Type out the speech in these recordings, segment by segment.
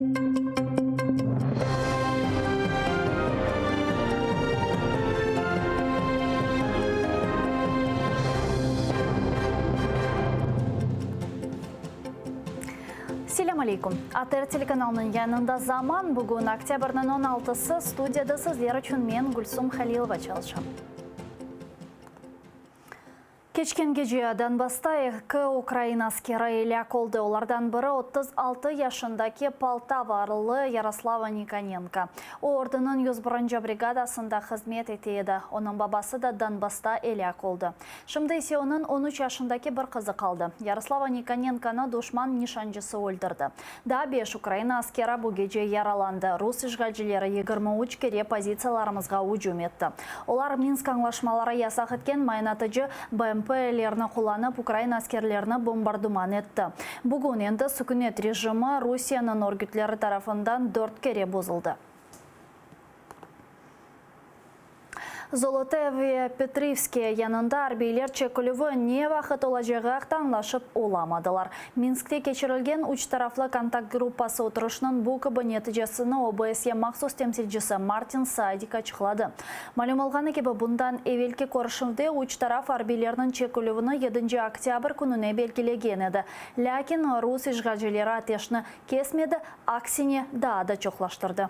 Selam aleykum. ATR телеканалының yanında zaman bugün октябрьнің 16-сы студияда sizler için men Gülsüm Halilova çalışam. Кечкен кече Донбасста екі Украина аскері елек олды. Олардан бірі 36 яшындаки Полтаварлы Ярослава Никоненко. Ордының 101 бригадасында қызмет етеді. Оның бабасы да Донбасста елек олды. Шымды есе оның 13 яшындаки бір қызы қалды. Ярослава Никоненконы душман нишанчысы өлдірді. Да 5 Украина аскері бұл кече яраланды. Рус işgalчилері 23 кере позицияларымызға үжім етті. Олар Минск аңлашмалары ясақ еткен майнатыжы БМП-лерні қоланып Украина аскерлеріні бомбардыман етті. Бүгін енді сүкінет режимі Русияның өргітлері тарафындан 4 кере бұзылды. Золотеве Петривские янында арбейлер чекілігі не вақыт олажығы ақтанлашып оламадылар. Минскте кечірілген үш тарафлы контакт группасы отырышының бұл кібі нәтижесіні ОБСЕ мақсус темсілжісі Мартин Сайдик ачықлады. Малым олғаны кебі бұндан евелке көрішімде үш тараф арбейлерінің чекілігіні 7 октябрь күніне белгілеген еді. Ләкин Рус işgalчилері атешіні кесмеді, аксине да чоқлаштырды.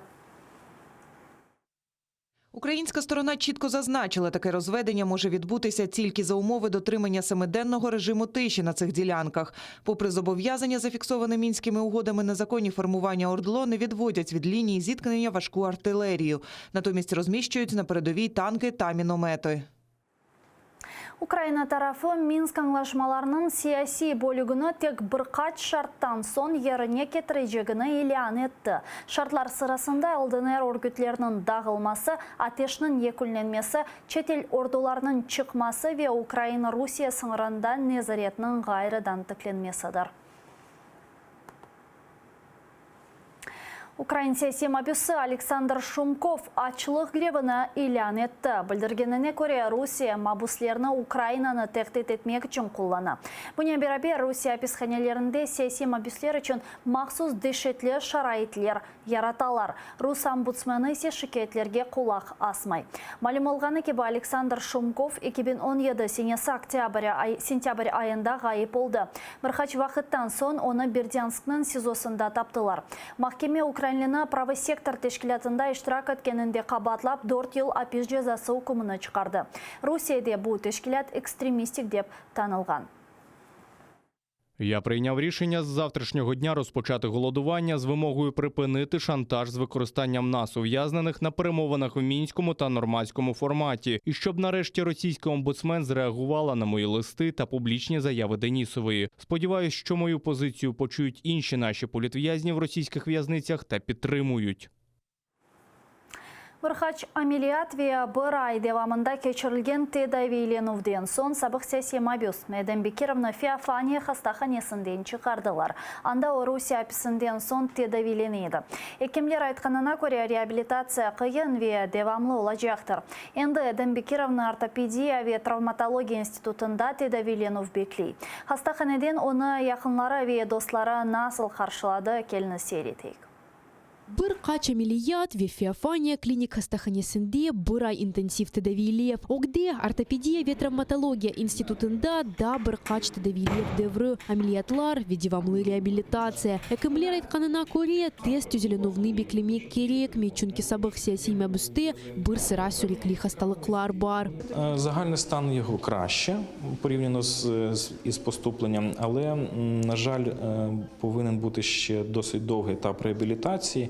Українська сторона чітко зазначила, таке розведення може відбутися тільки за умови дотримання семиденного режиму тиші на цих ділянках. Попри зобов'язання, зафіксоване мінськими угодами, незаконні формування ОРДЛО не відводять від лінії зіткнення важку артилерію. Натомість розміщують на передовій танки та міномети. Украина тарафы Минск аңлашмаларының сияси бөлігіні тек бір қат шарттан сон еріне кетірежегіні илиян етті. Шартлар сырасында ЛДНР өргітлерінің дағылмасы, атешінің екіленмесі, четел ордуларының чықмасы ве Украина-Русия сыңырында незаретінің ғайрыдан тікленмесідір. Украин саяси мобюсы Александр Шумков ачылық гребіні илиян етті. Білдіргеніне көре Русия мобуслеріні Украинаны тәқтет етмек үшін қолланы. Бұне берабер Русия писханелерінде саяси мобюслер үшін мақсус дешетлі шарайтлер яраталар. Рус омбудсмені есе шикетлерге құлақ асмай. Малым олғаны кебі Александр Шумков 2017 сентябрь айында ғайып олды. Бірқач вақыттан сон оны Бердянскның СИЗОсында таптылар. Махкеме Украинлена правый сектор тешкілятында иштирак еткенінде қабатлап 4 ел апиш жазасы үкіміні чықарды. Русияде бұл тешкілят екстремистик деп танылған. Я прийняв рішення з завтрашнього дня розпочати голодування з вимогою припинити шантаж з використанням нас, ув'язнених на перемовинах в мінському та нормандському форматі. І щоб нарешті російська омбудсмен зреагувала на мої листи та публічні заяви Денісової. Сподіваюсь, що мою позицію почують інші наші політв'язні в російських в'язницях та підтримують. Бірқач амелиатвия бір ай девамында кечірілген тедавиленувден сон сабық сессия мобюс Меденбекировна Феофания хастаханесінден чықардылар. Анда Русия аписінден сон тедавиленеді. Екемлер айтқанына көре реабилитация қиын ве девамлы олажақтыр. Енді Меденбекировна ортопедия ве травматология институтында тедавиленув беклей. Хастаханеден оны яқынлары ве достлары насыл қаршылады келіні серетейік. Бір қач амелият ве Феофания клиник хастаханесінде бір ай интенсив тедавилев. Огде ортопедия ве травматология институтында да бір қач тедавилев девры амелиятлар ве девамлы реабилитация. Экемлер айтқанына көре тест түзеленувны беклемек керек, мечунки сабық саяси мәбісте бір сыра сүрекли хасталықлар бар. Загальний стан його краще порівняно із поступленням, але, на жаль, повинен бути ще досить довгий етап реабілітації,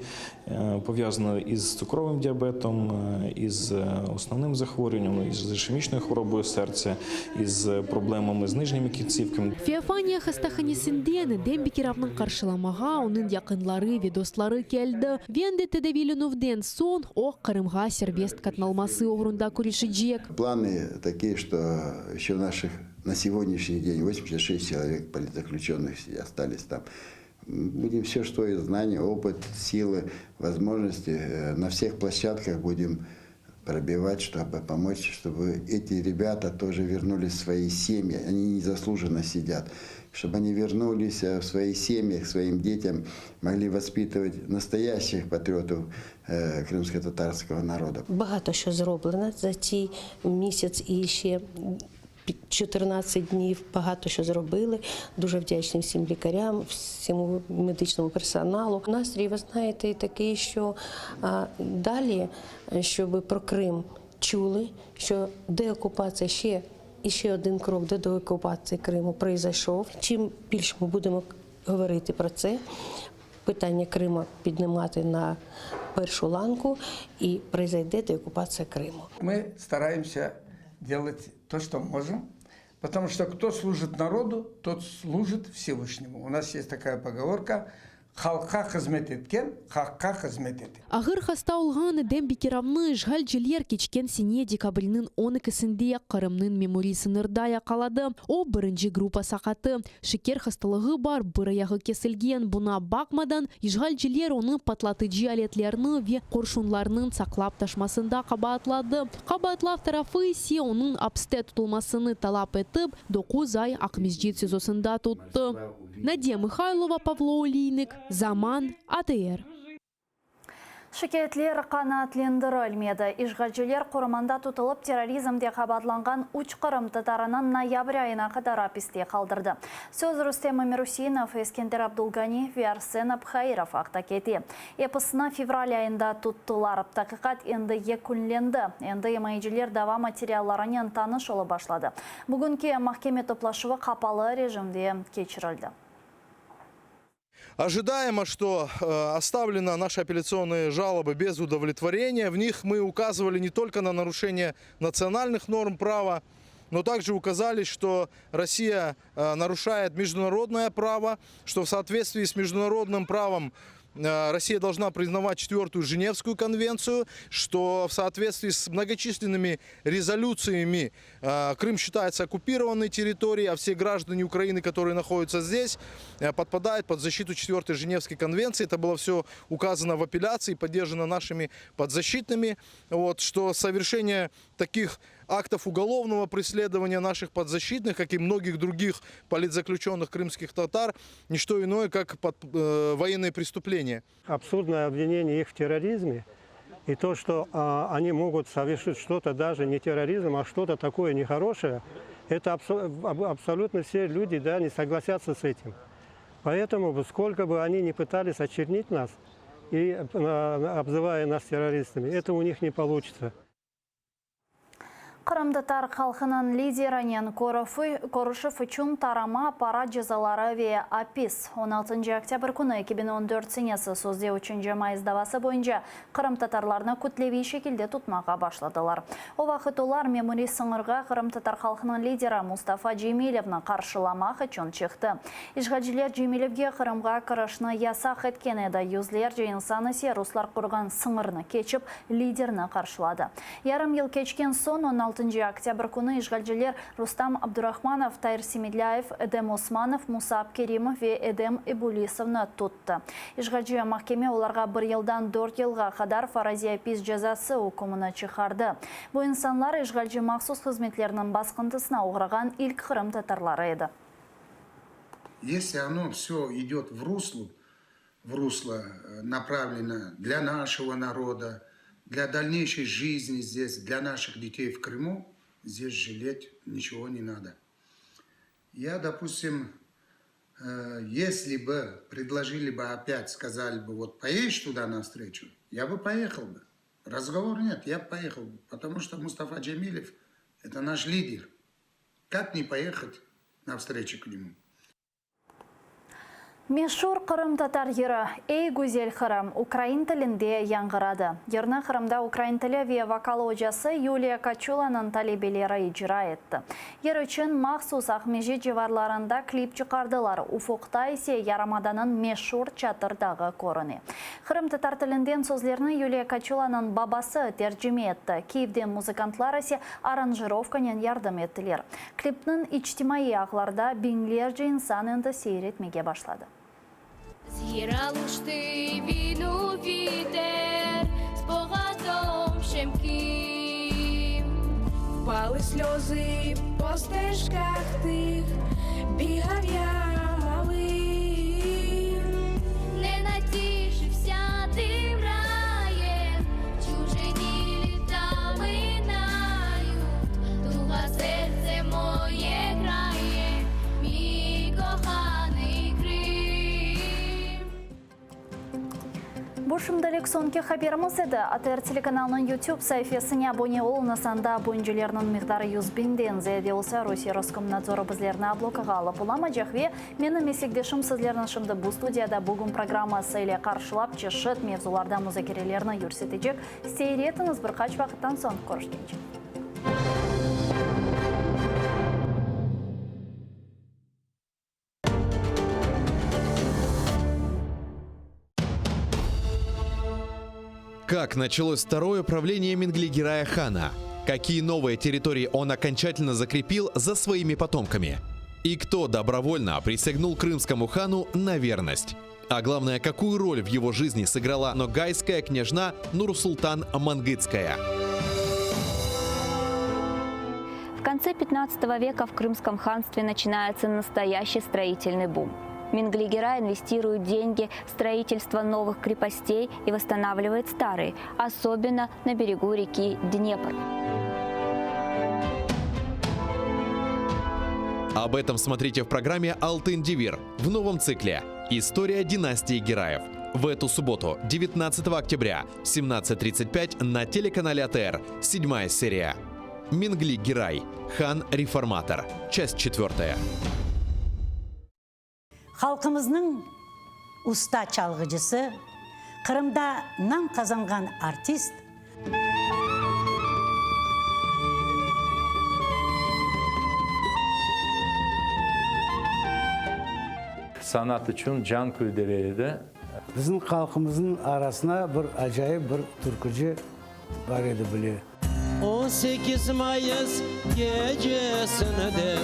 пов'язано із цукровим діабетом, із основним захворюванням, із ішемічною хворобою серця, із проблемами з нижніми кінцівками. Феофания хастаханесінде Дембекировның қаршыламаға оның якынлары ве достлары келді. Венде тедавиленувден сон оқ Қырымға сербест катналмасы орында күрешіджек. Планы такие, что еще на сегодняшний день 86 человек политзаключенных остались там. Будем все, что есть, знания, опыт, силы, возможности, на всех площадках будем пробивать, чтобы помочь, чтобы эти ребята тоже вернулись в свои семьи. Они незаслуженно сидят. чтобы они вернулись в свои семьи, к своим детям, могли воспитывать настоящих патриотов кримсько-татарського народу. Багато що зроблено за цей місяць і ще 14 днів. Багато що зробили. Дуже вдячні всім лікарям, всьому медичному персоналу. Настрій, ви знаєте, такий, що далі, щоб про Крим чули, що деокупація ще один крок до деокупації Криму пройшов. Чим більше ми будемо говорити про це, питання Криму піднімати на першу ланку і пройде деокупація Криму. Мы стараемся делать то, что можем, потому что кто служит народу, тот служит Всевышнему. У нас есть такая поговорка: «Халка хизмет еткен, хакка хизмет еткен». Агыр хаста олғаны дәмбі керамны жғал желер кечкен сене декабрінің 12-сінде Қырымның меморий сынырдая қалады. О бірінші группа сақаты. Шекер хасталығы бар, біраяғы кесілген бұна бақмадан, жғал желер оны патлатыжы алетлеріні ве қоршунларының сақлап ташмасында қабатлады. Қабатлав тарафы се оның апсте тұтылмасыны талап етіп, 9 ай ақмезжет сезосында тұтты. Надия Михайлова, Павло Олейник, Заман, АТР. Шикетлер қанаатлендірілмеді. Ишғалжылер қорыманда тұтылып терроризмде қабатланған үш Қырым татарынан ноябрь айына қадар аписте қалдырды. Сөз Рустем Амирусинов, Ескендер Абдулганиев, Арсен Абхаиров ақтакеті. Епісіні февраль айында тұттылар. Тақиқат енді екүнленді. Енді емайжылер дава материалларынан таныш олы башлады. Бүгінке махкеме топлашуы қапалы режимде кечірілді. Ожидаемо, что оставлены наши апелляционные жалобы без удовлетворения. В них мы указывали не только на нарушение национальных норм права, но также указали, что Россия нарушает международное право, что в соответствии с международным правом Россия должна признавать 4-ю Женевскую конвенцию, что в соответствии с многочисленными резолюциями Крым считается оккупированной территорией, а все граждане Украины, которые находятся здесь, подпадают под защиту 4-й Женевской конвенции. Это было все указано в апелляции, поддержано нашими подзащитными. Что совершение таких актов уголовного преследования наших подзащитных, как и многих других политзаключенных крымских татар, не что иное, как военные преступления. Абсурдное обвинение их в терроризме и то, что они могут совершить что-то даже не терроризм, а что-то такое нехорошее, это абсолютно все люди не согласятся с этим. Поэтому, сколько бы они ни пытались очернить нас, и обзывая нас террористами, это у них не получится. Қырым-татар халқының лидерінен Корышев үшін тарама пара жазалары ве апис. 16 октябрь күні 2014 сенесі сөзде үшінші майыздавасы бойынша Қырым-татарларны күтлеви шекілде тұтмаға башладылар. О вақыт олар меморий сыңырға Қырым-татар халқының лидері Мустафа Джемилевні қаршыламақ үшін шықты. Ишғалжылер Джемилевге Қырымға кірішіні ясақ еткен еді. Юзлер жайынсаны се руслар құрған сыңырны кечіп лидерні қаршылады. Ярым ел кечкен сон 16 октябрь күні ишғалжылер Рустам Абдурахманов, Тайр Семедляев, Эдем Османов, Мусаб Керимов ве Эдем Ибулисовны тұтты. Ишғалжыя махкеме оларға 1 елдан 4 елға қадар фаразия пис жазасы үкіміні чықарды. Бұл инсанлар ишғалжы мақсус қызметлерінің басқынтысына ұғыраған ilk Қырым татарлары еді. Если оно все идет в русло направлено для нашего народа, для дальнейшей жизни здесь, для наших детей в Крыму, здесь жалеть ничего не надо. Я, допустим, если бы предложили бы опять, сказали бы, вот поедешь туда навстречу, я бы поехал бы. Разговор нет, я бы поехал бы, потому что Мустафа Джемилев – это наш лидер. Как не поехать навстречу к нему? Мешур Қырым татар ері «Эй гүзел Қырым» украин тілінде яңғырады. Ерні Қырымда украин тілі ве вокал ожасы Юлия Качуланың талебелері ижра етті. Ер үшін мақсус Ақмежи живарларында клип чықардылар. Уфуқта есе Ярамаданын мешур чатырдағы көріні. Қырым татар тілінден сөзлеріні Юлия Качуланың бабасы тәржіме етті. Киевден музыкантлар есе аранжировканен ярдым еттілер. Клипнің ичтимаи ағларда бинглер жинсан енді сейретмеге башлады. Згіралуш ти війну вітер, спогадом щемким. Впали сльози по стежках тих, бігав малим, не натішився тим раєм, чужині літа минають, туга серце моє крає, мій коханий Крим. Бушымдалек сонке хаберіміз еді. АТР телеканалының YouTube сайфесіне абоне олынасанда бойынжелерінің миқдары юзбенден зәйде олса Россия Роскомнадзоры бізлеріне блокыға алып олама жақве. Мені месекдешім сізлерінің шымды бұл студияда бүгін программасы иле қаршылап чешіт мевзуларда музакерелеріне юрсетежек. Сейретіңіз бір қач вақыттан соң көрішкенше. Как началось второе правление Менгли-Гирая хана? Какие новые территории он окончательно закрепил за своими потомками? И кто добровольно присягнул крымскому хану на верность? А главное, какую роль в его жизни сыграла ногайская княжна Нурсултан Мангытская? В конце 15 века в Крымском ханстве начинается настоящий строительный бум. Менгли-Гирай инвестирует деньги в строительство новых крепостей и восстанавливает старые, особенно на берегу реки Днепр. Об этом смотрите в программе «Алтын Девир» в новом цикле «История династии Гираев». В эту субботу, 19 октября, в 17:35 на телеканале АТР, 7-я серия. Менгли-Гирай. Хан-реформатор. Часть 4. Халқымыздың уста çalgıcısı, Қырымда нам қазанған артист, Sanat için can kuydeledi. Bizim halkımızın arasına bir acayip bir türkücü var idi bile. 18 Mayıs gecesinde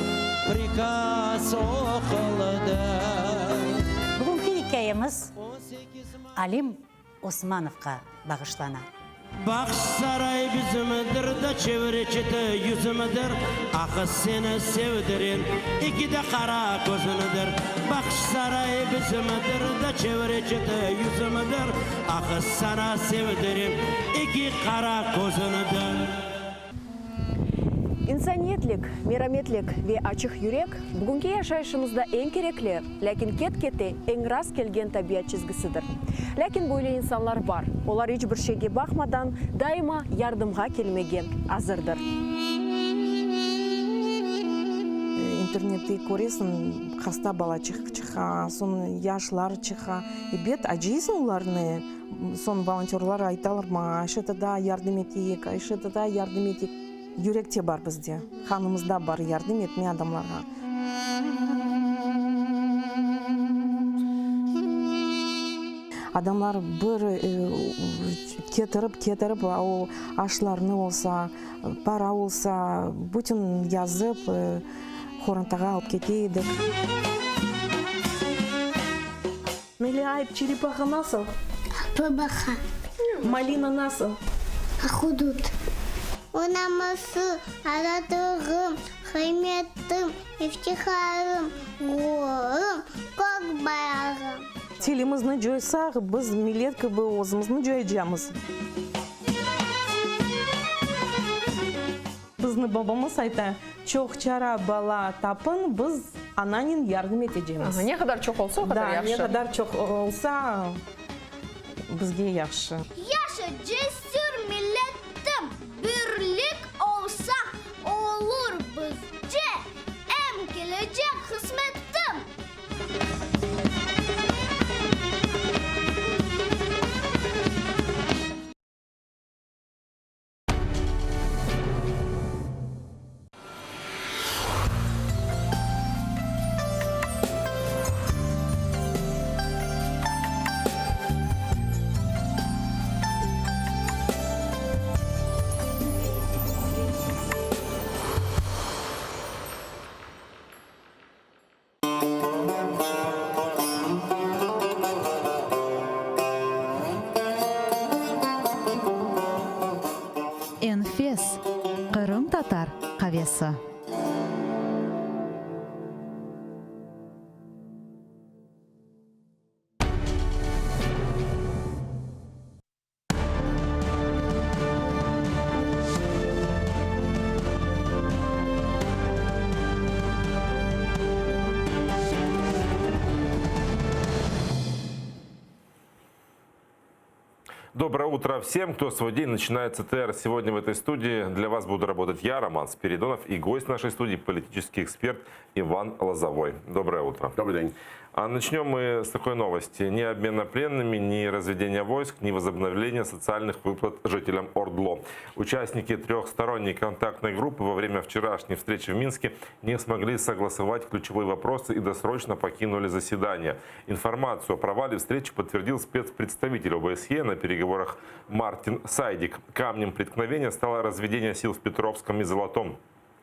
prikaz okuldu. Bugünkü hikayemiz Alim Osmanov'a bağışlanan. Baksaray bizimdir da çevreci yüzümüdür. Akı seni sevdirin iki de kara gözünüdür. Baksaray bizimdir da çevreci yüzümüdür. Akı sana sevdirin iki kara gözünüdür. İnsaniyetlік, мераметлік ве ачық юрек бүгінгі яшайшымызда ең кереклі, ләкин кет-кете ең рас келген табиат чизгісідір. Ләкин бойлы инсанлар бар. Олар еш бір шеге бақмадан дайыма ярдымға келмеген азырдыр. Интернетте көресің, хаста бала чыға, сон яшлар чыға. И бет ажейсің оларны, сон волонтерлар айталар ма, айшетада ярдым етейік, айшетада ярдым етейік. Юректе бар бізде, ханымызда бар ярдым етме адамларға. Адамлар бір кетіріп, ол ашларны олса, пара олса, бүтін язып, хорантаға алып кетейдік. Мелиайт, черепаха насыл? Бабаха. Малина насыл? Ахудут. Унамасы, аратығым, хайметтім, ефтихарым, ғорым, көк баяғым. Телімізні жойсақ, біз милеткі бұл өзімізні жойжамыз. Бізді бабамыз айта, чоқ чара бала тапын, біз ананин ярдым етежеміз. Не қадар чоқ олса, қадар яқшы. Да, не қадар чоқ олса, бізге яқшы. Яша жесір милеттім, бірлік олса, олыр бізде, әм келечек қызметтім. Enfes, Qırım tatar qavesi. Доброе утро всем, кто свой день начинает с ЦТР. Сегодня в этой студии для вас буду работать я, Роман Спиридонов, и гость нашей студии, политический эксперт Иван Лозовой. Доброе утро. Добрый день. А начнем мы с такой новости. Ни обмена пленными, ни разведения войск, ни возобновления социальных выплат жителям Ордло. Участники трехсторонней контактной группы во время вчерашней встречи в Минске не смогли согласовать ключевые вопросы и досрочно покинули заседание. Информацию о провале встречи подтвердил спецпредставитель ОБСЕ на переговорах Мартин Сайдик. Камнем преткновения стало разведение сил в Петровском и Золотом,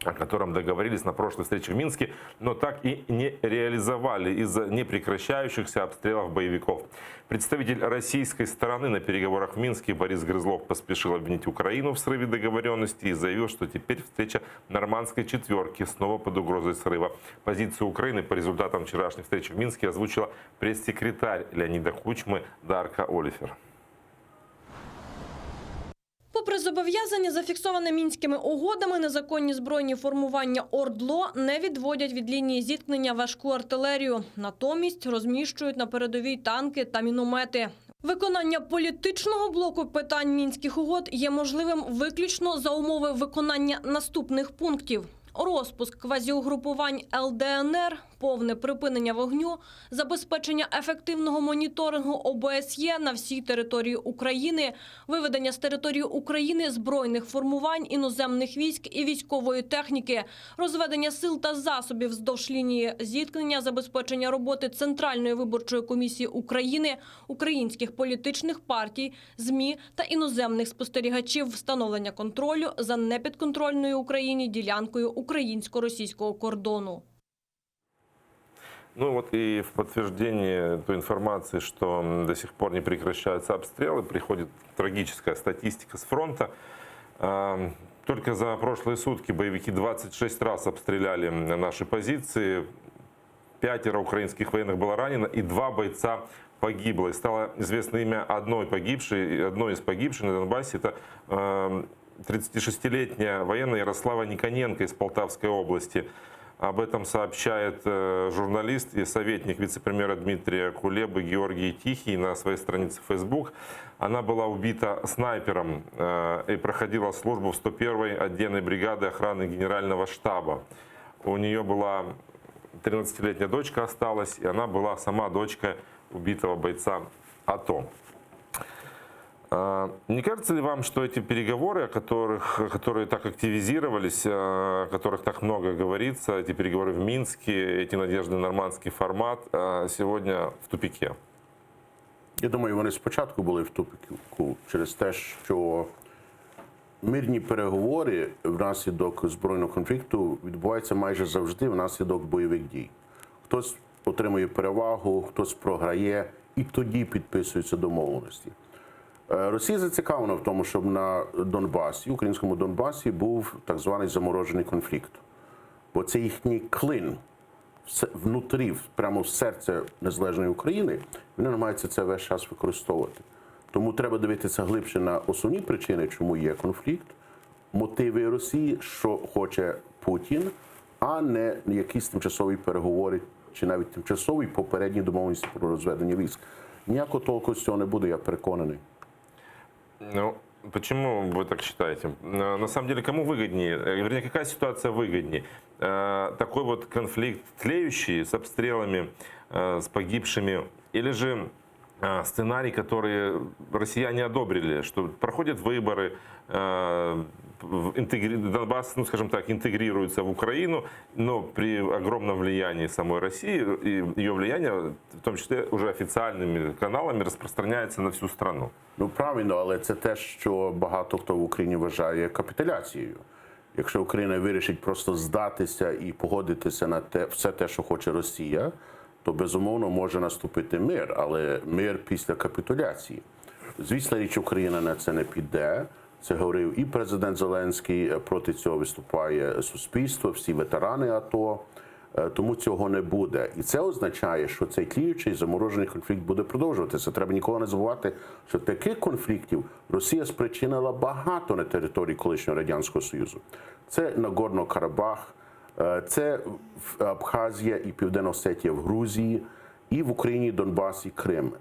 о котором договорились на прошлой встрече в Минске, но так и не реализовали из-за непрекращающихся обстрелов боевиков. Представитель российской стороны на переговорах в Минске Борис Грызлов поспешил обвинить Украину в срыве договоренности и заявил, что теперь встреча нормандской четверки снова под угрозой срыва. Позицию Украины по результатам вчерашней встречи в Минске озвучила пресс-секретарь Леонида Кучмы Дарка Оліфер. Попри зобов'язання, зафіксоване мінськими угодами, незаконні збройні формування Ордло не відводять від лінії зіткнення важку артилерію. Натомість розміщують на передовій танки та міномети. Виконання політичного блоку питань мінських угод є можливим виключно за умови виконання наступних пунктів. Розпуск квазіугрупувань ЛДНР, повне припинення вогню, забезпечення ефективного моніторингу ОБСЄ на всій території України, виведення з території України збройних формувань, іноземних військ і військової техніки, розведення сил та засобів вздовж лінії зіткнення, забезпечення роботи Центральної виборчої комісії України, українських політичних партій, ЗМІ та іноземних спостерігачів, встановлення контролю за непідконтрольною Україні ділянкою українсько-російського кордону. Ну вот и в подтверждение той информации, что до сих пор не прекращаются обстрелы, приходит трагическая статистика с фронта. Только за прошлые сутки боевики 26 раз обстреляли наши позиции, 5 украинских военных было ранено и 2 бойца погибло. И стало известно имя одной из погибших на Донбассе. Это 36-летняя военная Ярослава Никоненко из Полтавской области. Об этом сообщает журналист и советник вице-премьера Дмитрия Кулебы Георгий Тихий на своей странице в Facebook. Она была убита снайпером и проходила службу в 101-й отдельной бригады охраны Генерального штаба. У нее была 13-летняя дочка осталась, и она была сама дочка убитого бойца АТО. Не кажется ли вам, что эти переговоры, которые так активизировались, о которых так много говорится, эти переговоры в Минске, эти надежды на нормандский формат, сегодня в тупике? Я думаю, вони спочатку були в тупику через те, що мирні переговори внаслідок збройного конфлікту відбуваються майже завжди внаслідок бойових дій. Хтось отримує перевагу, хтось програє, і тоді підписуються домовленості. Росія зацікавлена в тому, щоб на Донбасі, українському Донбасі, був так званий заморожений конфлікт. Бо це їхній клин внутрі, прямо в серце незалежної України, вони намагаються це весь час використовувати. Тому треба дивитися глибше на основні причини, чому є конфлікт, мотиви Росії, що хоче Путін, а не якісь тимчасові переговори, чи навіть тимчасові попередні домовленості про розведення військ. Ніякого толку з цього не буде, я переконаний. Ну, почему вы так считаете? На самом деле, кому выгоднее? Вернее, какая ситуация выгоднее? Такой вот конфликт тлеющий, с обстрелами, с погибшими, или же сценарий, который россияне одобрили, что проходят выборы, Донбасс, ну, скажем так, интегрируется в Украину, но при огромном влиянии самой России, и ее влияние, в том числе уже официальными каналами, распространяется на всю страну. Ну, правильно, але це те, що багато хто в Україні вважає капітуляцією. Якщо Україна вирішить просто здатися і погодитися на все те, що хоче Росія, то, безумовно, може наступити мир, але мир після капітуляції. Звісно, річ, Україна на це не піде. Це говорив і президент Зеленський, проти цього виступає суспільство, всі ветерани АТО. Тому цього не буде. І це означає, що цей тліючий заморожений конфлікт буде продовжуватися. Треба ніколи не забувати, що таких конфліктів Росія спричинила багато на території колишнього Радянського Союзу. Це Нагорно-Карабах, це Абхазія і Південна Осетія в Грузії, і в Україні Донбас і Крим.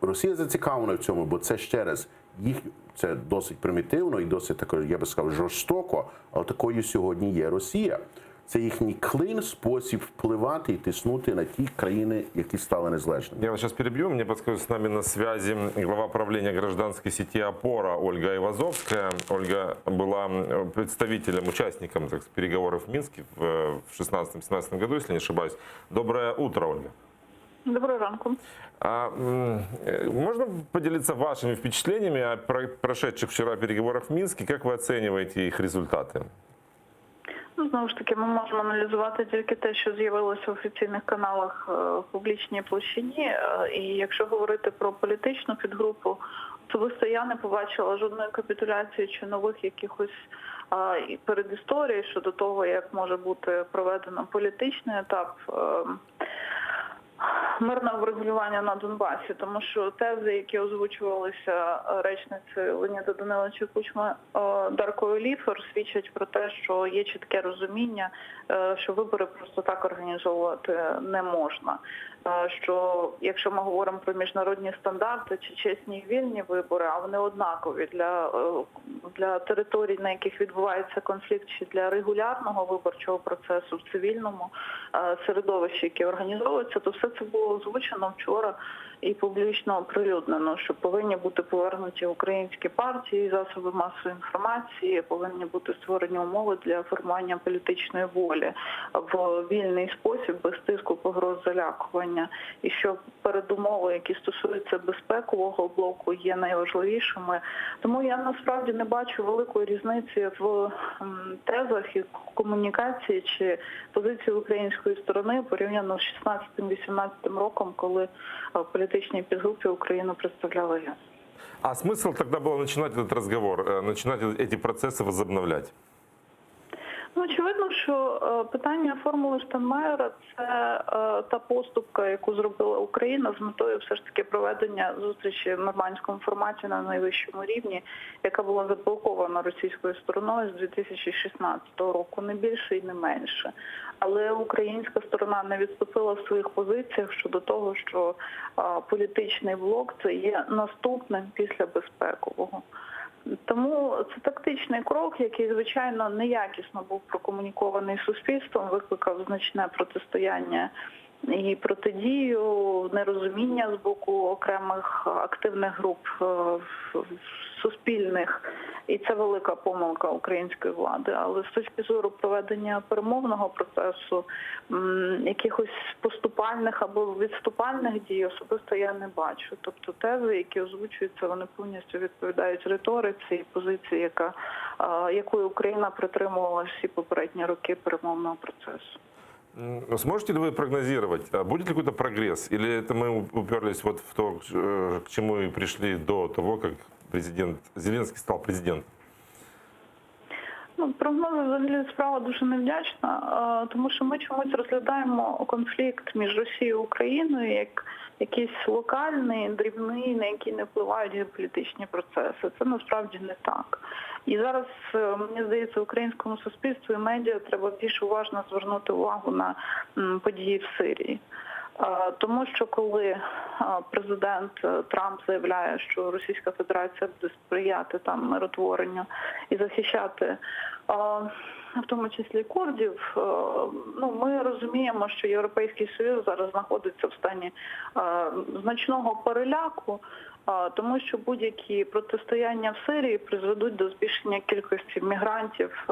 Росія зацікавлена в цьому, бо це ще раз їх це досить примітивно і досить такою, я би сказав, жорстоко, але такою сьогодні є Росія. Це їхній клин, спосіб впливати і тиснути на ті країни, які стали незалежними. Я вас сейчас перебью. Мне подскажет, с нами на связи глава правления гражданской сети «Опора» Ольга Айвазовская. Ольга была представителем, участником так сказать, переговоров в Минске в 2016-2017 году, если не ошибаюсь. Доброе утро, Ольга. Доброго ранку. Можно поделиться вашими впечатлениями о прошедших вчера переговорах в Минске? Как вы оцениваете их результаты? Ну, знову ж таки, ми можемо аналізувати тільки те, що з'явилося в офіційних каналах в публічній площині. І якщо говорити про політичну підгрупу, особисто я не побачила жодної капітуляції чи нових якихось передісторій щодо того, як може бути проведено політичний етап мирного врегулювання на Донбасі, тому що тези, які озвучувалися речницею Леоніда Даниловича Кучми Даркою Ліфер, свідчать про те, що є чітке розуміння, що вибори просто так організовувати не можна. Що якщо ми говоримо про міжнародні стандарти чи чесні і вільні вибори, а вони однакові для територій, на яких відбувається конфлікт, чи для регулярного виборчого процесу в цивільному середовищі, яке організовується, то все це було озвучено вчора і публічно оприлюднено, що повинні бути повернуті українські партії, засоби масової інформації, повинні бути створені умови для формування політичної волі в вільний спосіб, без тиску, погроз, залякування. І що передумови, які стосуються безпекового блоку, є найважливішими. Тому я насправді не бачу великої різниці в тезах і комунікації чи позиції української сторони порівняно з 16-18 роком, коли політичній підгрупі Україну представляла я. А смысл тогда было начинать этот разговор, начинать эти процессы возобновлять? Ну, очевидно, що питання формули Штайнмаєра – це та поступка, яку зробила Україна з метою все ж таки проведення зустрічі в нормандському форматі на найвищому рівні, яка була заблокована російською стороною з 2016 року, не більше і не менше. Але українська сторона не відступила в своїх позиціях щодо того, що політичний блок – це є наступним після безпекового. Тому це тактичний крок, який, звичайно, неякісно був прокомунікований суспільством, викликав значне протистояння і протидію, нерозуміння з боку окремих активних груп суспільних. І це велика помилка української влади. Але з точки зору проведення перемовного процесу, якихось поступальних або відступальних дій особисто я не бачу. Тобто тези, які озвучуються, вони повністю відповідають риториці і позиції, якої Україна притримувалася всі попередні роки перемовного процесу. Сможете ли вы прогнозировать, будет ли какой-то прогресс? Или это мы уперлись вот в то, к чему и пришли до того, как президент Зеленський став президентом? Ну, прогнози взагалі справа дуже невдячна, тому що ми чомусь розглядаємо конфлікт між Росією і Україною як якийсь локальний, дрібний, на який не впливають геополітичні процеси. Це насправді не так. І зараз, мені здається, українському суспільству і медіа треба більш уважно звернути увагу на події в Сирії. Тому що коли президент Трамп заявляє, що Російська Федерація буде сприяти там миротворенню і захищати в тому числі курдів, ну, ми розуміємо, що Європейський Союз зараз знаходиться в стані значного переляку, тому що будь-які протистояння в Сирії призведуть до збільшення кількості мігрантів,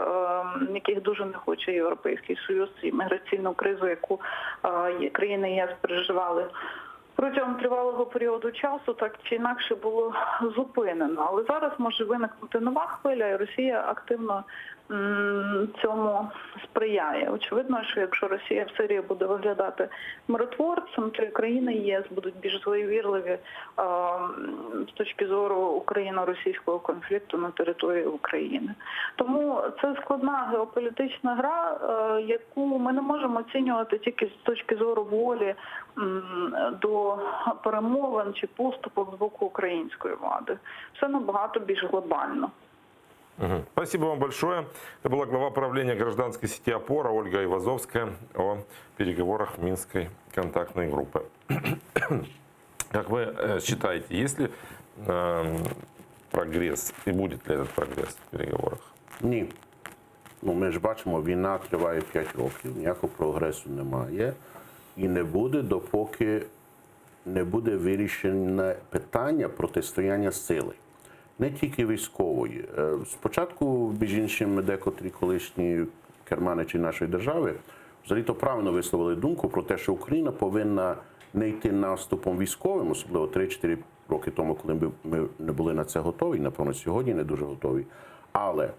яких дуже не хоче Європейський Союз, і міграційну кризу, яку країни ЄС переживали протягом тривалого періоду часу, так чи інакше було зупинено. Але зараз може виникнути нова хвиля, і Росія активно цьому сприяє. Очевидно, що якщо Росія в Сирії буде виглядати миротворцем, то і країни ЄС будуть більш зловірливі з точки зору україно-російського конфлікту на території України. Тому це складна геополітична гра, яку ми не можемо оцінювати тільки з точки зору волі до перемовин чи поступок з боку української влади. Все набагато більш глобально. Спасибо вам большое. Это была глава правления гражданской сети «Опора» Ольга Айвазовская о переговорах Минской контактной группы. Как вы считаете, если прогресс и будет ли этот прогресс в переговорах? Ні. Ну, ми ж бачимо, війна триває 5 років, ніякого прогресу немає і не буде, допоки не буде вирішено питання протистояння сили. Не тільки військової. Спочатку, між іншим, декотрі колишні керманичі нашої держави взагалі-то правильно висловили думку про те, що Україна повинна не йти наступом військовим, особливо 3-4 роки тому, коли ми не були на це готові, напевно, сьогодні не дуже готові, але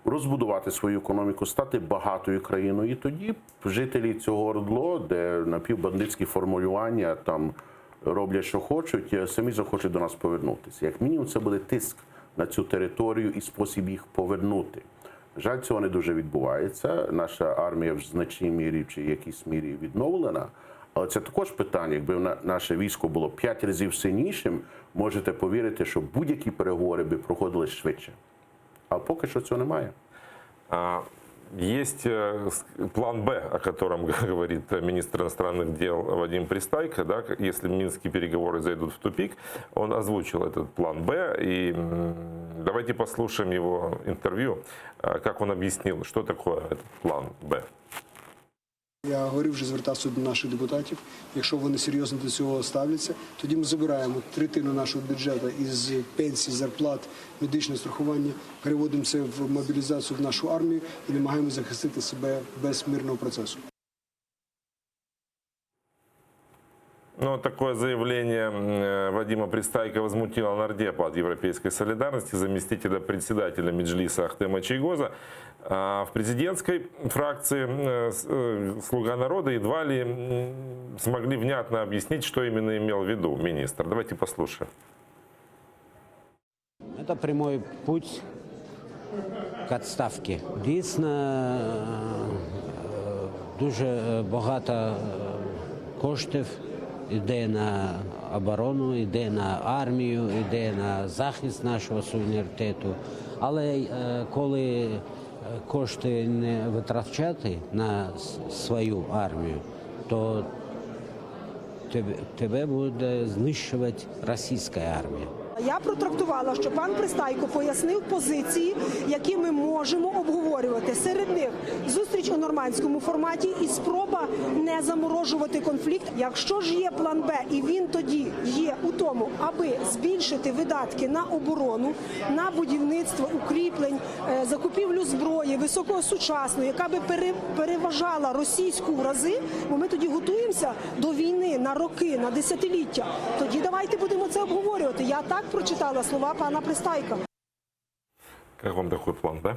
розбудувати свою економіку, стати багатою країною. І тоді жителі цього ОРДЛО, де напівбандитські формулювання там роблять, що хочуть, самі захочуть до нас повернутися. Як мінімум, це буде тиск на цю територію і спосіб їх повернути. Жаль, цього не дуже відбувається. Наша армія в значній мірі чи якійсь мірі відновлена. Але це також питання. Якби наше військо було 5 разів сильнішим, можете повірити, що будь-які переговори би проходили швидше. А поки що цього немає. Есть план «Б», о котором говорит министр иностранных дел Вадим Пристайко. Да, если минские переговоры зайдут в тупик, он озвучил этот план «Б». И давайте послушаем его интервью, как он объяснил, что такое этот план «Б». Я говорив, вже звертався до наших депутатів. Якщо вони серйозно до цього ставляться, тоді ми забираємо третину нашого бюджету із пенсій, зарплат, медичного страхування, переводимо це в мобілізацію в нашу армію і намагаємося захистити себе без мирного процесу. Ну, такое заявление Вадима Пристайко возмутило нардепа от Европейской солидарности, заместителя председателя Меджлиса Ахтема Чийгоза. В президентской фракции «Слуга народа» едва ли смогли внятно объяснить, что именно имел в виду министр. Давайте послушаем. Это прямой путь к відставці. Дійсно, дуже багато коштів йде на оборону, йде на армію, йде на захист нашого суверенітету. Але коли кошти не витрачати на свою армію, то тебе буде знищувати російська армія. Я протрактувала, що пан Пристайко пояснив позиції, які ми можемо обговорювати. Серед них зустріч у нормандському форматі і спроба не заморожувати конфлікт. Якщо ж є план «Б», і він тоді є у тому, аби збільшити видатки на оборону, на будівництво укріплень, закупівлю зброї, високосучасної, яка би переважала російську в рази, бо ми тоді готуємося до війни на роки, на десятиліття. Тоді давайте будемо це обговорювати. Я так прочитала слова пана Пристайка. Як вам такий план, да?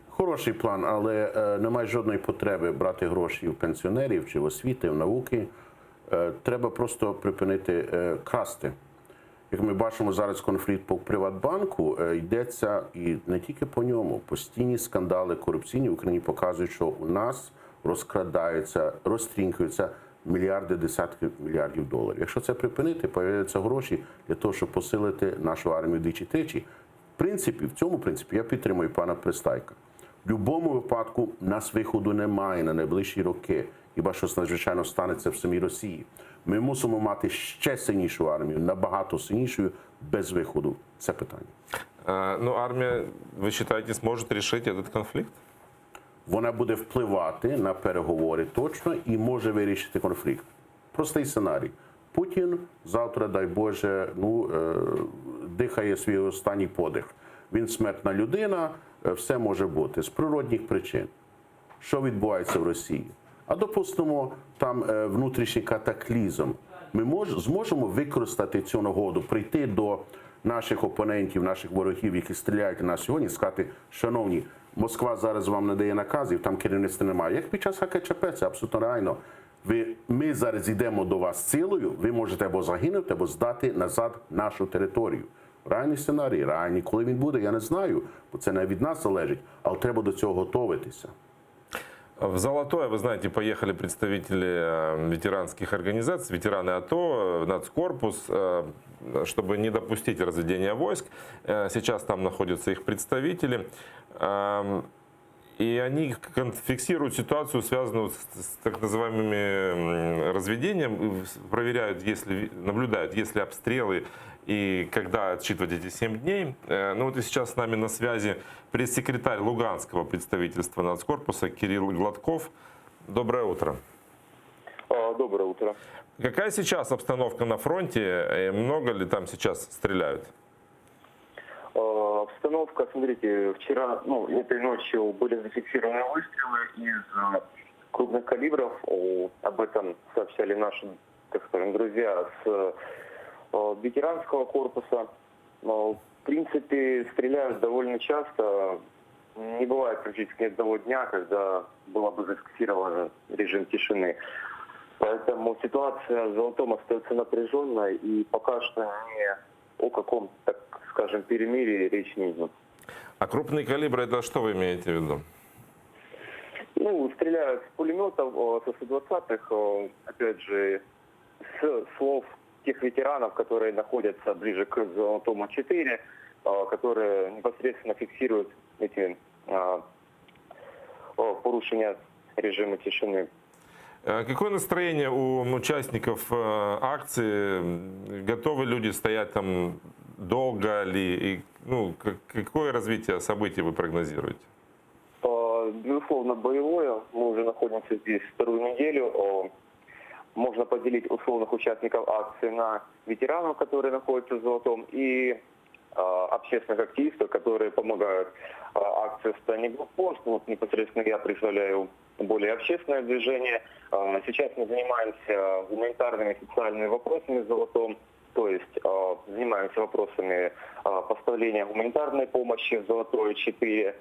Хороший план, але немає жодної потреби брати гроші в пенсіонерів чи в освіти, в науки. Треба просто припинити красти. Як ми бачимо зараз конфлікт по Приватбанку, йдеться і не тільки по ньому. Постійні скандали корупційні в Україні показують, що у нас розкрадаються, розтрінкуються мільярди, десятки мільярдів доларів. Якщо це припинити, появляються гроші для того, щоб посилити нашу армію двічі-тричі. В цьому принципі я підтримую пана Пристайка. В будь-якому випадку нас виходу немає на найближчі роки, хіба щось надзвичайно станеться в самій Росії. Ми мусимо мати ще сильнішу армію, набагато сильнішою, без виходу. Це питання. Ну, армія, ви вважаєте, зможе вирішити цей конфлікт? Вона буде впливати на переговори точно і може вирішити конфлікт. Простий сценарій. Путін завтра, дай Боже, дихає свій останній подих. Він смертна людина, все може бути з природних причин. Що відбувається в Росії? А допустимо, там внутрішній катаклізм. Ми зможемо використати цю нагоду, прийти до наших опонентів, наших ворогів, які стріляють на нас сьогодні, і сказати: шановні, Москва зараз вам не дає наказів, там керівництва немає. Як під час ХКЧП, це абсолютно реально. Ми зараз йдемо до вас силою, ви можете або загинути, або здати назад нашу територію. Реальний сценарій, реальний. Коли він буде, я не знаю, бо це не від нас залежить, але треба до цього готуватися. В Золотое, вы знаете, поехали представители ветеранских организаций, ветераны АТО, Нацкорпус, чтобы не допустить разведения войск. Сейчас там находятся их представители. И они фиксируют ситуацию, связанную с так называемыми разведением, проверяют, наблюдают, есть ли обстрелы и когда отсчитывать эти 7 дней. Ну вот и сейчас с нами на связи пресс-секретарь Луганского представительства нацкорпуса Кирилл Гладков. Доброе утро. Доброе утро. Какая сейчас обстановка на фронте? Много ли там сейчас стреляют? Обстановка, смотрите, вчера, этой ночью были зафиксированы выстрелы из крупных калибров. Об этом сообщали наши, так скажем, друзья с ветеранского корпуса. В принципе, стреляют довольно часто. Не бывает практически ни одного дня, когда было бы зафиксирован режим тишины. Поэтому ситуация в Золотом остается напряженной, и пока что ни о каком, так скажем, перемирии речь не идет. А крупные калибры, это что вы имеете в виду? Стреляют с пулеметов, со 120-х, опять же, с слов тех ветеранов, которые находятся ближе к Золотому 4, которые непосредственно фиксируют эти порушения режима тишины. Какое настроение у участников акции? Готовы люди стоять там долго ли? И, какое развитие событий вы прогнозируете? Безусловно, боевое. Мы уже находимся здесь вторую неделю. Можно поделить условных участников акции на ветеранов, которые находятся в Золотом, и общественных активистов, которые помогают акции в стране блокпост. Вот непосредственно я представляю более общественное движение. Сейчас мы занимаемся гуманитарными и социальными вопросами в Золотом, то есть занимаемся вопросами поставления гуманитарной помощи в Золотое 4,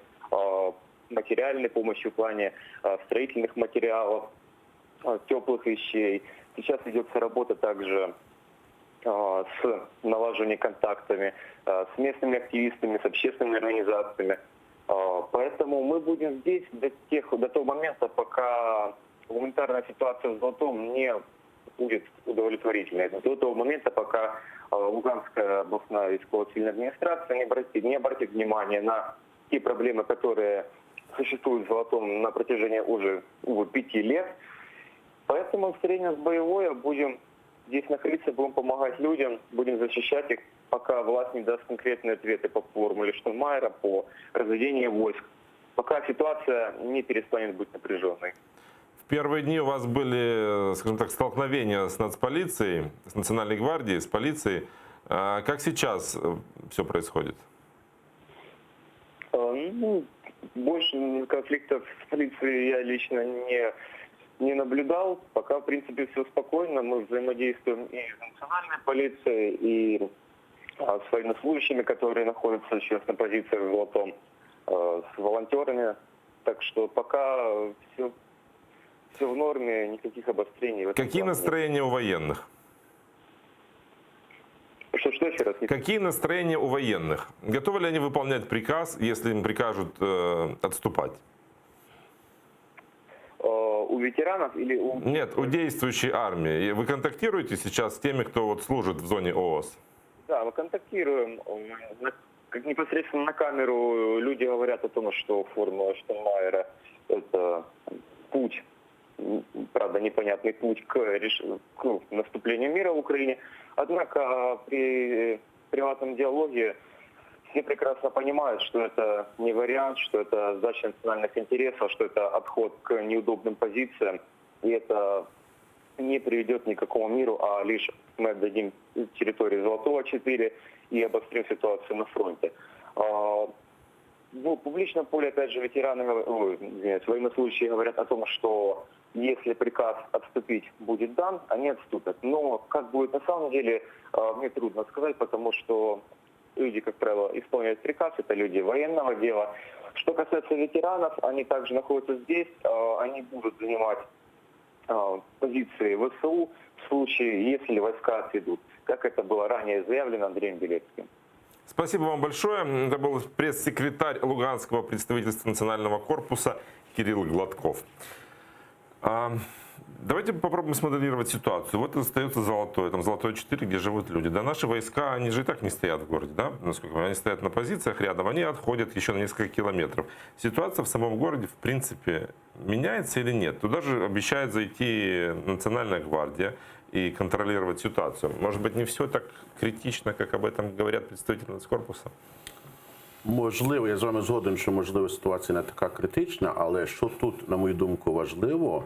материальной помощи в плане строительных материалов, теплых вещей. Сейчас ведется работа также с налаживанием контактами с местными активистами, с общественными организациями. Поэтому мы будем здесь до того момента, пока гуманитарная ситуация в Золотом не будет удовлетворительной. До того момента, пока Луганская областная військово-цивильная администрация не обратит внимание на те проблемы, которые существуют в Золотом на протяжении уже 5 лет. Поэтому настроение боевое, будем здесь находиться, будем помогать людям, будем защищать их, пока власть не даст конкретные ответы по формуле Штайнмайера, по разведению войск, пока ситуация не перестанет быть напряженной. В первые дни у вас были, скажем так, столкновения с нацполицией, с Национальной гвардией, с полицией. Как сейчас все происходит? Больше конфликтов с полицией я лично не наблюдал. Пока, в принципе, все спокойно. Мы взаимодействуем и с национальной полицией, и с военнослужащими, которые находятся сейчас на позициях в Золотом, с волонтерами. Так что пока все в норме, никаких обострений. Какие настроения у военных? Что еще раз? Какие настроения у военных? Готовы ли они выполнять приказ, если им прикажут отступать? У ветеранов или у... Нет, у действующей армии. Вы контактируете сейчас с теми, кто служит в зоне ООС? Да, мы контактируем. Непосредственно на камеру люди говорят о том, что формула Штайнмайера – это путь, правда, непонятный путь к наступлению мира в Украине. Однако при приватном диалоге все прекрасно понимают, что это не вариант, что это сдача национальных интересов, что это отход к неудобным позициям. И это не приведет ни к какому миру, а лишь мы отдадим территорию Золотого 4 и обострим ситуацию на фронте. В публичном поле, опять же, военнослужащие говорят о том, что если приказ отступить будет дан, они отступят. Но как будет на самом деле, мне трудно сказать, потому что люди, как правило, исполняют приказ, это люди военного дела. Что касается ветеранов, они также находятся здесь, они будут занимать позиции ВСУ в случае, если войска отойдут, как это было ранее заявлено Андреем Белецким. Спасибо вам большое. Это был пресс-секретарь Луганского представительства Национального корпуса Кирилл Гладков. Давайте попробуем смоделировать ситуацию. Вот остается Золотое, там Золотое 4, где живут люди. Да, наши войска, они же и так не стоят в городе, да, насколько они стоят на позициях рядом, они отходят еще на несколько километров. Ситуация в самом городе, в принципе, меняется или нет? Туда же обещает зайти Национальная гвардия и контролировать ситуацию. Может быть, не все так критично, как об этом говорят представители Нацкорпуса? Можливо, я з вами згоден, що можливо ситуація не така критична, але що тут, на мою думку, важливо,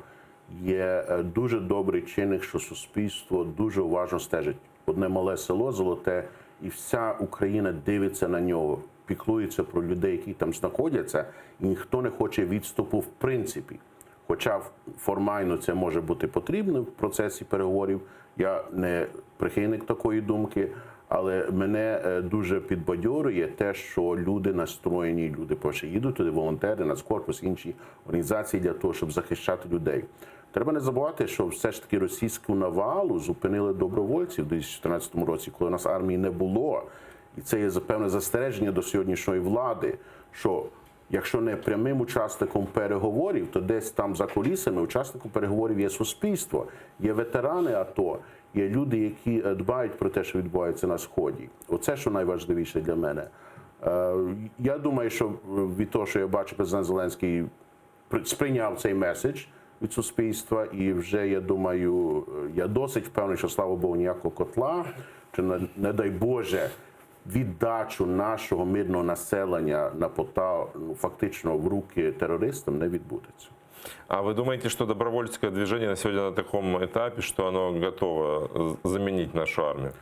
є дуже добрий чинник, що суспільство дуже уважно стежить. Одне мале село Золоте, і вся Україна дивиться на нього, піклується про людей, які там знаходяться, і ніхто не хоче відступу в принципі. Хоча формально це може бути потрібно в процесі переговорів, я не прихильник такої думки, але мене дуже підбадьорює те, що люди настроєні, люди перше їдуть туди, волонтери, Нацкорпус, інші організації для того, щоб захищати людей. Треба не забувати, що все ж таки російську навалу зупинили добровольці в 2014 році, коли у нас армії не було. І це є певне застереження до сьогоднішньої влади, що якщо не прямим учасником переговорів, то десь там за кулісами учасником переговорів є суспільство, є ветерани АТО, є люди, які дбають про те, що відбувається на Сході. Оце, що найважливіше для мене. Я думаю, що від того, що я бачу, президент Зеленський сприйняв цей меседж від суспільства, і вже, я думаю, я досить впевнений, що, слава Богу, ніякого котла, чи, не дай Боже, віддачу нашого мирного населення на пота, фактично в руки терористам не відбудеться. А вы думаете, что добровольческое движение на сегодня на таком этапе, что оно готово заменить нашу армию?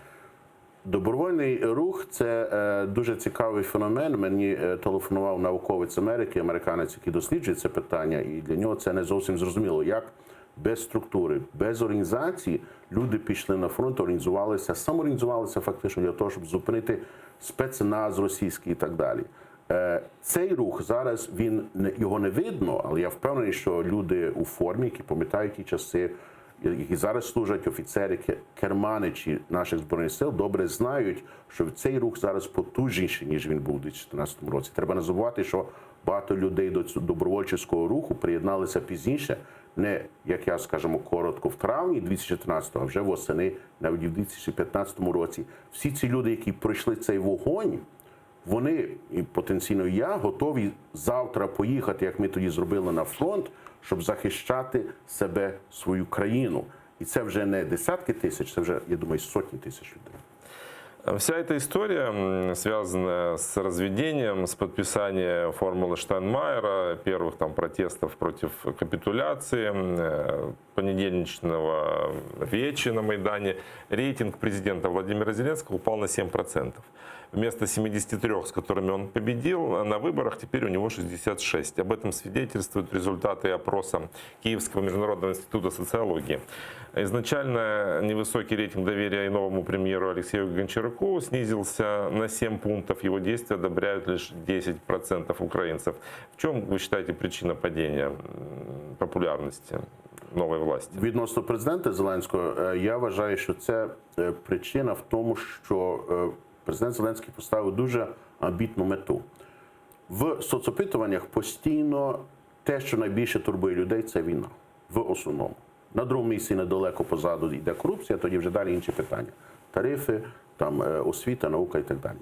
Добровольний рух – це дуже цікавий феномен. Мені телефонував науковець Америки, американець, який досліджує це питання, і для нього це не зовсім зрозуміло, як без структури, без організації люди пішли на фронт, організувалися, самоорганізувалися фактично для того, щоб зупинити спецназ російський і так далі. Цей рух зараз, його не видно, але я впевнений, що люди у формі, які пам'ятають ті часи, які зараз служать офіцери, керманичі наших Збройних сил, добре знають, що цей рух зараз потужніший, ніж він був у 2014 році. Треба не забувати, що багато людей до добровольчого руху приєдналися пізніше, не, як я, скажімо, коротко, в травні 2014-го, а вже восени, навіть у 2015 році. Всі ці люди, які пройшли цей вогонь, вони, і потенційно я, готові завтра поїхати, як ми тоді зробили, на фронт, щоб захищати себе, свою країну. І це вже не десятки тисяч, це вже, я думаю, сотні тисяч людей. Вся эта история связана с разведением, с подписанием формулы Штайнмайера, первых там протестов против капитуляции, понедельничного вечера на Майдане. Рейтинг президента Владимира Зеленского упал на 7%. Вместо 73, с которыми он победил, на выборах теперь у него 66. Об этом свидетельствуют результаты опроса Киевского международного института социологии. Изначально невысокий рейтинг доверия и новому премьеру Алексею Гончаруку снизился на 7 пунктов. Его действия одобряют лишь 10% украинцев. В чем, вы считаете, причина падения популярности нової власті? Відносно президента Зеленського, я вважаю, що це причина в тому, що президент Зеленський поставив дуже амбітну мету. В соцопитуваннях постійно те, що найбільше турбує людей, це війна. В основному. На другому місці недалеко позаду йде корупція, тоді вже далі інші питання. Тарифи, там, освіта, наука і так далі.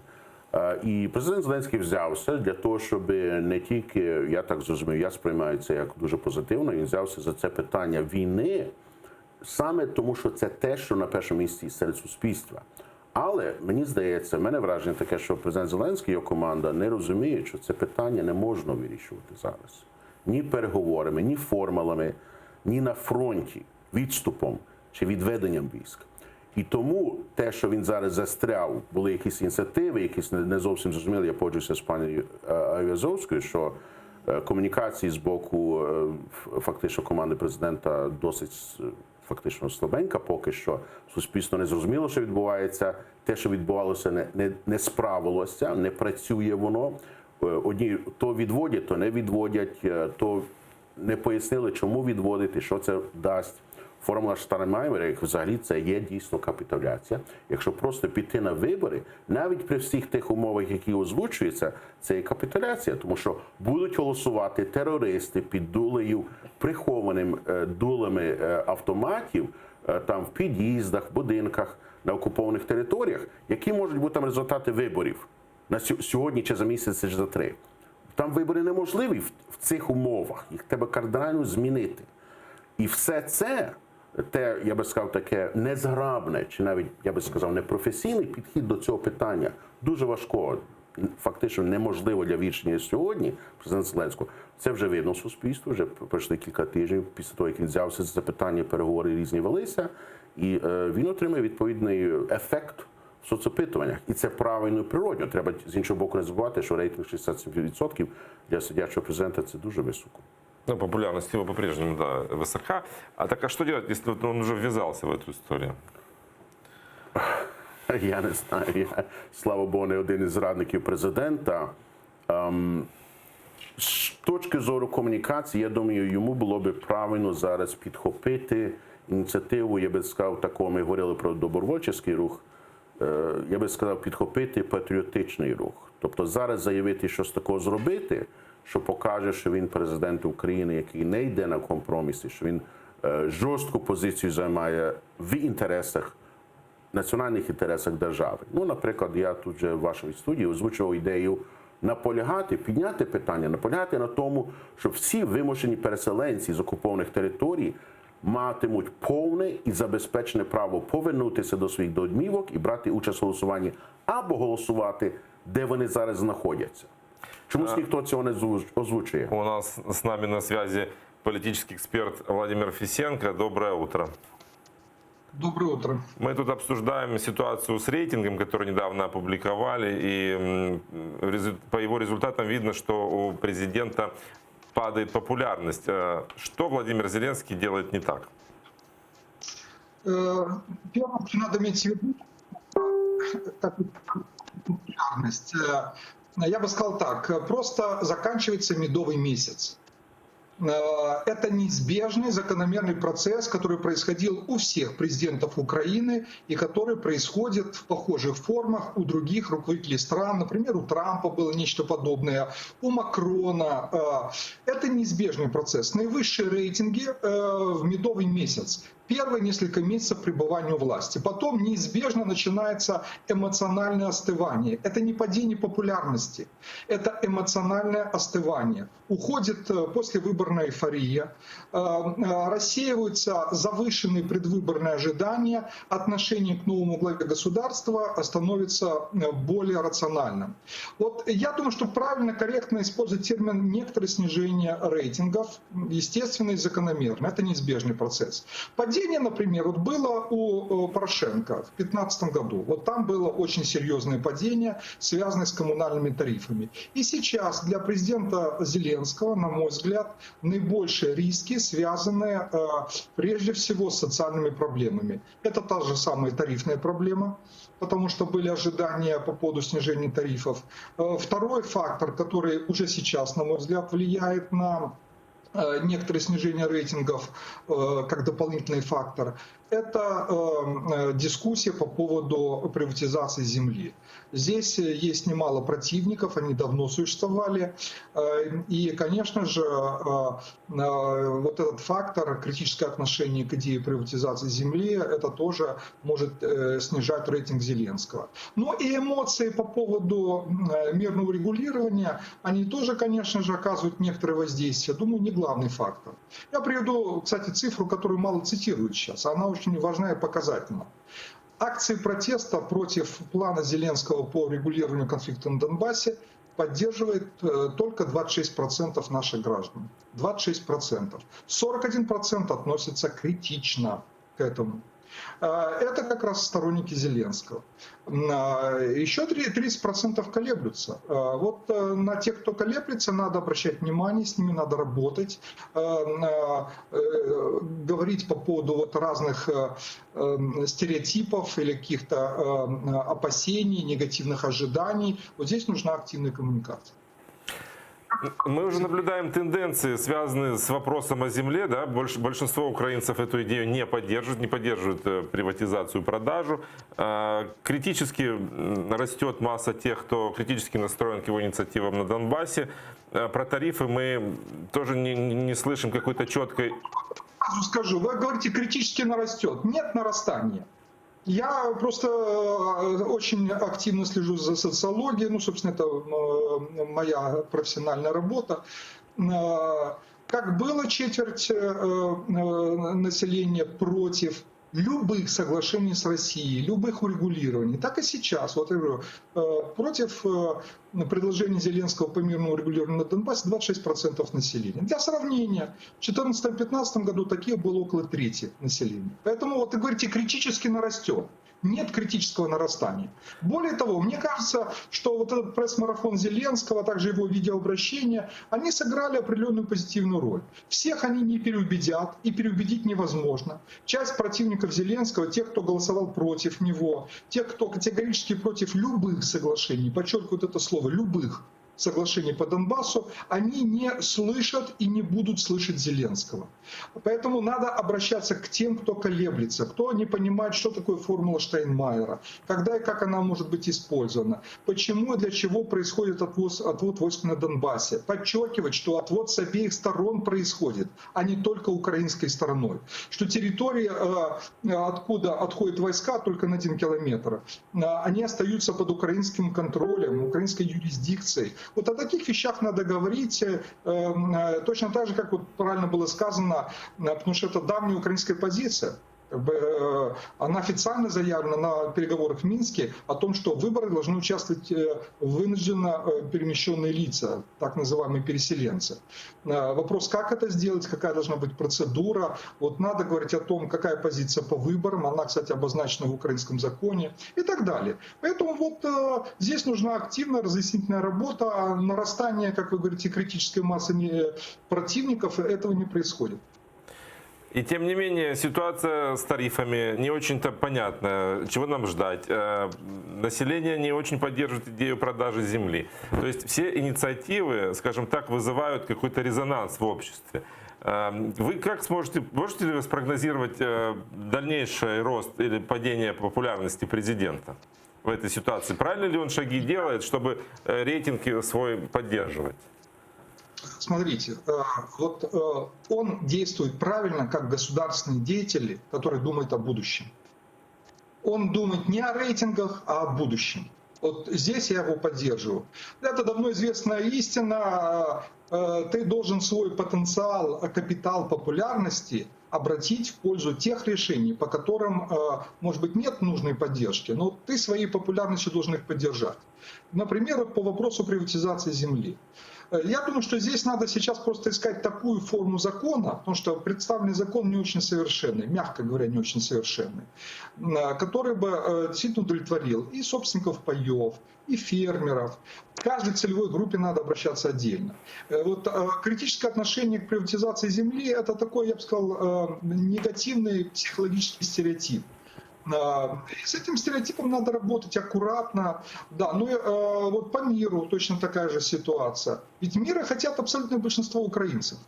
І президент Зеленський взявся для того, щоб не тільки, я так зрозумів, я сприймаю це як дуже позитивно, він взявся за це питання війни, саме тому, що це те, що на першому місці серед суспільства. Але мені здається, в мене враження таке, що президент Зеленський і його команда не розуміють, що це питання не можна вирішувати зараз. Ні переговорами, ні формулами, ні на фронті, відступом чи відведенням військ. І тому те, що він зараз застряв, були якісь ініціативи, якісь не зовсім зрозуміли, я погоджуюся з пані Айвазовською, що комунікації з боку фактично команди президента досить фактично слабенька поки що. Суспільство не зрозуміло, що відбувається. Те, що відбувалося, не справилося, не працює воно. Одні то відводять, то не відводять, то не пояснили, чому відводити, що це дасть. формула Штайнмайєра, взагалі це є дійсно капітуляція. Якщо просто піти на вибори, навіть при всіх тих умовах, які озвучуються, це є капітуляція, тому що будуть голосувати терористи під дулею, прихованим дулами автоматів, там в під'їздах, будинках, на окупованих територіях, які можуть бути там результати виборів на сьогодні, чи за місяць, чи за 3. Там вибори неможливі в цих умовах, їх треба кардинально змінити. І все це, те, я би сказав, таке незграбне, чи навіть, я би сказав, непрофесійний підхід до цього питання, дуже важко, фактично неможливо для вирішення сьогодні, президент Зеленського. Це вже видно суспільству, вже пройшли кілька тижнів після того, як він взявся за питання, переговори різні велися, і він отримає відповідний ефект в соцопитуваннях. І це правильно і природно. Треба, з іншого боку, не забувати, що рейтинг 67% для сидячого президента – це дуже високо. Ну, популярность его по-прежнему, да, высока. А так, а что делать, если он уже ввязался в эту историю? Я не знаю. Я, слава Богу, не один із зрадників президента. З точки зору комунікації, я думаю, йому було б правильно зараз підхопити ініціативу, я би сказав, такого, ми говорили про добровольчий рух, я би сказав, підхопити патріотичний рух. Тобто зараз заявити, щось такого зробити, що покаже, що він президент України, який не йде на компроміси, що він жорстку позицію займає в інтересах, національних інтересах держави. Ну, наприклад, я тут же в вашій студії озвучував ідею наполягати, підняти питання, наполягати на тому, що всі вимушені переселенці з окупованих територій матимуть повне і забезпечене право повернутися до своїх домівок і брати участь у голосуванні або голосувати, де вони зараз знаходяться. Чомусь ніхто цього не озвучує. У нас с нами на связи политический эксперт Владимир Фисенко. Доброе утро. Доброе утро. Мы тут обсуждаем ситуацию с рейтингом, который недавно опубликовали, и по его результатам видно, что у президента падает популярность. Что Владимир Зеленский делает не так? Первое, что надо иметь в виду, популярность. Я бы сказал так, просто заканчивается медовый месяц. Это неизбежный, закономерный процесс, который происходил у всех президентов Украины и который происходит в похожих формах у других руководителей стран. Например, у Трампа было нечто подобное, у Макрона. Это неизбежный процесс. Наивысшие рейтинги в медовый месяц. Первые несколько месяцев пребывания у власти. Потом неизбежно начинается эмоциональное остывание. Это не падение популярности, это эмоциональное остывание. Уходит послевыборная эйфория, рассеиваются завышенные предвыборные ожидания, отношение к новому главе государства становится более рациональным. Вот я думаю, что правильно, корректно использовать термин «некоторое снижение рейтингов», естественно и закономерно. Это неизбежный процесс. Падение, например, вот было у Порошенко в 2015 году. Вот там было очень серьезное падение, связанное с коммунальными тарифами. И сейчас для президента Зеленского, на мой взгляд, наибольшие риски, связанные прежде всего с социальными проблемами. Это та же самая тарифная проблема, потому что были ожидания по поводу снижения тарифов. Второй фактор, который уже сейчас, на мой взгляд, влияет на некоторое снижение рейтингов как дополнительный фактор, это дискуссия по поводу приватизации земли. Здесь есть немало противников, они давно существовали. И, конечно же, вот этот фактор, критическое отношение к идее приватизации земли, это тоже может снижать рейтинг Зеленского. Но и эмоции по поводу мирного регулирования, они тоже, конечно же, оказывают некоторое воздействие. Думаю, не главный фактор. Я приведу, кстати, цифру, которую мало цитируют сейчас. Она очень важна и показательна. Акции протеста против плана Зеленского по регулированию конфликта на Донбассе поддерживает только 26% наших граждан. 26%. 41% относятся критично к этому. Это как раз сторонники Зеленского. Еще 30% колеблются. Вот на тех, кто колеблется, надо обращать внимание, с ними надо работать, говорить по поводу вот разных стереотипов или каких-то опасений, негативных ожиданий. Вот здесь нужна активная коммуникация. Мы уже наблюдаем тенденции, связанные с вопросом о земле. Да? Большинство украинцев эту идею не поддерживают приватизацию, продажу. Критически растет масса тех, кто критически настроен к его инициативам на Донбассе. Про тарифы мы тоже не слышим какой-то четкой... Скажу, вы говорите, критически нарастет. Нет нарастания. Я просто очень активно слежу за социологией, ну, собственно, это моя профессиональная работа. Как было четверть населения против любых соглашений с Россией, любых урегулирований, так и сейчас. Вот я говорю, против предложения Зеленского по мирному урегулированию на Донбассе 26% населения. Для сравнения, в 2014-2015 году таких было около трети населения. Поэтому вот вы говорите, критически нарастет. Нет критического нарастания. Более того, мне кажется, что вот этот пресс-марафон Зеленского, а также его видеообращения, они сыграли определенную позитивную роль. Всех они не переубедят, и переубедить невозможно. Часть противников Зеленского, тех, кто голосовал против него, тех, кто категорически против любых соглашений, подчеркивают это слово, любых соглашений по Донбассу, они не слышат и не будут слышать Зеленского. Поэтому надо обращаться к тем, кто колеблется, кто не понимает, что такое формула Штайнмайера, когда и как она может быть использована, почему и для чего происходит отвод войск на Донбассе. Подчеркивать, что отвод с обеих сторон происходит, а не только украинской стороной. Что территории, откуда отходят войска, только на 1 километр, они остаются под украинским контролем, украинской юрисдикцией. Вот о таких вещах надо говорить, точно так же, как вот правильно было сказано, потому что это давняя украинская позиция. Она официально заявлена на переговорах в Минске о том, что в выборах должны участвовать вынужденно перемещенные лица, так называемые переселенцы. Вопрос, как это сделать, какая должна быть процедура. Вот надо говорить о том, какая позиция по выборам. Она, кстати, обозначена в украинском законе и так далее. Поэтому вот здесь нужна активная разъяснительная работа. А нарастание, как вы говорите, критической массы противников, этого не происходит. И тем не менее, ситуация с тарифами не очень-то понятна. Чего нам ждать? Население не очень поддерживает идею продажи земли. То есть все инициативы, скажем так, вызывают какой-то резонанс в обществе. Вы как можете ли вы спрогнозировать дальнейший рост или падение популярности президента в этой ситуации? Правильно ли он шаги делает, чтобы рейтинг свой поддерживать? Смотрите, вот он действует правильно, как государственный деятель, который думает о будущем. Он думает не о рейтингах, а о будущем. Вот здесь я его поддерживаю. Это давно известная истина. Ты должен свой потенциал, капитал популярности обратить в пользу тех решений, по которым, может быть, нет нужной поддержки, но ты своей популярностью должен их поддержать. Например, по вопросу приватизации земли. Я думаю, что здесь надо сейчас просто искать такую форму закона, потому что представленный закон не очень совершенный, мягко говоря, не очень совершенный, который бы действительно удовлетворил и собственников паев, и фермеров. К каждой целевой группе надо обращаться отдельно. Вот критическое отношение к приватизации земли – это такой, я бы сказал, негативный психологический стереотип. С этим стереотипом надо работать аккуратно. Да, ну вот по миру точно такая же ситуация. Ведь мира хотят абсолютное большинство украинцев.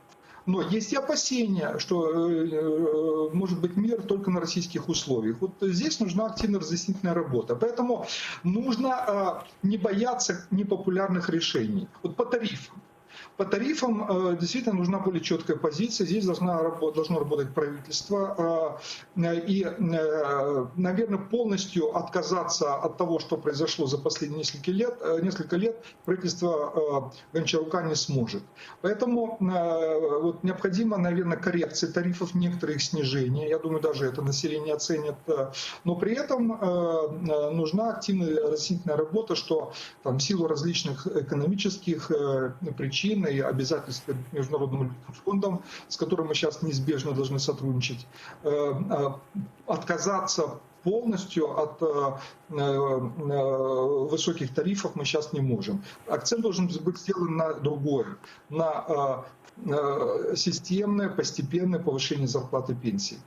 Но есть и опасения, что может быть мир только на российских условиях. Вот здесь нужна активная разъяснительная работа. Поэтому нужно не бояться непопулярных решений. Вот по тарифам. По тарифам действительно нужна более четкая позиция. Здесь должно работать правительство. И, наверное, полностью отказаться от того, что произошло за последние несколько лет, правительство Гончарука не сможет. Поэтому вот, необходима, наверное, коррекция тарифов, некоторых снижения. Я думаю, даже это население оценит. Но при этом нужна активная разъяснительная работа, что там, в силу различных экономических причин и обязательств перед Международным фондом, с которым мы сейчас неизбежно должны сотрудничать, отказаться полностью от высоких тарифов мы сейчас не можем. Акцент должен быть сделан на другое, на системное, постепенное повышение зарплат и пенсий.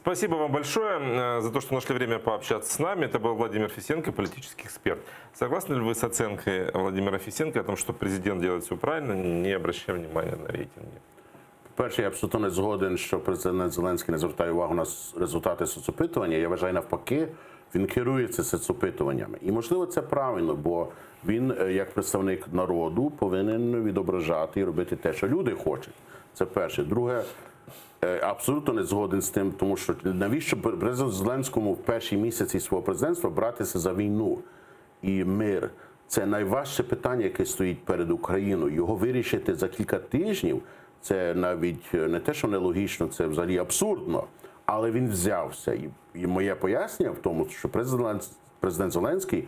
Спасибо вам большое за то, что нашли время пообщаться с нами. Это был Владимир Фисенко, политический эксперт. Согласны ли вы с оценкой Владимира Фисенко о том, что президент делает все правильно, не обращая внимания на рейтинги? Перше, я абсолютно не згоден, що президент Зеленський не звертає увагу на результати соцопитування. Я вважаю, навпаки, він керується соцопитуваннями. І, можливо, це правильно, бо він, як представник народу, повинен відображати і робити те, що люди хочуть. Це перше. Друге, абсолютно не згоден з тим, тому що навіщо президенту Зеленському в перші місяці свого президентства братися за війну і мир? Це найважче питання, яке стоїть перед Україною. Його вирішити за кілька тижнів – це навіть не те, що нелогічно, це взагалі абсурдно. Але він взявся. І моє пояснення в тому, що президент Зеленський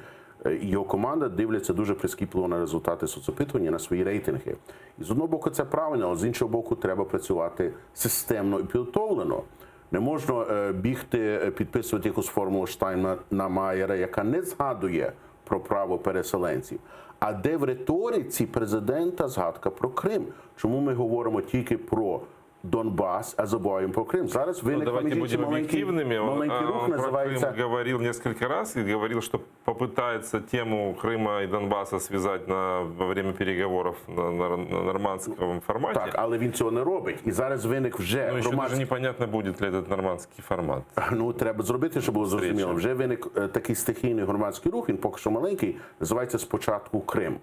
і його команда дивляться дуже прискіпливо на результати соцопитування, на свої рейтинги. І з одного боку це правильно, але з іншого боку треба працювати системно і підготовлено. Не можна бігти, підписувати якусь формулу Штайнмайєра, яка не згадує про право переселенців. А де в риториці президента згадка про Крим? Чому ми говоримо тільки про Донбас, а забуваємо про Крим? Зараз виник давайте будем объективными. маленький рух, Он про називається... Крым говорил несколько раз и говорил, что попытается тему Крыма и Донбасса связать во время переговоров на нормандском формате. Так, але він цього не робить. І зараз виник вже еще даже непонятно, будет ли этот нормандский формат. Ну, треба зробити, щоб було зрозуміло. Вже виник такий стихійний громадський рух, він поки що маленький, називається «Спочатку Крим».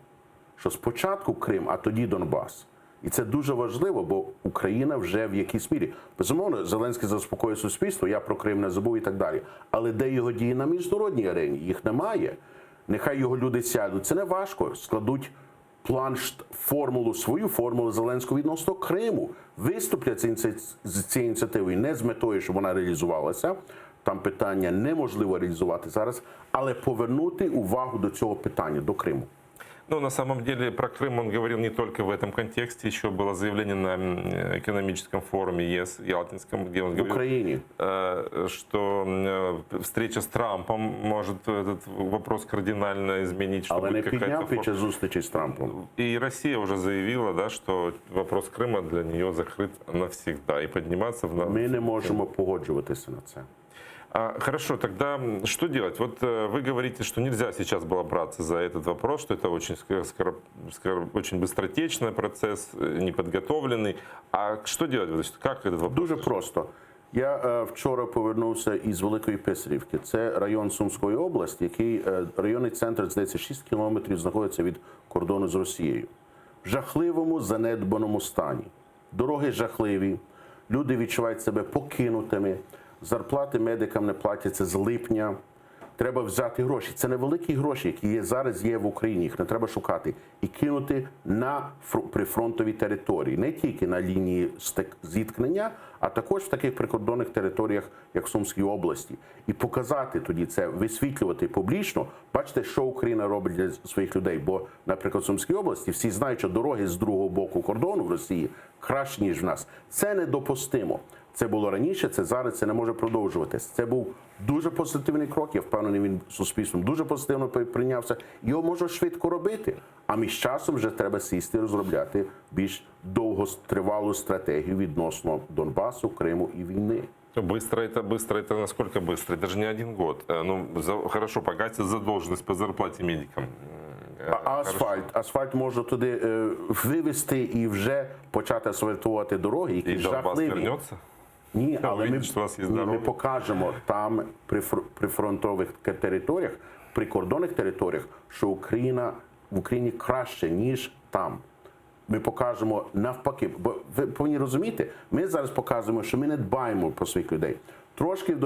Що спочатку Крим, а тоді Донбас. І це дуже важливо, бо Україна вже в якійсь мірі. Безумовно, Зеленський заспокоює суспільство, я про Крим не забув і так далі. Але де його дії на міжнародній арені? Їх немає. Нехай його люди сядуть. Це не важко. Складуть план, свою формулу Зеленського відносно Криму. Виступлять з цією ініціативою не з метою, щоб вона реалізувалася. Там питання неможливо реалізувати зараз, але повернути увагу до цього питання, до Криму. Ну, на самом деле, про Крым он говорил не только в этом контексте. Еще было заявление на экономическом форуме ЕС, Ялтинском, где он говорил, что встреча с Трампом может этот вопрос кардинально изменить. Але не підняв під час зустрічі з Трампом. И Россия уже заявила, да, что вопрос Крыма для нее закрыт навсегда. И подниматься в... Ми не можемо погоджуватися на це. Хорошо, тогда что делать? Вот вы говорите, что нельзя сейчас было браться за этот вопрос, что это очень быстротечный процесс, неподготовленный. А что делать? Как этот вопрос? Дуже просто. Я вчора повернувся із Великої Писарівки. Це район Сумської області, який районний центр, здається, 6 кілометрів знаходиться від кордону з Росією. В жахливому, занедбаному стані. Дороги жахливі, люди відчувають себе покинутими. Зарплати медикам не платяться з липня. Треба взяти гроші. Це невеликі гроші, які зараз є в Україні. Їх не треба шукати. І кинути на прифронтові території. Не тільки на лінії зіткнення, а також в таких прикордонних територіях, як в Сумській області. І показати тоді це, висвітлювати публічно. Бачите, що Україна робить для своїх людей. Бо, наприклад, в Сумській області всі знають, що дороги з другого боку кордону в Росії кращі, ніж в нас. Це недопустимо. Це було раніше, це зараз, це не може продовжуватися. Це був дуже позитивний крок, я впевнений, він суспільством дуже позитивно прийнявся. Його можна швидко робити, а між часом вже треба сісти і розробляти більш довготривалу стратегію відносно Донбасу, Криму і війни. Быстро это насколько быстро? Это же не 1 год. Ну, хорошо, погасить задолженность по зарплате медикам. Асфальт можна туди вивезти і вже почати асфальтувати дороги, які жахливі. Донбас вернеться? Ні, але ми покажемо там, при прифронтових територіях, прикордонних територіях, що в Україні краще, ніж там. Ми покажемо навпаки. Бо ви повинні розуміти, ми зараз показуємо, що ми не дбаємо про своїх людей. Трошки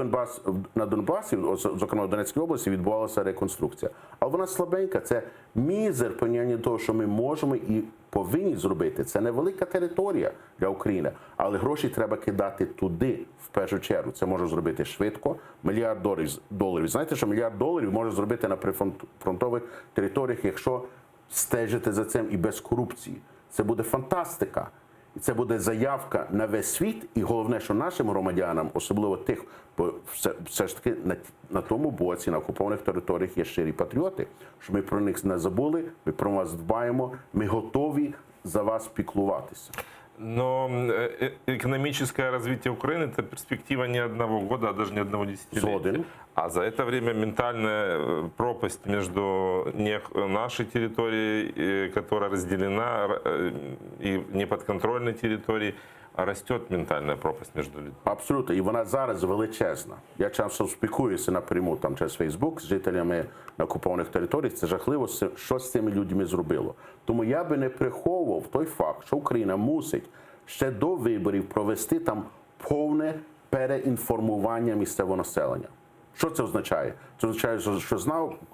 на Донбасі, зокрема в Донецькій області, відбувалася реконструкція. Але вона слабенька. Це мізер порівняння того, що ми можемо і повинні зробити. Це невелика територія для України. Але гроші треба кидати туди, в першу чергу. Це може зробити швидко. $1 мільярд. Знаєте, що $1 мільярд може зробити на прифронтових територіях, якщо стежити за цим і без корупції. Це буде фантастика. І це буде заявка на весь світ, і головне, що нашим громадянам, особливо тих, бо все ж таки на тому боці, на окупованих територіях є щирі патріоти, що ми про них не забули, ми про вас дбаємо, ми готові за вас піклуватися. Но экономическое развитие Украины – это перспектива не одного года, а даже не одного десятилетия. А за это время ментальная пропасть между нашей территорией, которая разделена, и неподконтрольной территорией, растет ментальна пропасть між людьми. Абсолютно. І вона зараз величезна. Я часто спілкуюся напряму там через Фейсбук з жителями на окупованих територіях. Це жахливо, що з цими людьми зробило. Тому я би не приховував той факт, що Україна мусить ще до виборів провести там повне переінформування місцевого населення. Що це означає? Це означає, що з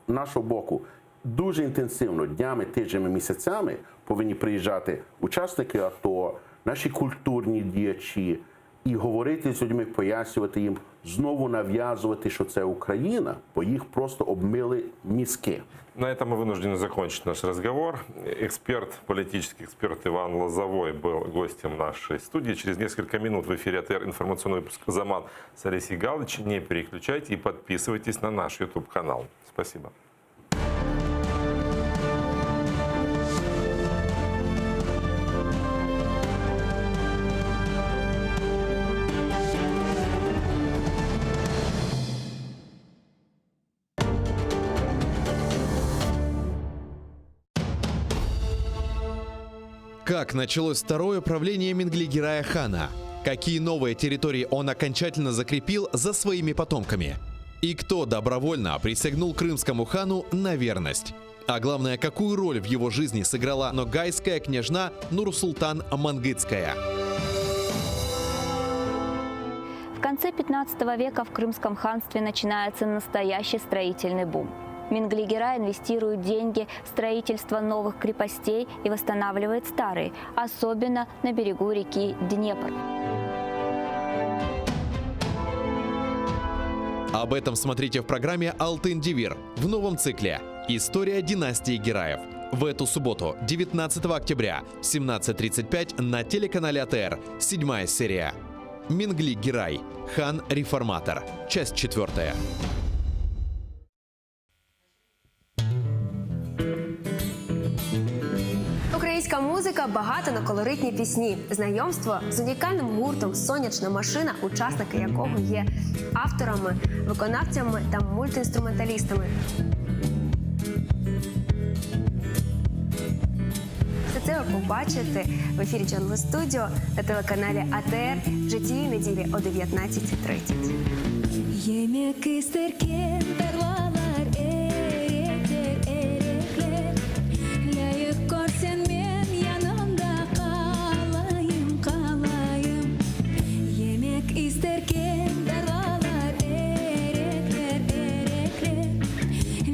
нашого боку дуже інтенсивно днями, тижнями, місяцями повинні приїжджати учасники АТО, наші культурні діячі, і говорити з людьми, пояснювати їм, знову нав'язувати, що це Україна, бо їх просто обмили мізки. На этом мы вынуждены закончить наш разговор. Политический эксперт Иван Лозовой был гостем нашей студии. Через несколько минут в эфире АТР информационный выпуск «Замат» с Олесей Галыч. Не переключайте и подписывайтесь на наш YouTube-канал. Спасибо. Как началось второе правление Менглигерая хана? Какие новые территории он окончательно закрепил за своими потомками? И кто добровольно присягнул крымскому хану на верность? А главное, какую роль в его жизни сыграла ногайская княжна Нурсултан Мангытская? В конце 15 века в Крымском ханстве начинается настоящий строительный бум. Менглигерай инвестирует деньги в строительство новых крепостей и восстанавливает старые, особенно на берегу реки Днепр. Об этом смотрите в программе «Алтын Девир» в новом цикле «История династии Гераев». В эту субботу, 19 октября, в 17:35 на телеканале АТР, 7-я серия. Менглигерай. Хан-реформатор. Часть 4. Українська музика багата на колоритні пісні. Знайомство з унікальним гуртом «Сонячна машина», учасники якого є авторами, виконавцями та мультиінструменталістами. Все це ви побачите в ефірі Джангл Студіо на телеканалі АТР вже цієї неділі о 19:30. Yemek isterken tarlalar erekler erekler layık görsen men yanımda kalayım kalayım yemek isterken tarlalar erekler erekler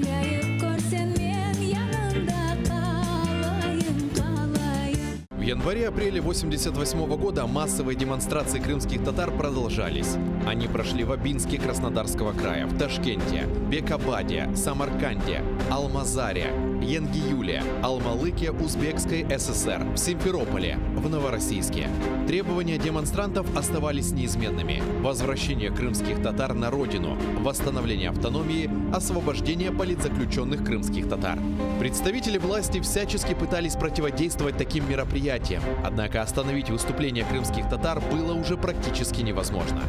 layık görsen men yanımda kalayım kalayım. В январе-апреле 1988 года массовые демонстрации крымских татар продолжались. Они прошли в Абинске Краснодарского края, в Ташкенте, Бекабаде, Самарканде, Алмазаре, Янгиюле, Алмалыке Узбекской ССР, в Симферополе, в Новороссийске. Требования демонстрантов оставались неизменными. Возвращение крымских татар на родину, восстановление автономии, освобождение политзаключенных крымских татар. Представители власти всячески пытались противодействовать таким мероприятиям, однако остановить выступление крымских татар было уже практически невозможно.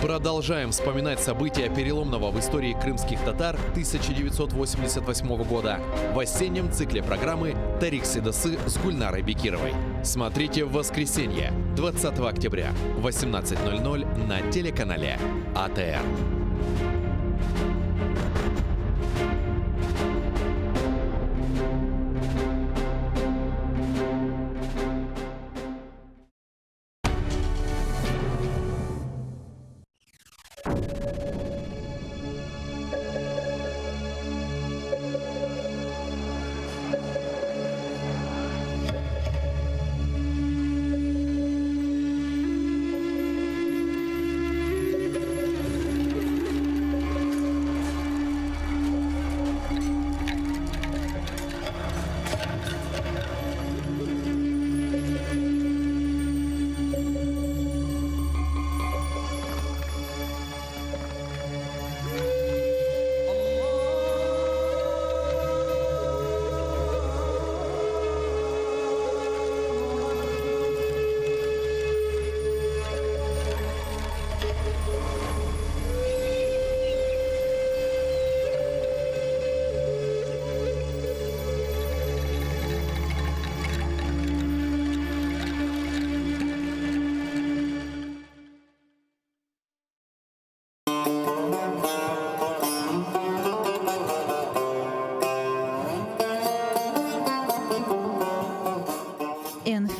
Продолжаем вспоминать события переломного в истории крымских татар 1988 года в осеннем цикле программы «Тарих Седасы» с Гульнарой Бекировой. Смотрите в воскресенье, 20 октября, в 18:00 на телеканале АТР.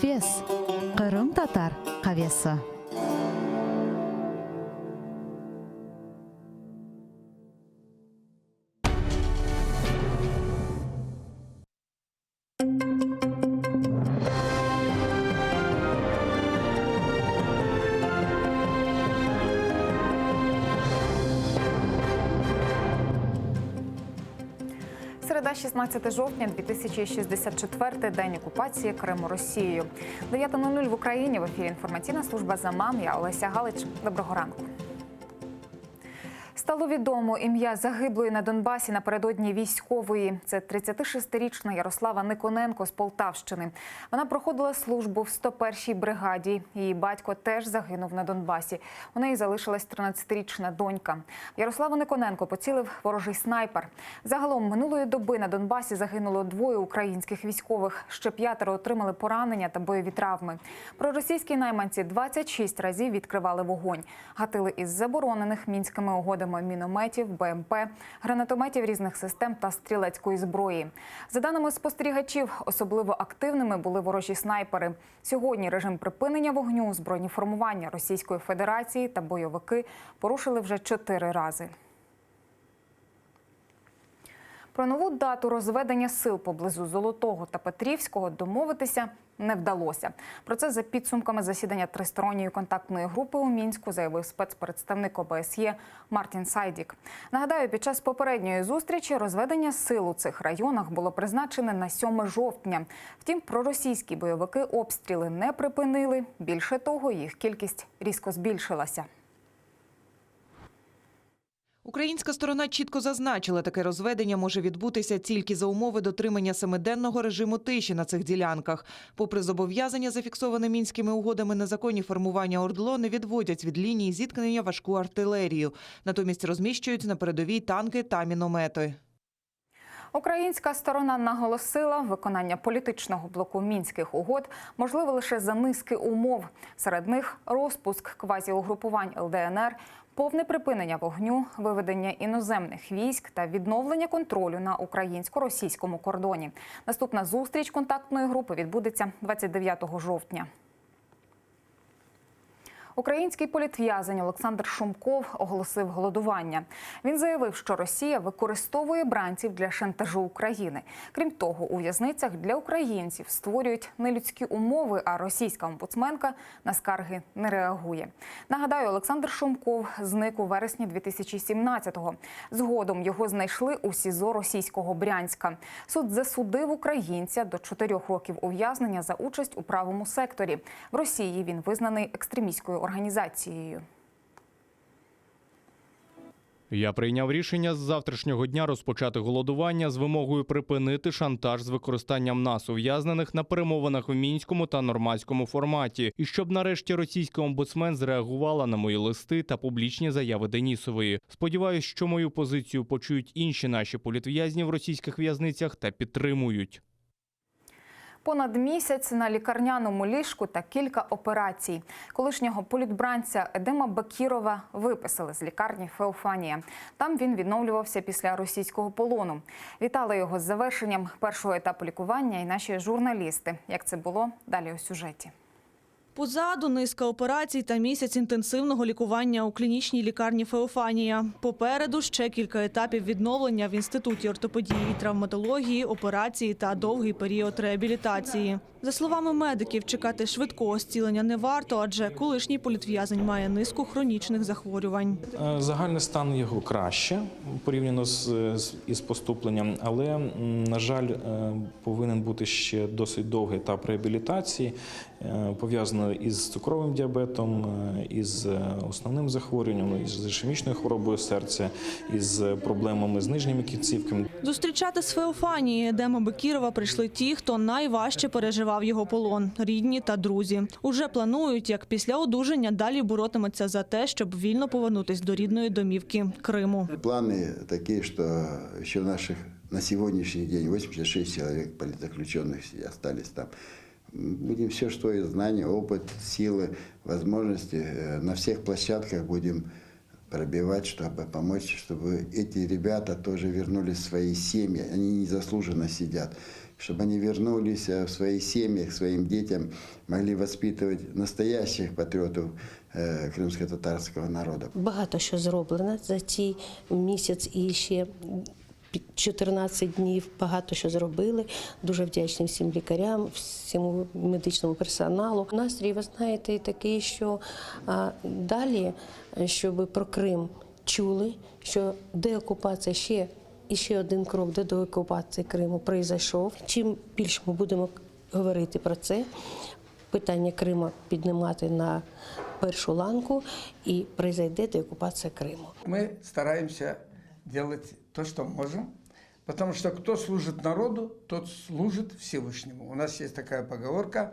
Фес. Кырым татар кавесы. Середа, 16 жовтня, 2064 день окупації Криму Росією. 9:00 в Україні. В ефірі інформаційна служба «Замам». Я Олеся Галич. Доброго ранку. Стало відомо ім'я загиблої на Донбасі напередодні військової. Це 36-річна Ярослава Никоненко з Полтавщини. Вона проходила службу в 101-й бригаді. Її батько теж загинув на Донбасі. У неї залишилась 13-річна донька. В Ярославу Никоненко поцілив ворожий снайпер. Загалом минулої доби на Донбасі загинуло 2 українських військових. Ще 5 отримали поранення та бойові травми. Проросійські найманці 26 разів відкривали вогонь. Гатили із заборонених мінськими угодами мінометів, БМП, гранатометів різних систем та стрілецької зброї. За даними спостерігачів, особливо активними були ворожі снайпери. Сьогодні режим припинення вогню збройні формування Російської Федерації та бойовики порушили вже 4 рази. Про нову дату розведення сил поблизу Золотого та Петрівського домовитися не вдалося. Про це за підсумками засідання тристоронньої контактної групи у Мінську заявив спецпредставник ОБСЄ Мартін Сайдік. Нагадаю, під час попередньої зустрічі розведення сил у цих районах було призначене на 7 жовтня. Втім, проросійські бойовики обстріли не припинили. Більше того, їх кількість різко збільшилася. Українська сторона чітко зазначила, таке розведення може відбутися тільки за умови дотримання 7-денного режиму тиші на цих ділянках. Попри зобов'язання, зафіксоване мінськими угодами, незаконні формування ОРДЛО не відводять від лінії зіткнення важку артилерію. Натомість розміщують на передовій танки та міномети. Українська сторона наголосила, виконання політичного блоку Мінських угод можливо лише за низки умов. Серед них розпуск квазіугрупувань ЛДНР, повне припинення вогню, виведення іноземних військ та відновлення контролю на українсько-російському кордоні. Наступна зустріч контактної групи відбудеться 29 жовтня. Український політв'язень Олександр Шумков оголосив голодування. Він заявив, що Росія використовує бранців для шантажу України. Крім того, у в'язницях для українців створюють нелюдські умови, а російська омбудсменка на скарги не реагує. Нагадаю, Олександр Шумков зник у вересні 2017-го. Згодом його знайшли у СІЗО російського Брянська. Суд засудив українця до 4 років ув'язнення за участь у правому секторі. В Росії він визнаний екстремістською організацією. Я прийняв рішення з завтрашнього дня розпочати голодування з вимогою припинити шантаж з використанням нас, ув'язнених, на перемовинах в мінському та нормандському форматі. І щоб нарешті російська омбудсмен зреагувала на мої листи та публічні заяви Денісової. Сподіваюсь, що мою позицію почують інші наші політв'язні в російських в'язницях та підтримують. Понад місяць на лікарняному ліжку та кілька операцій. Колишнього політбранця Едема Бакірова виписали з лікарні Феофанія. Там він відновлювався після російського полону. Вітали його з завершенням першого етапу лікування і наші журналісти. Як це було? Далі у сюжеті. Позаду низка операцій та місяць інтенсивного лікування у клінічній лікарні Феофанія. Попереду ще кілька етапів відновлення в Інституті ортопедії і травматології, операції та довгий період реабілітації. За словами медиків, чекати швидкого зцілення не варто, адже колишній політв'язень має низку хронічних захворювань. Загальний стан його краще порівняно із поступленням, але, на жаль, повинен бути ще досить довгий етап реабілітації, пов'язаний із цукровим діабетом, із основним захворюванням, із ішемічною хворобою серця, із проблемами з нижніми кінцівками. Зустрічати з Феофанії Едема Бакірова прийшли ті, хто найважче переживав його полон – рідні та друзі. Уже планують, як після одужання далі боротиметься за те, щоб вільно повернутися до рідної домівки – Криму. Плани такі, що ще в наших на сьогоднішній день 86 чоловік политзаключених залишились там. Будем все, что есть, знания, опыт, силы, возможности, на всех площадках будем пробивать, чтобы помочь, чтобы эти ребята тоже вернулись в свои семьи. Они незаслуженно сидят. чтобы они вернулись в свои семьи, к своим детям, могли воспитывать настоящих патриотов кримсько-татарського народу. Багато що зроблено за цей місяць і ще 14 днів, багато що зробили. Дуже вдячні всім лікарям, всьому медичному персоналу. Настрій, ви знаєте, такий, що далі, щоб про Крим чули, що деокупація ще один крок до деокупації Криму пройшов. Чим більше ми будемо говорити про це, питання Криму піднімати на першу ланку і пройде деокупація Криму. Ми стараємося делать то, что можем, потому что кто служит народу, тот служит Всевышнему. У нас есть такая поговорка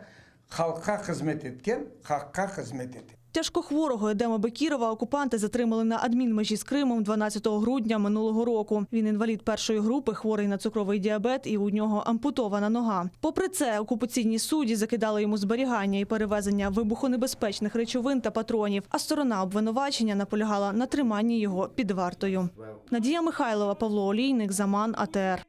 «Халка хазмет еткен, хакка хазмет еткен». Тяжкохворого Едема Бекірова окупанти затримали на адмінмежі з Кримом 12 грудня минулого року. Він інвалід першої групи, хворий на цукровий діабет і у нього ампутована нога. Попри це, окупаційні судді закидали йому зберігання і перевезення вибухонебезпечних речовин та патронів, а сторона обвинувачення наполягала на триманні його під вартою. Надія Михайлова, Павло Олійник, Заман, АТР.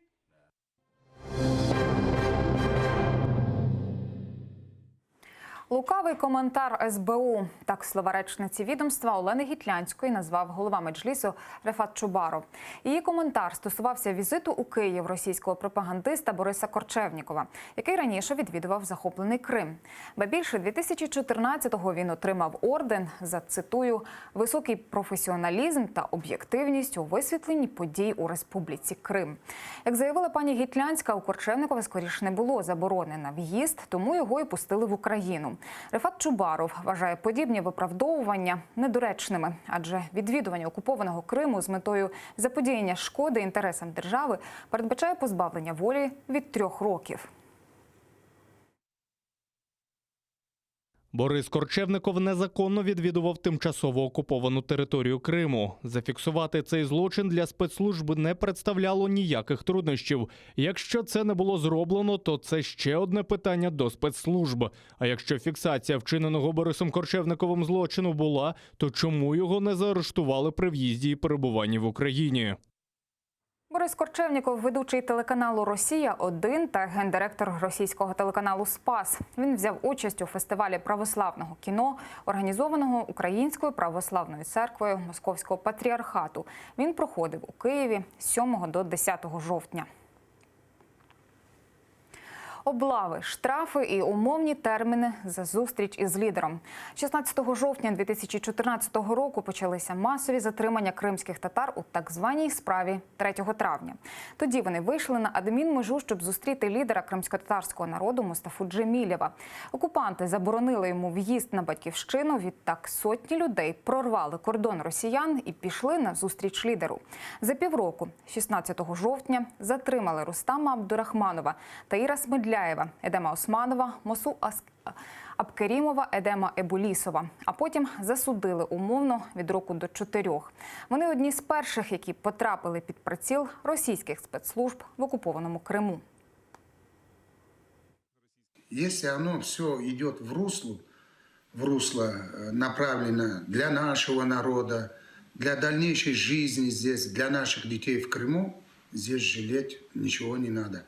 Лукавий коментар СБУ. Так слова речниці відомства Олени Гітлянської назвав голова Меджлісу Рефат Чубаров. Її коментар стосувався візиту у Київ російського пропагандиста Бориса Корчевнікова, який раніше відвідував захоплений Крим. Ба більше 2014-го він отримав орден за, цитую, «високий професіоналізм та об'єктивність у висвітленні подій у Республіці Крим». Як заявила пані Гітлянська, у Корчевнікова скоріш не було заборони на в'їзд, тому його і пустили в Україну. Рефат Чубаров вважає подібні виправдовування недоречними, адже відвідування окупованого Криму з метою заподіяння шкоди інтересам держави передбачає позбавлення волі від 3 років. Борис Корчевніков незаконно відвідував тимчасово окуповану територію Криму. Зафіксувати цей злочин для спецслужб не представляло ніяких труднощів. Якщо це не було зроблено, то це ще одне питання до спецслужб. А якщо фіксація вчиненого Борисом Корчевніковим злочину була, то чому його не заарештували при в'їзді і перебуванні в Україні? Борис Корчевніков – ведучий телеканалу «Росія-1» та гендиректор російського телеканалу «Спас». Він взяв участь у фестивалі православного кіно, організованого Українською православною церквою Московського патріархату. Він проходив у Києві з 7 до 10 жовтня. Облави, штрафи і умовні терміни за зустріч із лідером. 16 жовтня 2014 року почалися масові затримання кримських татар у так званій справі 3 травня. Тоді вони вийшли на адмінмежу, щоб зустріти лідера кримсько-татарського народу Мустафу Джемілєва. Окупанти заборонили йому в'їзд на батьківщину. Відтак сотні людей прорвали кордон росіян і пішли на зустріч лідеру. За півроку, 16 жовтня, затримали Рустама Абдурахманова, Таїра Смедляєва, Едема Османова, Мосу Абкерімова, Едема Ебулісова. А потім засудили умовно від року до 4. Вони одні з перших, які потрапили під приціл російських спецслужб в окупованому Криму. Если оно все идет в русло направлено для нашего народа, для дальнейшей жизни здесь, для наших детей в Крыму, здесь жалеть ничего не надо.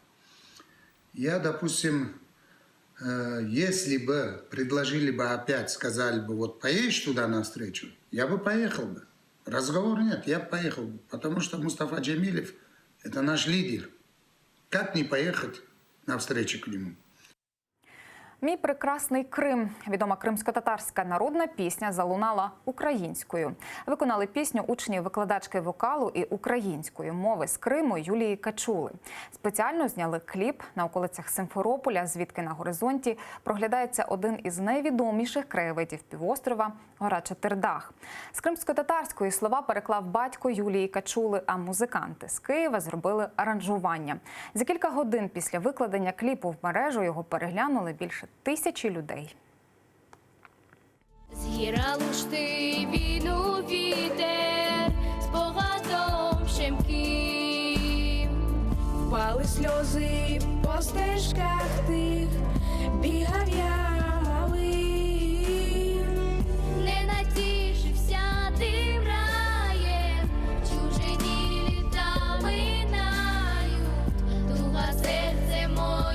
Я, допустим, если бы предложили бы опять, сказали бы, вот поедешь туда навстречу, я бы поехал бы. Разговора нет, я бы поехал бы, потому что Мустафа Джемилев – это наш лидер. Как не поехать навстречу к нему? «Мій прекрасний Крим» – відома кримсько-татарська народна пісня залунала українською. Виконали пісню учні-викладачки вокалу і української мови з Криму Юлії Качули. Спеціально зняли кліп на околицях Симферополя, звідки на горизонті проглядається один із найвідоміших краєвидів півострова – гора Чатирдах. З кримсько-татарської слова переклав батько Юлії Качули, а музиканти з Києва зробили аранжування. За кілька годин після викладення кліпу в мережу його переглянули більше 1000 людей. Згірали ж ти війну вітер з богатом щемким. Впали сльози по стежках тих, бігав я малим. Не натішився тим раєм, чужині літа минають, туга серце моє.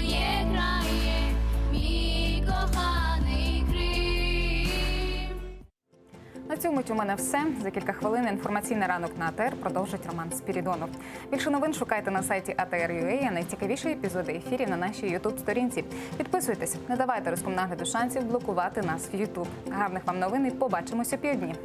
На цю мить у мене все. За кілька хвилин інформаційний ранок на АТР продовжить Роман Спірідонов. Більше новин шукайте на сайті ATR.ua, а найцікавіші епізоди ефірів на нашій YouTube-сторінці. Підписуйтесь, не давайте Роскомнагляду шансів блокувати нас в YouTube. Гарних вам новин і побачимося о півдні.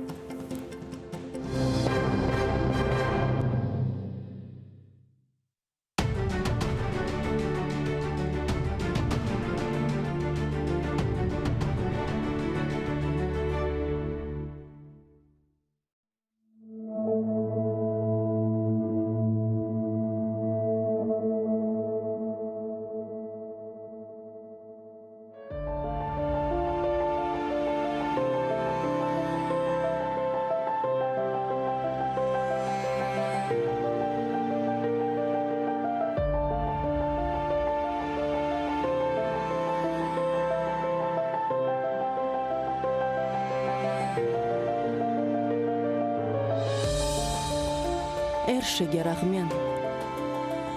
Эршеге рахмен,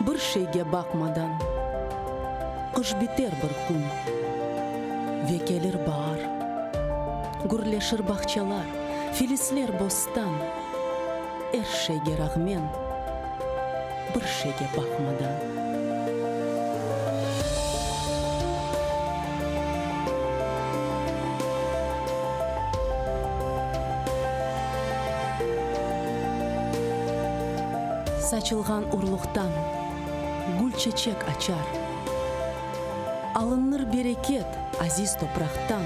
бұршеге бақмадан, қыш бітер бір күн, векелер бар, гүрлешір бақчалар, филислер бостан, эршеге рахмен, бұршеге бақмадан. Сачылған ұрлықтан гүл чечек ачар. Алыныр берекет азиз топрақтан.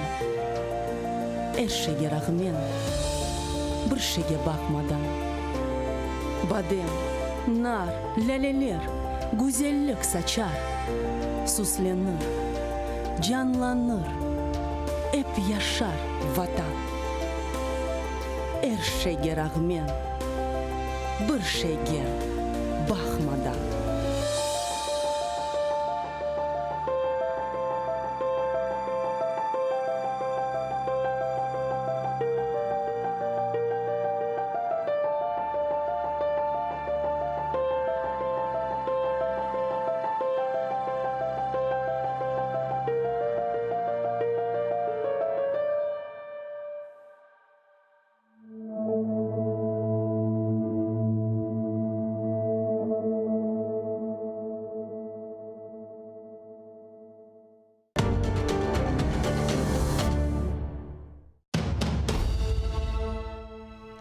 Эршеге рахмен, біршеге бақмадан. Бадем, нар, ләлелер, гүзеллік сачар. Сүсленір, жанланыр, эп яшар ватан. Эршеге рахмен, біршеге бақмадан.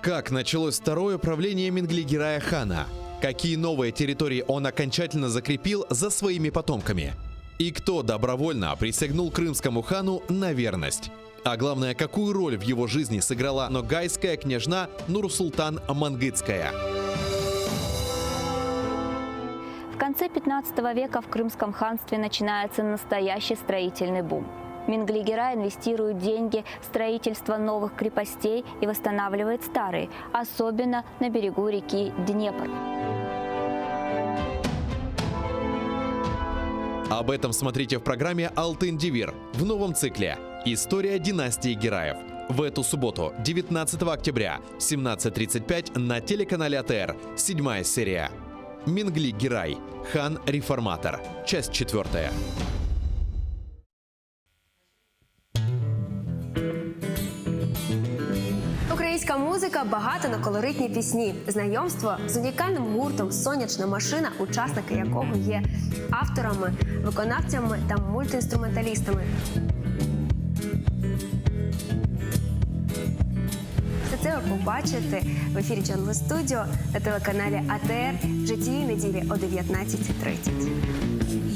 Как началось второе правление Менглигерая хана? Какие новые территории он окончательно закрепил за своими потомками? И кто добровольно присягнул крымскому хану на верность? А главное, какую роль в его жизни сыграла ногайская княжна Нурсултан Мангытская? В конце 15 века в Крымском ханстве начинается настоящий строительный бум. Менглигерай инвестирует деньги в строительство новых крепостей и восстанавливает старые, особенно на берегу реки Днепр. Об этом смотрите в программе «Алтын Девир» в новом цикле «История династии Гераев». В эту субботу, 19 октября, в 17:35 на телеканале АТР, 7-я серия. Менглигерай. Хан-реформатор. Часть 4. Українська музика багата на колоритні пісні. Знайомство з унікальним гуртом «Сонячна машина», учасники якого є авторами, виконавцями та мультиінструменталістами. Все це ви побачите в ефірі Джангл Студіо на телеканалі АТР вже цієї неділі о 19:30.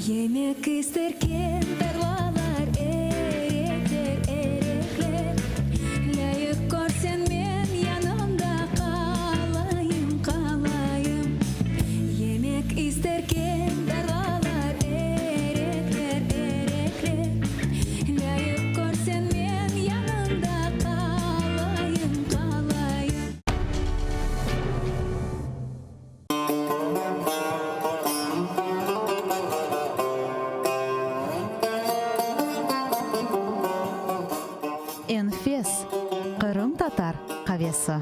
Yemek isterken tarlalar erekler erekler. Layık görsen men yanımda kalayım kalayım. Yemek isterken tarlalar erekler erekler. Layık görsen men yanımda kalayım kalayım. Enfes, Qırım tatar qavesi.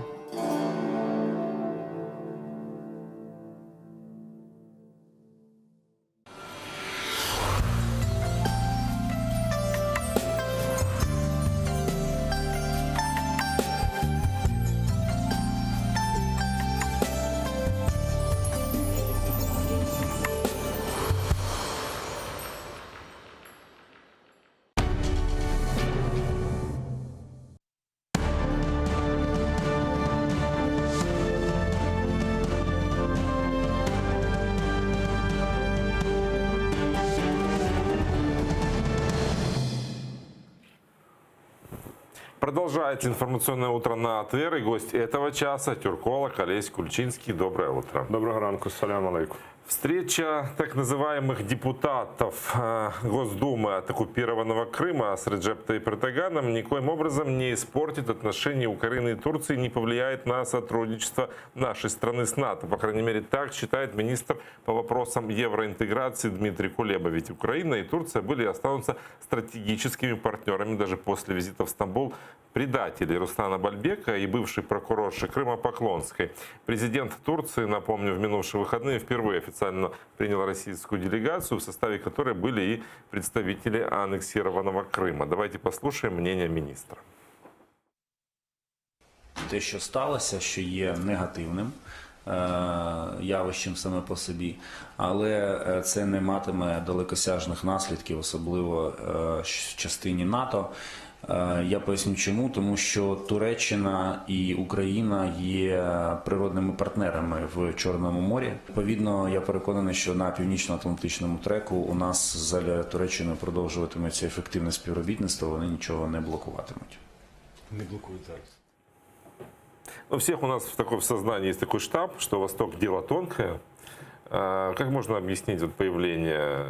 Продолжается информационное утро на АТР. И гость этого часа – тюрколог Олесь Кульчинский. Доброе утро. Доброго ранку. Салям алейкум. Встреча так называемых депутатов Госдумы от оккупированного Крыма с Реджеп Тайип Эрдоганом никоим образом не испортит отношения Украины и Турции, не повлияет на сотрудничество нашей страны с НАТО. По крайней мере, так считает министр по вопросам евроинтеграции Дмитрий Кулеба. Ведь Украина и Турция были и останутся стратегическими партнерами даже после визита в Стамбул предателей Руслана Бальбека и бывший прокурор Крыма Поклонской. Президент Турции, напомню, в минувшие выходные впервые официально принял российскую делегацию, в составе которой были и представители аннексированного Крыма. Давайте послушаем мнение министра. Те, що сталося, що є негативним явищем саме по собі, але це не матиме далекосяжних наслідків, особливо в частині НАТО. Я поясню чому, тому що Туреччина і Україна є природними партнерами в Чорному морі. Відповідно, я переконаний, що на північно-атлантичному треку у нас з Туреччиною продовжуватиметься ефективне співробітництво, вони нічого не блокуватимуть. Не блокують зараз. У всех у нас в сознании есть такой штаб, что Восток – дело тонкое. Как можно объяснить появление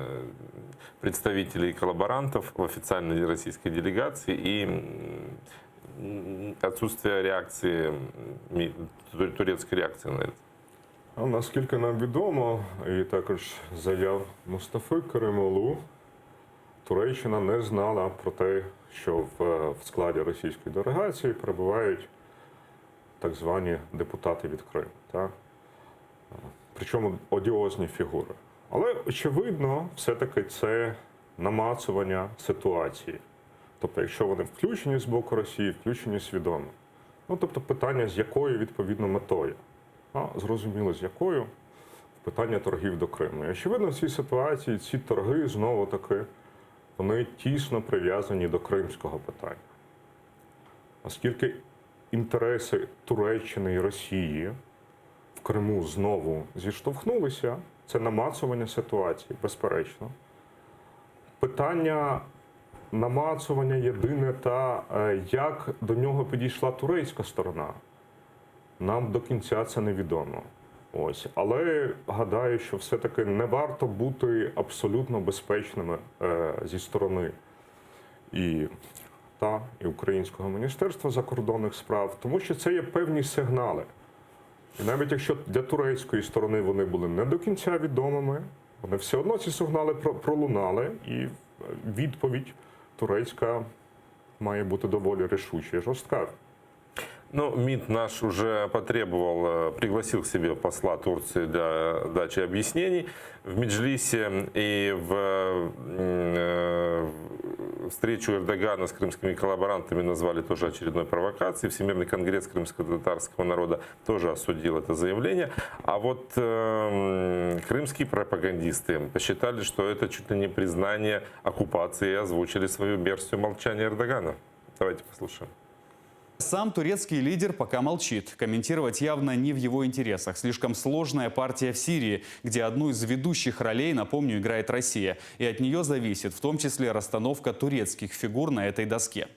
представителей коллаборантов в официальной российской делегации и отсутствие реакции, турецкой реакции на это? Наскільки нам відомо, і також заяв Мустафи Каримолу, Туреччина не знала про те, що в складі російської делегації перебувають так звані депутати від Криму. Так? Причому одіозні фігури. Але, очевидно, все-таки це намацування ситуації. Тобто, якщо вони включені з боку Росії, включені свідомо. Ну, тобто, питання, з якою, відповідно, метою. Зрозуміло, з якою. Питання торгів до Криму. І, очевидно, в цій ситуації ці торги, знову-таки, вони тісно прив'язані до кримського питання. Оскільки інтереси Туреччини і Росії в Криму знову зіштовхнулися, це намацування ситуації, безперечно. Питання намацування єдине та, як до нього підійшла турецька сторона. Нам до кінця це невідомо. Ось. Але гадаю, що все-таки не варто бути абсолютно безпечними зі сторони і Українського міністерства закордонних справ, тому що це є певні сигнали. І навіть якщо для турецької сторони вони були не до кінця відомими, вони все одно ці сигнали пролунали, і відповідь турецька має бути доволі рішуча і жорстка. Ну, МИД наш уже потребовал, пригласил к себе посла Турции для дачи объяснений в Меджлисе, и в встречу Эрдогана с крымскими коллаборантами назвали тоже очередной провокацией. Всемирный конгресс крымско-татарского народа тоже осудил это заявление. А вот крымские пропагандисты посчитали, что это чуть ли не признание оккупации, и озвучили свою версию молчания Эрдогана. Давайте послушаем. Сам турецкий лидер пока молчит. Комментировать явно не в его интересах. Слишком сложная партия в Сирии, где одну из ведущих ролей, напомню, играет Россия. И от нее зависит в том числе расстановка турецких фигур на этой доске.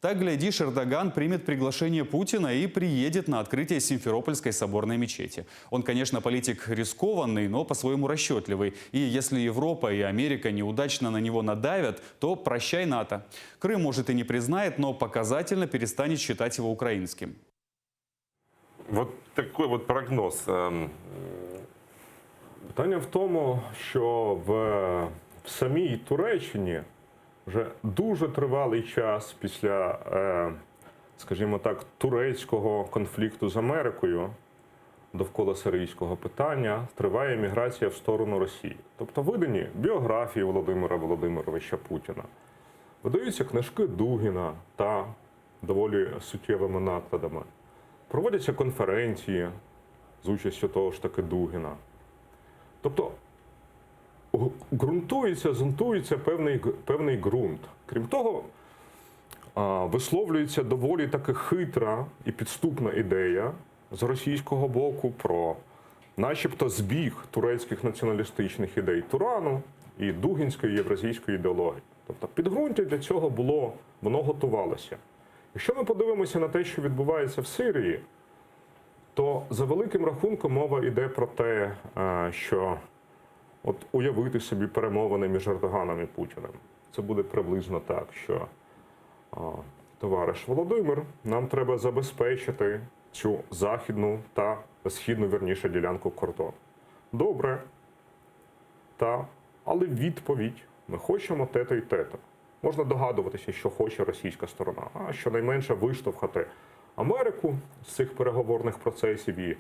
Так, глядишь, Эрдоган примет приглашение Путина и приедет на открытие Симферопольской соборной мечети. Он, конечно, политик рискованный, но по-своему расчетливый. И если Европа и Америка неудачно на него надавят, то прощай НАТО. Крым, может, и не признает, но показательно перестанет считать его украинским. Вот такой вот прогноз. Питання в тому, що в самій Туреччині вже дуже тривалий час після, скажімо так, турецького конфлікту з Америкою довкола сирійського питання триває міграція в сторону Росії. Тобто видані біографії Володимира Володимировича Путіна, видаються книжки Дугіна та доволі суттєвими накладами. Проводяться конференції з участю того ж таки Дугіна. Тобто зонтується певний ґрунт. Крім того, висловлюється доволі таки хитра і підступна ідея з російського боку про начебто збіг турецьких націоналістичних ідей Турану і дугінської євразійської ідеології. Тобто підґрунтя для цього воно готувалося. Якщо ми подивимося на те, що відбувається в Сирії, то за великим рахунком мова йде про те, що от уявити собі перемовини між Ердоганом і Путіним. Це буде приблизно так, що товариш Володимир, нам треба забезпечити цю західну та східну, вірніше, ділянку кордону. Добре, але відповідь ми хочемо те-то і те-то. Можна догадуватися, що хоче російська сторона, а щонайменше виштовхати Америку з цих переговорних процесів, і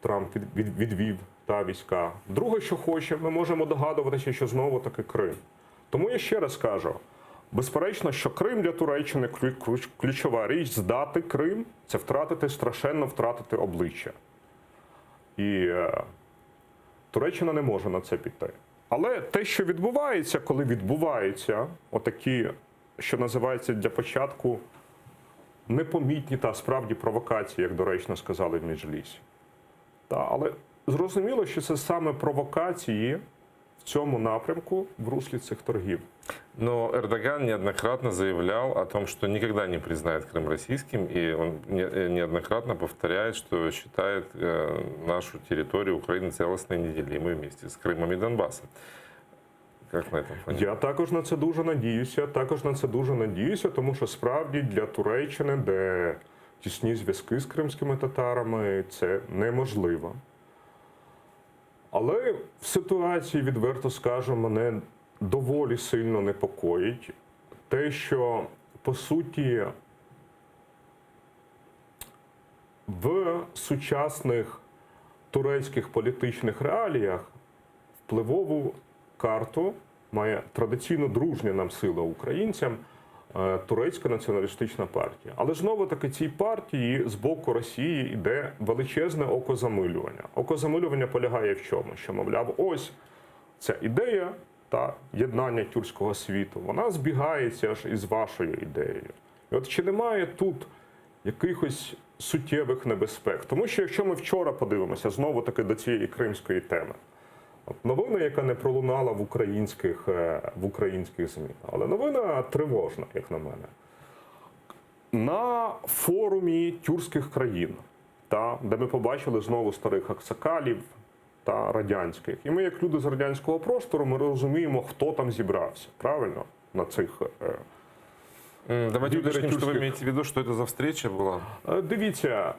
Трамп відвів війська. Друге, що хоче, ми можемо догадуватися, що знову-таки Крим. Тому я ще раз кажу, безперечно, що Крим для Туреччини ключова річ. Здати Крим – це страшенно втратити обличчя. І Туреччина не може на це піти. Але те, що відбувається, коли відбуваються отакі, що називається для початку, непомітні та справді провокації, як доречно сказали в Меджлісі. Але зрозуміло, що це саме провокації в цьому напрямку в руслі цих торгів. Но Эрдоган неоднократно заявлял о том, что никогда не признает Крым российским, и он неоднократно повторяет, что считает нашу территорию Украины целостной и неделимой вместе с Крымом и Донбассом. Як на этом фоні? Я також на це дуже надіюся, тому що справді для Туреччини, де тісні зв'язки з кримськими татарами, це неможливо. Але в ситуації, відверто скажу, мене доволі сильно непокоїть те, що, по суті, в сучасних турецьких політичних реаліях впливову карту має традиційно дружня нам сила українцям турецька націоналістична партія. Але знову-таки цій партії з боку Росії йде величезне окозамилювання. Окозамилювання полягає в чому? Що, мовляв, ось ця ідея та єднання тюркського світу, вона збігається аж із вашою ідеєю. І от чи немає тут якихось суттєвих небезпек? Тому що якщо ми вчора подивимося знову-таки до цієї кримської теми, новина, яка не пролунала в українських ЗМІ, але новина тривожна, як на мене. На форумі тюркських країн, де ми побачили знову старих аксакалів та радянських. І ми, як люди з радянського простору, ми розуміємо, хто там зібрався, правильно? На цих Давайте уточним, що ви маєте в виду, що це за встреча була? Дивіться,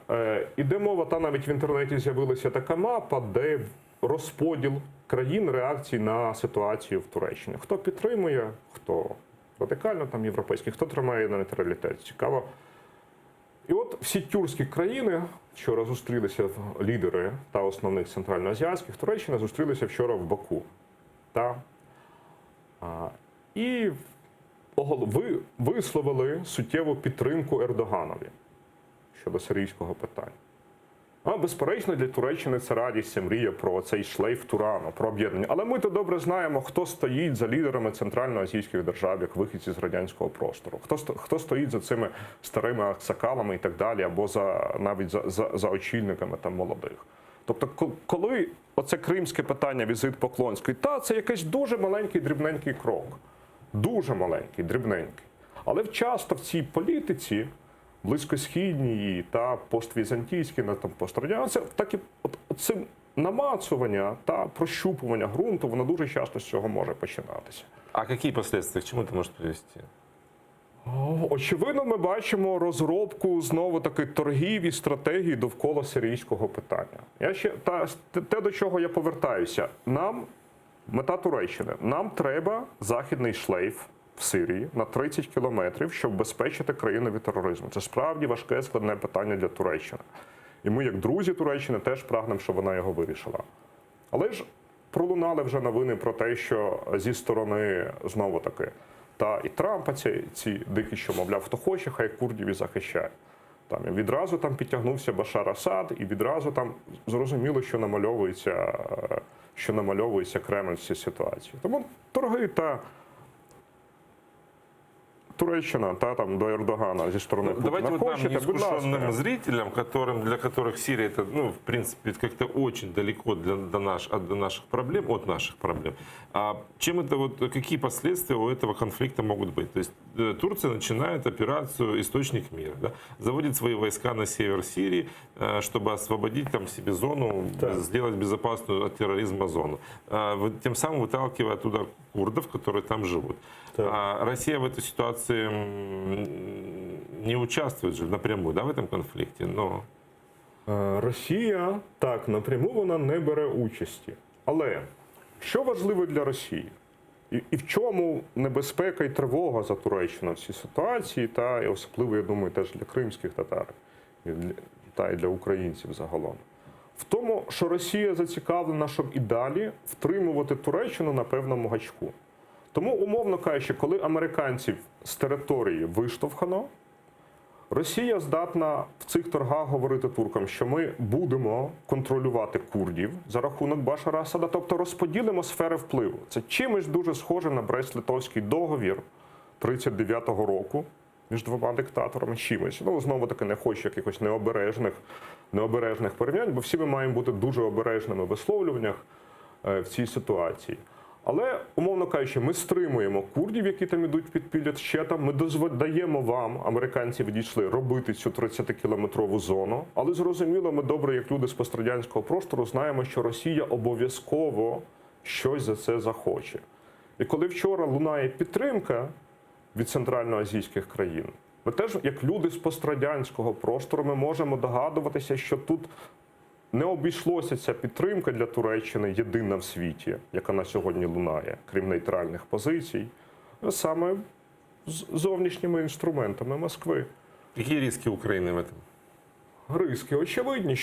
іде мова, навіть в інтернеті з'явилася така мапа, де розподіл країн реакцій на ситуацію в Туреччині. Хто підтримує, хто радикально там європейський, хто тримає на нейтралітет. Цікаво. І от всі тюркські країни вчора зустрілися, лідери та основних центральноазіатських, Туреччина зустрілися вчора в Баку. І висловили суттєву підтримку Ердоганові щодо сирійського питання. Безперечно, для Туреччини це радість, це мрія про цей шлейф Турану, про об'єднання. Але ми то добре знаємо, хто стоїть за лідерами центральноазійських держав, як вихідці з радянського простору. Хто стоїть за цими старими аксакалами і так далі, або навіть за очільниками там молодих. Тобто, коли оце кримське питання, візит Поклонської, це якийсь дуже маленький, дрібненький крок. Дуже маленький, дрібненький. Але часто в цій політиці близькосхідній та поствізантійській, пострадянській, так і це намацування та прощупування ґрунту, воно дуже часто з цього може починатися. А які наслідки, к чому це може привести? Очевидно, ми бачимо розробку знову-таки торгів і стратегій довкола сирійського питання. Те, до чого я повертаюся. Мета Туреччини. Нам треба західний шлейф в Сирії на 30 кілометрів, щоб безпечити країну від тероризму. Це справді важке, складне питання для Туреччини. І ми, як друзі Туреччини, теж прагнемо, щоб вона його вирішила. Але ж пролунали вже новини про те, що зі сторони, знову-таки, і Трампа ці дикі, що, мовляв, хто хоче, хай курдів і захищає. Відразу підтягнувся Башар Асад, і відразу зрозуміло, що намальовується Кремль в цій ситуації. Тому торги та Туреччина до Ердогана зі сторони Путіна. Давайте вот нам, неискушенным зрителям, для которых Сирия, это, в принципе, как-то очень далеко от наших проблем. Чем это, какие последствия у этого конфликта могут быть? То есть Турция начинает операцию «Источник мира». Да? Заводит свои войска на север Сирии, чтобы освободить там себе зону, сделать безопасную от терроризма зону. Тем самым выталкивая оттуда курдов, которые там живут. А Россия в этой ситуации не участвует же напрямую, да, в этом конфликте. Но... Росія, так, напряму вона не бере участі. Але що важливо для Росії? І в чому небезпека і тривога за Туреччину в цій ситуації, і особливо, я думаю, теж для кримських татар, і для українців загалом? В тому, що Росія зацікавлена, щоб і далі втримувати Туреччину на певному гачку. Тому, умовно кажучи, коли американців з території виштовхано, Росія здатна в цих торгах говорити туркам, що ми будемо контролювати курдів за рахунок Башара Асада, тобто розподілимо сфери впливу. Це чимось дуже схоже на Брест-Литовський договір 1939 року між двома диктаторами, чимось. Ну, знову-таки, не хочу якихось необережних порівнянь, бо всі ми маємо бути дуже обережними в висловлюваннях в цій ситуації. Але, умовно кажучи, ми стримуємо курдів, які там ідуть в підпілля щетам, ми даємо вам, американці відійшли, робити цю 30-кілометрову зону, але зрозуміло, ми добре, як люди з пострадянського простору, знаємо, що Росія обов'язково щось за це захоче. І коли вчора лунає підтримка від центральноазійських країн, ми теж, як люди з пострадянського простору, ми можемо догадуватися, що тут не обійшлося ця підтримка для Туреччини єдина в світі, яка на сьогодні лунає, крім нейтральних позицій, саме з зовнішніми інструментами Москви. Які ризики України в этом? Ризики очевидні.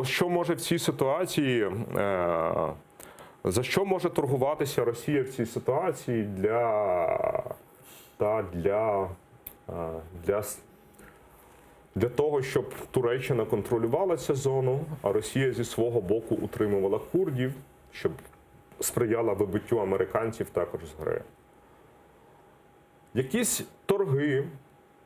Що може в цій ситуації, за що може торгуватися Росія в цій ситуації для того, щоб Туреччина контролювала цю зону, а Росія зі свого боку утримувала курдів, щоб сприяла вибиттю американців також з гри. Якісь торги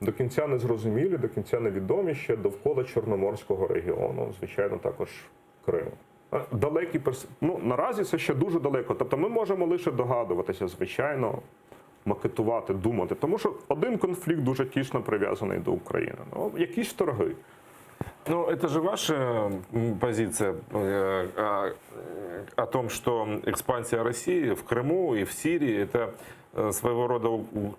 до кінця незрозумілі, до кінця невідомі ще довкола Чорноморського регіону, звичайно, також Криму. Наразі це ще дуже далеко. Тобто ми можемо лише догадуватися, звичайно, макетувати, думати. Тому що один конфлікт дуже тісно прив'язаний до України. Якісь торги. Ну, это же ваша позиция о том, что экспансия России в Крыму и в Сирии – это своего рода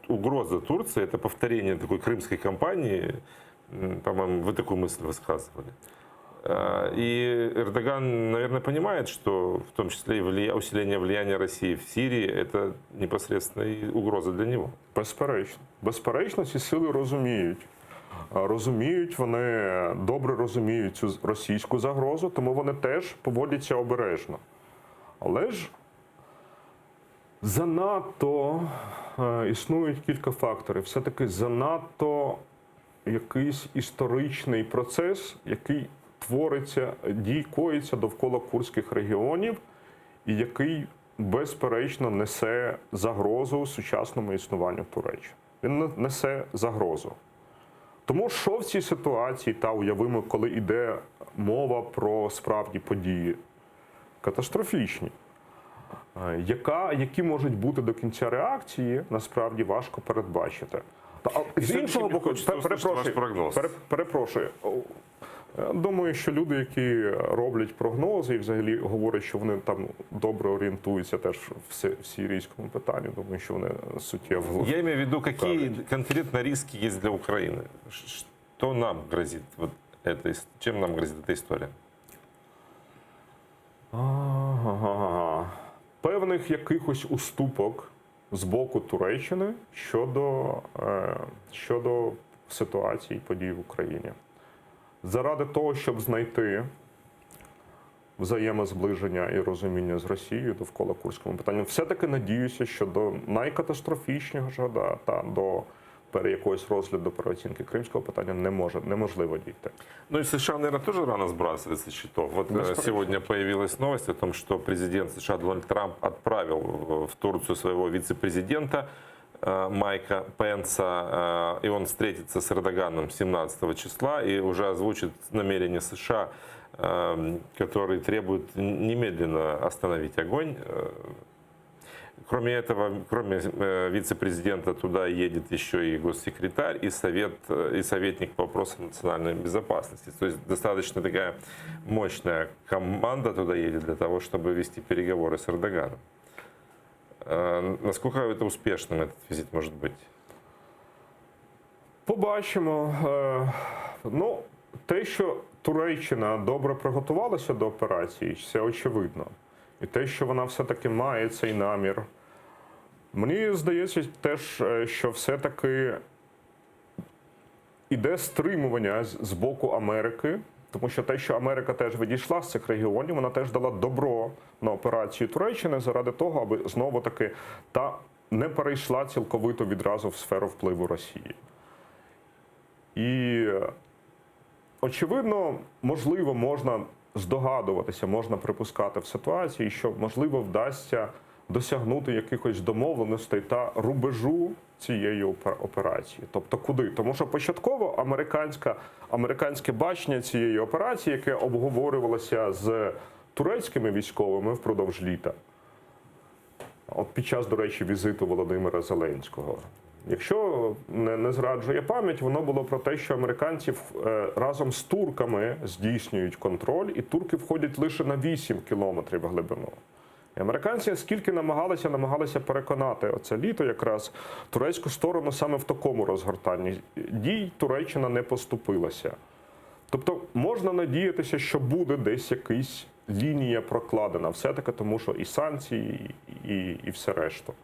угроза Турции, это повторение такой крымской кампании, по-моему, вы такую мысль высказывали. И Эрдоган, наверное, понимает, что в том числе и усиление влияния России в Сирии – это непосредственно и угроза для него. Безперечно. Безперечно, ці сили розуміють, вони добре розуміють цю російську загрозу, тому вони теж поводяться обережно. Але ж занадто існують кілька факторів. Все-таки занадто якийсь історичний процес, який твориться, коїться довкола курдських регіонів, і який, безперечно, несе загрозу сучасному існуванню Туреччини. Він несе загрозу. Тому що в цій ситуації, уявимо, коли йде мова про справді події катастрофічні, які можуть бути до кінця реакції, насправді важко передбачити. З іншого боку, перепрошую, думаю, що люди, які роблять прогнози і взагалі говорять, що вони там добре орієнтуються теж в сирійському питанні, думаю, що вони суттєво... Я имею в виду, какие конкретно риски есть для Украины? Что нам грозит? Чем нам грозит эта история? Певних якихось уступок з боку Туреччини щодо ситуації і подій в Україні. Заради того, щоб знайти взаємозближення і розуміння з Росією довкола курдського питання, все-таки надіюся, що до найкатастрофічнішого до якогось розгляду переоцінки кримського питання неможливо дійти. Ну и США, наверное, тоже рано сбрасывается с счетов. Вот сегодня появилась новость о том, что президент США Дональд Трамп отправил в Турцию своего вице-президента Майка Пенса, и он встретится с Эрдоганом 17 числа и уже озвучит намерения США, которые требуют немедленно остановить огонь. Кроме этого, кроме вице-президента, туда едет еще и госсекретарь, и советник по вопросам национальной безопасности. То есть достаточно такая мощная команда туда едет для того, чтобы вести переговоры с Эрдоганом. Насколько это успешным этот визит может быть? Побачимо. Ну, те, що Туреччина добре приготувалася до операції, це очевидно. І те, що вона все-таки має цей намір. Мені здається теж, що все-таки іде стримування з боку Америки, тому що те, що Америка теж відійшла з цих регіонів, вона теж дала добро на операцію Туреччини заради того, аби знову-таки та не перейшла цілковито відразу в сферу впливу Росії. І, очевидно, можливо, можна здогадуватися, можна припускати в ситуації, що, можливо, вдасться досягнути якихось домовленостей та рубежу цієї операції. Тобто куди? Тому що початково американське бачення цієї операції, яке обговорювалося з турецькими військовими впродовж літа, от під час, до речі, візиту Володимира Зеленського. Якщо не зраджує пам'ять, воно було про те, що американці разом з турками здійснюють контроль, і турки входять лише на 8 кілометрів глибину. І американці скільки намагалися переконати оце літо якраз турецьку сторону саме в такому розгортанні дій Туреччина не поступилася. Тобто можна надіятися, що буде десь якась лінія прокладена все-таки, тому що і санкції, і все решту.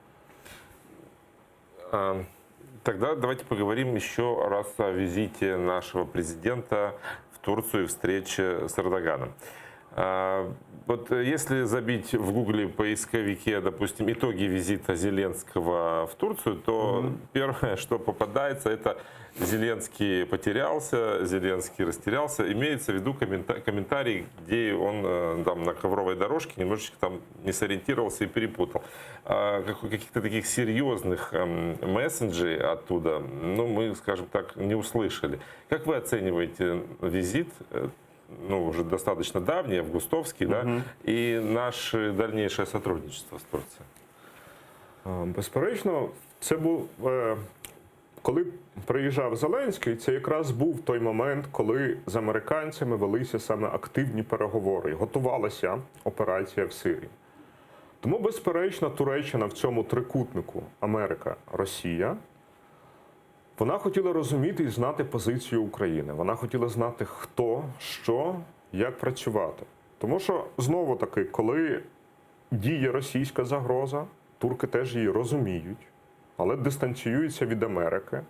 Тогда давайте поговорим еще раз о визите нашего президента в Турцию и встрече с Эрдоганом. Вот если забить в Гугле поисковике, допустим, итоги визита Зеленского в Турцию, то первое, что попадается, это Зеленский потерялся, Зеленский растерялся. Имеется в виду комментарий, где он там на ковровой дорожке немножечко там не сориентировался и перепутал. Каких-то таких серьезных месседжей оттуда, ну, мы, скажем так, не услышали. Как вы оцениваете визит, ну, уже достаточно давний, августовский, да, и наше дальнейшее сотрудничество с Турцией? Безперечно, це був, коли приїжджав Зеленський, це якраз був той момент, коли з американцями велися саме активні переговори, готувалася операція в Сирії. Тому, безперечно, Туреччина в цьому трикутнику Америка, Росія, вона хотіла розуміти і знати позицію України. Вона хотіла знати, хто, що, як працювати. Тому що, знову-таки, коли діє російська загроза, турки теж її розуміють, але дистанціюються від Америки.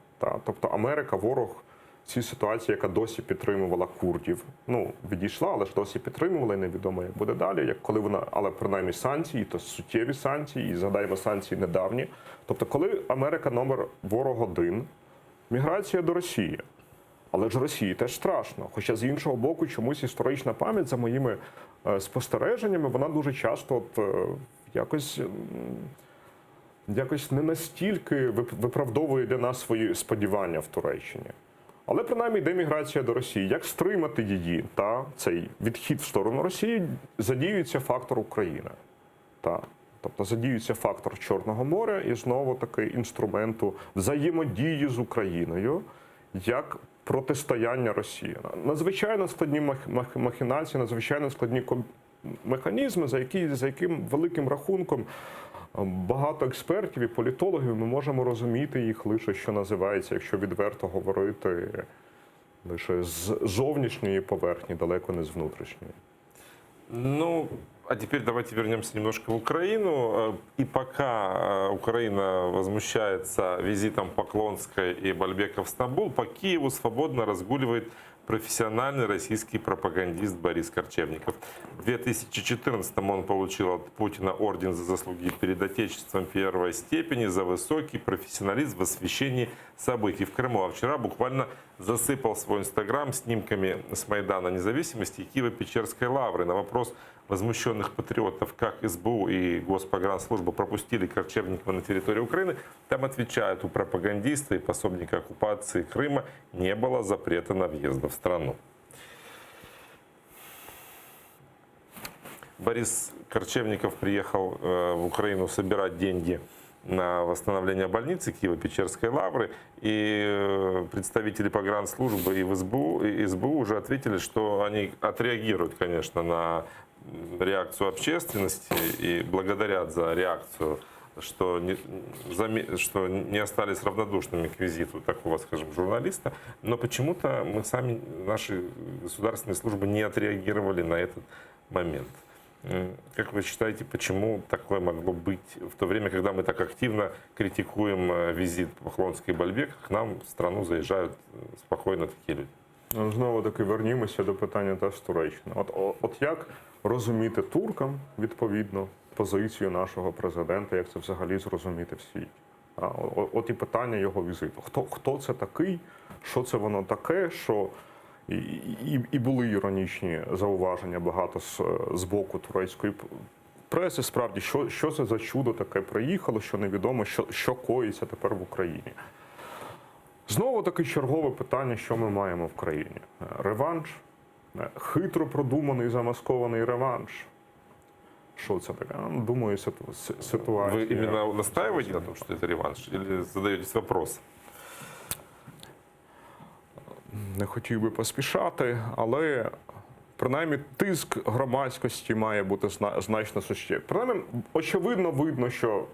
Тобто Америка – ворог в цій ситуації, яка досі підтримувала курдів. Ну, відійшла, але ж досі підтримувала, і невідомо, як буде далі. Як коли вона, але принаймні санкції, то суттєві санкції, і згадаємо санкції недавні. Тобто, коли Америка номер ворог один, міграція до Росії. Але ж Росії теж страшно. Хоча з іншого боку, чомусь історична пам'ять, за моїми спостереженнями, вона дуже часто якось не настільки виправдовує для нас свої сподівання в Туреччині. Але принаймні йде міграція до Росії. Як стримати її та цей відхід в сторону Росії, задіюється фактор України. Тобто задіюється фактор Чорного моря і знову-таки інструменту взаємодії з Україною як протистояння Росії. Надзвичайно складні махінації, надзвичайно складні механізми, за яким великим рахунком багато експертів і політологів ми можемо розуміти їх лише, що називається, якщо відверто говорити, лише з зовнішньої поверхні, далеко не з внутрішньої. Ну, а теперь давайте вернемся немножко в Украину. И пока Украина возмущается визитом Поклонской и Бальбека в Стамбул, по Киеву свободно разгуливает профессиональный российский пропагандист Борис Корчевников. В 2014-м он получил от Путина орден за заслуги перед Отечеством первой степени за высокий профессионализм в освещении событий в Крыму. А вчера буквально засыпал свой инстаграм снимками с Майдана Независимости и Киево-Печерской лавры. На вопрос возмущенных патриотов, как СБУ и Госпогранслужба пропустили Корчевникова на территорию Украины, там отвечают, у пропагандиста и пособника оккупации Крыма не было запрета на въезд в страну. Борис Корчевников приехал в Украину собирать деньги на восстановление больницы Киево-Печерской лавры, и представители погранслужбы и СБУ уже ответили, что они отреагируют, конечно, на реакцию общественности и благодарят за реакцию, что не остались равнодушными к визиту такого, скажем, журналиста. Но почему-то мы сами, наши государственные службы не отреагировали на этот момент. Как вы считаете, почему такое могло быть в то время, когда мы так активно критикуем визит Поклонской и Бальбека, к нам в страну заїжджають спокійно такі люди? Знову таки вернімося до питання теж Туреччини. От як розуміти туркам, відповідно, позицію нашого президента, як це взагалі зрозуміти в світі? От і питання його візиту. Хто це такий, що це воно таке, що... І були іронічні зауваження багато з боку турецької преси. Справді, що це за чудо таке приїхало, що невідомо, що коїться тепер в Україні. Знову таки чергове питання, що ми маємо в країні. Реванш, хитро продуманий, замаскований реванш. Що це таке? Думаю, ситуація... Ви іменно настаиваете на тому, що це реванш, или задаєтесь вопрос? Не хотів би поспішати, але принаймні тиск громадськості має бути значно суттєвий. Принаймні, очевидно видно, що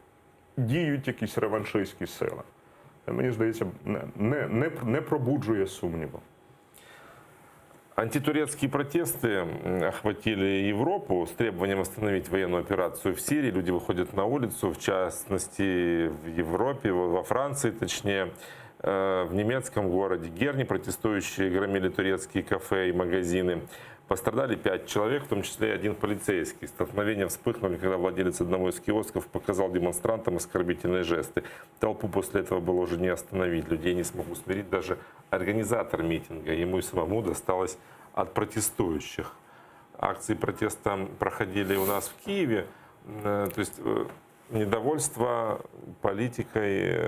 діють якісь реваншистські сили. Мені здається, не пробуджує сумніву. Антитурецкие протесты охватили Европу с требованием остановить военную операцию в Сирии. Люди выходят на улицу, в частности в Европе, во Франции точнее. В немецком городе Герни протестующие громили турецкие кафе и магазины. Пострадали 5 человек, в том числе и 1 полицейский. Столкновения вспыхнули, когда владелец одного из киосков показал демонстрантам оскорбительные жесты. Толпу после этого было уже не остановить. Людей не смог усмирить даже организатор митинга. Ему и самому досталось от протестующих. Акции протеста проходили у нас в Киеве. То есть недовольство политикой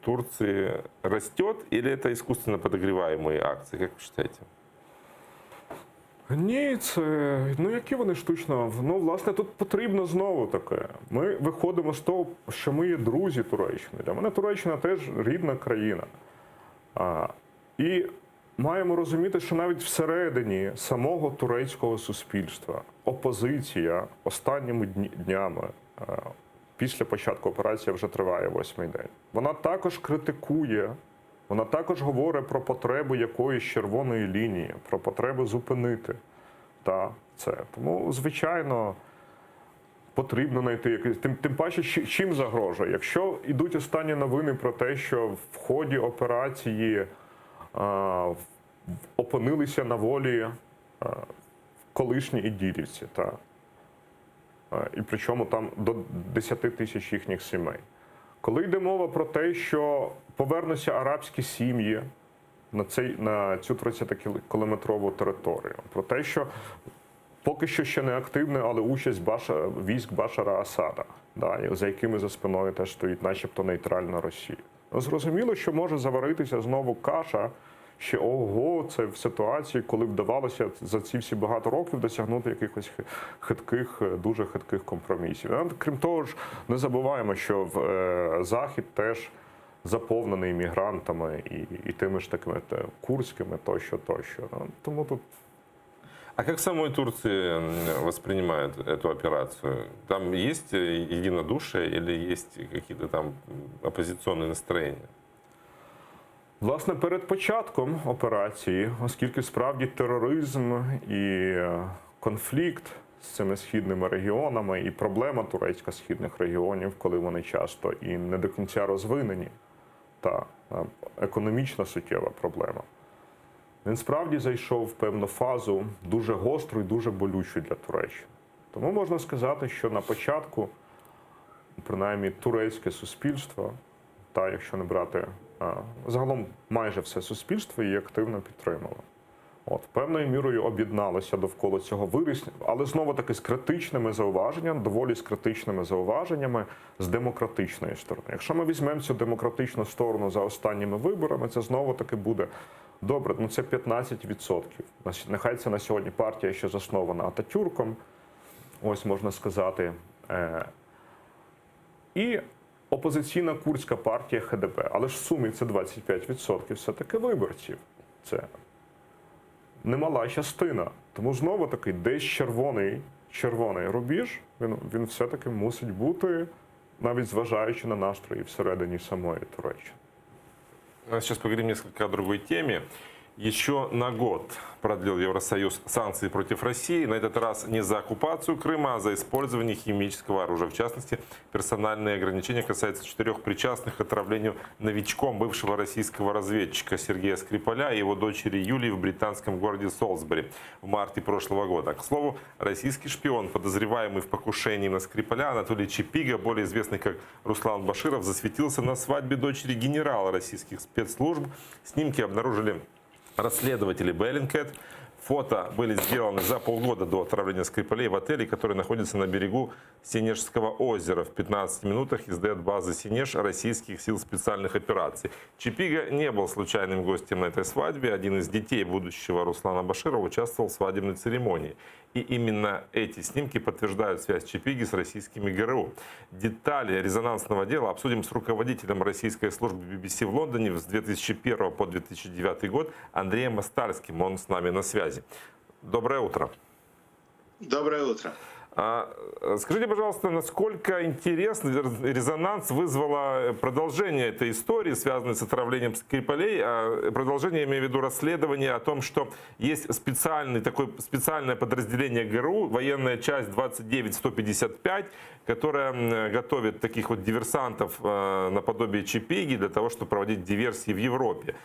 Турции растет, или это искусственно подогреваемые акции, как вы считаете? Ні, які вони штучно? Власне, тут потрібно знову таке. Ми виходимо з того, що ми є друзі Туреччини. Для мене Туреччина теж рідна країна. І маємо розуміти, що навіть всередині самого турецького суспільства опозиція останніми днями, після початку операції вже триває 8-й день. Вона також критикує, вона також говорить про потребу якоїсь червоної лінії, про потребу зупинити це. Тому, звичайно, потрібно знайти якийсь... Тим паче, чим загрожує? Якщо йдуть останні новини про те, що в ході операції опинилися на волі колишні іділівці, і причому там до 10 тисяч їхніх сімей. Коли йде мова про те, що повернуться арабські сім'ї на цю 30-кілометрову територію, про те, що поки що ще не активна, але участь військ Башара Асада, за якими за спиною теж стоїть начебто нейтральна Росія. Зрозуміло, що може заваритися знову каша, ще це в ситуації, коли вдавалося за ці всі багато років досягнути якихось дуже хитких компромісів. Крім того ж, не забуваємо, що Захід теж заповнений іммігрантами і тими ж такими курдськими тощо. Тому тут... А как в самой Турции воспринимают эту операцию? Там есть единодушие или есть какие-то там оппозиционные настроения? Власне, перед початком операції, оскільки справді тероризм і конфлікт з цими східними регіонами і проблема турецька східних регіонів, коли вони часто і не до кінця розвинені, та економічна суттєва проблема, він справді зайшов в певну фазу дуже гостру і дуже болючу для Туреччини. Тому можна сказати, що на початку, принаймні, турецьке суспільство, якщо не брати загалом майже все суспільство її активно підтримало. Певною мірою об'єдналося довкола цього вирішення, але знову-таки з критичними зауваженнями, доволі з критичними зауваженнями з демократичної сторони. Якщо ми візьмемо цю демократичну сторону за останніми виборами, це знову-таки буде добре, це 15%. Нехай це на сьогодні партія, що заснована Ататюрком, ось можна сказати. І опозиційна курдська партія ХДП. Але ж в сумі це 25% все-таки виборців. Це немала частина. Тому знову-таки десь червоний рубіж, він все-таки мусить бути, навіть зважаючи на настрої всередині самої Туреччини. Сейчас поговорим несколько о другой теме. Еще на год продлил Евросоюз санкции против России. На этот раз не за оккупацию Крыма, а за использование химического оружия. В частности, персональные ограничения касаются 4 причастных к отравлению новичком бывшего российского разведчика Сергея Скрипаля и его дочери Юлии в британском городе Солсбери в марте прошлого года. К слову, российский шпион, подозреваемый в покушении на Скрипаля, Анатолий Чипига, более известный как Руслан Баширов, засветился на свадьбе дочери генерала российских спецслужб. Снимки обнаружили расследователи Bellingcat. Фото были сделаны за полгода до отравления Скрипалей в отеле, который находится на берегу Сенежского озера в 15 минутах езды от базы Сенеж российских сил специальных операций. Чипига не был случайным гостем на этой свадьбе. Один из детей будущего Руслана Баширова участвовал в свадебной церемонии. И именно эти снимки подтверждают связь Чипиги с российскими ГРУ. Детали резонансного дела обсудим с руководителем российской службы BBC в Лондоне с 2001 по 2009 год Андреем Остальским. Он с нами на связи. Доброе утро. Доброе утро. Скажите, пожалуйста, насколько интересный резонанс вызвало продолжение этой истории, связанной с отравлением Скрипалей? Продолжение, я имею в виду, расследование о том, что есть специальное подразделение ГРУ, военная часть 29155, которая готовит таких вот диверсантов наподобие Чипиги для того, чтобы проводить диверсии в Европе.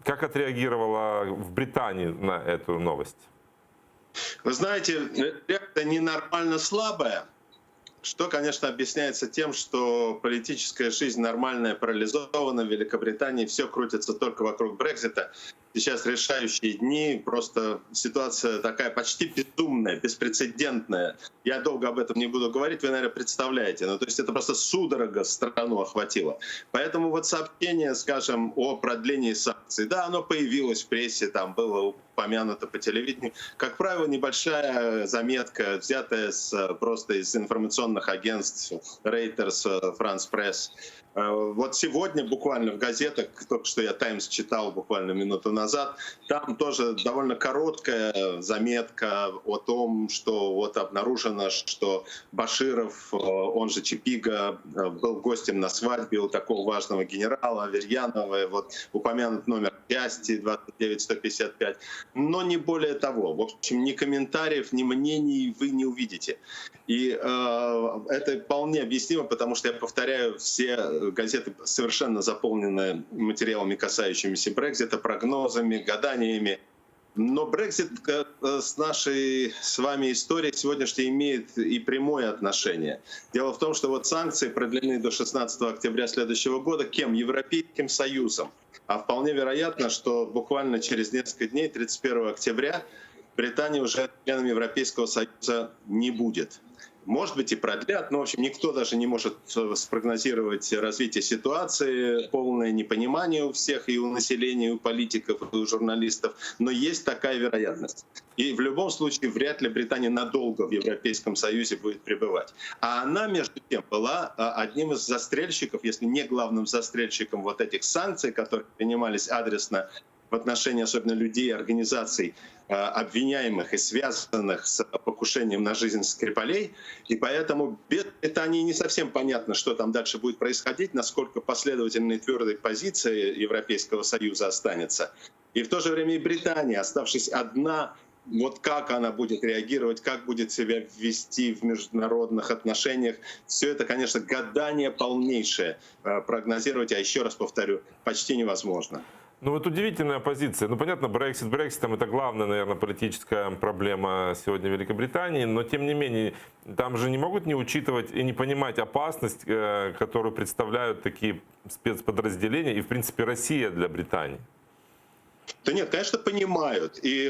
Как отреагировала в Британии на эту новость? Вы знаете, реакция ненормально слабая, что, конечно, объясняется тем, что политическая жизнь нормальная парализована в Великобритании, все крутится только вокруг Брексита. Сейчас решающие дни, просто ситуация такая почти безумная, беспрецедентная. Я долго об этом не буду говорить, вы, наверное, представляете. Ну, то есть это просто судорога страну охватила. Поэтому вот сообщение, скажем, о продлении санкций, да, оно появилось в прессе, там было упомянуто по телевидению. Как правило, небольшая заметка, взятая просто из информационных агентств Reuters, France Press. Вот сегодня буквально в газетах, только что я «Таймс» читал буквально минуту назад, там тоже довольно короткая заметка о том, что вот обнаружено, что Баширов, он же Чипига, был гостем на свадьбе у такого важного генерала Аверьянова, вот упомянут номер части 29155, но не более того. В общем, ни комментариев, ни мнений вы не увидите. И это вполне объяснимо, потому что, я повторяю, все газеты совершенно заполнены материалами, касающимися Брексита, прогнозами, гаданиями. Но Брексит с нашей с вами историей сегодняшней имеет и прямое отношение. Дело в том, что вот санкции продлены до 16 октября следующего года. Кем? Европейским Союзом. А вполне вероятно, что буквально через несколько дней, 31 октября, Британия уже членом Европейского Союза не будет. Может быть, и продлят, но, в общем, никто даже не может спрогнозировать развитие ситуации, полное непонимание у всех, и у населения, и у политиков, и у журналистов, но есть такая вероятность. И в любом случае вряд ли Британия надолго в Европейском Союзе будет пребывать. А она, между тем, была одним из застрельщиков, если не главным застрельщиком вот этих санкций, которые принимались адресно в отношении особенно людей и организаций, обвиняемых и связанных с покушением на жизнь Скрипалей. И поэтому без Британии не совсем понятно, что там дальше будет происходить, насколько последовательной и твердой позиции Европейского Союза останется. И в то же время и Британия, оставшись одна, вот как она будет реагировать, как будет себя вести в международных отношениях, все это, конечно, гадание полнейшее. Прогнозировать, а еще раз повторю, почти невозможно. Ну вот удивительная позиция. Ну понятно, Брекситом это главная, наверное, политическая проблема сегодня Великобритании, но тем не менее, там же не могут не учитывать и не понимать опасность, которую представляют такие спецподразделения и, в принципе, Россия для Британии. Да нет, конечно, понимают. И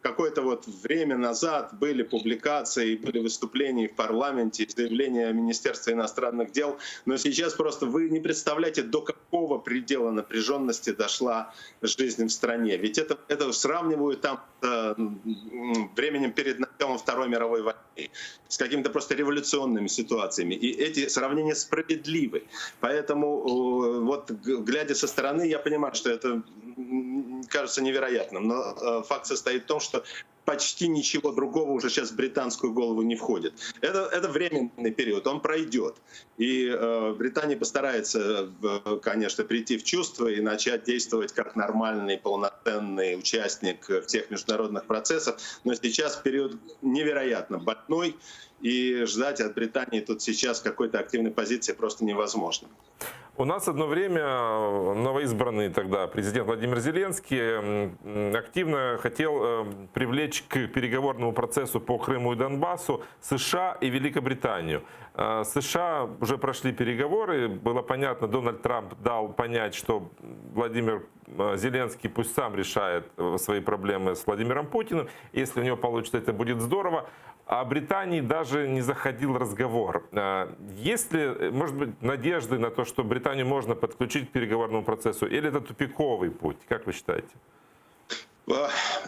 какое-то вот время назад были публикации, были выступления в парламенте, заявления Министерства иностранных дел, но сейчас просто вы не представляете, до какого предела напряженности дошла жизнь в стране. Ведь это сравнивают там с временем перед началом Второй мировой войны, с какими-то просто революционными ситуациями. И эти сравнения справедливы. Поэтому вот глядя со стороны, я понимаю, что это кажется невероятным. Но факт состоит в том, что почти ничего другого уже сейчас в британскую голову не входит. Это временный период, он пройдет. И Британия постарается, конечно, прийти в чувство и начать действовать как нормальный, полноценный участник всех международных процессов. Но сейчас период невероятно больной, и ждать от Британии тут сейчас какой-то активной позиции просто невозможно. У нас одно время новоизбранный тогда президент Владимир Зеленский активно хотел привлечь к переговорному процессу по Крыму и Донбассу США и Великобританию. США уже прошли переговоры, было понятно, Дональд Трамп дал понять, что Владимир Зеленский пусть сам решает свои проблемы с Владимиром Путиным. Если у него получится, это будет здорово. О Британии даже не заходил разговор. Есть ли, может быть, надежды на то, что Британию можно подключить к переговорному процессу, или это тупиковый путь? Как вы считаете?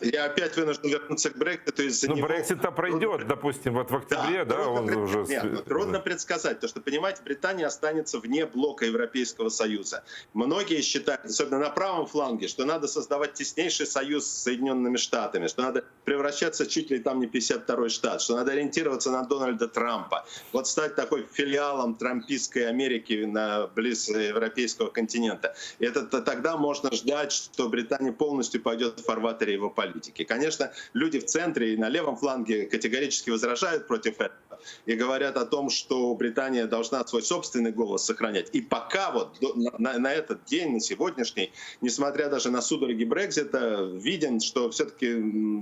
Я опять вынужден вернуться к Брекситу. Ну, Брексит-то пройдет, допустим, вот в октябре, да, он уже... Нет, трудно предсказать, потому что, понимаете, Британия останется вне блока Европейского Союза. Многие считают, особенно на правом фланге, что надо создавать теснейший союз с Соединенными Штатами, что надо превращаться чуть ли там не 52-й штат, что надо ориентироваться на Дональда Трампа, вот стать такой филиалом трампистской Америки близ европейского континента. И тогда можно ждать, что Британия полностью пойдет в фарватер его политики. Конечно, люди в центре и на левом фланге категорически возражают против этого и говорят о том, что Британия должна свой собственный голос сохранять. И пока вот на этот день, на сегодняшний, несмотря даже на судороги Брексита, виден, что все-таки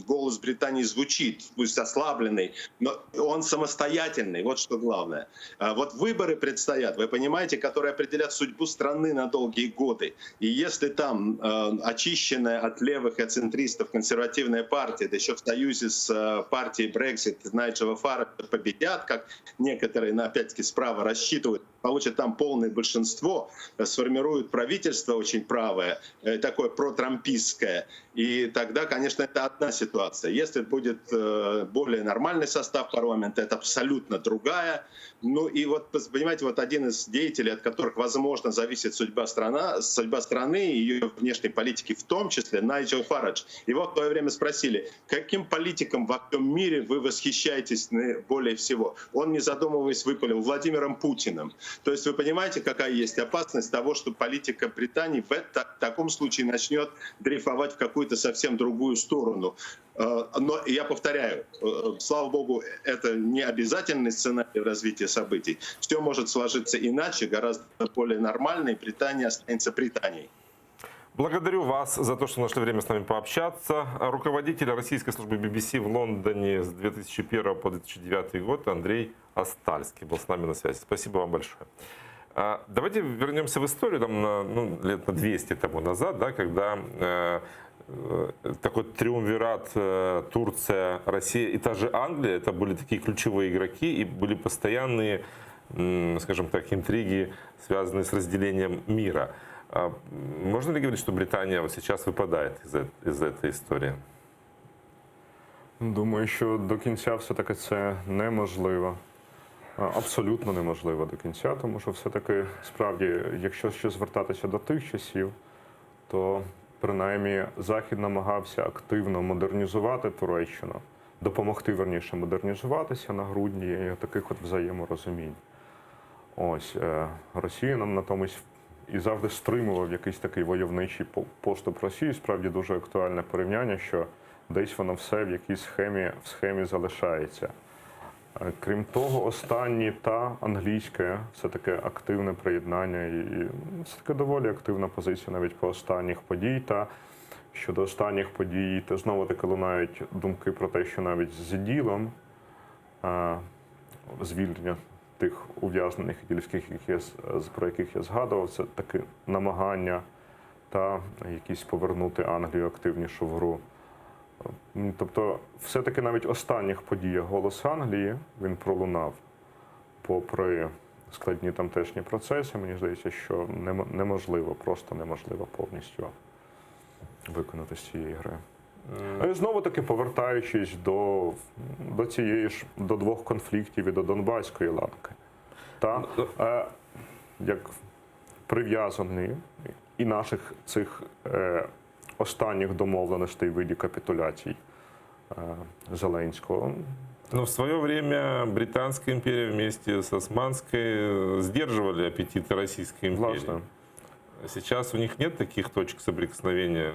голос Британии звучит, пусть ослабленный, но он самостоятельный, вот что главное. Вот выборы предстоят, вы понимаете, которые определят судьбу страны на долгие годы. И если там очищенная от левых и от центристов консервативная партия, да еще в союзе с партией Brexit Найджела Фарага победят, как некоторые, опять-таки, справа рассчитывают, получат там полное большинство, сформируют правительство очень правое, такое протрампистское, и тогда, конечно, это одна ситуация. Если будет более нормальный состав парламента, это абсолютно другая. Ну и вот, понимаете, вот один из деятелей, от которых, возможно, зависит судьба страны и ее внешней политики в том числе, Найджел Фарадж. Его в свое время спросили, каким политиком во всем мире вы восхищаетесь более всего? Он, не задумываясь, выпалил: Владимиром Путиным. То есть вы понимаете, какая есть опасность того, что политика Британии в таком случае начнет дрейфовать в какую-то совсем другую сторону. Но я повторяю, слава богу, это не обязательный сценарий развития событий. Все может сложиться иначе, гораздо более нормально, и Британия останется Британией. Благодарю вас за то, что нашли время с нами пообщаться. Руководитель российской службы BBC в Лондоне с 2001 по 2009 год Андрей Остальский был с нами на связи. Спасибо вам большое. Давайте вернемся в историю лет на 200 тому назад, да, когда такой триумвират Турция, Россия и та же Англия, это были такие ключевые игроки и были постоянные, скажем так, интриги, связанные с разделением мира. Можно ли говорить, что Британия вот сейчас выпадает из этой історії? Думаю, що до кінця все-таки це неможливо. Абсолютно неможливо до кінця, тому що все-таки, справді, якщо ще звертатися до тих часів, то принаймні Захід намагався активно модернізувати Туреччину, допомогти, верніше, модернізуватися на грудні таких от взаєморозумінь. Ось, Росія нам натомість і завжди стримував якийсь такий войовничий поступ Росії. Справді дуже актуальне порівняння, що десь воно все в якійсь схемі залишається. Крім того, останні та англійське все-таки активне приєднання і все-таки доволі активна позиція навіть по останніх подій. Та щодо останніх подій, то знову-таки лунають думки про те, що навіть з ділом звільнення тих ув'язнених ідільських, про яких я згадував, це таке намагання та якісь повернути Англію активнішу в гру. Тобто, все-таки навіть в останніх подіях «Голос Англії» він пролунав, попри складні тамтешні процеси. Мені здається, що неможливо, просто неможливо повністю виконати з цієї гри. І знову-таки, повертаючись до двох конфліктів і до Донбаської ланки. Як прив'язаний і наших цих останніх домовленостей в виді капітуляцій Зеленського. Но в свое время Британская империя вместе с Османской сдерживали аппетиты Российской империи. Власне. Сейчас у них нет таких точек соприкосновения?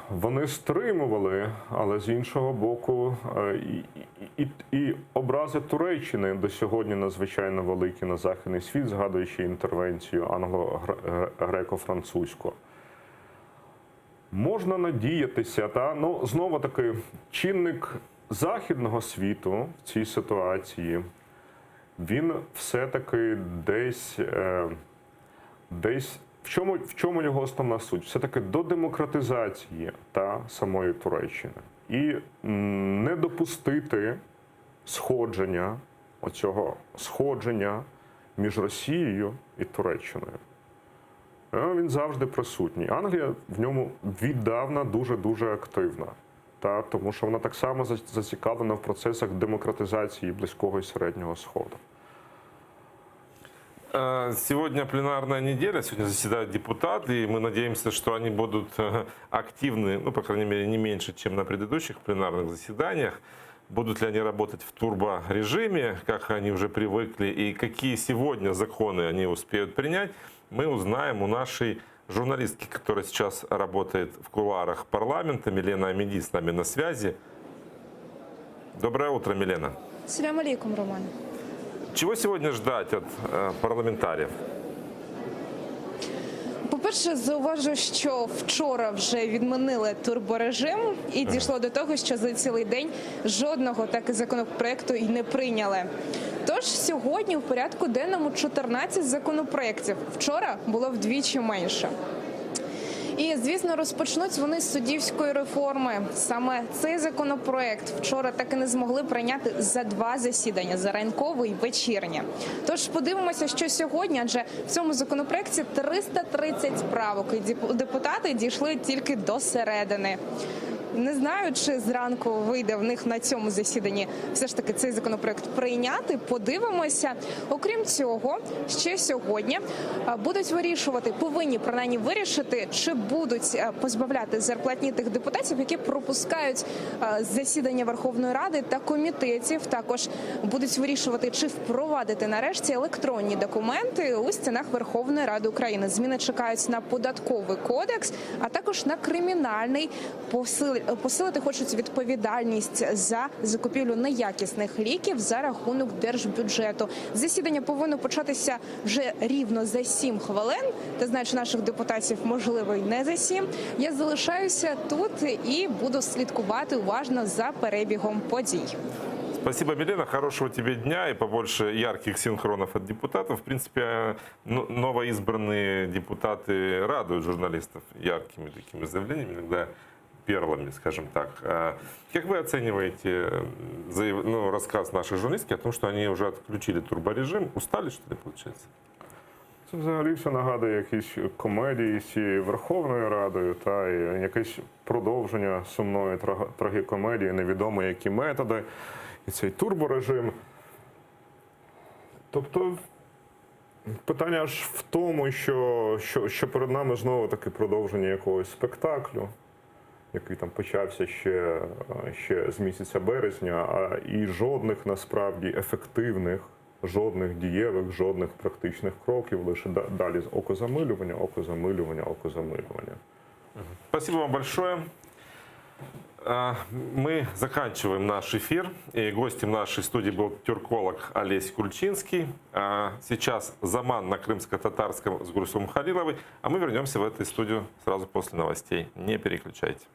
Вони стримували, але з іншого боку і образи Туреччини до сьогодні надзвичайно великі на західний світ, згадуючи інтервенцію англо-греко-французьку. Можна надіятися, знову таки, чинник західного світу в цій ситуації, він все-таки десь в чому його основна суть? Все-таки до демократизації самої Туреччини. І не допустити сходження між Росією і Туреччиною. Він завжди присутній. Англія в ньому віддавна дуже-дуже активна. Тому що вона так само зацікавлена в процесах демократизації Близького і Середнього Сходу. Сегодня пленарная неделя, сегодня заседают депутаты, и мы надеемся, что они будут активны, по крайней мере, не меньше, чем на предыдущих пленарных заседаниях. Будут ли они работать в турборежиме, как они уже привыкли, и какие сегодня законы они успеют принять, мы узнаем у нашей журналистки, которая сейчас работает в кулуарах парламента. Милена Амиди с нами на связи. Доброе утро, Милена. Салям алейкум, Роман. Чего сегодня ждать от парламентариев? По-перше, зауважу, що вчора вже відмінили турборежим і дійшло до того, що за цілий день жодного так законопроекту і не прийняли. Тож сьогодні в порядку денному 14 законопроєктів. Вчора було вдвічі менше. І, звісно, розпочнуть вони з суддівської реформи. Саме цей законопроект вчора так і не змогли прийняти за 2 засідання – за ранкове і вечірнє. Тож подивимося, що сьогодні, адже в цьому законопроекті 330 правок, і депутати дійшли тільки до середини. Не знаю, чи зранку вийде в них на цьому засіданні все ж таки цей законопроект прийняти. Подивимося. Окрім цього, ще сьогодні повинні принаймні вирішити, чи будуть позбавляти зарплатні тих депутатів, які пропускають засідання Верховної Ради та комітетів. Також будуть вирішувати, чи впровадити нарешті електронні документи у стінах Верховної Ради України. Зміни чекають на податковий кодекс, а також на кримінальний. Посилити хочуть відповідальність за закупівлю неякісних ліків за рахунок держбюджету. Засідання повинно початися вже рівно за 7 хвилин. Та знаючи наших депутатів, можливо, й не за 7. Я залишаюся тут і буду слідкувати уважно за перебігом подій. Спасибо, Милена. Хорошего тебе дня и побольше ярких синхронов от депутатов. В принципе, новоизбранные депутаты радуют журналистов яркими такими заявлениями, иногда перлами, скажем так. Как вы оцениваете рассказ нашей журналистки о том, что они уже отключили турборежим? Устали, что ли, получается? Це взагалі все нагадує якісь комедії з цією Верховною Радою, і якесь продовження сумної трагікомедії, невідомо які методи, і цей турборежим. Тобто питання ж в тому, що перед нами знову таки продовження якогось спектаклю, який там почався ще з місяця березня, і жодних насправді ефективних, жодних дієвих, жодних практичних кроків, лише далі окозамилювання. Спасибо вам большое. Мы заканчиваем наш эфир. И гостем нашей студии был тюрколог Олесь Кульчинский. Сейчас Заман на крымско-татарском с Гульсум Халиловой. А мы вернемся в эту студию сразу после новостей. Не переключайте.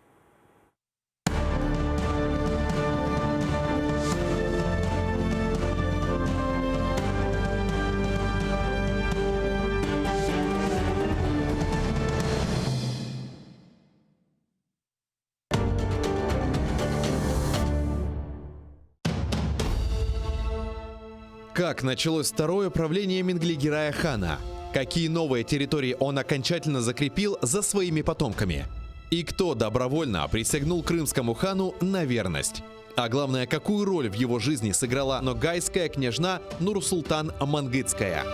Как началось второе правление Минглигерая хана? Какие новые территории он окончательно закрепил за своими потомками? И кто добровольно присягнул крымскому хану на верность? А главное, какую роль в его жизни сыграла ногайская княжна Нурсултан Мангытская?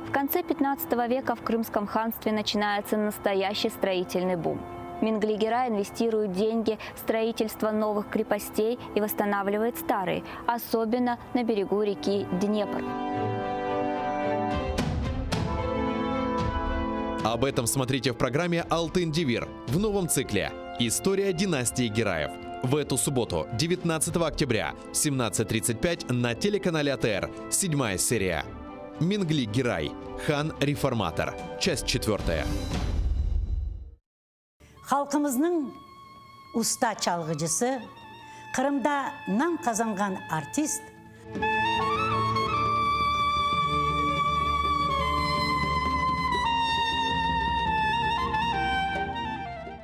В конце 15 века в Крымском ханстве начинается настоящий строительный бум. Минглигерай инвестирует деньги в строительство новых крепостей и восстанавливает старые, особенно на берегу реки Днепр. Об этом смотрите в программе «Алтын-Девир» в новом цикле «История династии Гераев». В эту субботу, 19 октября, в 17:35 на телеканале АТР, 7-я серия. Минглигерай. Хан-реформатор. Часть 4. Халқымыздың уста çalgıcısı, Қырымда нам қазанған артист,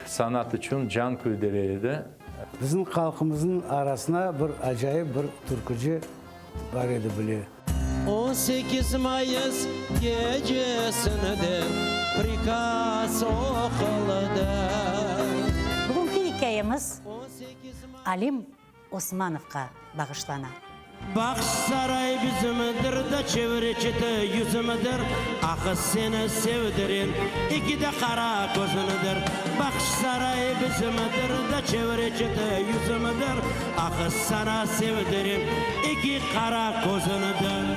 Sanat için can küldüreydi. Bizim halkımızın arasına bir acayip bir türkücü var idi bile. 18 Mayıs gecesinde prikaz okuldu. Bugünkü hikayemiz Alim Osmanov'a bağışlana. Baksaray bizimdir de çevreçiti yüzümüdür. Akı seni sevdirin iki de kara gözünüdür. Baksaray bizimdir de çevreçiti yüzümüdür. Akı sana sevdirin iki kara gözünüdür.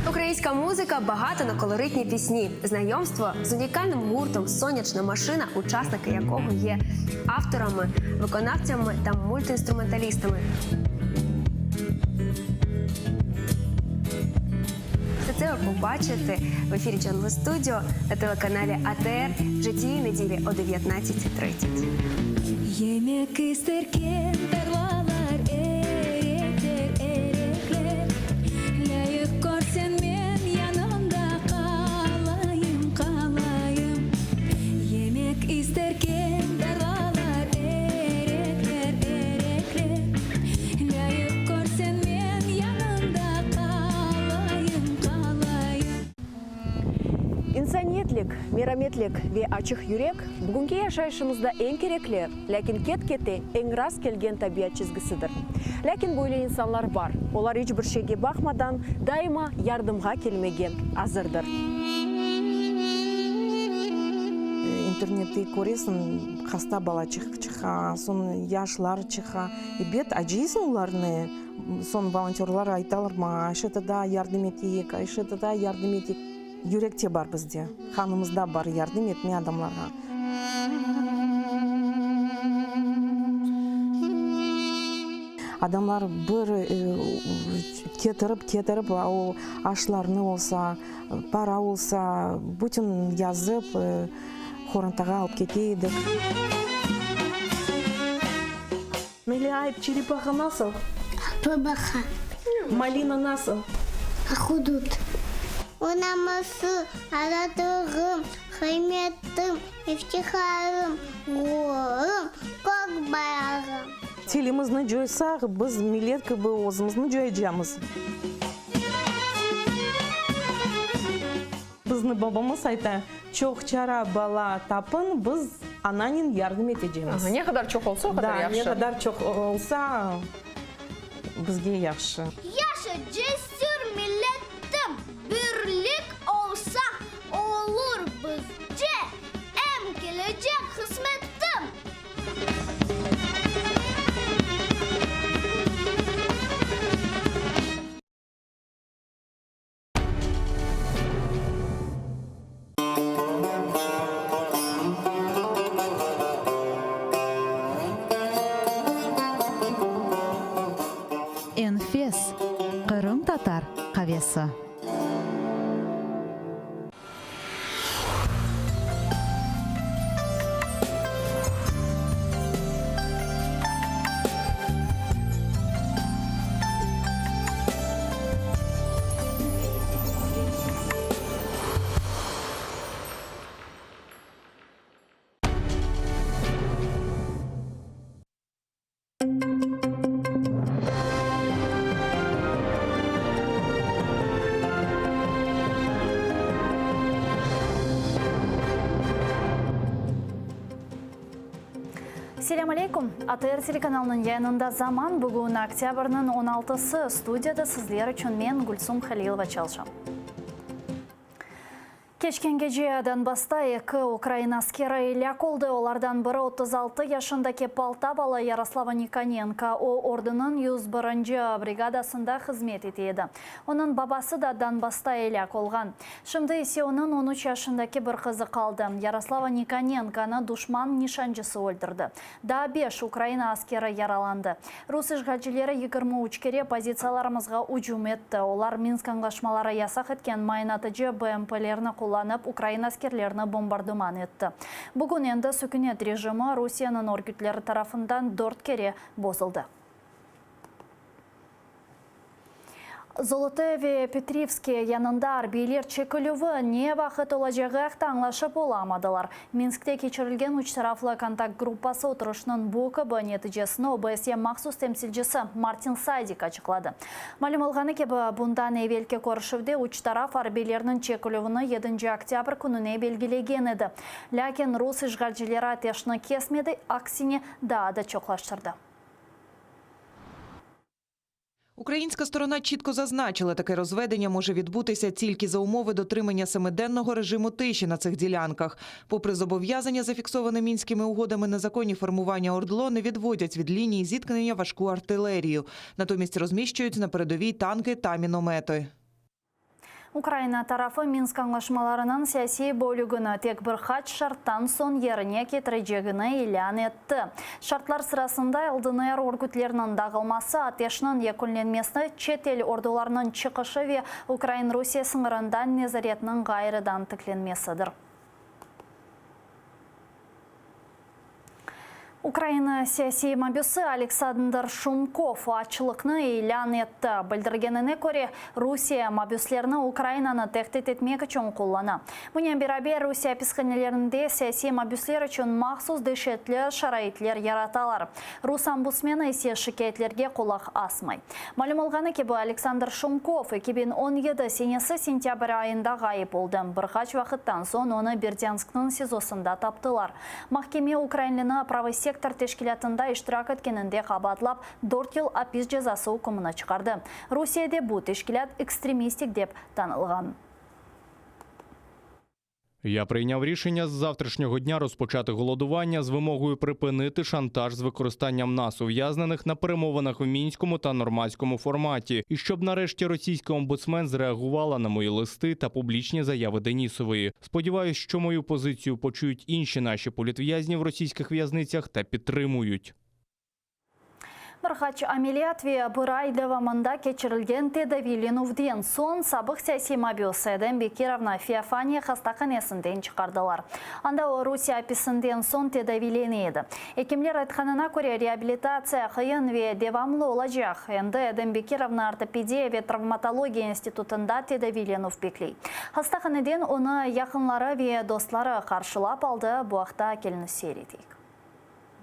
Українська музика багата на колоритні пісні. Знайомство з унікальним гуртом «Сонячна машина», учасники якого є авторами, виконавцями та мультиінструменталістами. Все це ви побачите в ефірі Джанглу Студіо на телеканалі АТР вже цієї неділі о 19:30. Yemek isterken tarlalar erekler erekler. Layık görsen men yanımda kalayım kalayım. Yemek isterken tarlalar erekler erekler. Layık görsen men yanımda kalayım kalayım. Инсаниетлик, мераметлик ве ачық юрек бүгінгі яшайшымызда ең кереклі, ләкин кет-кете ең раз келген табиат чизгісідір. Ләкин бойлы инсанлар бар. Олар ешбір шеге бақмадан дайыма ярдымға келмеге азырдыр. Интернетте көресің, хаста бала чыға, сон яшлар чыға. И бет ажисын оларны, сон волонтерлар айталар ма, айшетада ярдым етейік, айшетада ярдым етейік. Юректе бар бізде, ханымызда бар ярдым етме адамларға. Адамлар бір кетіріп, ашларны олса, пара олса, бүтін язып, хорантаға алып кетейдік. Мелиайып, черепаха насыл? Бабаха. Малина насыл? Ахудут. Онамасы, арадығым, хайметтім, ефтихарым, орым, көк баяғым. Телімізні жойсақ, біз милеткі бұл өзімізні жойжамыз. Бізді бабамыз айта, чоқ чара бала тапын, біз ананин ярдым етежеміз. Не қадар чоқ олса, о қадар яқшы. Да, не қадар чоқ олса, бізге яқшы. Яшы жесір милеттім, бірлік олса, olur bizce, em gelecek kısmettim. Enfes. Qırım tatar qavesi. Ассаляму алейкум. АТР телеканалының янында заман бүгін октябрның 16-сы студияда сізлер үшін мен Гүлсум Халилова чалшам. Кешкен кеже Донбасста екі Украина аскері ілек олды. Олардан бірі 36 яшындaki Полтава бала Ярослава Никоненко ордының 101 бригадасында қызмет етеді. Оның бабасы да Донбасста ілек олған. Шымды есе оның 13 яшындaki бір қызы қалды. Ярослава Никоненконы душман нишанчысы өлдірді. Да 5 Украина аскері яраланды. Рус işgalчилері 23 кере позицияларымызға ұжум етті. Олар Минск аңғашмалары ясақ еткен майнатыжы БМП-леріні қоланып Украина аскерлеріні бомбардыман етті. Бүгін енді сүкінет режимі Русияның өргітлері тарафындан 4 кере бозылды. Золотеве Петривский янында арбейлер чекілуі не вақыт олажағы аңлашып оламадылар. Минскте кечірілген үш тарафлы контакт группасы отырышының бұқыбы нәтижесін ОБСЕ мақсус темсілжісі Мартин Сайдик açıkladı. Малым алғаны кебі бұндан әвелке көрішівде үш тараф арбейлерінің чекілуіні 7 октябрь күніне белгілеген еді. Ләкин рус işgalчилері атешіні кесмеді, аксине да чоклаштырды. Українська сторона чітко зазначила, таке розведення може відбутися тільки за умови дотримання 7-денного режиму тиші на цих ділянках. Попри зобов'язання, зафіксоване мінськими угодами, незаконні формування ОРДЛО не відводять від лінії зіткнення важку артилерію. Натомість розміщують на передовій танки та міномети. Украина тарафы Минск аңлашмаларының саяси бөлігіні тек бір хат шарттан сон еріне кетірежегіні илян етті. Шартлар сырасында ЛДНР өргітлерінің дағылмасы, атешінің екіленмесіні чет ел ордуларының чықышы ве Украин-Русия сыңырындан незаретінің ғайрыдан тікленмесідір. Украина саяси мобюсы Александр Шумков açılıkны илян етті. Білдіргеніне көре Русия мобюслеріні Украинаны тәқтет етмек үшін қолланы. Бұнен берабер Русия писханелерінде саяси мобюслер үшін мақсус дешетлер, шарайтлер яраталар. Рус амбусмені есе шикетлерге қолақ асмай. Малым алғаны кебі Александр Шумков 2017 сенесі сентябрь айында ғайып болды. Бірқач вақыттан соң оны Бердянскның сезосында таптылар. Махкеме Украинліні правосек сектор тешкілятында іштирак еткенінде қабатлап 4 ел апиз жазасы үкіміні шығарды. Русияде бұл тешкілят екстремистик деп танылған. Я прийняв рішення з завтрашнього дня розпочати голодування з вимогою припинити шантаж з використанням нас, ув'язнених на перемовинах в мінському та нормандському форматі. І щоб нарешті російський омбудсмен зреагувала на мої листи та публічні заяви Денісової. Сподіваюсь, що мою позицію почують інші наші політв'язні в російських в'язницях та підтримують. Бірқач амелиятве бір айдавамында кечірілген Тедавиленовден сон сабық саяси мобиосы Дембекировна Феофания хастаханесінден шығардылар. Анда Русия аписінден сон Тедавилене еді. Екемлер айтқанына көре реабилитация қиын ве девамлы олажақ. Енді Дембекировна ортопедия ве травматология институтында Тедавиленов беклей. Хастаханеден оны яқынлары ве достлары қаршылап алды, бұақта келіні серетейік.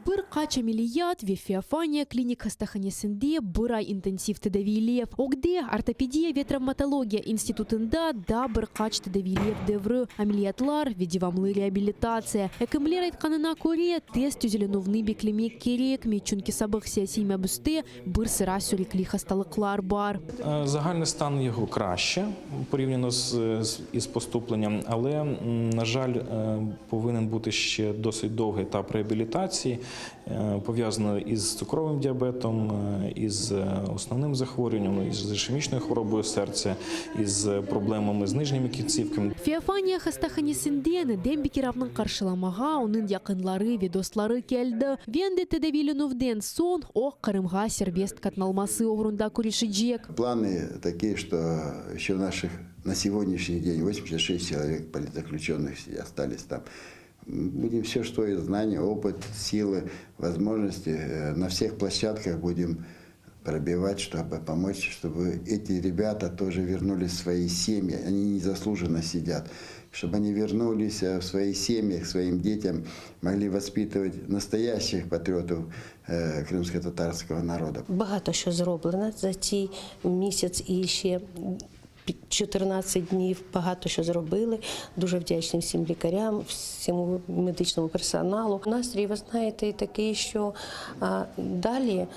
Бір қач амелият ве Феофания клиник хастаханесінде бір ай интенсив тедавилев. Огде ортопедия ве травматология институтында да бір қач тедавилев девры. Амелиятлар ве девамлы реабилитация. Экемлер айтқанына көре тест түзеленовны беклемек керек. Мечунки сабық саяси мабүсте бір сыра сүрекли хасталықлар бар. Загальний стан його краще порівняно із поступленням, але, на жаль, повинен бути ще досить довгий етап реабілітації, пов'язано із цукровим діабетом, із основним захворюванням, із ішемічною хворобою серця, із проблемами з нижніми кінцівками. Феофания хастаханесінде Дембекировның қаршыламаға оның якынлары ве достлары келді. Венде Тедавиленовден сон оқ Қырымға сербест катналмасы оғырында күрешіджек. Планы такие, что еще на сегодняшний день 86 человек политзаключенных остались там. Будем все, что есть, знания, опыт, силы, возможности, на всех площадках будем пробивать, чтобы помочь, чтобы эти ребята тоже вернулись в свои семьи. Они незаслуженно сидят. Чтобы они вернулись в свои семьи, к своим детям, могли воспитывать настоящих патріотів кримсько-татарського народу. Багато що зроблено за цей місяць і ще 14 днів багато що зробили. Дуже вдячні всім лікарям, всьому медичному персоналу. Настрій, ви знаєте, такий, що далі,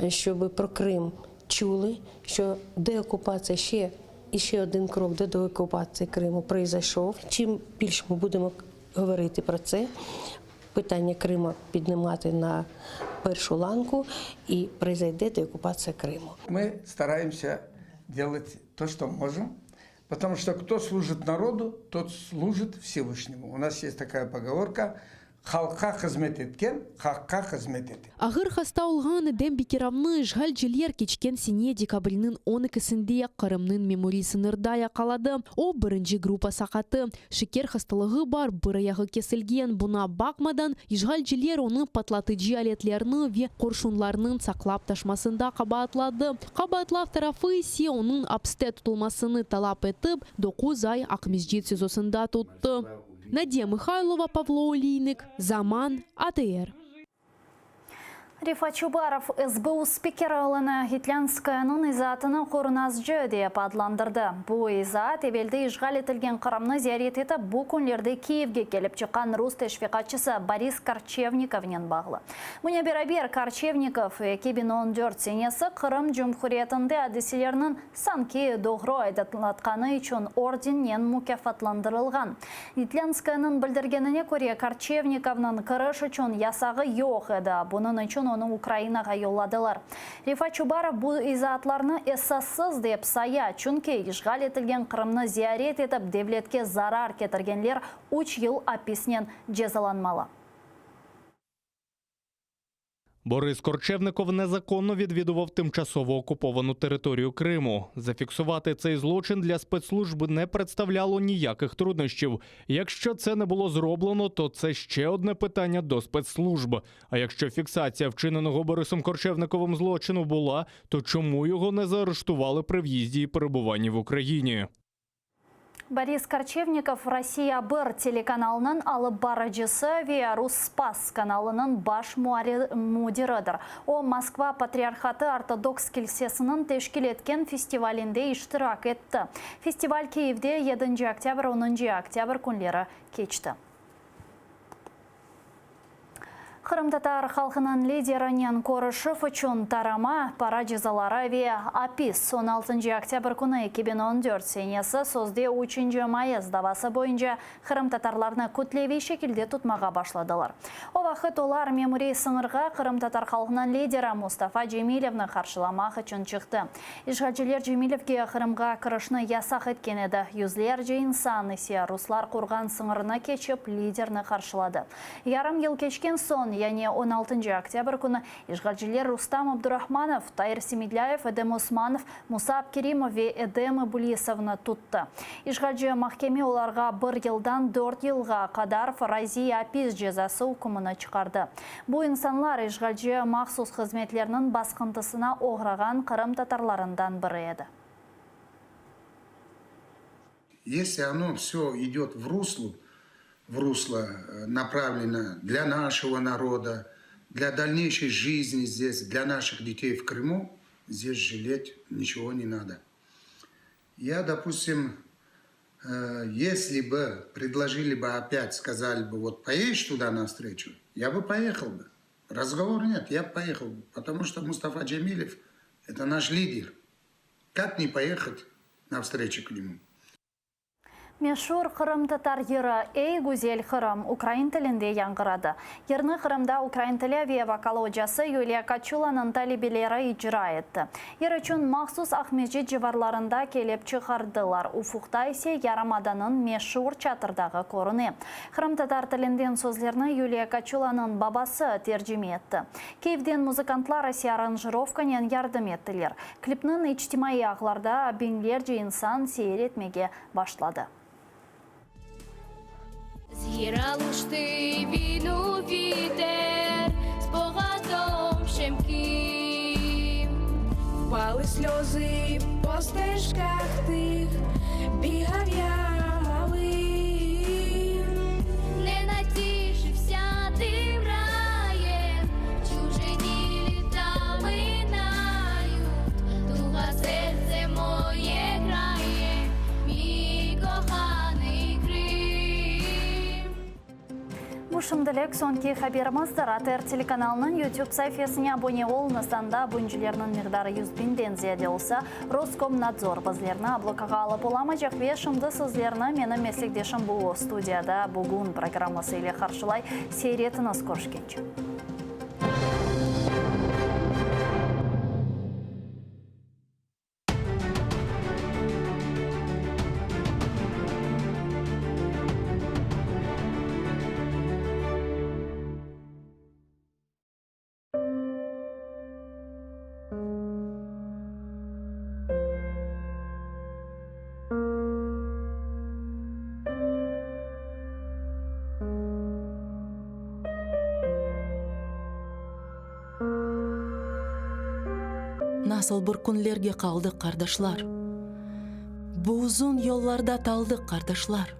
щоб про Крим чули, що деокупація ще один крок до деокупації Криму пройшов. Чим більше ми будемо говорити про це, питання Криму піднімати на першу ланку і пройде деокупація Криму. Ми стараємося робити те, що можемо, потому что кто служит народу, тот служит Всевышнему. У нас есть такая поговорка: халка хизмет еткен, хакка хизмет етет. Агыр хаста олганы дем бикерамны жгал жилер кечкен сине декабрьнын 12-сінде Кырымнын меморий сынырдая калады. О бірінші группа сақаты. Шекер хасталығы бар, бұраяғы кесілген бұна бақмадан, ижгал жилер оны патлатыжы алетлерні ве қоршунларының сақлап ташмасында қабатлады. Қабатлав тарафы се оның апсте тұтылмасыны талап етіп, 9 ай Ақмесжит сезосында тұтты. Надия Михайлова, Павло Олейник, Заман, АТР. Рифат Чубаров СБУ спикері Алана Гитлянскаяның изатыны қорыназжы деп адландырды. Бұл изат евелді ишғал етілген Қырымны зиярет етіп, бұл күнлерде Киевге келіп шыққан рус тәшвиқатшысы Борис Корчевниковнен бағлы. Мұне берабер Корчевников 2014 сенесі Қырым Жұмхуриетінде әдіселерінің санки доғры айдатылатқаны үшін орденнен мұкафатландырылған. Гитлянскаяның білдіргеніне көре Корчевниковның қырыш үшін ясағы йоқ еді. Бұның үшін оны Украинаға йолладылар. Рифат Чубаров бұл изатларны эссассыз деп сая, чүнке ишғал етілген Қырымны зиярет етіп, девлетке зарар кетіргенлер 3 ел аписнен жезаланмалы. Борис Корчевников незаконно відвідував тимчасово окуповану територію Криму. Зафіксувати цей злочин для спецслужб не представляло ніяких труднощів. Якщо це не було зроблено, то це ще одне питання до спецслужб. А якщо фіксація вчиненого Борисом Корчевниковим злочину була, то чому його не заарештували при в'їзді і перебуванні в Україні? Борис Корчевников Россия бір телеканалының алып барыжысы ве Руспас каналының баш модератор. О Москва Патриархаты ортодокс келсесінің тешкіл еткен фестивалінде иштирак етті. Фестиваль Киевде 7 октябрь 10 октябрь күнлері кечті. Қырым-татар халқының лидерінен Корышев үшін тарама пара жезалары ве апис 16 октябрь күні 2014 сенесі созде 3 майыз давасы бойынша Қырым-татарларны күтлеви шекілде тұтмаға башладылар. О вақыт олар меморий сыңырға Қырым-татар халқының лидері Мустафа Джемилевні қаршыламақ үшін шықты. Ишғалжелер Джемилевге Қырымға кірішні ясақ еткен еді. Юзлер же инсан есе руслар құрған сыңырына кечіп лидерні қаршылады. Ярым ел кечкен сон, яғни 16 октябрь күні ишғалжелер Рустам Абдурахманов, Тайыр Семидляев, Эдем Османов, Муса Абкеримов ве Эдем Булисовны тұтты. Ишғалжы махкеме оларға 1 елдан 4 елға қадар фаразия апиз жезасы үкіміні чықарды. Бұл инсанлар ишғалжы махсус қызметлерінің басқынтысына оғраған Қырым татарларынан бірі еді. Если оно все идет в русло направлено для нашего народа, для дальнейшей жизни здесь, для наших детей в Крыму, здесь жалеть ничего не надо. Я, допустим, если бы предложили бы опять, сказали бы, вот поедешь туда навстречу, я бы поехал бы. Разговора нет, я бы поехал бы, потому что Мустафа Джемилев – это наш лидер. Как не поехать навстречу к нему? Мешур Қырым татар ері «Эй гузель Қырым» украин тілінде яңғырады. Ерні Қырымда украин тілі ве вокалоджасы Юлия Качуланың талибелері ижра етті. Ер үшін махсус Ахмесжит жыварларында келіп шығардылар. Уфуқта есе Ярамаданын мешур чатырдағы көріне. Қырым татар тілінден сөзлерні Юлия Качуланың бабасы терджиме етті. Киевден музыкантлар есе аранжировканен ярдым еттілер. Клипнің ичтимai ағларда беңлер же инсан сейір етмеге башлады. Згіралуш ти війну вітер з погадом щемким. Впали сльози по стежках тих, бігав я малим. Не натішився тим раєм, чужині літа минають, туга серце моє грає. Шымдылек сонки хаберімізді АТР телеканалының YouTube сайфесіне абоне олыңызданда бүнжілерінің мирдары 100.000-ден зияде олса, Роскомнадзор бізлеріні блокаға алып олама жақве шымды сізлеріні мені меслікдешім бұл студияда бүгін программасы еле қаршылай сейретіңіз көршкенші. Nasıl bir kunlerge kaldık kardeşler. Bu uzun yollarda taldık kardeşler.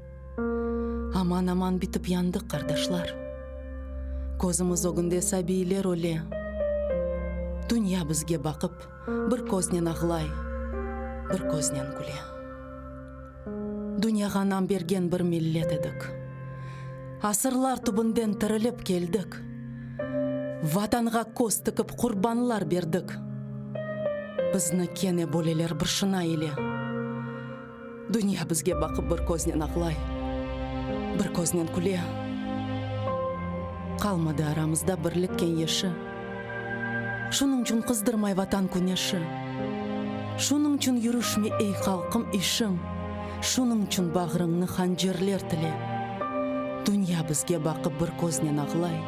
Aman aman bitip yandık kardeşler. Kozumuz o günde sabiler öyle. Dünya bizge bakıp bir koznen ağlay, bir koznen güle. Dünyaga nam bergen bir millet edik. Asırlar tubundan tirilip geldik. Vatanға koz tıkıp kurbanlar berdik. Bizni kene boleler bir şına ile. Dünya bizge bakıp bir koznen ağlay, bir koznen güle. Kalmadı aramızda birlik kenyeşi. Şunun için kızdırmay vatan güneşi. Şunun için yürüşme ey halkım işim. Şunun için bağrını hancerler tile. Dünya bizge bakıp bir koznen ağlay,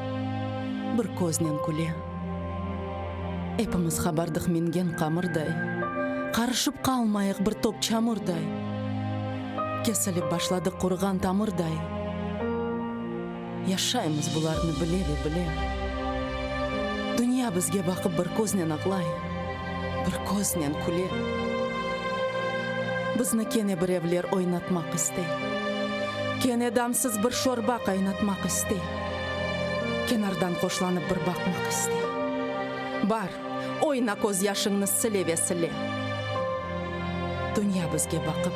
bir koznen güle. Hepimiz habardık mengen kamırday. Karışıp kalmayık bir top çamurday. Kesilip başladık kurgan tamırday. Yaşayımız bularını bile. Dünya bizge bakıp bir koznen ağlay, bir koznen güle. Bizni kene bir evler oynatmak istey. Kene damsız bir şorba kaynatmak istey. Kenardan koşlanıp bir bakmak istey. Bar, oyna koz yaşını sile ve sile. Dünya bizge bakıp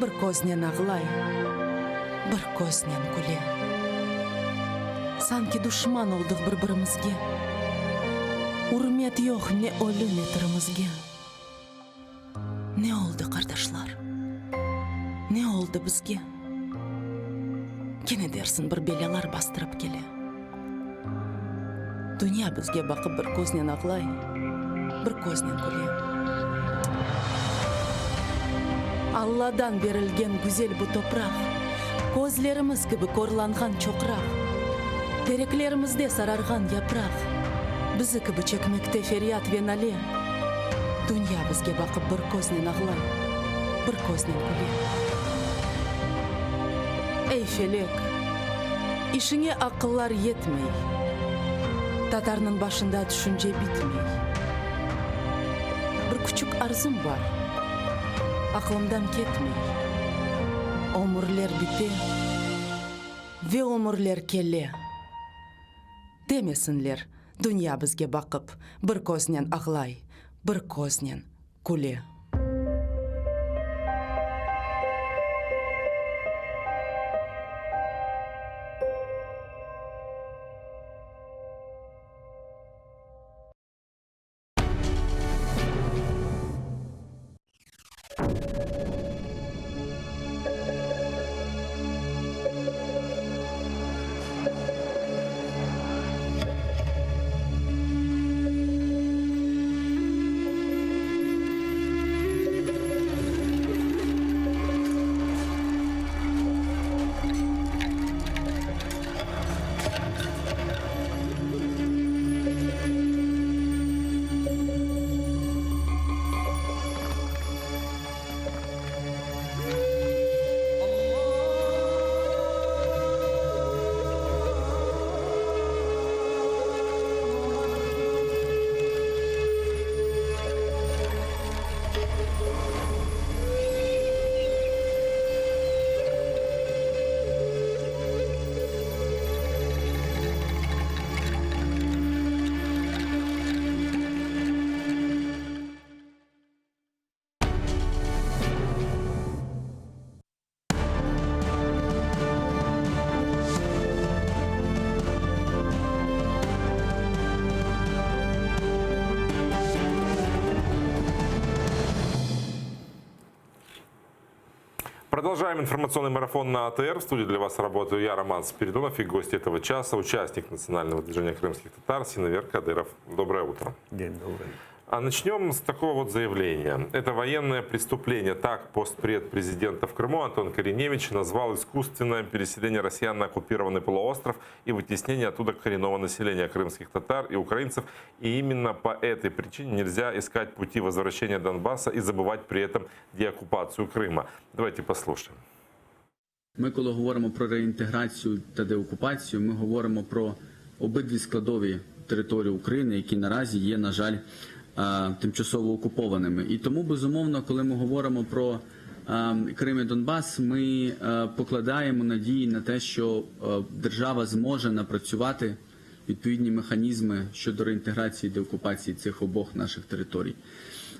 bir koznen ağlay, bir koznen güle. Sanki düşman olduk birbirimizge. Hürmet yok ne ölü ne tirimizge. Ne oldu kardeşler? Ne oldu bizge? Kene dersin bir belalar bastırıp gele. Dünya bizge bakıp bir koznen ağlay, bir koznen güle. Allah'dan verilgen güzel bu toprak, gözlerimiz gibi korlangan çokrak, tereklerimizde sarargan yaprak, bizi gibi çekmekte feryat ve nale. Dünya bizge bakıp bir koznen ağlay, bir koznen güle. Ey felek, işine akıllar yetmey, Tatarının başında düşünce bitmey. Bir küçük arzum var, aklımdan ketmey. Ömürler bite ve ömürler kelle. Demesinler, dünya bizge bakıp bir koznen ağlay, bir koznen güle. Продолжаем информационный марафон на АТР. В студии для вас работаю я, Роман Спиридонов, и гость этого часа, участник национального движения крымских татар Синевер Кадыров. Доброе утро. День добрый. А начнем с такого вот заявления. Это военное преступление. Так постпред президента в Крыму Антон Кореневич назвал искусственное переселение россиян на оккупированный полуостров и вытеснение оттуда коренного населения крымских татар и украинцев. И именно по этой причине нельзя искать пути возвращения Донбасса и забывать при этом деоккупацию Крыма. Давайте послушаем. Ми, коли говоримо про реінтеграцію та деокупацію, ми говоримо про обидві складові території України, які наразі є, на жаль, тимчасово окупованими. І тому, безумовно, коли ми говоримо про Крим і Донбас, ми покладаємо надії на те, що держава зможе напрацювати відповідні механізми щодо реінтеграції і деокупації цих обох наших територій.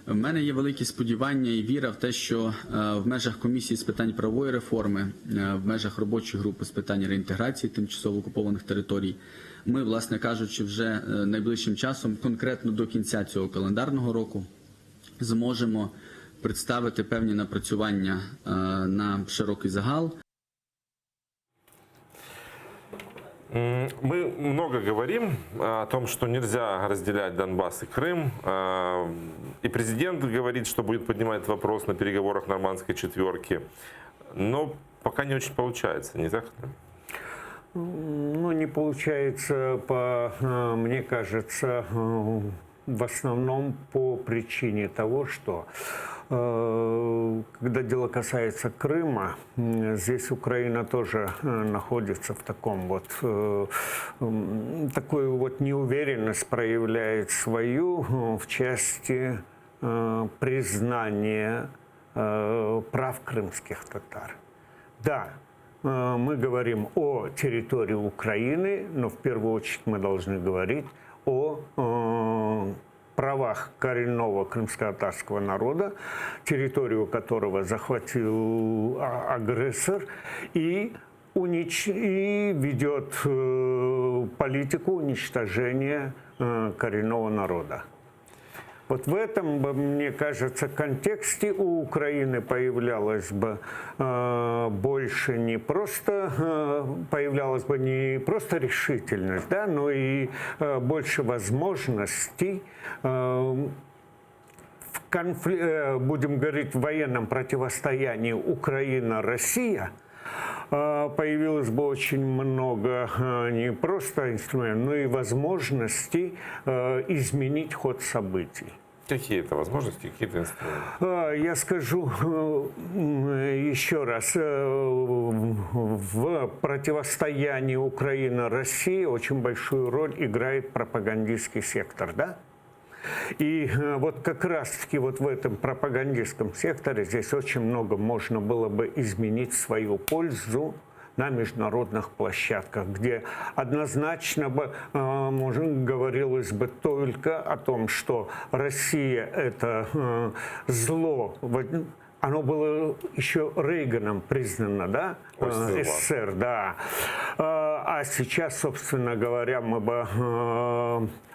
В мене є великі сподівання і віра в те, що в межах комісії з питань правової реформи, в межах робочої групи з питань реінтеграції тимчасово окупованих територій, ми, власне кажучи, вже найближчим часом, конкретно до кінця цього календарного року, зможемо представити певні напрацювання на широкий загал. Мы много говорим о том, что нельзя разделять Донбасс и Крым. И президент говорит, что будет поднимать вопрос на переговорах нормандской четверки. Но пока не очень получается, не так ли? Ну, не получается, мне кажется, в основном по причине того, что когда дело касается Крыма, здесь Украина тоже находится в таком вот, такую вот неуверенность проявляет свою в части признания прав крымских татар. Да, мы говорим о территории Украины, но в первую очередь мы должны говорить о правах коренного крымско-татарского народа, территорию которого захватил агрессор и ведет политику уничтожения коренного народа. Вот в этом, мне кажется, контексте у Украины появлялась бы больше не просто решительность, да, но и больше возможностей будем говорить, в военном противостоянии Украина-Россия. Появилось бы очень много не просто инструментов, но и возможностей изменить ход событий. Какие это возможности, какие-то инструменты? Я скажу еще раз. В противостоянии Украина-Россия очень большую роль играет пропагандистский сектор, да? И вот как раз-таки вот в этом пропагандистском секторе здесь очень много можно было бы изменить в свою пользу на международных площадках, где однозначно бы говорилось бы только о том, что Россия – это зло. Оно было еще Рейганом признано, да? СССР, да. А сейчас, собственно говоря, мы бы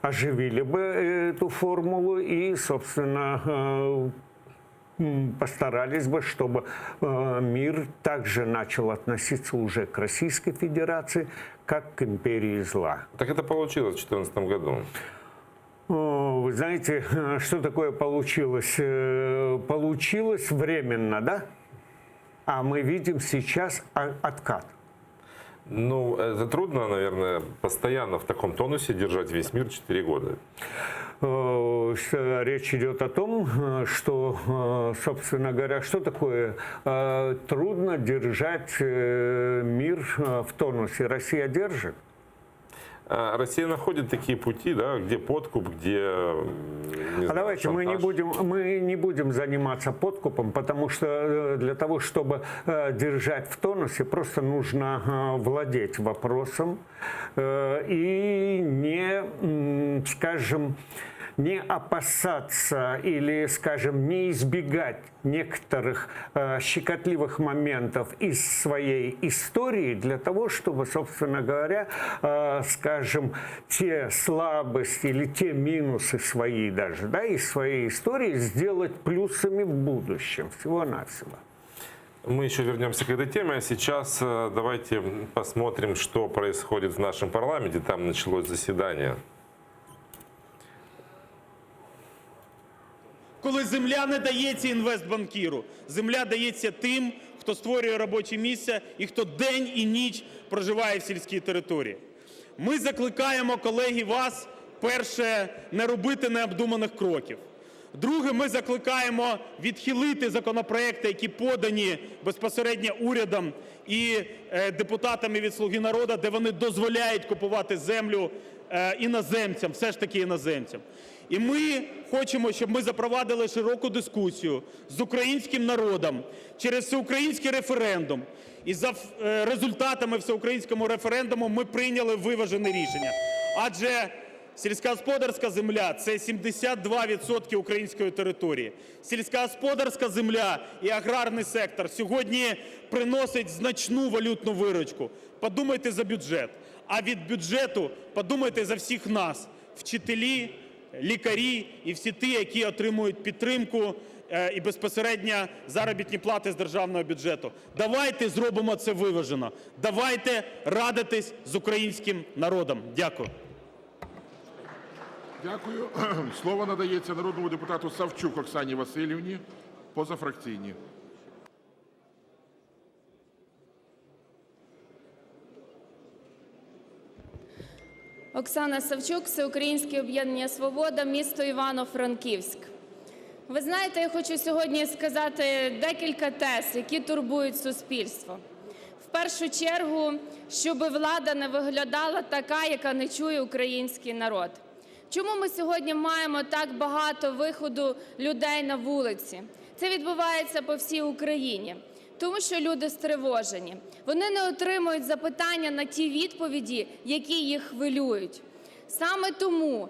оживили бы эту формулу и, собственно, постарались бы, чтобы мир также начал относиться уже к Российской Федерации, как к империи зла. Так это получилось в 2014 году. Вы знаете, что такое получилось? Получилось временно, да? А мы видим сейчас откат. Ну, это трудно, наверное, постоянно в таком тонусе держать весь мир 4 года. Речь идет о том, что, собственно говоря, что такое трудно держать мир в тонусе. Россия держит. Россия находит такие пути, да, где подкуп, где... Давайте мы не будем заниматься подкупом, потому что для того, чтобы держать в тонусе, просто нужно владеть вопросом и не, скажем, не опасаться или, скажем, не избегать некоторых щекотливых моментов из своей истории для того, чтобы, собственно говоря, скажем, те слабости или те минусы свои даже, да, из своей истории сделать плюсами в будущем, всего-навсего. Мы еще вернемся к этой теме, а сейчас давайте посмотрим, что происходит в нашем парламенте. Там началось заседание. Коли земля не дається інвестбанкіру, земля дається тим, хто створює робочі місця і хто день і ніч проживає в сільській території. Ми закликаємо, колеги, вас, перше, не робити необдуманих кроків. Друге, ми закликаємо відхилити законопроекти, які подані безпосередньо урядом і депутатами від «Слуги народу», де вони дозволяють купувати землю іноземцям, все ж таки іноземцям. І ми хочемо, щоб ми запровадили широку дискусію з українським народом через всеукраїнський референдум. І за результатами всеукраїнського референдуму ми прийняли виважене рішення. Адже сільськогосподарська земля – це 72% української території. Сільськогосподарська земля і аграрний сектор сьогодні приносить значну валютну виручку. Подумайте за бюджет. А від бюджету подумайте за всіх нас – вчителі, лікарі і всі ті, які отримують підтримку і безпосередньо заробітні плати з державного бюджету. Давайте зробимо це виважено. Давайте радитись з українським народом. Дякую. Дякую. Слово надається народному депутату Савчук Оксані Васильівні, позафракційні. Оксана Савчук, Всеукраїнське об'єднання «Свобода», місто Івано-Франківськ. Ви знаєте, я хочу сьогодні сказати декілька тез, які турбують суспільство. В першу чергу, щоб влада не виглядала така, яка не чує український народ. Чому ми сьогодні маємо так багато виходу людей на вулиці? Це відбувається по всій Україні. Тому що люди стривожені. Вони не отримують запитання на ті відповіді, які їх хвилюють. Саме тому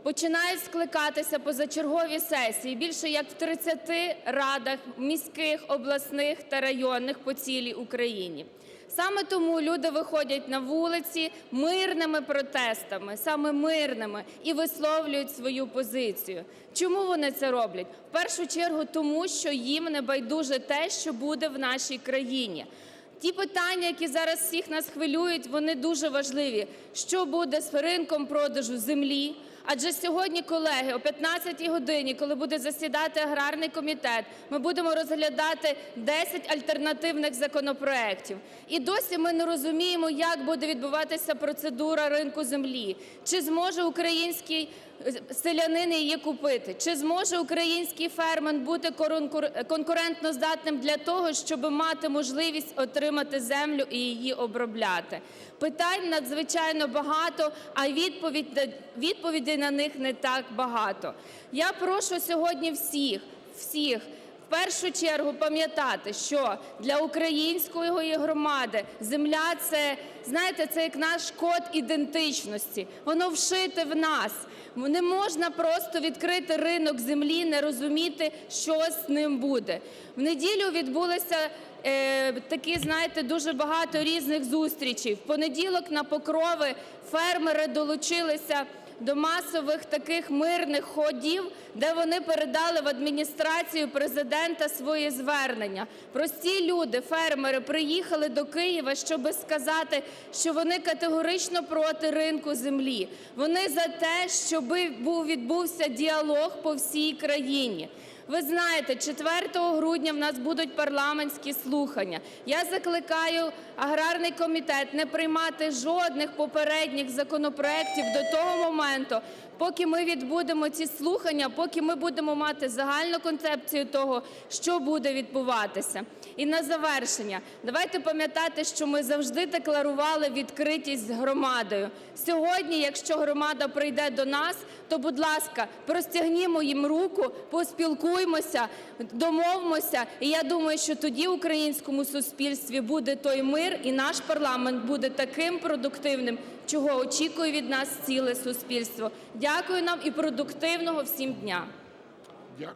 починають скликатися позачергові сесії більше як в 30 радах міських, обласних та районних по цілій Україні. Саме тому люди виходять на вулиці мирними протестами, саме мирними, і висловлюють свою позицію. Чому вони це роблять? В першу чергу тому, що їм не байдуже те, що буде в нашій країні. Ті питання, які зараз всіх нас хвилюють, вони дуже важливі. Що буде з ринком продажу землі? Адже сьогодні, колеги, о 15-й годині, коли буде засідати аграрний комітет, ми будемо розглядати 10 альтернативних законопроєктів. І досі ми не розуміємо, як буде відбуватися процедура ринку землі. Чи зможе український селянин її купити? Чи зможе український фермер бути конкурентноздатним для того, щоб мати можливість отримати землю і її обробляти? Питань надзвичайно багато, а відповідей на них не так багато. Я прошу сьогодні всіх в першу чергу пам'ятати, що для української громади земля – це, знаєте, це як наш код ідентичності. Воно вшите в нас. Не можна просто відкрити ринок землі, не розуміти, що з ним буде. В неділю відбулося такі, знаєте, дуже багато різних зустрічей. В понеділок на Покрови фермери долучилися до масових таких мирних ходів, де вони передали в адміністрацію президента свої звернення. Прості люди, фермери, приїхали до Києва, щоб сказати, що вони категорично проти ринку землі. Вони за те, щоб відбувся діалог по всій країні. Ви знаєте, 4 грудня в нас будуть парламентські слухання. Я закликаю аграрний комітет не приймати жодних попередніх законопроєктів до того моменту, поки ми відбудемо ці слухання, поки ми будемо мати загальну концепцію того, що буде відбуватися. І на завершення, давайте пам'ятати, що ми завжди декларували відкритість з громадою. Сьогодні, якщо громада прийде до нас, то, будь ласка, простягнімо їм руку, поспілкуймося, домовимося. І я думаю, що тоді в українському суспільстві буде той мир, і наш парламент буде таким продуктивним, чого очікує від нас ціле суспільство. Дякую нам і продуктивного всім дня. Дякую.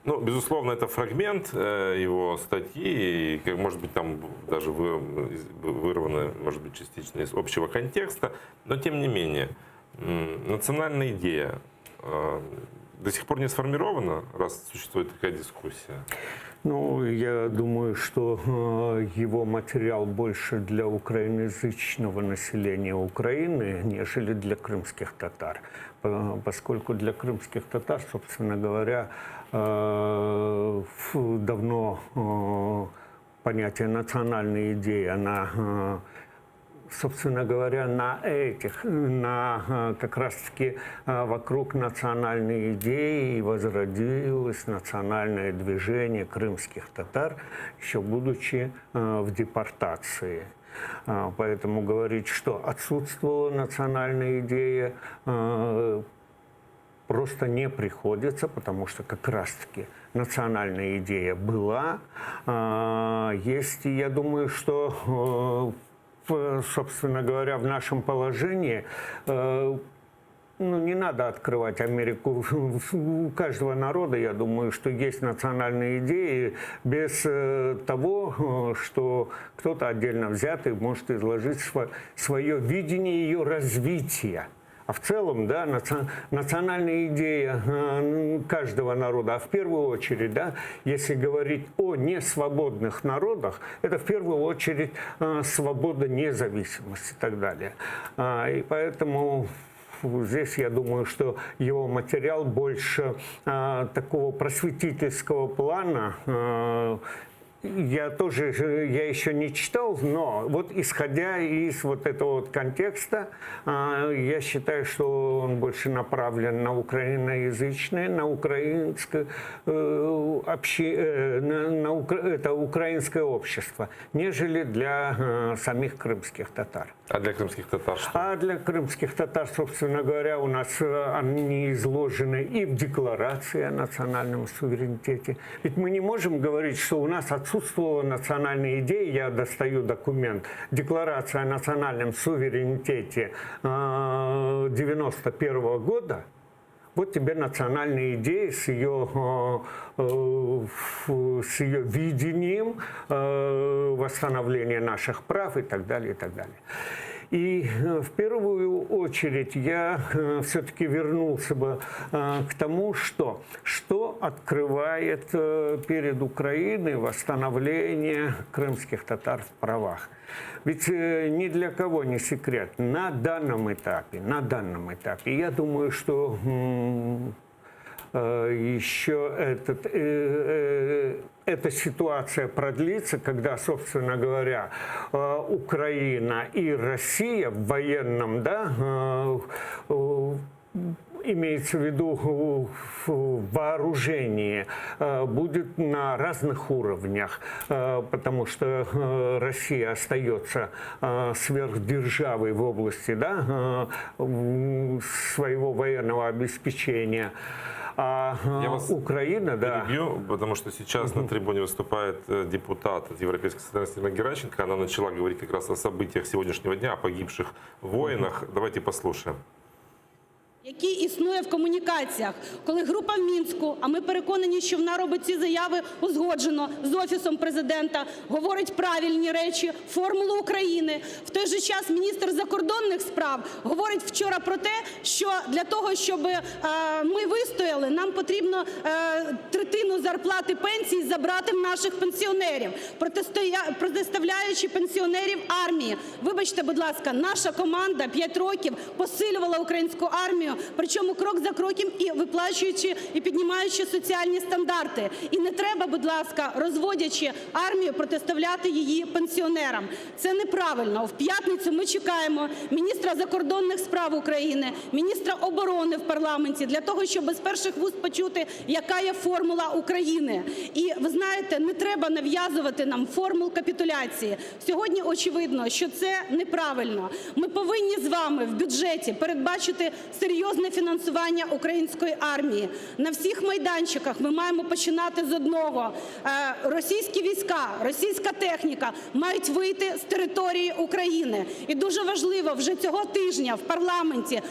Ну, безусловно, это фрагмент его статьи, и, может быть, там даже вырвано, может быть, частично из общего контекста, но тем не менее, национальная идея до сих пор не сформирована, раз существует такая дискуссия? Ну, я думаю, что его материал больше для украиноязычного населения Украины, нежели для крымских татар. Поскольку для крымских татар, собственно говоря, давно понятие национальной идеи, она, собственно говоря, как раз-таки вокруг национальной идеи возродилось национальное движение крымских татар, еще будучи в депортации. Поэтому говорить, что отсутствовала национальная идея, просто не приходится, потому что как раз-таки национальная идея была, есть, и я думаю, что, собственно говоря, в нашем положении, не надо открывать Америку. У каждого народа, я думаю, что есть национальные идеи, без того, что кто-то отдельно взятый может изложить свое видение ее развития. А в целом, да, национальная идея каждого народа, а в первую очередь, да, если говорить о несвободных народах, это в первую очередь свобода, независимость и так далее. И поэтому здесь я думаю, что его материал больше такого просветительского плана. Я еще не читал, но вот исходя из вот этого вот контекста, я считаю, что он больше направлен на украиноязычное, на украинское это украинское общество, нежели для самих крымских татар. А для крымских татар что? А для крымских татар, собственно говоря, у нас они изложены и в декларации о национальном суверенитете. Ведь мы не можем говорить, что у нас отсутствовала национальная идея. Я достаю документ. Декларация о национальном суверенитете 1991 года. Вот тебе национальная идея с ее видением восстановления наших прав и так далее, и так далее. И в первую очередь я все-таки вернулся бы к тому, что открывает перед Украиной восстановление крымских татар в правах. Ведь ни для кого не секрет, на данном этапе, я думаю, что еще эта ситуация продлится, когда, собственно говоря, Украина и Россия в военном, да, имеется в виду вооружение, будет на разных уровнях, потому что Россия остается сверхдержавой в области, да, своего военного обеспечения. А Украина, да. Перебью, потому что сейчас на трибуне выступает депутат от Европейской солидарности Ирина Геращенко. Она начала говорить как раз о событиях сегодняшнего дня, о погибших воинах. Давайте послушаем. Який існує в комунікаціях, коли група в Мінську, а ми переконані, що вона робить ці заяви узгоджено з Офісом Президента, говорить правильні речі, формулу України. В той же час міністр закордонних справ говорить вчора про те, що для того, щоб ми вистояли, нам потрібно третину зарплати пенсій забрати в наших пенсіонерів, протиставляючи пенсіонерів армії. Вибачте, будь ласка, наша команда 5 років посилювала українську армію, причому крок за кроком і виплачуючи, і піднімаючи соціальні стандарти. І не треба, будь ласка, розводячи армію, протиставляти її пенсіонерам. Це неправильно. В п'ятницю ми чекаємо міністра закордонних справ України, міністра оборони в парламенті, для того, щоб з перших вуст почути, яка є формула України. І ви знаєте, не треба нав'язувати нам формул капітуляції. Сьогодні очевидно, що це неправильно. Ми повинні з вами в бюджеті передбачити серйозні серйозне фінансування української армії. На всіх майданчиках ми маємо починати з одного. Російські війська, російська техніка мають вийти з території України. І дуже важливо вже цього тижня в парламенті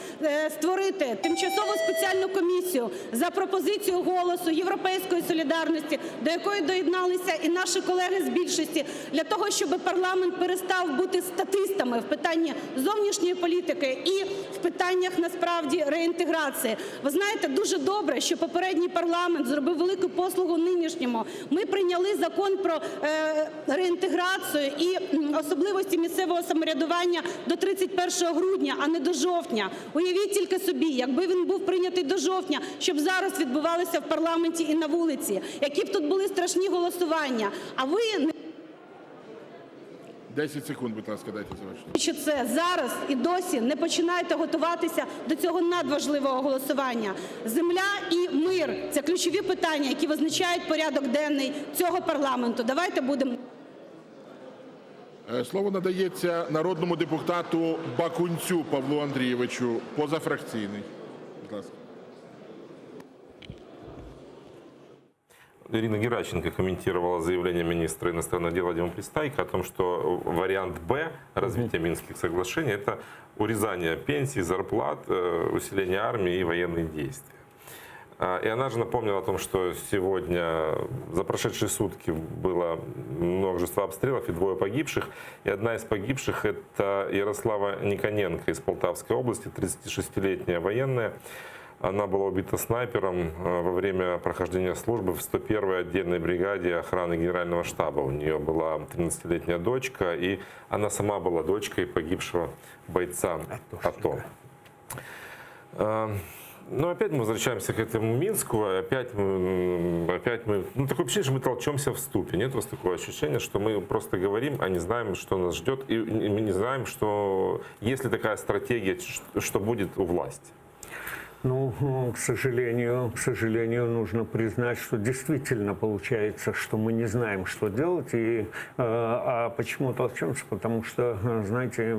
створити тимчасову спеціальну комісію за пропозицією «Голосу», «Європейської солідарності», до якої доєдналися і наші колеги з більшості, для того, щоб парламент перестав бути статистами в питанні зовнішньої політики і в питаннях, насправді, реінтеграції. Ви знаєте, дуже добре, що попередній парламент зробив велику послугу нинішньому. Ми прийняли закон про реінтеграцію і особливості місцевого самоврядування до 31 грудня, а не до жовтня. Уявіть тільки собі, якби він був прийнятий до жовтня, щоб зараз відбувалося в парламенті і на вулиці, які б тут були страшні голосування. А ви... 10 секунд, будь ласка, дайте завершити. Що це зараз і досі не починаєте готуватися до цього надважливого голосування. Земля і мир – це ключові питання, які визначають порядок денний цього парламенту. Давайте будемо... Слово надається народному депутату Бакунцю Павлу Андрійовичу, позафракційний. Будь ласка. Ирина Геращенко комментировала заявление министра иностранных дел Вадима Пристайко о том, что вариант «Б» развития Минских соглашений – это урезание пенсий, зарплат, усиление армии и военные действия. И она же напомнила о том, что сегодня, за прошедшие сутки, было множество обстрелов и 2 погибших. И одна из погибших – это Ярослава Никоненко из Полтавской области, 36-летняя военная. Она была убита снайпером во время прохождения службы в 101-й отдельной бригаде охраны Генерального штаба. У нее была 13-летняя дочка, и она сама была дочкой погибшего бойца АТО. Но опять мы возвращаемся к этому Минску, опять мы, ну, такое ощущение, что мы толчемся в ступе. Нет у вас такого ощущения, что мы просто говорим, а не знаем, что нас ждет, и мы не знаем, что, есть ли такая стратегия, что будет у власти? Ну, к сожалению, нужно признать, что действительно получается, что мы не знаем, что делать. А почему толчемся? Потому что, знаете,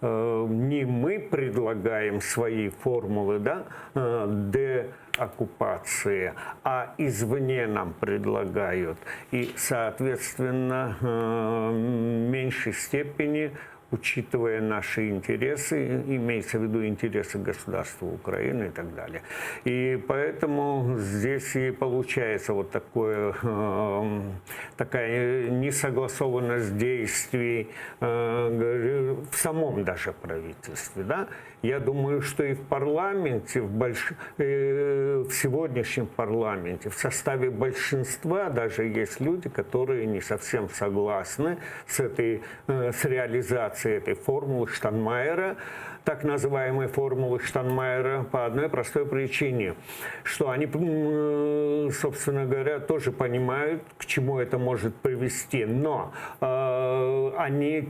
не мы предлагаем свои формулы, да, деоккупации, а извне нам предлагают. И, соответственно, в меньшей степени, учитывая наши интересы, имеется в виду интересы государства Украины и так далее. И поэтому здесь и получается вот такая несогласованность действий в самом даже правительстве. Да? Я думаю, что и в парламенте, в сегодняшнем парламенте, в составе большинства даже есть люди, которые не совсем согласны с реализацией этой формулы Штайнмайера, так называемой формулы Штайнмайера, по одной простой причине, что они, собственно говоря, тоже понимают, к чему это может привести, но они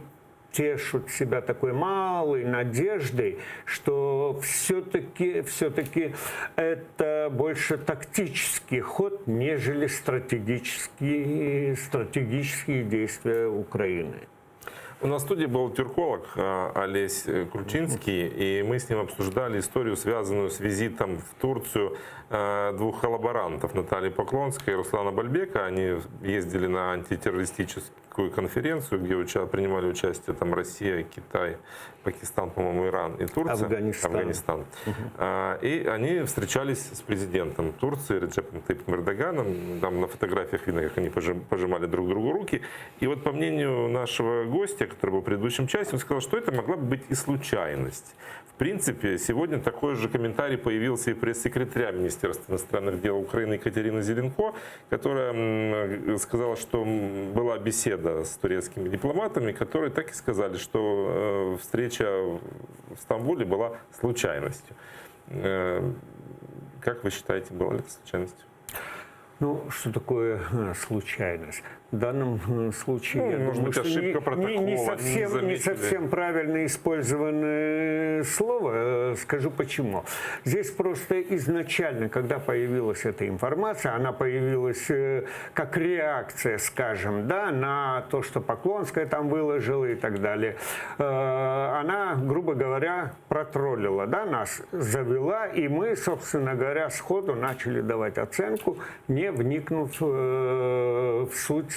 тешут себя такой малой надеждой, что все-таки это больше тактический ход, нежели стратегические действия Украины. У нас в студии был тюрколог Олесь Кручинский, и мы с ним обсуждали историю, связанную с визитом в Турцию 2 коллаборантов, Натальи Поклонской и Руслана Бальбека. Они ездили на антитеррористическую конференцию, где принимали участие там Россия, Китай, Пакистан, по-моему, Иран и Турция. Афганистан. И они встречались с президентом Турции Реджепом Тайипом Эрдоганом. Там на фотографиях видно, как они пожимали друг другу руки. И вот по мнению нашего гостя, который был в предыдущем части, он сказал, что это могла бы быть и случайность. В принципе, сегодня такой же комментарий появился и пресс-секретаря Министерства иностранных дел Украины Екатерины Зеленко, которая сказала, что была беседа с турецкими дипломатами, которые так и сказали, что встреча в Стамбуле была случайностью. Как вы считаете, была ли это случайностью? Ну, что такое случайность? В данном случае, я может думаю, быть, что ошибка протокола, не совсем правильно использованное слово. Скажу почему. Здесь просто изначально, когда появилась эта информация, она появилась как реакция, скажем, да, на то, что Поклонская там выложила и так далее. Она, грубо говоря, протроллила, да, нас завела, и мы, собственно говоря, сходу начали давать оценку, не вникнув в суть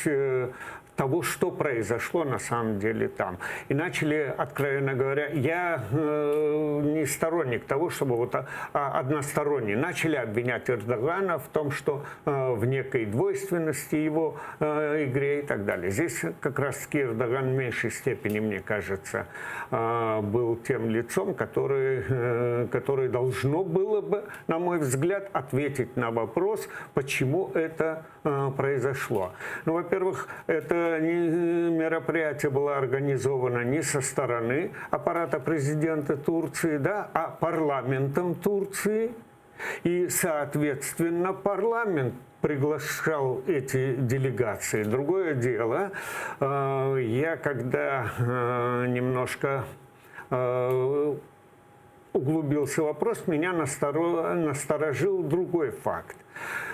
того, что произошло на самом деле там. И начали, откровенно говоря, я не сторонник того, чтобы вот односторонне начали обвинять Эрдогана в том, что в некой двойственности его игре и так далее. Здесь как раз-таки Эрдоган в меньшей степени, мне кажется, был тем лицом, который должно было бы, на мой взгляд, ответить на вопрос, почему это произошло. Ну, во-первых, это мероприятие было организовано не со стороны аппарата президента Турции, да, а парламентом Турции. И, соответственно, парламент приглашал эти делегации. Другое дело, я когда немножко углубился в вопрос, меня насторожил другой факт.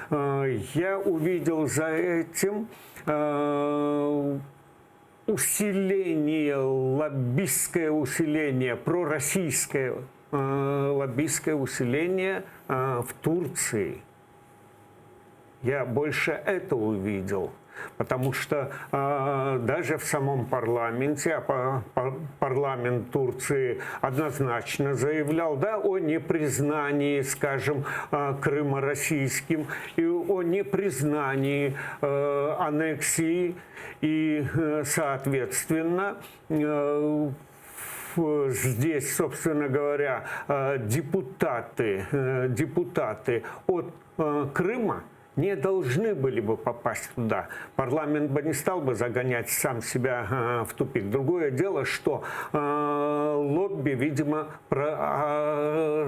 Я увидел за этим усиление, лоббистское усиление, пророссийское лоббистское усиление в Турции. Я больше это увидел. Потому что даже в самом парламенте, парламент Турции однозначно заявлял, да, о непризнании, скажем, Крыма российским, и о непризнании аннексии, и, соответственно, здесь, собственно говоря, депутаты от Крыма не должны были бы попасть туда. Парламент бы не стал бы загонять сам себя в тупик. Другое дело, что лобби, видимо,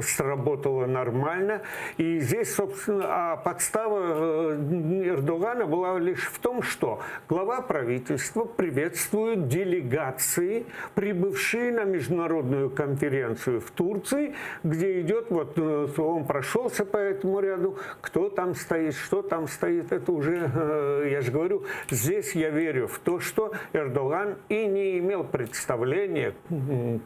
сработало нормально. И здесь, собственно, подстава Эрдогана была лишь в том, что глава правительства приветствует делегации, прибывшие на международную конференцию в Турции, где идет, вот он прошелся по этому ряду, кто там стоит, что там стоит, это уже, я же говорю, здесь я верю в то, что Эрдоган и не имел представления,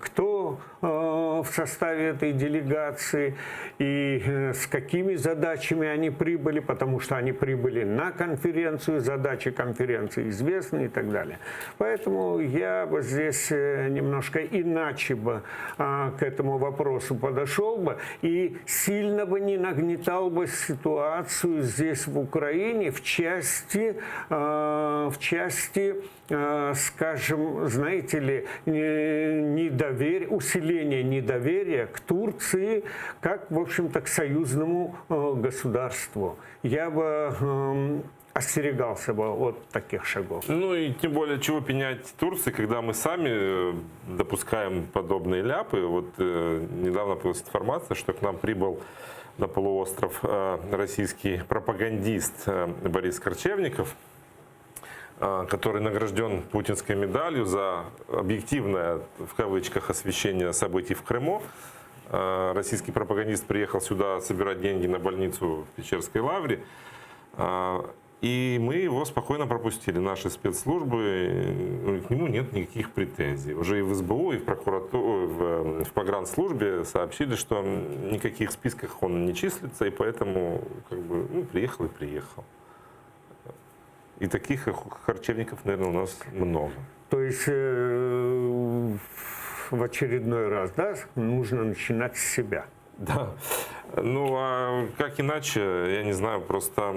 кто в составе этой делегации и с какими задачами они прибыли, потому что они прибыли на конференцию, задачи конференции известны и так далее. Поэтому я бы здесь немножко иначе бы к этому вопросу подошел бы и сильно бы не нагнетал бы ситуацию здесь в Украине в части, скажем, знаете ли, усиления недоверия к Турции как, в общем-то, к союзному государству. Я бы остерегался бы от таких шагов. Ну и тем более, чего пенять Турции, когда мы сами допускаем подобные ляпы. Вот недавно появилась информация, что к нам прибыл на полуостров российский пропагандист Борис Корчевников, который награжден путинской медалью за объективное, в кавычках, освещение событий в Крыму. Российский пропагандист приехал сюда собирать деньги на больницу в Печерской Лавре. И мы его спокойно пропустили. Наши спецслужбы, к нему нет никаких претензий. Уже и в СБУ, и в прокуратуре, в погранслужбе сообщили, что в никаких списках он не числится, и поэтому как бы, приехал и приехал. И таких Корчевников, наверное, у нас много. То есть в очередной раз, да, нужно начинать с себя. Да. Ну, а как иначе, я не знаю, просто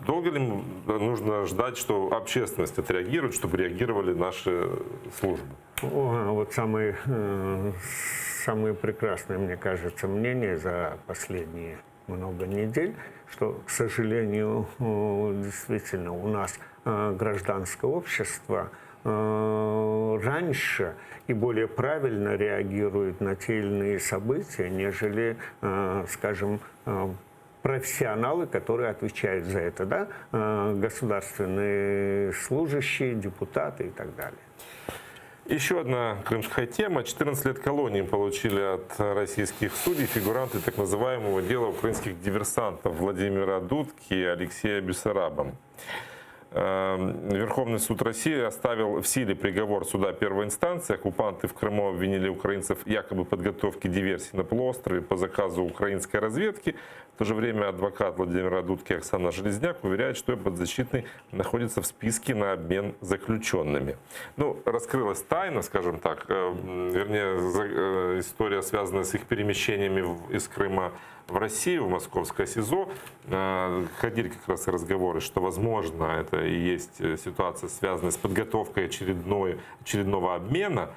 долго ли нужно ждать, что общественность отреагирует, чтобы реагировали наши службы? Вот самые прекрасные, мне кажется, мнения за последние много недель, что, к сожалению, действительно у нас гражданское общество раньше и более правильно реагирует на те или иные события, нежели, скажем, профессионалы, которые отвечают за это, да? Государственные служащие, депутаты и так далее. Еще одна крымская тема. 14 лет колонии получили от российских судей фигуранты так называемого дела украинских диверсантов Владимира Дудки и Алексея Бессараба. Верховный суд России оставил в силе приговор суда первой инстанции. Оккупанты в Крыму обвинили украинцев в якобы подготовке диверсий на полуострове по заказу украинской разведки. В то же время адвокат Владимира Дудки Оксана Железняк уверяет, что подзащитный находится в списке на обмен заключенными. Ну, раскрылась тайна, скажем так, вернее, история, связанная с их перемещениями из Крыма в Россию, в московское СИЗО. Ходили как раз и разговоры, что, возможно, это и есть ситуация, связанная с подготовкой очередного обмена.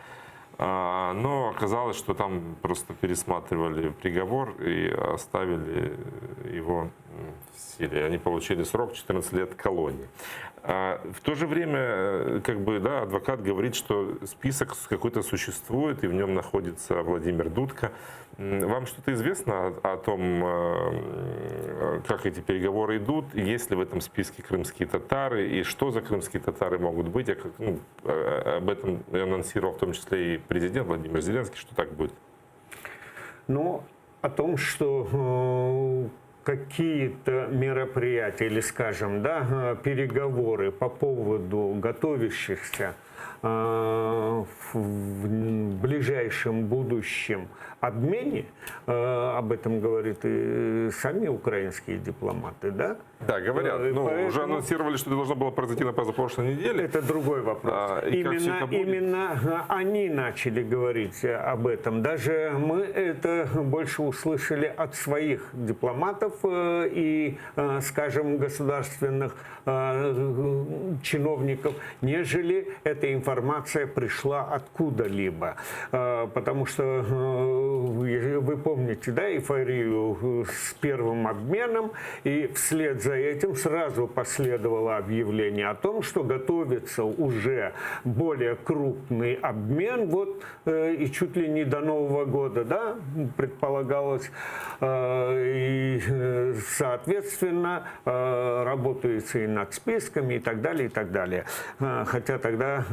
Но оказалось, что там просто пересматривали приговор и оставили его в силе. Они получили срок 14 лет колонии. В то же время, как бы, да, адвокат говорит, что список какой-то существует, и в нем находится Владимир Дудка. Вам что-то известно о том, как эти переговоры идут? Есть ли в этом списке крымские татары? И что за крымские татары могут быть? Об этом анонсировал в том числе и президент Владимир Зеленский, что так будет. Ну, о том, что какие-то мероприятия или, скажем, да, переговоры по поводу готовящихся в ближайшем будущем обмене, об этом говорят и сами украинские дипломаты, да? Да, говорят. Ну, поэтому уже анонсировали, что это должно было произойти на позапрошлой неделе. Это другой вопрос. Именно они начали говорить об этом. Даже мы это больше услышали от своих дипломатов и, скажем, государственных чиновников, нежели эта информация пришла откуда-либо. Потому что вы помните, да, эйфорию с первым обменом, и вслед за этим сразу последовало объявление о том, что готовится уже более крупный обмен, вот, и чуть ли не до Нового года, да, предполагалось, и, соответственно, работается и над списками и так далее, и так далее. Хотя тогда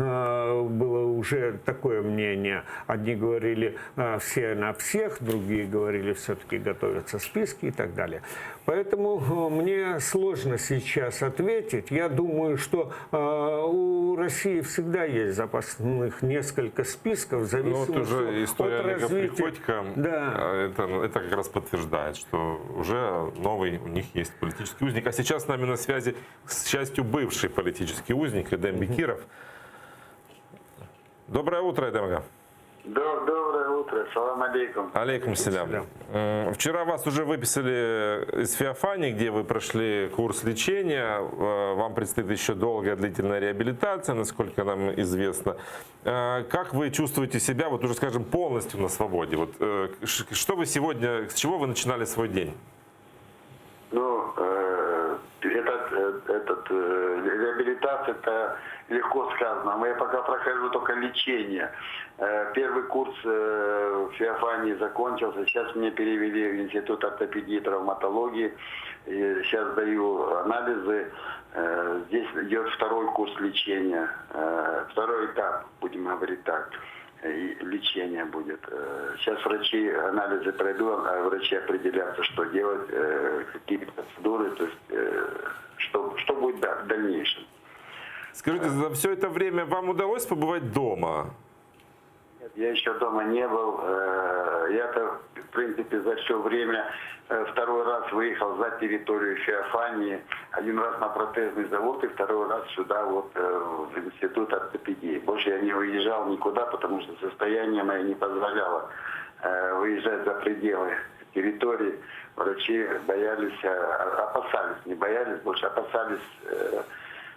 было уже такое мнение. Одни говорили все на всех, другие говорили все-таки готовятся списки и так далее. Поэтому мне сложно сейчас ответить. Я думаю, что у России всегда есть запасных несколько списков, в зависимости вот уже история от развития. Приходько, да. это как раз подтверждает, что уже новый у них есть политический узник. А сейчас с нами на связи, к счастью, бывший политический узник Эдем Бекиров. Доброе утро, Эдем. Доброе утро, салам алейкум. Алейкум салям. Вчера вас уже выписали из Феофании, где вы прошли курс лечения. Вам предстоит еще долгая длительная реабилитация, насколько нам известно. Как вы чувствуете себя, вот уже, скажем, полностью на свободе? Вот, что вы сегодня, с чего вы начинали свой день? Ну, реабилитация, это легко сказано. Я пока прохожу только лечение. Первый курс в Феофании закончился. Сейчас меня перевели в Институт ортопедии и травматологии. И сейчас даю анализы. Здесь идет второй курс лечения. Второй этап, будем говорить так. И лечение будет. Сейчас врачи анализы пройдут, а врачи определятся, что делать, какие процедуры, то есть что будет в дальнейшем. Скажите, за все это время вам удалось побывать дома? Нет, я еще дома не был. Я-то, в принципе, за все время второй раз выехал за территорию Феофании. Один раз на протезный завод и второй раз сюда, вот, в Институт ортопедии. Больше я не уезжал никуда, потому что состояние мое не позволяло выезжать за пределы территории. Врачи боялись, опасались, не боялись, больше опасались,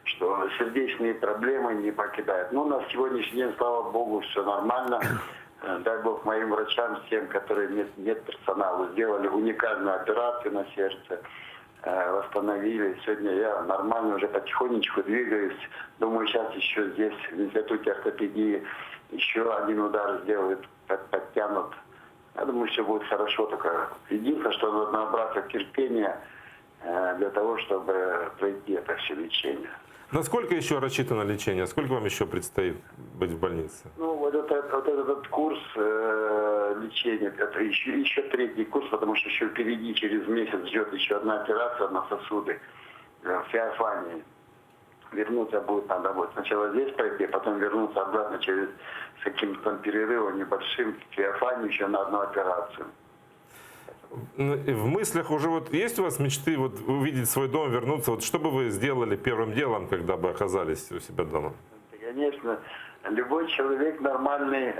что сердечные проблемы не покидают. Ну, на сегодняшний день, слава богу, все нормально. Дай бог моим врачам, всем, которые медперсоналу, сделали уникальную операцию на сердце, восстановили. Сегодня я нормально уже потихонечку двигаюсь. Думаю, сейчас еще здесь, в Институте ортопедии, еще один удар сделают, подтянут Я думаю, все будет хорошо. Только единственное, что надо набраться терпения для того, чтобы пройти это все лечение. Насколько еще рассчитано лечение? Сколько вам еще предстоит быть в больнице? Ну, вот этот курс лечения, это еще третий курс, потому что еще впереди через месяц ждет еще одна операция на сосуды в Феофании. Вернуться надо будет сначала здесь пройти, потом вернуться обратно с каким-то перерывом небольшим в Феофанию еще на одну операцию. В мыслях уже вот есть у вас мечты вот увидеть свой дом, вернуться? Вот что бы вы сделали первым делом, когда бы оказались у себя дома? Конечно, любой человек нормальный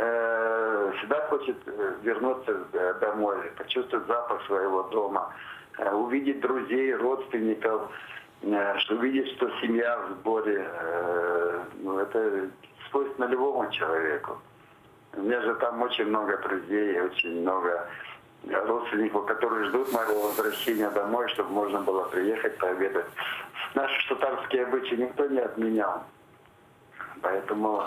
всегда хочет вернуться домой, почувствовать запах своего дома, увидеть друзей, родственников, увидеть, что семья в сборе. Это свойственно любому человеку. У меня же там очень много друзей, очень много родственников, которые ждут моего возвращения домой, чтобы можно было приехать пообедать. Наши татарские обычаи никто не отменял. Поэтому,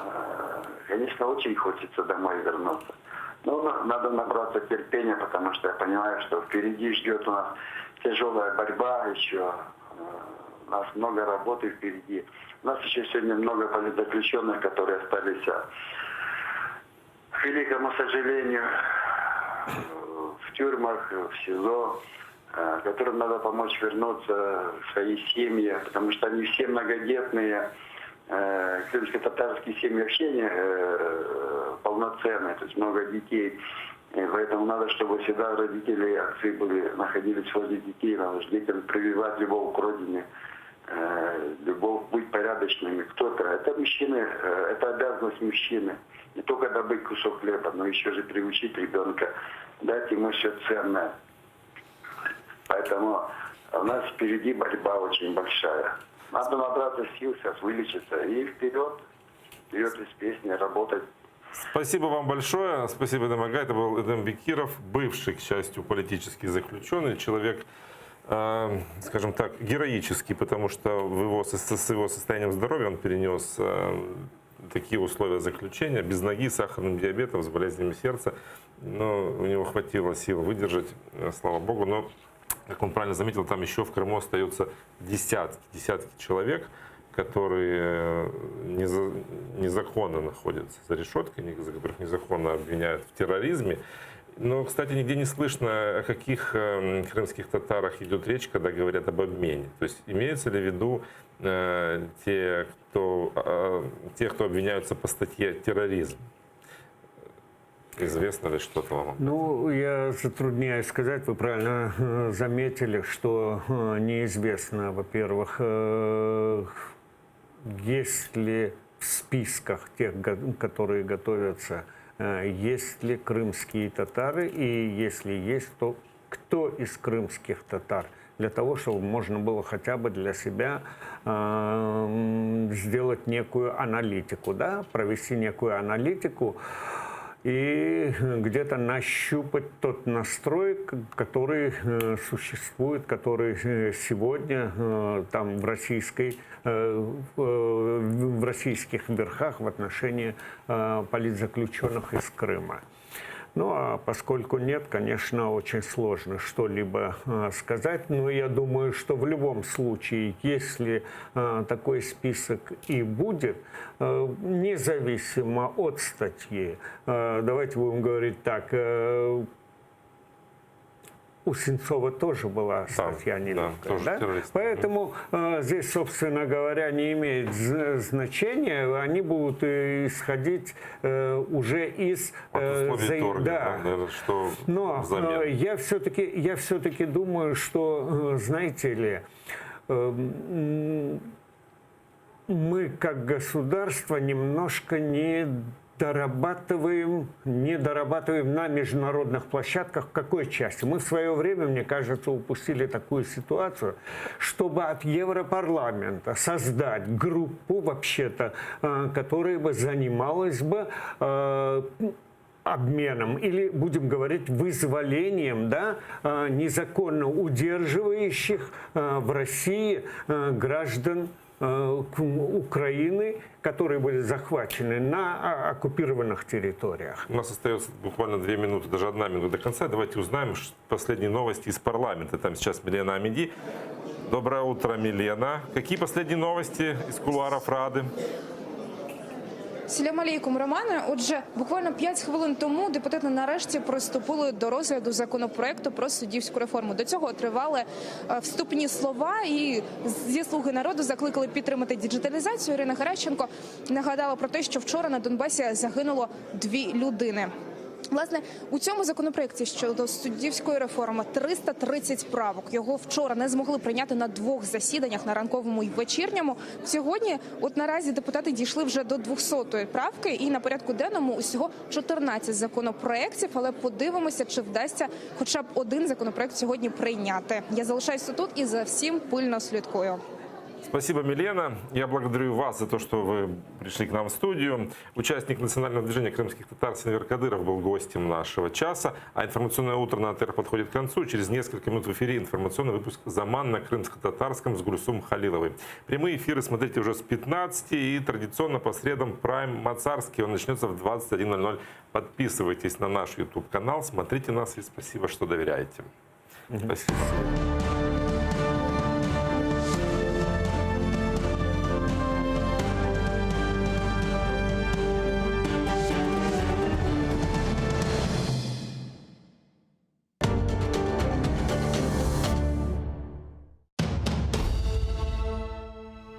конечно, очень хочется домой вернуться. Но надо набраться терпения, потому что я понимаю, что впереди ждет у нас тяжелая борьба еще. У нас много работы впереди. У нас еще сегодня много политзаключенных, которые остались, к великому сожалению, в тюрьмах, в СИЗО, которым надо помочь вернуться в свои семьи, потому что они все многодетные. Крымско-татарские семьи вообще не полноценные, то есть много детей. И поэтому надо, чтобы всегда родители, отцы находились возле детей, надо детям прививать любовь к родине, любовь быть порядочными. Кто-то, это мужчины, это обязанность мужчины. Не только добыть кусок хлеба, но еще же приучить ребенка, дать ему все ценное. Поэтому у нас впереди борьба очень большая. Надо набраться сил сейчас, вылечиться и вперед из песни, работать. Спасибо вам большое. Спасибо, Эдем Агай. Это был Эдем Бекиров, бывший, к счастью, политический заключенный. Человек, скажем так, героический, потому что с его состоянием здоровья он перенес такие условия заключения, без ноги, с сахарным диабетом, с болезнями сердца. Но у него хватило сил выдержать, слава богу. Но, как он правильно заметил, там еще в Крыму остаются десятки человек, которые незаконно находятся за решеткой, за которых незаконно обвиняют в терроризме. Но, кстати, нигде не слышно, о каких крымских татарах идет речь, когда говорят об обмене. То есть имеется ли в виду те, кто обвиняются по статье терроризм? Известно ли что-то вам? Ну, я затрудняюсь сказать. Вы правильно заметили, что неизвестно, во-первых, есть ли в списках тех, которые готовятся, есть ли крымские татары, и если есть, то кто из крымских татар, для того, чтобы можно было хотя бы для себя сделать некую аналитику, да? Провести некую аналитику и где-то нащупать тот настрой, который существует, который сегодня там в российских верхах в отношении политзаключенных из Крыма. Ну, а поскольку нет, конечно, очень сложно что-либо сказать. Но я думаю, что в любом случае, если такой список и будет, независимо от статьи, давайте будем говорить так, у Сенцова тоже была статья нелегкая, да? Поэтому здесь, собственно говоря, не имеет значения, они будут исходить уже из Но я все-таки думаю, что, знаете ли, мы как государство немножко не дорабатываем на международных площадках. В какой части? Мы в свое время, мне кажется, упустили такую ситуацию, чтобы от Европарламента создать группу, вообще-то, которая бы занималась бы обменом или, будем говорить, вызволением, да, незаконно удерживающих в России граждан Украины, которые были захвачены на оккупированных территориях. У нас остается буквально 2 минуты, даже 1 минута до конца. Давайте узнаем последние новости из парламента. Там сейчас Милена Амиди. Доброе утро, Милена. Какие последние новости из кулуаров Рады? Салям алейкум, Романе. Отже, буквально 5 хвилин тому депутати нарешті приступили до розгляду законопроекту про суддівську реформу. До цього тривали вступні слова і зі «Слуги народу» закликали підтримати діджиталізацію. Ірина Геращенко нагадала про те, що вчора на Донбасі загинуло 2 людини. Власне, у цьому законопроекті щодо суддівської реформи 330 правок. Його вчора не змогли прийняти на 2 засіданнях, на ранковому і вечірньому. Сьогодні, наразі депутати дійшли вже до 200-ї правки, і на порядку денному усього 14 законопроєктів, але подивимося, чи вдасться хоча б 1 законопроєкт сьогодні прийняти. Я залишаюся тут і за всім пильно слідкую. Спасибо, Милена. Я благодарю вас за то, что вы пришли к нам в студию. Участник национального движения крымских татар Сенвер Кадыров был гостем нашего часа. А информационное утро на АТР подходит к концу. Через несколько минут в эфире информационный выпуск «Заман» на крымско-татарском с Гульсум Халиловой. Прямые эфиры смотрите уже с 15 и традиционно по средам Prime Мацарский. Он начнется в 21:00. Подписывайтесь на наш YouTube-канал, смотрите нас и спасибо, что доверяете. Спасибо.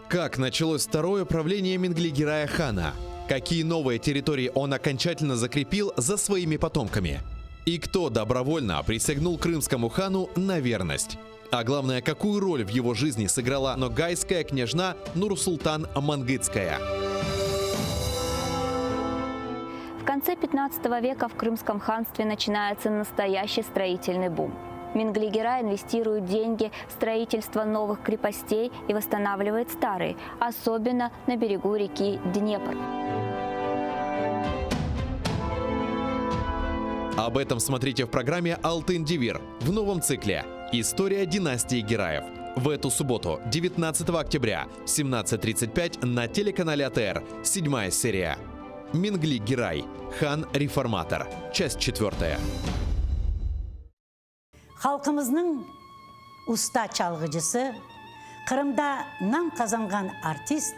Как началось второе правление Мингли-Гирая хана? Какие новые территории он окончательно закрепил за своими потомками? И кто добровольно присягнул крымскому хану на верность? А главное, какую роль в его жизни сыграла ногайская княжна Нурсултан Мангытская? В конце 15 века в Крымском ханстве начинается настоящий строительный бум. Мингли-Гирай инвестирует деньги в строительство новых крепостей и восстанавливает старые, особенно на берегу реки Днепр. Об этом смотрите в программе «Алтын Девир» в новом цикле «История династии Гираев». В эту субботу, 19 октября, в 17:35 на телеканале АТР. 7-я серия. Мингли-Гирай. Хан-реформатор. Часть 4. Халқымыздың уста çalgıcısı, Kırım'da nam kazanған артист,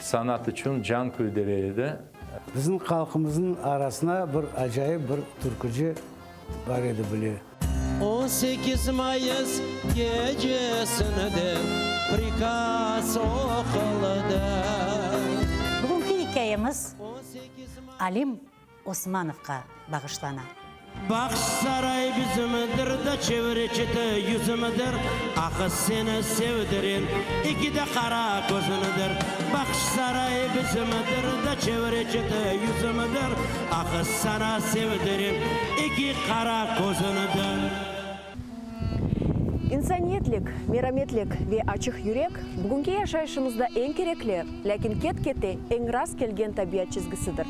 Sanat için can kuydeledi. Bizim halkımızın arasına bir acayip bir türkücü var idi biliyor. 18 Mayıs gecesinde prikaz okuldu. Bugünkü hikayemiz Alim Osmanov'a bağışlanan. Baksaray bizimdir da çevreci yüzümüdür. Akı seni sevdirin iki de kara gözünüdür. Baksaray bizimdir da çevreci yüzümüdür. Akı sana sevdirin iki kara gözünüdür. Инсаниетлік, мераметлік ве ачық юрек бүгінгі яшайшымызда ең кереклі, ләкин кет-кете ең раз келген табиат чизгісідір.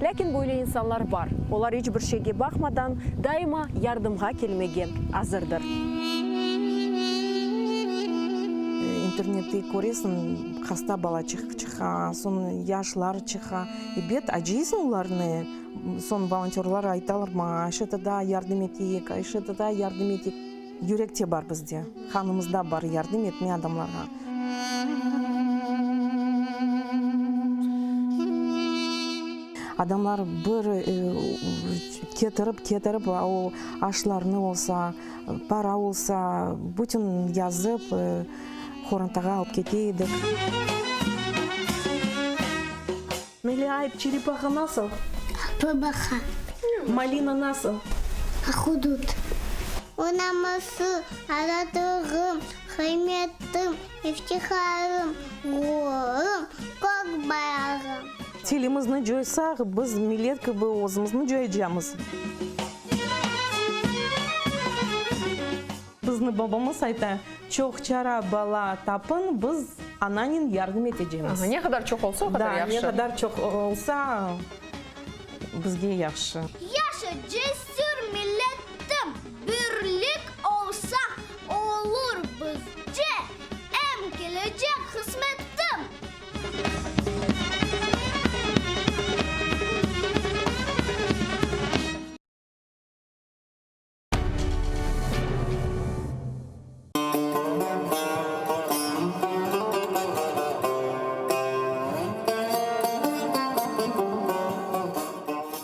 Ләкин бойлы инсанлар бар. Олар еш бір шеге бақмадан дайыма ярдымға келмеген азырдыр. Интернетте көресің, хаста бала чыха, сон яшлар чыха. И бет ажисын оларны, сон волонтерлар айталар ма, айшетада ярдым етейік, айшетада ярдым етейік. Yürekte бар бізде, ханымызда бар ярдым етме адамларға. Адамлар бір кетіріп, ол ашларыны болса, пара болса, бүтін язып, хорантаға алып кетейдік. Мелиайып, черепаха насыл? Бабаха. Малина насыл? Ахудут. Унамасы, арадығым, хайметтім, ефтихарым, ғорым, көк баяғым. Телімізні жойсақ, біз милеткі бұл өзімізні жойжамыз. Бізді бабамыз айта, чоқ чара бала тапын, біз ананин ярдым етежеміз. Не қадар чоқ олса, қадар яқшы. Да, не қадар чоқ олса, бізге яқшы. Яшы cesur milletim. Birlik olsa olur bizce. Em gelecek hizmettim.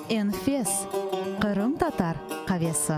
Enfes, Kırım Tatar kahvesi.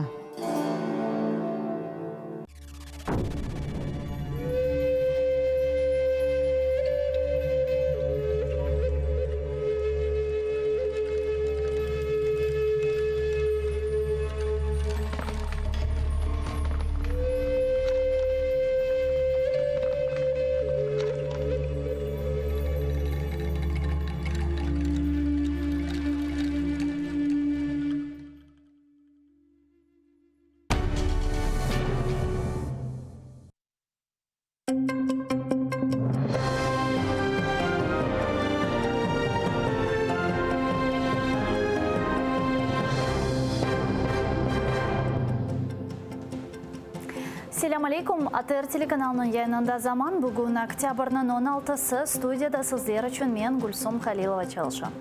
Selam aleykum. ATR телеканалының yayınında zaman bugün oktyabrның 16-сы studiyada sizler için men Gulsum Khalilova çalışam.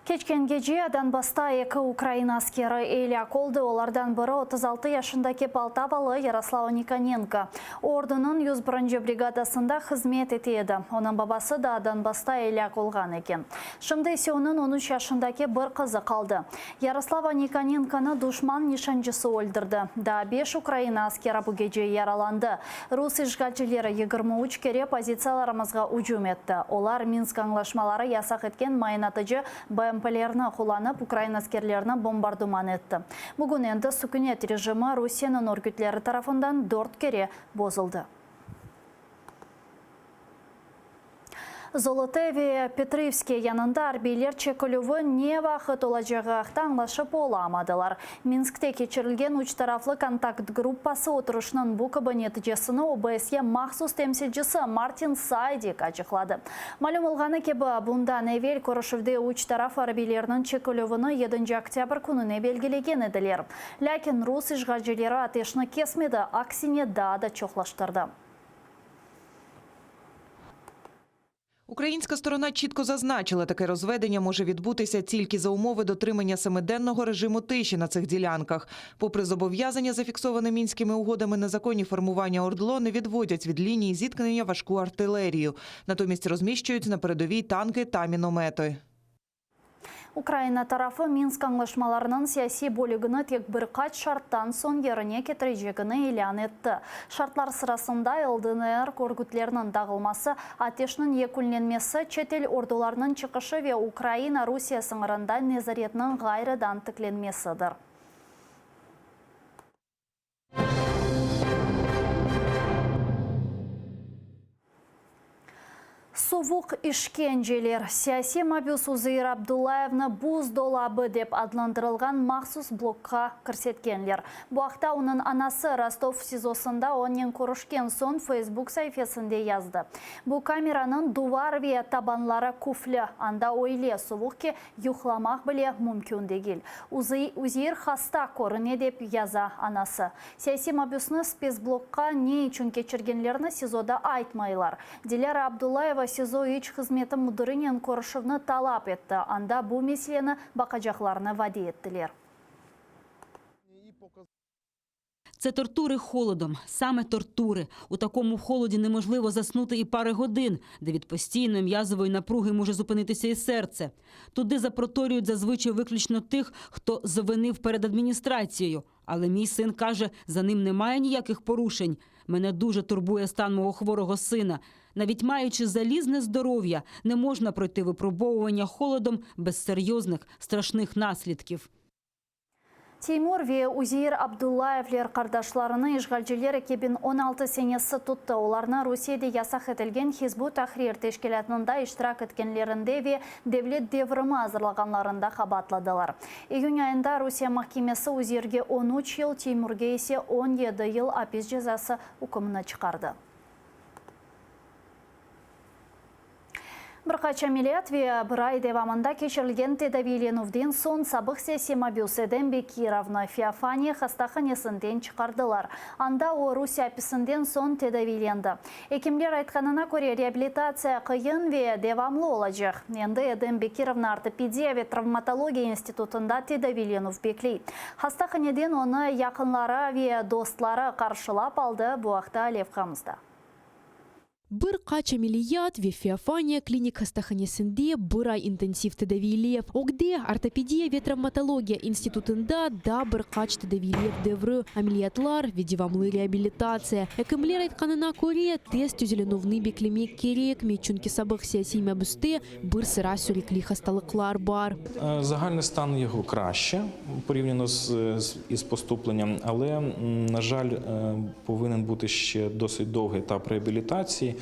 Keçken gece Donbass'ta 2 Ukrayna askeri elak oldu. Olardan biri 36 yaşındaki Poltavalı Yaroslav Nikonenko. Ordunun 101. brigadasında hizmet etiydi. Onun babası da Donbass'ta elak olgan eken. Şimdi ise onun 13 yaşındaki bir kızı kaldı. Yaroslav Nikonenko'nu düşman nişancısı öldürdü. Da 5 Ukrayna askeri bu gece yaralandı. Rus işgalcileri 23 kere pozitsiyalarımızga hücum etti. Olar Minsk anlaşmaları yasak etken maynatıcı BMP-lerini kullanıp Ukrayna askerlerini bombardıman etti. Bugün endi sükunet rejimi Rusya'nın örgütleri tarafından 4 kere bozuldu. Zolote ve Petrivskiy yanında arbeyler çekilüvü ne vakit olacağı anlaşıp olamadılar. Minsk'te geçirilgen 3 taraflı kontakt gruppası oturuşunun bu neticesini OBS'ye mahsus temsilcisi Martin Saydik açıkladı. Malum olğanı gibi bundan evvel görüşüvde 3 taraf arbeylerinin çekilüvünü 7 oktyabr gününe belgilegen ediler. Lakin Rus işgalcileri ateşini kesmedi, aksine daha da çoğlaştırdı. Українська сторона чітко зазначила, таке розведення може відбутися тільки за умови дотримання семиденного режиму тиші на цих ділянках. Попри зобов'язання, зафіксоване мінськими угодами, незаконні формування ОРДЛО не відводять від лінії зіткнення важку артилерію. Натомість розміщують на передовій танки та міномети. Ukrayna tarafı Minsk anlaşmalarının siyasi bölügünü tek birkaç şarttan son yerine getireceğini ilan etti. Şartlar sırasında LDNR örgütlerinin dağılması, ateşinin yekunlenmesi, çet el ordularının çıkışı ve Ukrayna-Rusya sınırında nezaretinin gayrıdan tıklenmesidir. Sovuq işkenceler, siyasi mabus Uzeyir Abdullayevni buzdolabı dep adlandırılgan maxsus blokka kirsetkenler. Bu haqda onun anası Rostov sizosunda onun ko'rishgan son Facebook sayfasında yazdı. Bu kameranın duvar ve tabanları kufli, anda öyle sovuq ki yuhlamak bile mümkün değil. Uzeyir hasta ko'rine dep yaza anası. Siyasi mabusni spesblokka ne için geçirgenlerini sizoda aytmaylar. Dilara Abdullayeva СИЗО iç hizmeti müdürünün ko'rishuvni talab etdi. Anda bu meseleni bakacaklarını va'da ettiler. Це тортури холодом, саме тортури. У такому холоді неможливо заснути і пари годин, де від постійної м'язової напруги може зупинитися і серце. Туди запроторюють зазвичай виключно тих, хто завинив перед адміністрацією. Але мій син каже, за ним немає ніяких порушень. Мене дуже турбує стан мого хворого сина. Навіть маючи залізне здоров'я, не можна пройти випробовування холодом без серйозних, страшних наслідків. Timur ve Uzeyir Abdullayevler kardeşlerini işgalciler 2016 senesi tuttu. Olarına Rusya'da yasak etilgen Hizbut Tahrir teşkilatında iştirak etkenlerinde ve devlet devrimi hazırlaganlarında kabatladılar. İyun ayında Rusya mahkemesi Uzeyir'ge 13 yıl, Timur'ge ise 17 yıl hapis cezası hükmünü çıkardı. Бірқача миллиард бір ай девамында кешірілген тедавиленувден сон сабық сесима бюседен Бекировна Феофания хастаханесінден чықардылар. Анда о Русия аписінден сон тедавиленді. Екемлер айтқанына көре реабилитация қиын ве девамлы олажық. Енді Эдем Бекировна ортопедия ве травматология институтында тедавиленув беклей. Хастаханеден оны яқынлары ве достлары қаршылап алды бұақта Левқамызда. Бір қача миллиард ве Феофания клиник хастаханесінде бір ай интенсив тедавилев. Огде ортопедия ве травматология институтында да бір қач тедавилев девры. Амелиятлар ве девамлы реабилитация. Экемлер айтқанына көре тест түзеленувны беклемек керек. Мечунки сабық сесима бюсте бір сыра сүрекли хасталықлар бар. Загальний стан його краще порівняно із поступленням, але, на жаль, повинен бути ще досить довгий етап реабілітації,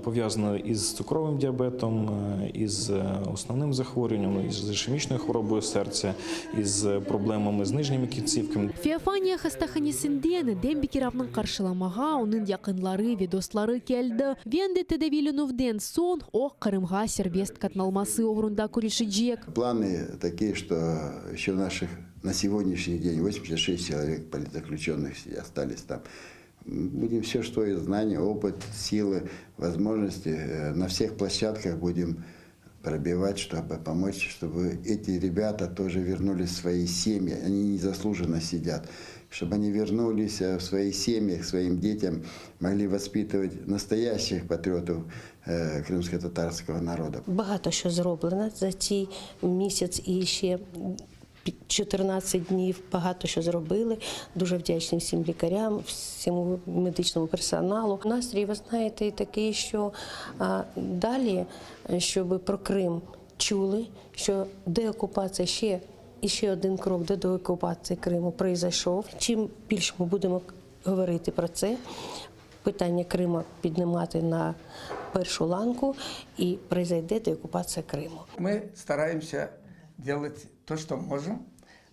пов'язано із цукровим діабетом, із основним захворюванням, із ішемічною хворобою серця, із проблемами з нижніми кінцівками. Феофания хастаханесінде Эдем Бекировның қаршыламаға оның яқынлары ве достлары келді. Венде тедавиленувден сон о Қырымға сербест катналмасы оғырында көрешіджек. Планы такие, что еще на сегодняшний день 86 человек политзаключенных остались там. Будем все, что есть, знания, опыт, силы, возможности, на всех площадках будем пробивать, чтобы помочь, чтобы эти ребята тоже вернулись в свои семьи. Они незаслуженно сидят. Чтобы они вернулись в свои семьи, к своим детям, могли воспитывать настоящих патріотів кримсько-татарського народу. Багато що зроблено за цей місяць і ще 14 днів, багато що зробили. Дуже вдячні всім лікарям, всьому медичному персоналу. Настрій, ви знаєте, такий, що далі, щоб про Крим чули, що деокупація ще один крок до деокупації Криму пройшов. Чим більше ми будемо говорити про це, питання Криму піднімати на першу ланку і пройде деокупація Криму. Ми стараємося делать то, что можем,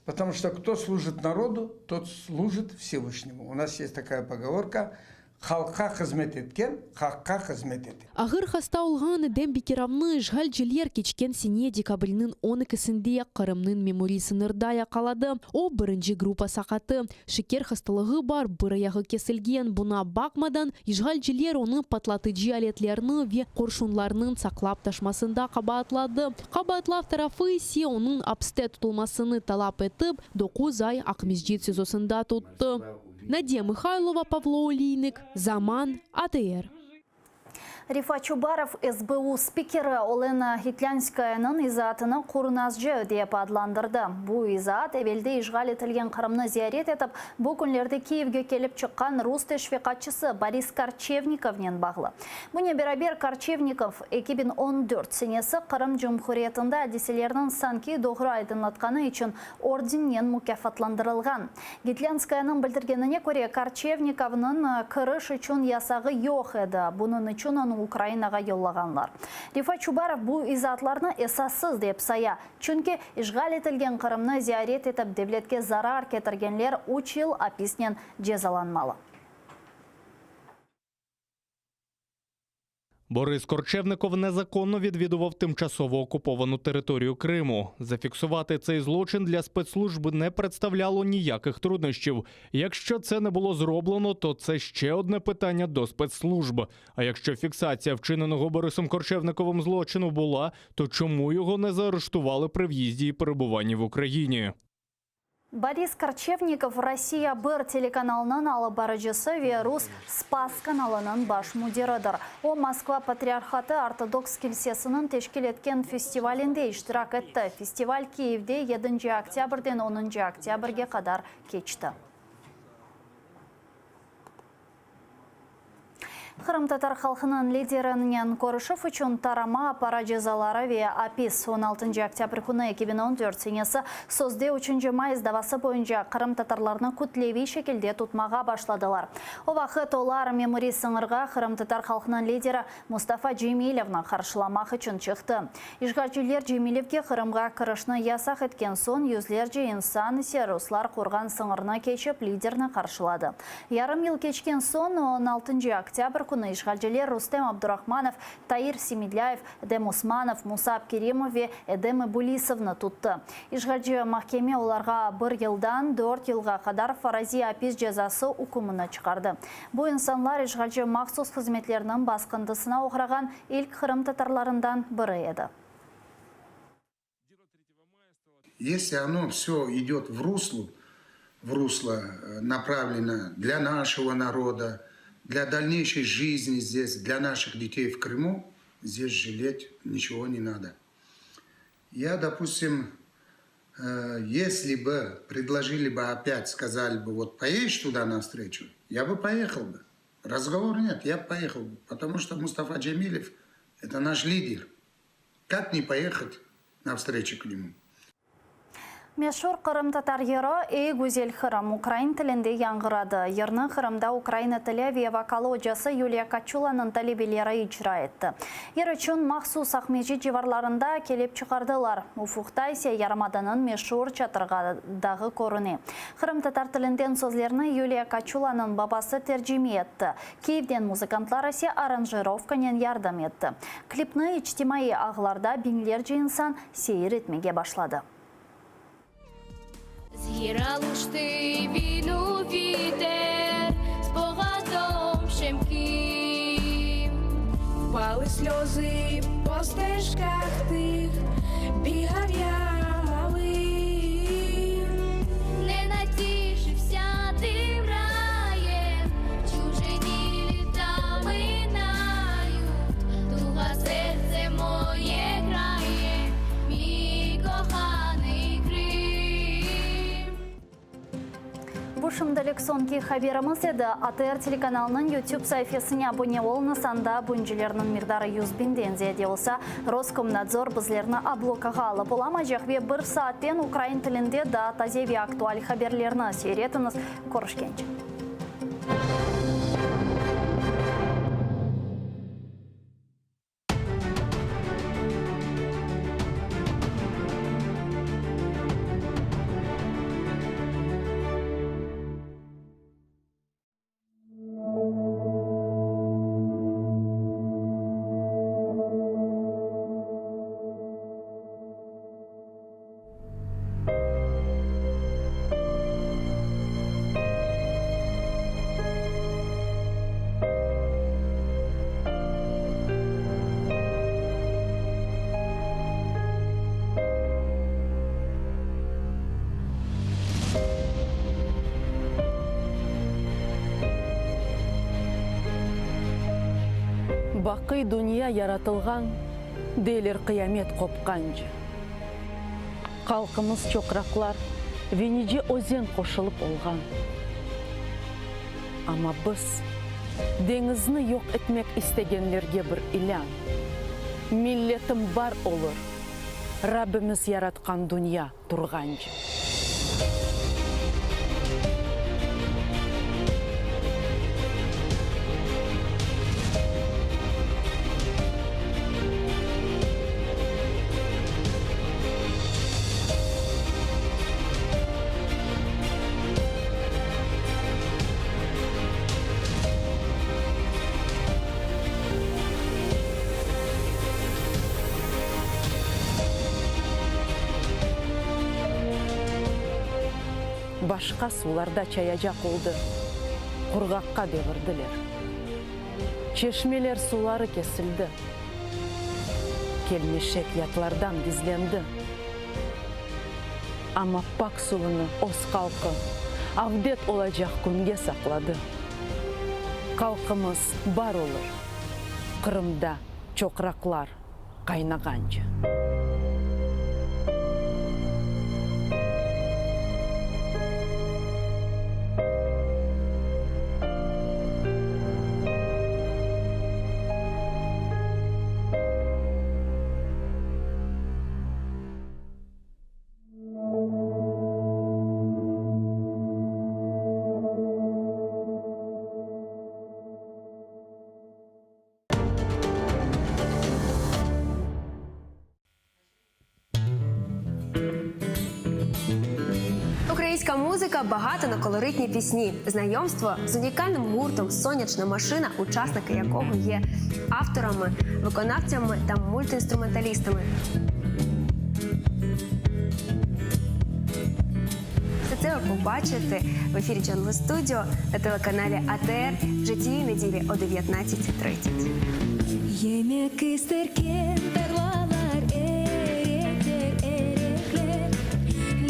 потому что кто служит народу, тот служит Всевышнему. У нас есть такая поговорка: «Халқа хызмет еткен, хаққа хызмет етеді». Ағыр хаста олған Эдем Бекировны жғал желер кечкен сене декабрінің 12-сінде Қырымның меморийсын ырдая қалады. О бірінші группа сақаты. Шекер хасталығы бар, бір аяғы кесілген. Бұна бақмадан, жғал желер оны патлатыжы алетлеріні ве қоршунларының сақлап ташмасында қабатлады. Қабатлав тарафы се оның апсте тұтылмасыны талап етіп, 9 ай Ақмесжет сезосында тұтты. Надия Михайлова, Павло Олейник, Заман, АТР. Рифа Чубаров СБУ спикері Олена Гитлянскаяның изатыны Курназжы деп адландырды. Бұл изат әвелде ишғал етілген Қырымны зиярет етіп, бұл күнлерде Киевге келіп шыққан рус тәшвиқатшысы Борис Корчевниковнен бағлы. Бұне берабер Корчевников 2014 сенесі Қырым Жұмхуриетында әдеселерінің санки доғыры айдынлатқаны үшін орденнен мүкәфатландырылған. Гитлянскаяның білдіргеніне көре Корчевниковның кырыш үшін ясағы йоқ еді. Бұның үшін Украинаға йоллағанлар. Рифа Чубаров бұл изатларны эсассыз деп сая. Чүнке ишғал етілген Қырымны зиярет етіп девлетке зарар кетіргенлер 3 ел аписнен жезаланмалы. Борис Корчевников незаконно відвідував тимчасово окуповану територію Криму. Зафіксувати цей злочин для спецслужб не представляло ніяких труднощів. Якщо це не було зроблено, то це ще одне питання до спецслужб. А якщо фіксація вчиненого Борисом Корчевниковим злочину була, то чому його не заарештували при в'їзді і перебуванні в Україні? Борис Корчевников Россия бір телеканалының алып барыжысы Верус Спас каналының баш мудирыдыр. О Москва Патриархаты ортодокс келсесінің тешкел еткен фестивалінде иштирак етті. Фестиваль Киевде 7 октябрден 10 октябрге қадар кечті. Қырым-татар халқының лидерінен Корышев үшін тарама пара жазалары ве апис 16 октябрь күні 2014 сенесі созде 3 май издавасы бойынша Қырым-татарларны күтлеви шекелде тұтмаға башладылар. О вақыт олар меморий сыңырға Қырым-татар халқының лидері Мустафа Джемилевны қаршыламақ үшін шықты. Ишғалчылар Джемилевке Қырымға кірішні ясақ еткен сон yüzlerce инсан есе руслар қорған сыңырына кешіп лидерні қаршылады. Ярым ел кечкен сон 16 октябрь күні ишгалжелер Рустем Абдурахманов, Таир Семидляев, Эдем Османов, Мусап Керимов ве Эдем Булисовны tutты. Ишгалжы махкеме оларға 1 жылдан 4 жылға қадар фарази апиз жазасы укумына чықарды. Бұл инсанлар ишгалжы махсус қызметлерінің басқындысына оқыраған ilk Қырым татарларından бірі еді. Если оно все идет в русло направлено для нашего народа, для дальнейшей жизни здесь, для наших детей в Крыму, здесь жалеть ничего не надо. Я, допустим, если бы предложили бы опять, сказали бы, вот поедешь туда навстречу, я бы поехал бы. Разговора нет, я бы поехал бы, потому что Мустафа Джамилев – это наш лидер. Как не поехать навстречу к нему? Мешур Қырым татар ері Гузель Хырым Украин тілінде яңғырады. Ерні Қырымда Украина тілі ве вокалоджасы Юлия Качуланың талебелері ижра етті. Ер үшін махсус Ахмеджи живарларында келіп чықардылар. Уфуқта есе Ярмаданын мешур чатырғадағы көріне. Қырым татар тілінден сөзлеріні Юлия Качуланың бабасы терджиме етті. Киевден музыкантлар есе аранжировканен ярдым етті. Клипны ичтимаи ағыларда бинглер жиынсан сейір етмеге башлады. Згірали ж ти війну вітер з богатом щемким. Впали сльози по стежках тих, бігав я малим. Не натішився тим раєм, чужині літа минають, туга серце моє крає, мій коханий Крим. Бушымдылық сонки хаберіміз еді. АТР телеканалының YouTube сайфесіне абоне олыңыз анда бүнжілерінің мирдары юзбінден зеде олса, Роскомнадзор бізлеріні аблокаға алып олама жәқве 1 саатпен Украин тілінде да тазеви актуаль хаберлеріні сейретіңіз көрішкенчі. Бақый дүния яратылған, дейлер қиямет қопқанжы. Қалқымыз чоқрақлар, венеде өзен қошылып олған. Ама біз деңізні yok etmek istегенлерге бір илян. Миллетім бар олыр, Раббіміз яратқан дүния тұрғанжы. Башқа суларда чаяжақ олды, құрғаққа девірділер. Чешмелер сулары кесілді, келмешек ятлардан дизленді. Ама пак суыны ос қалқы, авдет олажақ күнге сақлады. Қалқымыз бар олыр, Қырымда чоқрақлар қайнағанжы. Музика багата на колоритні пісні. Знайомство з унікальним гуртом «Сонячна машина», учасники якого є авторами, виконавцями та мультиінструменталістами. Все це ви побачите в ефірі Джанглу Студіо на телеканалі АТР вже цієї неділі о 19:30. Yemek isterken tarlalar erekler erekler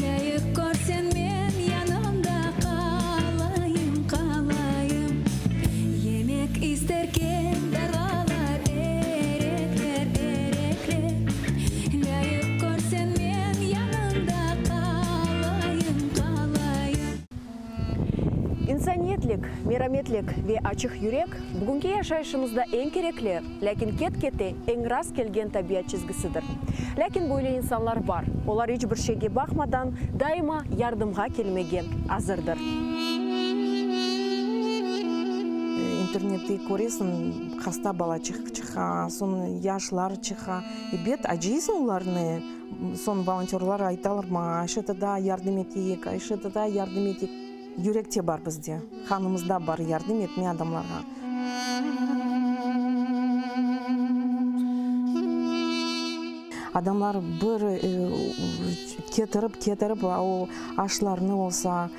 Layık görsen men yanımda kalayım kalayım Yemek isterken tarlalar erekler erekler Layık görsen men yanımda kalayım kalayım Инсаниетлик, мераметлик ве ачык юрек бүгүнкү жашайышыбызда эң керекле, ләкин кет-кете эң раз келген табият чизгисидир. Ләкин бойлы инсанлар бар. Олар эч бир шейге бакмадан дайыма ярдымга келмеге азырдыр. Интернетте көресің, хаста бала чыха, сон яшлар чыха. И бет ажисың уларны, сон волонтерлар айталар ма, айшетада ярдым етейік, айшетада ярдым етейік. Юректе бар бізде, ханымызда бар ярдым етме адамларға. Адамлар бір кетіріп, ашларны болса,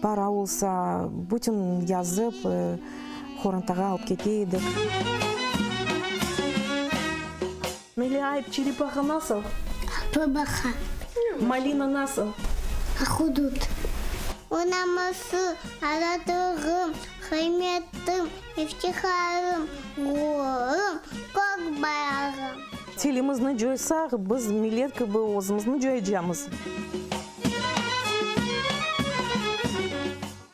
пара болса, бүтін язып, хорантаға алып кетейдік. Мелиайып, черепаха насыл? Бабаха. Малина насыл? Ахудут. Унамасы, арадығым, хайметтім, ифтихарым, ғорым, көк баяғым. Телімізні жойсақ, біз милеткі бұл өзімізні жойжамыз.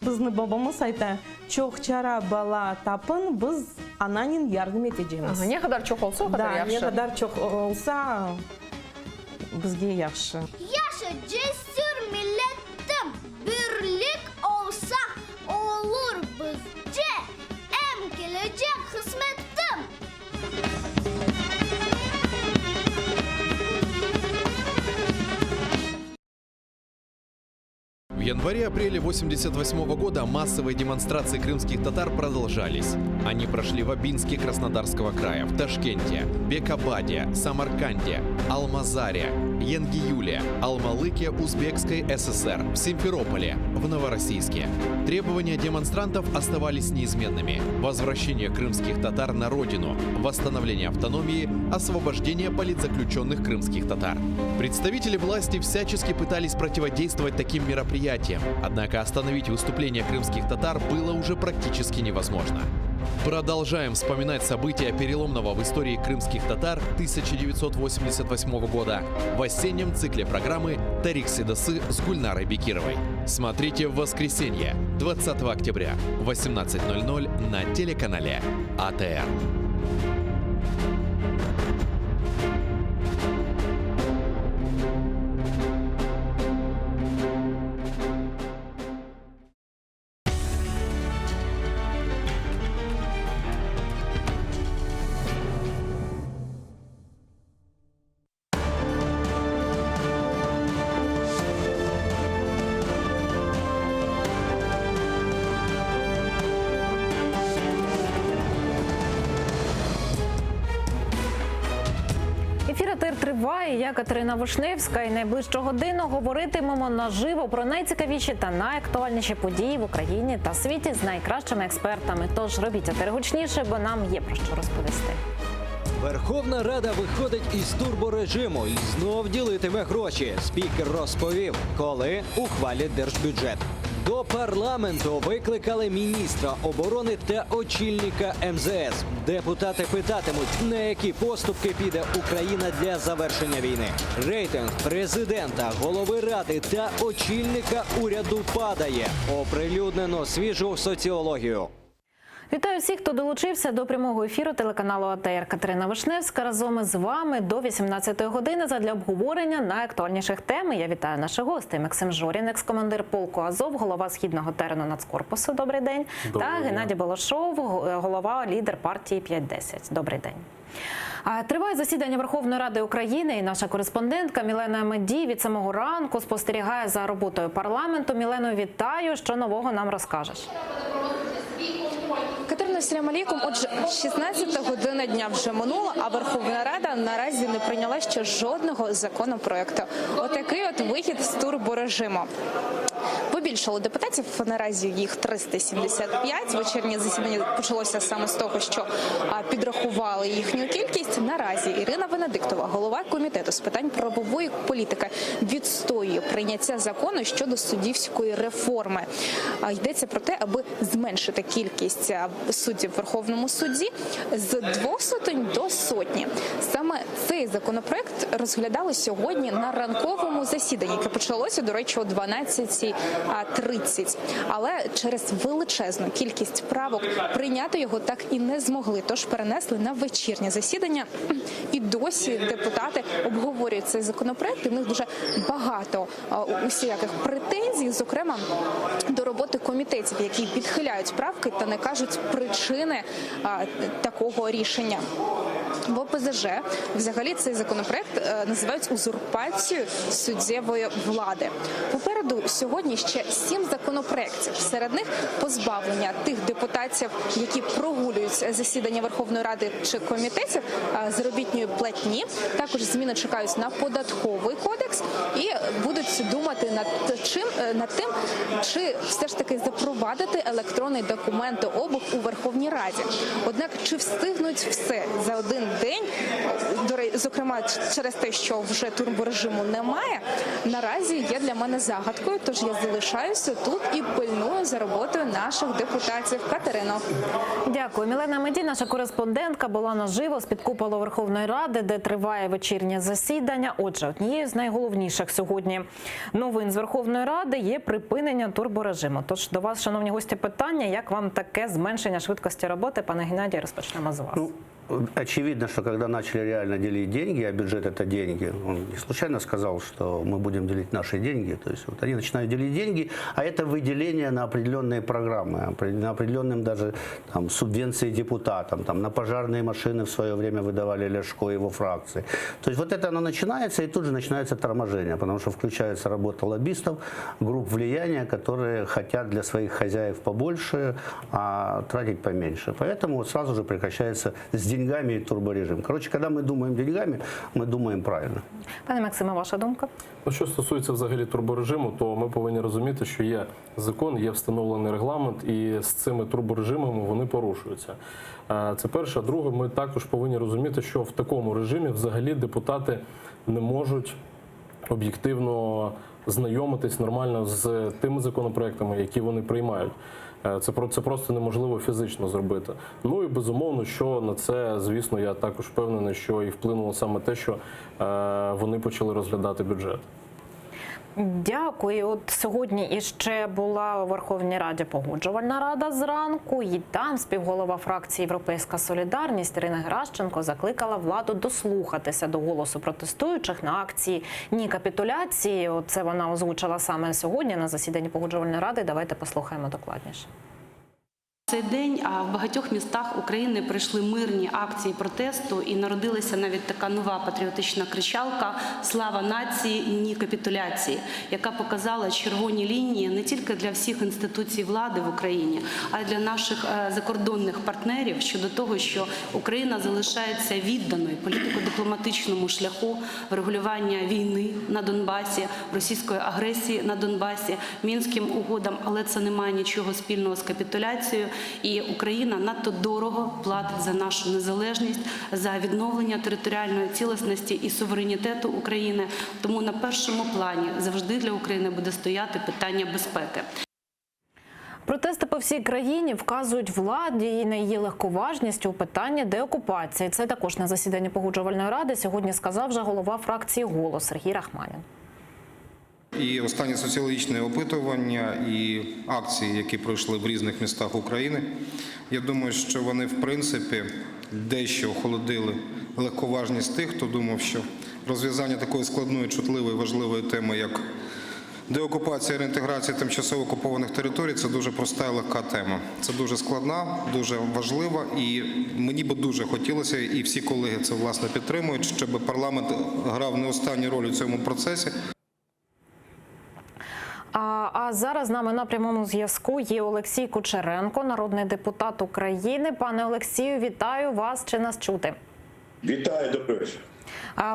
Біздің бабамыз айта, чоқ чара бала тапын, біз ананин ярдым етежеміз. Не қадар чоқ олса, о қадар яқшы. Да, не қадар чоқ олса, бізге яқшы. Яшы жесір милеттім, бірлік олса, олыр бізде, әм келечек қызметтім. В январе-апреле 1988 года массовые демонстрации крымских татар продолжались. Они прошли в Абинске Краснодарского края, в Ташкенте, Бекабаде, Самарканде, Алмазаре, Янгиюле, Алмалыке Узбекской ССР, в Симферополе, в Новороссийске. Требования демонстрантов оставались неизменными. Возвращение крымских татар на родину, восстановление автономии, освобождение политзаключенных крымских татар. Представители власти всячески пытались противодействовать таким мероприятиям, однако остановить выступление крымских татар было уже практически невозможно. Продолжаем вспоминать события переломного в истории крымских татар 1988 года в осеннем цикле программы «Тарих Седасы» с Гульнарой Бекировой. Смотрите в воскресенье, 20 октября, в 18:00 на телеканале АТР. Ефір АТР триває. Я Катерина Вишневська. І найближчу годину говоритимемо наживо про найцікавіші та найактуальніші події в Україні та світі з найкращими експертами. Тож робіть АТР гучніше, бо нам є про що розповісти. Верховна Рада виходить із турборежиму і знов ділитиме гроші. Спікер розповів, коли ухвалять держбюджет. До парламенту викликали міністра оборони та очільника МЗС. Депутати питатимуть, на які поступки піде Україна для завершення війни. Рейтинг президента, голови ради та очільника уряду падає. Оприлюднено свіжу соціологію. Вітаю всіх, хто долучився до прямого ефіру телеканалу АТР. Катерина Вишневська разом із вами до 18-ї години задля обговорення найактуальніших тем. Я вітаю наших гостей. Максим Жорін, екс-командир полку Азов, голова Східного терену Нацкорпусу. Добрий день. Та Геннадій Балашов, голова, лідер партії 5-10. Добрий день. Триває засідання Верховної Ради України, і наша кореспондентка Мілена Медій від самого ранку спостерігає за роботою парламенту. Мілено, вітаю. Що нового нам розкажеш? Катерина, ассаляму алейкум. Отже, 16 година дня вже минула, а Верховна Рада наразі не прийняла ще жодного законопроекту. Отакий от вихід з турборежиму. Побільшало депутатів, наразі їх 375. Вечірнє засідання почалося саме з того, що підрахували їхню кількість. Наразі Ірина Венедиктова, голова комітету з питань правової політики, відстоює прийняття закону щодо суддівської реформи. Йдеться про те, аби зменшити кількість суддів в Верховному суді з 200 до 100. Саме цей законопроект розглядали сьогодні на ранковому засіданні, яке почалося, до речі, о 12:30. Але через величезну кількість правок прийняти його так і не змогли, тож перенесли на вечірнє засідання. І досі депутати обговорюють цей законопроект, і в них дуже багато усіляких претензій, зокрема до роботи комітетів, які відхиляють правки та не кажуть причини такого рішення. В ОПЗЖ взагалі цей законопроект називають узурпацією суддєвої влади. Попереду сьогодні ще 7 законопроєктів. Серед них позбавлення тих депутатів, які прогулюють засідання Верховної Ради чи комітетів, заробітної платні. Також зміни чекають на податковий кодекс і будуть думати над тим, чи все ж таки запровадити електронний документообіг у Верховній Раді. Однак, чи встигнуть все за один день, зокрема через те, що вже турборежиму немає, наразі є для мене загадкою, тож я залишаюся тут і пильную за роботою наших депутатів. Катерино. Дякую. Мілена Медій, наша кореспондентка, була наживо з-під куполу Верховної Ради, де триває вечірнє засідання. Отже, однією з найголовніших сьогодні новин з Верховної Ради є припинення турборежиму. Тож до вас, шановні гості, питання, як вам таке зменшення швидкості роботи? Пане Геннадію, розпочнемо з вас. Очевидно, что когда начали реально делить деньги, а бюджет это деньги, он не случайно сказал, что мы будем делить наши деньги, то есть вот они начинают делить деньги, а это выделение на определенные программы, на определенным даже там, субвенции депутатам, там, на пожарные машины в свое время выдавали Ляшко и его фракции. То есть вот это оно начинается, и тут же начинается торможение, потому что включается работа лоббистов, групп влияния, которые хотят для своих хозяев побольше, а тратить поменьше. Поэтому вот сразу же прекращается с деньгами и турборежим. Короче, когда мы думаем деньгами, мы думаем правильно. Пане Максиме, ваша думка? Що стосується взагалі турборежиму, то ми повинні розуміти, що є закон, є встановлений регламент, і з цими турборежимами вони порушуються. Це перше. А друге, ми також повинні розуміти, що в такому режимі взагалі депутати не можуть об'єктивно знайомитись нормально з тими законопроектами, які вони приймають. Це просто неможливо фізично зробити. Ну і безумовно, що на це, звісно, я також впевнений, що і вплинуло саме те, що вони почали розглядати бюджет. Дякую. От сьогодні іще була у Верховній Раді погоджувальна рада зранку, і там співголова фракції «Європейська солідарність» Ірина Геращенко закликала владу дослухатися до голосу протестуючих на акції «Ні капітуляції». Це вона озвучила саме сьогодні на засіданні погоджувальної ради. Давайте послухаємо докладніше. Цей день в багатьох містах України пройшли мирні акції протесту і народилася навіть така нова патріотична кричалка «Слава нації, ні капітуляції», яка показала червоні лінії не тільки для всіх інституцій влади в Україні, а й для наших закордонних партнерів щодо того, що Україна залишається відданою політико-дипломатичному шляху врегулювання війни на Донбасі, російської агресії на Донбасі, Мінським угодам, але це не має нічого спільного з капітуляцією. І Україна надто дорого платить за нашу незалежність, за відновлення територіальної цілісності і суверенітету України. Тому на першому плані завжди для України буде стояти питання безпеки. Протести по всій країні вказують владі на її легковажність у питанні деокупації. Це також на засіданні погоджувальної ради сьогодні сказав вже голова фракції «Голос» Сергій Рахманін. І останні соціологічні опитування і акції, які пройшли в різних містах України, я думаю, що вони, в принципі, дещо охолодили легковажність тих, хто думав, що розв'язання такої складної, чутливої, важливої теми, як Деокупація, реінтеграція тимчасово окупованих територій – це дуже проста і легка тема. Це дуже складна, дуже важлива, і мені би дуже хотілося, і всі колеги це власне підтримують, щоб парламент грав не останню роль у цьому процесі. А зараз з нами на прямому зв'язку є Олексій Кучеренко, народний депутат України. Пане Олексію, вітаю вас. Чи нас чути? Вітаю, добрий вечір.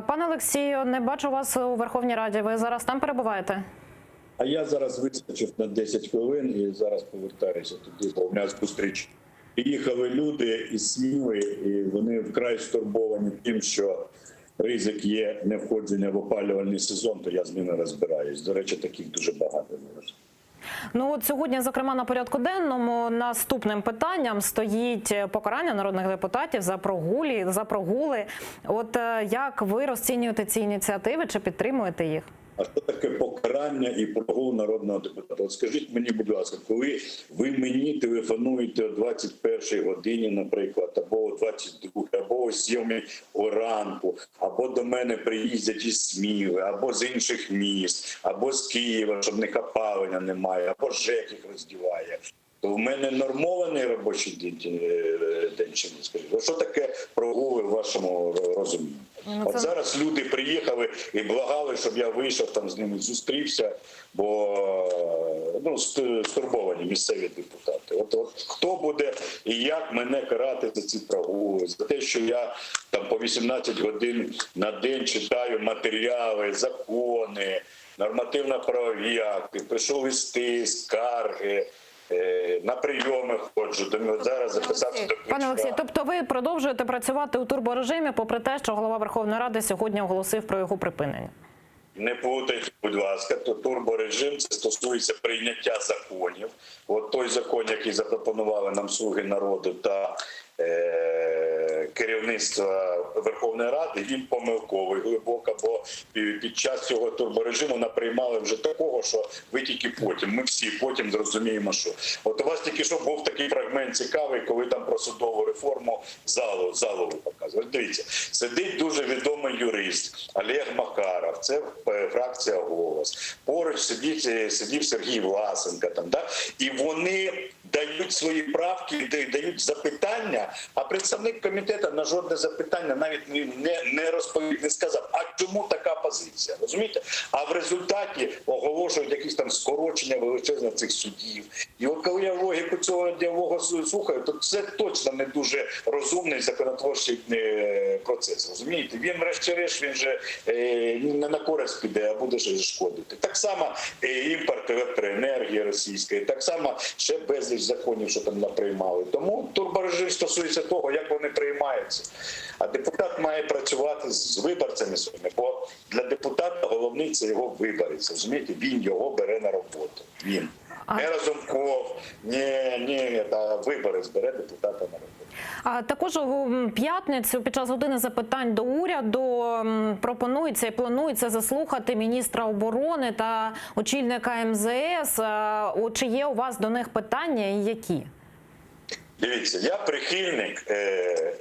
Пане Олексію, не бачу вас у Верховній Раді. Ви зараз там перебуваєте? А я зараз вискочив на 10 хвилин і зараз повертаюся туди, бо у мене зустріч. Приїхали люди із Сміли, і вони вкрай стурбовані тим, що ризик є невходження в опалювальний сезон, то я з ними розбираюсь. До речі, таких дуже багато зараз. Ну от сьогодні, зокрема, на порядку денному наступним питанням стоїть покарання народних депутатів за прогули. От як ви розцінюєте ці ініціативи, чи підтримуєте їх? А що таке покарання і прогул народного депутата? От скажіть мені, будь ласка, коли ви мені телефонуєте о 21-й годині, наприклад, або о 22-й, або о 7-й ранку, або до мене приїздять із Сміли, або з інших міст, або з Києва, щоб в них опалення немає, або ЖЕК їх роздіває, то в мене нормований робочий день, чи не скажіть. Що таке прогули в вашому розумінні? От зараз люди приїхали і благали, щоб я вийшов там з ними, зустрівся, бо стурбовані місцеві депутати. От хто буде і як мене карати за ці прогули, за те, що я там по 18 годин на день читаю матеріали, закони, нормативно-правові акти, пишу листи, скарги, на прийоми ходжу, зараз записався до ключа. Пане Олексій, тобто ви продовжуєте працювати у турборежимі, попри те, що голова Верховної Ради сьогодні оголосив про його припинення? Не плутайте, будь ласка, то турборежим – це стосується прийняття законів. От той закон, який запропонували нам «Слуги народу» та керівництва Верховної Ради, він помилковий глибоко, бо під час цього турборежиму наприймали вже такого, що ви тільки потім, ми всі потім зрозуміємо, що. От у вас тільки що був такий фрагмент цікавий, коли там про судову реформу залу ви показували. Дивіться, сидить дуже відомий юрист Олег Макаров, це фракція «Голос». Поруч сидів Сергій Власенко, там, да? І вони дають свої правки, дають запитання, а представник комітету на жодне запитання навіть не розповів, не сказав, а чому така позиція, розумієте? А в результаті оголошують якісь там скорочення величезних цих судів. І от коли я логіку цього діалогу слухаю, то це точно не дуже розумний законотворчий процес, розумієте? Він, врешті-решт, він же не на користь піде, а буде ще шкодити. Так само імпорт електроенергії російської, так само ще безліч законів, що там наприймали. Тому турборежим стосується того, як вони приймаються. А депутат має працювати з виборцями своїми, бо для депутата головний – це його виборець. Розумієте? Він його бере на роботу. Він. Не Разумков, а виборець бере депутата на роботу. А також у п'ятницю під час години запитань до уряду пропонується і планується заслухати міністра оборони та очільника МЗС. Чи є у вас до них питання і які? Дивіться,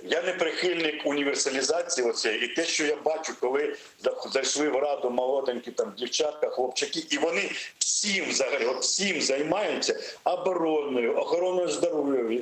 я не прихильник універсалізації оцеї. І те, що я бачу, коли зайшли в Раду молоденькі там дівчатка, хлопчаки, і вони всім займаються обороною, охороною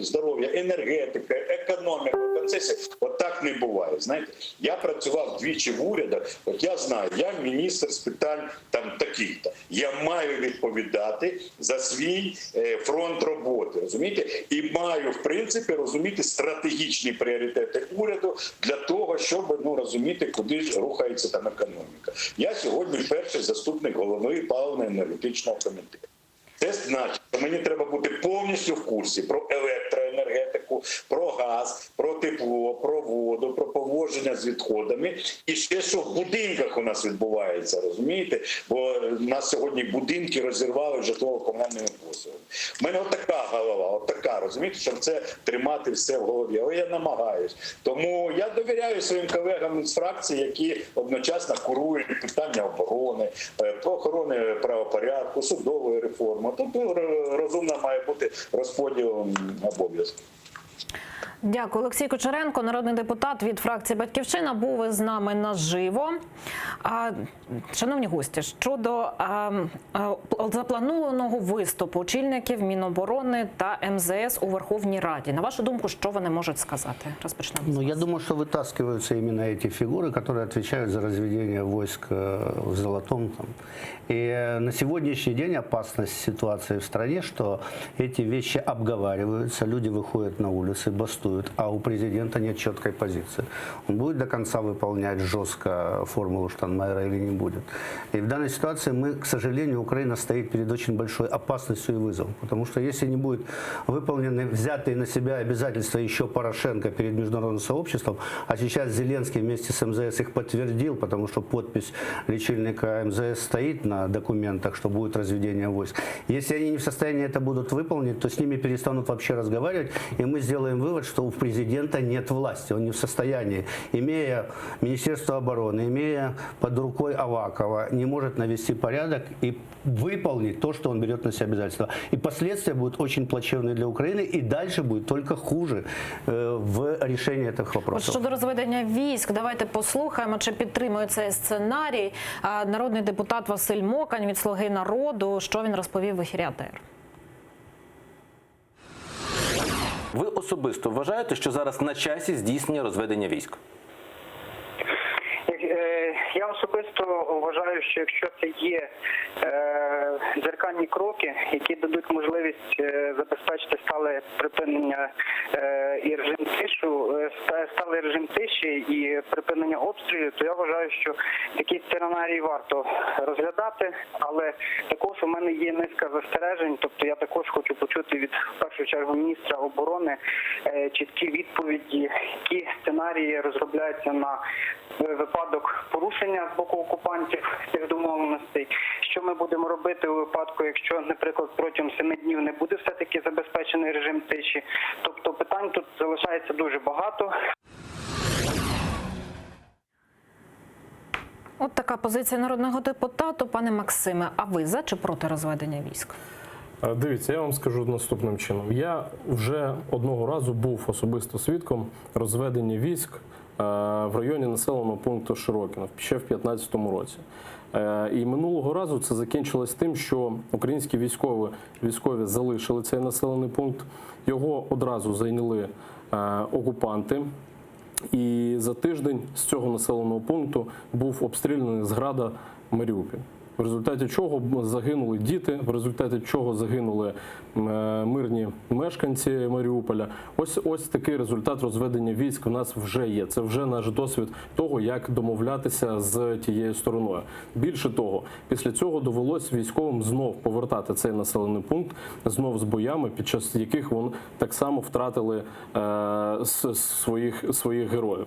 здоров'я, енергетика, економіка, концесія. От так не буває, знаєте. Я працював двічі в урядах, от я знаю, я міністр з питань там таких-то. Я маю відповідати за свій фронт роботи, розумієте? І маю, в принципі, розуміти стратегічні пріоритети уряду для того, щоб розуміти, куди ж рухається там економіка. Я сьогодні перший заступник голови паливно-енергетичного комітету. Це значить, що мені треба бути повністю в курсі про електроенергетику, про газ, про тепло, про воду, про поводження з відходами. І ще, що в будинках у нас відбувається, розумієте? Бо нас сьогодні будинки розірвали житлово-комунальними послугами. У мене отака голова, розумієте, щоб це тримати все в голові. Але я намагаюсь. Тому я довіряю своїм колегам з фракції, які одночасно курують питання оборони, охорони правопорядку, судової реформи. Тут розумно має бути розподіл обов'язків. Дякую. Олексій Кучеренко, народний депутат від фракції «Батьківщина», був із нами наживо. Шановні гості, щодо запланованого виступу очільників Міноборони та МЗС у Верховній Раді. На вашу думку, що вони можуть сказати? Розпочнемо. Ну, я думаю, что вытаскиваются именно эти фигуры, которые отвечают за разведение войск в Золотом. И на сегодняшний день опасность ситуации в стране, что эти вещи обговариваются, люди выходят на улицы, бастуют, а у президента нет четкой позиции. Он будет до конца выполнять жестко формулу Штайнмайера или не будет. И в данной ситуации мы, к сожалению, Украина стоит перед очень большой опасностью и вызовом. Потому что если не будет выполнены взятые на себя обязательства еще Порошенко перед международным сообществом, а сейчас Зеленский вместе с МЗС их подтвердил, потому что подпись личильника МЗС стоит на документах, что будет разведение войск. Если они не в состоянии это будут выполнить, то с ними перестанут вообще разговаривать, и мы сделаем вывод, что у президента нет власти, он не в состоянии, имея Министерство обороны, имея под рукой Авакова, не может навести порядок и выполнить то, что он берет на себя обязательства. И последствия будут очень плачевные для Украины, и дальше будет только хуже в решении этих вопросов. Щодо розведення військ, давайте послухаємо, чи підтримує цей сценарій народний депутат Василь Мокань від «Слуги народу», що він розповів в ефірі АТР. Ви особисто вважаєте, що зараз на часі здійснення розведення військ? Я особисто вважаю, що якщо це є дзеркальні кроки, які дадуть можливість забезпечити стале припинення і сталий режим тиші і припинення обстрілів, то я вважаю, що такий сценарій варто розглядати, але також у мене є низка застережень, тобто я також хочу почути від, в першу чергу, міністра оборони чіткі відповіді, які сценарії розробляються на випадок порушення з боку окупантів цих домовленостей. Що ми будемо робити у випадку, якщо, наприклад, протягом 7 днів не буде все-таки забезпечений режим тиші. Тобто питань тут залишається дуже багато. От така позиція народного депутата. Пане Максиме, а ви за чи проти розведення військ? Дивіться, я вам скажу наступним чином. Я вже одного разу був особисто свідком розведення військ в районі населеного пункту Широкине ще в 2015 році. І минулого разу це закінчилось тим, що українські військові залишили цей населений пункт, його одразу зайняли окупанти. І за тиждень з цього населеного пункту був обстріляний з града Маріуполь. В результаті чого загинули діти, в результаті чого загинули мирні мешканці Маріуполя. Ось такий результат розведення військ у нас вже є. Це вже наш досвід того, як домовлятися з тією стороною. Більше того, після цього довелось військовим знов повертати цей населений пункт, знов з боями, під час яких вони так само втратили своїх героїв.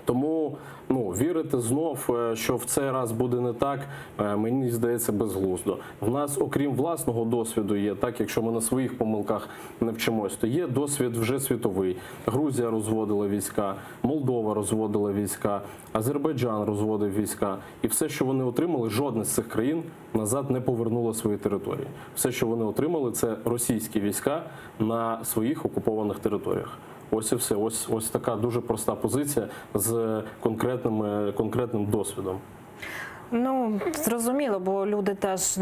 Тому вірити знов, що в цей раз буде не так, мені здається безглуздо. В нас, окрім власного досвіду, є так, якщо ми на своїх помилках не вчимось, то є досвід вже світовий. Грузія розводила війська, Молдова розводила війська, Азербайджан розводив війська. І все, що вони отримали, жодна з цих країн назад не повернула свої території. Все, що вони отримали, це російські війська на своїх окупованих територіях. Ось і все. Ось така дуже проста позиція з конкретним досвідом. Зрозуміло, бо люди теж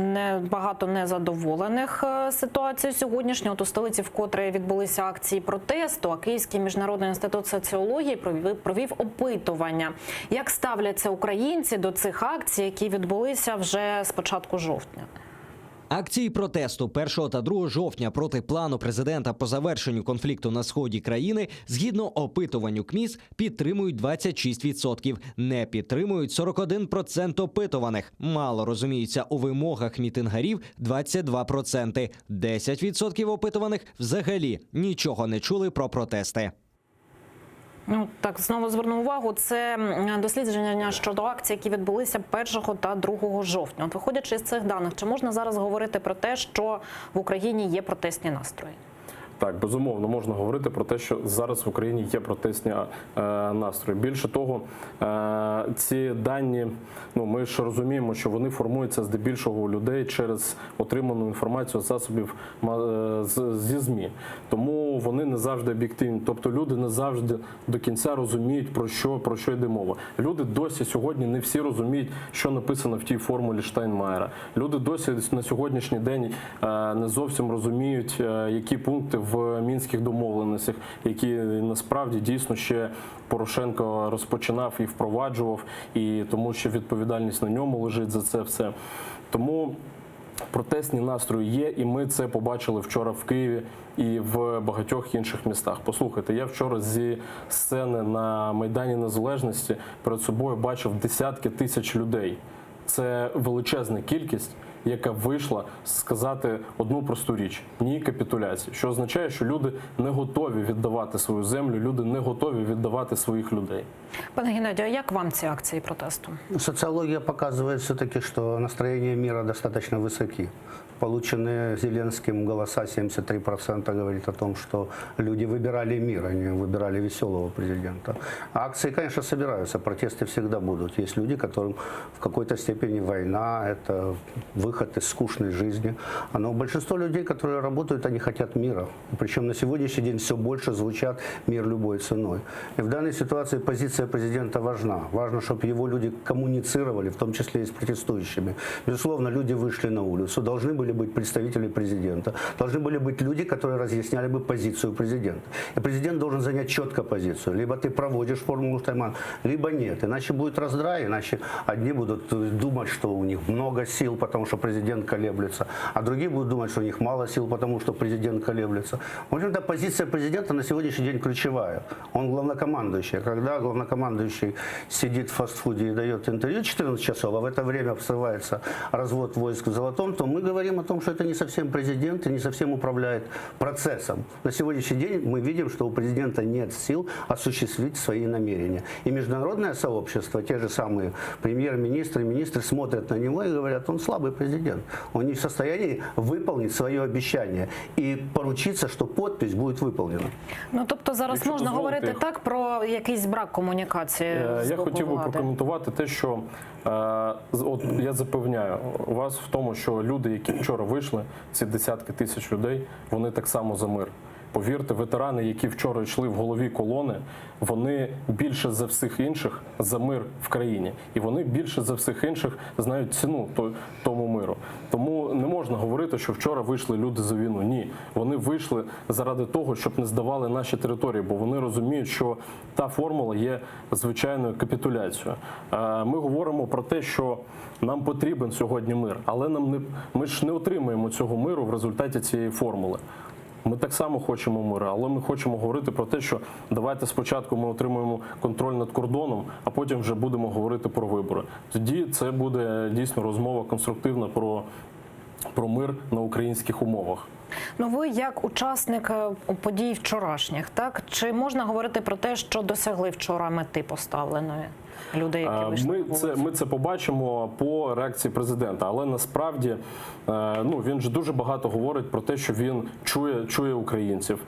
багато незадоволених ситуацією сьогоднішньою. От у столиці вкотре відбулися акції протесту, а Київський міжнародний інститут соціології провів опитування. Як ставляться українці до цих акцій, які відбулися вже з початку жовтня? Акції протесту 1 та 2 жовтня проти плану президента по завершенню конфлікту на сході країни, згідно опитуванню КМІС, підтримують 26%, не підтримують 41% опитуваних, мало розуміються у вимогах мітингарів 22%, 10% опитуваних взагалі нічого не чули про протести. Так, знову зверну увагу, це дослідження щодо акцій, які відбулися 1 та 2 жовтня. От виходячи з цих даних, чи можна зараз говорити про те, що в Україні є протестні настрої? Так, безумовно, можна говорити про те, що зараз в Україні є протестні настрої. Більше того, ці дані, ми ж розуміємо, що вони формуються здебільшого у людей через отриману інформацію з засобів зі ЗМІ. Тому вони не завжди об'єктивні. Тобто люди не завжди до кінця розуміють, про що йде мова. Люди досі сьогодні не всі розуміють, що написано в тій формулі Штайнмаєра. Люди досі на сьогоднішній день не зовсім розуміють, які пункти в мінських домовленостях, які насправді дійсно ще Порошенко розпочинав і впроваджував, і тому що відповідальність на ньому лежить за це все. Тому протестні настрої є, і ми це побачили вчора в Києві і в багатьох інших містах. Послухайте, я вчора зі сцени на Майдані Незалежності перед собою бачив десятки тисяч людей. Це величезна кількість, яка вийшла сказати одну просту річ – ні капітуляції. Що означає, що люди не готові віддавати свою землю, люди не готові віддавати своїх людей. Пане Геннадію, як вам ці акції протесту? Социология показывает все-таки, что настроения мира достаточно высоки. Полученные Зеленским голоса 73% говорит о том, что люди выбирали мир, они выбирали веселого президента. Акции, конечно, собираются, протесты всегда будут. Есть люди, которым в какой-то степени война – это выход из скучной жизни. Но большинство людей, которые работают, они хотят мира. Причем на сегодняшний день все больше звучат «мир любой ценой». И в данной ситуации позиция президента важна. Важно, чтобы его люди коммуницировали, в том числе и с протестующими. Безусловно, люди вышли на улицу, должны были быть представители президента, должны были быть люди, которые разъясняли бы позицию президента. И президент должен занять четко позицию. Либо ты проводишь формулу Штайнмаєра, либо нет. Иначе будет раздрай, иначе одни будут думать, что у них много сил, потому что президент колеблется, а другие будут думать, что у них мало сил, потому что президент колеблется. В общем-то, позиция президента на сегодняшний день ключевая. Он главнокомандующий. Когда главнокомандующий сидит в фастфуде и дает интервью 14 часов, а в это время обсывается развод войск в Золотом, то мы говорим о том, что это не совсем президент и не совсем управляет процессом. На сегодняшний день мы видим, что у президента нет сил осуществить свои намерения. И международное сообщество, те же самые премьер-министры, министры смотрят на него и говорят, он слабый президент. Он не в состоянии выполнить свое обещание и поручиться, что подпись будет выполнена. Тобто зараз можна говорити так про якийсь брак комунікації з Я боку хотів би влади? прокоментувати те, що я запевняю вас в тому, що люди, які вчора вийшли, ці десятки тисяч людей, вони так само за мир. Повірте, ветерани, які вчора йшли в голові колони, вони більше за всіх інших за мир в країні. І вони більше за всіх інших знають ціну тому миру. Тому не можна говорити, що вчора вийшли люди за війну. Ні. Вони вийшли заради того, щоб не здавали наші території, бо вони розуміють, що та формула є звичайною капітуляцією. Ми говоримо про те, що нам потрібен сьогодні мир, але ми ж не отримаємо цього миру в результаті цієї формули. Ми так само хочемо миру, але ми хочемо говорити про те, що давайте спочатку ми отримаємо контроль над кордоном, а потім вже будемо говорити про вибори. Тоді це буде дійсно розмова конструктивна про мир на українських умовах. Ви як учасник подій вчорашніх, так? Чи можна говорити про те, що досягли вчора мети поставленої? Людей, які вийшли ми це побачимо по реакції президента, але насправді він же дуже багато говорить про те, що він чує українців.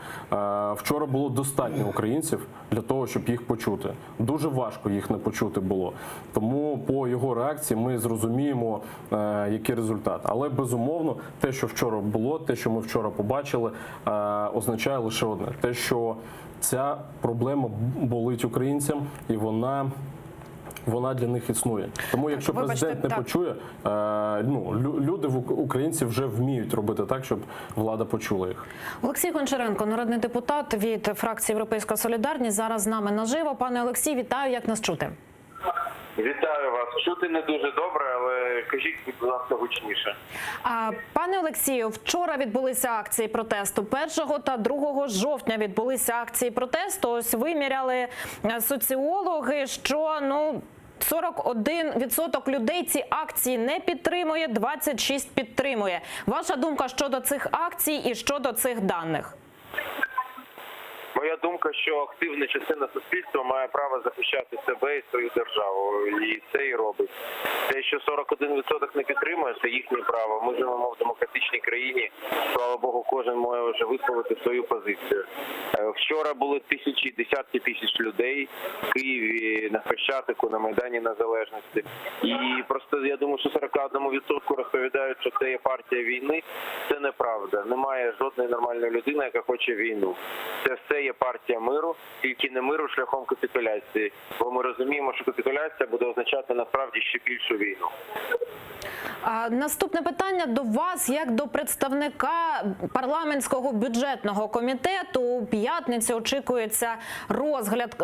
Вчора було достатньо українців для того, щоб їх почути. Дуже важко їх не почути було. Тому по його реакції ми зрозуміємо, який результат. Але безумовно, те, що вчора було, те, що ми вчора побачили, означає лише одне. Те, що ця проблема болить українцям і вона для них існує. Тому якщо президент не почує, люди, українці вже вміють робити так, щоб влада почула їх. Олексій Гончаренко, народний депутат від фракції «Європейська солідарність», зараз з нами наживо. Пане Олексій, вітаю, як нас чути? Вітаю вас. Чути не дуже добре, але кажіть, будь ласка, гучніше. Пане Олексію, вчора відбулися акції протесту. 1 та 2 жовтня відбулися акції протесту. Ось виміряли соціологи, що 41% людей ці акції не підтримує, 26% підтримує. Ваша думка щодо цих акцій і щодо цих даних? Моя думка, що активна частина суспільства має право захищати себе і свою державу. І це і робить. Те, що 41% не підтримує, це їхнє право. Ми живемо в демократичній країні. Слава Богу, кожен може вже висловити свою позицію. Вчора були тисячі, десятки тисяч людей в Києві, на Хрещатику, на Майдані Незалежності. І просто я думаю, що 41% розповідають, що це є партія війни. Це неправда. Немає жодної нормальної людини, яка хоче війну. Це все є партія миру, тільки не миру шляхом капітуляції. Бо ми розуміємо, що капітуляція буде означати насправді ще більшу війну. Наступне питання до вас, як до представника парламентського бюджетного комітету. У п'ятницю очікується розгляд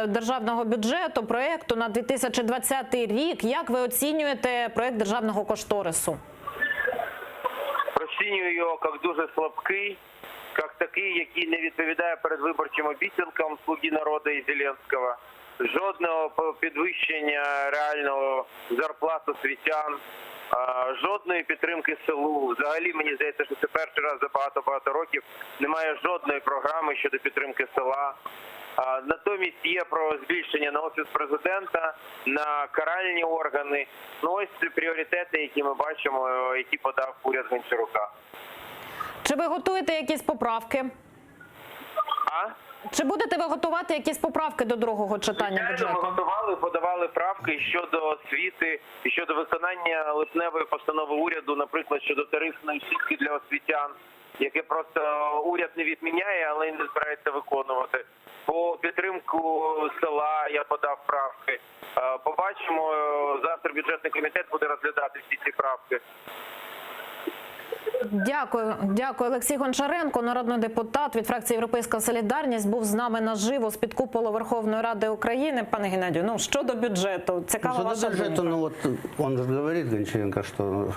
державного бюджету, проєкту на 2020 рік. Як ви оцінюєте проєкт державного кошторису? Розцінюю його як дуже слабкий, як такий, який не відповідає передвиборчим обіцянкам «Слуги народу» і Зеленського. Жодного підвищення реального зарплат освітян, жодної підтримки селу. Взагалі, мені здається, що це перший раз за багато-багато років немає жодної програми щодо підтримки села. Натомість є про збільшення на Офіс Президента, на каральні органи. Ну ось пріоритети, які ми бачимо, які подав уряд Гончарука. Чи ви готуєте якісь поправки? Чи будете ви готувати якісь поправки до другого читання бюджету? Ми готували, подавали правки щодо освіти і щодо виконання липневої постанови уряду, наприклад, щодо тарифної сітки для освітян, яке просто уряд не відміняє, але не збирається виконувати. По підтримку села я подав правки. Побачимо, завтра бюджетний комітет буде розглядати всі ці правки. Дякую. Олексій Гончаренко, народний депутат від фракції «Європейська солідарність», був з нами наживо з-під куполу Верховної Ради України. Пане Геннадію, щодо бюджету, цікава ваша думка. Он же говорит, Гончаренко, что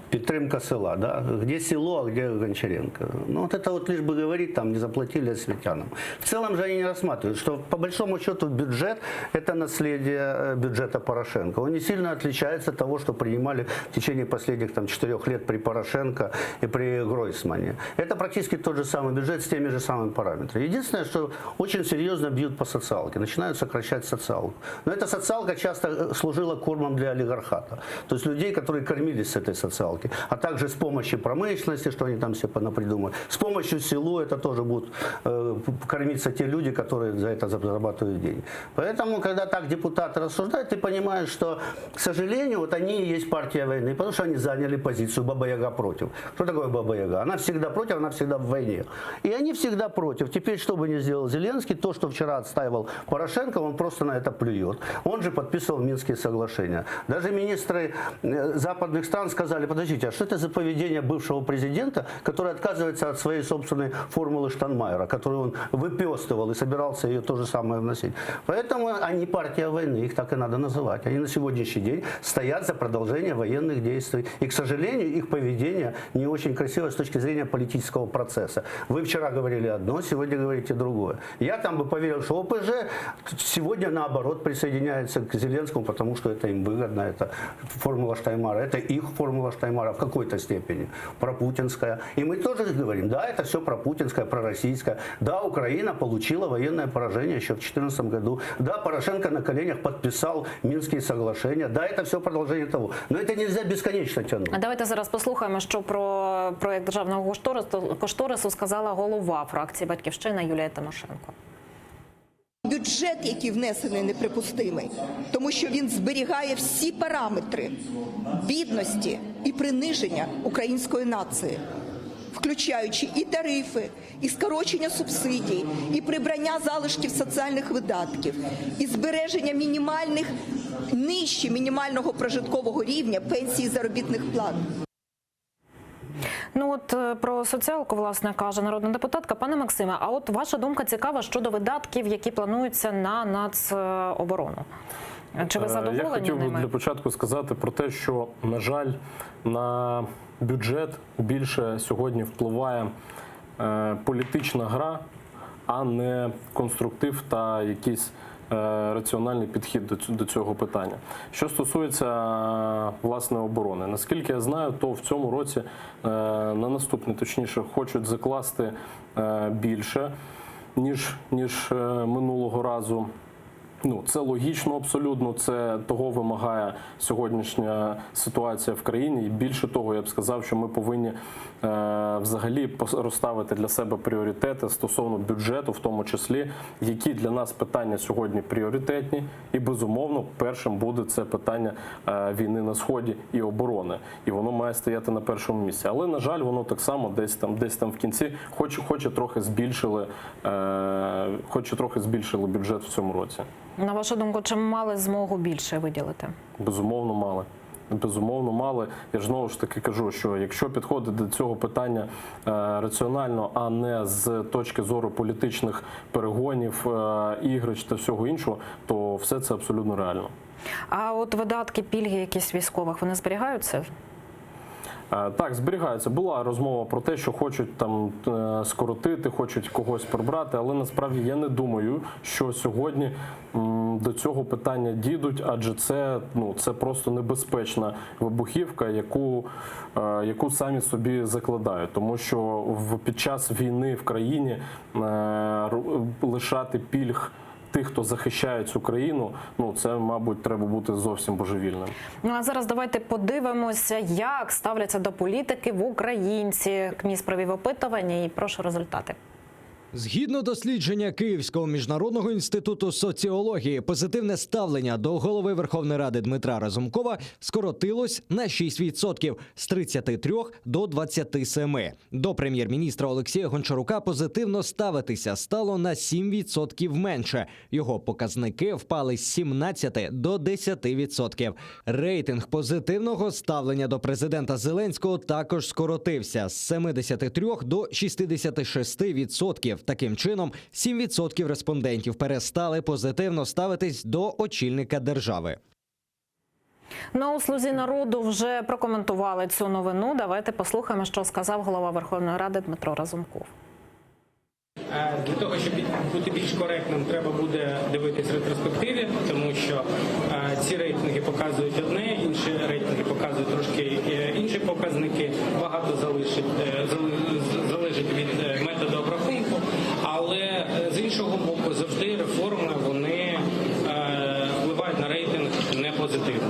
підтримка села, да? Где село, а где Гончаренко? Ну вот это вот лишь бы говорить, там не заплатили осветянам. В целом же они не рассматривают, что по большому счету бюджет – это наследие бюджета Порошенко. Он не сильно отличается от того, что принимали в течение последних 4 лет при Порошенко и при Гройсмане. Это практически тот же самый бюджет с теми же самыми параметрами. Единственное, что очень серьезно бьют по социалке, начинают сокращать социалку. Но эта социалка часто служила кормом для олигархата, то есть людей, которые кормились с этой социалки. А также с помощью промышленности, что они там все понапридумали. С помощью селу это тоже будут кормиться те люди, которые за это зарабатывают деньги. Поэтому, когда так депутаты рассуждают, ты понимаешь, что, к сожалению, вот они и есть партия войны, потому что они заняли позицию Баба-Яга против. Что такое Баба-Яга? Она всегда против, она всегда в войне. И они всегда против. Теперь, что бы ни сделал Зеленский, то, что вчера отстаивал Порошенко, он просто на это плюет. Он же подписывал Минские соглашения. Даже министры западных стран сказали: подождите, а что это за поведение бывшего президента, который отказывается от своей собственной формулы Штайнмайера, которую он выпестывал и собирался ее то же самое вносить. Поэтому они партия войны, их так и надо называть. Они на сегодняшний день стоят за продолжение военных действий. И, к сожалению, их поведение не очень красиво с точки зрения политического процесса. Вы вчера говорили одно, сегодня говорите другое. Я там бы поверил, что ОПЖ сегодня наоборот присоединяется к Зеленскому, потому что это им выгодно, это формула Штайнмайера, это их формула Штайнмайера в какой-то степени, пропутинская. И мы тоже говорим, да, это все пропутинское, пророссийское. Да, Украина получила военное поражение еще в 2014 году. Да, Порошенко на коленях подписал Минские соглашения. Да, это все продолжение того. Но это нельзя бесконечно тянуть. А давайте зараз послухаємо, що про проєкт державного кошторису сказала голова фракції «Батьківщина» Юлія Тимошенко. Бюджет, який внесений, неприпустимий, тому що він зберігає всі параметри бідності і приниження української нації, включаючи і тарифи, і скорочення субсидій, і прибрання залишків соціальних видатків, і збереження мінімальних, нижче мінімального прожиткового рівня пенсій і заробітних плат. Ну от про соціалку, власне, каже народна депутатка. Пане Максиме, а от ваша думка цікава щодо видатків, які плануються на нацоборону. Чи ви задоволені ними? Я хотів би для початку сказати про те, що, на жаль, на бюджет більше сьогодні впливає політична гра, а не конструктив та якийсь раціональний підхід до цього питання. Що стосується, власне, оборони. Наскільки я знаю, то в цьому році, на наступний, точніше, хочуть закласти більше. ніж минулого разу. Ну, це логічно абсолютно, це того вимагає сьогоднішня ситуація в країні. І більше того, я б сказав, що ми повинні взагалі розставити для себе пріоритети стосовно бюджету, в тому числі, які для нас питання сьогодні пріоритетні. І, безумовно, першим буде це питання війни на Сході і оборони. І воно має стояти на першому місці. Але, на жаль, воно так само десь там в кінці хоче трохи збільшили бюджет в цьому році. На вашу думку, чи мали змогу більше виділити? Безумовно, мали. Безумовно, мали. Я ж знову ж таки кажу, що якщо підходити до цього питання раціонально, а не з точки зору політичних перегонів, ігрищ та всього іншого, то все це абсолютно реально. А от видатки, пільги якісь військових, вони зберігаються? Так, зберігаються. Була розмова про те, що хочуть там скоротити, хочуть когось прибрати, але насправді я не думаю, що сьогодні до цього питання дійдуть, адже це просто небезпечна вибухівка, яку самі собі закладають. Тому що під час війни в країні лишати пільг тих, хто захищає цю країну, це, мабуть, треба бути зовсім божевільним. Ну, а зараз давайте подивимося, як ставляться до політики в українці. КМІС провів опитування і прошу результати. Згідно дослідження Київського міжнародного інституту соціології, позитивне ставлення до голови Верховної Ради Дмитра Разумкова скоротилось на 6% – з 33 до 27. До прем'єр-міністра Олексія Гончарука позитивно ставитися стало на 7% менше. Його показники впали з 17 до 10%. Рейтинг позитивного ставлення до президента Зеленського також скоротився з 73 до 66%. Таким чином, 7% респондентів перестали позитивно ставитись до очільника держави. У «Слузі народу» вже прокоментували цю новину. Давайте послухаємо, що сказав голова Верховної Ради Дмитро Разумков. Для того, щоб бути більш коректним, треба буде дивитись ретроспективі, тому що ці рейтинги показують одне, інші рейтинги показують трошки інші показники. Багато залежить від методу обрахунку, але з іншого боку завжди реформи вони впливають на рейтинг не позитивно.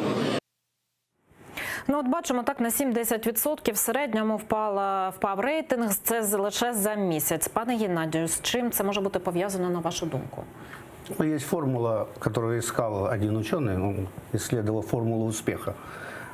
От бачимо, так на 7-10% в середньому впав рейтинг. Це лише за місяць. Пане Геннадію, з чим це може бути пов'язано, на вашу думку? Есть формула, которую искал один ученый, он исследовал формулу успеха.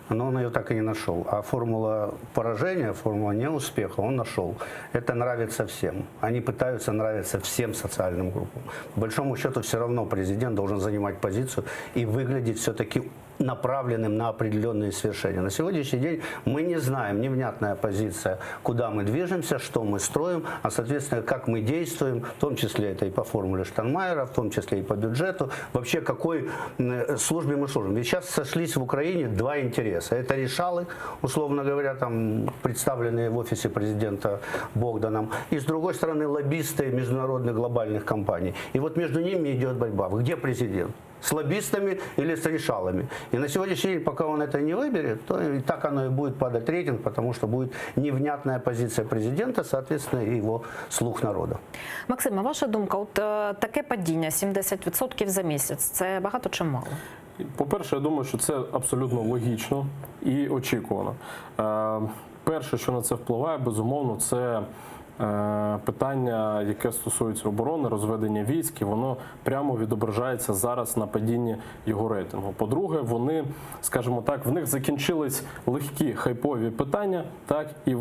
Но он ее так и не нашел. А формула поражения, формула неуспеха он нашел. Это нравится всем. Они пытаются нравиться всем социальным группам. По большому счету, все равно президент должен занимать позицию и выглядеть все-таки направленным на определенные свершения. На сегодняшний день мы не знаем, невнятная позиция, куда мы движемся, что мы строим, а, соответственно, как мы действуем, в том числе это и по формуле Штайнмайера, в том числе и по бюджету, вообще какой службе мы служим. Ведь сейчас сошлись в Украине два интереса. Это решалы, условно говоря, там представленные в офисе президента Богданом, и, с другой стороны, лоббисты международных глобальных компаний. И вот между ними идет борьба. Где президент? С лоббистами или с решалами. И на сегодняшний день, пока он это не выберет, то и так оно и будет падать рейтинг, потому что будет невнятная позиция президента, соответственно, и его слух народа. Максим, а ваша думка, от таке падіння 7-10% за місяць, це багато чи мало? По-перше, я думаю, що це абсолютно логічно і очікувано. Перше, що на це впливає, безумовно, це питання, яке стосується оборони, розведення військ, і воно прямо відображається зараз на падінні його рейтингу. По-друге, вони, скажімо так, в них закінчились легкі хайпові питання, так, і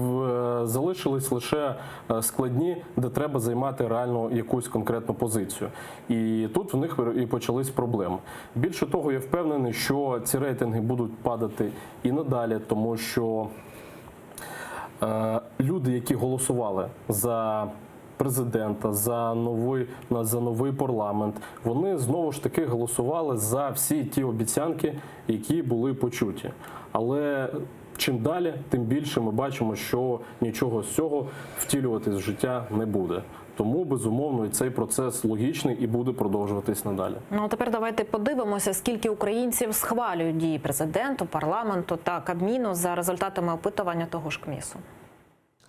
залишились лише складні, де треба займати реально якусь конкретну позицію. І тут в них і почались проблеми. Більше того, я впевнений, що ці рейтинги будуть падати і надалі, тому що люди, які голосували за президента, за новий парламент, вони знову ж таки голосували за всі ті обіцянки, які були почуті. Але чим далі, тим більше ми бачимо, що нічого з цього втілюватись в життя не буде. Тому, безумовно, і цей процес логічний і буде продовжуватись надалі. А тепер давайте подивимося, скільки українців схвалюють дії президенту, парламенту та Кабміну за результатами опитування того ж КМІСу.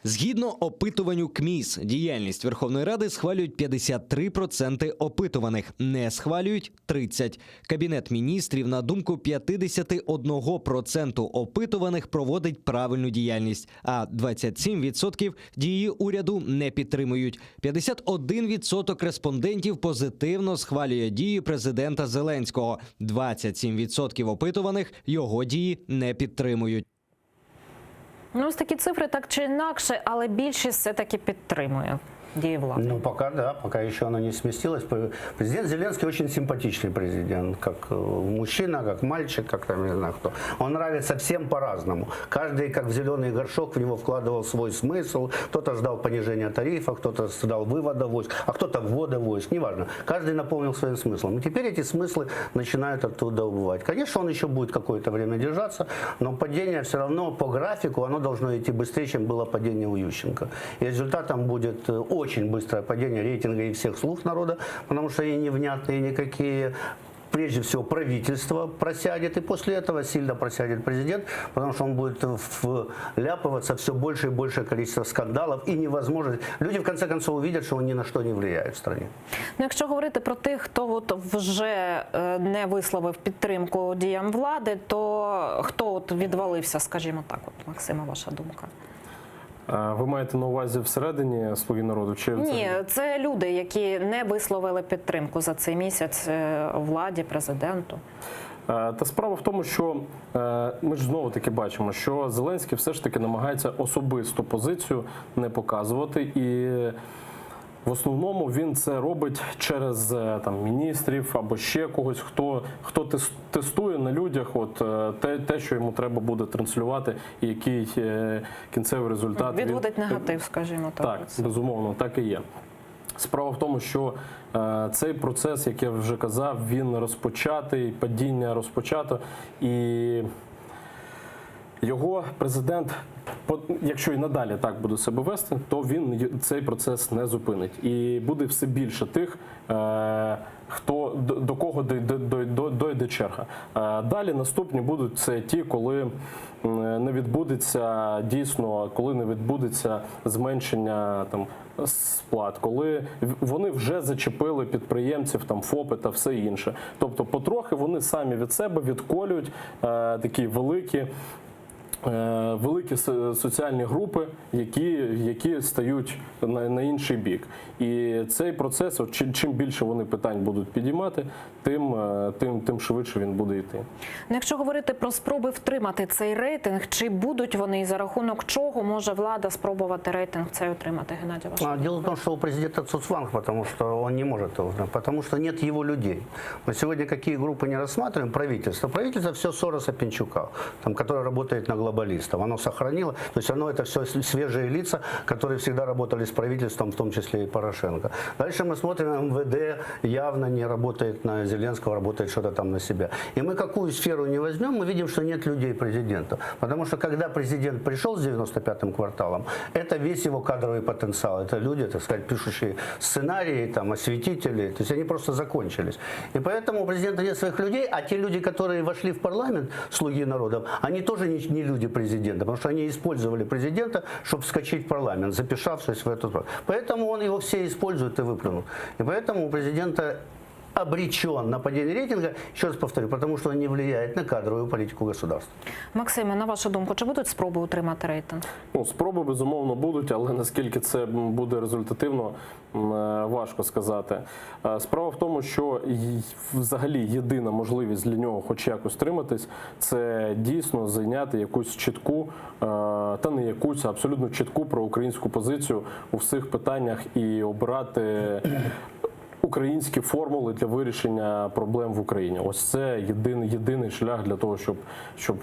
Згідно опитуванню КМІС, діяльність Верховної Ради схвалюють 53% опитуваних, не схвалюють 30%. Кабінет міністрів, на думку 51% опитуваних, проводить правильну діяльність, а 27% дії уряду не підтримують. 51% респондентів позитивно схвалює дії президента Зеленського, 27% опитуваних його дії не підтримують. Ну, ось такі цифри так чи інакше, але більшість все-таки підтримує дії влади. Ну, пока да, пока еще она не сместилась. Президент Зеленский очень симпатичный президент, как мужчина, как мальчик, как там, не знаю кто. Он нравится всем по-разному. Каждый, как в зеленый горшок, в него вкладывал свой смысл. Кто-то ждал понижения тарифов, кто-то ждал вывода войск, а кто-то ввода войск, неважно. Каждый наполнил своим смыслом. И теперь эти смыслы начинают оттуда убывать. Конечно, он еще будет какое-то время держаться, но падение все равно по графику, оно должно идти быстрее, чем было падение у Ющенко. И результатом будет очень быстрое падение рейтинга и всех слуг народа, потому что они невнятные никакие. Прежде всего правительство просядет, и после этого сильно просядет президент, потому что он будет вляпываться все больше и большее количество скандалов, и невозможно. Люди в конце концов увидят, что он ни на что не влияет в стране. Ну, якщо говорити про тих, хто от вже не висловив підтримку діям влади, то хто от відвалився, скажімо так, от, Максима, ваша думка? Ви маєте на увазі всередині «Слуги народу»? Чи Ні, це люди, які не висловили підтримку за цей місяць владі, президенту. Та справа в тому, що ми ж знову таки бачимо, що Зеленський все ж таки намагається особисту позицію не показувати, і в основному він це робить через там міністрів або ще когось, хто тестує на людях те, що йому треба буде транслювати, і який кінцевий результат. Відводить негатив, скажімо так. Так, безумовно, так і є. Справа в тому, що цей процес, як я вже казав, він розпочатий, падіння розпочато, і його президент, якщо і надалі так буде себе вести, то він цей процес не зупинить. І буде все більше тих, до кого дойде черга. Далі наступні будуть це ті, коли не відбудеться дійсно, коли не відбудеться зменшення там сплат, коли вони вже зачепили підприємців, там ФОПи та все інше. Тобто потрохи вони самі від себе відколюють такі великі соціальні групи, які стають на інший бік. І цей процес, чим більше вони питань будуть підіймати, тим швидше він буде йти. Ну, якщо говорити про спроби втримати цей рейтинг, чи будуть вони і за рахунок чого може влада спробувати рейтинг цей отримати, Геннадій Ваш? Дело в том, что у президента цуцванг, потому что он не может его, потому что нет его людей. Мы сегодня какие группы не рассматриваем? Правительство. Правительство все Сороса, Пинчука, который работает на глобалистов. Оно сохранило, то есть оно это все свежие лица, которые всегда работали с правительством, в том числе и Порошенко. Дальше мы смотрим, МВД явно не работает на Зеленского, работает что-то там на себя. И мы какую сферу не возьмем, мы видим, что нет людей президента. Потому что когда президент пришел с 95-м кварталом, это весь его кадровый потенциал. Это люди, так сказать, пишущие сценарии, там, осветители, то есть они просто закончились. И поэтому у президента нет своих людей, а те люди, которые вошли в парламент, слуги народа, они тоже не люди президента, потому что они использовали президента, чтобы вскочить в парламент, записавшись в этот. Поэтому он его все использует и выплюнул. И поэтому у президента обречен на падение рейтинга, еще раз повторю, потому что он не влияет на кадровую политику государства. Максиме, на вашу думку, чи будуть спроби утримати рейтинг? Ну, спроби, безумовно, будуть, але наскільки це буде результативно, важко сказати. Справа в тому, що взагалі єдина можливість для нього хоч якось триматись, це дійсно зайняти якусь чітку, та не якусь, а абсолютно чітку проукраїнську позицію у всіх питаннях і обирати українські формули для вирішення проблем в Україні. Ось це єдиний шлях для того, щоб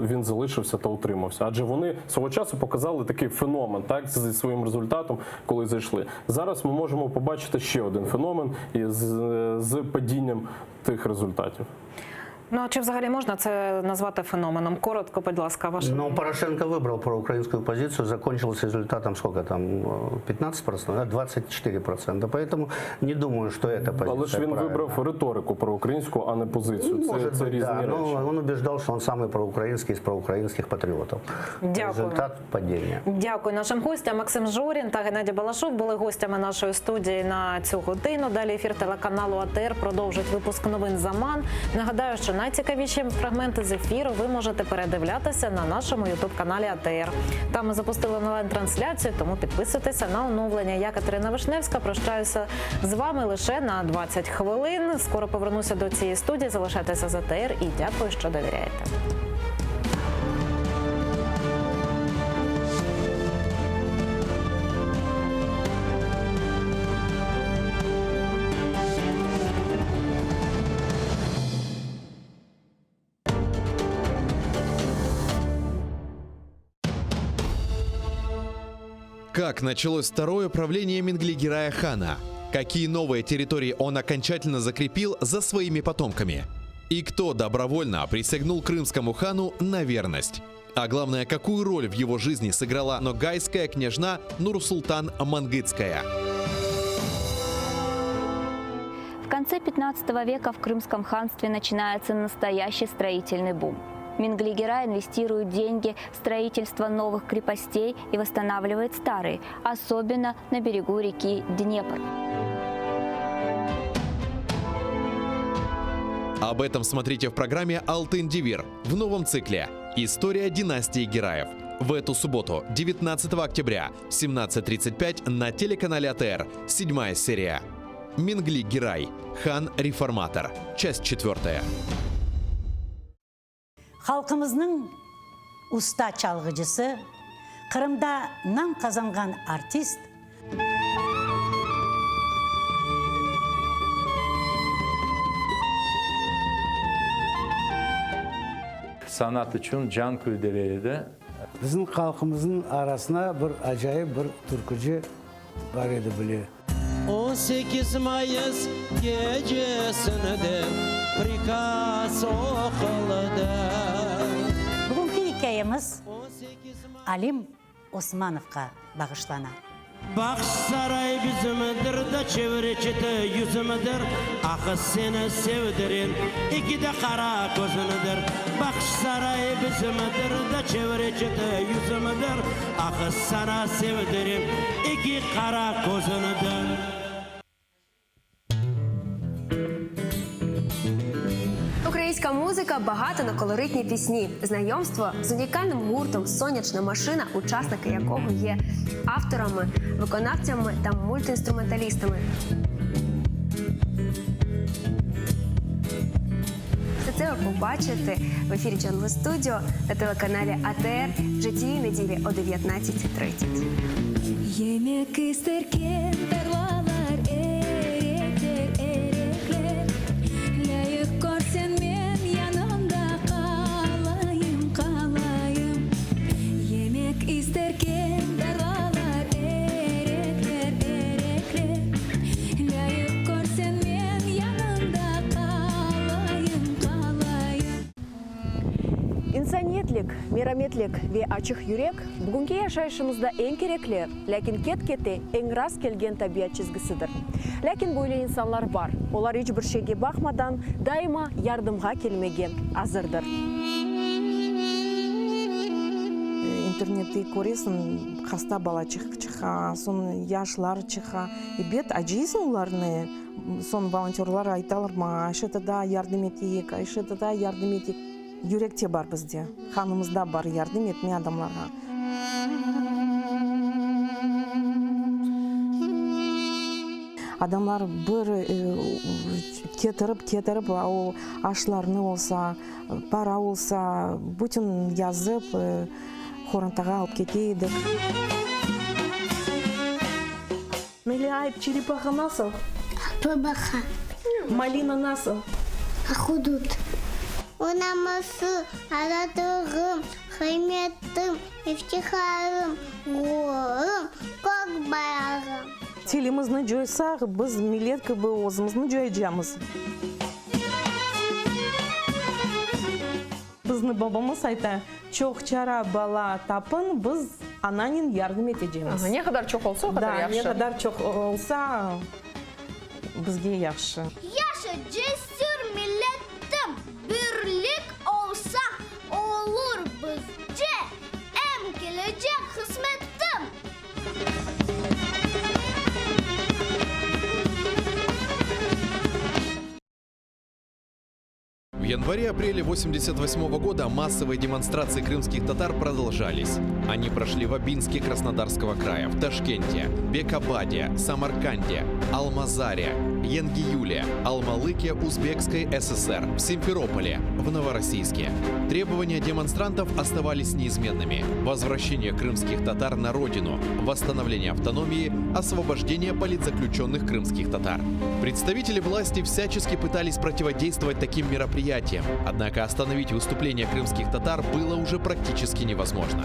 він залишився та утримався. Адже вони свого часу показали такий феномен, так, зі своїм результатом, коли зайшли. Зараз ми можемо побачити ще один феномен з падінням тих результатів. Ну а чи взагалі можна це назвати феноменом? Коротко, будь ласка, ваше. Ну, Порошенко выбрал проукраинскую позицию, закончился результатом сколько там, 15%, да, 24%. Поэтому не думаю, что это позиция. Але ж він вибрав риторику проукраїнську, а не позицію. Может Це быть, різні да. речі. Но он убеждал, что он самый проукраинский из проукраинских патриотов. Дякую. Результат падения. Дякую нашим гостям. Максим Жорін та Геннадій Балашов були гостями нашої студії на цю годину. Далі ефір телеканалу АТР продовжить випуск новин «Заман». Нагадаю, що найцікавіші фрагменти з ефіру ви можете передивлятися на нашому ютуб-каналі АТР. Там ми запустили онлайн-трансляцію, тому підписуйтеся на оновлення. Я, Катерина Вишневська, прощаюся з вами лише на 20 хвилин. Скоро повернуся до цієї студії. Залишайтеся з АТР і дякую, що довіряєте. Как началось второе правление Менглигерая хана? Какие новые территории он окончательно закрепил за своими потомками? И кто добровольно присягнул крымскому хану на верность? А главное, какую роль в его жизни сыграла ногайская княжна Нурсултан Мангытская? В конце 15 века в Крымском ханстве начинается настоящий строительный бум. Менглигерай инвестирует деньги в строительство новых крепостей и восстанавливает старые, особенно на берегу реки Днепр. Об этом смотрите в программе «Алтын Девир» в новом цикле «История династии Гераев». В эту субботу, 19 октября, в 17:35 на телеканале АТР, 7-я серия. Менглигерай. Хан-реформатор. Часть 4. Халқымыздың уста çalgıcısı, Kırım'da nam kazangan artist, Sanat için can küldüreydi. Bizim halkımızın arasına bir acayip bir türkücü var idi biliyor. 18 Mayıs gecesinde prikaz okuldu. Bugünkü hikayemiz Alim Osmanov'a bağışlanan. Bakış saray bizimdir da çevreci yüzümüdür. Akı seni sevdirin iki de kara gözünüdür. Bakış saray bizimdir da çevreci yüzümüdür. Akı sana sevdirin iki kara gözünüdür. Українська музика багата на колоритні пісні. Знайомство з унікальним гуртом «Сонячна машина», учасники якого є авторами, виконавцями та мультиінструменталістами. Все це ви побачите в ефірі Джанглу Студіо на телеканалі АТР вже цієї неділі о 19:30. Yemek isterken tarlalar erekler erekler. Layık görsen men yanımda kalayım kalayım. Yemek isterken tarlalar erekler erekler. Layık görsen men yanımda kalayım kalayım. Инсаниетлик, мераметлик ве ачык йөрәк бүгенге яшәешебездә иң кирәкле, ләкин кет-кете иң раз келгән табиат чизгеседер. Ләкин буйлы инсанлар бар. Олар һичбер шәйгә бакмадан даима ярдәмгә килмәгә азырдыр. Интернетте көресің, хаста бала чыга, сон яшлар чыга. И бет ажисың уларны. Сон волонтерлар айталар, ма, шетада ярдәм итик, шетада ярдәм итик. Йөрәкте бар бездә. Ханымызда бар ярдәм итмә адамларга. Адамлар бер кетеріп, ау ашларны болса, пара болса, бүтін язып, хорантаға алып кетейдік. Мелиайып, черепаха насыл? Бабаха. Малина насыл? Ахудут. Унамасы, арадығым, хайметтім, ифтихарым, ғорым, көк баяғым. Телімізні жойсақ, біз милеткі біз өзімізні жойжамыз. Bizning babamız ayta, çok çara bala tapın, biz ananin yardım edeceğimiz. Ne kadar çok olsa o kadar yaxşı. Ne kadar çok olsa bizge yaxşı. Yaşa cesur milletim, birlik olsa olur bizce, emkilecek kısmetim. В январе-апреле 1988 года массовые демонстрации крымских татар продолжались. Они прошли в Абинске Краснодарского края, в Ташкенте, Бекабаде, Самарканде, Алмазаре, Янгиюле, Алмалыке Узбекской ССР, в Симферополе, в Новороссийске. Требования демонстрантов оставались неизменными. Возвращение крымских татар на родину, восстановление автономии, освобождение политзаключенных крымских татар. Представители власти всячески пытались противодействовать таким мероприятиям, однако остановить выступление крымских татар было уже практически невозможно.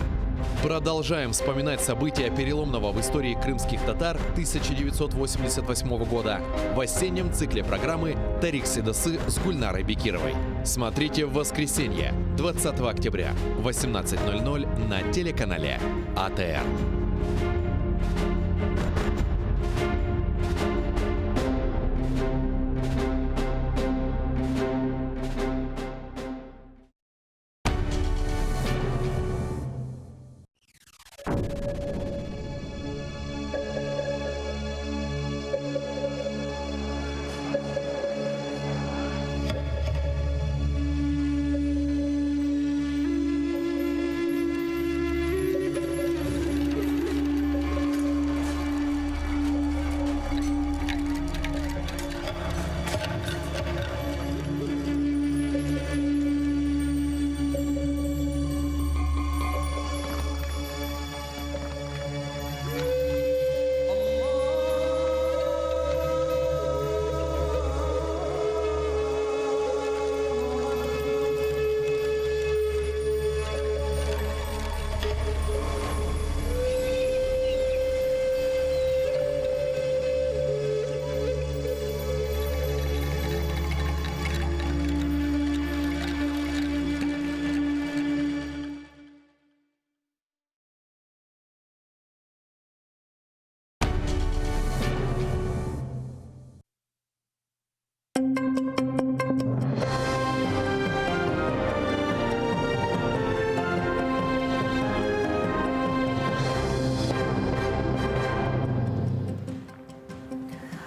Продолжаем вспоминать события переломного в истории крымских татар 1988 года в осеннем цикле программы «Тарих Седасы» с Гульнарой Бекировой. Смотрите в воскресенье, 20 октября, в 18:00 на телеканале АТР.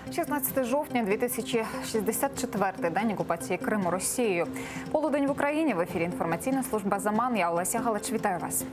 – 16 жовтня 2064 день окупації Криму Росією. Полудень в Україні. В ефірі інформаційна служба «Заман». Я Олеся Галич. Вітаю вас.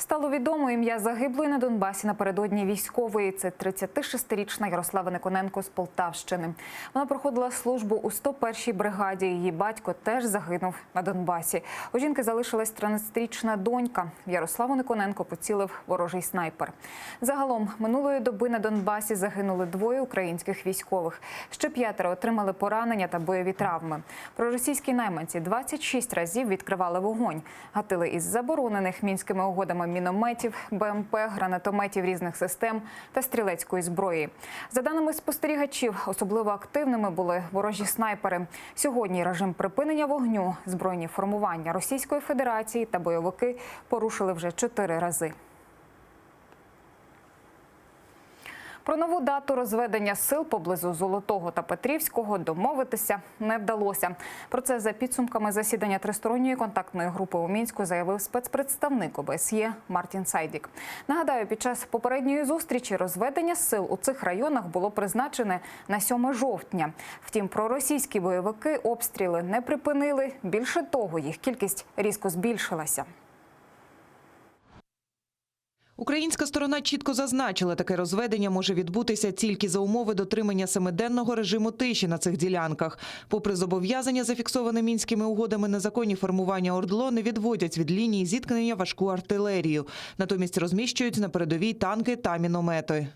Стало відомо ім'я загиблої на Донбасі напередодні військової. Це 36-річна Ярослава Никоненко з Полтавщини. Вона проходила службу у 101-й бригаді. Її батько теж загинув на Донбасі. У жінки залишилась 13-річна донька. В Ярославу Никоненко поцілив ворожий снайпер. Загалом минулої доби на Донбасі загинули 2 українських військових. Ще 5 отримали поранення та бойові травми. Проросійські найманці 26 разів відкривали вогонь. Гатили із заборонених мінськими угодами мінометів, БМП, гранатометів різних систем та стрілецької зброї. За даними спостерігачів, особливо активними були ворожі снайпери. Сьогодні режим припинення вогню, збройні формування Російської Федерації та бойовики порушили вже 4 рази. Про нову дату розведення сил поблизу Золотого та Петрівського домовитися не вдалося. Про це за підсумками засідання тристоронньої контактної групи у Мінську заявив спецпредставник ОБСЄ Мартін Сайдік. Нагадаю, під час попередньої зустрічі розведення сил у цих районах було призначене на 7 жовтня. Втім, проросійські бойовики обстріли не припинили. Більше того, їх кількість різко збільшилася. Українська сторона чітко зазначила, таке розведення може відбутися тільки за умови дотримання 7-денного режиму тиші на цих ділянках. Попри зобов'язання, зафіксовані мінськими угодами, незаконні формування ОРДЛО не відводять від лінії зіткнення важку артилерію. Натомість розміщують на передовій танки та міномети.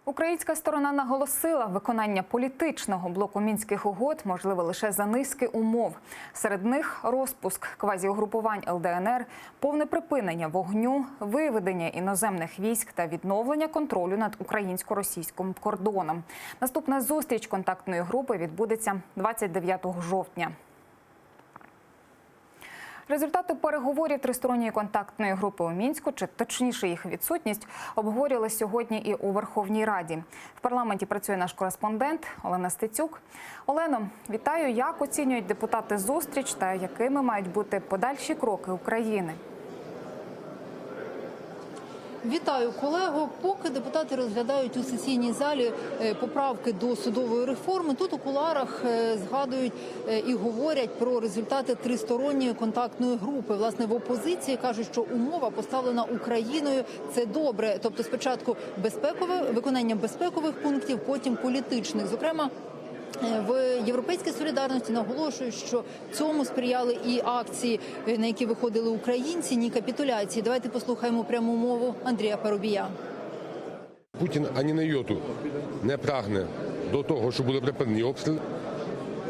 Українська сторона наголосила, виконання політичного блоку Мінських угод можливе лише за низки умов. Серед них розпуск квазіугрупувань ЛДНР, повне припинення вогню, виведення іноземних військ та відновлення контролю над українсько-російським кордоном. Наступна зустріч контактної групи відбудеться 29 жовтня. Результати переговорів тристоронньої контактної групи у Мінську, чи точніше їх відсутність, обговорювали сьогодні і у Верховній Раді. В парламенті працює наш кореспондент Олена Стецюк. Олено, вітаю. Як оцінюють депутати зустріч та якими мають бути подальші кроки України? Вітаю, колего. Поки депутати розглядають у сесійній залі поправки до судової реформи, тут у кулуарах згадують і говорять про результати тристоронньої контактної групи. Власне, в опозиції кажуть, що умова, поставлена Україною, це добре. Тобто спочатку виконання безпекових пунктів, потім політичних. Зокрема, в «Європейській солідарності» наголошують, що цьому сприяли і акції, на які виходили українці, ні капітуляції. Давайте послухаємо пряму мову Андрія Парубія. Путін ані на йоту не прагне до того, щоб були припинені обстріли.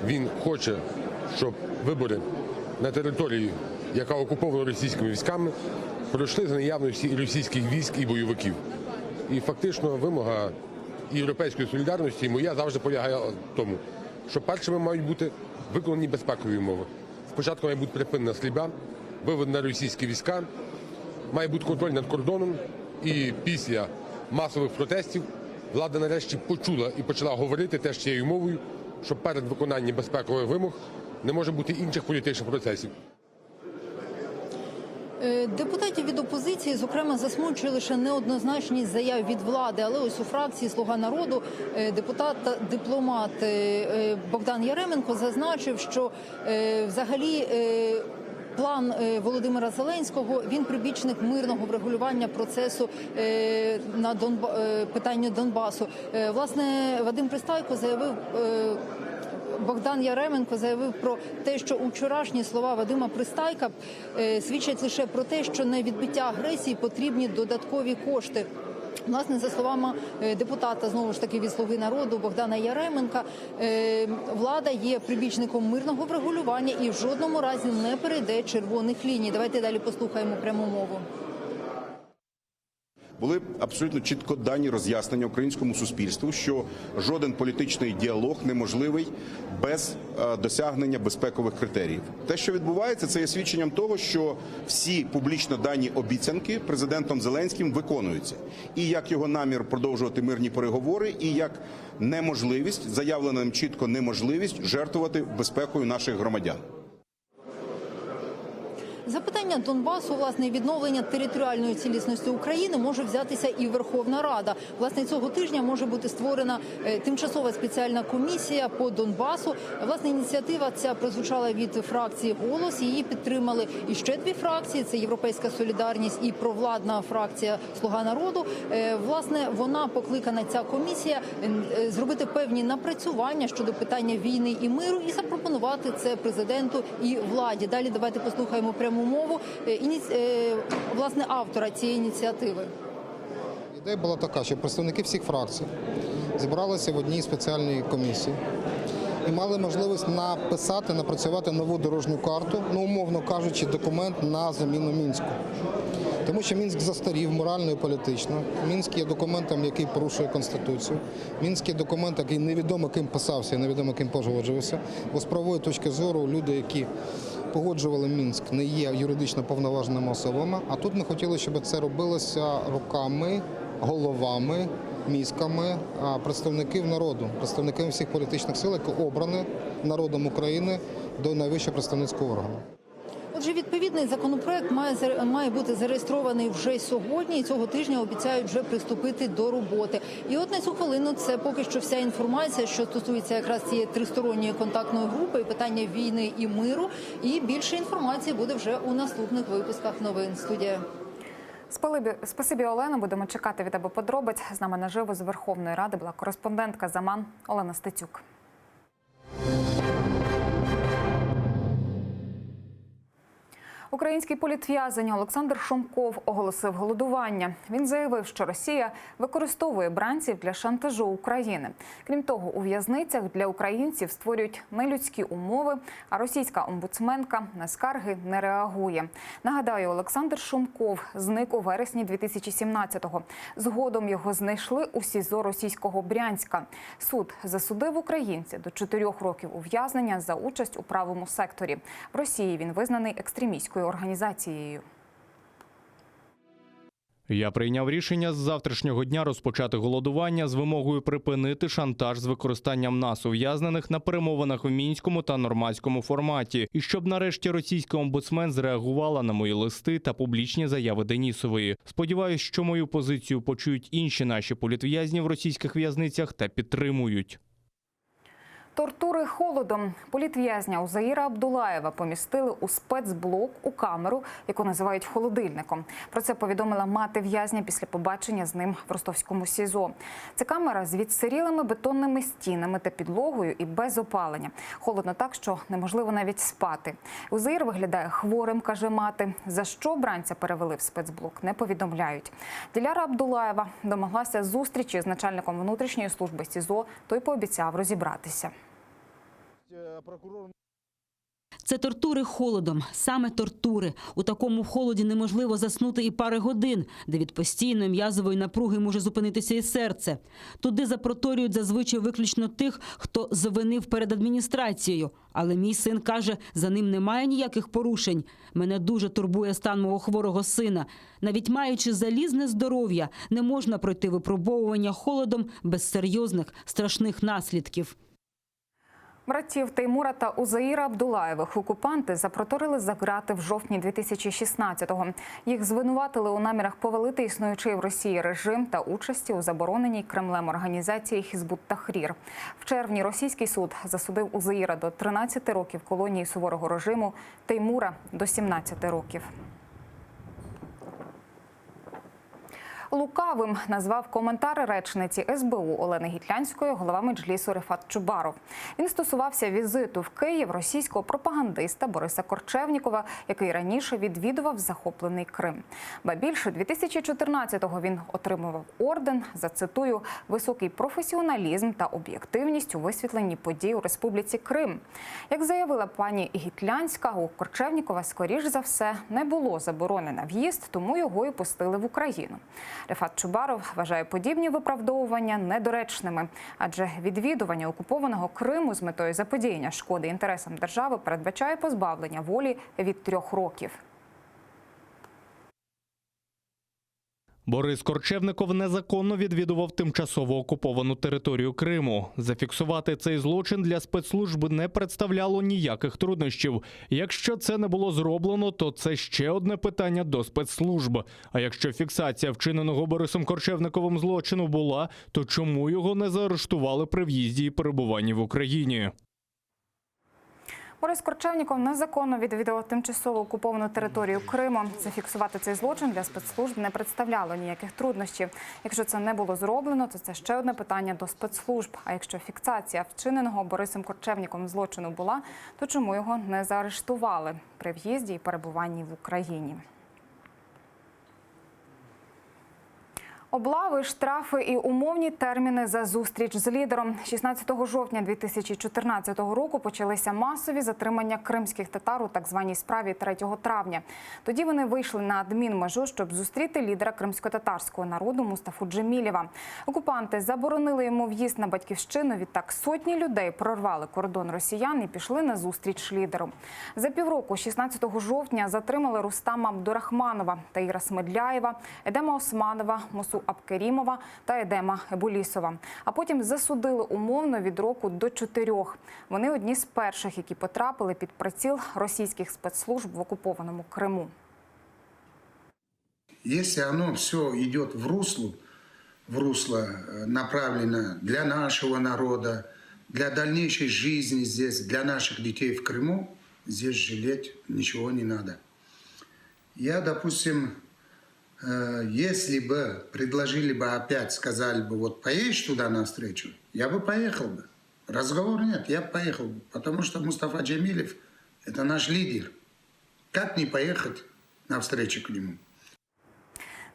Він хоче, щоб вибори на території, яка окупована російськими військами, пройшли за наявності і російських військ, і бойовиків. І фактично вимога «Європейської солідарності» моя завжди полягає в тому, що першими мають бути виконані безпекові умови. Спочатку має бути припинена стрільба, виведена російські війська, має бути контроль над кордоном, і після масових протестів влада нарешті почула і почала говорити теж цією мовою, що перед виконанням безпекових вимог не може бути інших політичних процесів. Депутатів від опозиції, зокрема, засмучує лише неоднозначність заяв від влади. Але ось у фракції «Слуга народу» дипломат Богдан Яременко зазначив, що взагалі план Володимира Зеленського, він прибічник мирного врегулювання процесу на питанню Донбасу. Власне, Вадим Пристайко Богдан Яременко заявив про те, що вчорашні слова Вадима Пристайка свідчать лише про те, що на відбиття агресії потрібні додаткові кошти. Власне, за словами депутата, знову ж таки від «Слуги народу» Богдана Яременка, влада є прибічником мирного врегулювання і в жодному разі не перейде червоних ліній. Давайте далі послухаємо пряму мову. Були абсолютно чітко дані роз'яснення українському суспільству, що жоден політичний діалог неможливий без досягнення безпекових критеріїв. Те, що відбувається, це є свідченням того, що всі публічно дані обіцянки президентом Зеленським виконуються. І як його намір продовжувати мирні переговори, і як неможливість, заявлена ним чітко неможливість жертвувати безпекою наших громадян. За питання Донбасу, власне, відновлення територіальної цілісності України може взятися і Верховна Рада. Власне, цього тижня може бути створена тимчасова спеціальна комісія по Донбасу. Власне, ініціатива ця прозвучала від фракції «Голос». Її підтримали і ще дві фракції – це «Європейська солідарність» і провладна фракція «Слуга народу». Власне, вона покликана, ця комісія, зробити певні напрацювання щодо питання війни і миру і запропонувати це президенту і владі. Далі давайте послухаємо пряму мову власне автора цієї ініціативи. Ідея була така, що представники всіх фракцій зібралися в одній спеціальній комісії і мали можливість напрацювати нову дорожню карту, умовно кажучи, документ на заміну Мінську. Тому що Мінськ застарів морально і політично. Мінськ є документом, який порушує Конституцію. Мінськ є документ, який невідомо ким писався і невідомо ким погоджувався. Бо з правової точки зору люди, які погоджували Мінськ, не є юридично повноваженими особами. А тут ми хотіли, щоб це робилося руками, головами, мізками представників народу, представників всіх політичних сил, які обрані народом України до найвищого представницького органу. Отже, відповідний законопроект має бути зареєстрований вже сьогодні, і цього тижня обіцяють вже приступити до роботи. І от на цю хвилину це поки що вся інформація, що стосується якраз цієї тристоронньої контактної групи і питання війни і миру. І більше інформації буде вже у наступних випусках новин. Студія. Спасибі, Олено. Будемо чекати від тебе подробиць. З нами наживо з Верховної Ради була кореспондентка «Заман» Олена Стецюк. Український політв'язень Олександр Шумков оголосив голодування. Він заявив, що Росія використовує бранців для шантажу України. Крім того, у в'язницях для українців створюють нелюдські умови, а російська омбудсменка на скарги не реагує. Нагадаю, Олександр Шумков зник у вересні 2017-го. Згодом його знайшли у СІЗО російського Брянська. Суд засудив українця до 4 років ув'язнення за участь у правому секторі. В Росії він визнаний екстремістською організацією. Я прийняв рішення з завтрашнього дня розпочати голодування з вимогою припинити шантаж з використанням нас, ув'язнених, на перемовинах в мінському та нормандському форматі. І щоб нарешті російська омбудсмен зреагувала на мої листи та публічні заяви Денісової. Сподіваюсь, що мою позицію почують інші наші політв'язні в російських в'язницях та підтримують. Тортури холодом. Політв'язня Узаїра Абдулаєва помістили у спецблок у камеру, яку називають холодильником. Про це повідомила мати в'язня після побачення з ним в ростовському СІЗО. Це камера з відсирілими бетонними стінами та підлогою і без опалення. Холодно так, що неможливо навіть спати. Узаїр виглядає хворим, каже мати. За що бранця перевели в спецблок, не повідомляють. Диляра Абдулаєва домоглася зустрічі з начальником внутрішньої служби СІЗО. Той пообіцяв розібратися. Це тортури холодом, саме тортури. У такому холоді неможливо заснути і пари годин, де від постійної м'язової напруги може зупинитися і серце. Туди запроторюють зазвичай виключно тих, хто завинив перед адміністрацією. Але мій син каже, за ним немає ніяких порушень. Мене дуже турбує стан мого хворого сина. Навіть маючи залізне здоров'я, не можна пройти випробовування холодом без серйозних, страшних наслідків. Братів Теймура та Узаїра Абдулаєвих окупанти запроторили за ґрати в жовтні 2016-го. Їх звинуватили у намірах повалити існуючий в Росії режим та участі у забороненій Кремлем організації Хізбут Тахрір. В червні російський суд засудив Узаїра до 13 років колонії суворого режиму, Теймура – до 17 років. Лукавим назвав коментар речниці СБУ Олени Гітлянської голова Меджлісу Рефат Чубаров. Він стосувався візиту в Київ російського пропагандиста Бориса Корчевнікова, який раніше відвідував захоплений Крим. Ба більше, 2014-го він отримував орден за, цитую, «високий професіоналізм та об'єктивність у висвітленні подій у Республіці Крим». Як заявила пані Гітлянська, у Корчевнікова, скоріш за все, не було заборони на в'їзд, тому його і пустили в Україну. Рефат Чубаров вважає подібні виправдовування недоречними, адже відвідування окупованого Криму з метою заподіяння шкоди інтересам держави передбачає позбавлення волі від 3 років. Борис Корчевніков незаконно відвідував тимчасово окуповану територію Криму. Зафіксувати цей злочин для спецслужб не представляло ніяких труднощів. Якщо це не було зроблено, то це ще одне питання до спецслужб. А якщо фіксація вчиненого Борисом Корчевніковим злочину була, то чому його не заарештували при в'їзді і перебуванні в Україні? Борис Корчевніков незаконно відвідував тимчасово окуповану територію Криму. Зафіксувати цей злочин для спецслужб не представляло ніяких труднощів. Якщо це не було зроблено, то це ще одне питання до спецслужб. А якщо фіксація вчиненого Борисом Корчевніковим злочину була, то чому його не заарештували при в'їзді і перебуванні в Україні? Облави, штрафи і умовні терміни за зустріч з лідером. 16 жовтня 2014 року почалися масові затримання кримських татар у так званій справі 3 травня. Тоді вони вийшли на адмінмежу, щоб зустріти лідера кримсько-татарського народу Мустафу Джемілєва. Окупанти заборонили йому в'їзд на батьківщину. Відтак сотні людей прорвали кордон росіян і пішли на зустріч лідеру. За півроку, 16 жовтня, затримали Рустама Абдурахманова, Таїра Смедляєва, Едема Османова, Мусу Абкерімова та Едема Ебулісова. А потім засудили умовно від року до 4. Вони одні з перших, які потрапили під приціл російських спецслужб в окупованому Криму. Если оно все идет в русло направлено для нашего народа, для дальнейшей жизни здесь, для наших детей в Крыму, здесь жалеть ничего не надо. Я, допустим, если бы предложили бы опять, сказали бы, вот поедешь туда навстречу, я бы поехал бы. Разговора нет, я бы поехал бы. Потому что Мустафа Джемилев – это наш лидер. Как не поехать навстречу к нему?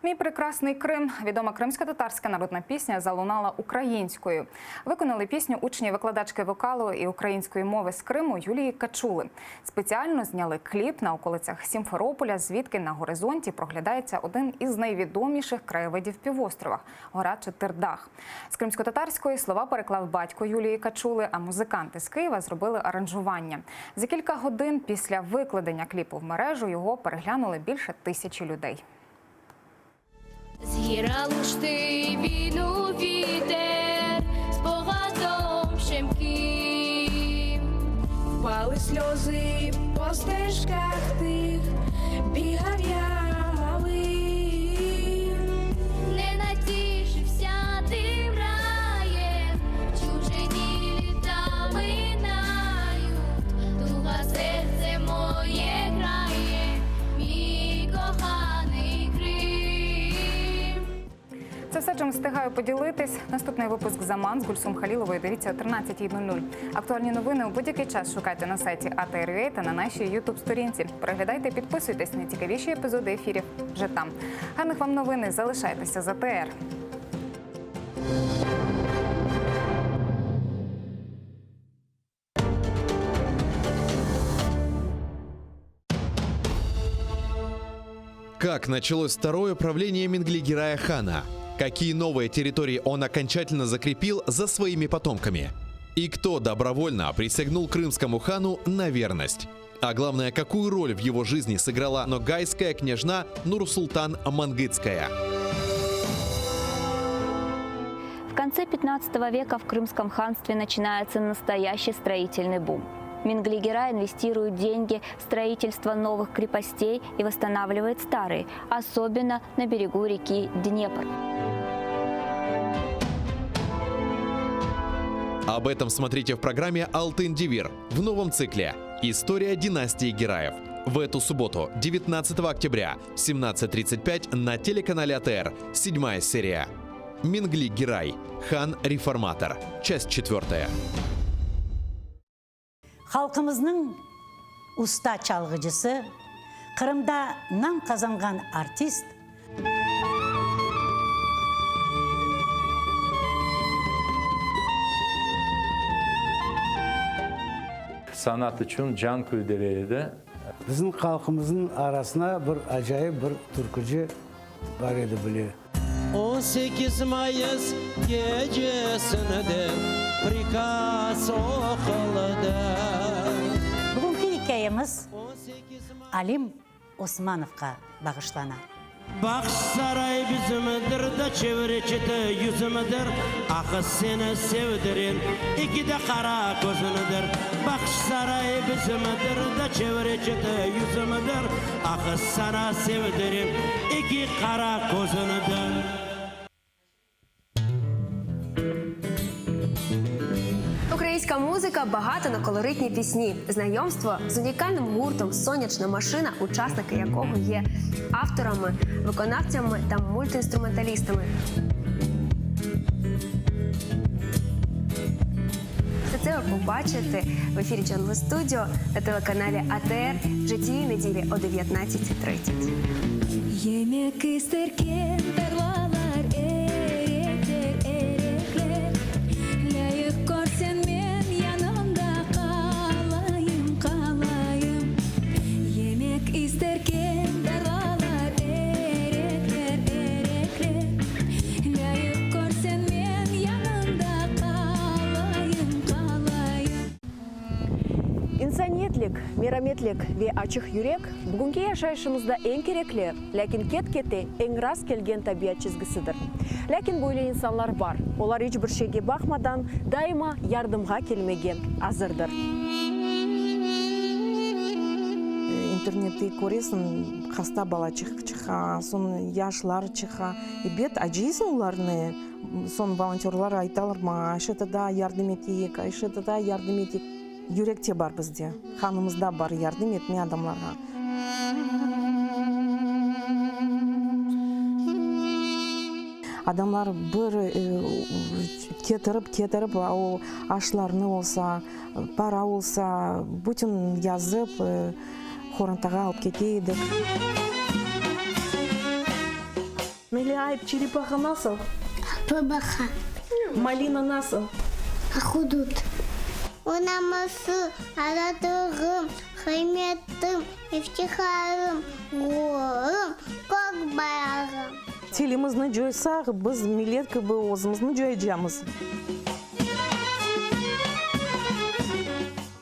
«Мій прекрасний Крим» – відома кримсько-татарська народна пісня залунала українською. Виконали пісню учні викладачки вокалу і української мови з Криму Юлії Качули. Спеціально зняли кліп на околицях Сімферополя, звідки на горизонті проглядається один із найвідоміших краєвидів півострова – гора Четирдах. З кримсько-татарської слова переклав батько Юлії Качули, а музиканти з Києва зробили аранжування. За кілька годин після викладення кліпу в мережу його переглянули більше 1000 людей. Згірало ж ти війну вітер спогадом щемким, впали сльози по стежках тих, бігав я малим, не натішився тим раєм, чужині літа минають, туга серце моє грає, мій коханий Крим. Це все, чим встигаю поділитись. Наступний випуск «Заман» з Гульсум Халіловою дивіться о 13:00. Актуальні новини у будь-який час шукайте на сайті ATR.ua та на нашій YouTube-сторінці. Переглядайте і підписуйтесь на цікавіші епізоди ефірів вже там. Гарних вам новин і залишайтеся з АТР. Как началось второе правление Менглигерая хана? Какие новые территории он окончательно закрепил за своими потомками? И кто добровольно присягнул крымскому хану на верность? А главное, какую роль в его жизни сыграла ногайская княжна Нурсултан Мангытская? В конце 15 века в Крымском ханстве начинается настоящий строительный бум. Менглигерай инвестирует деньги в строительство новых крепостей и восстанавливает старые, особенно на берегу реки Днепр. Об этом смотрите в программе «Алтын Девир» в новом цикле «История династии Гераев». В эту субботу, 19 октября, в 17:35 на телеканале АТР, 7-я серия. Менглигерай. Хан-реформатор. Часть 4. Халқымыздың уста çalgıcısı, Kırım'da nam kazangan artist, Sanat için can küldüreydi. Біздің халқымыздың арасына бір ажайып бір түркіжі бар еді біле. 18 Mayıs gecesinde prikaz okulda. Bugünkü hikayemiz Alim Osmanov'a bağışlanır. Bax saray bizimdir da çevrechiti yüzümüdür. Akı seni sevdirin iki de kara gözünüdür. Bax saray bizimdir da çevrechiti yüzümüdür. Akı sana sevdirin iki kara gözünüdür. Українська музика багата на колоритні пісні. Знайомство з унікальним гуртом «Сонячна машина», учасники якого є авторами, виконавцями та мультиінструменталістами. Все це ви побачите в ефірі Jungle Studio на телеканалі АТР вже цієї неділі о 19:30. Yemek isterken tarlalar erekler erekler, layık görsen men yanımda kalayım kalayım. Yemek isterken tarlalar erekler erekler, layık görsen men yanımda kalayım kalayım. Инсаниетлик, мераметлик ве ачык юрек бүгүнкү жашайышыбызда эң керекле, ләкин кет-кете эң раз келген табият чизгисидир. Ләкин бойлы инсанлар бар. Олар эч бир шейге бакмадан дайыма ярдымга келмеге азырдыр. Интернетте көресің, хаста бала чыха, сон яшлар чыха. И бет ажизм уларны, сон волонтерлар айталар, ма, айшетада ярдым етейік, айшетада ярдым етейік. Юректе бар бізде, ханымызда бар ярдым етме адамларға. Адамлар бір кетіріп, ашларны болса, пара болса, бүтін язып, Хорантаға алып кетейдік. Мелиайып, черепаха насыл? Бабаха. Малина насыл? Ахудут. Унамасы, аратығым, хайметтім, ифтихарым, ғорым, көк баяғым. Телімізні жойсақ, біз милеткі бұл өзімізні жойжамыз.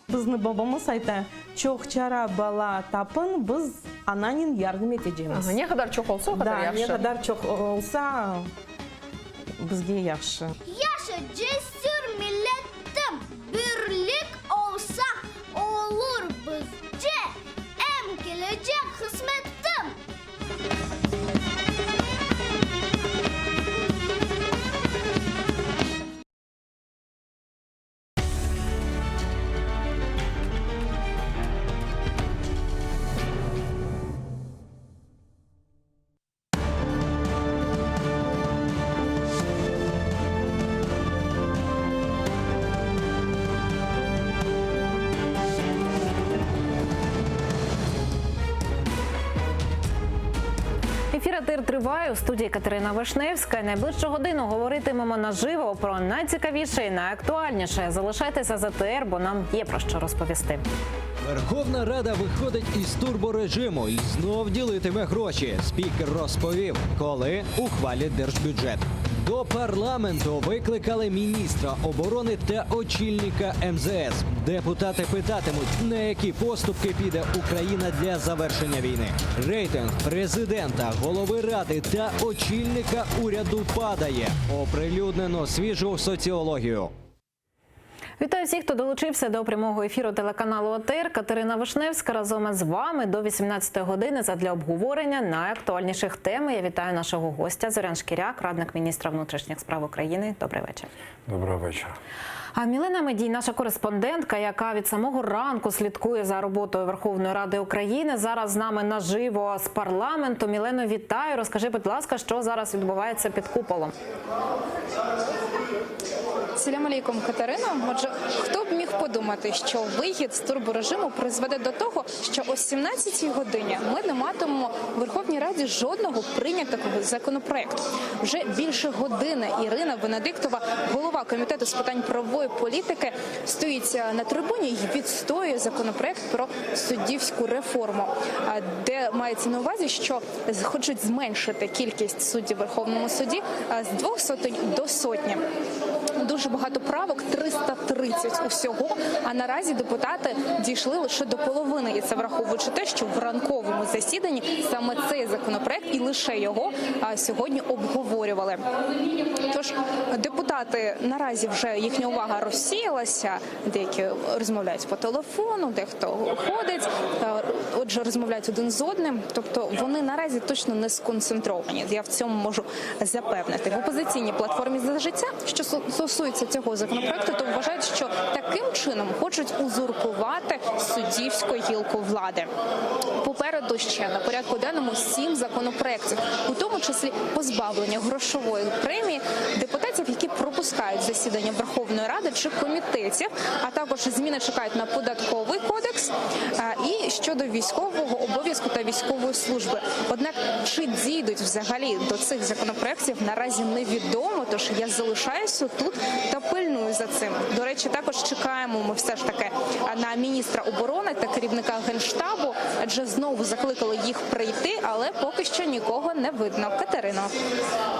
Бізді бабамыз айта, чоқ чара бала тапын, біз ананин ярдым етежеміз. Не қадар чоқ олса, қадар яқшы. Да, не қадар чоқ олса, бізге яқшы. Яша жесір милеттім, бірлік олса, olur bizce, em gelecek kısmettim. Ефір «Атир» триває. У студії Катерина Вишневська. Найближчу годину говоритимемо наживо про найцікавіше і найактуальніше. Залишайтеся з АТР, бо нам є про що розповісти. Верховна Рада виходить із турборежиму і знов ділитиме гроші. Спікер розповів, коли ухвалять держбюджет. До парламенту викликали міністра оборони та очільника МЗС. Депутати питатимуть, на які поступки піде Україна для завершення війни. Рейтинг президента, голови ради та очільника уряду падає. Оприлюднено свіжу соціологію. Вітаю всіх, хто долучився до прямого ефіру телеканалу АТР. Катерина Вишневська разом із вами до 18 години задля обговорення найактуальніших тем. Я вітаю нашого гостя Зорян Шкіряк, радник міністра внутрішніх справ України. Добрий вечір. Доброго вечора. А Мілена Медій, наша кореспондентка, яка від самого ранку слідкує за роботою Верховної Ради України, зараз з нами наживо з парламенту. Мілено, вітаю. Розкажи, будь ласка, що зараз відбувається під куполом? Салям алейкум, Катерино. Отже, хто б міг подумати, що вихід з турборежиму призведе до того, що о 17-й годині ми не матимемо в Верховній Раді жодного прийнятого законопроекту. Вже більше години Ірина Венедиктова, голова комітету з питань правової політики, стоїть на трибуні і відстоює законопроект про суддівську реформу, де мається на увазі, що хочуть зменшити кількість суддів в Верховному суді з 200 до 100. Дуже багато правок, 330 усього, а наразі депутати дійшли лише до половини. І це враховуючи те, що в ранковому засіданні саме цей законопроект і лише його сьогодні обговорювали. Тож депутати наразі вже їхня увага розсіялася, деякі розмовляють по телефону, дехто ходить, отже, розмовляють один з одним, тобто вони наразі точно не сконцентровані. Я в цьому можу запевнити. В опозиційній платформі «За життя», що стосується цього законопроекту, то вважають, що таким чином хочуть узурпувати суддівську гілку влади. Попереду ще на порядку денному 7 законопроєктів, у тому числі позбавлення грошової премії депутатів, які пропускають засідання Верховної Ради чи комітетів, а також зміни чекають на податковий кодекс і щодо військового обов'язку та військової служби. Однак, чи дійдуть взагалі до цих законопроєктів, наразі невідомо, тож я залишаюся тут та пильную за цим. До речі, також чекаємо ми все ж таки на міністра оборони та керівника Генштабу, адже знову закликали їх прийти, але поки що нікого не видно. Катерино.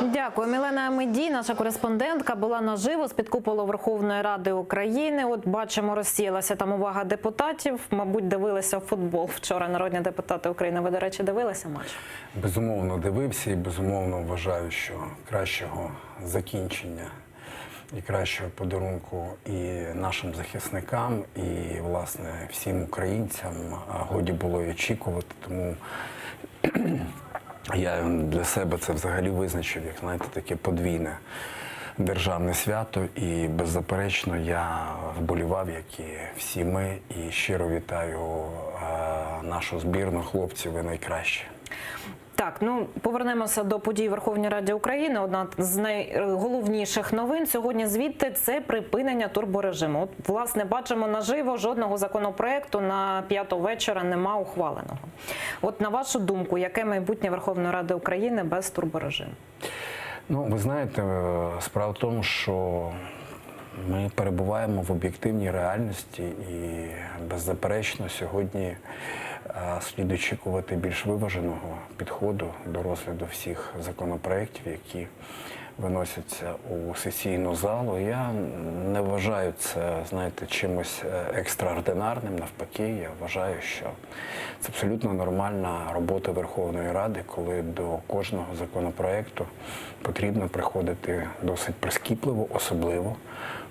Дякую. Мілена Медій, наша кореспондентка, була наживо з-під куполу Верховної Ради України. От бачимо, розсіялася там увага депутатів. Мабуть, дивилися футбол вчора народні депутати України. Ви, до речі, дивилися матч? Безумовно дивився і безумовно вважаю, що кращого закінчення і кращого подарунку і нашим захисникам, і, власне, всім українцям годі було й очікувати. Тому я для себе це взагалі визначив, як, знаєте, таке подвійне державне свято. І, беззаперечно, я вболівав, як і всі ми, і щиро вітаю нашу збірну. Хлопці, ви найкращі. Так. Так, повернемося до подій в Верховній Раді України. Одна з найголовніших новин сьогодні звідти – це припинення турборежиму. От, власне, бачимо наживо, жодного законопроекту на 5-ту вечора нема ухваленого. От, на вашу думку, яке майбутнє Верховної Ради України без турборежиму? Ви знаєте, справа в тому, що ми перебуваємо в об'єктивній реальності і, беззаперечно, сьогодні слід очікувати більш виваженого підходу до розгляду всіх законопроєктів, які виносяться у сесійну залу. Я не вважаю це, знаєте, чимось екстраординарним. Навпаки, я вважаю, що це абсолютно нормальна робота Верховної Ради, коли до кожного законопроєкту потрібно приходити досить прискіпливо, особливо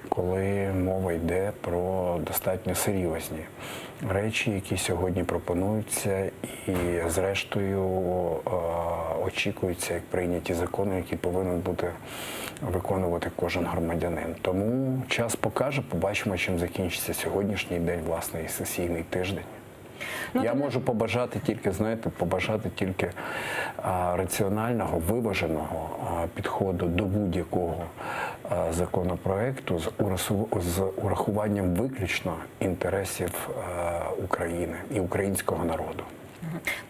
коли мова йде про достатньо серйозні речі, які сьогодні пропонуються і, зрештою, очікуються як прийняті закони, які повинен бути виконувати кожен громадянин. Тому час покаже, побачимо, чим закінчиться сьогоднішній день, власне, і сесійний тиждень. Я можу побажати тільки раціонального, виваженого підходу до будь-якого законопроекту з урахуванням виключно інтересів України і українського народу.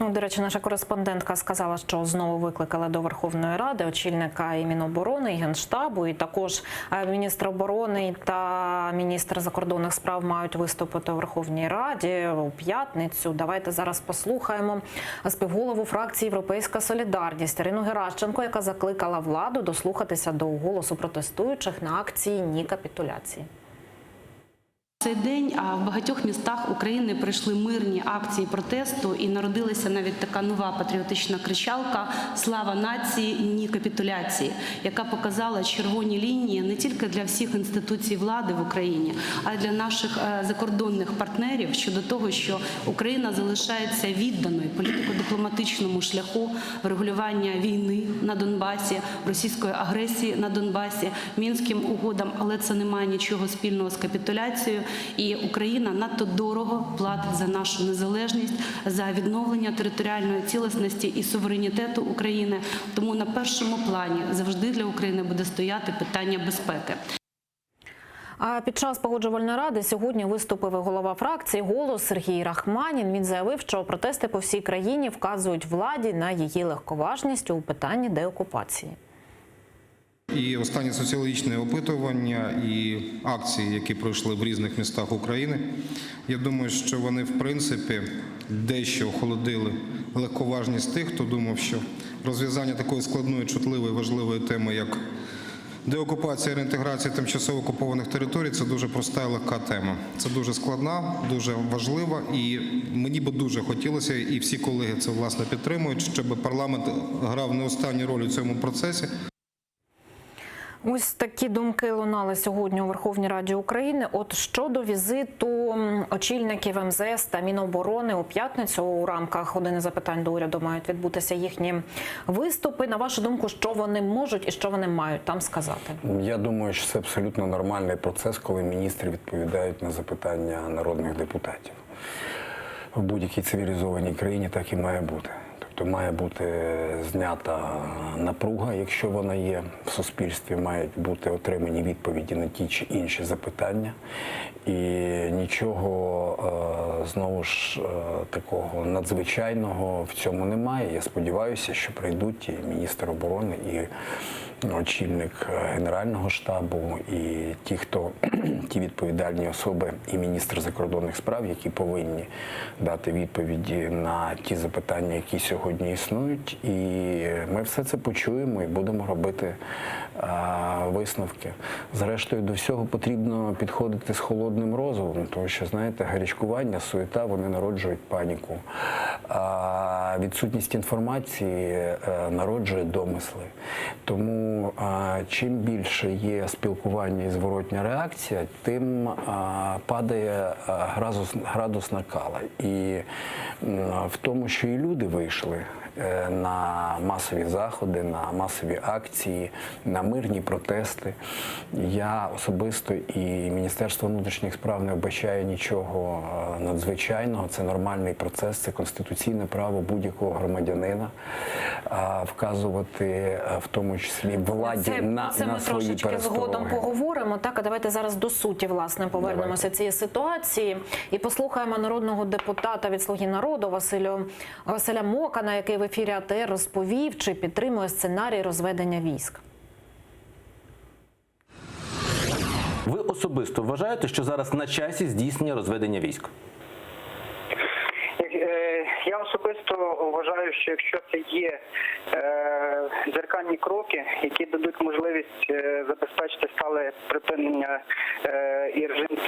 До речі, наша кореспондентка сказала, що знову викликали до Верховної Ради очільника і Міноборони, і Генштабу, і також міністр оборони та міністр закордонних справ мають виступити у Верховній Раді у п'ятницю. Давайте зараз послухаємо співголову фракції «Європейська солідарність» Ірину Геращенко, яка закликала владу дослухатися до голосу протестуючих на акції «Ні капітуляції». Цей день в багатьох містах України пройшли мирні акції протесту і народилася навіть така нова патріотична кричалка «Слава нації, ні капітуляції», яка показала червоні лінії не тільки для всіх інституцій влади в Україні, а й для наших закордонних партнерів щодо того, що Україна залишається відданою політико-дипломатичному шляху врегулювання війни на Донбасі, російської агресії на Донбасі, Мінським угодам, але це не має нічого спільного з капітуляцією. І Україна надто дорого платить за нашу незалежність, за відновлення територіальної цілісності і суверенітету України. Тому на першому плані завжди для України буде стояти питання безпеки. А під час Погоджувальної ради сьогодні виступив і голова фракції «Голос» Сергій Рахманін. Він заявив, що протести по всій країні вказують владі на її легковажність у питанні деокупації. І останні соціологічні опитування і акції, які пройшли в різних містах України, я думаю, що вони, в принципі, дещо охолодили легковажність тих, хто думав, що розв'язання такої складної, чутливої, важливої теми, як деокупація і реінтеграція тимчасово окупованих територій – це дуже проста і легка тема. Це дуже складна, дуже важлива, і мені би дуже хотілося, і всі колеги це, власне, підтримують, щоб парламент грав не останню роль у цьому процесі. Ось такі думки лунали сьогодні у Верховній Раді України. От щодо візиту очільників МЗС та Міноборони у п'ятницю у рамках «Години запитань до уряду» мають відбутися їхні виступи. На вашу думку, що вони можуть і що вони мають там сказати? Я думаю, що це абсолютно нормальний процес, коли міністри відповідають на запитання народних депутатів. В будь-якій цивілізованій країні так і має бути. Тобто має бути знята напруга, якщо вона є в суспільстві, мають бути отримані відповіді на ті чи інші запитання. І нічого, знову ж, такого надзвичайного в цьому немає. Я сподіваюся, що прийдуть і міністр оборони, і очільник Генерального штабу, і ті відповідальні особи, і міністр закордонних справ, які повинні дати відповіді на ті запитання, які сьогодні існують. І ми все це почуємо і будемо робити висновки. Зрештою, до всього потрібно підходити з холодним розумом, тому що, знаєте, гарячкування, суєта, вони народжують паніку. А відсутність інформації народжує домисли. Тому чим більше є спілкування і зворотня реакція, тим падає градус накала. І в тому, що і люди вийшли, на масові заходи, на масові акції, на мирні протести. Я особисто і Міністерство внутрішніх справ не вбачає нічого надзвичайного. Це нормальний процес, це конституційне право будь-якого громадянина вказувати, в тому числі владі, на свої перестороги. Це ми трошечки згодом поговоримо. Так, а давайте зараз до суті, власне, повернемося цієї ситуації і послухаємо народного депутата від «Слуги народу» Василя Мокана, який в ефірі АТР розповів, чи підтримує сценарій розведення військ. Ви особисто вважаєте, що зараз на часі здійснення розведення військ? Я особисто вважаю, що якщо це є дзеркальні кроки, які дадуть можливість забезпечити стале припинення і режим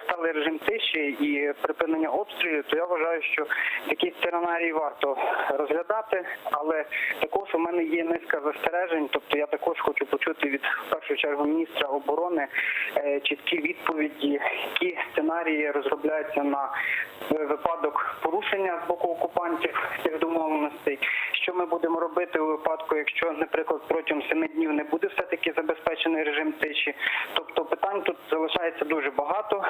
сталий режим тиші і припинення обстрілів, то я вважаю, що такий сценарій варто розглядати, але також у мене є низка застережень, тобто я також хочу почути від, в першу чергу, міністра оборони чіткі відповіді, які сценарії розробляються на випадок порушення з боку окупантів цих домовленостей. Що ми будемо робити у випадку, якщо, наприклад, протягом 7 днів не буде все-таки забезпечений режим тиші. Тобто питань тут залишається дуже багато.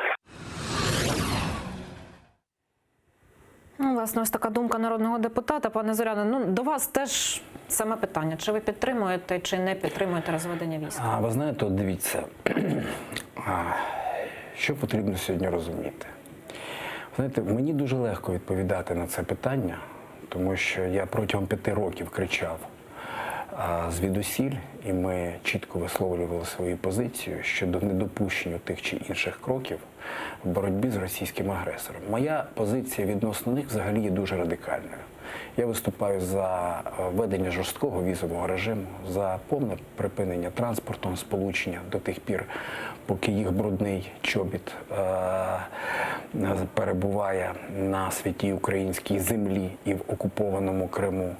Власне, ось така думка народного депутата. Пане Зоряне, до вас теж саме питання. Чи ви підтримуєте, чи не підтримуєте розведення військ? Ви знаєте, от дивіться, що потрібно сьогодні розуміти. Знаєте, мені дуже легко відповідати на це питання, тому що я протягом 5 років кричав звідусіль, і ми чітко висловлювали свою позицію щодо недопущення тих чи інших кроків в боротьбі з російським агресором. Моя позиція відносно них взагалі є дуже радикальною. Я виступаю за введення жорсткого візового режиму, за повне припинення транспортного сполучення до тих пір, поки їх брудний чобіт перебуває на святій українській землі і в окупованому Криму.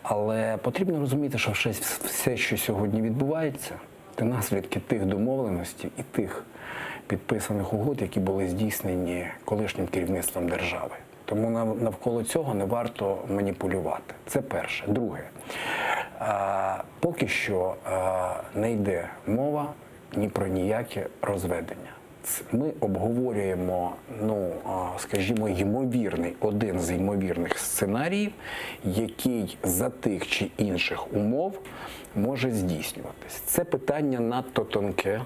Але потрібно розуміти, що все, що сьогодні відбувається, це наслідки тих домовленостей і тих підписаних угод, які були здійснені колишнім керівництвом держави. Тому навколо цього не варто маніпулювати. Це перше. Друге, поки що не йде мова ні про ніяке розведення. Ми обговорюємо, скажімо, один з ймовірних сценаріїв, який за тих чи інших умов може здійснюватись. Це питання надто тонке,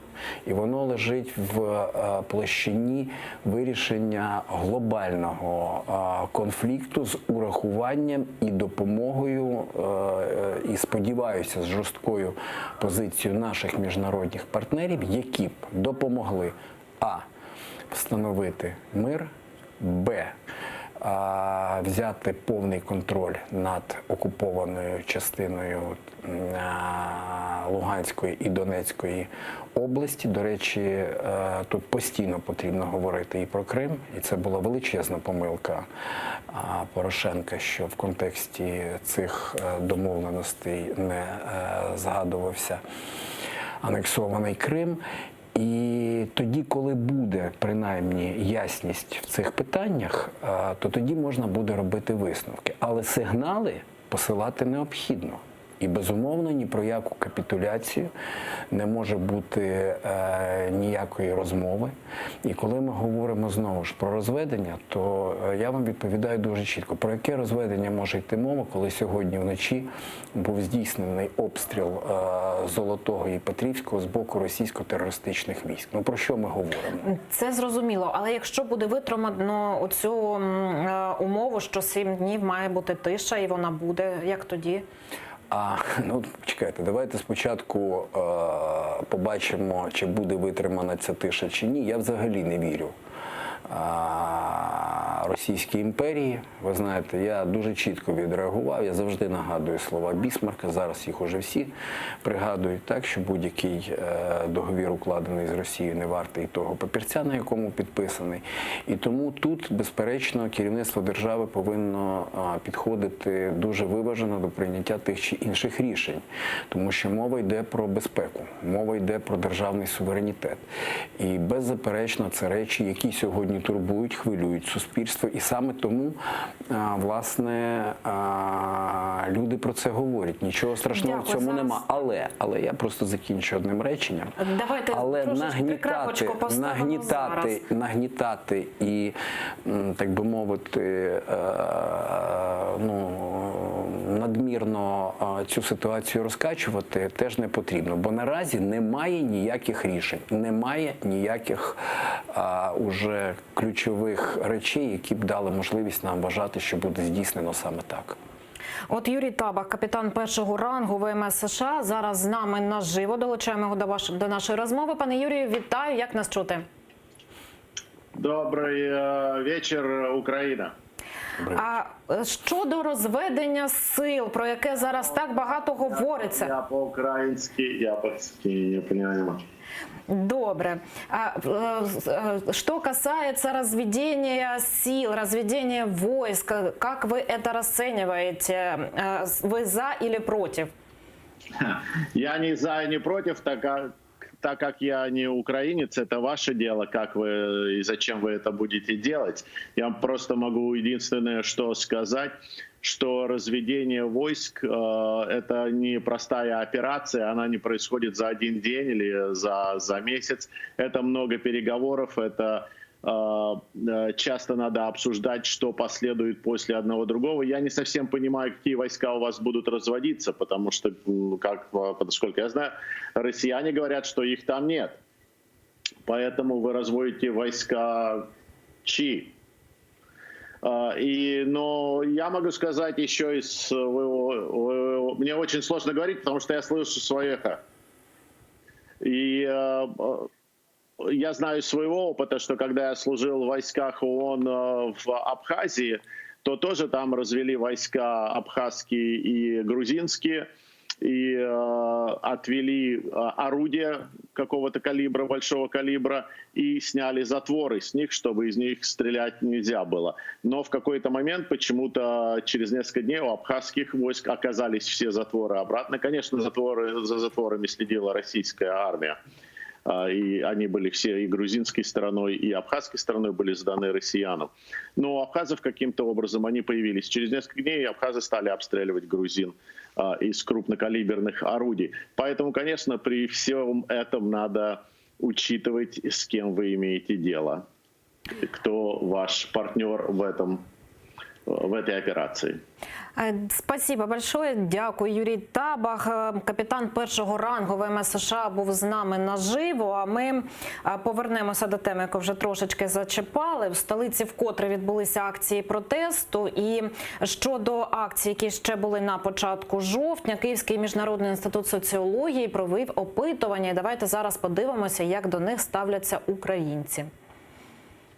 і воно лежить в площині вирішення глобального конфлікту з урахуванням і допомогою, і, сподіваюся, з жорсткою позицією наших міжнародних партнерів, які б допомогли встановити мир, взяти повний контроль над окупованою частиною Луганської і Донецької області. До речі, тут постійно потрібно говорити і про Крим, і це була величезна помилка Порошенка, що в контексті цих домовленостей не згадувався анексований Крим. І тоді, коли буде, принаймні, ясність в цих питаннях, то тоді можна буде робити висновки. Але сигнали посилати необхідно. І, безумовно, ні про яку капітуляцію не може бути ніякої розмови. І коли ми говоримо, знову ж, про розведення, то я вам відповідаю дуже чітко. Про яке розведення може йти мова, коли сьогодні вночі був здійснений обстріл Золотого і Петрівського з боку російсько-терористичних військ? Про що ми говоримо? Це зрозуміло. Але якщо буде витримано оцю умову, що 7 днів має бути тиша, і вона буде, як тоді? Чекайте, давайте спочатку побачимо, чи буде витримана ця тиша, чи ні. Я взагалі не вірю Російській імперії. Ви знаєте, я дуже чітко відреагував, я завжди нагадую слова Бісмарка, зараз їх уже всі пригадують, так, що будь-який договір, укладений з Росією, не вартий того папірця, на якому підписаний. І тому тут, безперечно, керівництво держави повинно підходити дуже виважено до прийняття тих чи інших рішень, тому що мова йде про безпеку, мова йде про державний суверенітет. І беззаперечно це речі, які сьогодні вони турбують, хвилюють суспільство. І саме тому, власне, люди про це говорять. Нічого страшного в цьому нема. Але я просто закінчу одним реченням. Давайте трошечки крапочку поставимо зараз. Нагнітати і, так би мовити, надмірно цю ситуацію розкачувати теж не потрібно. Бо наразі немає ніяких рішень, немає ніяких уже ключових речей, які б дали можливість нам вважати, що буде здійснено саме так. От Юрій Табах, капітан першого рангу ВМС США, зараз з нами наживо. Долучаємо його до нашої розмови. Пане Юрію, вітаю. Як нас чути? Добрий вечір, Україна. А щодо розведення сил, про яке зараз так багато говориться? Я по-українськи, я не розумію. Добре. Что касается разведения сил, разведения войск, как вы это расцениваете? Вы за или против? Я не за и не против, так как я не украинец, это ваше дело, как вы и зачем вы это будете делать. Я просто могу единственное, что сказать, что разведение войск это не простая операция, она не происходит за один день или за месяц. Это много переговоров, это часто надо обсуждать, что последует после одного другого. Я не совсем понимаю, какие войска у вас будут разводиться, потому что, насколько я знаю, россияне говорят, что их там нет. Поэтому вы разводите войска чьи? Но я могу сказать еще из своего... Мне очень сложно говорить, потому что я слышу свое эхо. И я знаю из своего опыта, что когда я служил в войсках ООН в Абхазии, то тоже там развели войска абхазские и грузинские, и отвели орудия какого-то калибра, большого калибра, и сняли затворы с них, чтобы из них стрелять нельзя было. Но в какой-то момент почему-то через несколько дней у абхазских войск оказались все затворы обратно. Конечно, за затворами следила российская армия. И они были все и грузинской стороной, и абхазской стороной были сданы россиянам. Но у абхазов каким-то образом они появились. Через несколько дней абхазы стали обстреливать грузин из крупнокалиберных орудий. Поэтому, конечно, при всем этом надо учитывать, с кем вы имеете дело, кто ваш партнер в этой операции. Спасибо большое. Дякую. Юрій Табах, капітан першого рангу ВМС США, був з нами наживо. А ми повернемося до теми, яку вже трошечки зачепали. В столиці вкотре відбулися акції протесту. І щодо акцій, які ще були на початку жовтня, Київський міжнародний інститут соціології провів опитування. І давайте зараз подивимося, як до них ставляться українці.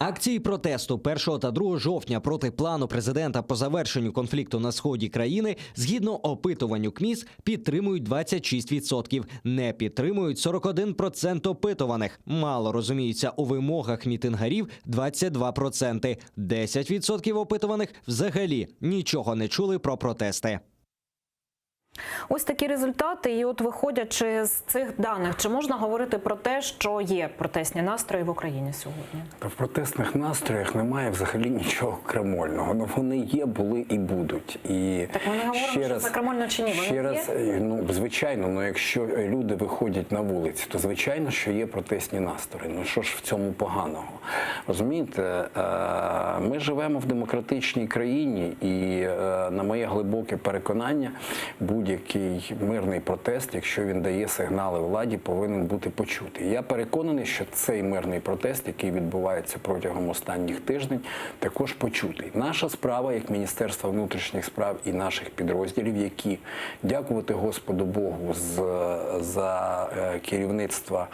Акції протесту 1 та 2 жовтня проти плану президента по завершенню конфлікту на сході країни, згідно опитуванню КМІС, підтримують 26%, не підтримують 41% опитуваних. Мало розуміються у вимогах мітингарів 22%. 10% опитуваних взагалі нічого не чули про протести. Ось такі результати. І от виходячи з цих даних, чи можна говорити про те, що є протестні настрої в Україні сьогодні? Та в протестних настроях немає взагалі нічого крамольного. Ну, вони є, були і будуть. І так ми не говоримо, що це крамольно чи ні? Вони є? Ну, звичайно, ну, якщо люди виходять на вулиці, то звичайно, що є протестні настрої. Ну, що ж в цьому поганого? Розумієте, ми живемо в демократичній країні і, на моє глибоке переконання, будь-який мирний протест, якщо він дає сигнали владі, повинен бути почутий. Я переконаний, що цей мирний протест, який відбувається протягом останніх тижнів, також почутий. Наша справа, як Міністерства внутрішніх справ і наших підрозділів, які, дякувати Господу Богу, за керівництва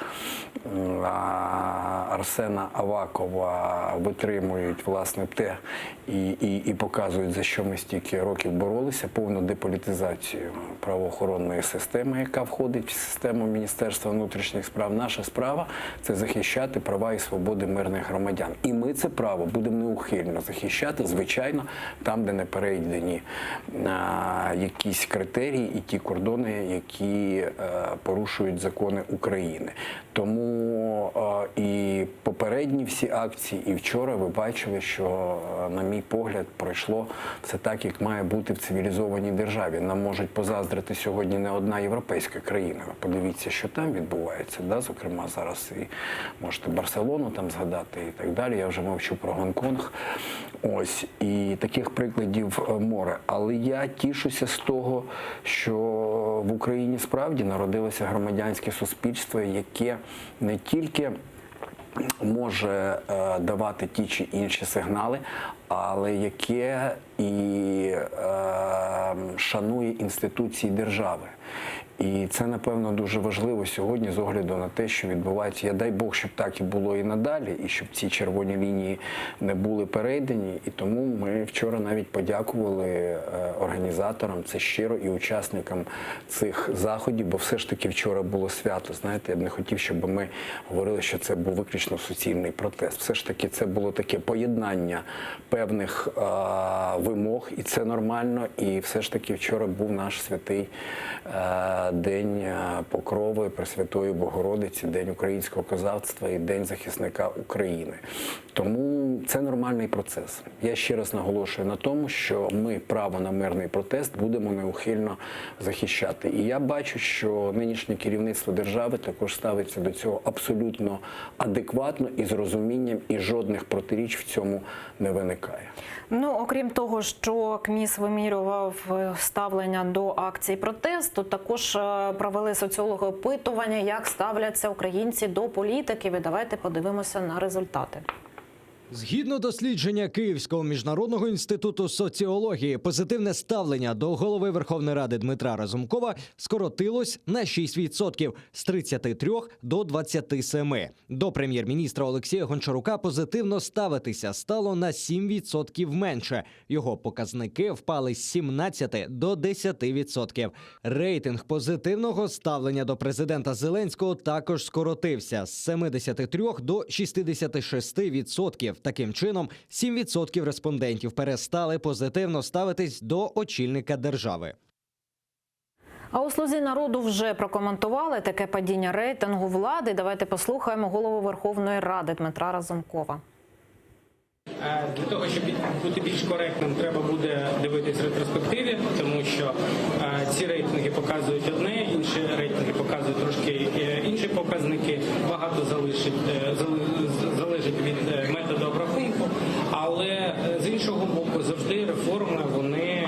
Арсена Авакова витримують, власне, те і показують, за що ми стільки років боролися, повну деполітизацію правоохоронної системи, яка входить в систему Міністерства внутрішніх справ. Наша справа – це захищати права і свободи мирних громадян. І ми це право будемо неухильно захищати, звичайно, там, де не перейдені якісь критерії і ті кордони, які порушують закони України. Тому і попередні всі акції, і вчора ви бачили, що, на мій погляд, пройшло все так, як має бути в цивілізованій державі. Нам можуть позаздрити сьогодні не одна європейська країна. Подивіться, що там відбувається. Да? Зокрема, зараз і можете Барселону там згадати і так далі. Я вже мовчу про Гонконг. Ось. І таких прикладів море. Але я тішуся з того, що в Україні справді народилося громадянське суспільство, яке не тільки може давати ті чи інші сигнали, але яке і шанує інституції держави. І це, напевно, дуже важливо сьогодні з огляду на те, що відбувається. Я дай Бог, щоб так і було і надалі, і щоб ці червоні лінії не були перейдені. І тому ми вчора навіть подякували організаторам, це щиро, і учасникам цих заходів, бо все ж таки вчора було свято. Знаєте, я б не хотів, щоб ми говорили, що це був виключно суцільний протест. Все ж таки це було таке поєднання певних вимог, і це нормально. І все ж таки вчора був наш святий День Покрови Пресвятої Богородиці, День українського козацтва і День захисника України. Тому це нормальний процес. Я ще раз наголошую на тому, що ми право на мирний протест будемо неухильно захищати. І я бачу, що нинішнє керівництво держави також ставиться до цього абсолютно адекватно і з розумінням, і жодних протиріч в цьому не виникає. Ну, окрім того, що КМІС вимірював ставлення до акцій протесту, також провели соціологи опитування, як ставляться українці до політиків. І давайте подивимося на результати. Згідно дослідження Київського міжнародного інституту соціології, позитивне ставлення до голови Верховної Ради Дмитра Разумкова скоротилось на 6% – з 33 до 27. До прем'єр-міністра Олексія Гончарука позитивно ставитися стало на 7% менше. Його показники впали з 17 до 10%. Рейтинг позитивного ставлення до президента Зеленського також скоротився – з 73 до 66%. Таким чином, 7% респондентів перестали позитивно ставитись до очільника держави. А у «Слузі народу» вже прокоментували таке падіння рейтингу влади. Давайте послухаємо голову Верховної Ради Дмитра Разумкова. Для того, щоб бути більш коректним, треба буде дивитись ретроспективі, тому що ці рейтинги показують одне, інші рейтинги показують трошки інші показники. Багато залежить від методу обрахунку, але з іншого боку завжди реформи вони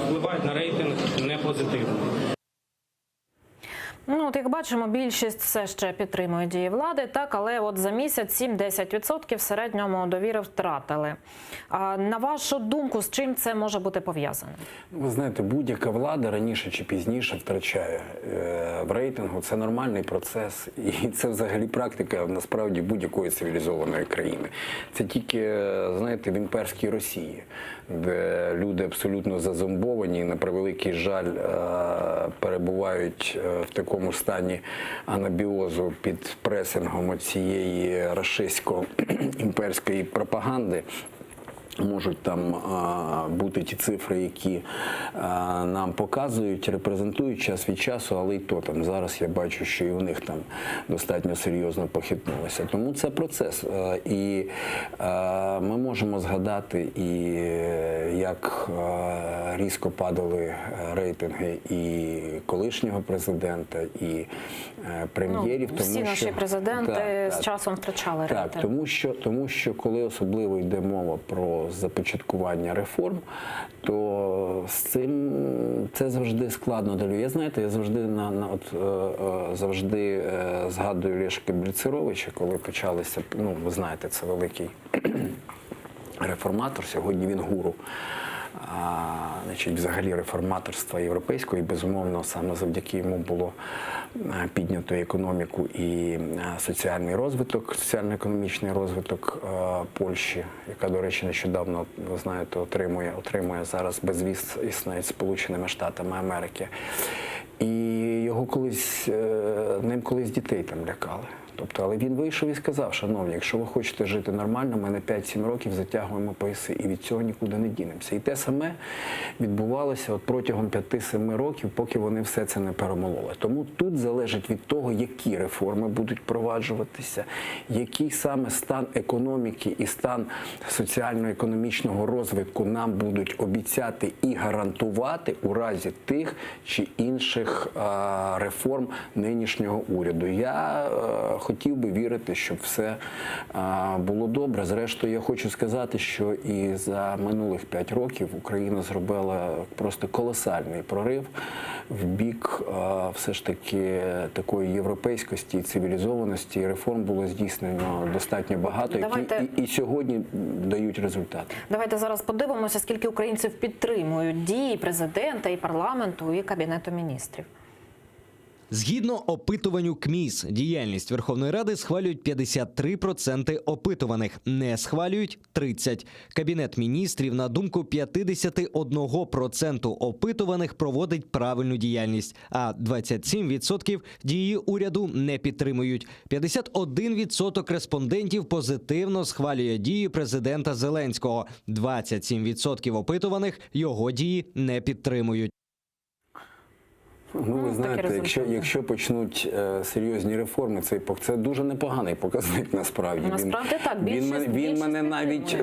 впливають на рейтинг не позитивно. Ну, от як бачимо, більшість все ще підтримує дії влади, так, але от за місяць 7-10% в середньому довіри втратили. А на вашу думку, з чим це може бути пов'язано? Ви знаєте, будь-яка влада раніше чи пізніше втрачає в рейтингу. Це нормальний процес, і це взагалі практика, насправді, будь-якої цивілізованої країни. Це тільки, знаєте, в імперській Росії, де люди абсолютно зазомбовані і, на превеликий жаль, перебувають в такому стані анабіозу під пресингом цієї рашистсько-імперської пропаганди. Можуть там бути ті цифри, які нам показують, репрезентують час від часу, але і то там зараз я бачу, що і в них там достатньо серйозно похитнулося. Тому це процес. І ми можемо згадати, і як різко падали рейтинги і колишнього президента, і прем'єрів. Ну, всі наші президенти з часом втрачали рейтинг. Так, тому що коли особливо йде мова про започаткування реформ, то з цим це завжди складно далі. Я, знаєте, я завжди згадую Лешка Бельцеровича, коли почалися, ну, ви знаєте, це великий реформатор, сьогодні він гуру значить, взагалі реформаторства європейського, і безумовно саме завдяки йому було піднято економіку і соціальний розвиток, соціально-економічний розвиток Польщі, яка, до речі, нещодавно, ви знаєте, отримує зараз безвіз із навіть Сполученими Штатами Америки. І ним колись дітей там лякали. Тобто, але він вийшов і сказав: шановні, якщо ви хочете жити нормально, ми на 5-7 років затягуємо пояси, і від цього нікуди не дінемося. І те саме відбувалося протягом 5-7 років, поки вони все це не перемололи. Тому тут залежить від того, які реформи будуть впроваджуватися, який саме стан економіки і стан соціально-економічного розвитку нам будуть обіцяти і гарантувати у разі тих чи інших реформ нинішнього уряду. Я хотів би вірити, щоб все було добре. Зрештою, я хочу сказати, що і за минулих 5 років Україна зробила просто колосальний прорив в бік все ж таки такої європейськості і цивілізованості. Реформ було здійснено достатньо багато, які і сьогодні дають результати. Давайте зараз подивимося, скільки українців підтримують дії президента і парламенту, і Кабінету міністрів. Згідно опитуванню КМІС, діяльність Верховної Ради схвалюють 53% опитуваних, не схвалюють 30%. Кабінет міністрів, на думку 51% опитуваних, проводить правильну діяльність, а 27% дії уряду не підтримують. 51% респондентів позитивно схвалює дії президента Зеленського, 27% опитуваних його дії не підтримують. Ну, ви знаєте, якщо почнуть серйозні реформи, це дуже непоганий показник насправді. Насправді так, він мене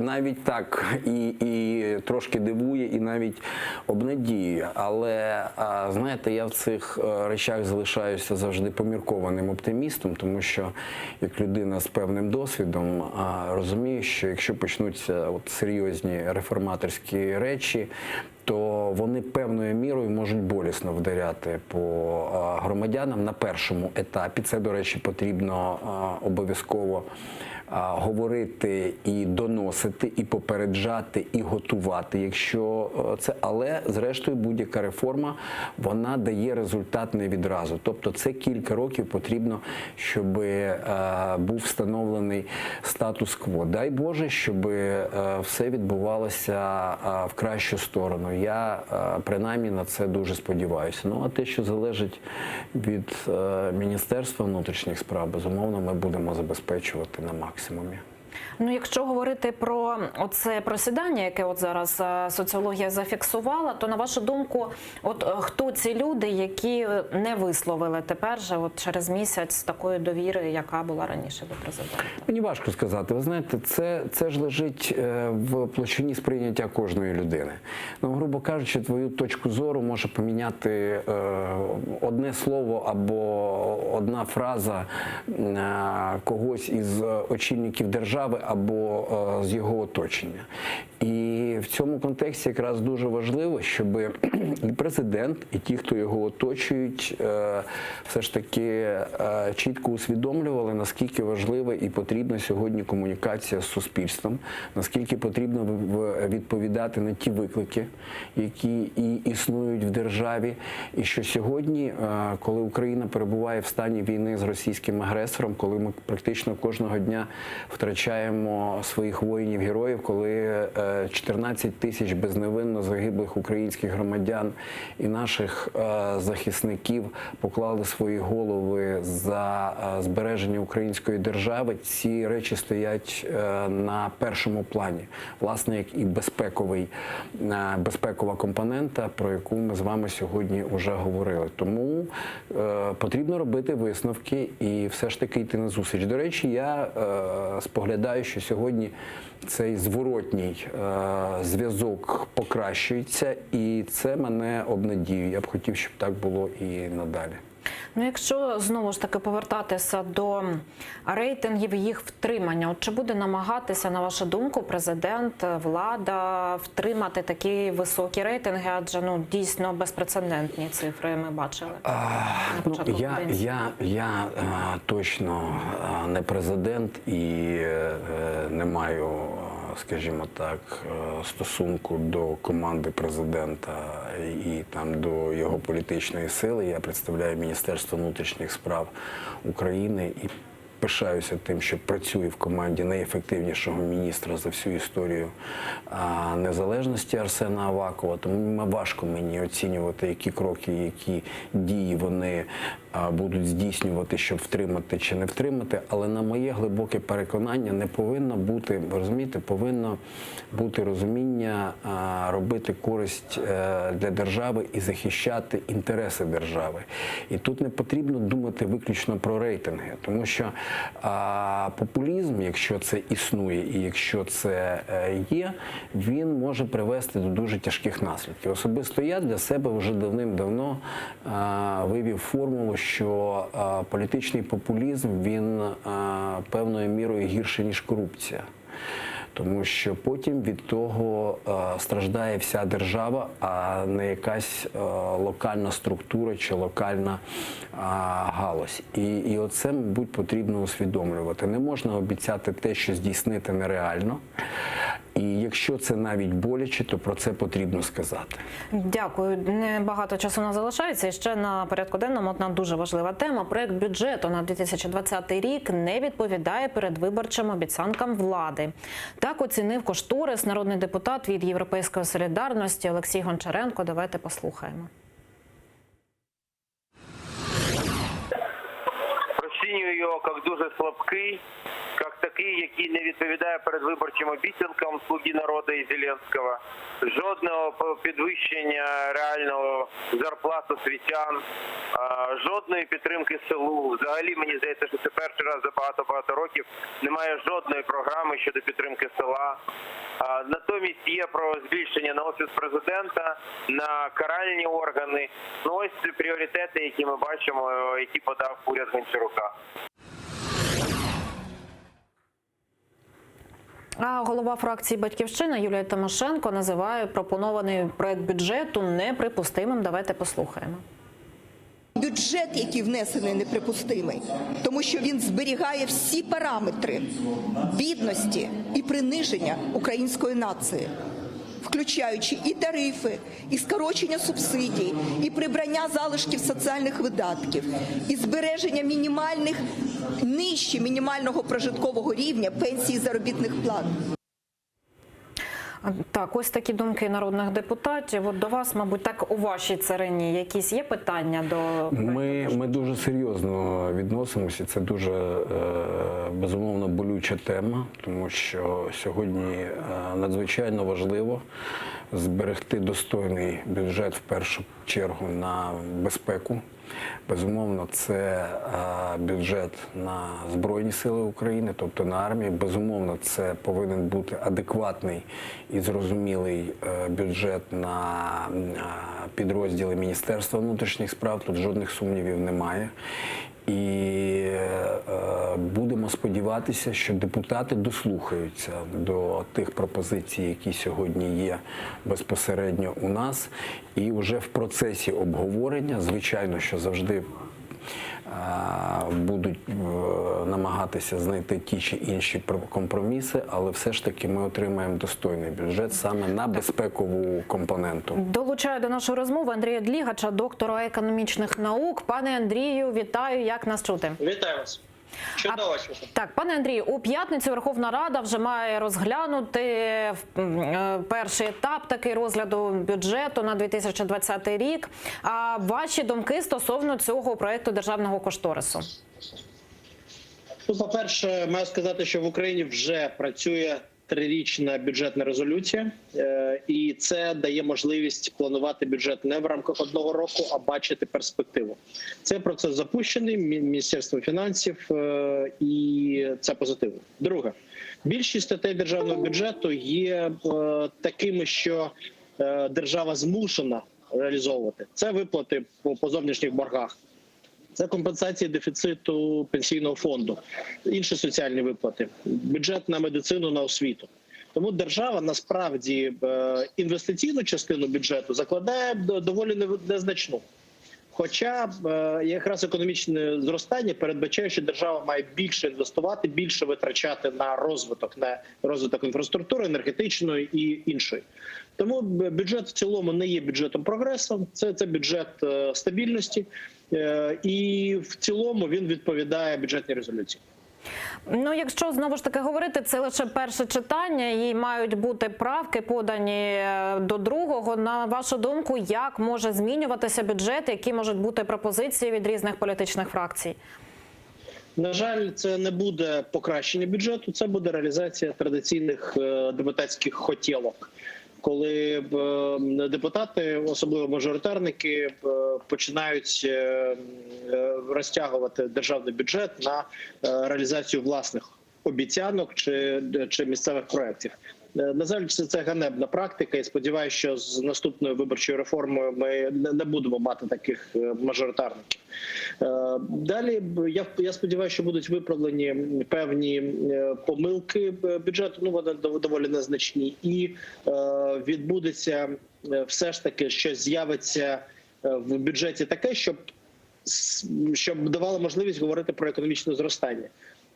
навіть так і трошки дивує, і навіть обнадіює. Але, знаєте, я в цих речах залишаюся завжди поміркованим оптимістом, тому що як людина з певним досвідом розумію, що якщо почнуться серйозні реформаторські речі, то вони певною мірою можуть болісно вдаряти по громадянам на першому етапі. Це, до речі, потрібно обов'язково говорити і доносити, і попереджати, і готувати, якщо це. Але, зрештою, будь-яка реформа, вона дає результат не відразу. Тобто це кілька років потрібно, щоб був встановлений статус-кво. Дай Боже, щоб все відбувалося в кращу сторону. Я, принаймні, на це дуже сподіваюся. Ну, а те, що залежить від Міністерства внутрішніх справ, безумовно, ми будемо забезпечувати на максимумі. Ну, якщо говорити про оце просідання, яке от зараз соціологія зафіксувала, то, на вашу думку, хто ці люди, які не висловили тепер же через місяць такої довіри, яка була раніше до президента? Мені важко сказати. Ви знаєте, це ж лежить в площині сприйняття кожної людини. Ну, грубо кажучи, твою точку зору може поміняти одне слово або одна фраза когось із очільників держави або з його оточення. І в цьому контексті якраз дуже важливо, щоб і президент, і ті, хто його оточують, все ж таки чітко усвідомлювали, наскільки важлива і потрібна сьогодні комунікація з суспільством, наскільки потрібно відповідати на ті виклики, які і існують в державі. І що сьогодні, коли Україна перебуває в стані війни з російським агресором, коли ми практично кожного дня втрачаємо своїх воїнів-героїв, коли 14 тисяч безневинно загиблих українських громадян і наших захисників поклали свої голови за збереження української держави, ці речі стоять на першому плані. Власне, як і безпекова компонента, про яку ми з вами сьогодні вже говорили. Тому потрібно робити висновки і все ж таки йти на зустріч. До речі, я споглядаю, що сьогодні цей зворотній зв'язок покращується, і це мене обнадіює. Я б хотів, щоб так було і надалі. Ну, якщо знову ж таки повертатися до рейтингів і їх втримання, чи буде намагатися, на вашу думку, президент, влада втримати такі високі рейтинги, адже дійсно безпрецедентні цифри ми бачили? Я точно не президент і не маю скажімо так, стосунку до команди президента і там до його політичної сили. Я представляю Міністерство внутрішніх справ України і пишаюся тим, що працюю в команді найефективнішого міністра за всю історію незалежності Арсена Авакова. Тому важко мені оцінювати, які кроки, які дії вони будуть здійснювати, щоб втримати чи не втримати. Але на моє глибоке переконання не повинно бути, розумієте, повинно бути розуміння робити користь для держави і захищати інтереси держави. І тут не потрібно думати виключно про рейтинги, тому що популізм, якщо це існує і якщо це є, він може привести до дуже тяжких наслідків. Особисто я для себе вже давним-давно вивів формулу, що політичний популізм, він певною мірою гірше, ніж корупція. Тому що потім від того страждає вся держава, а не якась локальна структура чи локальна галузь. І оце, мабуть, потрібно усвідомлювати. Не можна обіцяти те, що здійснити нереально. І якщо це навіть боляче, то про це потрібно сказати. Дякую. Небагато часу нас залишається. І ще на порядку денному одна дуже важлива тема. Проект бюджету на 2020 рік не відповідає передвиборчим обіцянкам влади. Так оцінив кошторис народний депутат від Європейської солідарності Олексій Гончаренко. Давайте послухаємо. Розцінюю його як дуже слабкий, як такий, який не відповідає передвиборчим обіцянкам «Слуги народу» і Зеленського. Жодного підвищення реального зарплат освітян, жодної підтримки селу. Взагалі, мені здається, що це перший раз за багато-багато років немає жодної програми щодо підтримки села. Натомість є про збільшення на Офіс Президента, на каральні органи. Ну ось пріоритети, які ми бачимо, які подав уряд Гончарука. А голова фракції «Батьківщина» Юлія Тимошенко називає пропонований проект бюджету неприпустимим. Давайте послухаємо. Бюджет, який внесений, неприпустимий, тому що він зберігає всі параметри бідності і приниження української нації, включаючи і тарифи, і скорочення субсидій, і прибрання залишків соціальних видатків, і збереження мінімальних, нижче мінімального прожиткового рівня пенсій і заробітних плат. Так, ось такі думки народних депутатів. От до вас, мабуть, так у вашій царині якісь є питання до... Ми дуже серйозно відносимося. Це дуже, безумовно, болюча тема, тому що сьогодні надзвичайно важливо зберегти достойний бюджет в першу чергу на безпеку. Безумовно, це бюджет на Збройні Сили України, тобто на армію. Безумовно, це повинен бути адекватний і зрозумілий бюджет на підрозділи Міністерства внутрішніх справ. Тут жодних сумнівів немає. І будемо сподіватися, що депутати дослухаються до тих пропозицій, які сьогодні є безпосередньо у нас. І вже в процесі обговорення, звичайно, що завжди будуть намагатися знайти ті чи інші компроміси, але все ж таки ми отримаємо достойний бюджет саме на безпекову компоненту. Долучаю до нашої розмови Андрія Длігача, доктора економічних наук. Пане Андрію, вітаю, як нас чути? Вітаю вас. Чудово. Так, пане Андрію, у п'ятницю Верховна Рада вже має розглянути перший етап такий розгляду бюджету на 2020 рік. А ваші думки стосовно цього проекту державного кошторису? Ну, по-перше, маю сказати, що в Україні вже працює трирічна бюджетна резолюція, і це дає можливість планувати бюджет не в рамках одного року, а бачити перспективу. Цей процес запущений Міністерством фінансів, і це позитивно. Друге, більшість статей державного бюджету є такими, що держава змушена реалізовувати. Це виплати по зовнішніх боргах. Це компенсація дефіциту пенсійного фонду, інші соціальні виплати, бюджет на медицину, на освіту. Тому держава насправді інвестиційну частину бюджету закладає доволі незначну. Хоча якраз економічне зростання передбачає, що держава має більше інвестувати, більше витрачати на розвиток інфраструктури, енергетичної і іншої. Тому бюджет в цілому не є бюджетом прогресу, це бюджет стабільності, і в цілому він відповідає бюджетній резолюції. Ну, якщо знову ж таки говорити, це лише перше читання і мають бути правки подані до другого. На вашу думку, як може змінюватися бюджет, які можуть бути пропозиції від різних політичних фракцій? На жаль, це не буде покращення бюджету, це буде реалізація традиційних депутатських хотєлок. Коли депутати, особливо мажоритарники, починають розтягувати державний бюджет на реалізацію власних обіцянок чи місцевих проєктів. На жаль, це ганебна практика, і сподіваюся, що з наступною виборчою реформою ми не будемо мати таких мажоритарників. Далі, я сподіваюся, що будуть виправлені певні помилки бюджету, ну вони доволі незначні, і відбудеться все ж таки, що з'явиться в бюджеті таке, щоб давало можливість говорити про економічне зростання.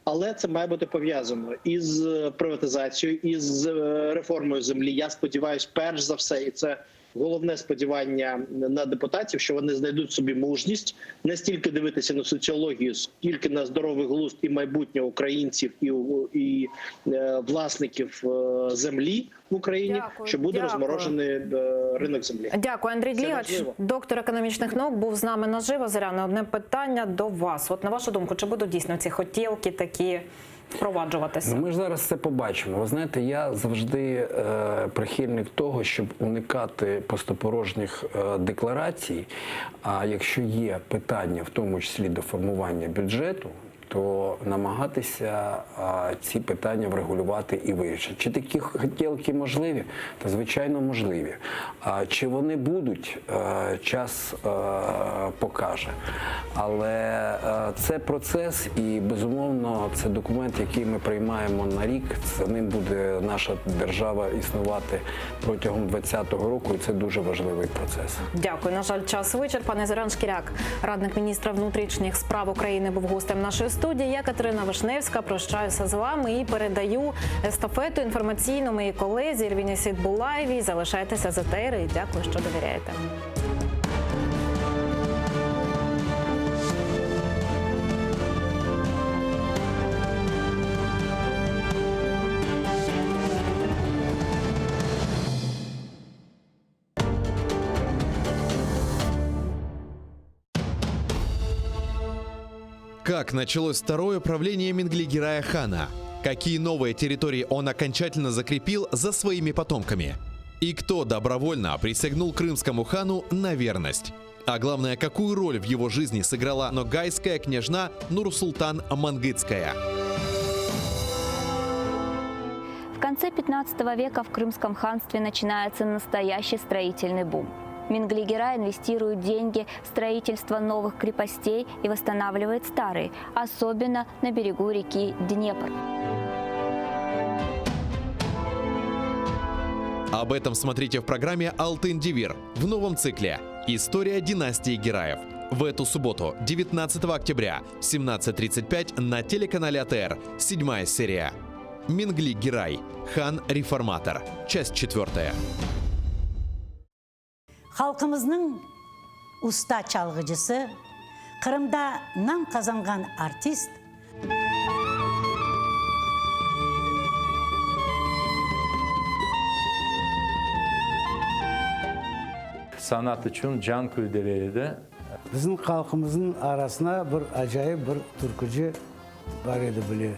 Але це має бути пов'язано із приватизацією, із реформою землі. Я сподіваюся, перш за все, і це головне сподівання на депутатів, що вони знайдуть собі мужність не стільки дивитися на соціологію, скільки на здоровий глузд і майбутнє українців і власників землі в Україні, що буде розморожений ринок землі. Дякую, Андрій Длігач, доктор економічних наук, був з нами наживо. Зоряне, одне питання до вас. От на вашу думку, чи будуть дійсно ці хотілки такі впроваджуватися? Ми ж зараз це побачимо. Ви знаєте, я завжди прихильник того, щоб уникати пустопорожніх декларацій. А якщо є питання, в тому числі до формування бюджету, то намагатися ці питання врегулювати і вирішити. Чи такі хотілки можливі? Та, звичайно, можливі. Чи вони будуть, час покаже. Але це процес і, безумовно, це документ, який ми приймаємо на рік. За ним буде наша держава існувати протягом 2020 року, і це дуже важливий процес. Дякую. На жаль, час вичерпаний. Зорян Шкіряк, радник міністра внутрішніх справ України, був гостем нашої студії. Я, Катерина Вишневська, прощаюся з вами і передаю естафету інформаційну моїй колезі Ірвіні Сідбулаєвій. Залишайтеся з ЕТР і дякую, що довіряєте. Как началось второе правление Менглигерая хана? Какие новые территории он окончательно закрепил за своими потомками? И кто добровольно присягнул крымскому хану на верность? А главное, какую роль в его жизни сыграла ногайская княжна Нурсултан Мангытская? В конце 15 века в Крымском ханстве начинается настоящий строительный бум. Менглигерай инвестирует деньги в строительство новых крепостей и восстанавливает старые, особенно на берегу реки Днепр. Об этом смотрите в программе «Алтын Девир» в новом цикле «История династии Гераев». В эту субботу, 19 октября, в 17:35 на телеканале АТР, 7-я серия. Менглигерай. Хан-реформатор. Часть 4. Халқымыздың уста çalgıcısı, Kırım'da nam kazangan artist, sanat için can küldeleri. Bizim halkımızın arasına bir acayip bir türkücü var idi biliyor.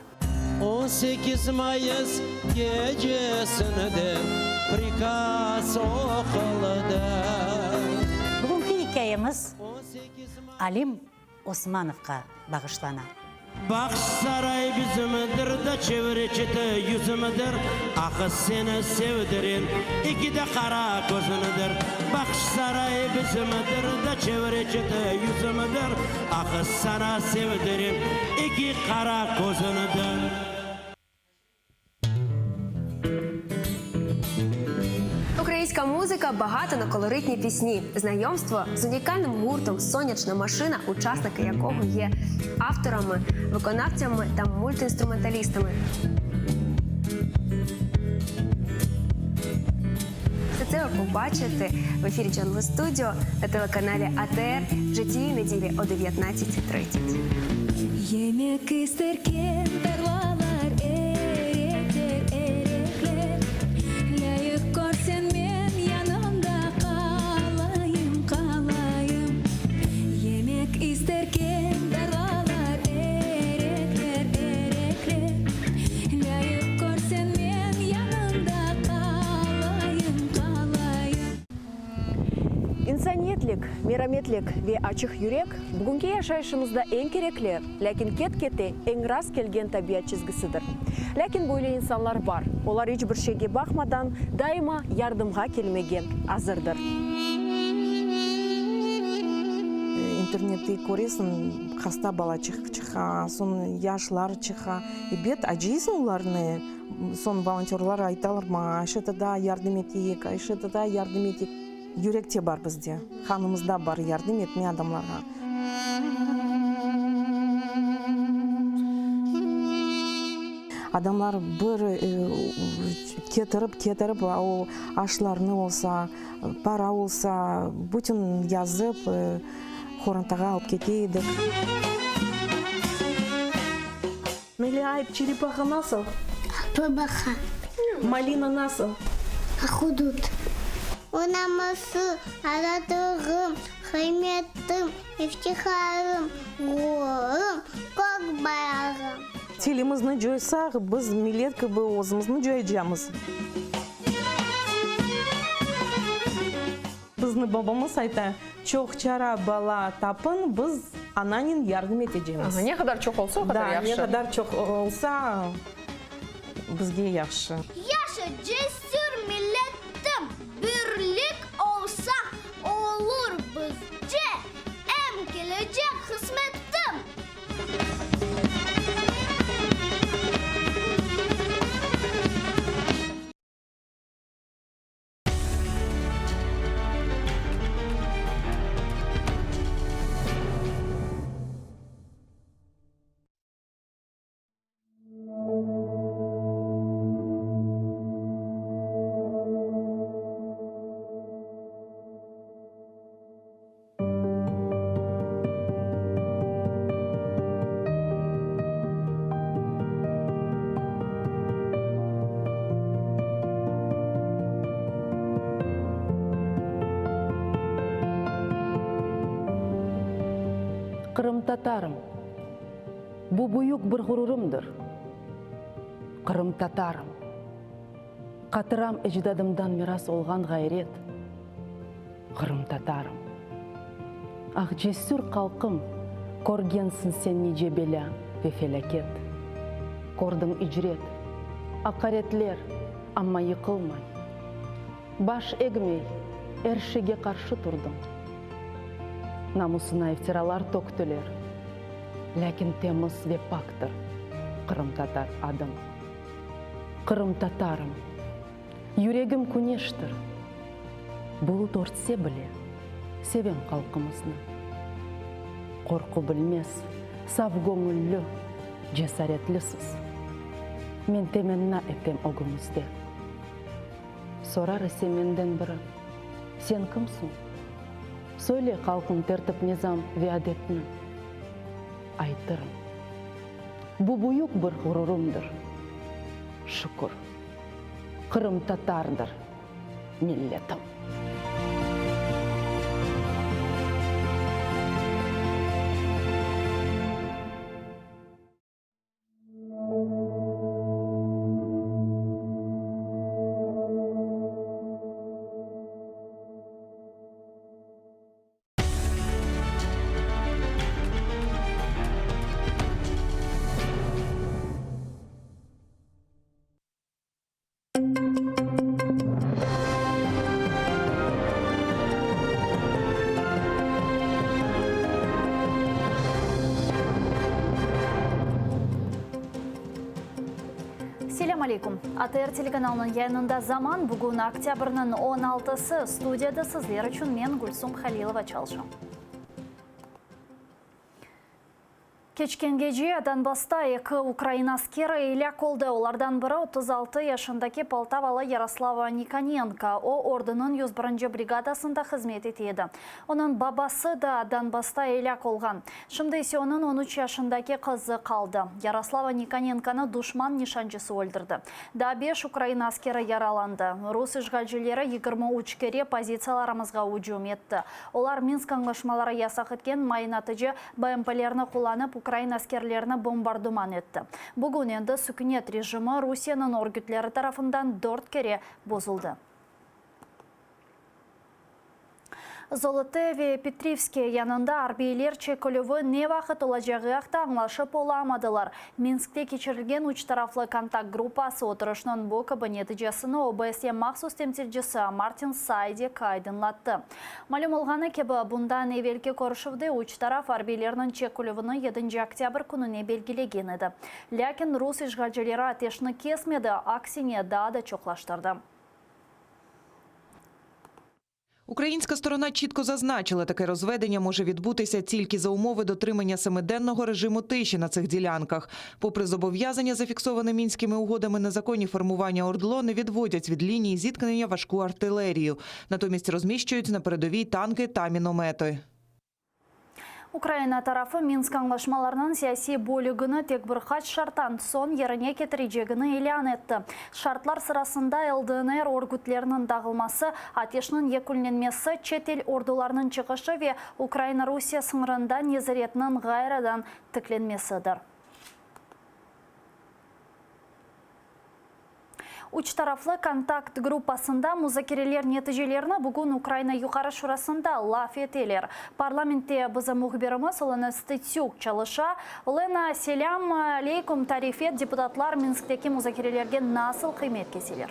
18 Mayıs gecesinde prikaz okuldu. Bugünkü hikayemiz Alim Osmanov'a bağışlanan. Bax saray bizimdir da çevreci yüzümüdür. Ah seni sevdirin iki de kara gözünüdür. Bax saray bizimdir da çevreci yüzümüdür. Ah sana sevdirin iki kara gözünüdür. Українська музика музика багато на колоритні пісні. Знайомство з унікальним гуртом «Сонячна машина», учасники якого є авторами, виконавцями та мультиінструменталістами. Все це ви побачите в ефірі Джангл Студіо на телеканалі АТР вже цієї неділі о 19:30. Yemek isterken tarlalar erekler erekler Layık görsen men yanımda kalayım kalayım Yemek isterken tarlalar erekler erekler Layık görsen men yanımda kalayım kalayım Инсаниетлик, мераметлик ве ачык йөрәк бүгенге яшәешебездә иң кирәкле, ләкин кет-кете иң раз келген табиат чизгисидер. Ләкин буйлы инсанлар бар. Олар һичбер шейгә бакмадан даима ярдәмгә килмәгә азырдыр. Интернетте көресің, хаста бала чыга, сон яшлар чыга. Бет ажисың уларны. Сон волонтерлар айталар, "Айшетада ярдәм итик, Айшетада ярдәм итик." Йөрәкте бар бездә. Ханымызда бар ярдәм итмә адамларга. Адамлар бер кетереп, ау ашларны булса, пара булса, бүтән язып, хорантага алып кетейдек. Милай, черепаха насыл? Бабаха. Малина насыл? Ахудут. Унамасы, аратығым, хайметтім, ифтихарым, ғорым, көк баяғым. Телімізні жойсақ, біз милеткі бұл өзімізні жойжамыз. Біздің бабамыз айта, чоқ чара бала тапын, біз ананин ярдым етежеміз. Не қадар чоқ олса, о қадар яқшы. Да, не қадар чоқ олса, бізге яқшы. Яша жесір милеттім, бірлік олса, olur bizce, em gelecek kısmettim. Қырым татарым, бұл бұйық бір ғұрырымдыр. Қырым татарым, қатырам әждадымдан мирас олған ғайрет. Қырым татарым, ақ жесүр қалқым, көргенсін сен неже беля ве фелакет. Көрдің ижрет, ақаретлер, амма йықылмай. Баш егмей, әршіге қаршы тұрдым. Намысына ифтиралар төктілер. Ләкин теміз ве пактыр. Қырым татар адым. Қырым татарым. Юрегім күнештір. Бұл дортсе біле. Севем қалқымызны. Қорқу білмес. Сав көңіллі. Жесаретлісіз. Мен теменна етем оғымызде. Сорары семенден бірі. Сен кімсің? Söyle kalkın tertip nizam ve adetini. Айтырым. Bu büyük bir gururumdur. Şükür. Kırım tatardır. Milletim. Ассаляму алейкум. АТР телеканалының яйнында заман бүгін октябрның 16-сы студияда сізлер үшін мен Гүлсум Халилова чалшым. Кечкен геже Донбасста екі Украина аскері иляк олды. Олардан бірі 36 яшындаки Полтавалы Ярослава Никоненко. О ордының 101 бригадасында қызмет етеді. Оның бабасы да Донбасста иляк олған. Шымды есе оның 13 яшындаки қызы қалды. Ярослава Никоненконы душман нишанчысы өлдірді. Да 5 Украина аскері яраланды. Рус işgalcilері 23 кере позицияларымызға үжум етті. Олар Минск аңлашмалары ясақ еткен майнатыжы БМП-леріні қоланып Украина аскерлеріні бомбардыман етті. Бүгін енді сүкінет режимі Русияның оргітлері тарафындан 4 кере бұзылды. Золотеве Петривские янында арбейлер чекөлөві не вақыт олажағы ақта аңлашып оламадылар. Минскте кечірілген үш тарафлы контакт группасы отырышының бұл кабинеті жасыны ОБСЕ мақсус темтелжісі Мартин Сайди кайдынлатты. Малым олғаны кебі бұндан евелке көрішівді үш тараф арбейлерінің чекөлөвіні 7 октябрь күніне белгілеген еді. Ләкін рус işgalcilері атешіні кесмеді, аксине да чоқлаштырды. Українська сторона чітко зазначила, таке розведення може відбутися тільки за умови дотримання семиденного режиму тиші на цих ділянках. Попри зобов'язання, зафіксоване мінськими угодами, незаконні формування ОРДЛО не відводять від лінії зіткнення важку артилерію. Натомість розміщують на передовій танки та міномети. Украина тарафы Минск аңлашмаларының саяси бөлігіні тек бір қач шарттан сон еріне кетірежегіні илан етті. Шартлар сырасында ЛДНР оргутлерінің дағылмасы, атешінің екіленмесі, чет ел ордуларының чығышы ве Украина-Русия сыңырында незіретінің ғайрадан тікленмесідір. Үч тарафлы контакт группасында музакерелер нәтижелеріне бүгін Украина юқары шурасында лаф етелер. Парламентте бізі мұхберіміз Лена Стецюк чалыша. Лена, селям алейкум, тарифет депутатлар Минсктеки музакерелерге насыл қимет кеселер?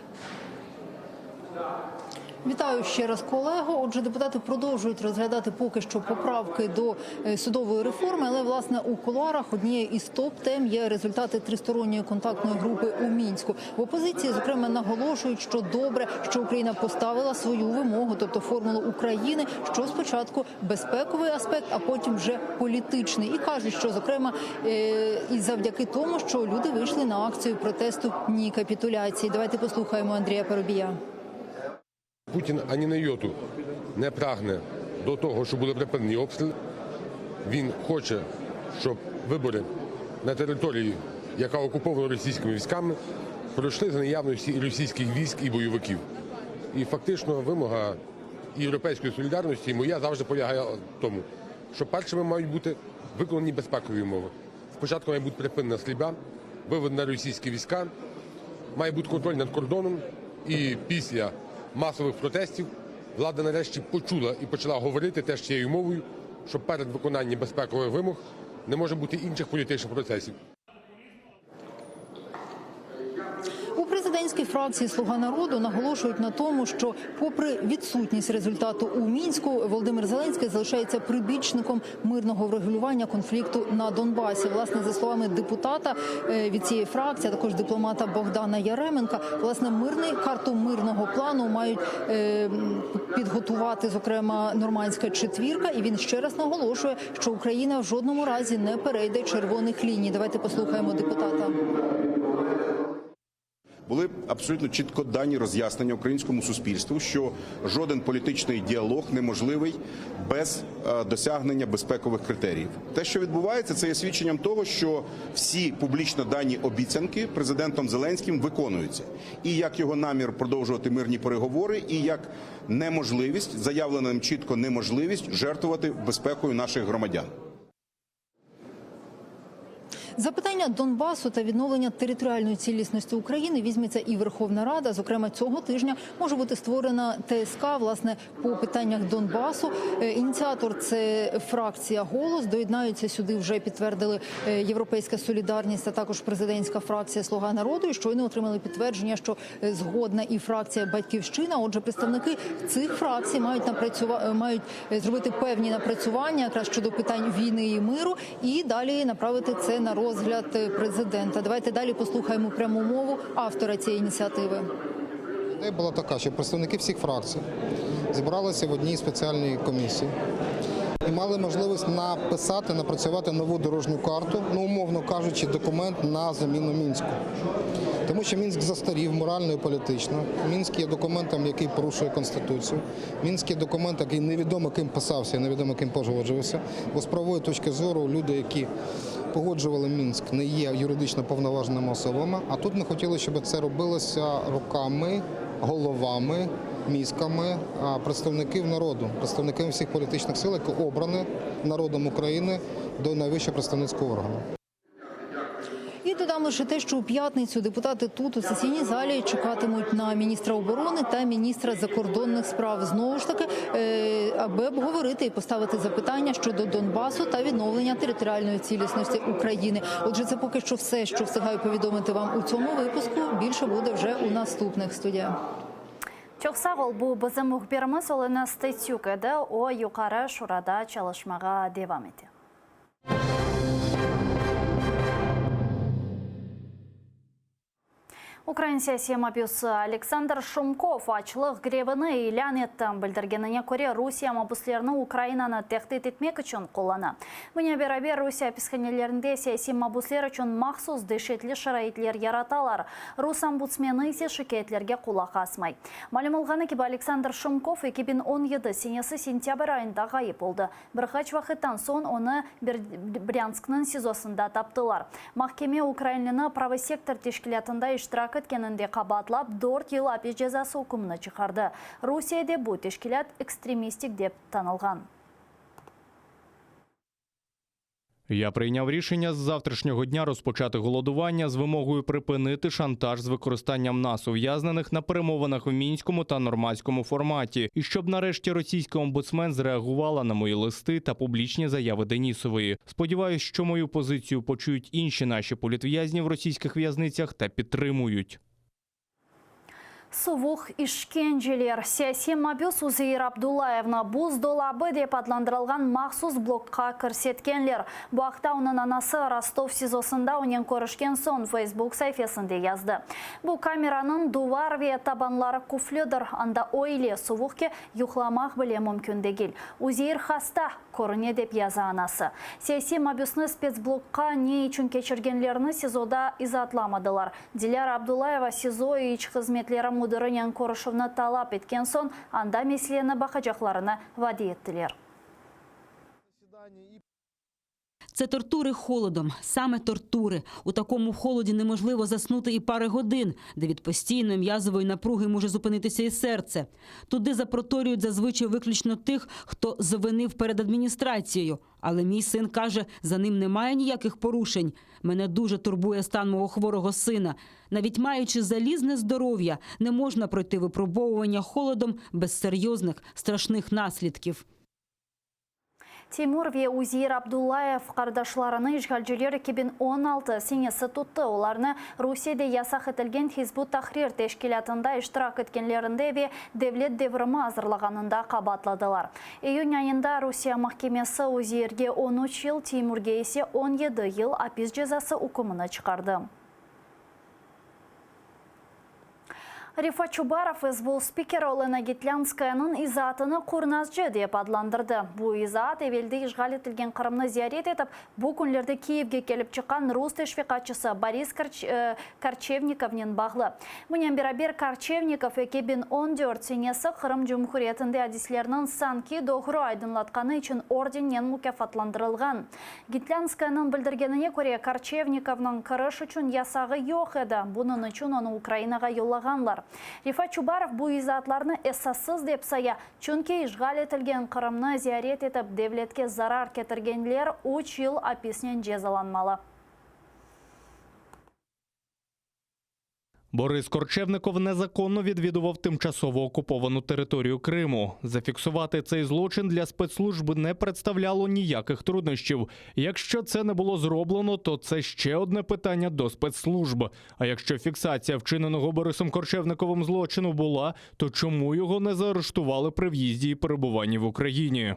Вітаю ще раз, колего. Отже, депутати продовжують розглядати поки що поправки до судової реформи, але, власне, у кулуарах однією із топ-тем є результати тристоронньої контактної групи у Мінську. В опозиції, зокрема, наголошують, що добре, що Україна поставила свою вимогу, тобто формулу України, що спочатку безпековий аспект, а потім вже політичний. І кажуть, що, зокрема, і завдяки тому, що люди вийшли на акцію протесту «Ні капітуляції». Давайте послухаємо Андрія Парубія. Путін ані на йоту не прагне до того, щоб були припинені обстріли. Він хоче, щоб вибори на території, яка окупована російськими військами, пройшли за наявності і російських військ, і бойовиків. І фактично вимога європейської солідарності, і моя, завжди полягає в тому, що першими мають бути виконані безпекові умови. Спочатку має бути припинена стрільба, виведена російські війська, має бути контроль над кордоном, і після масових протестів влада нарешті почула і почала говорити теж цією мовою, що перед виконанням безпекових вимог не може бути інших політичних процесів. У президентській фракції «Слуга народу» наголошують на тому, що попри відсутність результату у Мінську, Володимир Зеленський залишається прибічником мирного врегулювання конфлікту на Донбасі. Власне, за словами депутата від цієї фракції, а також дипломата Богдана Яременка, власне, карту мирного плану мають підготувати, зокрема, Нормандська четвірка. І він ще раз наголошує, що Україна в жодному разі не перейде червоних ліній. Давайте послухаємо депутата. Були абсолютно чітко дані роз'яснення українському суспільству, що жоден політичний діалог неможливий без досягнення безпекових критеріїв. Те, що відбувається, це є свідченням того, що всі публічно дані обіцянки президентом Зеленським виконуються. І як його намір продовжувати мирні переговори, і як неможливість, заявлена ним чітко неможливість жертвувати безпекою наших громадян. За питання Донбасу та відновлення територіальної цілісності України візьметься і Верховна Рада. Зокрема, цього тижня може бути створена ТСК, власне, по питаннях Донбасу. Ініціатор – це фракція «Голос». Доєднаються сюди, вже підтвердили Європейська солідарність, а також президентська фракція «Слуга народу». І щойно отримали підтвердження, що згодна і фракція «Батьківщина». Отже, представники цих фракцій мають зробити певні напрацювання якраз щодо питань війни і миру і далі направити це на розгляд президента. Давайте далі послухаємо пряму мову автора цієї ініціативи. Ідея була така, що представники всіх фракцій зібралися в одній спеціальній комісії і мали можливість напрацювати нову дорожню карту, умовно кажучи, документ на заміну Мінську. Тому що Мінськ застарів морально і політично. Мінськ є документом, який порушує Конституцію. Мінськ є документ, який невідомо ким писався і невідомо ким погоджувався. Бо з правової точки зору люди, які погоджували Мінськ, не є юридично повноваженими особами. А тут ми хотіли, щоб це робилося руками, головами, мізками представників народу, представників всіх політичних сил, які обрані народом України до найвищого представницького органу. І додам лише те, що у п'ятницю депутати тут у сесійній залі чекатимуть на міністра оборони та міністра закордонних справ. Знову ж таки, аби обговорити і поставити запитання щодо Донбасу та відновлення територіальної цілісності України. Отже, це поки що все, що встигаю повідомити вам у цьому випуску. Більше буде вже у наступних студіях. Чоқсағыл бұл бізім мұхберіміз олына статюк еді, о юқары шурада çalışmaға девам ете. Украин саяси мабюсы Александр Шумков ачлық гребіні илян етті. Білдіргеніне көре Русия мабуслеріні Украинаны тәқтет етмек үшін қоланы. Бұне берабер Русия писханелерінде саяси мабуслер үшін мақсус дешетлі шарайтлер яраталар. Рус омбудсмені ise шикетлерге құлақ асмай. Малым олғаны кебі Александр Шумков 2017 сенесі сентябрь айында ғайып болды. Бірқач вақыттан соң оны Брянскның СИЗОсында таптылар. Махкеме Украинліні правосектор тешкілятында иштирак еткенінде қабатлап 4 ел апис жазасы үкіміні чықарды. Русияде бұл тешкілят экстремистик деп танылған. Я прийняв рішення з завтрашнього дня розпочати голодування з вимогою припинити шантаж з використанням нас, ув'язнених на перемовинах у мінському та нормандському форматі. І щоб нарешті російський омбудсмен зреагувала на мої листи та публічні заяви Денісової. Сподіваюсь, що мою позицію почують інші наші політв'язні в російських в'язницях та підтримують. Сувух ішкенжелер. Саяси мабюс Узейр Абдуллаевна буз долабы деп адландырылған мақсус блокқа кірсеткенлер. Бұақта оның анасы Ростов СИЗОсында онен көрішкен сон Facebook сайфесінде язды. Бұл камераның дуварве табанлары күфледір. Анда ойле сувухке юхламақ біле мүмкін дегел. Узейр хаста көріне деп язы анасы. Саяси мабюсны спецблокқа не үшін кечіргенлеріні СИЗОда изатламадылар. Диляр Абдуллаева СИЗО и іч қызметлері Мудырынян Корышевны талап еткен сон, анда меслені бақажақларына вади еттілер. Це тортури холодом, саме тортури. У такому холоді неможливо заснути і пари годин, де від постійної м'язової напруги може зупинитися і серце. Туди запроторюють зазвичай виключно тих, хто завинив перед адміністрацією. Але мій син каже, за ним немає ніяких порушень. Мене дуже турбує стан мого хворого сина. Навіть маючи залізне здоров'я, не можна пройти випробовування холодом без серйозних, страшних наслідків. Тимур ве Узейр Абдуллаев қардашларыны işgalcilер 2016 сенесі тұтты. Оларны Русияде ясақ етілген Хизбут Тахрир тешкілятында іштирак еткенлерінде ве девлет деврімі азырлағанында қабатладылар. Июнь айында Русия махкемесі Узейрге 13 ел, Тимурге есе 17 ел апис жазасы үкіміні чықарды. Рифат Чубаров СБУ спикері Олена Гитлянскаяның изатыны Курназжы деп адландырды. Бұл изат евелді işgal етілген Қырымны зиярет етіп, бұл күнлерді Киевге келіп шыққан рус тешвиқатшысы Борис Корчевниковнен бағлы. Мұнен берабер Корчевников 2014 сенесі Қырым Жұмхуриетінде әдіслерінің санки доғыры айдынлатқаны үшін орденнен мүкафатландырылған. Гитлянскаяның білдіргеніне көре Корчевниковның кырыш үшін ясағы жоқ еді. Бұның үшін оны Украинаға йоллағанлар. Рифат Чубаров бұл изатларны эсассыз деп сая, чүнке işgal етілген Қырымны зиярет етіп, девлетке зарар кетіргенлер 3 ел аписнен жазаланмалы. Борис Корчевников незаконно відвідував тимчасово окуповану територію Криму. Зафіксувати цей злочин для спецслужб не представляло ніяких труднощів. Якщо це не було зроблено, то це ще одне питання до спецслужб. А якщо фіксація вчиненого Борисом Корчевниковим злочину була, то чому його не заарештували при в'їзді і перебуванні в Україні?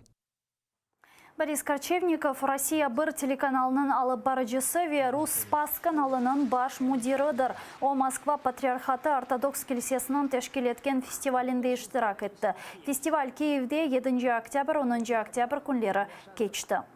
Борис Корчевников Россия бір телеканалының алып барыжысы ве Рус Спас каналының баш мудирыдыр. О Москва Патриархаты ортодокс келесесінің тешкил еткен фестивалінде иштирак етті. Фестиваль Киевде 7 октябрь, 10 октябрь күнлері кечті.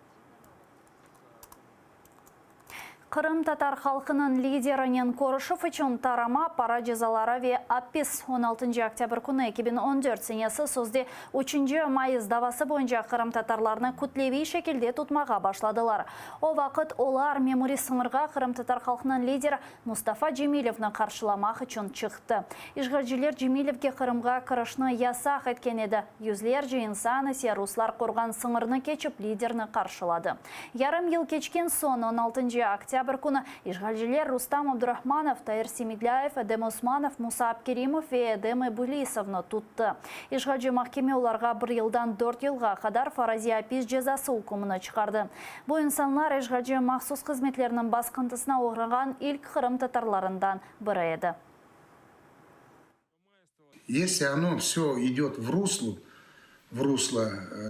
Қырым татар халқының лидерінен Корышев үшін тарама пара жазалары ве аппис 16 октябрь күні 2014 сенесі сөзде 3 майыз давасы бойынша Қырым татарларыны күтлеви шекелде тұтмаға башладылар. О вақыт олар мемори сыңырға Қырым татар халқының лидері Мустафа Джемилевні қаршыламақ үшін шықты. Ишғалжілер Джемилевге Қырымға кірішні ясақ еткен еді. Юзлер жиынсаны руслар қорған сыңырны кечіп лидерні қаршылады. Ярым ел кечкен сон 16 октябрь күні Ишғалжілер Рустам Абдурахманов, Таир Семидляев, Эдем Османов, Муса Абкеримов ве Эдем Булисовны тұтты. Ишғалжы махкеме оларға 1 елдан 4 елға қадар фарази апис жазасы үкіміні шығарды. Бұл инсанлар Ишғалжы махсус қызметлерінің басқынтысына оғырған ilk Қырым татарларından бірі еді. Если оно все идет в русло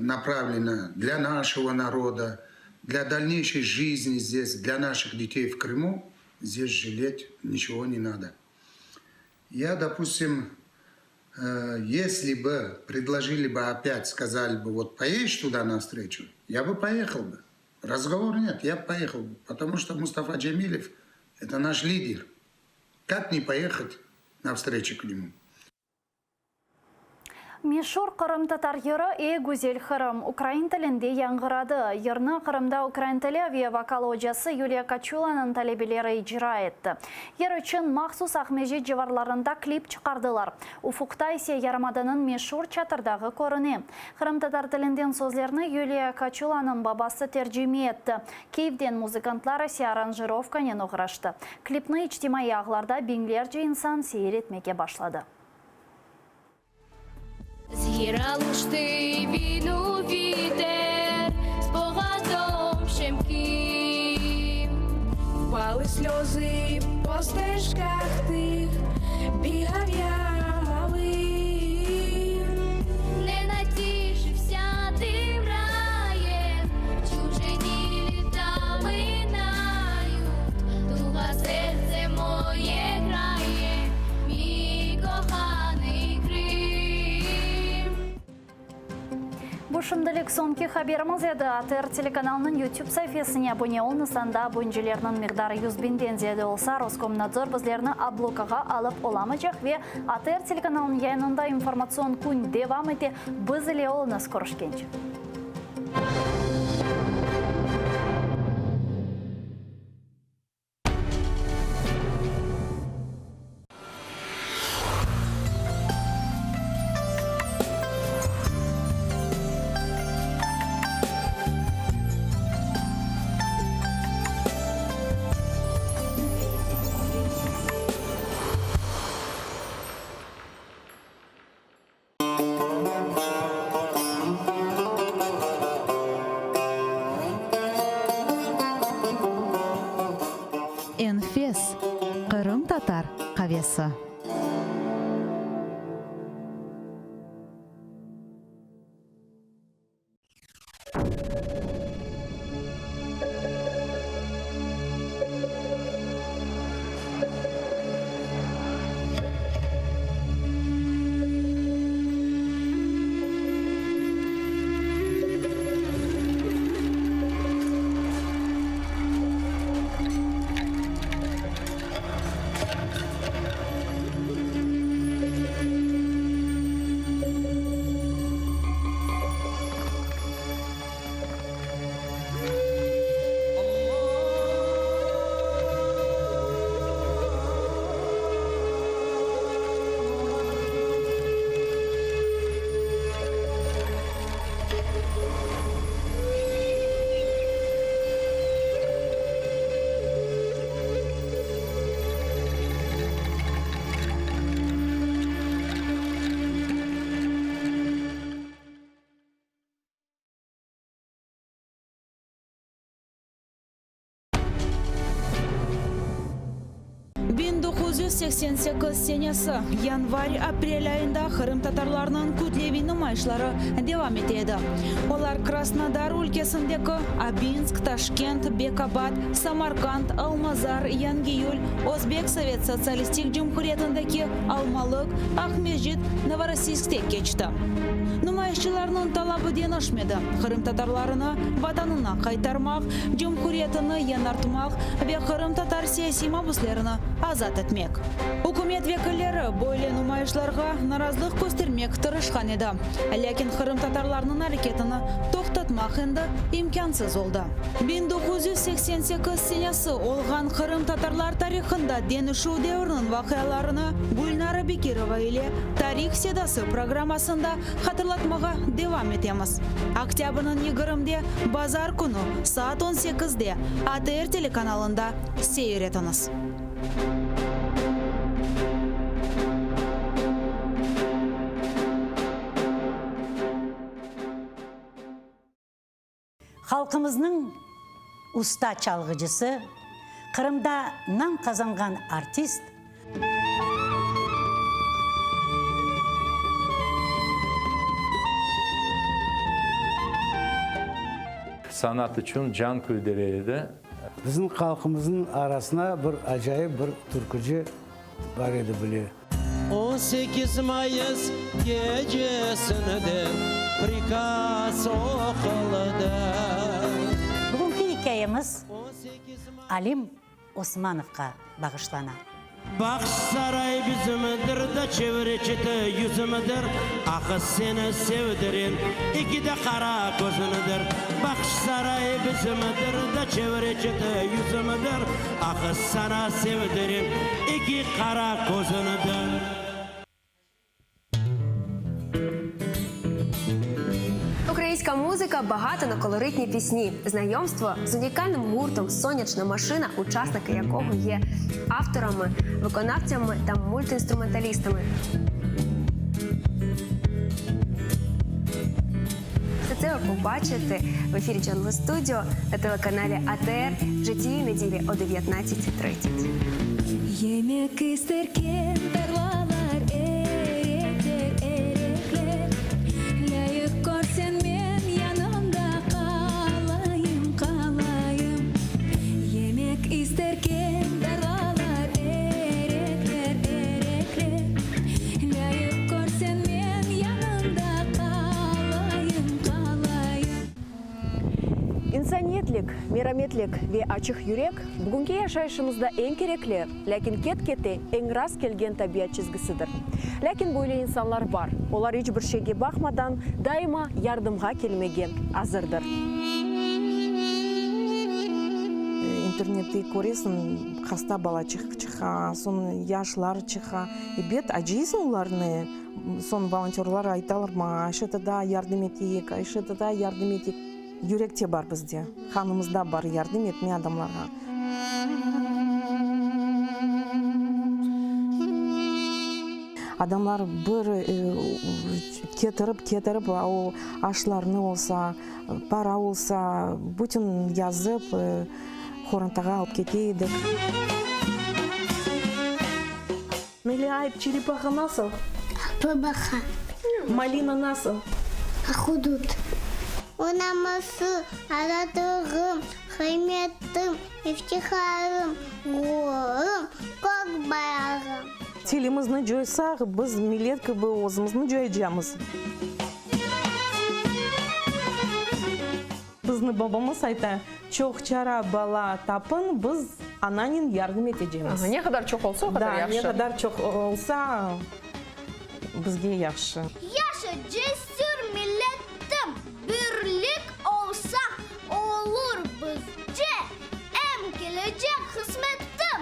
направлено для нашего народа, для дальнейшей жизни здесь, для наших детей в Крыму, здесь жалеть ничего не надо. Я, допустим, если бы предложили бы опять, сказали бы, вот поедешь туда навстречу, я бы поехал бы. Разговора нет, я бы поехал бы, потому что Мустафа Джемилев – это наш лидер. Как не поехать навстречу к нему? Мишур Қырым татар ері Гүзел Қырым украин тілінде яңғырады. Ерні Қырымда украин тілі ве вокал ожасы Юлия Качуланың талебелері ижра етті. Ер үшін махсус Ахмежет жеварларында клип чықардылар. Уфукта есе Ярмаданын Мишур чатырдағы көріне. Қырым татар тілінден сөзлеріні Юлия Качуланың бабасы терджиме етті. Киевден музыкантлар есе аранжировканен оғырашты. Клипні ичтимай ағларда беңлерже инсан сейір етмеге башлады. Згірали ж ти війну вітер з богатом щемким, впали сльози по стежках тих, бігав я малим, не натішився тим раєм, чужині літа минають, туга серце моє грає, мій коханий Крим. Бушымдылық сонки хаберіміз еді. АТР телеканалының YouTube сайфесіне абоне олнысанда бойынжелерінің миғдары 100.000 зеді олса, Роскомнадзор бізлеріні аблокаға алып оламыжақ ве АТР телеканалының яйнында информацион күн девам ете бізіле олыныз көрішкенші. 1988 senesi yanvar-aprel ayında Kırım Tatarlarının kütlevi nümayişleri devam etedi. Onlar Krasnodar ülkesindeki Abinsk, Taşkent, Bekabad, Samarkand, Almazar, Yangiyul, Özbek Sovet Sosyalistik Cumhuriyeti'ndeki Almalık, Akmejit, Novorossiysk'te geçti. Nümayişçilerinin talabı denişmedi. Kırım Tatarlarını vatanına kaytarmak, Cumhuriyetini yanartmak ve Kırım Tatar siyasi mahpuslarını azat etmek. Hükümet vekilleri böyle nümayişlerge narazılık göstermek tırışkan edi. Lakin Kırım Tatarlarının hareketini toxtatmak endi imkansız oldu. 1988 senesi olgan Kırım Tatarlar tarixinde denişu devrinin vakıyalarını Gulnara Bekirova ile Tarih Sedası programmasında hatırlatmağa devam etemiz. Oktyabr'ın 20'de Bazar günü saat 18'de ATR telekanalında seyretiniz. Halkımızın usta çalgıcısı, Kırım'da nam kazangan artist, sanat için can kuydereydi. Bizim halkımızın arasına bir acayip bir türkücü var idi biliyor. 18 Mayıs gecesinde prikaz okuldu. Bugünkü hikayemiz Alim Osmanov'a bağışlanan. Baksaray bizimdir da çevreci yüzümüdür. Akı seni sevdirin iki de kara gözünüdür. Baksaray bizimdir da çevreci yüzümüdür. Akı sana sevdirin iki kara gözünüdür. Українська музика багата на колоритні пісні. Знайомство з унікальним гуртом «Сонячна машина», учасники якого є авторами, виконавцями та мультиінструменталістами. Все це ви побачите в ефірі Jungle Studio на телеканалі АТР вже цієї неділі о 19:30. Yemek isterken tarlalar erekler erekler. Layık görsen men yanımda kalayım kalayım. Yemek isterken tarlalar erekler erekler. Layık görsen men yanımda kalayım kalayım. İnsaniyetlik, merhametlik ve açık yürek bugünkü yaşayışımızda en gerekli, lakin ket-kete en rast kelgen tabiat çizgisidir. Lakin böyle insanlar var. Onlar hiçbir şeyge bakmadan daima yardımga kelmege hazırdır. Интернетте көресің, хаста бала чыға, сон яшлар чыға. Бет ажисың оларны, сон волонтерлар айталар ма, айшетада ярдым етейік, айшетада ярдым етейік. Юректе бар бізде, ханымызда бар ярдым етме адамларға. Адамлар бір кетіріп, ау ашларны олса, пара олса, бүтін язып, Хорантаға алып кетейдік. Мелиайып, черепаха насыл? Бабаха. Малина насыл? Ахудут. Онамасы, аратығым, хайметтім, ифтихарым, ғорым, көк баяғым. Телімізні жойсақ, біз милеткі бы өзімізні жойжамыз. Біздің бабамыз айта, çok çara bala tapın, biz ananin yardım edeceğimiz. Ne kadar çok olsa o kadar yaxşı. Ne kadar çok olsa bizge yaxşı. Yaşa cesur milletim, birlik olsa olur bizce, emkilecek kısmettim.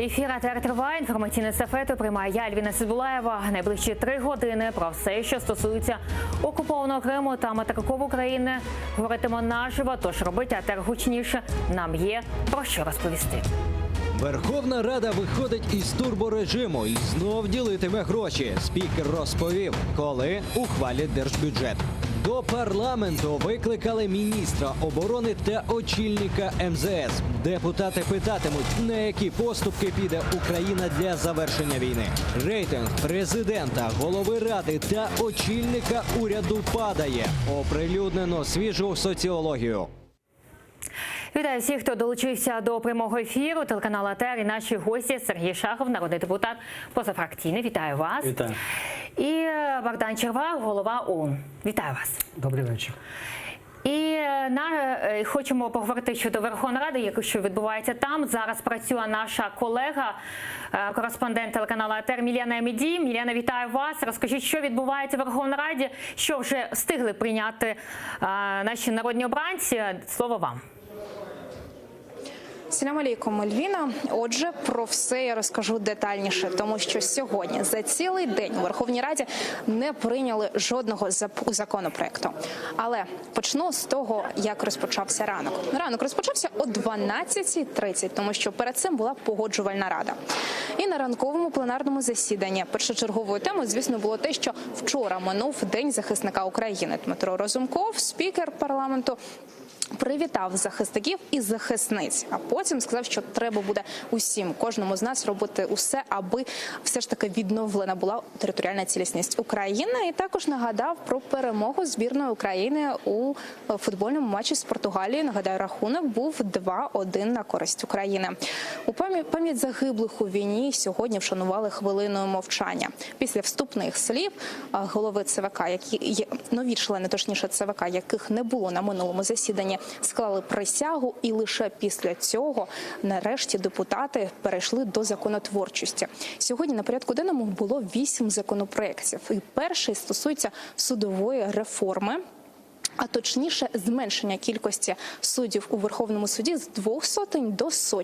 Ефір АТР триває. Інформаційну естафету приймає я, Альвіна Сидбулаєва. Найближчі 3 години про все, що стосується окупованого Криму та материкової України, говоритимо наживо, тож робить АТР гучніше. Нам є про що розповісти. Верховна Рада виходить із турборежиму і знов ділитиме гроші. Спікер розповів, коли ухвалять держбюджет. До парламенту викликали міністра оборони та очільника МЗС. Депутати питатимуть, на які поступки піде Україна для завершення війни. Рейтинг президента, голови ради та очільника уряду падає. Оприлюднено свіжу соціологію. Вітаю всіх, хто долучився до прямого ефіру телеканалу АТР і наші гості. Сергій Шахов, народний депутат позафракційний. Вітаю вас. Вітаю. І Богдан Червак, голова ОУН. Вітаю вас. Добрий вечір. І хочемо поговорити щодо Верховної Ради, що відбувається там. Зараз працює наша колега, кореспондент телеканалу АТР Мілена Міді. Мілена, вітаю вас. Розкажіть, що відбувається в Верховній Раді, що вже встигли прийняти наші народні обранці. Слово вам. Салям алейкум, Альвіна. Отже, про все я розкажу детальніше, тому що сьогодні за цілий день у Верховній Раді не прийняли жодного законопроекту. Але почну з того, як розпочався ранок. Ранок розпочався о 12:30, тому що перед цим була погоджувальна рада. І на ранковому пленарному засіданні першочерговою темою, звісно, було те, що вчора минув День захисника України. Дмитро Разумков, спікер парламенту, привітав захисників і захисниць, а потім сказав, що треба буде усім, кожному з нас робити усе, аби все ж таки відновлена була територіальна цілісність України. І також нагадав про перемогу збірної України у футбольному матчі з Португалією. Нагадаю, рахунок був 2-1 на користь України. У пам'ять загиблих у війні сьогодні вшанували хвилиною мовчання. Після вступних слів голови ЦВК, які нові члени, точніше ЦВК, яких не було на минулому засіданні, склали присягу, і лише після цього нарешті депутати перейшли до законотворчості. Сьогодні на порядку денному було 8 законопроєктів. І перший стосується судової реформи, а точніше зменшення кількості суддів у Верховному суді з 200 до 100.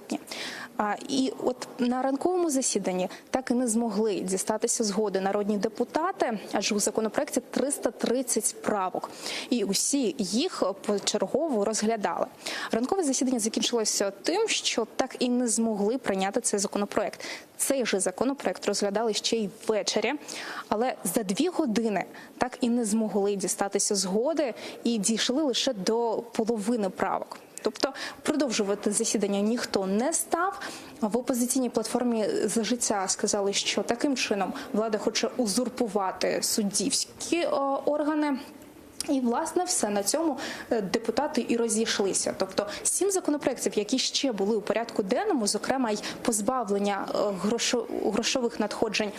І от на ранковому засіданні так і не змогли дістатися згоди народні депутати, адже у законопроекті 330 правок. І усі їх почергово розглядали. Ранкове засідання закінчилося тим, що так і не змогли прийняти цей законопроект. Цей же законопроект розглядали ще й ввечері, але за 2 години так і не змогли дістатися згоди і дійшли лише до половини правок. Тобто продовжувати засідання ніхто не став. В опозиційній платформі «За життя» сказали, що таким чином влада хоче узурпувати суддівські органи. І, власне, все. На цьому депутати і розійшлися. Тобто 7 законопроєктів, які ще були у порядку денному, зокрема й позбавлення грошових надходжень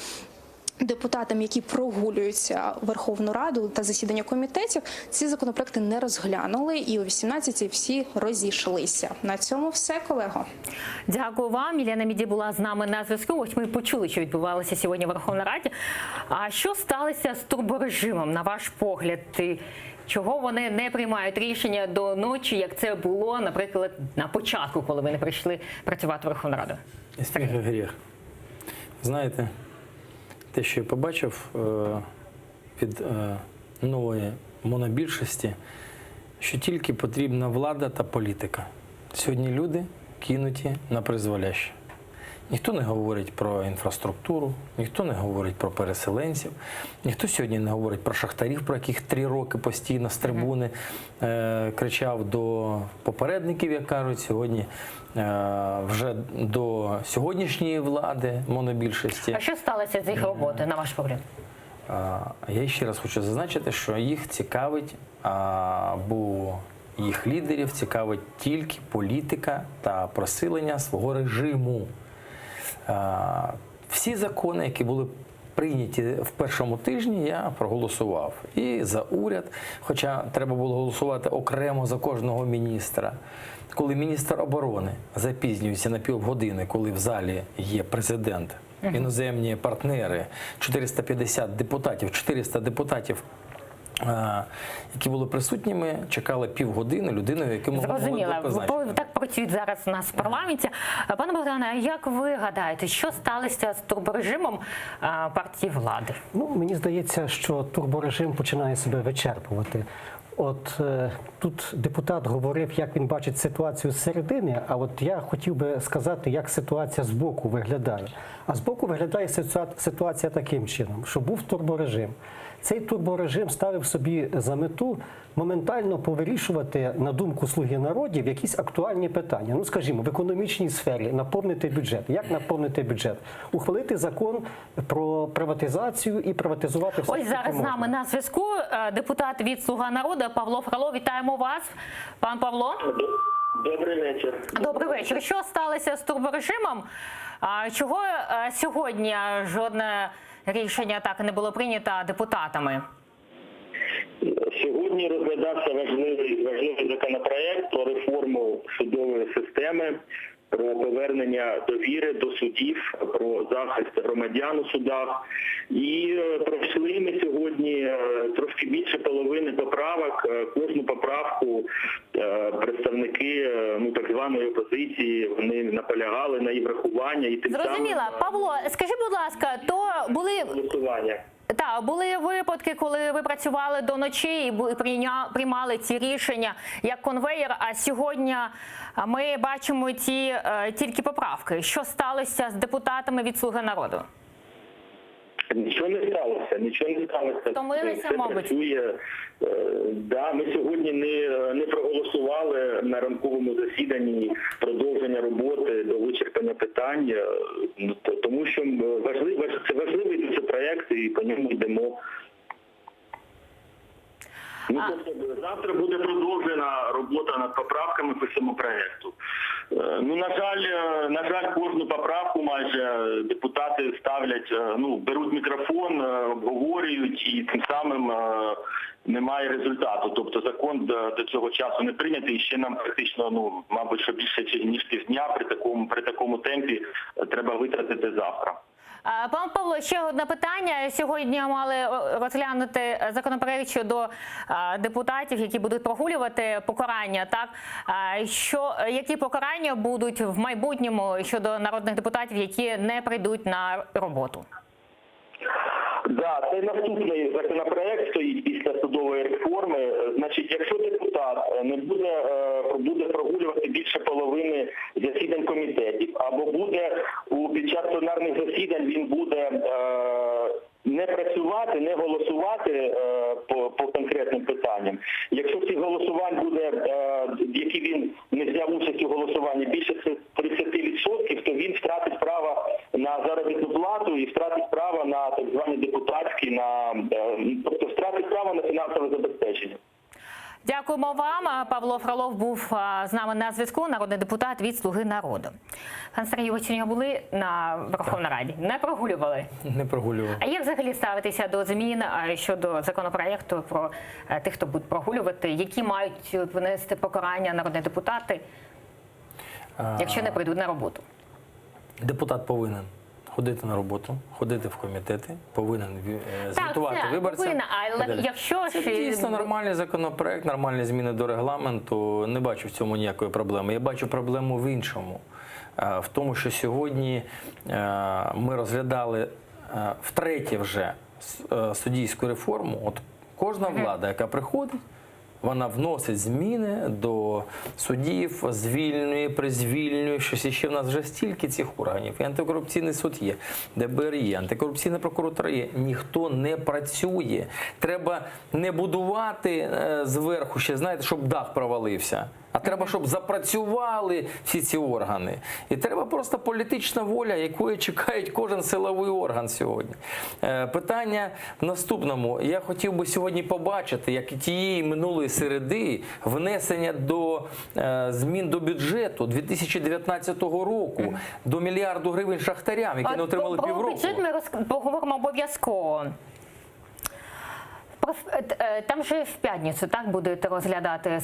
депутатам, які прогулюються Верховну Раду та засідання комітетів, ці законопроекти не розглянули, і о 18-й всі розійшлися. На цьому все, колего. Дякую вам. Мілена Міді була з нами на зв'язку. Ось ми почули, що відбувалося сьогодні в Верховній Раді. А що сталося з турборежимом, на ваш погляд? Чого вони не приймають рішення до ночі, як це було, наприклад, на початку, коли ви не прийшли працювати в Верховну Раду? Сміх і гріх. Знаєте, те, що я побачив від нової монобільшості, що тільки потрібна влада та політика. Сьогодні люди кинуті на призволяще. Ніхто не говорить про інфраструктуру, ніхто не говорить про переселенців, ніхто сьогодні не говорить про шахтарів, про яких 3 роки постійно з трибуни кричав до попередників, як кажуть, сьогодні вже до сьогоднішньої влади монобільшості. А що сталося з їх роботою, на ваш погляд? Я ще раз хочу зазначити, що їх цікавить, або їх лідерів цікавить тільки політика та просилення свого режиму. Всі закони, які були прийняті в першому тижні, я проголосував. І за уряд, хоча треба було голосувати окремо за кожного міністра. Коли міністр оборони запізнюється на півгодини, коли в залі є президент, іноземні партнери, 450 депутатів, 400 депутатів які були присутніми, чекали півгодини людини, яку ми Зрозуміло. призначити. Так працюють зараз у нас в парламенті. Пане Богдане, а як ви гадаєте, що сталося з турборежимом партії влади? Ну, мені здається, що турборежим починає себе вичерпувати. От тут депутат говорив, як він бачить ситуацію зсередини, а от я хотів би сказати, як ситуація збоку виглядає. А збоку виглядає ситуація таким чином, що був турборежим. Цей турборежим ставив собі за мету моментально повирішувати, на думку «Слуги народів», якісь актуальні питання. Ну, скажімо, в економічній сфері наповнити бюджет. Як наповнити бюджет? Ухвалити закон про приватизацію і приватизувати все. Ось зараз з нами на зв'язку депутат від «Слуга народу» Павло Фролов. Вітаємо вас, пан Павло. Добрий вечір. Добрий вечір. Що сталося з турборежимом? Чого сьогодні жодне рішення так і не було прийнято депутатами? Сьогодні розглядався важливий законопроект про реформу судової системи, про повернення довіри до судів, про захист громадян у судах. І пройшли ми сьогодні трошки більше половини поправок. Кожну поправку представники так званої опозиції, вони наполягали на її врахування. І тим Зрозуміло. Павло, скажіть, будь ласка, то були... голосування. Так, були випадки, коли ви працювали до ночі і приймали ці рішення як конвеєр, а сьогодні ми бачимо ці тільки поправки. Що сталося з депутатами від «Слуги народу»? Нічого не сталося. Втомилися, мабуть. Да, ми сьогодні не проголосували на ранковому засіданні продовження роботи до вичерпання питань, тому що це важливий проєкт і по ньому йдемо. Завтра буде продовжена робота над поправками по цьому проєкту. На жаль, кожну поправку майже депутати ставлять, беруть мікрофон, обговорюють і тим самим немає результату. Тобто закон до цього часу не прийнятий, і ще нам практично, мабуть, що більше ніж півдня при такому темпі треба витратити завтра. Пан Павло, ще одне питання. Сьогодні мали розглянути законопроект щодо депутатів, які будуть прогулювати покарання. Так, які покарання будуть в майбутньому щодо народних депутатів, які не прийдуть на роботу? Да, це наступний законопроект стоїть після судової реформи. Значить, якщо депутат не буде прогулювати більше половини засідань комітетів, або буде під час пленарних засідань він буде не працювати, не голосувати по конкретним питанням. Якщо цих голосувань буде, в які він не взяв участь у голосуванні, більше 30%, то він втратить право на заробітну плату і втратить право на так звані депутатські, тобто втратить право на фінансове забезпечення. Дякуємо вам. Павло Фролов був з нами на зв'язку, народний депутат від «Слуги народу». Пан Сергій, ви сьогодні були на Верховній Раді? Не прогулювали? Не прогулював. А як взагалі ставитися до змін щодо законопроекту про тих, хто буде прогулювати? Які мають винести покарання народні депутати, якщо не прийдуть на роботу? Депутат повинен ходити на роботу, ходити в комітети, повинен звітувати виборцям. Але якщо це дійсно нормальний законопроект, нормальні зміни до регламенту, не бачу в цьому ніякої проблеми. Я бачу проблему в іншому. В тому, що сьогодні ми розглядали втретє вже суддівську реформу. От кожна влада, яка приходить, вона вносить зміни до суддів, звільнює, призвільнює, щось іще в нас вже стільки цих органів. І антикорупційний суд є, ДБР є, антикорупційна прокуратура є. Ніхто не працює. Треба не будувати зверху ще, знаєте, щоб дах провалився. А треба, щоб запрацювали всі ці органи. І треба просто політична воля, якої чекає кожен силовий орган сьогодні. Питання в наступному. Я хотів би сьогодні побачити, як і тієї минулої середи, внесення до змін до бюджету 2019 року до $1 мільярд шахтарям, які не отримали півроку. Про бюджет ми поговоримо обов'язково. Там же в п'ятницю будете розглядати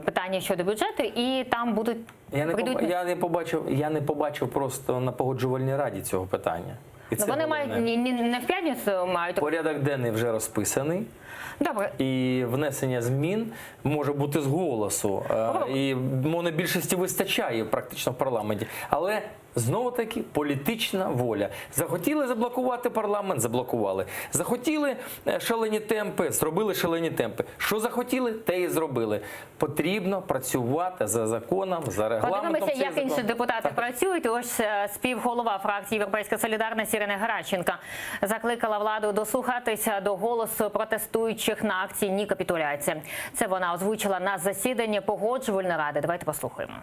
питання щодо бюджету, і там будуть... Я не побачив просто на погоджувальній раді цього питання. І це Вони головне. мають не в п'ятницю мають. Порядок денний вже розписаний. Добре. І внесення змін може бути з голосу. І монобільшості вистачає практично в парламенті. Але знову-таки політична воля. Захотіли заблокувати парламент – заблокували. Захотіли шалені темпи – зробили шалені темпи. Що захотіли – те і зробили. Потрібно працювати за законом, за регламентом. Подивимося, як інші депутати працюють. Ось співголова фракції «Європейська солідарність» Ірина Геращенко закликала владу дослухатися до голосу протестуючих на акції «Ні капітуляція». Це вона озвучила на засіданні Погоджувальної ради. Давайте послухаємо.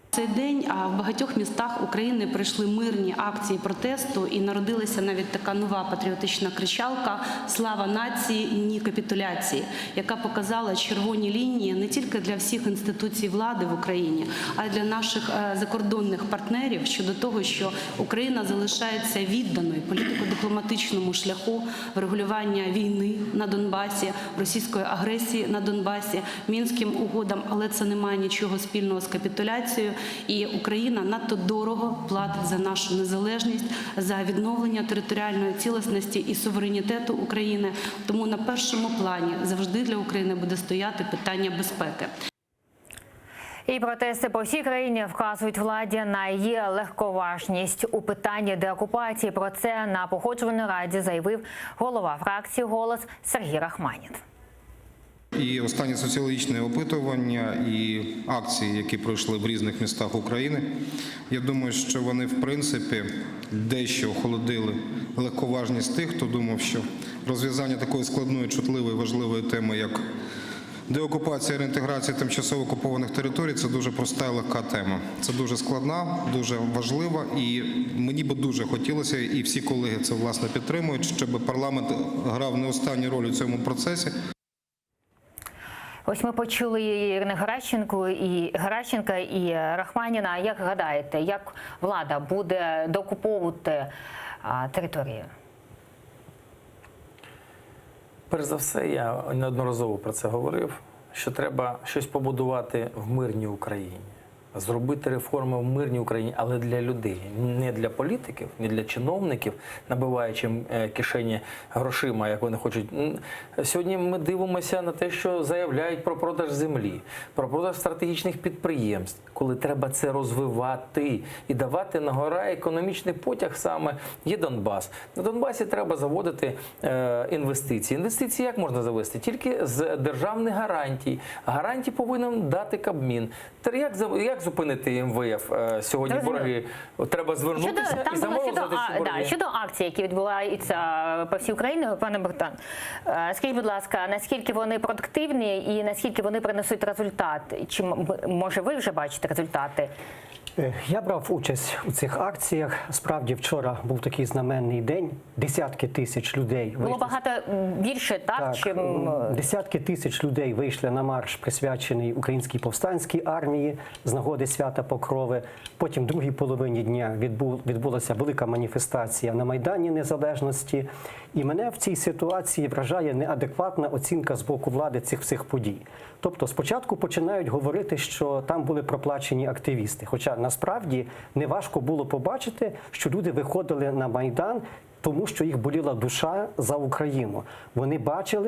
Цей день в багатьох містах України пройшли мирні акції протесту і народилася навіть така нова патріотична кричалка «Слава нації, ні капітуляції», яка показала червоні лінії не тільки для всіх інституцій влади в Україні, а й для наших закордонних партнерів щодо того, що Україна залишається відданою політико-дипломатичному шляху врегулювання війни на Донбасі, російської агресії на Донбасі, Мінським угодам, але це не має нічого спільного з капітуляцією. І Україна надто дорого платить за нашу незалежність, за відновлення територіальної цілісності і суверенітету України. Тому на першому плані завжди для України буде стояти питання безпеки. І протести по всій країні вказують владі на її легковажність у питанні деокупації. Про це на Погоджувальній раді заявив голова фракції «Голос» Сергій Рахманін. І останні соціологічні опитування і акції, які пройшли в різних містах України, я думаю, що вони, в принципі, дещо охолодили легковажність тих, хто думав, що розв'язання такої складної, чутливої, важливої теми, як деокупація і реінтеграція тимчасово окупованих територій – це дуже проста і легка тема. Це дуже складна, дуже важлива, і мені би дуже хотілося, і всі колеги це, власне, підтримують, щоб парламент грав не останню роль у цьому процесі. Ось ми почули Ірину Геращенка і Рахманіна. Як гадаєте, як влада буде деокуповувати територію? Перш за все, я неодноразово про це говорив, що треба щось побудувати в мирній Україні. Зробити реформи в мирній Україні, але для людей, не для політиків, не для чиновників, набиваючи кишені грошима, як вони хочуть. Сьогодні ми дивимося на те, що заявляють про продаж землі, про продаж стратегічних підприємств, коли треба це розвивати і давати на-гора економічний потяг саме є Донбас. На Донбасі треба заводити інвестиції. Інвестиції як можна завести? Тільки з державних гарантій. Гарантії повинен дати Кабмін. Як зупинити МВФ сьогодні борги? Треба звернутися і заморозити ці борги. Щодо акцій, які відбуваються по всій Україні, пане Богдан, скажіть, будь ласка, наскільки вони продуктивні і наскільки вони принесуть результат? Чи, може, ви вже бачите результати? Я брав участь у цих акціях. Справді, вчора був такий знаменний день. Десятки тисяч людей вийшли. Було багато більше, так? Чим... Десятки тисяч людей вийшли на марш, присвячений Українській повстанській армії з нагоди свята Покрови. Потім в другій половині дня відбулася велика маніфестація на Майдані Незалежності. І мене в цій ситуації вражає неадекватна оцінка з боку влади цих всіх подій. Тобто спочатку починають говорити, що там були проплачені активісти. Хоча насправді неважко було побачити, що люди виходили на Майдан, тому що їх боліла душа за Україну. Вони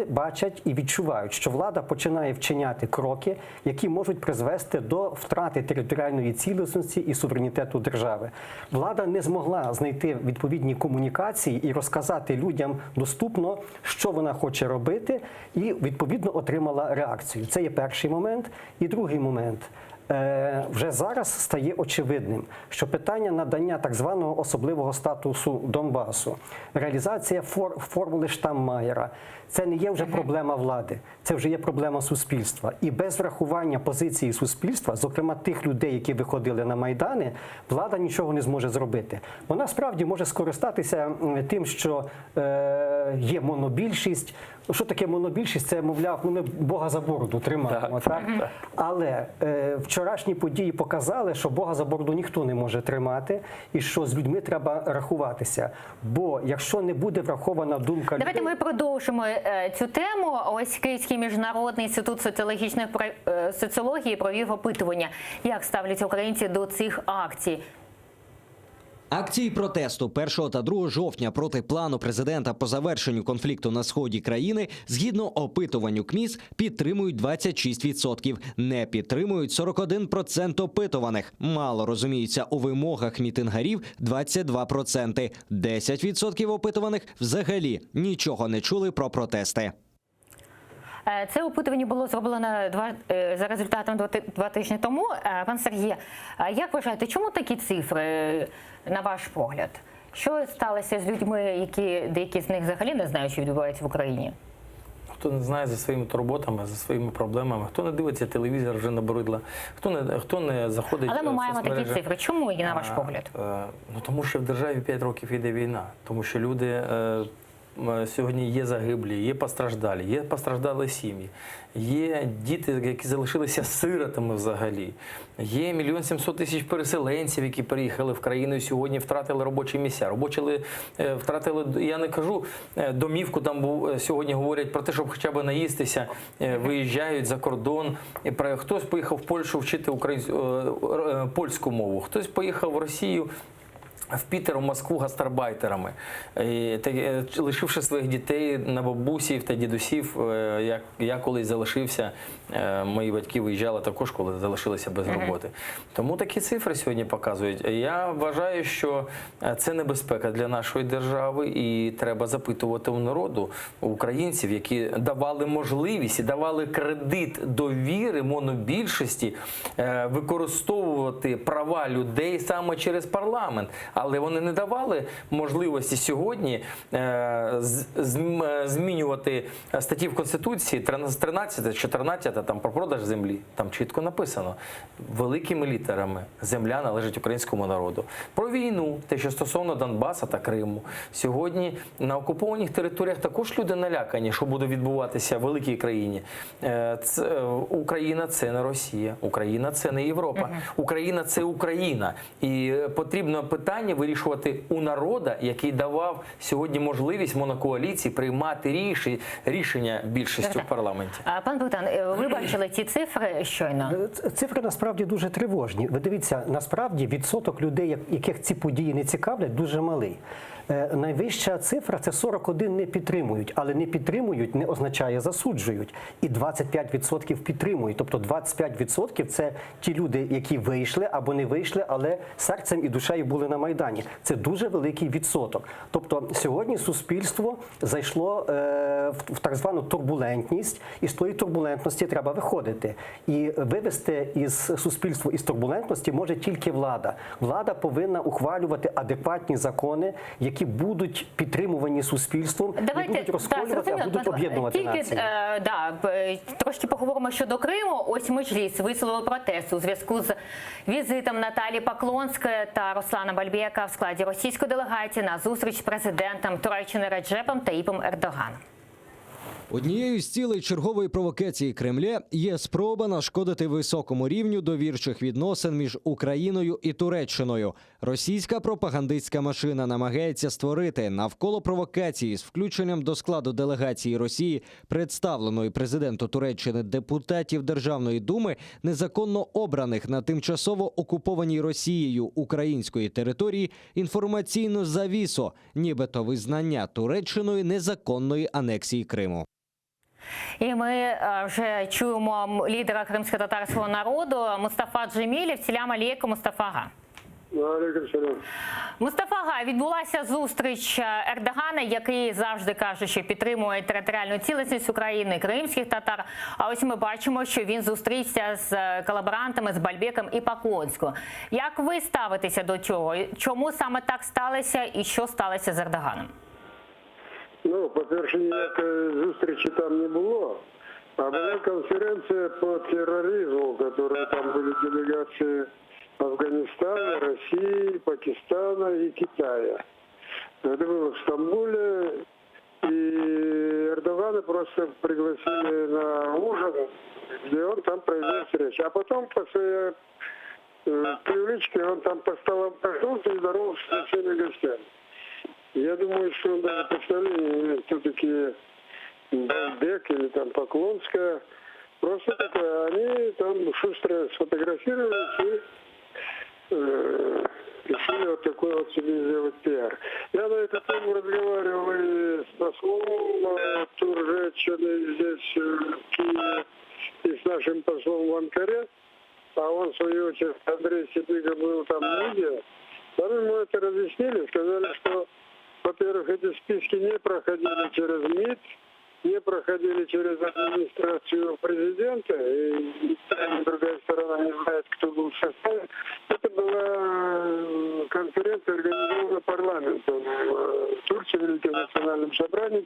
бачать і відчувають, що влада починає вчиняти кроки, які можуть призвести до втрати територіальної цілісності і суверенітету держави. Влада не змогла знайти відповідні комунікації і розказати людям доступно, що вона хоче робити, і відповідно отримала реакцію. Це є перший момент. І другий момент. Вже зараз стає очевидним, що питання надання так званого особливого статусу Донбасу, реалізація формули Штайнмаєра – це не є вже проблема влади, це вже є проблема суспільства. І без врахування позиції суспільства, зокрема тих людей, які виходили на Майдани, влада нічого не зможе зробити. Вона справді може скористатися тим, що є монобільшість. Що таке монобільшість? Це, мовляв, ми Бога за бороду тримаємо. Так? Але вчорашні події показали, що Бога за бороду ніхто не може тримати і що з людьми треба рахуватися. Бо якщо не буде врахована думка людей... Давайте ми продовжимо цю тему. Ось Київський міжнародний інститут соціології провів опитування. Як ставляться українці до цих акцій? Акції протесту 1 та 2 жовтня проти плану президента по завершенню конфлікту на сході країни, згідно опитуванню КМІС, підтримують 26%, не підтримують 41% опитуваних. Мало розуміються у вимогах мітингарів 22%. 10% опитуваних взагалі нічого не чули про протести. Це опитування було зроблено за результатом 2 тижні тому. Пан Сергій, як вважаєте, чому такі цифри, на ваш погляд? Що сталося з людьми, деякі з них взагалі не знають, що відбувається в Україні? Хто не знає за своїми турботами, за своїми проблемами, хто не дивиться телевізор вже набридла, хто не заходить в соцмережі. Але ми маємо такі цифри. Чому, на ваш погляд? Тому що в державі 5 років йде війна. Тому що люди сьогодні є загиблі, є постраждалі сім'ї, є діти, які залишилися сиротами взагалі. Є 1 мільйон 700 тисяч переселенців, які переїхали в країну і сьогодні втратили робочі місця. Втратили, я не кажу домівку, там сьогодні говорять про те, щоб хоча б наїстися, виїжджають за кордон. Хтось поїхав в Польщу вчити польську мову, хтось поїхав в Росію, в Пітер, в Москву гастарбайтерами, лишивши своїх дітей на бабусів та дідусів. Я колись залишився, мої батьки виїжджали також, коли залишилися без роботи. Тому такі цифри сьогодні показують. Я вважаю, що це небезпека для нашої держави і треба запитувати у народу, у українців, які давали можливість і давали кредит довіри монобільшості використовувати права людей саме через парламент. Але вони не давали можливості сьогодні змінювати статті в Конституції 13, 14, там про продаж землі. Там чітко написано великими літерами: земля належить українському народу. Про війну, те, що стосовно Донбаса та Криму. Сьогодні на окупованих територіях також люди налякані, що буде відбуватися в великій країні. Україна – це не Росія, Україна – це не Європа, Україна – це Україна. І потрібно питання вирішувати у народа, який давав сьогодні можливість монокоаліції приймати рішення більшістю в парламенті. Пан Богдан, ви бачили ці цифри щойно? Цифри насправді дуже тривожні. Ви дивіться, насправді відсоток людей, яких ці події не цікавлять, дуже малий. Найвища цифра – це 41 не підтримують. Але не підтримують не означає засуджують. І 25% підтримують. Тобто 25% – це ті люди, які вийшли або не вийшли, але серцем і душею були на Майдані. Це дуже великий відсоток. Тобто сьогодні суспільство зайшло в так звану турбулентність, і з тої турбулентності треба виходити. І вивести із суспільства із турбулентності може тільки влада. Влада повинна ухвалювати адекватні закони, які будуть підтримувані суспільством, не будуть розколювати, а будуть об'єднувати націю. Трошки поговоримо щодо Криму. Ось Меджліс висловив протест у зв'язку з візитом Наталії Поклонської та Руслана Бальбека в складі російської делегації на зустріч з президентом Туреччини Реджепом Таїпом Ердоганом. Однією з цілей чергової провокації Кремля є спроба нашкодити високому рівню довірчих відносин між Україною і Туреччиною. Російська пропагандистська машина намагається створити навколо провокації з включенням до складу делегації Росії, представленої президенту Туреччини, депутатів Державної думи, незаконно обраних на тимчасово окупованій Росією української території, інформаційну завісу, нібито визнання Туреччиною незаконної анексії Криму. І ми вже чуємо лідера кримсько-татарського народу Мустафа Джемілєв. Салям алейкум, Мустафа. Мустафа, відбулася зустріч Ердогана, який завжди каже, що підтримує територіальну цілісність України, кримських татар. А ось ми бачимо, що він зустрівся з колаборантами, з Бальбеком і Поклонською. Як ви ставитеся до цього? Чому саме так сталося і що сталося з Ердоганом? Ну, по-перше, ніякої зустрічі там не було. А була конференція по тероризму, яка там були делегації Афганистана, России, Пакистана и Китая. Это было в Стамбуле, и Эрдогана просто пригласили на ужин, где он там произнес речь. А потом по своей привычке он там по столам прошелся и здоровался со всеми гостями. Я думаю, что он даже представление не имеет, кто такие Бальбек или там Поклонская. Просто такое, они там шустро сфотографировались и решили вот такой вот себе сделать пиар. Я на эту тему разговаривал и с послом Туреччины здесь, в Киеве, и с нашим послом в Анкаре, а он, в свою очередь, Андрей Сидыга был там в МИДе. Там ему это разъяснили, сказали, что, во-первых, эти списки не проходили через МИД, не проходили через администрацию президента, и другая сторона не знает, кто был в составе. Это была конференция, организована парламентом в Турции, Великим национальным собранием.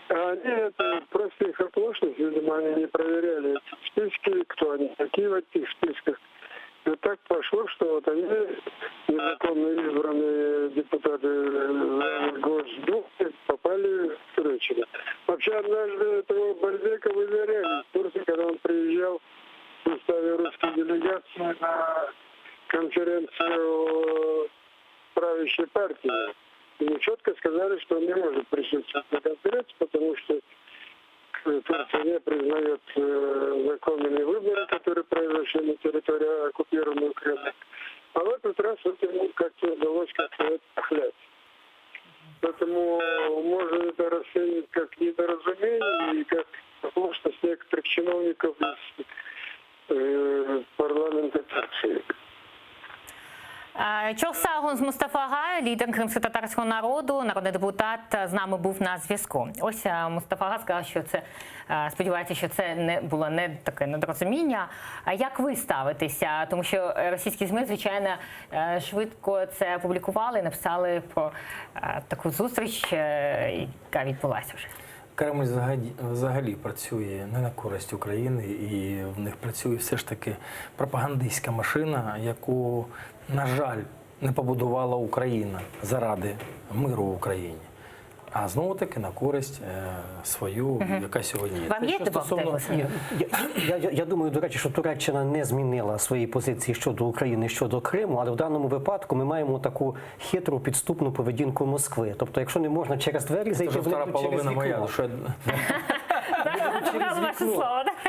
А они, это просто их оплошность, видимо, они не проверяли эти списки, кто они такие в этих списках. И вот так пошло, что вот они, незаконно избранные депутаты Госдумы, попали в Туреччину. Вообще, однажды этого Бальбека выверяли в Турции, когда он приезжал в составе русской делегации на конференцию правящей партии. Ему четко сказали, что он не может присутствовать на конференции, потому что Турция не признает законными выборы, которые произошли на территории оккупированной Крыма. А в этот раз вот ему как-то удалось как-то это похлять. Поэтому можно это расценить как недоразумение и как оплошность некоторых чиновников из парламента Турции. Чохсагун Мустафа, лідер кримськотатарського народу, народний депутат, з нами був на зв'язку. Ось Мустафа сказав, що це, сподівається, що це не було не таке недорозуміння. А як ви ставитеся? Тому що російські ЗМІ, звичайно, швидко це опублікували і написали про таку зустріч, яка відбулася вже. Кремль взагалі працює не на користь України, і в них працює все ж таки пропагандистська машина, яку, на жаль, не побудувала Україна заради миру в Україні. А знову-таки на користь свою, яка сьогодні є. Вам є стосовно... Я думаю, до речі, що Туреччина не змінила свої позиції щодо України, щодо Криму, але в даному випадку ми маємо таку хитру підступну поведінку Москви. Тобто, якщо не можна через двері зайти, втора половина моя.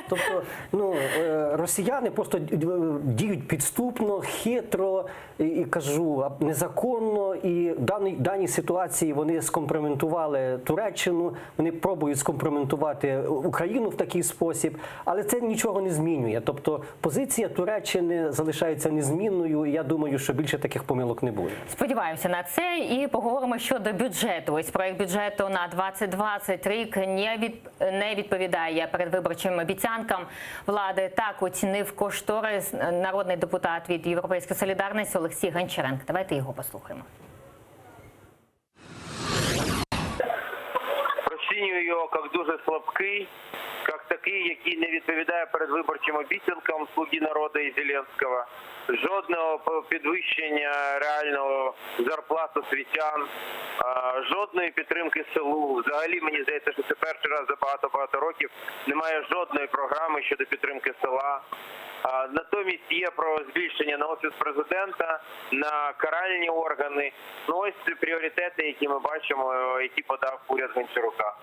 Тобто, росіяни просто діють підступно, хитро, і кажу, незаконно, і в даній ситуації вони скомпрометували Туреччину, вони пробують скомпрометувати Україну в такий спосіб, але це нічого не змінює. Тобто позиція Туреччини залишається незмінною, і я думаю, що більше таких помилок не буде. Сподіваємося на це і поговоримо щодо бюджету. Ось проект бюджету на 2020 рік не відповідає передвиборчим обіцянкам влади. Так оцінив кошторис народний депутат від Європейської солідарності Олексій Гончаренко. Давайте його послухаємо. Розцінюю його як дуже слабкий, як такий, який не відповідає передвиборчим обіцянкам «Слуги народу» і Зеленського. Жодного підвищення реального зарплат освітян, жодної підтримки селу. Взагалі, мені здається, що це перший раз за багато-багато років немає жодної програми щодо підтримки села. Натомість є про збільшення на Офіс Президента, на каральні органи. Ну ось це пріоритети, які ми бачимо, які подав уряд Гончарука.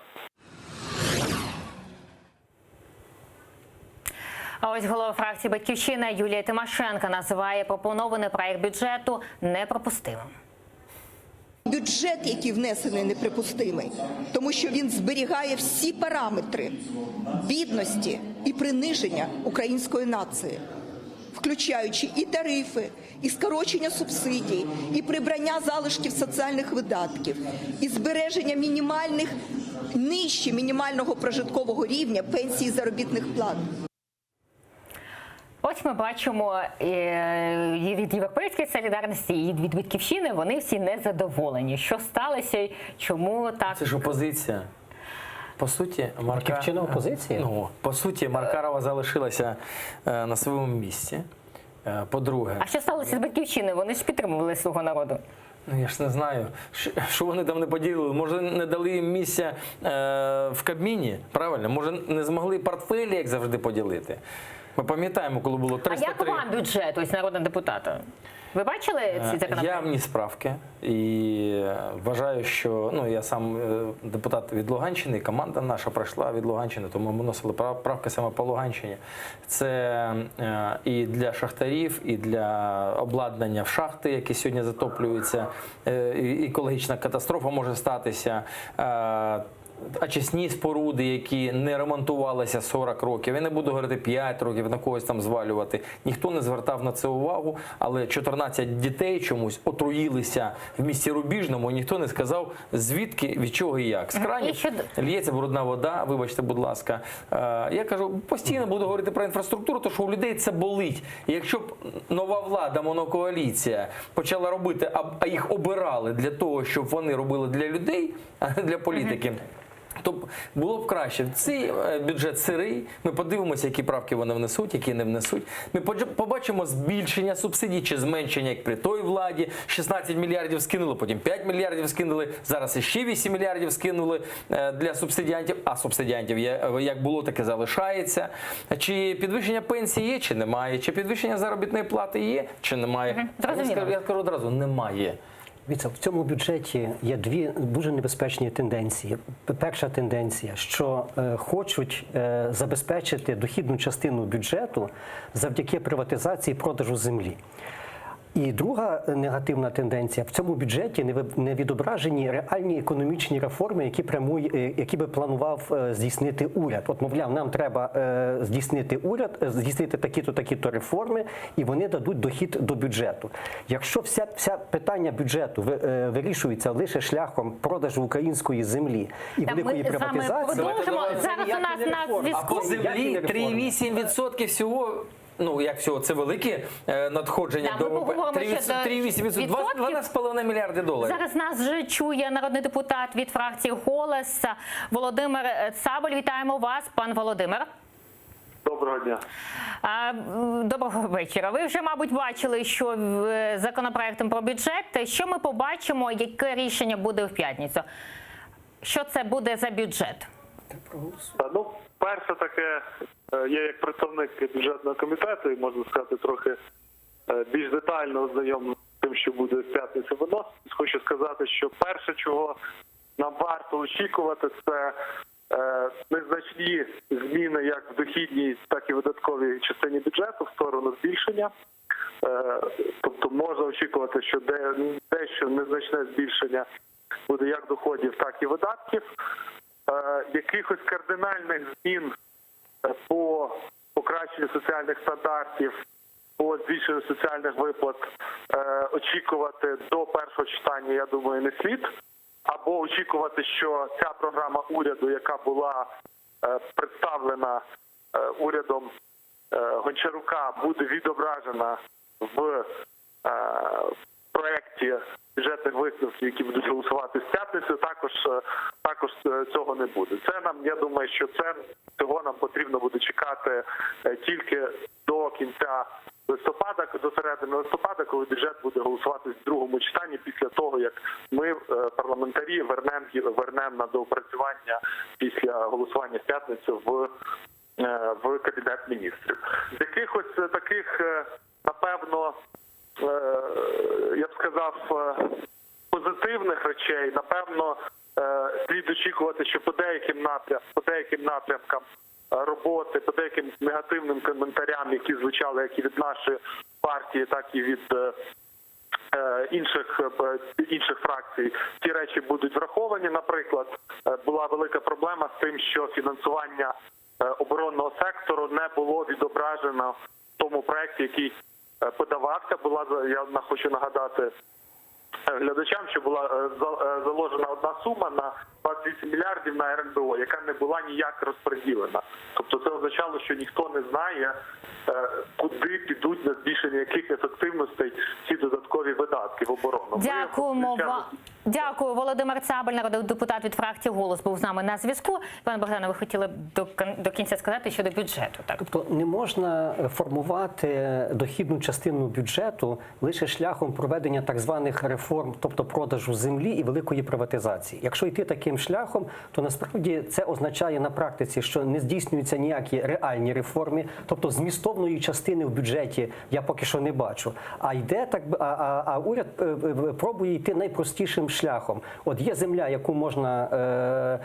А ось голова фракції «Батьківщина» Юлія Тимошенко називає пропонований проект бюджету неприпустимим. Бюджет, який внесений, неприпустимий, тому що він зберігає всі параметри бідності і приниження української нації, включаючи і тарифи, і скорочення субсидій, і прибрання залишків соціальних видатків, і збереження мінімальних, нижче мінімального прожиткового рівня пенсій і заробітних плат. Ось ми бачимо і від Європейської солідарності, і від Батьківщини, вони всі незадоволені. Що сталося, чому так? Це ж опозиція. По суті, Батьківщина опозиція? Ну, по суті, Маркарова залишилася на своєму місці. По-друге... А що сталося з Батьківщиною? Вони ж підтримували «Слугу народу». Ну, я ж не знаю, що вони там не поділили. Може, не дали їм місця в Кабміні, правильно? Може, не змогли портфелі, як завжди, поділити? Ми пам'ятаємо, коли було 303... А як вам бюджет, ось народного депутата? Ви бачили ці законопроекти? Я вніс правки і вважаю, що я сам депутат від Луганщини, команда наша пройшла від Луганщини, тому ми вносили правки саме по Луганщині. Це і для шахтарів, і для обладнання в шахти, які сьогодні затоплюються, екологічна катастрофа може статися. Очисні споруди, які не ремонтувалися 40 років. Я не буду говорити 5 років, на когось там звалювати. Ніхто не звертав на це увагу, але 14 дітей чомусь отруїлися в місті Рубіжному, і ніхто не сказав, звідки, від чого і як. З кранів лється брудна вода, вибачте, будь ласка. Я кажу, постійно буду говорити про інфраструктуру, тому що у людей це болить. І якщо б нова влада, монокоаліція почала робити, а їх обирали для того, щоб вони робили для людей, а не для політики, то було б краще. Цей бюджет сирий, ми подивимося, які правки вони внесуть, які не внесуть. Ми побачимо збільшення субсидій чи зменшення, як при той владі. 16 мільярдів скинули, потім 5 мільярдів скинули, зараз іще 8 мільярдів скинули для субсидіантів, а субсидіантів як було, так і залишається. Чи підвищення пенсії є, чи немає, чи підвищення заробітної плати є, чи немає. Я скажу одразу, немає. В цьому бюджеті є дві дуже небезпечні тенденції. Перша тенденція, що хочуть забезпечити дохідну частину бюджету завдяки приватизації і продажу землі. І друга негативна тенденція, в цьому бюджеті не відображені реальні економічні реформи, які би планував здійснити уряд. От, мовляв, нам треба здійснити такі-то реформи, і вони дадуть дохід до бюджету. Якщо вся питання бюджету вирішується лише шляхом продажу української землі і великої приватизації, зараз у нас на зв'язку. А по землі 3,8% всього. Як всього, це велике надходження до 3,8%, 12,5 мільярди доларів. Зараз нас вже чує народний депутат від фракції «Голос» Володимир Цабаль. Вітаємо вас, пан Володимир. Доброго дня. Доброго вечора. Ви вже, мабуть, бачили, що законопроектом про бюджет. Що ми побачимо, яке рішення буде в п'ятницю? Що це буде за бюджет? Перше таке, я як представник бюджетного комітету, і можна сказати, трохи більш детально ознайомлений з тим, що буде в п'ятницю виносити. Хочу сказати, що перше, чого нам варто очікувати, це незначні зміни як в дохідній, так і в видатковій частині бюджету в сторону збільшення. Тобто можна очікувати, що дещо незначне збільшення буде як доходів, так і видатків. Якихось кардинальних змін по покращенню соціальних стандартів, по збільшенню соціальних виплат очікувати до першого читання, я думаю, не слід. Або очікувати, що ця програма уряду, яка була представлена урядом Гончарука, буде відображена в проєкті бюджетних висновків, які будуть голосувати в п'ятницю, також цього не буде. Я думаю, що цього нам потрібно буде чекати тільки до кінця листопада, до середини листопада, коли бюджет буде голосувати в другому читанні, після того, як ми, парламентарі, вернемо на доопрацювання після голосування в п'ятницю в Кабінет міністрів. З якихось таких, напевно, я б сказав, позитивних речей, напевно, слід очікувати, що по деяким напрямкам роботи, по деяким негативним коментарям, які звучали як і від нашої партії, так і від інших фракцій, ті речі будуть враховані. Наприклад, була велика проблема з тим, що фінансування оборонного сектору не було відображено в тому проєкті, який подавався. Я хочу нагадати глядачам, що була заложена одна сума на 28 мільярдів на РНБО, яка не була ніяк розподілена. Тобто це означало, що ніхто не знає, куди підуть на збільшення яких ефективностей ці додаткові видатки в оборону. Дякуємо вам. Дякую. Володимир Цабаль, народний депутат від фракції «Голос», був з нами на зв'язку. Пане Богдане, ви хотіли до кінця сказати щодо бюджету, так? Тобто не можна формувати дохідну частину бюджету лише шляхом проведення так званих реформ, тобто продажу землі і великої приватизації. Якщо йти таким таким шляхом, то насправді це означає на практиці, що не здійснюються ніякі реальні реформи, тобто змістовної частини в бюджеті я поки що не бачу. А йде так, а уряд пробує йти найпростішим шляхом. От є земля, яку можна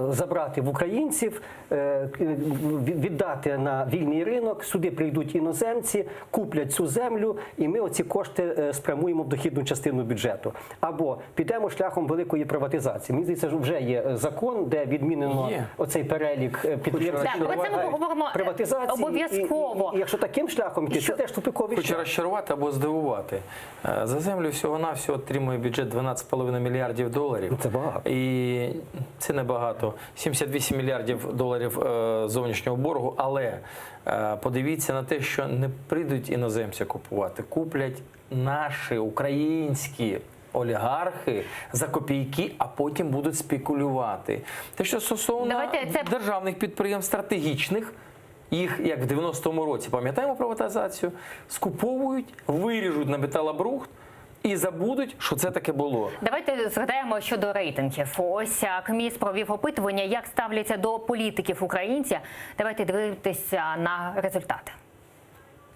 забрати в українців, віддати на вільний ринок, сюди прийдуть іноземці, куплять цю землю, і ми оці кошти спрямуємо в дохідну частину бюджету. Або підемо шляхом великої приватизації. Мені здається, вже є закон, де відмінено оцей перелік підприємств приватизації. Обов'язково. І якщо таким шляхом йти, це теж тупиковий шлях. Хочу розчарувати або здивувати. За землю всього-навсього отримує бюджет 12,5 мільярдів доларів. Це багато. І це небагато. 78 мільярдів доларів зовнішнього боргу, але подивіться на те, що не прийдуть іноземці купувати, куплять наші українські олігархи за копійки, а потім будуть спекулювати. Те, що стосовно державних підприємств стратегічних, їх, як в 90-му році, пам'ятаємо приватизацію, скуповують, виріжуть на металобрухт і забудуть, що це таке було. Давайте згадаємо щодо рейтингів. Ось КМІС провів опитування, як ставляться до політиків українці. Давайте дивитися на результати.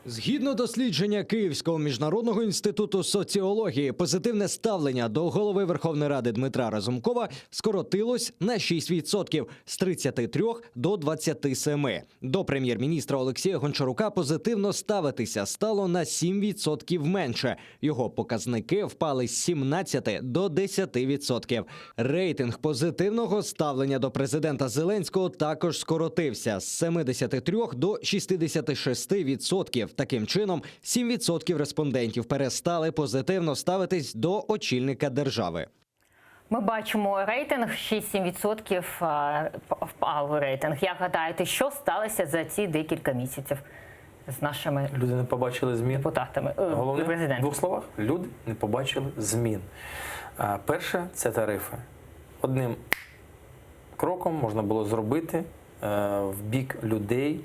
Згідно дослідження Київського міжнародного інституту соціології, позитивне ставлення до голови Верховної Ради Дмитра Разумкова скоротилось на 6% – з 33 до 27. До прем'єр-міністра Олексія Гончарука позитивно ставитися стало на 7% менше. Його показники впали з 17 до 10%. Рейтинг позитивного ставлення до президента Зеленського також скоротився з 73 до 66%. Таким чином, 7% респондентів перестали позитивно ставитись до очільника держави. Ми бачимо рейтинг, 6-7% впав рейтинг. Як гадаєте, що сталося за ці декілька місяців з нашими люди не побачили змін. Депутатами? Головне, Президент. в двох словах, люди не побачили змін. Перше – це тарифи. Одним кроком можна було зробити в бік людей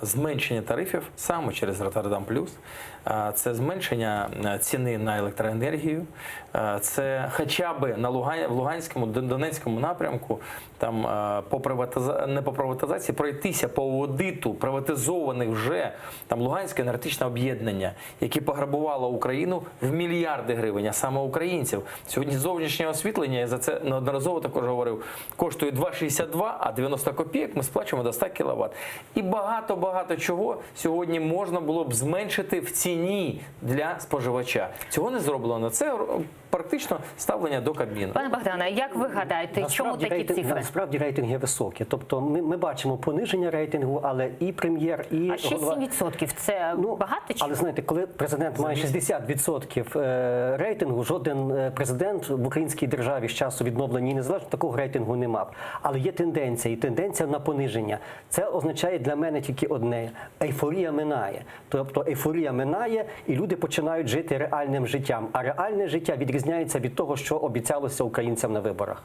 зменшення тарифів саме через Роттердам Плюс. Це зменшення ціни на електроенергію, це хоча б на Луганському, Донецькому напрямку, там не по приватизації, пройтися по аудиту приватизованих вже там Луганське енергетичне об'єднання, яке пограбувало Україну в мільярди гривень, а саме українців. Сьогодні зовнішнє освітлення, я за це неодноразово також говорив, коштує 2,62, а 90 копійок ми сплачуємо до 100 кВт. І багато чого сьогодні можна було б зменшити в ціні для споживача. Цього не зроблено. Це практично ставлення до Кабміну. Пане Богдане, як ви гадаєте, чому такі цифри? Насправді рейтинги високі. Тобто ми бачимо пониження рейтингу, але і прем'єр, і А 6-7% – це багато? Але знаєте, коли президент має 60% рейтингу, жоден президент в українській державі з часу відновлення і незалежності такого рейтингу не мав. Але є тенденція, і тенденція на пониження. Це означає для мене тільки одне – ейфорія минає. Тобто ейфорія минає, і люди починають жити реальним життям. А реальне життя відрізняється від того, що обіцялося українцям на виборах.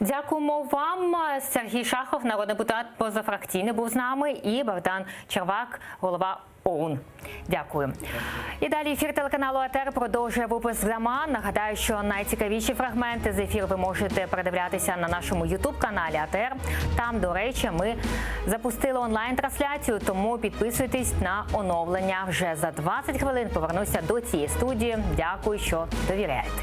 Дякуємо вам. Сергій Шахов, народний депутат позафракційний, був з нами, і Богдан Червак, голова ОУН. Дякую. І далі ефір телеканалу АТР продовжує випуск «Зама». Нагадаю, що найцікавіші фрагменти з ефіру ви можете передивлятися на нашому ютуб-каналі АТР. Там, до речі, ми запустили онлайн-трансляцію, тому підписуйтесь на оновлення. Вже за 20 хвилин повернуся до цієї студії. Дякую, що довіряєте.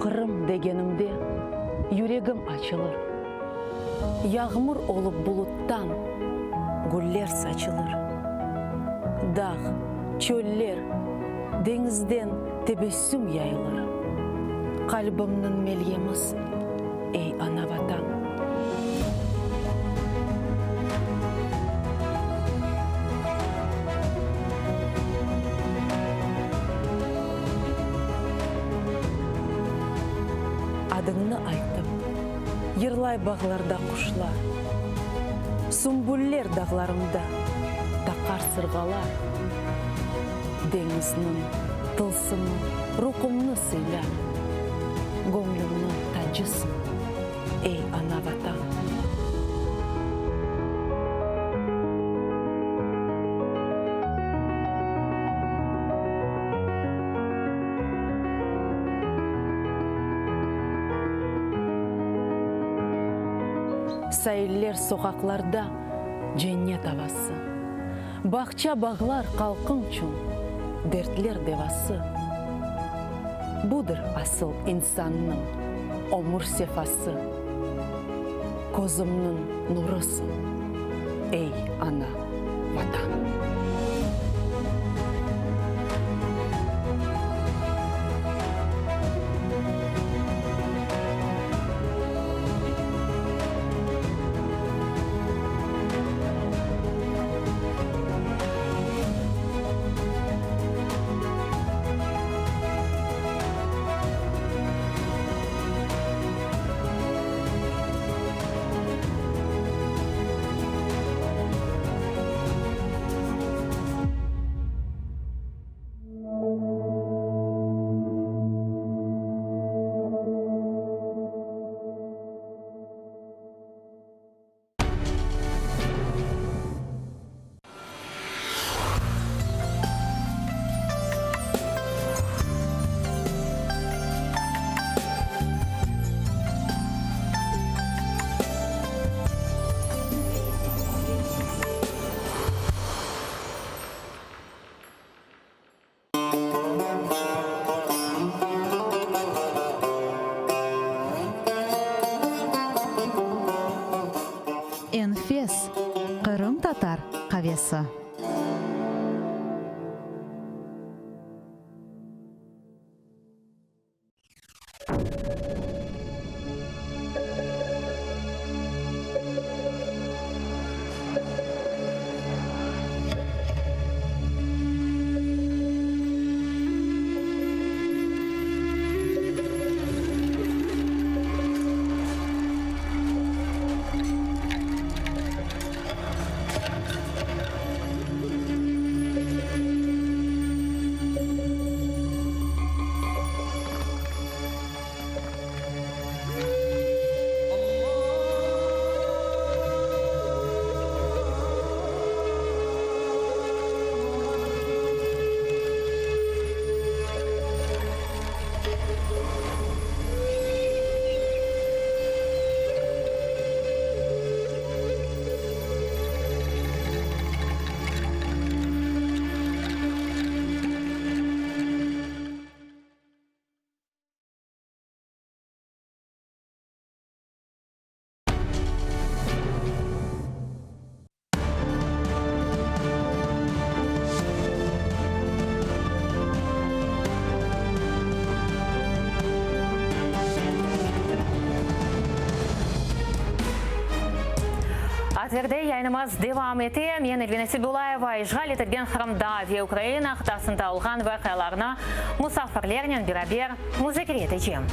Қырым дегенімде жүрегім açılır. Yağmur olup buluttan güller saçılır. Dağ, çöller, denizden tebessüm yayılır. Kalbimnin melyemiz эй, ана ватан. Адыңны айтып, йырлай бағларда құшлар, сүмбүллер дағларымда, тақар сырғалар. Деңіздің тылсымы, рухымны сыйла, көңлімнің тажысын, эй, ана ватан. Сайыллер соқақларда женнет авасы. Бақча бағлар қалқың чун, дертлер девасы. Будыр асыл инсанның омыр сефасы. Көзімнің нұрысын, ей, ана, ватан. Энфес, Кырым татар кавесы. Атверде яйнымыз девам ете. Мен Эльвина Сидулаева ижғал етілген храмда ве Украина қытасында алған вақияларына мұсафирлерінен бирабер музыкерет ечем.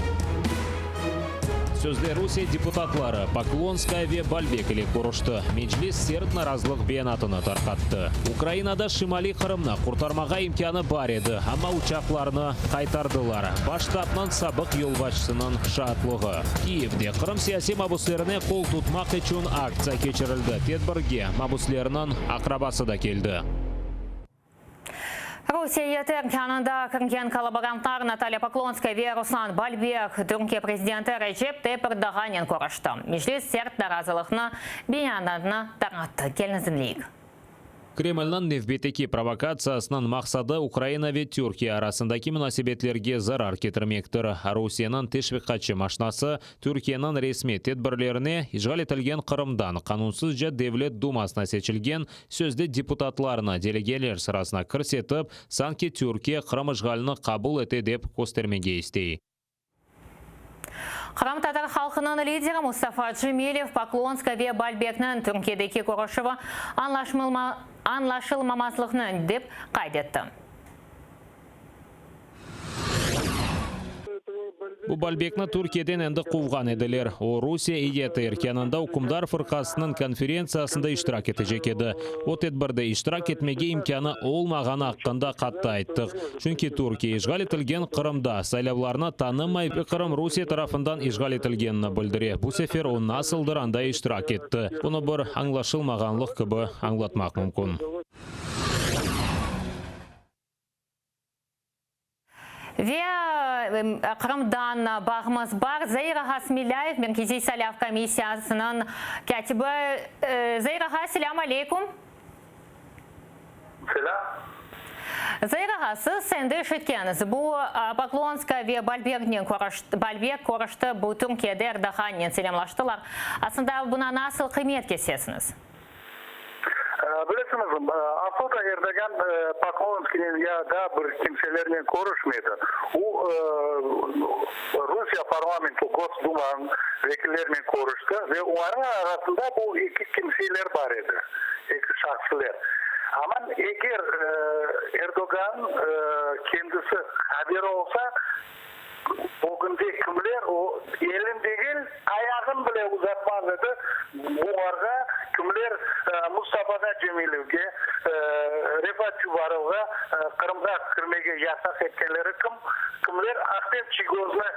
Сөзде Русия депутатлары Поклонская ве Бальбек или Курушты Меджлис серт наразылық бейнатыны тарқатты. Украинада Шимали Қырымна құртармаға имканы бар еді, ама учақларны қайтардылар. Баштапнан сабық елбашысының шатлығы. Киевде Қырым сияси мабуслеріне қол тұтмақ үшін акция кечірілді. Тедбірге мабуслерінің ақрабасы да келді. Русия Түркиянында кірген коллаборанттар Наталья Поклонская ве Руслан Бальбек Түркия президенті Режеп Тайып Эрдоғаннен көрішті. Межлис серт наразылықны бейнанадына таратты. Келінізімлейік. Кремльнің невбетеки провокациясының мақсады Украина ве Түркия арасындаки мünасебетлерге зарар кетірмектір. Русияның тешвиқатшы машинасы Түркияның ресми тедбірлеріне ижғал етілген Қырымдан қанунсыз же Девлет Думасына сечілген сөзді депутатларына делегелер сырасына кірсетіп, санки Түркия Қырым ижғалыны қабыл ете деп көстермеге істей. Қырым татар халқының лидері Мустафа Джемилев Поклонска ве Бальбекнің Түркиядегі көрішігі анлашылмамазлығының деп қайдетті. Bu Balbekni Turkiyadan endi quvgan ediler. O Rusiya EYTR yanında Hukumdar Fırqasının konferensiyasında iştirak edecek edi. O tedbirde iştirak etmege imkanı olmagаны hakkında qatты ayttık. Çünkü Türkiye işgal etilgen Kırımda saylavlarına tanımay Kırım Rusiya tarafından işgal etilgenini bildirdi. Bu sefer o nasıldır anda iştirak etti. Bunu bir anlaşılmaganlık gibi anlatmak mümkün. Ve Kırım'dan bağımız var. Zeyra Hasmilayev, Merkezi Salav Komisyası'nın katibi. Zeyra, selamun aleyküm. Selam. Zeyra, siz sende işitkeniz. Bu Poklonska ve Balbek koruştu bu Türkiye'de Erdoğan'la selamlaştılar. Aslında buna nasıl kıymet kesesiniz? Bilesiniz, aslında Erdoğan Poklonski'nin ya da bir kimselerle konuşmadı. O Rusya parlamento Gosduma'nın vekillerine konuştu ve onların arasında bu iki kimseler var idi. İki şahsılar. Ama eğer Erdoğan kendisi haber olsa bugün de kimler o elin değil ayağın bile uzatmazdı. Bunlarga kimler Mustafa Cemilev'ge Refat Çuvarov'a Kırım'a kirmege yasak etkenleri kimler Ahmet Çigoz'la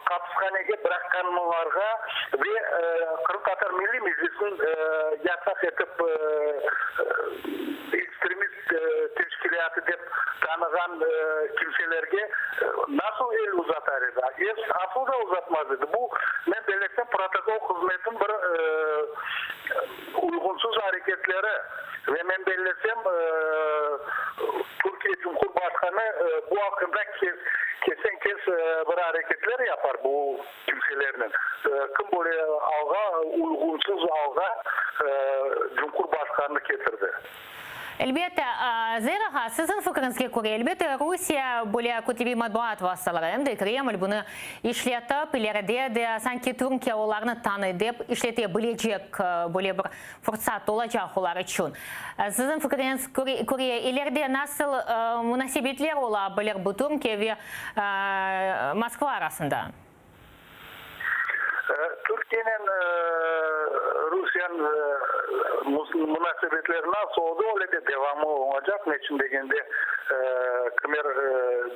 kapıshanege bırakanlarga ve Kırım Tatar Milli Meclisi'nin yasak etip ekstremist teşkilatı deyip tanıgan kimselerge nasıl el uzatar edi? El asıl da uzatmaz idi. Bu ben devletten protokol hizmetin bir uygunsuz hareketleri ve ben belirtsem Türkiye Cumhurbaşkanı bu hakkında kesen bir hareketler yapar bu kimselerinin. Kim böyle uygunsuz alga Cumhurbaşkanını getirdi. Elbette, Zeyra, sizin fikrinizge göre elbette Rusya böyle kötü matbuat vasıtaları hem de Kreml bunu işletip ileride de sanki Türkiye onlarını tanıyıp işletebilecek böyle bir fırsat olacak onlar için. Sizin fikriniz göre ileride nasıl münasebetler olabilir bu Türkiye ve Moskva arasında? Türkiye'nin Rusya'nın münasebetleri nasıl oldu öyle de devamı olacak. Neçin degende Kımer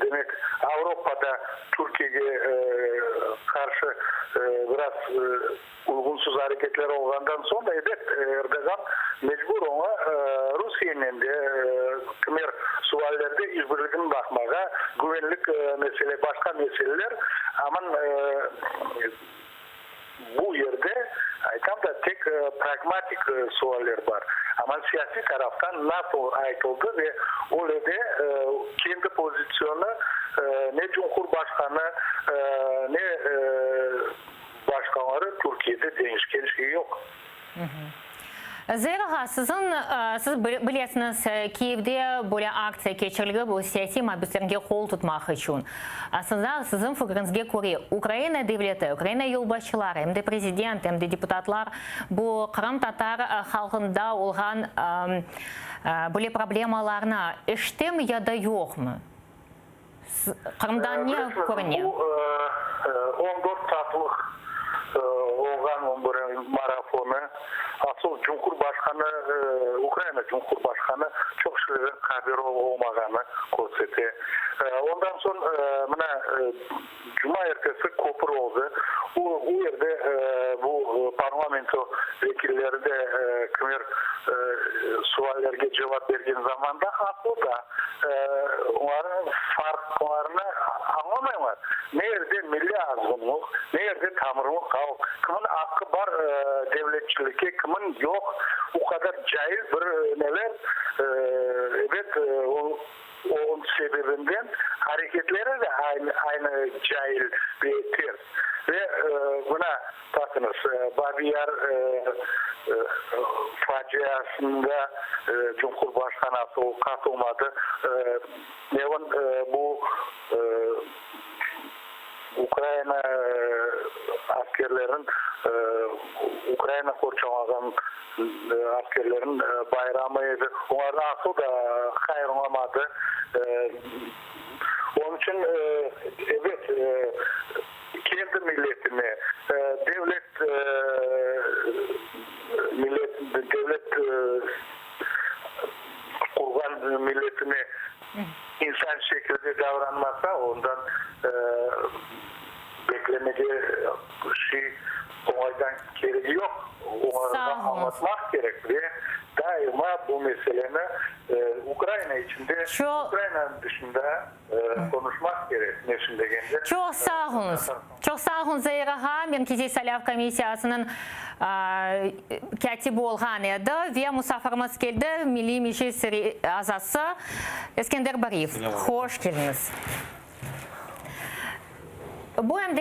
demek Avrupa'da Türkiye'ye karşı biraz uygunsuz hareketler olandan sonra evet Erdoğan mecbur ona Rusya'nın de Kımer suallerde işbirliğine bakmağa güvenlik mesele başka meseleler ama bu yerde tam da tek pragmatik sualler var. Ama siyasi taraftan NATO ayrıldı ve orada kendi pozisyonu ne Cumhurbaşkanı ne başkanları Türkiye'de değişken şey yok. Zeyra, siz bilirsiniz Kiev'de böyle aksiya keçirildi bu siyasi muhabbetlerге kol tutmak için. Aslında sizin fikrinizge göre Ukrayna devleti, Ukrayna yolbaşçıları hem de prezident hem de deputatlar bu Kırım Tatar halkında olan böyle problemalarına işte mi ya da yok mu? Kırım'dan ne görünüyor? Bu 14 saatlik olan bir marafonu asıl Cumhurbaşkanı Ukrayna Cumhurbaşkanı çok şeylerin haberi olmağını gösterdi. Ondan sonra Cuma ertesi köprü oldu. O yerde bu parlamento vekilleri de Kımer suallerine cevap verdiğin zaman da aslında onların farklarını anlamıyorlar. Nerede milli azınlık, nerede tamırlık halk, kimin hakkı var devletçilikte, kimin yok. O kadar cahil bir neler evet onun sebebinden hareketleri de aynı cahil bir ters. Ve buna bakınız Babiyar faciasında Cumhurbaşkanı katılmadı. Bu Ukrayna askerlerin Ukrayna korçamagan askerlerin bayramı edi. Onlardan asıl da hayırlamadı. Onun için evet kendi milletini devlet kurban milletini insan şekilde davranmazsa ondan beklemece şey olaydan gereği yok. Onlardan anlatmak gerek ve daima bu meseleni Ukrayna içinde, Ukrayna dışında konuşmak gerek. Çok sağ olun. Çok sağ olun Zahir ağa. Men Kizil Salav Komissiyasının katibi olğan edi ve musafirimiz geldi. Milli Meclis azası Eskender Bariyev. Hoş geldiniz. Bu hem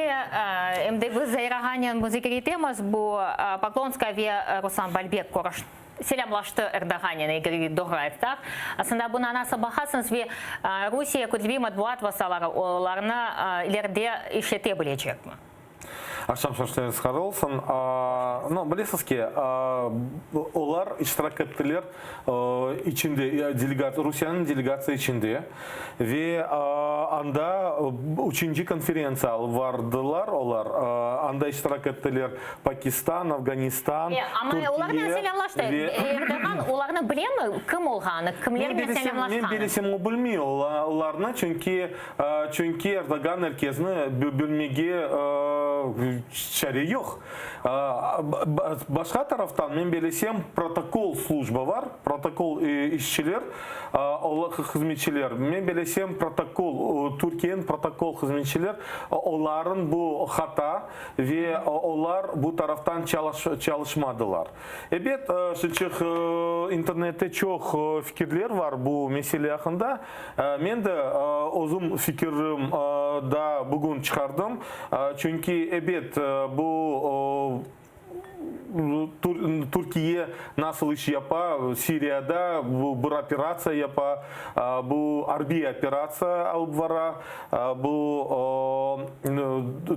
de biz Zahir ağa'nın müzik etimiz bu Poklonskaya ve Ruslan Balbek koruş. Selamlaştı Erdoğan'ın ilgili doğrayıftar. Aslında buna nasıl bakarsanız ve Rusya Kudlvi matbuat vasalarını ileride işletebilecek mi? Akşam sözleriniz xar olsun. Bilesiniz ki, onlar iştirak ettiler içinde, Rusya'nın delegasyon içinde ve anda 3. konferansiya vardılar onlar. Anda iştirak ettiler Pakistan, Afganistan, Türkiye. Ama onlarla selamlaştı. Erdoğan onlarını biliyor mu? Kim olğanı? Kimlerle selamlaşkanı? Men bilesem o bilmiyor onlarını çünkü Erdoğan herkesini bölmege şer'i yok. Başka taraftan men bilesem protokol служба var, protokol işçiler, hizmetçiler. Men bilesem protokol, Türkiye'nin protokol hizmetçiler, onların bu hata ve onlar bu taraftan çalışmadılar. Evet, internette çok fikirler var bu mesele hakkında. Men de özüm fikrim da bugün çıkardım. Çünkü evet bu Türkiye nasıl iş yapar, Suriye'de bu operasyon yapar, bu harbi operasyon alıp var, bu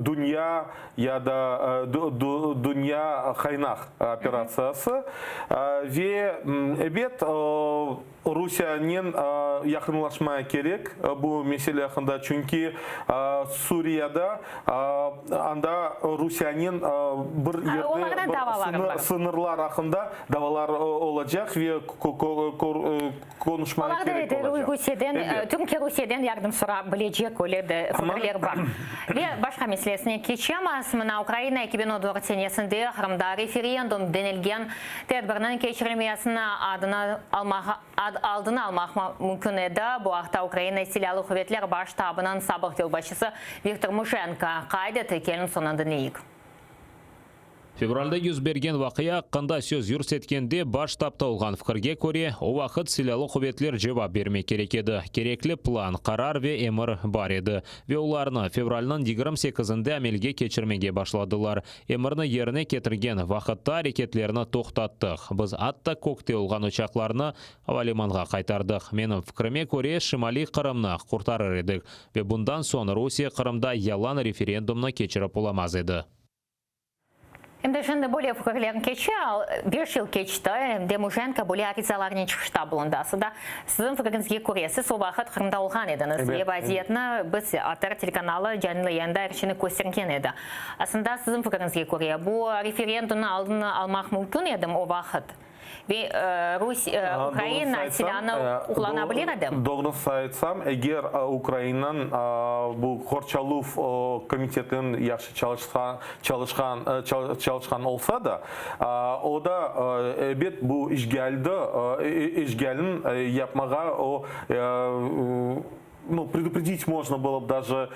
dünya ya da dünya kaynak operasyası ve evet Rusya'nın yakınlaşmaya gerek bu mesele hakkında çünkü Suriye'de anda Rusya'nın bir yerde sınırlar hakkında davalar olacak ve konuşmaya gerek olacak. Türkiye Rusya'dan yardım sorabilecek öyle de fikirler var. Ve başka meselesine geçeceğim. Aslında Ukrayna 2014 senesinde Kırım'da referandum denilgen tedbirinin geçirilmesine aldını almak mümkün edi. Bu hafta Ukrayna Silahlı Kuvvetler Baş Ştabı'nın sabah yolbaşısı Viktor Mushenko kaydetti. Kelin sonunda neyik? Февральда yüz bergen вақия қанда сөз юрсеткенде баш штабта olған fikirге көре, o вақыт силалы кuvvetler жауап бермек керек еді. Керекли план, қарар ве эмір бар еді. Ве оларны февральның 28-інде әмелге кечірмеге башладылар. Эмірні еріне кетірген вақытта әрекетлеріні тоқтаттық. Біз атта көкте olған ұшақларны Авалиманға қайтардық. Менің fikirime көре Шимали Қырымны құртарыр едік. Ве bundan соң Русия Қырымда yalan референдумны кечіріп olamaz еді. Hem de şimdi böyle fikirlerin geçti, 5 yıl geçti, de Mushenko böyle arizalarını çıkışta bulundu. Aslında sizin fikrinizge göre siz o vakit Kırım'da olğan ediniz. Ve vaziyetini biz Atar telekanalı canlı yayında erişini göstergen edi. Aslında sizin fikrinizge göre bu referendumunu aldığını almak mümkün edi o vakit. Ve Ukrayna silahını kullanabilir edi. Doğrusu aytsam, eğer Ukrayna'nın bu Korçalov komitetinin yaxşı çalışkan olsa da, o da evet bu işgalin yapmağa o предупредить можно было бы даже,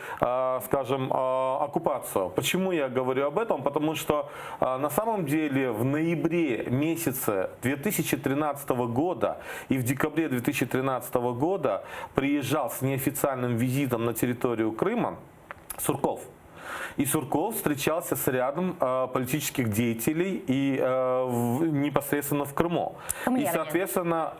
скажем, оккупацию. Почему я говорю об этом? Потому что на самом деле в ноябре месяце 2013 года и в декабре 2013 года приезжал с неофициальным визитом на территорию Крыма Сурков. И Сурков встречался с рядом политических деятелей и непосредственно в Крыму. И, соответственно...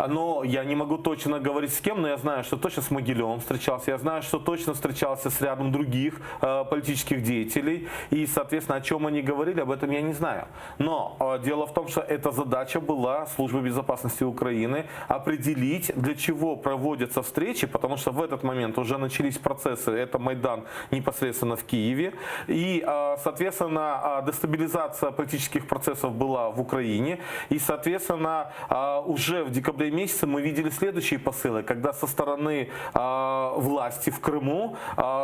Но я не могу точно говорить с кем, но я знаю, что точно с Могилевым встречался. Я знаю, что точно встречался с рядом других политических деятелей. И, соответственно, о чем они говорили, об этом я не знаю. Но дело в том, что эта задача была Службы безопасности Украины определить, для чего проводятся встречи, потому что в этот момент уже начались процессы, это Майдан непосредственно в Киеве. И, соответственно, дестабилизация политических процессов была в Украине. И, соответственно, уже в декабре месяце мы видели следующие посылы, когда со стороны власти в Крыму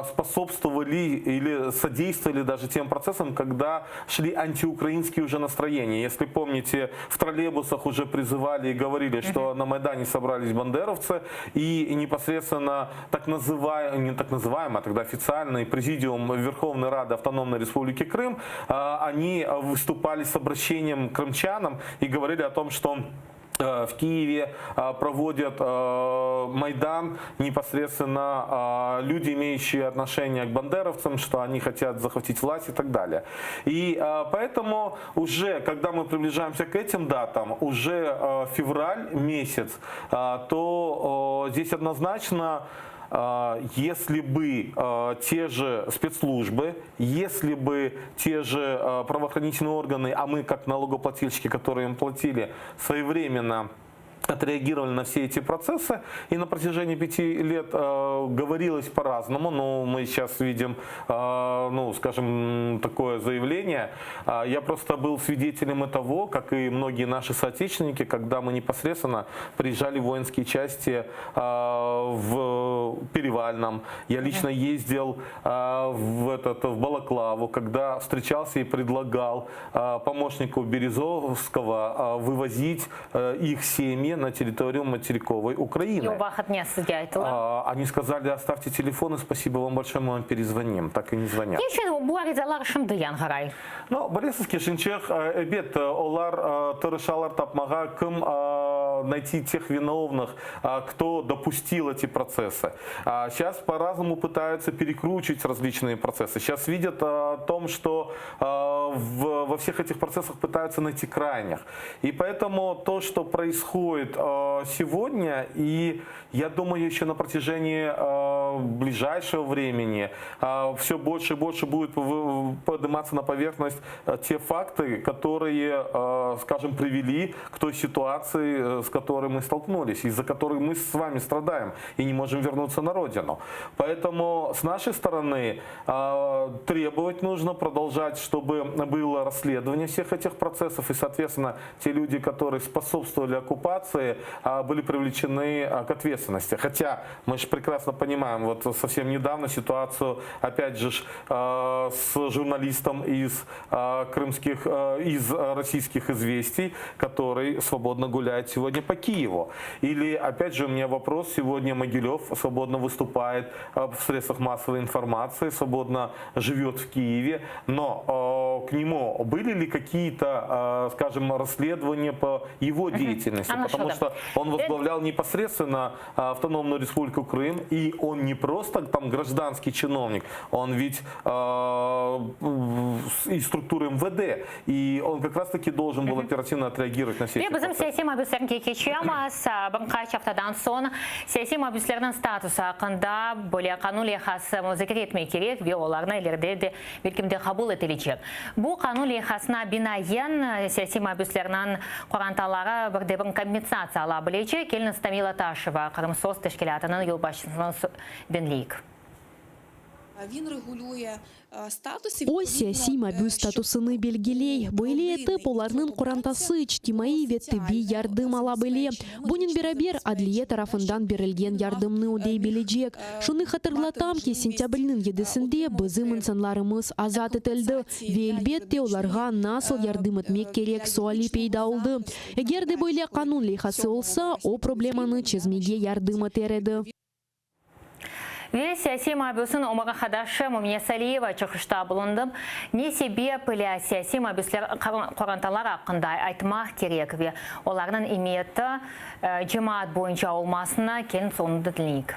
способствовали или содействовали даже тем процессам, когда шли антиукраинские уже настроения. Если помните, в троллейбусах уже призывали и говорили, что на Майдане собрались бандеровцы, и непосредственно не так называемый, а тогда официальный президиум Верховной Рады Автономной Республики Крым, они выступали с обращением к крымчанам и говорили о том, что в Киеве проводят Майдан непосредственно люди, имеющие отношение к бандеровцам, что они хотят захватить власть и так далее. И поэтому уже, когда мы приближаемся к этим датам, уже февраль месяц, то здесь однозначно, если бы те же спецслужбы, если бы те же правоохранительные органы, а мы как налогоплательщики, которые им платили, своевременно отреагировали на все эти процессы, и на протяжении 5 лет говорилось по-разному, но мы сейчас видим, ну, скажем, такое заявление. Я просто был свидетелем того, как и многие наши соотечественники, когда мы непосредственно приезжали в воинские части в Перевальном. Я лично ездил в Балаклаву, когда встречался и предлагал помощнику Березовского вывозить их семьи на территорию материковой Украины. Они сказали: оставьте телефоны, спасибо вам большое, мы вам перезвоним. Так и не звонят. Ну, Борисовский Шинчех, эбет, олар, тырышалар тапмага, кым найти тех виновных, кто допустил эти процессы. Сейчас по-разному пытаются перекручивать различные процессы. Сейчас видят о том, что во всех этих процессах пытаются найти крайних. И поэтому то, что происходит сегодня, и я думаю, еще на протяжении ближайшего времени все больше и больше будет подниматься на поверхность те факты, которые, скажем, привели к той ситуации, с которой мы столкнулись, из-за которой мы с вами страдаем и не можем вернуться на родину. Поэтому с нашей стороны требовать нужно продолжать, чтобы было расследование всех этих процессов, и, соответственно, те люди, которые способствовали оккупации, были привлечены к ответственности. Хотя мы же прекрасно понимаем, вот совсем недавно ситуацию, опять же, с журналистом из российских «Известий», который свободно гуляет сегодня по Киеву. Или, опять же, у меня вопрос: сегодня Могилев свободно выступает в средствах массовой информации, свободно живет в Киеве, но к нему были ли какие-то, скажем, расследования по его деятельности? Потому что он возглавлял непосредственно Автономную Республику Крым, и он не просто там гражданский чиновник, он ведь из структуры МВД, и он как раз-таки должен был оперативно отреагировать на все эти процессы. Саяси мобюслердің статусы ақында бөле қану лехасы музыкет етмей керек, ве оларына елерде белкімде қабыл етілечек. Бұл қану лехасына бинаен саяси мобюслерінің қоранталары бірдебін компенсация ала білечек, келін Стамила Ташева, Қырымсоз тешкелятының елбашысының бенлейк. О саяси мобиль статусыны белгилей. Бойле етіп, оларның құрантасы ичтимаи ветті бей ярдым ала біле. Бұнын берабер адлие тарафындан берілген ярдымны удей бележек. Шуны хатырлатам ки сентябрьнің едісінде бізім инсанларымыз азат етілді. Ве елбетте оларға насыл ярдым етмек керек суали пейда олды. Егерде бойле қанун лейхасы олса, о проблеманы чезмеге ярдым етереді. Саяси мобюсын омаға хадашы Мумия Салиева чықышта бұлындым. Не себе пілі саяси мобюслер қоранталар ақында айтмақ керек ве оларының иметі жемаат бойынша олмасына келін соңында тілейік.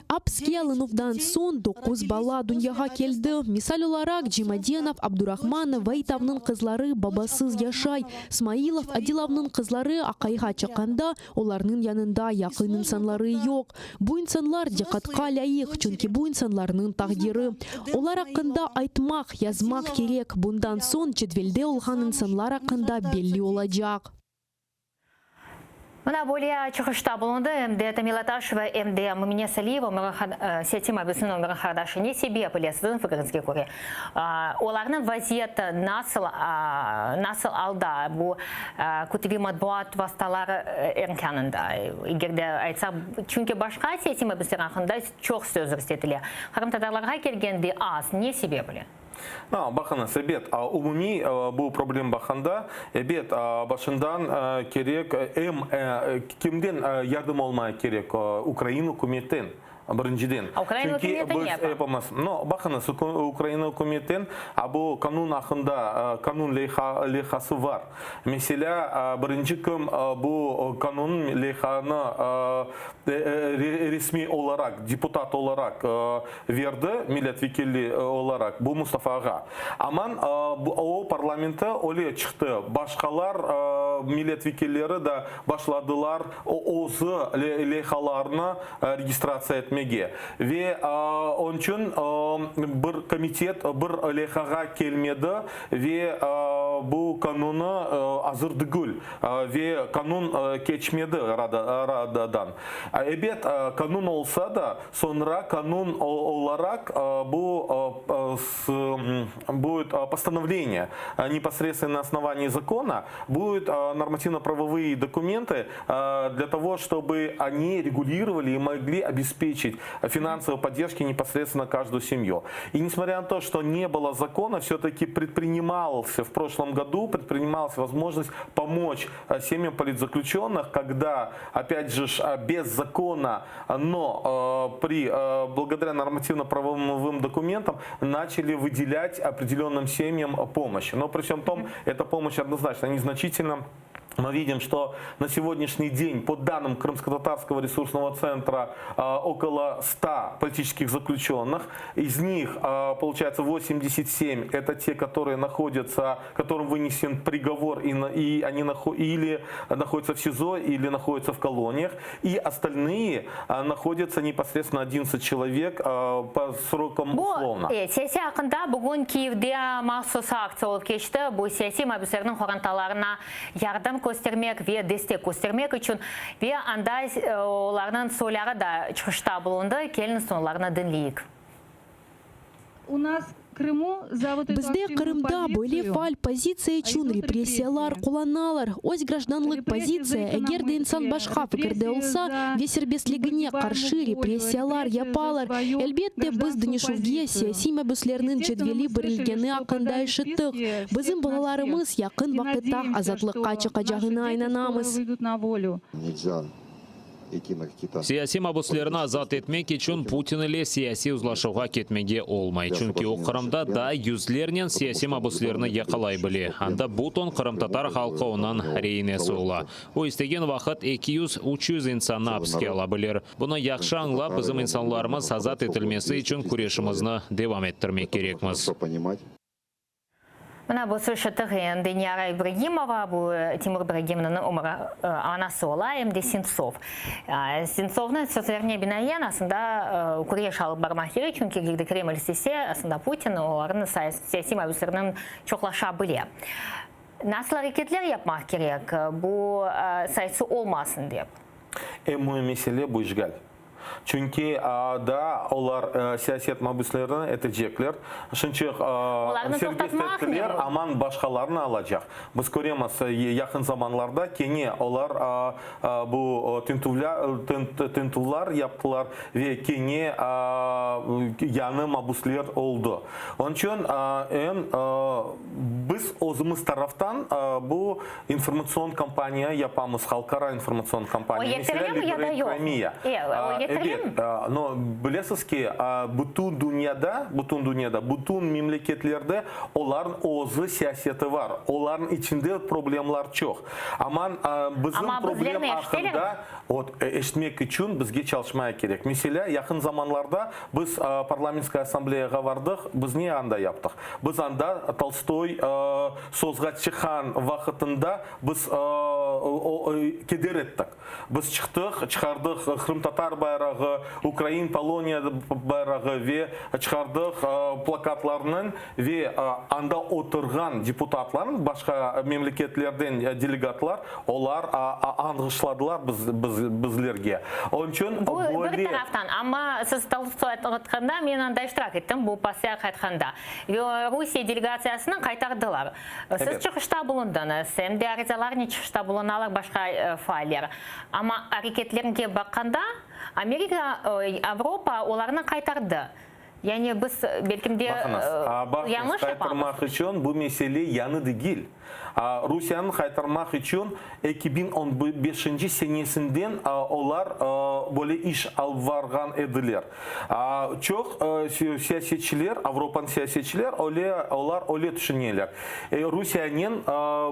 Апскелыновдан сон 9 бала дуньяга келді. Мисал оларак Джимаденов, Абдурахманов, Вайтавның қызлары бабасыз яшай. Смаилов, Адиловның қызлары ақайға чыққанда, оларның янында яқын инсанлары yok. Бу инсанлар декатқа лайық, чөнки бу инсанларның тағдиры. Олар ақында айтмақ, язмақ керек. Bundan сон четвелде олған инсанлар ақында белли олacak. Мына более чухышта болунды, МД Тамила Ташева, МД Мумине Салиева, Сетима Бесыну Мирахардаши не себе полезны, фигуринские кури. Оларның вазиеті насыл алда, бұл күтіви матбуат васталары әрінканында. Егерде айтса, чүнке башқа Сетима Бесыну ақында чоқ сөз өрістетілі. Қарымтадарларға келгенде аз, не себе біле? Бахана себет умуми бұл проблем баханда бет башындан керек кімден ярдым olmaya керек Украина үкіметтен біріншіден. Украина үкіметі не ба? Бақына Украина үкіметтен бұл канун ақында канун лейхасы бар. Меселя бірінші кім бұл канун лейханы ресми оларак, депутат оларак верді, милет векелі оларак, бұл Мустафаға. Аман ол парламенті оле чықты. Башқалар милет векелері да башладылар озы лейхаларына регистрация етмеге. Ве ончын бір комитет бір лейхаға келмеді, ве бұл кануны азырды гүл. Ве канун кечмеді рададан. Эбет канун олса да, sonra канун оларак будет постановление непосредственно на основании закона, будут нормативно-правовые документы для того, чтобы они регулировали и могли обеспечить финансовую поддержку непосредственно каждую семью. И несмотря на то, что не было закона, все-таки предпринимался в прошлом году, предпринималась возможность помочь семьям политзаключенных, когда, опять же, без закона, но благодаря нормативно-правовым документам начали выделять определенным семьям помощь. Но при всем том, эта помощь однозначно незначительна. Мы видим, что на сегодняшний день, по данным Крымско-Татарского ресурсного центра, около 100 политических заключенных. Из них, получается, 87 это те, которые находятся, которым вынесен приговор, и они или находятся в СИЗО, или находятся в колониях. И остальные находятся непосредственно 11 человек по срокам условно. Сессия hakkında bugün Kiev'de mahsus aktsiya olup geçti. Bu siyasi mabüslerinin xorantalarına yardım göstermek ve destek göstermek için ve anda onların soruları da çıkışta bulundu. Gelin sorularını dinleyik. Бізде Қырымда бөле фаль позиция чун репрессиялар қоланалар. Өз гражданлық позиция, эгерде инсан башқа фикірде олса, весербеслігіне қаршы репрессиялар япалар. Әлбетте біз дөнешуге сияси мәбүслерінің жедвели бірілгені ақында ішіттік. Біздің балаларымыз яқын вақытта азатлыққа чыққажағына айнанамыз. Siyasi mabuslarını azat etmek için Putin ile siyasi uzlaşığa ketmege olmay. Çünkü o Kırımda da yüzlerinin siyasi mabuslarını yakalay bile. Anda buton Kırım Tatar halkı onun reynesi ola. O istegen vakit 200-300 insanı hapske alabilir. Bunu yaxşı anlap bizim insanlarımız azat etilmesi için kurešimizni devam ettirmek gerekmiz. Мына бұл сөшіттіғен Денияра Ибрагимова, бұл Тимур Ибрагимовның анасы ола, әмде Сенцов. Сенцовның сөздеріне бинайен, асында күреш алып бармақ керек, чүнкі егерде Кремль істесе, асында Путин оларын саяси мәбүстерінің чоқлаша біле. Насыл әрекетлер yapmaq керек, бұл сайысы olmasın деп? Мой меселе бұл işgal. Çünkü da onlar siyaset mabüslerini etecekler. Çünkü serbestlikler aman başkalarını alacak. Biz görüyoruz yakın zamanlarda kene onlar bu tintuvlar yaptılar ve kene yanı mabüsler oldu. Onun için biz özümüz taraftan bu informasyon kampanya yapamız. Halkara informasyon kampanya. Mesela Ребят, но білесізге, бүтін дүнияда, бүтін мемлекетлерде олардың өзі саясаты бар. Олардың içinde проблемалар жоқ. Аман біздің проблем ақында eşitmek için бізге çalışmaya керек. Mesela yakın zamanlarda biz парламентская ассамблеяға бардық, біз не анда яптық? Біз анда Толстой созға шыққан вақытында біз кедер еттік. Біз шығардық Крым-татар байрағы, Украин, Полония байрағы ве шығардық плакатларының ве анда отырған депутатларын, башқа мемлекетлерден делегатлар, олар аңғышладылар біздерге. Onun için bir taraftan ama siz Толстой айтқанда мен анда iştirak еттім, бұл пассияқ айтқанда. Русия делегациясының қайтардылар. Siz çıkışta bulundunuz, hem de arızalarını çıkışta bulunalар başka failler. Ama hareketlerine bakanda Amerika, Avrupa onlarını қайтарды. Yani biz belki de yanlış yapalım. Bu mesele yanı değil. Rusya'nın kaytarmak için 2015 senesinden onlar böyle iş alvargan ediler. Çok siyasetçiler, Avrupa'nın siyasetçiler onlar öyle düşünüyorlar. Rusya'nın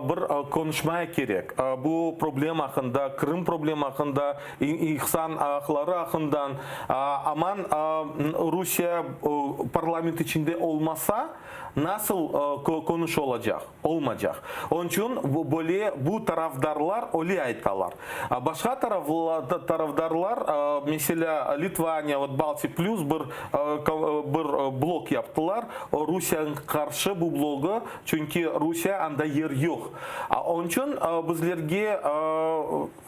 bir konuşmaya gerek. Bu problem hakkında, Kırım problem hakkında, insan hakları hakkında. Aman Rusya parlament içinde olmasa nasıl konuş olacak? Olmayacak. Onun için bu tarafdarlar öyle aytalar. Başka tarafdarlar mesela Litvanya, Baltic Plus bir blok yaptılar. Rusya'nın karşı bu blogu çünkü Rusya anda yer yok. Onun için bizlerge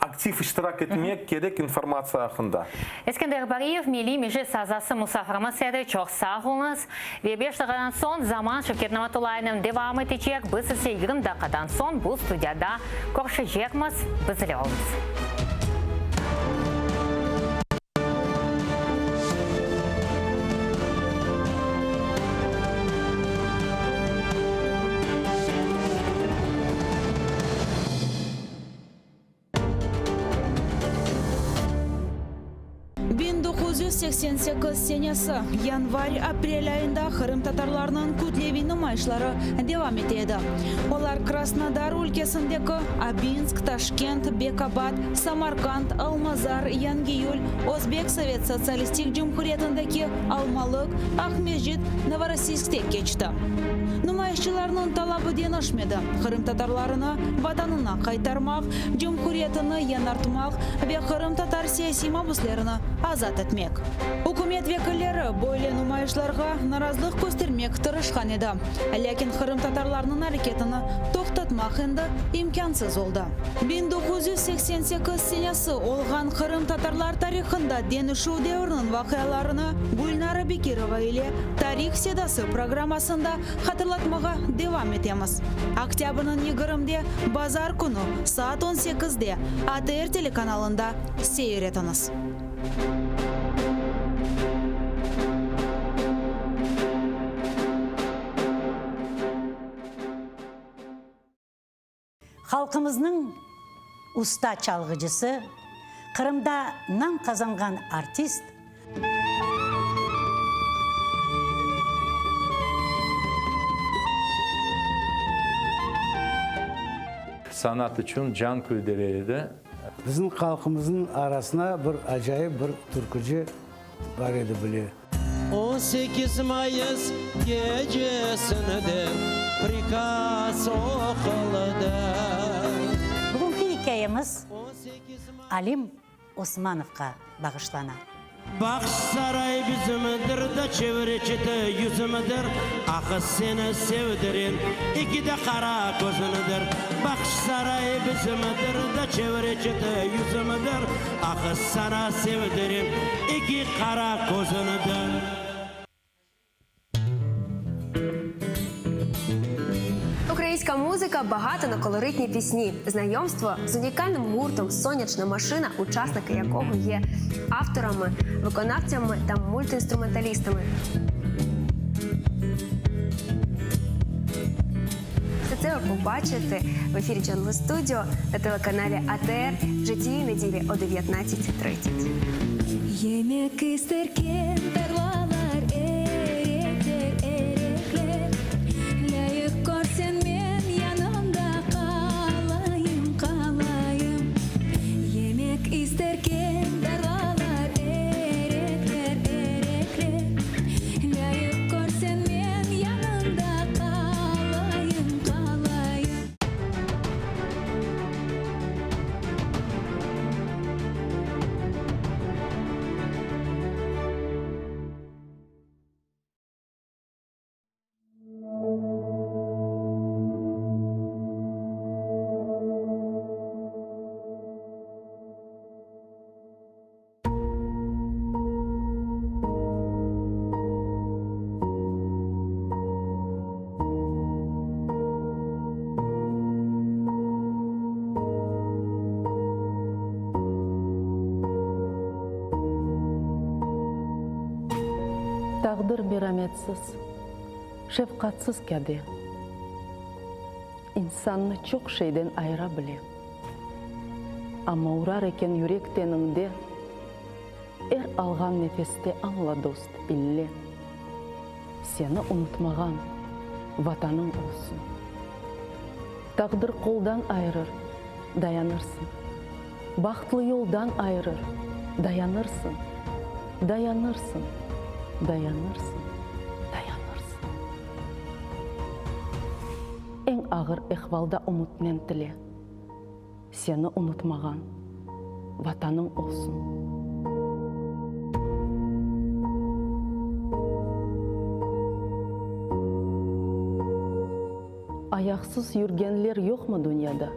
aktif iştirak etmek gerek informasya hakkında. Eskender Bariyev, Milli Meclis Azası Musafirimiz edi. Çok sağ olunuz. Ve 5 dakikadan son zaman Şevket Nigmatullaev'nin devam edecek. Biz ise 20 dakikadan son bu stüdyada görüşeceğimiz. Bizle olunuz. senesi yanvar-aprel ayında Kırım Tatarlarının kütlevi nümayişleri devam etedi. Onlar Krasnodar ülkesindeki Abinsk, Taşkent, Bekabad, Samarkand, Almazar, Yangiyul, Özbek Sovet Sosyalistik Cumhuriyeti'ndeki Almalık, Ahmedjit, Novorossiysk'te geçti. Nümayişçilerinin talabı denişmedi. Kırım Tatarlarını vatanına kaytarmak, Cumhuriyetini yanartmak ve Kırım Tatar siyasi mahpuslarını azat etmek. Hükümet vekilleri böyle nümayişlerge narazılık göstermek tırışkan edi. Lakin Kırım Tatarlarının hareketini toxtatmak endi imkansız oldu. 1988 senesi olgan Kırım Tatarlar tarixinde denişu devrinin vakayalarını Gulnara Bekirova ile Tarih Sedası programmasında hatırlatmağa devam etemiz. Oktyabr'ın 20'de Bazar günü saat 18'de ATR telekanalında seyretiniz. Halkımızın usta çalgıcısı, Kırım'da nam kazangan artist, sanat için can kuydereydi. Bizim halkımızın arasına bir acayip bir türkücü var idi biliyor. 18 Mayıs gecesinde prikaz okulda. Bugünkü hikayemiz Alim Osmanov'a bağışlanan. Baksaray bizimdir de çevreci yüzümüdür. Ah seni sevdirin iki de kara gözünüdür. Baksaray bizimdir de çevreci yüzümüdür. Ah sana sevdirin iki kara gözünüdür. Українська музика багата на колоритні пісні. Знайомство з унікальним гуртом «Сонячна машина», учасники якого є авторами, виконавцями та мультиінструменталістами. Все це ви побачите в ефірі Джанглу Студіо на телеканалі АТР вже цієї неділі о 19:30. Yemek isterken tarlalar erekler erekler. Layık görsen men yanımda kalayım kalayım. Yemek isterken tarlalar erekler erekler. Layık görsen men yanımda kalayım kalayım. Taqdir merhametsiz, şefqatsiz kade. İnsanni çok şeyden ayıra bile. Ama urar eken yürek teninde, algan nefeste anla dost ille. Seni unutmagan vatanın olsun. Taqdir koldan ayırır, dayanırsın. Baxtlı yoldan ayırır, dayanırsın. Dayanırsın. Dayanırsın, dayanırsın. En ağır ehvalda umut nentile. Seni unutmagan vatanın olsun. Ayaksız yürgenler yok mu dünyada?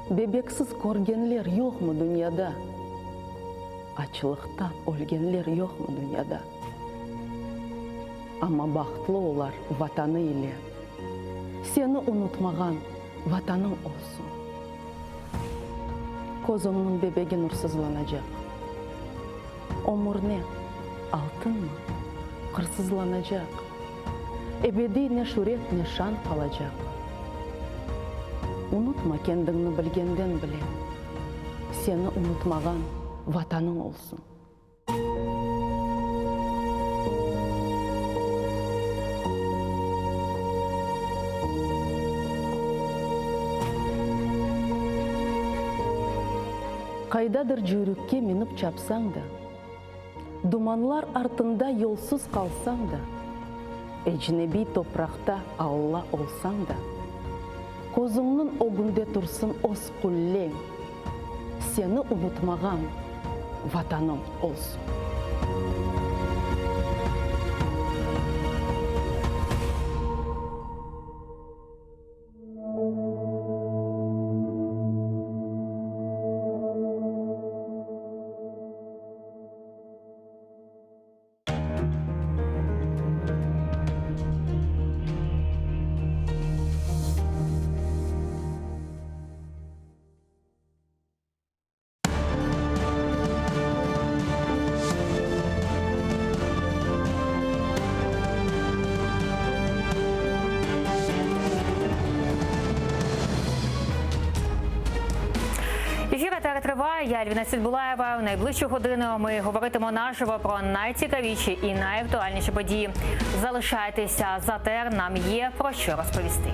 Bebeksiz görgenler yok mu dünyada? Açlıktan ölgenler yok mu dünyada? Ama baxtlı olar vatanı ile. Seni unutmagan vatanın olsun. Kozumnun bebeği nursuzlanacak. Omur ne? Altın mı? Kırsızlanacak. Ebedi ne şöhret ne şan kalacak. Unutma kendini bilgenden bile. Seni unutmagan vatanın olsun. Kaydadır jürükке minip çapsan da, dumanlar артында yolsuz kalsan da, ecnebi toprakta Allah olsan da, kozumnun o günde tursun os kullen, seni unutmagan vatanım olsun. Ефір «Етер» триває. Я Альвіна Сідбулаєва. В найближчу годину ми говоритимо наживо про найцікавіші і найактуальніші події. Залишайтеся за ТЕР, нам є про що розповісти.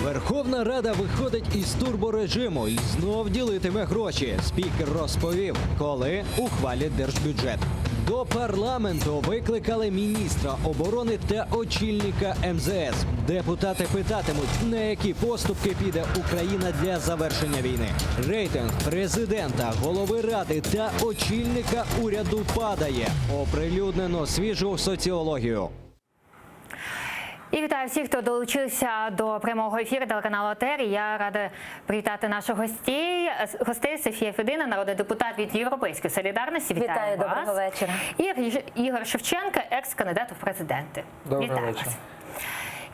Верховна Рада виходить із турборежиму і знов ділитиме гроші. Спікер розповів, коли ухвалять держбюджет. До парламенту викликали міністра оборони та очільника МЗС. Депутати питатимуть, на які поступки піде Україна для завершення війни. Рейтинг президента, голови ради та очільника уряду падає. Оприлюднено свіжу соціологію. І вітаю всіх, хто долучився до прямого ефіру телеканалу ТЕР. Я рада привітати наших гостей. Софія Федина, народний депутат від Європейської солідарності. Вітаю вас. Доброго вечора. І Ігор Шевченко, екс-кандидат у президенти. Доброго вечора.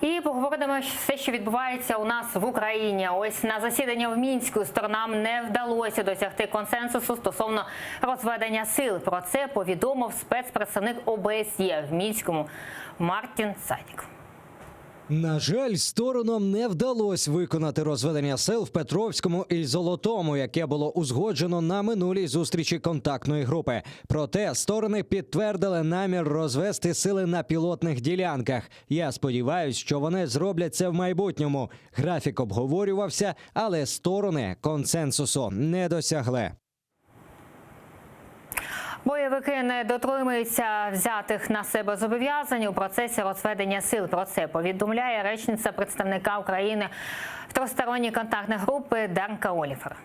І поговоримо все, що відбувається у нас в Україні. Ось на засіданні в Мінську сторонам не вдалося досягти консенсусу стосовно розведення сил. Про це повідомив спецпредставник ОБСЄ в Мінському Мартін Садік. На жаль, сторонам не вдалося виконати розведення сил в Петровському і Золотому, яке було узгоджено на минулій зустрічі контактної групи. Проте сторони підтвердили намір розвести сили на пілотних ділянках. Я сподіваюся, що вони зроблять це в майбутньому. Графік обговорювався, але сторони консенсусу не досягли. Бойовики не дотримуються взятих на себе зобов'язань у процесі розведення сил. Про це повідомляє речниця представника України в тристоронній контактної групи Дарка Оліфер.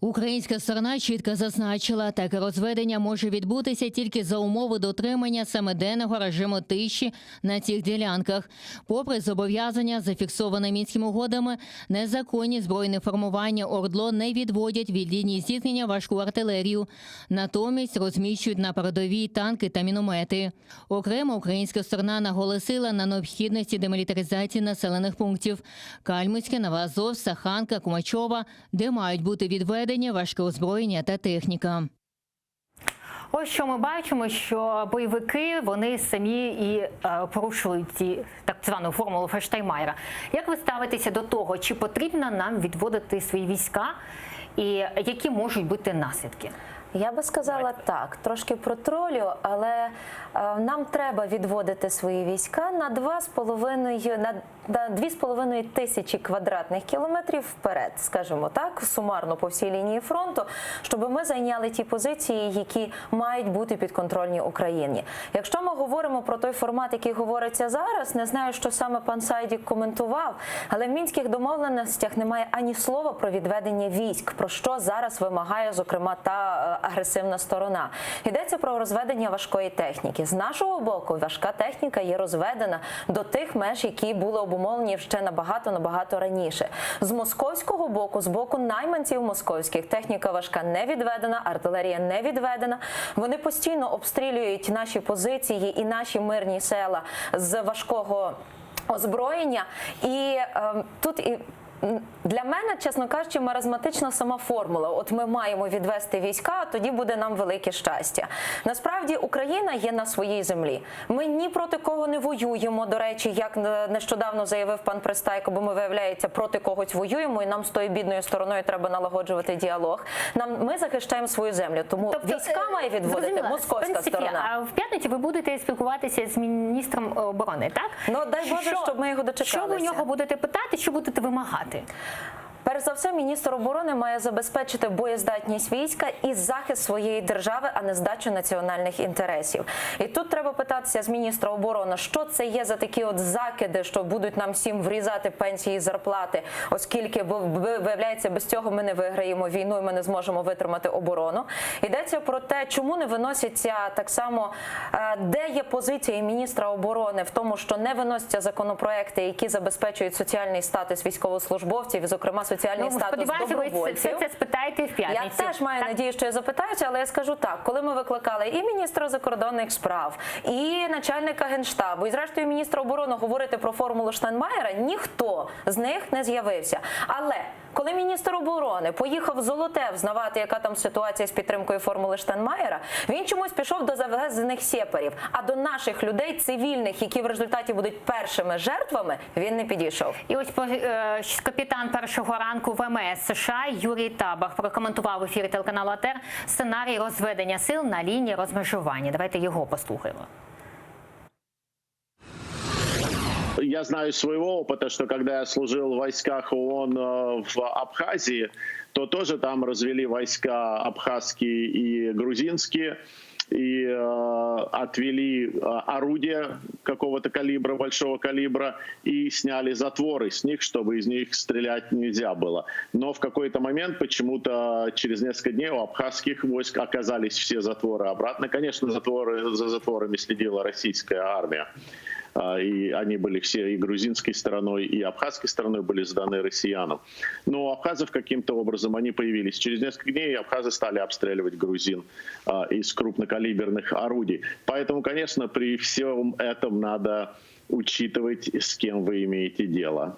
Українська сторона чітко зазначила, таке розведення може відбутися тільки за умови дотримання семиденного режиму тиші на цих ділянках. Попри зобов'язання, зафіксоване Мінськими угодами, незаконні збройні формування ОРДЛО не відводять від лінії зіткнення важку артилерію. Натомість розміщують на передовій танки та міномети. Окремо українська сторона наголосила на необхідності демілітаризації населених пунктів – Кальмицьке, Новоазов, Саханка, Кумачова, де мають бути відведені важке озброєння та техніка. Ось що ми бачимо, що бойовики, вони самі і порушують ці так звану формулу Ферштайнмайєра. Як ви ставитеся до того, чи потрібно нам відводити свої війська і які можуть бути наслідки? Я би сказала так, трошки про тролю, але нам треба відводити свої війська на 2,5 тисячі квадратних кілометрів вперед, скажімо так, сумарно по всій лінії фронту, щоб ми зайняли ті позиції, які мають бути підконтрольні Україні. Якщо ми говоримо про той формат, який говориться зараз, не знаю, що саме пан Сайдік коментував, але в мінських домовленостях немає ані слова про відведення військ, про що зараз вимагає, зокрема, та агресивна сторона. Йдеться про розведення важкої техніки. З нашого боку, важка техніка є розведена до тих меж, які були обумовлені ще набагато раніше. З московського боку, з боку найманців московських, техніка важка не відведена, артилерія не відведена. Вони постійно обстрілюють наші позиції і наші мирні села з важкого озброєння. І тут для мене, чесно кажучи, маразматична сама формула. От ми маємо відвести війська, а тоді буде нам велике щастя. Насправді, Україна є на своїй землі. Ми ні проти кого не воюємо, до речі, як нещодавно заявив пан Пристайко, бо ми, виявляється, проти когось воюємо, і нам з тою бідною стороною треба налагоджувати діалог. Ми захищаємо свою землю, тому війська має відводити московська сторона. А в п'ятницю ви будете спілкуватися з міністром оборони, так? Ну, дай Боже, щоб ми його дочекалися. Що ви у нього будете питати, що будете вимагати? Перш за все, міністр оборони має забезпечити боєздатність війська і захист своєї держави, а не здачу національних інтересів. І тут треба питатися з міністра оборони, що це є за такі от закиди, що будуть нам всім врізати пенсії і зарплати, оскільки, виявляється, без цього ми не виграємо війну і ми не зможемо витримати оборону. Йдеться про те, чому не виносяться так само, де є позиція міністра оборони в тому, що не виносяться законопроекти, які забезпечують соціальний статус військовослужбовців, зокрема соціальний статус добровольців. Ви це спитаєте в п'ятницю. Я теж маю надію, що я запитаюся, але я скажу так, коли ми викликали і міністра закордонних справ, і начальника Генштабу, і зрештою міністра оборони говорити про формулу Штайнмайєра, ніхто з них не з'явився. Але коли міністр оборони поїхав в Золоте взнавати, яка там ситуація з підтримкою формули Штайнмайєра, він чомусь пішов до завезених сєпарів, а до наших людей, цивільних, які в результаті будуть першими жертвами, він не підійшов. І ось капітан першого ранку ВМС США Юрій Табах прокоментував в ефірі телеканалу АТЕР сценарій розведення сил на лінії розмежування. Давайте його послухаємо. Я знаю из своего опыта, что когда я служил в войсках ООН в Абхазии, то тоже там развели войска абхазские и грузинские, и отвели орудия какого-то калибра, большого калибра, и сняли затворы с них, чтобы из них стрелять нельзя было. Но в какой-то момент почему-то через несколько дней у абхазских войск оказались все затворы обратно. Конечно, за затворами следила российская армия. И они были все и грузинской стороной, и абхазской стороной были сданы россиянам. Но у абхазов каким-то образом они появились. Через несколько дней абхазы стали обстреливать грузин из крупнокалиберных орудий. Поэтому, конечно, при всем этом надо учитывать, с кем вы имеете дело.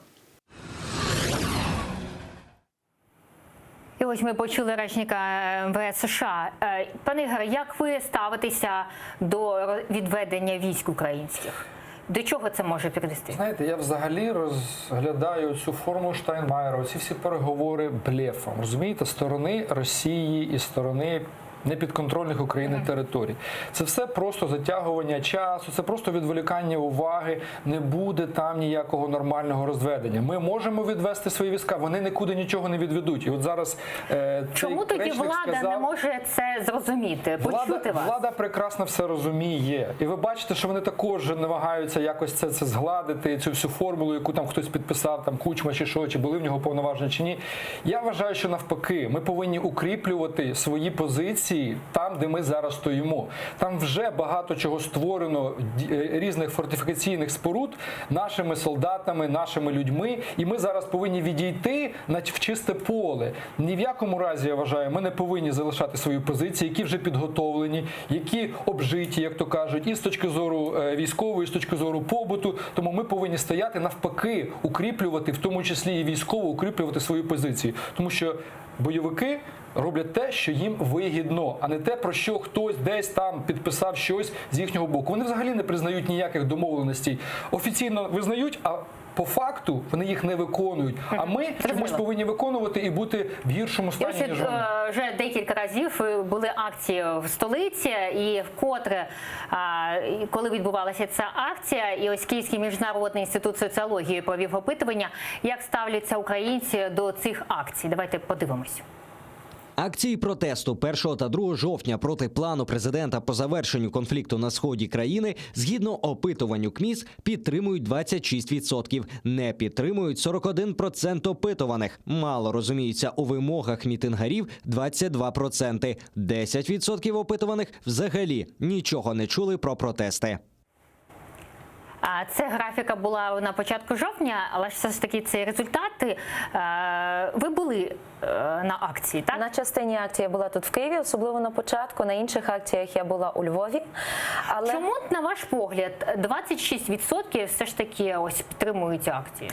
І ось ми почули речника МВС США. Пане Ігоре, як ви ставитеся до відведення військ українських? До чого це може привести? Знаєте, я взагалі розглядаю цю форму Штайнмаєра, ці всі переговори блефом, розумієте, сторони Росії і сторони непідконтрольних Україні територій. Це все просто затягування часу, це просто відволікання уваги, не буде там ніякого нормального розведення. Ми можемо відвести свої війська, вони нікуди нічого не відведуть. І от зараз чому тоді влада не може це зрозуміти, почути вас? Влада прекрасно все розуміє. І ви бачите, що вони також намагаються якось це згладити, цю всю формулу, яку там хтось підписав, там Кучма чи що, чи були в нього повноваження чи ні. Я вважаю, що навпаки, ми повинні укріплювати свої позиції там, де ми зараз стоїмо. Там вже багато чого створено, різних фортифікаційних споруд нашими солдатами, нашими людьми, і ми зараз повинні відійти в чисте поле. Ні в якому разі, я вважаю, ми не повинні залишати свої позиції, які вже підготовлені, які обжиті, як то кажуть, і з точки зору військової, і з точки зору побуту. Тому ми повинні стояти навпаки, укріплювати, в тому числі і військово, укріплювати свої позиції. Тому що бойовики роблять те, що їм вигідно, а не те, про що хтось десь там підписав щось з їхнього боку. Вони взагалі не признають ніяких домовленостей. Офіційно визнають, а по факту вони їх не виконують. А ми чомусь повинні виконувати і бути в гіршому стані, ніж вони. Вже декілька разів були акції в столиці, і вкотре, коли відбувалася ця акція, і ось Київський міжнародний інститут соціології провів опитування, як ставляться українці до цих акцій. Давайте подивимось. Акції протесту 1 та 2 жовтня проти плану президента по завершенню конфлікту на сході країни, згідно опитуванню КМІС, підтримують 26%, не підтримують 41% опитуваних, мало розуміються у вимогах мітингарів 22%, 10% опитуваних взагалі нічого не чули про протести. Це графіка була на початку жовтня, але все ж таки ці результати. Ви були на акції, так? На частині акції я була тут в Києві, особливо на початку. На інших акціях я була у Львові. Але... Чому, на ваш погляд, 26% все ж таки ось підтримують акції?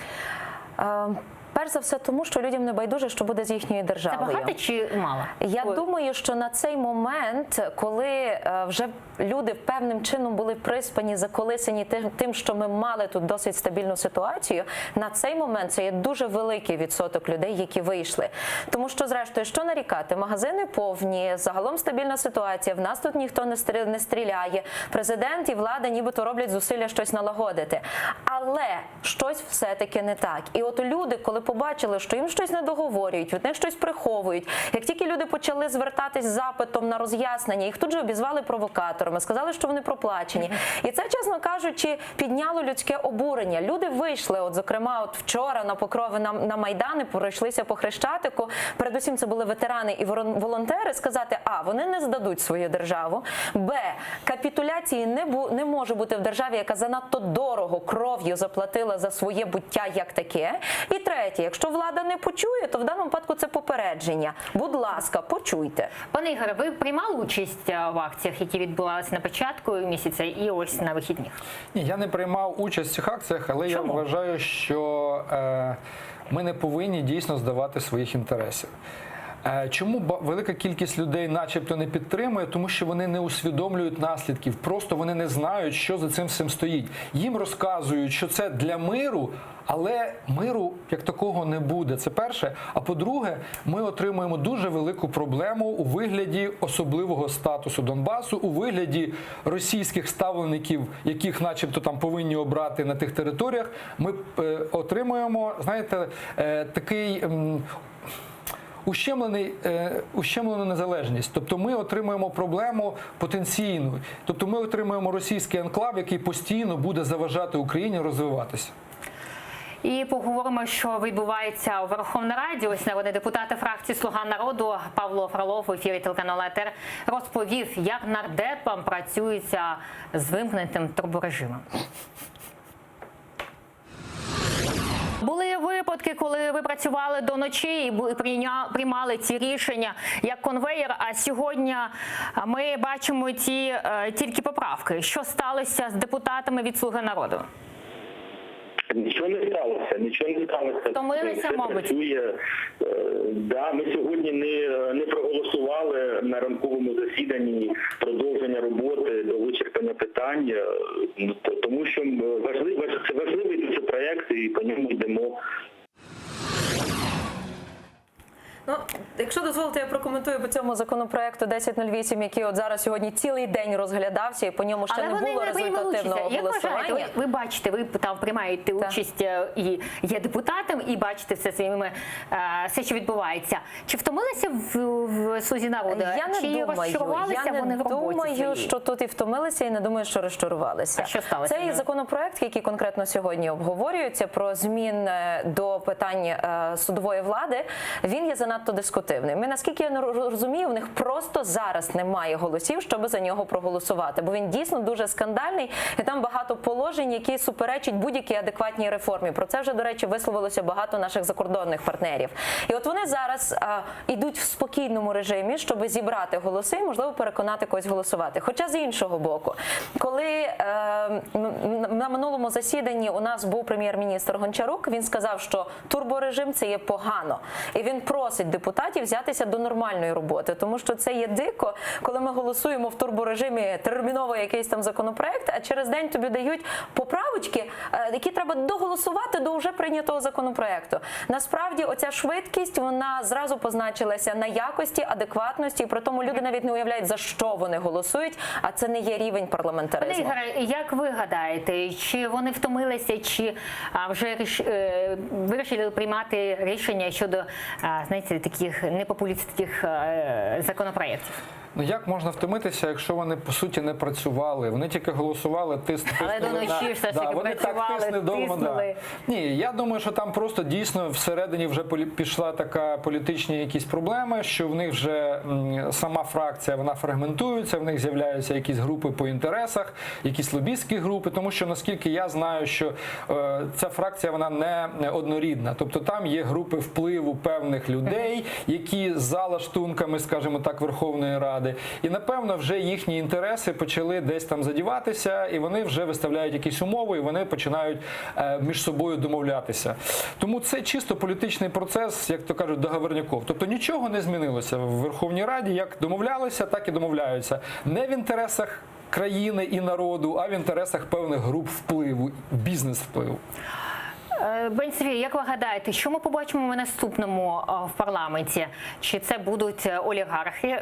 Перш за все тому, що людям не байдуже, що буде з їхньою державою. Це багато чи мало? Я думаю, що на цей момент, коли вже люди певним чином були приспані, заколисані тим, що ми мали тут досить стабільну ситуацію, на цей момент це є дуже великий відсоток людей, які вийшли. Тому що, зрештою, що нарікати? Магазини повні, загалом стабільна ситуація, в нас тут ніхто не стріляє, президент і влада нібито роблять зусилля щось налагодити. Але щось все-таки не так. І от люди, коли побачили, що їм щось не договорюють, від них щось приховують. Як тільки люди почали звертатись з запитом на роз'яснення, їх тут же обізвали провокаторами, сказали, що вони проплачені. І це, чесно кажучи, підняло людське обурення. Люди вийшли, от зокрема, от вчора на Покрові на Майдани, пройшлися по Хрещатику. Передусім це були ветерани і волонтери, сказати: а, вони не здадуть свою державу, б, капітуляції не може бути в державі, яка занадто дорого кров'ю заплатила за своє буття як таке. І третє, якщо влада не почує, то в даному випадку це попередження. Будь ласка, почуйте. Пане Ігоре, ви приймали участь в акціях, які відбувалися на початку місяця і ось на вихідних? Ні, я не приймав участь в цих акціях, але Чому? я вважаю, що ми не повинні дійсно здавати своїх інтересів. Чому велика кількість людей начебто не підтримує? Тому що вони не усвідомлюють наслідків, просто вони не знають, що за цим всім стоїть. Їм розказують, що це для миру, але миру як такого не буде. Це перше. А по-друге, ми отримуємо дуже велику проблему у вигляді особливого статусу Донбасу, у вигляді російських ставленників, яких начебто там повинні обрати на тих територіях. Ми отримуємо, знаєте, такий... ущемлену незалежність. Тобто ми отримуємо проблему потенційну. Тобто ми отримуємо російський анклав, який постійно буде заважати Україні розвиватися. І поговоримо, що відбувається у Верховній Раді. Ось народний депутат фракції «Слуга народу» Павло Фролов в ефірі телеканалу ЕТР розповів, як нардепам працюється з вимкнутим турборежимом. Були випадки, коли ви працювали до ночі і приймали ці рішення як конвеєр, а сьогодні ми бачимо тільки поправки. Що сталося з депутатами від «Слуги народу»? Нічого не сталося, Втомилися, Все мабуть. працює. Да, ми сьогодні не проголосували на ранковому засіданні продовження роботи до вичерпання питань, тому що це важливий дуже проєкт і по ньому йдемо. Ну, якщо дозволите, я прокоментую по цьому законопроекту 1008, який от зараз сьогодні цілий день розглядався, і по ньому ще не було результативного Як голосування. вважаєте, ви бачите, ви там приймаєте участь і є депутатом, і бачите все, що відбувається. Чи втомилися в «Слузі народу»? Чи розчарувалися вони в роботі думаю, своїй? що тут і втомилися, і не думаю, що розчарувалися. А що сталося? Цей законопроект, який конкретно сьогодні обговорюється, про зміни до питань судової влади, він є занадто дискутивним. Ми, наскільки я розумію, в них просто зараз немає голосів, щоб за нього проголосувати, бо він дійсно дуже скандальний, і там багато положень, які суперечать будь-якій адекватній реформі. Про це вже, до речі, висловилося багато наших закордонних партнерів. І от вони зараз йдуть в спокійному режимі, щоб зібрати голоси і, можливо, переконати когось голосувати. Хоча, з іншого боку, коли на минулому засіданні у нас був прем'єр-міністр Гончарук, він сказав, що турборежим – це є погано. І він просить депутатів взятися до нормальної роботи, тому що це є дико, коли ми голосуємо в турборежимі терміново якийсь там законопроект, а через день тобі дають поправочки, які треба доголосувати до вже прийнятого законопроекту. Насправді, оця швидкість, вона зразу позначилася на якості, адекватності, і при тому люди навіть не уявляють, за що вони голосують, а це не є рівень парламентаризму. Пане Ігоре, як ви гадаєте, чи вони втомилися, чи вже вирішили приймати рішення щодо, знаєте, таких непопулістських законопроєктів? Ну як можна втомитися, якщо вони по суті не працювали? Вони тільки голосували, тиснули. Але до ночі все ж таки працювали, тиснули. Ні, я думаю, що там просто дійсно всередині вже пішла така політичні якісь проблеми, що в них вже сама фракція, вона фрагментується, в них з'являються якісь групи по інтересах, якісь лобістські групи, тому що, наскільки я знаю, що ця фракція, вона не однорідна. Тобто там є групи впливу певних людей, які за лаштунками, скажімо так, Верховної Ради. І, напевно, вже їхні інтереси почали десь там задіватися, і вони вже виставляють якісь умови, і вони починають між собою домовлятися. Тому це чисто політичний процес, як то кажуть, договорняков. Тобто нічого не змінилося в Верховній Раді, як домовлялися, так і домовляються. Не в інтересах країни і народу, а в інтересах певних груп впливу, бізнес-впливу. Пані Софія, як ви гадаєте, що ми побачимо в наступному в парламенті? Чи це будуть олігархи,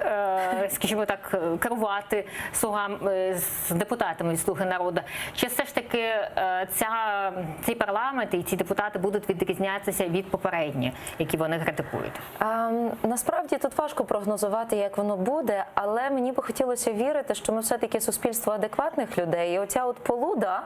скажімо так, керувати з депутатами від «Слуги народу»? Чи все ж таки цей парламент і ці депутати будуть відрізнятися від попередніх, які вони критикують? Насправді тут важко прогнозувати, як воно буде, але мені би хотілося вірити, що ми все-таки суспільство адекватних людей. І оця от полуда,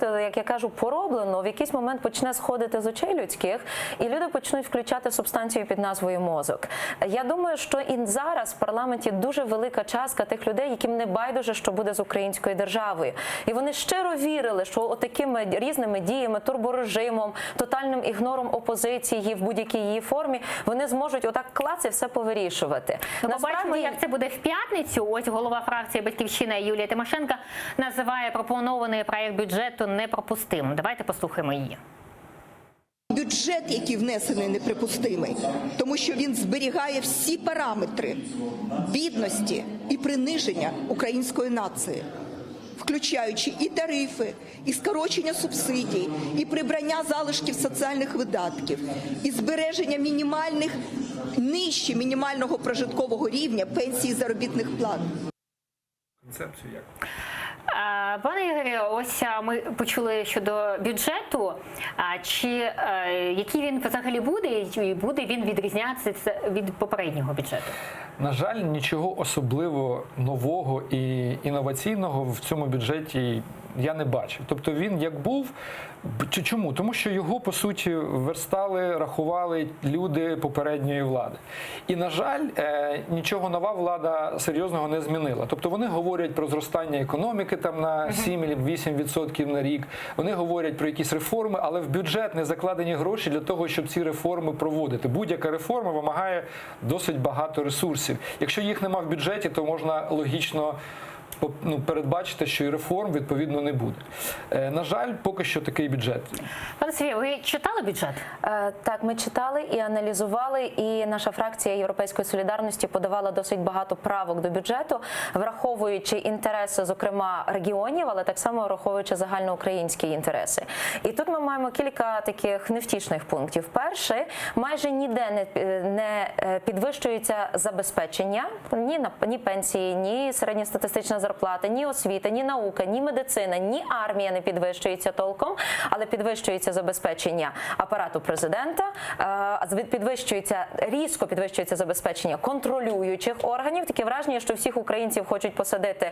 як я кажу, пороблено, в якийсь момент почне сходити з очей людських, і люди почнуть включати субстанцію під назвою мозок. Я думаю, що і зараз в парламенті дуже велика частка тих людей, яким не байдуже, що буде з українською державою. І вони щиро вірили, що отакими різними діями, турборежимом, тотальним ігнором опозиції в будь-якій її формі, вони зможуть отак клац і все повирішувати. Побачимо, як це буде в п'ятницю. Ось голова фракції «Батьківщина» Юлія Тимошенко називає пропонований проєкт бюджету неприпустимим. Давайте послухаємо її. Бюджет, який внесений, неприпустимий, тому що він зберігає всі параметри бідності і приниження української нації, включаючи і тарифи, і скорочення субсидій, і прибрання залишків соціальних видатків, і збереження мінімальних, нижче мінімального прожиткового рівня пенсій і заробітних плат. Концепцію як? Пане Ігорі, ось ми почули щодо бюджету, який він взагалі буде, і буде він відрізнятися від попереднього бюджету? На жаль, нічого особливо нового і інноваційного в цьому бюджеті я не бачив. Тобто він як був, чому? Тому що його, по суті, верстали, рахували люди попередньої влади. І, на жаль, нічого нова влада серйозного не змінила. Тобто вони говорять про зростання економіки там на 7-8% на рік, вони говорять про якісь реформи, але в бюджет не закладені гроші для того, щоб ці реформи проводити. Будь-яка реформа вимагає досить багато ресурсів. Якщо їх нема в бюджеті, то можна логічно передбачити, що і реформ відповідно не буде. На жаль, поки що такий бюджет. Пане Сергію, ви читали бюджет? Так, ми читали і аналізували, і наша фракція Європейської солідарності подавала досить багато правок до бюджету, враховуючи інтереси, зокрема, регіонів, але так само враховуючи загальноукраїнські інтереси. І тут ми маємо кілька таких невтішних пунктів. Перше, майже ніде не підвищується забезпечення, ні пенсії, ні середньостатистична зарплата, ні освіта, ні наука, ні медицина, ні армія не підвищується толком, але підвищується забезпечення апарату президента, різко підвищується забезпечення контролюючих органів. Таке враження, що всіх українців хочуть посадити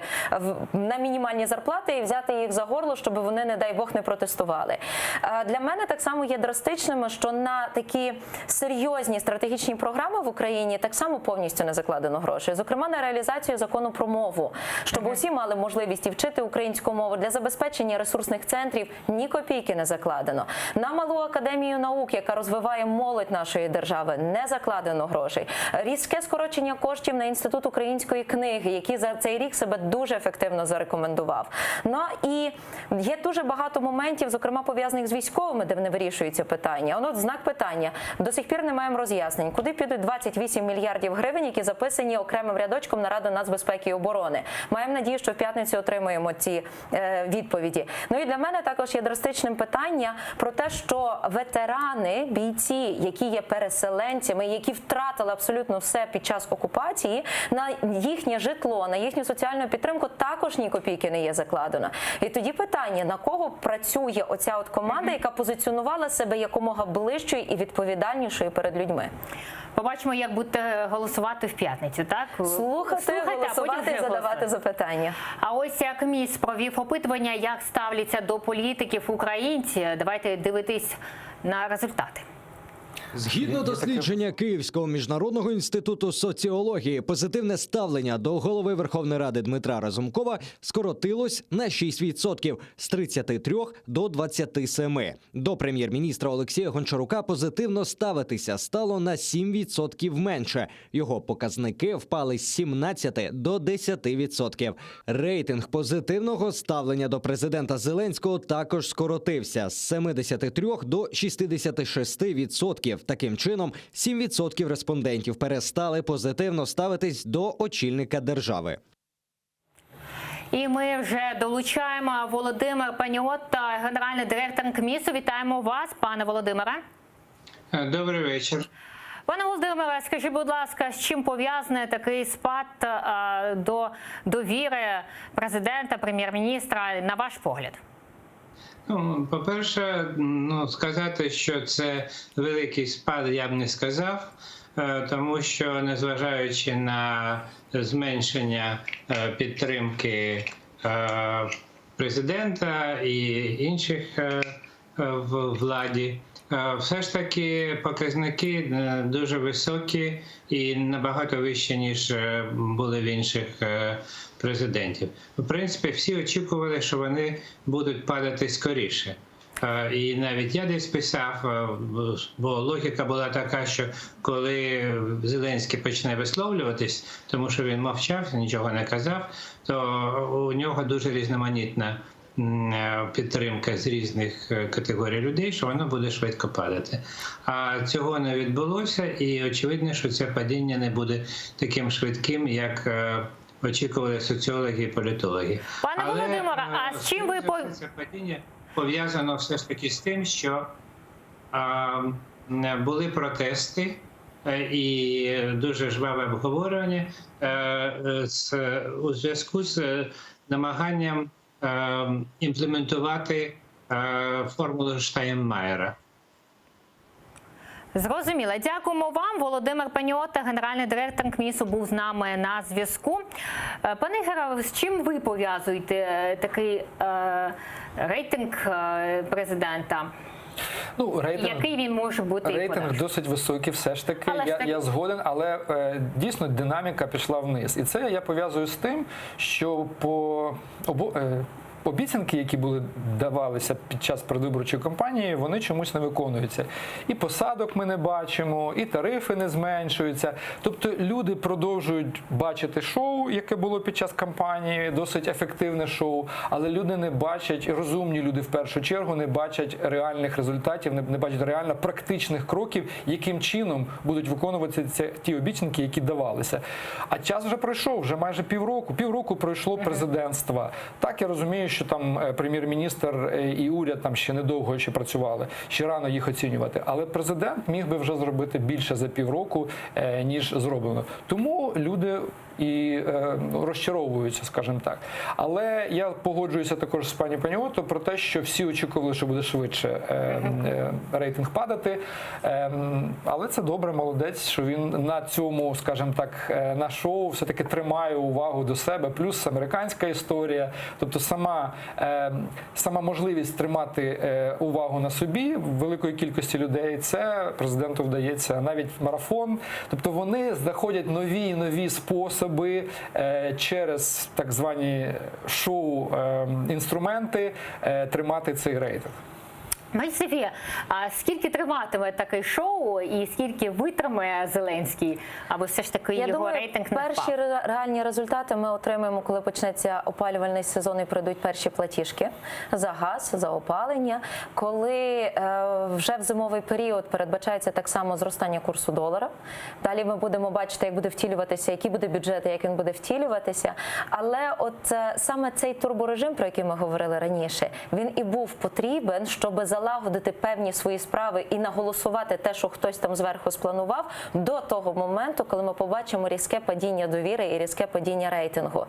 на мінімальні зарплати і взяти їх за горло, щоб вони, не дай Бог, не протестували. Для мене так само є драстичними, що на такі серйозні стратегічні програми в Україні так само повністю не закладено грошей. Зокрема, на реалізацію закону про мову, щоб усі мали можливість і вчити українську мову. Для забезпечення ресурсних центрів ні копійки не закладено. На малу академію наук, яка розвиває молодь нашої держави, не закладено грошей. Різке скорочення коштів на Інститут української книги, який за цей рік себе дуже ефективно зарекомендував. Ну і є дуже багато моментів, зокрема пов'язаних з військовими, де не вирішується питання. От знак питання. До сих пір не маємо роз'яснень, куди підуть 28 мільярдів гривень, які записані окремим рядочком на Раду нацбезпеки і оборони. Маємо надію, що в п'ятницю отримаємо ці відповіді. Ну і для мене також є драстичним питання про те, що ветерани, бійці, які є переселенцями, які втратили абсолютно все під час окупації, на їхнє житло, на їхню соціальну підтримку також ні копійки не є закладено. І тоді питання, на кого працює оця от команда, яка позиціонувала себе якомога ближчою і відповідальнішою перед людьми. Побачимо, як будете голосувати в п'ятницю, так? Слухати, голосувати і задавати запитання. А ось як МІС провів опитування, як ставляться до політиків українці. Давайте дивитись на результати. Згідно дослідження Київського міжнародного інституту соціології, позитивне ставлення до голови Верховної Ради Дмитра Разумкова скоротилось на 6% – з 33 до 27. До прем'єр-міністра Олексія Гончарука позитивно ставитися стало на 7% менше. Його показники впали з 17 до 10%. Рейтинг позитивного ставлення до президента Зеленського також скоротився з 73 до 66%. Таким чином, 7% респондентів перестали позитивно ставитись до очільника держави. І ми вже долучаємо Володимир Паніотта, генеральний директор КМІСу. Вітаємо вас, пане Володимире. Добрий вечір. Пане Володимире, скажіть, будь ласка, з чим пов'язаний такий спад до довіри президента, прем'єр-міністра, на ваш погляд? Ну, по-перше, сказати, що це великий спад, я б не сказав, тому що, незважаючи на зменшення підтримки президента і інших в владі, все ж таки показники дуже високі і набагато вищі, ніж були в інших президентів. В принципі, всі очікували, що вони будуть падати скоріше. І навіть я десь писав, бо логіка була така, що коли Зеленський почне висловлюватись, тому що він мовчав, нічого не казав, то у нього дуже різноманітна підтримка з різних категорій людей, що воно буде швидко падати. А цього не відбулося, і очевидно, що це падіння не буде таким швидким, як очікували соціологи і політологи. Пане Володимире, а з чим ви це падіння пов'язано все ж таки з тим, що були протести і дуже жваве обговорення у зв'язку з намаганням імплементувати формулу Штайнмаєра. Зрозуміло. Дякуємо вам. Володимир Паніотта, генеральний директор КМІСу, був з нами на зв'язку. Пане Ігоре, з чим ви пов'язуєте такий рейтинг президента? Який він може бути? Рейтинг досить високий, все ж таки, я згоден, але дійсно динаміка пішла вниз. І це я пов'язую з тим, що обіцянки, які давалися під час передвиборчої кампанії, вони чомусь не виконуються. І посадок ми не бачимо, і тарифи не зменшуються. Тобто люди продовжують бачити шоу, яке було під час кампанії, досить ефективне шоу, але люди не бачать, розумні люди в першу чергу, не бачать реальних результатів, не бачать реально практичних кроків, яким чином будуть виконуватися ті обіцянки, які давалися. А час вже пройшов, вже майже півроку. Півроку пройшло президентства. Так, я розумію, що там прем'єр-міністр і уряд там ще недовго ще працювали, ще рано їх оцінювати. Але президент міг би вже зробити більше за півроку, ніж зроблено. Тому люди і розчаровуються, скажімо так. Але я погоджуюся також з пані Паніотто про те, що всі очікували, що буде швидше рейтинг падати. Але це добре, молодець, що він на цьому, скажімо так, на шоу все-таки тримає увагу до себе. Плюс американська історія, тобто сама можливість тримати увагу на собі великої кількості людей, це президенту вдається. Навіть марафон. Тобто вони знаходять нові і нові способи через так звані шоу-інструменти тримати цей рейтинг. Пані Софія, а скільки триватиме таке шоу і скільки витримає Зеленський, аби все ж таки його рейтинг не впав? Перші реальні результати ми отримаємо, коли почнеться опалювальний сезон і прийдуть перші платіжки за газ, за опалення. Коли вже в зимовий період передбачається так само зростання курсу долара. Далі ми будемо бачити, як буде втілюватися, який буде бюджет, як він буде втілюватися. Але от саме цей турборежим, про який ми говорили раніше, він і був потрібен, щоб залагодити певні свої справи і наголосувати те, що хтось там зверху спланував, до того моменту, коли ми побачимо різке падіння довіри і різке падіння рейтингу.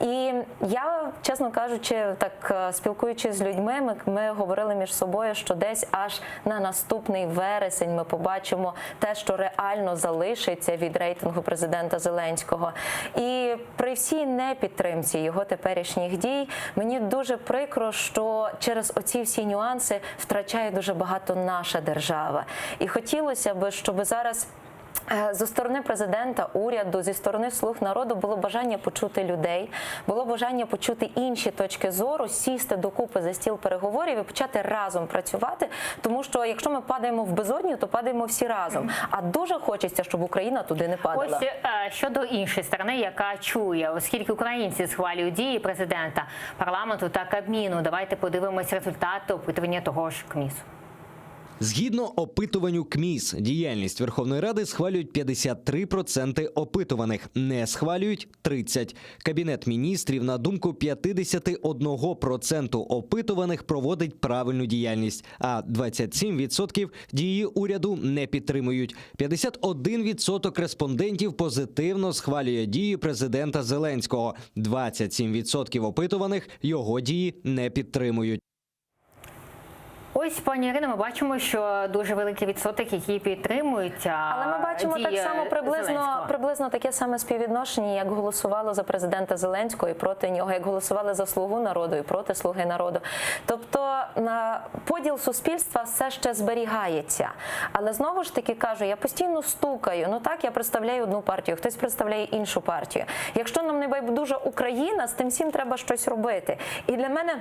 І я, чесно кажучи, так спілкуючись з людьми, ми говорили між собою, що десь аж на наступний вересень ми побачимо те, що реально залишиться від рейтингу президента Зеленського. І при всій непідтримці його теперішніх дій, мені дуже прикро, що через оці всі нюанси втрачає дуже багато наша держава. І хотілося б, щоб зараз зі сторони президента, уряду, зі сторони «Слуг народу» було бажання почути людей, було бажання почути інші точки зору, сісти докупи за стіл переговорів і почати разом працювати, тому що якщо ми падаємо в безодню, то падаємо всі разом. А дуже хочеться, щоб Україна туди не падала. Ось щодо іншої сторони, яка чує, оскільки українці схвалюють дії президента, парламенту та Кабміну, давайте подивимось результати опитування того ж КМІСу. Згідно опитуванню КМІС, діяльність Верховної Ради схвалюють 53% опитуваних, не схвалюють 30%. Кабінет міністрів, на думку 51% опитуваних, проводить правильну діяльність, а 27% дії уряду не підтримують. 51% респондентів позитивно схвалює дії президента Зеленського, 27% опитуваних його дії не підтримують. Ось, пані Ірино, ми бачимо, що дуже великий відсоток, які підтримують. Але ми бачимо так само приблизно таке саме співвідношення, як голосувало за президента Зеленського і проти нього, як голосували за «Слугу народу» і проти «Слуги народу». Тобто поділ суспільства все ще зберігається. Але знову ж таки кажу, я постійно стукаю. Ну так, я представляю одну партію, хтось представляє іншу партію. Якщо нам не байдужа Україна, з тим всім треба щось робити. І для мене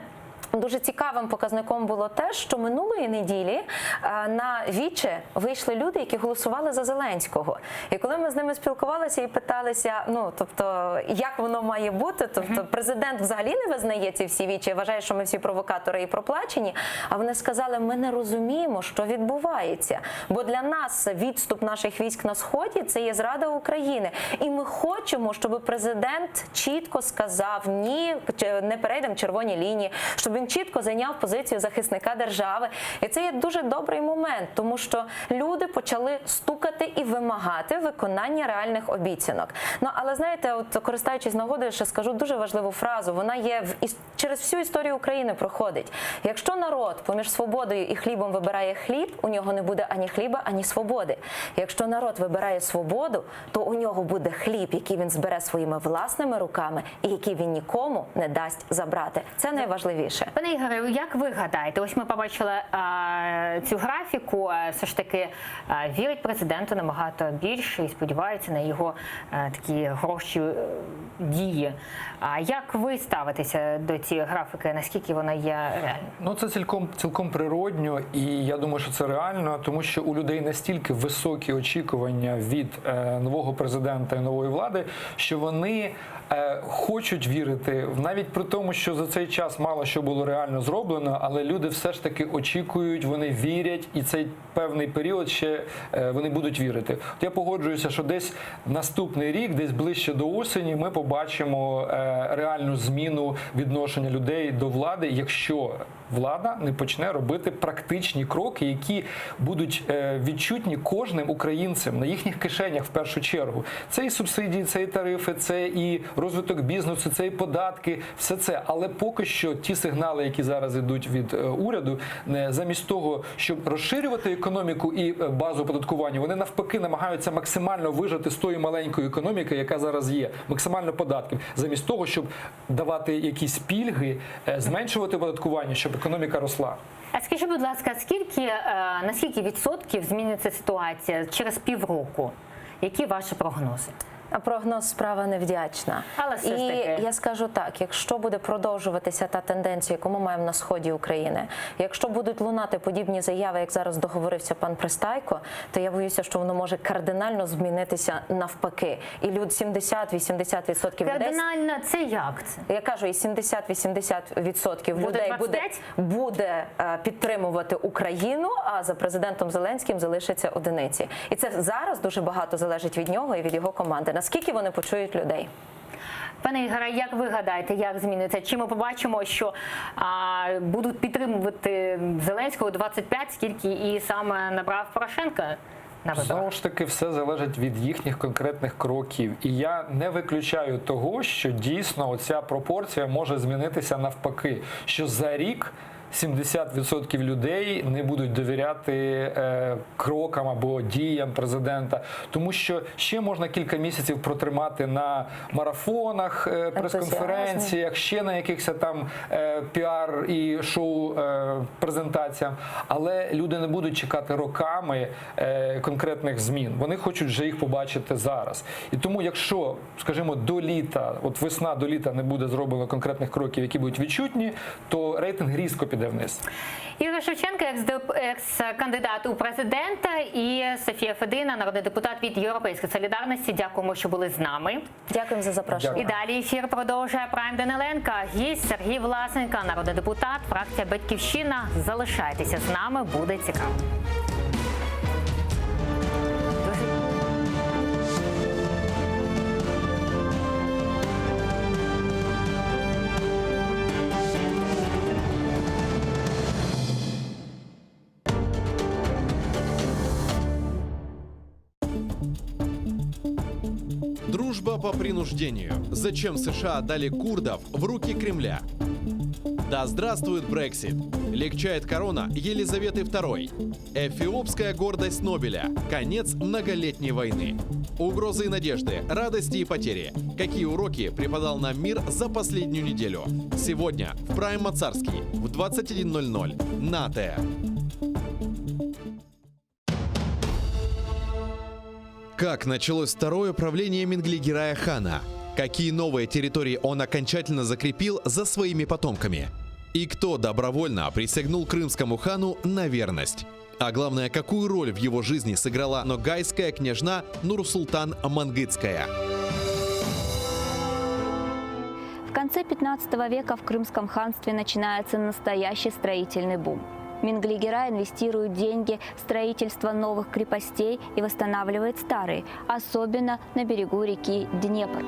дуже цікавим показником було те, що минулої неділі на Віче вийшли люди, які голосували за Зеленського. І коли ми з ними спілкувалися і питалися, як воно має бути, тобто президент взагалі не визнає ці всі Вічі, вважає, що ми всі провокатори і проплачені, а вони сказали, ми не розуміємо, що відбувається, бо для нас відступ наших військ на Сході – це є зрада України. І ми хочемо, щоб президент чітко сказав, ні, не перейдемо червоні лінії, щоб він чітко зайняв позицію захисника держави. І це є дуже добрий момент, тому що люди почали стукати і вимагати виконання реальних обіцянок. Але знаєте, користуючись нагодою, ще скажу дуже важливу фразу. Вона є через всю історію України проходить. Якщо народ поміж свободою і хлібом вибирає хліб, у нього не буде ані хліба, ані свободи. Якщо народ вибирає свободу, то у нього буде хліб, який він збере своїми власними руками і який він нікому не дасть забрати. Це найважливіше. Пане Ігоре, як ви гадаєте, ось ми побачили цю графіку, все ж таки вірить президенту набагато більше і сподіваються на його такі хороші дії. А як ви ставитеся до цієї графіки, наскільки вона є реальною? Ну, це цілком природньо, і я думаю, що це реально, тому що у людей настільки високі очікування від нового президента і нової влади, що вони хочуть вірити, навіть при тому, що за цей час мало що було реально зроблено, але люди все ж таки очікують, вони вірять, і цей певний період ще вони будуть вірити. От я погоджуюся, що десь наступний рік, десь ближче до осені, ми побачимо реальну зміну відношення людей до влади, якщо влада не почне робити практичні кроки, які будуть відчутні кожним українцем на їхніх кишенях в першу чергу. Це і субсидії, це і тарифи, це і розвиток бізнесу, це і податки, все це. Але поки що ті сигнали, які зараз йдуть від уряду, замість того, щоб розширювати економіку і базу оподаткування, вони навпаки намагаються максимально вижати з тої маленької економіки, яка зараз є, максимально податків, замість того, щоб давати якісь пільги, зменшувати оподаткування, щоб економіка росла. А скажіть, будь ласка, на скільки відсотків зміниться ситуація через півроку? Які ваші прогнози? А прогноз справа невдячна. Але все ж таки. І я скажу так, якщо буде продовжуватися та тенденція, яку ми маємо на сході України, якщо будуть лунати подібні заяви, як зараз договорився пан Пристайко, то я боюся, що воно може кардинально змінитися навпаки. І 70-80% людей... Кардинально це як це? Я кажу, і 70-80% людей буде підтримувати Україну, а за президентом Зеленським залишаться одиниці. І це зараз дуже багато залежить від нього і від його команди. Наскільки вони почують людей? Пане Ігоре, як ви гадаєте, як зміниться? Чи ми побачимо, що будуть підтримувати Зеленського 25, скільки і саме набрав Порошенка? Знову ж таки, все залежить від їхніх конкретних кроків. І я не виключаю того, що дійсно оця пропорція може змінитися навпаки, що за рік 70% людей не будуть довіряти крокам або діям президента, тому що ще можна кілька місяців протримати на марафонах, прес-конференціях, ще на якихось там піар і шоу-презентаціях, але люди не будуть чекати роками конкретних змін. Вони хочуть вже їх побачити зараз. І тому, якщо, скажімо, до літа, от весна до літа не буде зроблено конкретних кроків, які будуть відчутні, то рейтинг різко піде вниз. Ігор Шевченко, екс-кандидат у президента, і Софія Федина, народний депутат від Європейської солідарності. Дякуємо, що були з нами. Дякуємо за запрошення. І далі ефір продовжує Прайм Даниленко. Гість Сергій Власенко, народний депутат, фракція «Батьківщина». Залишайтеся з нами, буде цікаво. Дружба по принуждению. Зачем США дали курдов в руки Кремля? Да здравствует Брексит! Легчает корона Елизаветы II. Эфиопская гордость Нобеля. Конец многолетней войны. Угрозы и надежды, радости и потери. Какие уроки преподал нам мир за последнюю неделю? Сегодня в Прайм Мацарский в 21:00 на АТР. Как началось второе правление Менглигерая хана? Какие новые территории он окончательно закрепил за своими потомками? И кто добровольно присягнул крымскому хану на верность? А главное, какую роль в его жизни сыграла ногайская княжна Нурсултан Мангытская? В конце 15 века в Крымском ханстве начинается настоящий строительный бум. Менглигерай инвестирует деньги в строительство новых крепостей и восстанавливает старые, особенно на берегу реки Днепр.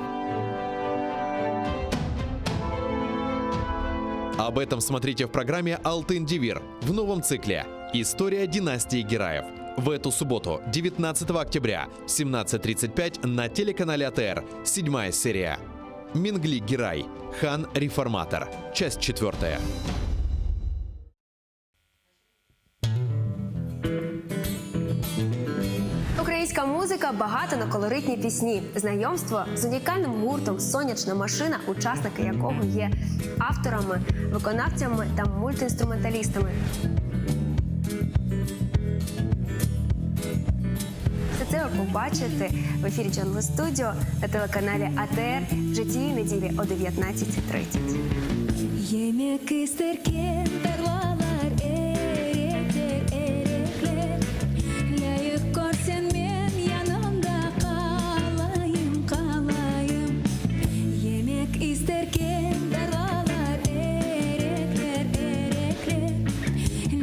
Об этом смотрите в программе «Алтын Девир» в новом цикле «История династии Гераев». В эту субботу, 19 октября, в 17:35 на телеканале АТР, 7-я серия. Менглигерай. Хан-реформатор. Часть 4. Українська музика музика багата на колоритні пісні. Знайомство з унікальним гуртом «Сонячна машина», учасники якого є авторами, виконавцями та мультиінструменталістами. Все це ви побачите в ефірі Jungle Studio на телеканалі АТР вже цієї неділі о 19:30. Yemek isterken tarlalar erekler erekler Layık görsen men yanımda kalayım kalayım Yemek isterken tarlalar erekler erekler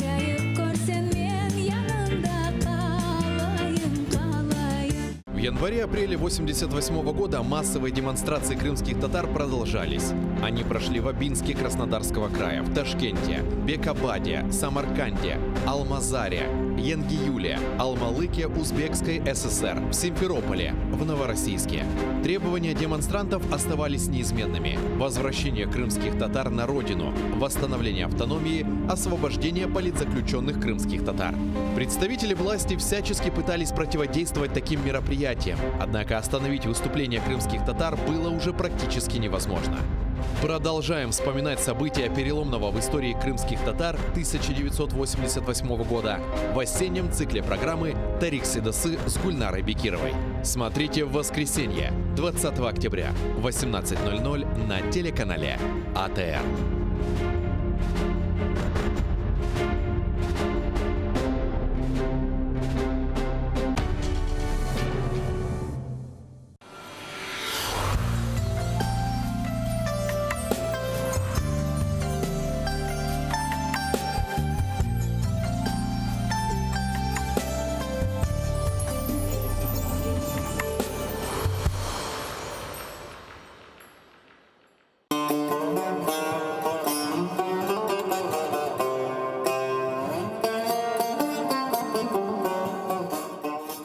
Layık görsen men yanımda kalayım kalayım В январе-апреле 1988 года массовые демонстрации крымских татар продолжались. Они прошли в Абинске Краснодарского края, в Ташкенте, Бекабаде, Самарканде, Алмазаре, Янгиюле, Алмалыке Узбекской ССР, в Симферополе, в Новороссийске. Требования демонстрантов оставались неизменными. Возвращение крымских татар на родину, восстановление автономии, освобождение политзаключенных крымских татар. Представители власти всячески пытались противодействовать таким мероприятиям, однако остановить выступление крымских татар было уже практически невозможно. Продолжаем вспоминать события переломного в истории крымских татар 1988 года в осеннем цикле программы «Тарих Седосы» с Гульнарой Бекировой. Смотрите в воскресенье, 20 октября, в 18:00 на телеканале АТР.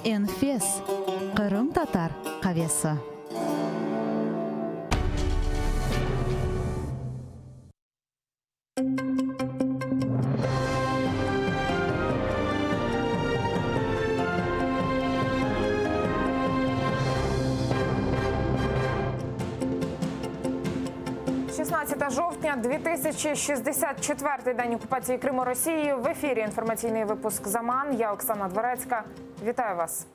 Enfes, Qırım tatar qavesi. Жовтня, 2064-й день окупації Криму Росією. В ефірі інформаційний випуск «Заман». Я Оксана Дворецька. Вітаю вас.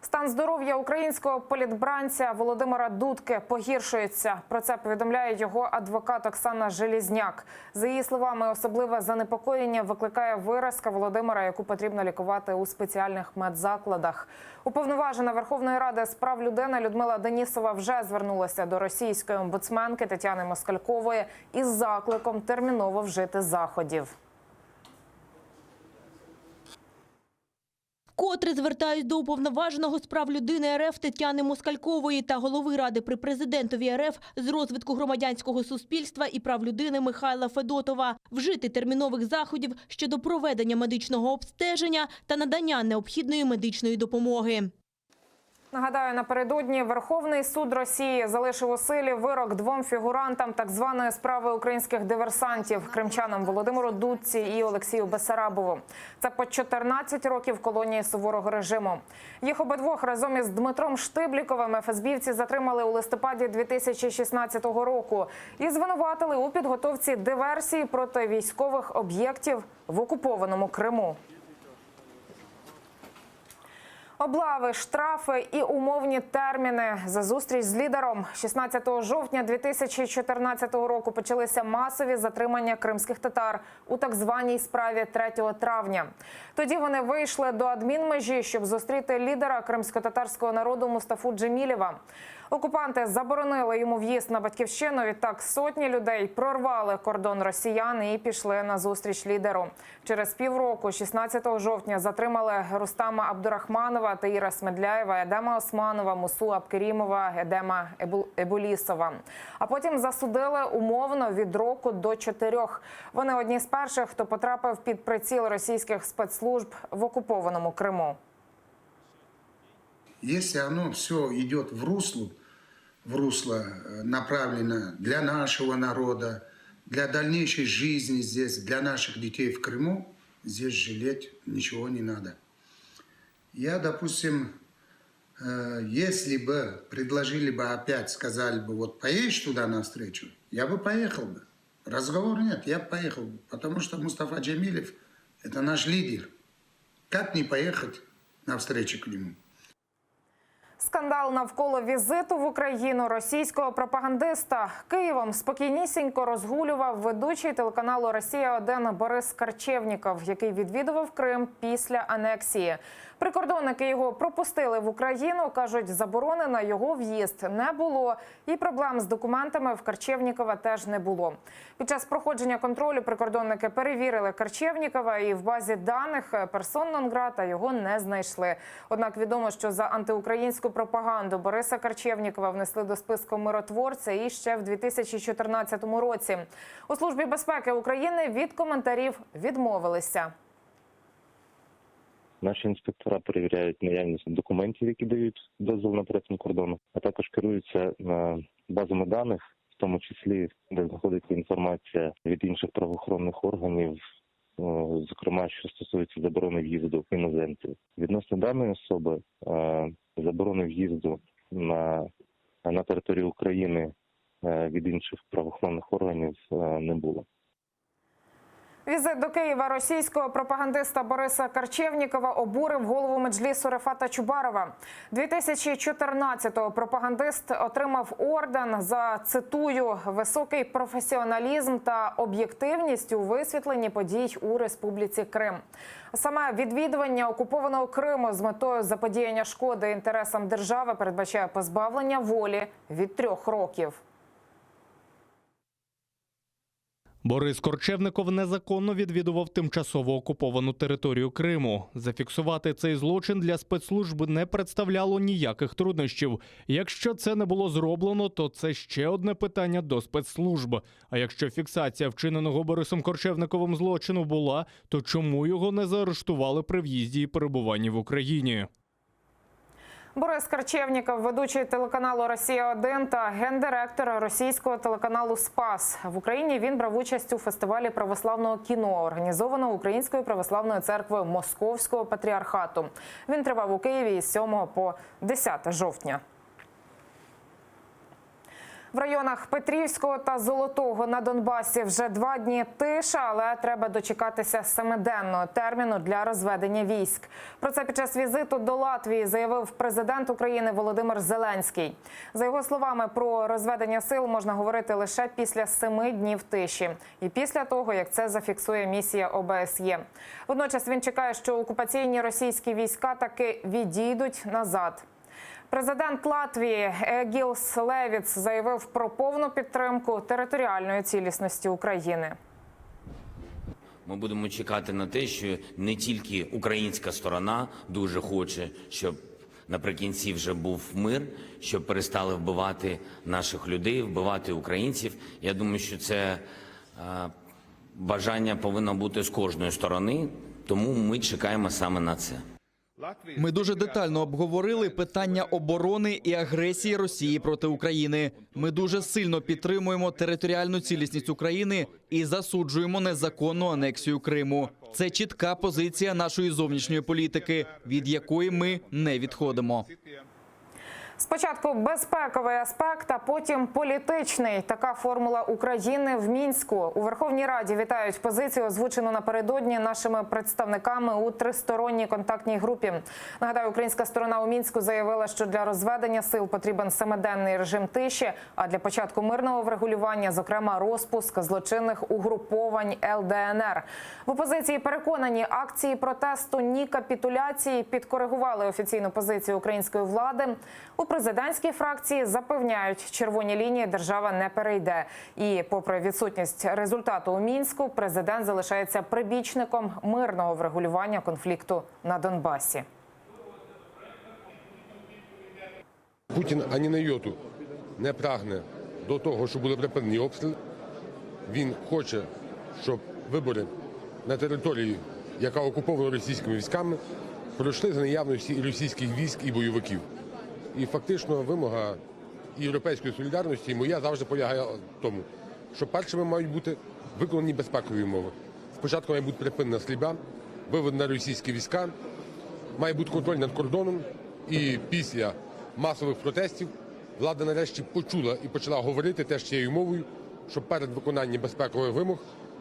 Стан здоров'я українського політбранця Володимира Дудки погіршується. Про це повідомляє його адвокат Оксана Желізняк. За її словами, особливе занепокоєння викликає виразка Володимира, яку потрібно лікувати у спеціальних медзакладах. Уповноважена Верховної Ради з прав людини Людмила Денісова вже звернулася до російської омбудсменки Тетяни Москалькової із закликом терміново вжити заходів. Вкотре звертаюсь до уповноваженого з прав людини РФ Тетяни Москалькової та голови Ради при президентові РФ з розвитку громадянського суспільства і прав людини Михайла Федотова вжити термінових заходів щодо проведення медичного обстеження та надання необхідної медичної допомоги. Нагадаю, напередодні Верховний суд Росії залишив у силі вирок двом фігурантам так званої справи українських диверсантів – кримчанам Володимиру Дудці і Олексію Бессарабову. Це по 14 років колонії суворого режиму. Їх обидвох разом із Дмитром Штибліковим ФСБівці затримали у листопаді 2016 року і звинуватили у підготовці диверсії проти військових об'єктів в окупованому Криму. Облави, штрафи і умовні терміни за зустріч з лідером. 16 жовтня 2014 року почалися масові затримання кримських татар у так званій справі 3 травня. Тоді вони вийшли до адмінмежі, щоб зустріти лідера кримсько-татарського народу Мустафу Джемілєва. Окупанти заборонили йому в'їзд на батьківщину. Відтак сотні людей прорвали кордон росіян і пішли на зустріч лідеру. Через півроку, 16 жовтня, затримали Рустама Абдурахманова, Таїра Смедляєва, Едема Османова, Мусу Абкерімова, Едема Ебулісова. А потім засудили умовно від року до 4. Вони одні з перших, хто потрапив під приціл російських спецслужб в окупованому Криму. Если оно все идет в русло направлено для нашего народа, для дальнейшей жизни здесь, для наших детей в Крыму, здесь жалеть ничего не надо. Я, допустим, Если бы предложили бы опять, сказали бы, вот поедешь туда навстречу, я бы поехал бы. Разговора нет, я бы поехал бы. Потому что Мустафа Джемилев – это наш лидер. Как не поехать навстречу к нему? Скандал навколо візиту в Україну російського пропагандиста. Києвом спокійнісінько розгулював ведучий телеканалу «Росія-1» Борис Корчевніков, який відвідував Крим після анексії. Прикордонники його пропустили в Україну, кажуть, заборони на його в'їзд не було і проблем з документами в Корчевнікова теж не було. Під час проходження контролю прикордонники перевірили Корчевнікова і в базі даних персон нон-грата його не знайшли. Однак відомо, що за антиукраїнську пропаганду Бориса Корчевнікова внесли до списку миротворця і ще в 2014 році. У Службі безпеки України від коментарів відмовилися. Наші інспектора перевіряють наявність документів, які дають дозвіл на перетин кордону, а також керуються базами даних, в тому числі, де знаходиться інформація від інших правоохоронних органів, зокрема, що стосується заборони в'їзду іноземців. Відносно даної особи, заборони в'їзду на територію України від інших правоохоронних органів не було. Візит до Києва російського пропагандиста Бориса Корчевнікова обурив голову Меджлісу Рефата Чубарова. 2014-го пропагандист отримав орден за, цитую, «високий професіоналізм та об'єктивність у висвітленні подій у Республіці Крим». Саме відвідування окупованого Криму з метою заподіяння шкоди інтересам держави передбачає позбавлення волі від 3 років. Борис Корчевніков незаконно відвідував тимчасово окуповану територію Криму. Зафіксувати цей злочин для спецслужб не представляло ніяких труднощів. Якщо це не було зроблено, то це ще одне питання до спецслужб. А якщо фіксація вчиненого Борисом Корчевніковим злочину була, то чому його не заарештували при в'їзді і перебуванні в Україні? Борис Корчевніков, ведучий телеканалу «Росія-1» та гендиректор російського телеканалу «Спас». В Україні він брав участь у фестивалі православного кіно, організованого Українською православною церквою Московського патріархату. Він тривав у Києві із 7 по 10 жовтня. В районах Петрівського та Золотого на Донбасі вже 2 дні тиша, але треба дочекатися 7-денного терміну для розведення військ. Про це під час візиту до Латвії заявив президент України Володимир Зеленський. За його словами, про розведення сил можна говорити лише після 7 днів тиші. І після того, як це зафіксує місія ОБСЄ. Водночас він чекає, що окупаційні російські війська таки відійдуть назад. Президент Латвії Егілс Левіц заявив про повну підтримку територіальної цілісності України. Ми будемо чекати на те, що не тільки українська сторона дуже хоче, щоб наприкінці вже був мир, щоб перестали вбивати наших людей, вбивати українців. Я думаю, що це бажання повинно бути з кожної сторони, тому ми чекаємо саме на це. Ми дуже детально обговорили питання оборони і агресії Росії проти України. Ми дуже сильно підтримуємо територіальну цілісність України і засуджуємо незаконну анексію Криму. Це чітка позиція нашої зовнішньої політики, від якої ми не відходимо. Спочатку безпековий аспект, а потім політичний. Така формула України в Мінську. У Верховній Раді вітають позицію, озвучену напередодні нашими представниками у тристоронній контактній групі. Нагадаю, українська сторона у Мінську заявила, що для розведення сил потрібен 7-денний режим тиші, а для початку мирного врегулювання, зокрема, розпуск злочинних угруповань ЛДНР. В опозиції переконані, акції протесту «Ні капітуляції» підкоригували офіційну позицію української влади. У президентській фракції запевняють, червоні лінії держава не перейде. І попри відсутність результату у Мінську, президент залишається прибічником мирного врегулювання конфлікту на Донбасі. Путін ані на йоту не прагне до того, щоб були припинені обстріли. Він хоче, щоб вибори на території, яка окупована російськими військами, пройшли за наявності і російських військ, і бойовиків. І фактично вимога європейської солідарності, моя завжди полягає в тому, що першими мають бути виконані безпекові умови. Спочатку має бути припинена стрільба, виведена російські війська, має бути контроль над кордоном І після масових протестів влада нарешті почула і почала говорити теж цією мовою, що перед виконанням безпекових вимог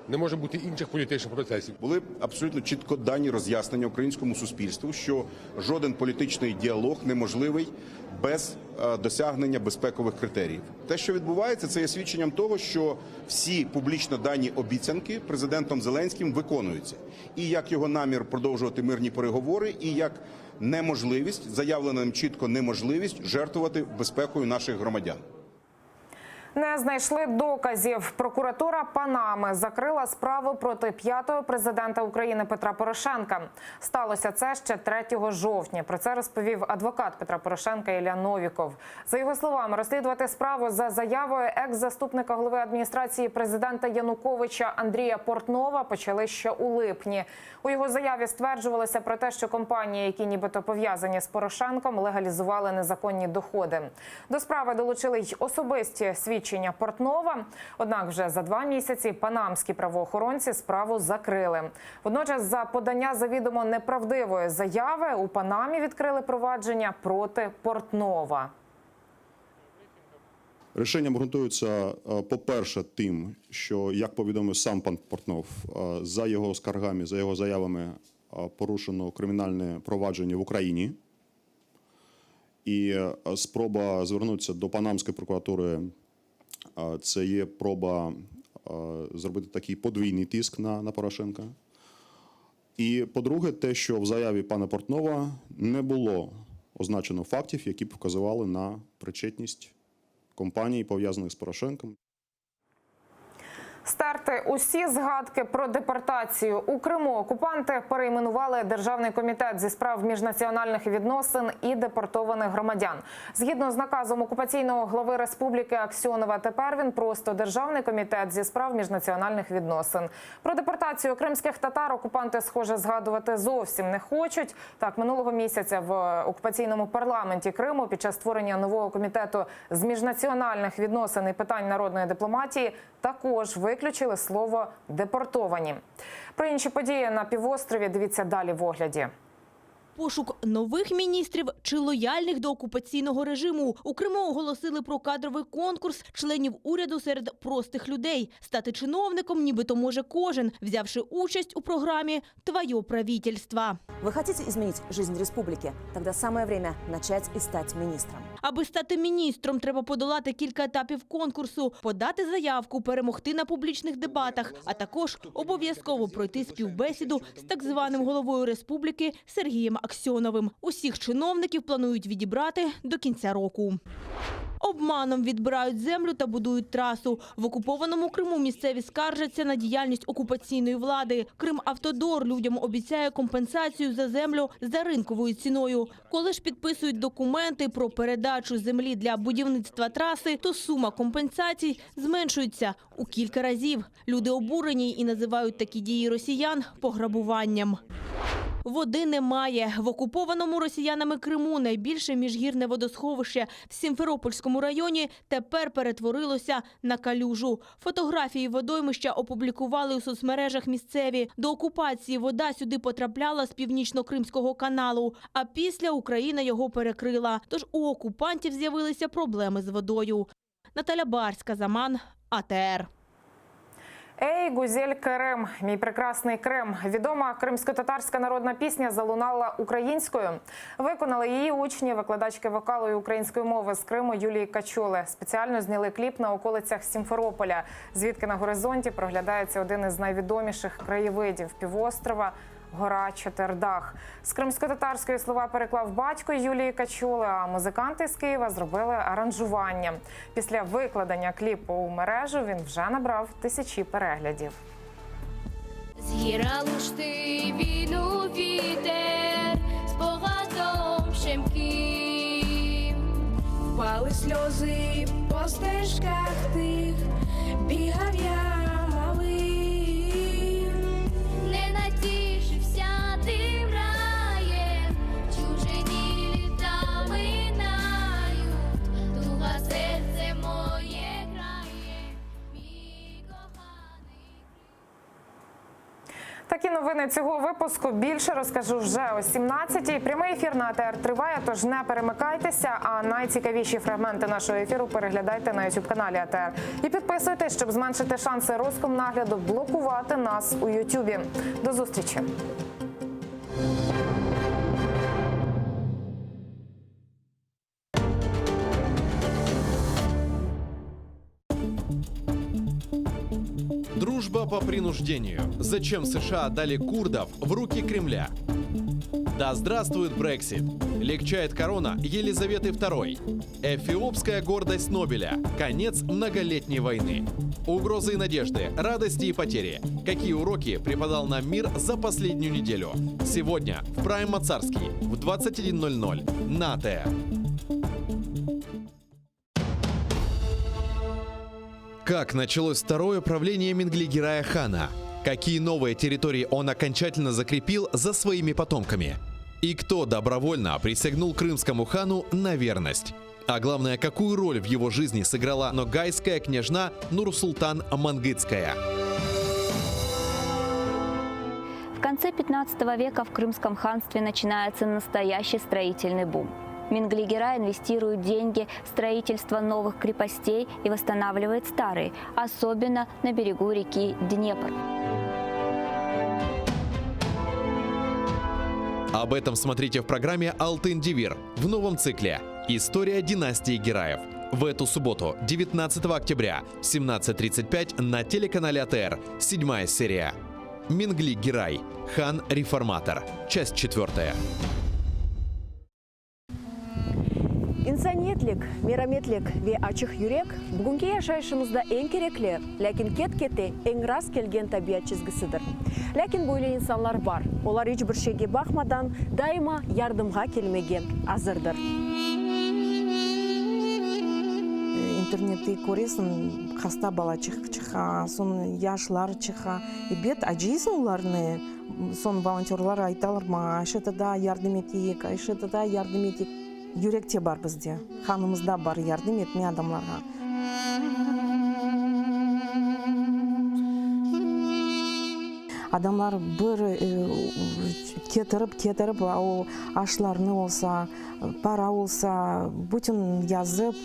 не може бути інших політичних процесів. Були абсолютно чітко дані роз'яснення українському суспільству, що жоден політичний діалог неможливий без досягнення безпекових критеріїв. Те, що відбувається, це є свідченням того, що всі публічно дані обіцянки президентом Зеленським виконуються. І як його намір продовжувати мирні переговори, і як неможливість, заявлена ним чітко неможливість жертвувати безпекою наших громадян. Не знайшли доказів. Прокуратура Панами закрила справу проти п'ятого президента України Петра Порошенка. Сталося це ще 3 жовтня. Про це розповів адвокат Петра Порошенка Ілля Новіков. За його словами, розслідувати справу за заявою екс-заступника голови адміністрації президента Януковича Андрія Портнова почали ще у липні. У його заяві стверджувалося про те, що компанії, які нібито пов'язані з Порошенком, легалізували незаконні доходи. До справи долучили й особисті свідчення Портнова. Однак вже за 2 місяці панамські правоохоронці справу закрили. Водночас за подання завідомо неправдивої заяви у Панамі відкрили провадження проти Портнова. Рішення ґрунтується, по-перше, тим, що, як повідомив сам пан Портнов, за його скаргами, за його заявами порушено кримінальне провадження в Україні. І спроба звернутися до Панамської прокуратури – це є проба зробити такий подвійний тиск на Порошенка. І, по-друге, те, що в заяві пана Портнова не було означено фактів, які б вказували на причетність компаній, пов'язаних з Порошенком. Стерти усі згадки про депортацію. У Криму окупанти перейменували Державний комітет зі справ міжнаціональних відносин і депортованих громадян. Згідно з наказом окупаційного глави республіки Аксьонова, тепер він просто Державний комітет зі справ міжнаціональних відносин. Про депортацію кримських татар окупанти, схоже, згадувати зовсім не хочуть. Так, минулого місяця в окупаційному парламенті Криму під час створення нового комітету з міжнаціональних відносин і питань народної дипломатії також виключили слово «депортовані». Про інші події на півострові дивіться далі в огляді. Пошук нових міністрів чи лояльних до окупаційного режиму. У Криму оголосили про кадровий конкурс членів уряду серед простих людей. Стати чиновником нібито може кожен, взявши участь у програмі «Твоє правительство». Вы хотите изменить жизнь республики? Тогда самое время начать и стать министром. Аби стати міністром, треба подолати кілька етапів конкурсу, подати заявку, перемогти на публічних дебатах, а також обов'язково пройти співбесіду з так званим головою республіки Сергієм Аксьоновим. Усіх чиновників планують відібрати до кінця року. Обманом відбирають землю та будують трасу. В окупованому Криму місцеві скаржаться на діяльність окупаційної влади. Кримавтодор людям обіцяє компенсацію за землю за ринковою ціною. Коли ж підписують документи про передачу землі для будівництва траси, то сума компенсацій зменшується у кілька разів. Люди обурені і називають такі дії росіян пограбуванням. Води немає. В окупованому росіянами Криму найбільше міжгірне водосховище в Сімферопольському районі тепер перетворилося на калюжу. Фотографії водоймища опублікували у соцмережах місцеві. До окупації вода сюди потрапляла з Північно-Кримського каналу, а після Україна його перекрила. Тож у окупантів з'явилися проблеми з водою. Наталя Барська, Заман, АТР. «Ей, гузель Крим, мій прекрасний Крим». Відома кримсько-татарська народна пісня залунала українською. Виконали її учні, викладачки вокалу і української мови з Криму Юлії Качули. Спеціально зняли кліп на околицях Сімферополя, звідки на горизонті проглядається один із найвідоміших краєвидів півострова – гора Чотирдах. З кримсько-татарської слова переклав батько Юлії Качули, а музиканти з Києва зробили аранжування. Після викладення кліпу у мережу він вже набрав тисячі переглядів. Згірали ж ти війну вітер спогадом щемким. Впали сльози по стежках тих, бігав я малим. Не натішився тим раєм, чужині літа минають, туга серце моє грає, мій коханий. Такі новини цього випуску. Більше розкажу вже о 17-й. Прямий ефір на АТР триває, тож не перемикайтеся. А найцікавіші фрагменти нашого ефіру переглядайте на YouTube-каналі АТР. І підписуйтесь, щоб зменшити шанси Роскомнагляду блокувати нас у Ютубі. До зустрічі! Дружба по принуждению. Зачем США дали курдов в руки Кремля? Да здравствует Брексит! Легчает корона Елизаветы II. Эфиопская гордость Нобеля. Конец многолетней войны. Угрозы и надежды, радости и потери. Какие уроки преподал нам мир за последнюю неделю? Сегодня в Прайм Мацарский в 21:00 на АТР. Как началось второе правление Минглигерая хана? Какие новые территории он окончательно закрепил за своими потомками? И кто добровольно присягнул крымскому хану на верность? А главное, какую роль в его жизни сыграла ногайская княжна Нурсултан Мангытская? В конце 15 века в Крымском ханстве начинается настоящий строительный бум. Минглигерай инвестирует деньги в строительство новых крепостей и восстанавливает старые, особенно на берегу реки Днепр. Об этом смотрите в программе «Алтын Девир» в новом цикле «История династии Гераев». В эту субботу, 19 октября, в 17:35 на телеканале АТР, 7-я серия. Минглигерай. Хан-реформатор. Часть 4. Инсаниятлик, мераметлик ве ачык юрек бүгінгі яшайышымызда ең кереклі, ләкин кет-кете ең рас келген табиат чизгісідір. Ләкин бойлы инсанлар бар. Олар еш бір шеге бақмадан дайыма ярдымға келмеге азырдыр. Интернетте көресің, хаста бала чыха, сон яшлар чыха. И бет ажисын оларны, сон волонтерлар айталар ма, айшытыда ярдым етейік, айшытыда ярдым етейік. Юректе бар бізде, ханымызда бар ярдым етме адамларға. Адамлар бір кетіріп, ау ашларны олса, пара олса, бүтін язып,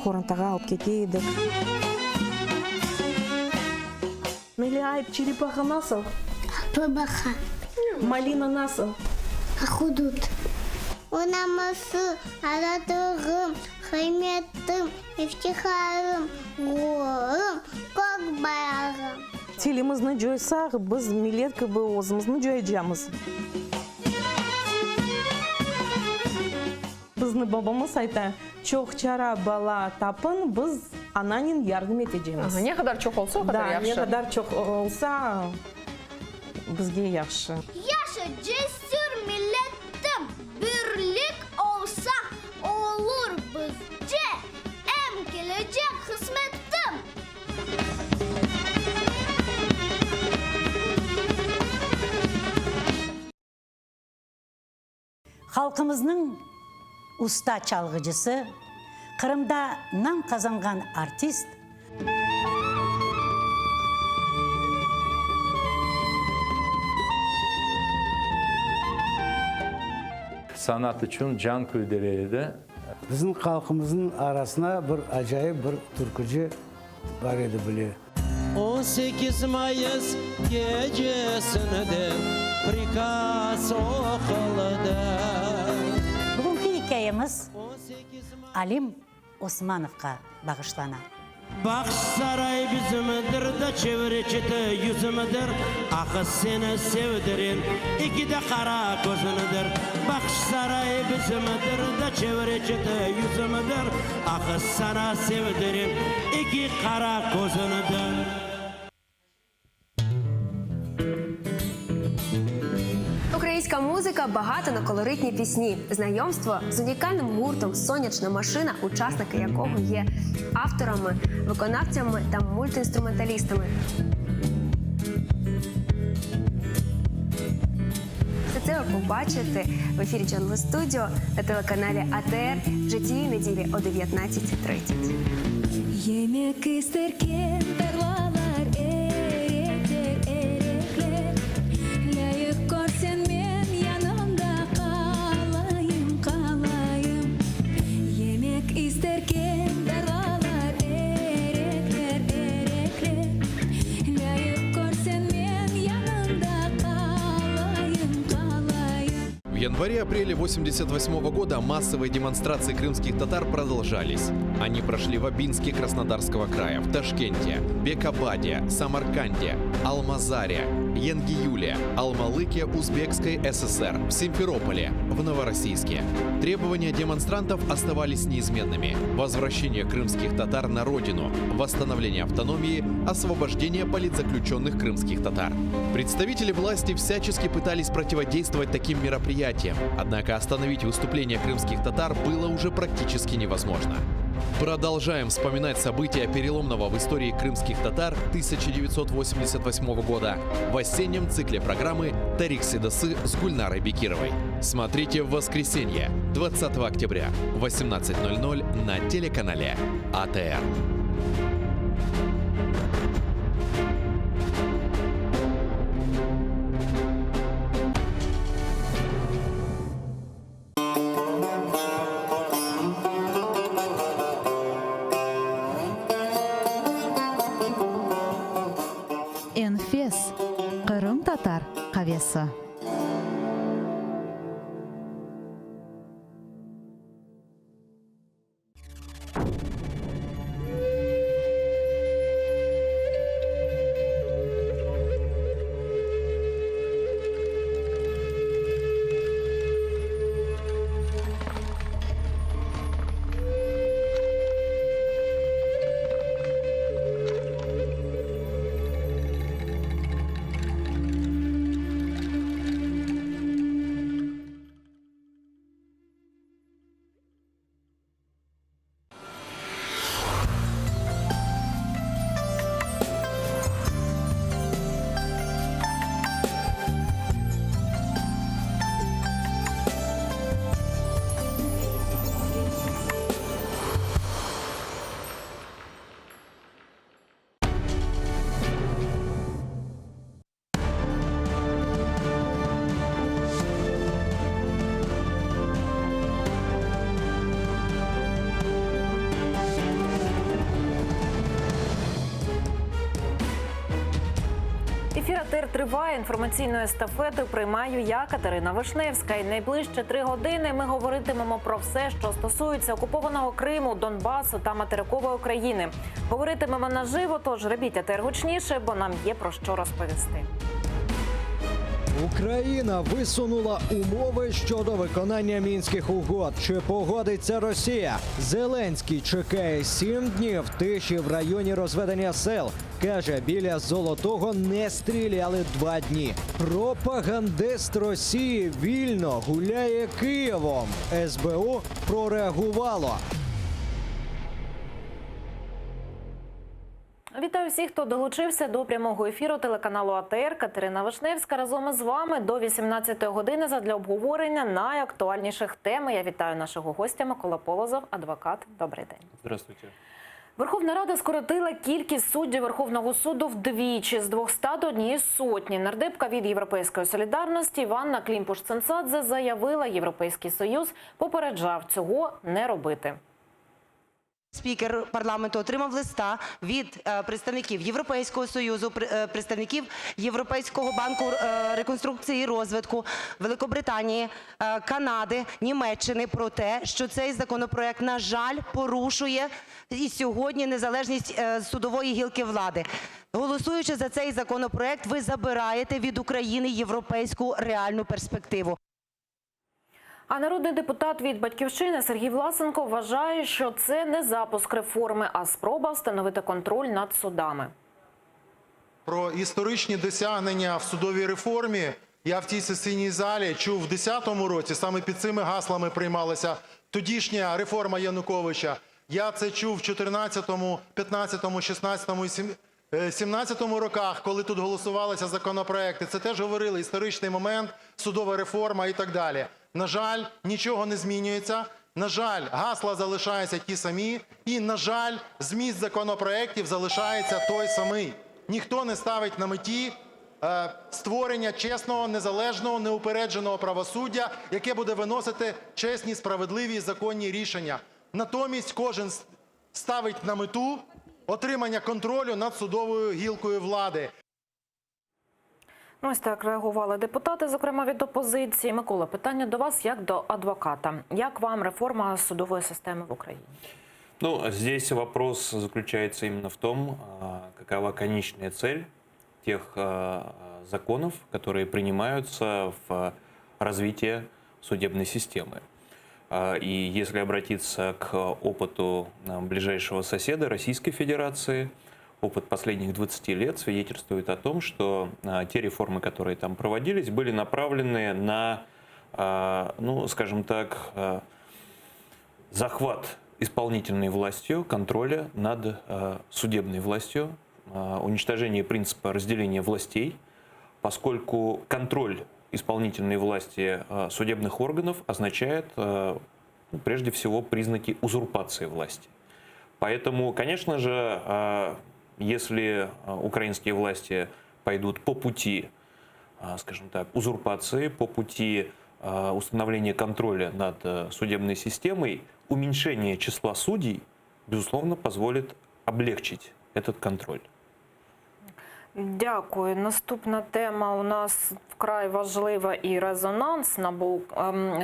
хорантаға алып кетейдік. Мелиайып, черепаха насыл? Бабаха. Малина насыл? Ахудут. Онамасы, арадығым, хайметтім, ифтихарым, ғорым, көк баяғым. Телімізні жойсақ, біз милеткі бұл өзімізні жойджамыз. Бізді бабамыз айта, чоқ чара бала тапын, біз ананин ярдым етежеміз. Не қадар чоқ олса, қадар яқшы. Да, не қадар чоқ олса, бізге яқшы. Яшы жесір милеттім, бірлік олса, olur bizce, em gelecek kısmettim. Халқымыздың уста çalgıcısı, Қырымда нам қазанған артист, Sanat için can küldereydi. Біздің халқымыздың арасына бір ажайып бір түркіжі бар еді біле. 18 Mayıs gecesinde prikaz okuldu. Бүгінгі hikayemiz Alim Osmanovқа bağışlanan. Bak saray bizimdir de çevreçete yüzümüdür. Akı seni sevdirin, iki de kara gözünüdür. Bak saray bizimdir de çevreçete yüzümüdür. Akı sana sevdirin, iki kara gözünüdür. Українська музика багата на колоритні пісні. Знайомство з унікальним гуртом «Сонячна машина», учасники якого є авторами, виконавцями та мультиінструменталістами. Все це ви побачите в ефірі Джанглу Студіо на телеканалі АТР вже цієї неділі о 19:30. Yemek isterken tarlalar erekler erekler январе-апреле 1988 года массовые демонстрации крымских татар продолжались. Они прошли в Абинске Краснодарского края, в Ташкенте, Бекабаде, Самарканде, Алмазаре, Янгиюле, Алмалыке Узбекской ССР, в Симферополе, в Новороссийске. Требования демонстрантов оставались неизменными. Возвращение крымских татар на родину, восстановление автономии, освобождение политзаключенных крымских татар. Представители власти всячески пытались противодействовать таким мероприятиям, однако остановить выступление крымских татар было уже практически невозможно. Продолжаем вспоминать события переломного в истории крымских татар 1988 года в осеннем цикле программы «Тарих Седасы» с Гульнарой Бекировой. Смотрите в воскресенье, 20 октября, в 18:00 на телеканале АТР. Enfes, Qırım Tatar Qavesi. Ефір АТР триває. Інформаційною естафетою приймаю я, Катерина Вишневська. І найближче 3 години ми говоритимемо про все, що стосується окупованого Криму, Донбасу та материкової України. Говоритимемо наживо, тож робіть АТР гучніше, бо нам є про що розповісти. Україна висунула умови щодо виконання мінських угод. Чи погодиться Росія? Зеленський чекає 7 днів тиші в районі розведення сел. Каже, біля Золотого не стріляли 2 дні. Пропагандист Росії вільно гуляє Києвом. СБУ прореагувало. Вітаю всіх, хто долучився до прямого ефіру телеканалу АТР. Катерина Вишневська разом із вами до 18 години задля обговорення найактуальніших тем. Я вітаю нашого гостя Микола Полозов, адвокат. Добрий день. Здравствуйте. Верховна Рада скоротила кількість суддів Верховного суду вдвічі – з 200 до 100. Нардепка від «Європейської солідарності» Іванна Клімпуш-Цинцадзе заявила, Європейський Союз попереджав цього не робити. Спікер парламенту отримав листа від представників Європейського Союзу, представників Європейського банку реконструкції і розвитку, Великобританії, Канади, Німеччини про те, що цей законопроект, на жаль, порушує і сьогодні незалежність судової гілки влади. Голосуючи за цей законопроект, ви забираєте від України європейську реальну перспективу. А народний депутат від «Батьківщини» Сергій Власенко вважає, що це не запуск реформи, а спроба встановити контроль над судами. Про історичні досягнення в судовій реформі я в цій сесійній залі чув в 2010 році, саме під цими гаслами приймалася тодішня реформа Януковича. Я це чув в 14-му, 15-му, 16-му і 17-му роках, коли тут голосувалися законопроекти. Це теж говорили історичний момент, судова реформа і так далі. На жаль, нічого не змінюється. На жаль, гасла залишаються ті самі. І, на жаль, зміст законопроєктів залишається той самий. Ніхто не ставить на меті створення чесного, незалежного, неупередженого правосуддя, яке буде виносити чесні, справедливі і законні рішення. Натомість кожен ставить на мету отримання контролю над судовою гілкою влади. Ось так реагували депутати, зокрема від опозиції. Микола, питання до вас як до адвоката. Як вам реформа судової системи в Україні? Ну, здесь вопрос заключается именно в том, какова конечная цель тех законов, которые принимаются в развитии судебной системы. И если обратиться к опыту ближайшего соседа Российской Федерации, опыт последних 20 лет свидетельствует о том, что те реформы, которые там проводились, были направлены на, ну, скажем так, захват исполнительной властью контроля над судебной властью, уничтожение принципа разделения властей, поскольку контроль исполнительной власти судебных органов означает, прежде всего, признаки узурпации власти. Поэтому, конечно же, если украинские власти пойдут по пути, скажем так, узурпации, по пути установления контроля над судебной системой, уменьшение числа судей, безусловно, позволит облегчить этот контроль. Дякую. Наступна тема у нас вкрай важлива і резонансна, бо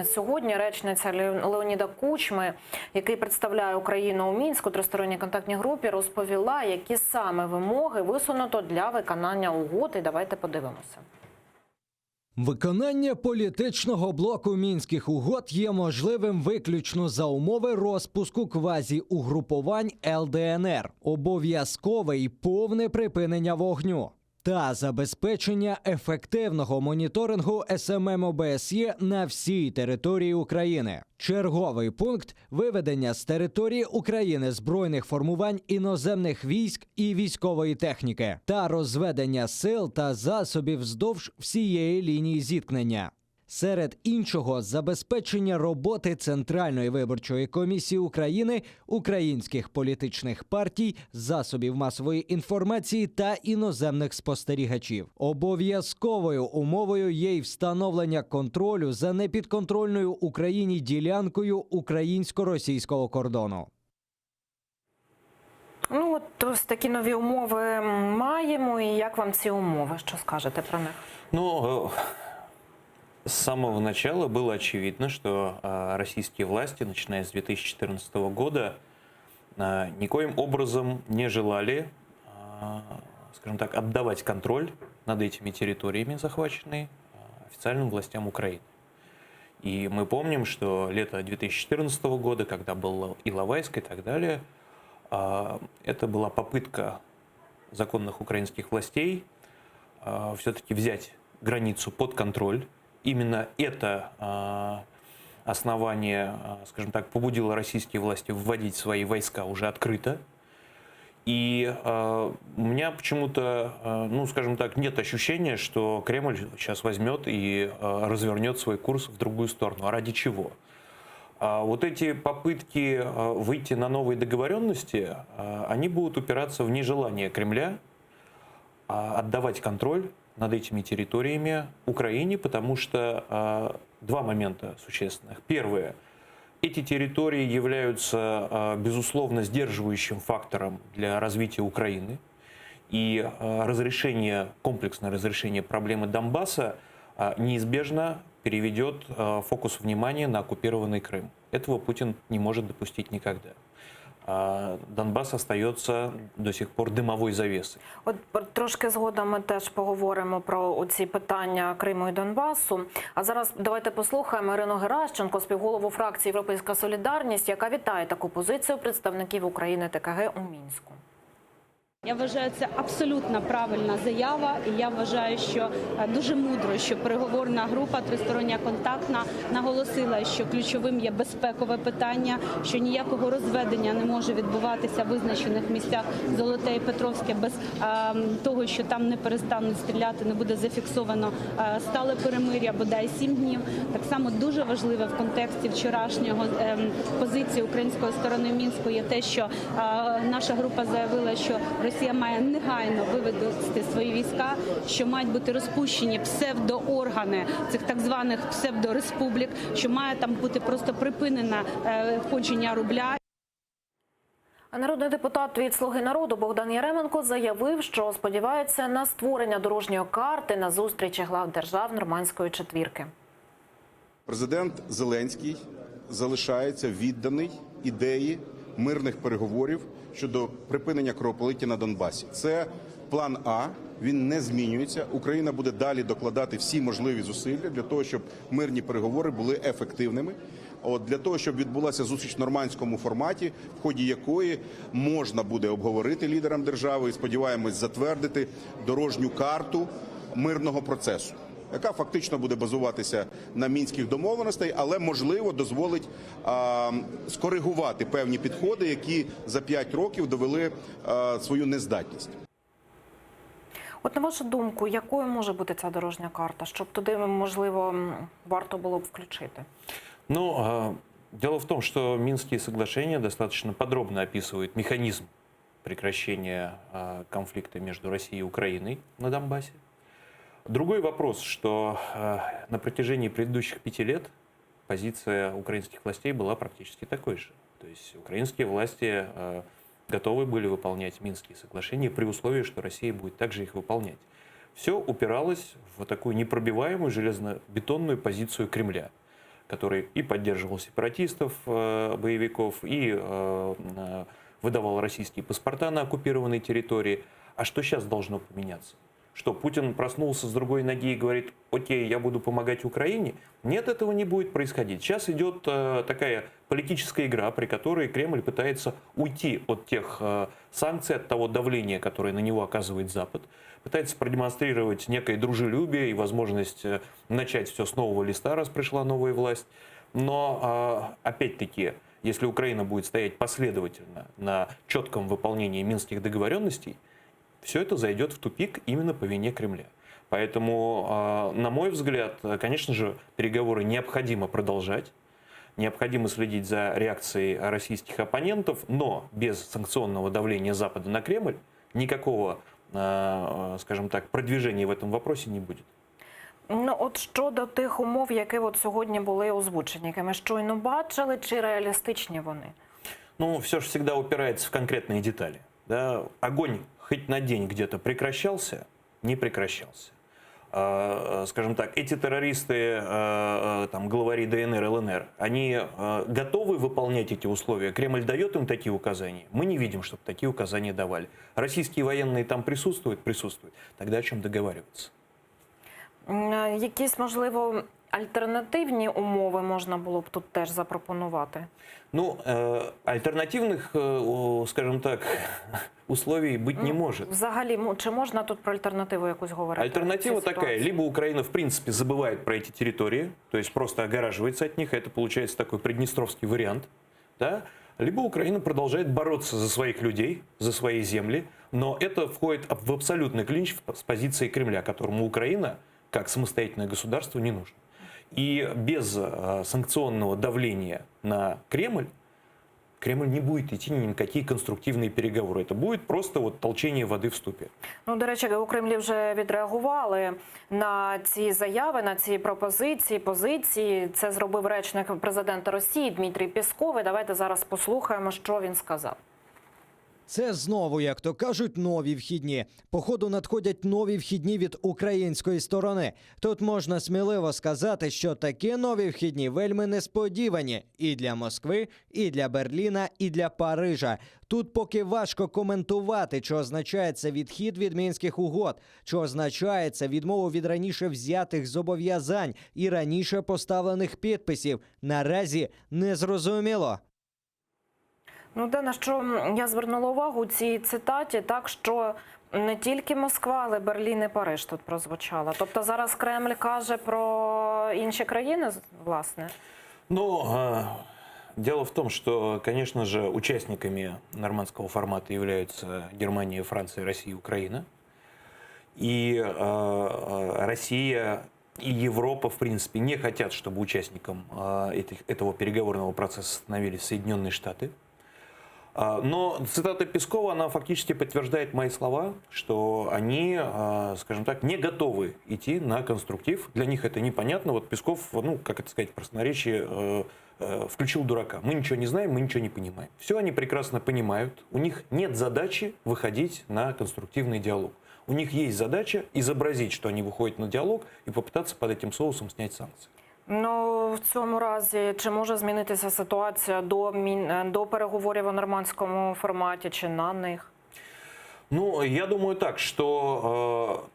сьогодні речниця Леоніда Кучми, який представляє Україну у Мінську тристоронній контактній групі, розповіла, які саме вимоги висунуто для виконання угод. І давайте подивимося. Виконання політичного блоку Мінських угод є можливим виключно за умови розпуску квазі-угрупувань ЛДНР, обов'язкове і повне припинення вогню та забезпечення ефективного моніторингу СММ ОБСЄ на всій території України. Черговий пункт – виведення з території України збройних формувань іноземних військ і військової техніки та розведення сил та засобів вздовж всієї лінії зіткнення. Серед іншого, забезпечення роботи Центральної виборчої комісії України, українських політичних партій, засобів масової інформації та іноземних спостерігачів. Обов'язковою умовою є й встановлення контролю за непідконтрольною Україні ділянкою українсько-російського кордону. Ну, от ось такі нові умови маємо. І як вам ці умови? Що скажете про них? Ну, с самого начала было очевидно, что российские власти, начиная с 2014 года, никоим образом не желали, скажем так, отдавать контроль над этими территориями, захваченные официальным властям Украины. И мы помним, что лето 2014 года, когда был Иловайск и так далее, это была попытка законных украинских властей все-таки взять границу под контроль. Именно это основание, скажем так, побудило российские власти вводить свои войска уже открыто. И у меня почему-то, ну, скажем так, нет ощущения, что Кремль сейчас возьмет и развернет свой курс в другую сторону. А ради чего? Вот эти попытки выйти на новые договоренности, они будут упираться в нежелание Кремля отдавать контроль над этими территориями Украине, потому что два момента существенных. Первое. Эти территории являются, безусловно, сдерживающим фактором для развития Украины. И комплексное разрешение проблемы Донбасса неизбежно переведет фокус внимания на оккупированный Крым. Этого Путин не может допустить никогда. Донбас остається до сих пор димовою завісою. От трошки згодом ми теж поговоримо про ці питання Криму і Донбасу. А зараз давайте послухаємо Ірину Геращенко, співголову фракції «Європейська солідарність», яка вітає таку позицію представників України ТКГ у Мінську. Я вважаю, це абсолютно правильна заява, і я вважаю, що дуже мудро, що переговорна група тристороння контактна наголосила, що ключовим є безпекове питання, що ніякого розведення не може відбуватися в визначених місцях Золоте і Петровське без того, що там не перестануть стріляти, не буде зафіксовано стале перемир'я, бодай 7 днів. Так само дуже важливе в контексті вчорашнього позиції української сторони в Мінську є те, що наша група заявила, що Росія має негайно вивести свої війська, що мають бути розпущені псевдооргани цих так званих псевдореспублік, що має там бути просто припинене входження рубля. А народний депутат від «Слуги народу» Богдан Яременко заявив, що сподівається на створення дорожньої карти на зустрічі глав держав Нормандської четвірки. Президент Зеленський залишається відданий ідеї мирних переговорів щодо припинення кровопролиття на Донбасі. Це план А, він не змінюється. Україна буде далі докладати всі можливі зусилля для того, щоб мирні переговори були ефективними. Для того, щоб відбулася зустріч в нормандському форматі, в ході якої можна буде обговорити лідерам держави і, сподіваємось, затвердити дорожню карту мирного процесу, яка фактично буде базуватися на мінських домовленостей, але, можливо, дозволить скоригувати певні підходи, які за 5 років довели свою нездатність. От на вашу думку, якою може бути ця дорожня карта, щоб туди, можливо, варто було б включити? Ну, дело в том, что Минские соглашения достаточно подробно описывают механизм прекращения конфликта между Россией и Украиной на Донбассе. Другой вопрос, что на протяжении предыдущих 5 лет позиция украинских властей была практически такой же. То есть украинские власти готовы были выполнять Минские соглашения при условии, что Россия будет также их выполнять. Все упиралось в такую непробиваемую железобетонную позицию Кремля, который и поддерживал сепаратистов, боевиков, и выдавал российские паспорта на оккупированной территории. А что сейчас должно поменяться? Что Путин проснулся с другой ноги и говорит: окей, я буду помогать Украине? Нет, этого не будет происходить. Сейчас идет такая политическая игра, при которой Кремль пытается уйти от тех санкций, от того давления, которое на него оказывает Запад, пытается продемонстрировать некое дружелюбие и возможность начать все с нового листа, раз пришла новая власть. Но, опять-таки, если Украина будет стоять последовательно на четком выполнении минских договоренностей, все это зайдет в тупик именно по вине Кремля. Поэтому, на мой взгляд, конечно же, переговоры необходимо продолжать. Необходимо следить за реакцией российских оппонентов, но без санкционного давления Запада на Кремль никакого, скажем так, продвижения в этом вопросе не будет. Ну, от щодо тих умов, які от сьогодні були озвучені, які ми щойно бачили, чи реалістичні вони? Ну, все же всегда упирается в конкретные детали. Да? Огонь хоть на день где-то прекращался, не прекращался. Скажем так, эти террористы, там, главари ДНР, ЛНР, они готовы выполнять эти условия? Кремль дает им такие указания? Мы не видим, чтобы такие указания давали. Российские военные там присутствуют? Присутствуют. Тогда о чем договариваться? Якісь, можливо, альтернативні умови можна було б тут теж запропонувати? Ну, альтернативных, скажем так, условий быть не может. Взагалі, чи можна тут про альтернативу якусь говорити? Альтернатива такая. Либо Украина, в принципе, забывает про эти территории, то есть просто огораживается от них, это получается такой приднестровский вариант, да? Либо Украина продолжает бороться за своих людей, за свои земли, но это входит в абсолютный клинч с позиции Кремля, которому Украина, как самостоятельное государство, не нужно. И без санкционного давления на Кремль не будет идти ни на какие конструктивные переговоры. Это будет просто вот толчение воды в ступе. Ну, до речі, у Кремлі вже відреагували на ці заяви, на ці пропозиції, позиції. Це зробив речник президента Росії Дмитрій Пєсков. І давайте зараз послухаємо, що він сказав. Це знову, як то кажуть, нові вхідні. Походу надходять нові вхідні від української сторони. Тут можна сміливо сказати, що такі нові вхідні вельми несподівані і для Москви, і для Берліна, і для Парижа. Тут поки важко коментувати, що означає це відхід від Мінських угод, що означає це відмову від раніше взятих зобов'язань і раніше поставлених підписів. Наразі незрозуміло. Ну, те, на що я звернула увагу у цій цитаті, так, що не тільки Москва, але Берлін і Париж тут прозвучало. Тобто зараз Кремль каже про інші країни, власне? Ну, дело в том, что, конечно же, участниками нормандского формата являются Германия, Франция, Россия, Украина. И Россия и Европа, в принципе, не хотят, чтобы участником этого переговорного процесса становились Соединенные Штаты. Но цитата Пескова, она фактически подтверждает мои слова, что они, скажем так, не готовы идти на конструктив. Для них это непонятно. Вот Песков, ну, как это сказать в простонаречии, включил дурака. Мы ничего не знаем, мы ничего не понимаем. Все они прекрасно понимают. У них нет задачи выходить на конструктивный диалог. У них есть задача изобразить, что они выходят на диалог, и попытаться под этим соусом снять санкции. Ну, в цьому разі, чи може змінитися ситуація до переговорів у нормандському форматі, чи на них? Ну, я думаю так, что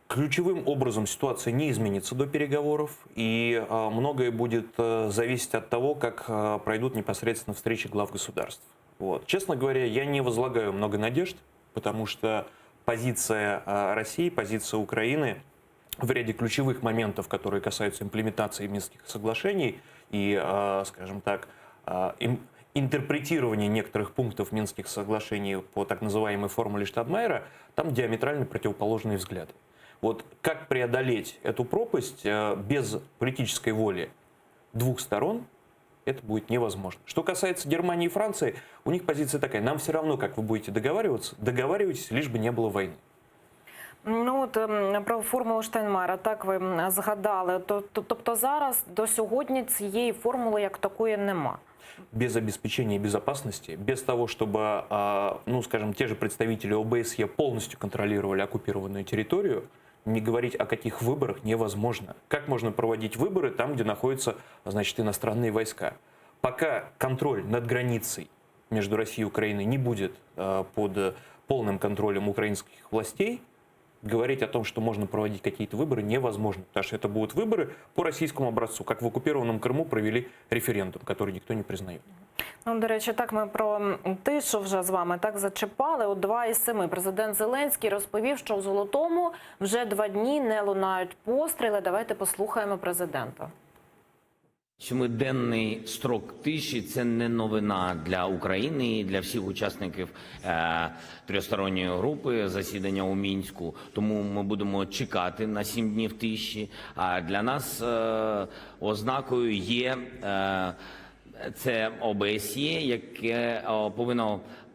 ключевым образом ситуация не изменится до переговоров, и многое будет зависеть от того, как пройдут непосредственно встречи глав государств. Вот. Честно говоря, я не возлагаю много надежд, потому что позиция России, позиция Украины в ряде ключевых моментов, которые касаются имплементации Минских соглашений и, скажем так, интерпретирования некоторых пунктов Минских соглашений по так называемой формуле Штайнмайера, там диаметрально противоположные взгляды. Вот как преодолеть эту пропасть без политической воли двух сторон, это будет невозможно. Что касается Германии и Франции, у них позиция такая: нам все равно, как вы будете договариваться, договаривайтесь, лишь бы не было войны. Ну, от про формулу Штайнмайера, так ви згадали. Тобто зараз, до сьогодні, цієї формули як такої нема? Без обеспечения безопасности, без того, чтобы, ну, скажем, те же представители ОБСЕ полностью контролировали оккупированную территорию, не говорить о каких выборах невозможно. Как можно проводить выборы там, где находятся, значит, иностранные войска? Пока контроль над границей между Россией и Украиной не будет под полным контролем украинских властей, говорить о том, что можно проводить какие-то выборы, невозможно. Потому что это будут выборы по российскому образцу, как в оккупированном Крыму провели референдум, который никто не признает. Ну, до речі, так ми про тишу вже з вами так зачіпали. О 2 із 7 президент Зеленський розповів, що в Золотому вже 2 дні не лунають постріли. Давайте послухаємо президента. 7-денний строк тиші – це не новина для України і для всіх учасників трьохсторонньої групи засідання у Мінську. Тому ми будемо чекати на 7 днів тиші. А для нас ознакою є це ОБСЄ, яке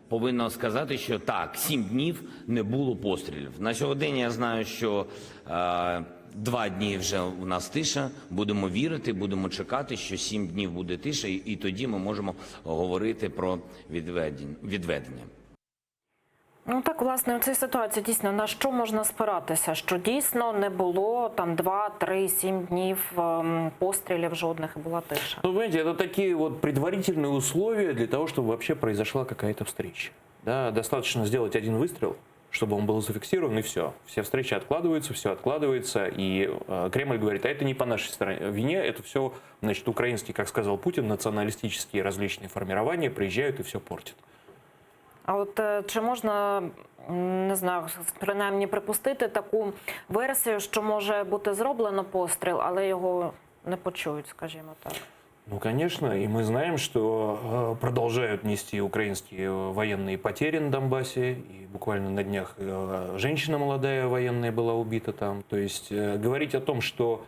повинно сказати, що так, 7 днів не було пострілів. На сьогодні я знаю, що 2 дні вже у нас тиша, будемо вірити, будемо чекати, що 7 днів буде тиша, і тоді ми можемо говорити про відведення. Ну так, власне, у цій ситуації дійсно на що можна спиратися? Що дійсно не було там 2, 3, 7 днів пострілів жодних, і була тиша? Ну, понимаете, это такие вот предварительные условия для того, чтобы вообще произошла какая-то встреча. Да, достаточно сделать один выстрел, чтобы он был зафиксирован, и все. Все встречи откладываются, все откладывается, и Кремль говорит, а это не по нашей вине, это все, значит, украинские, как сказал Путин, националистические различные формирования приезжают и все портят. А от чи можна, не знаю, принаймні припустити таку версію, що може бути зроблено постріл, але його не почують, скажімо так? Ну, конечно, и мы знаем, что продолжают нести украинские военные потери на Донбассе, и буквально на днях женщина молодая военная была убита там. То есть говорить о том, что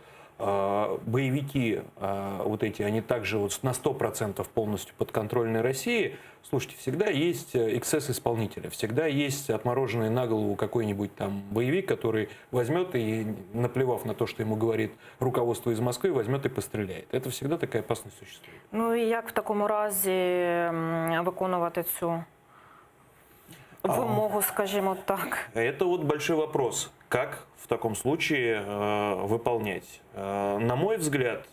боевики вот эти, они также вот на 100% полностью подконтрольны России, слушайте, всегда есть эксцесс исполнителя, всегда есть отмороженный на голову какой-нибудь там боевик, который возьмет и, наплевав на то, что ему говорит руководство из Москвы, возьмет и постреляет. Это всегда такая опасность существует. Ну і як в такому разі виконувати цю вимогу, скажімо так? Это вот большой вопрос. Как в таком случае выполнять? На мой взгляд,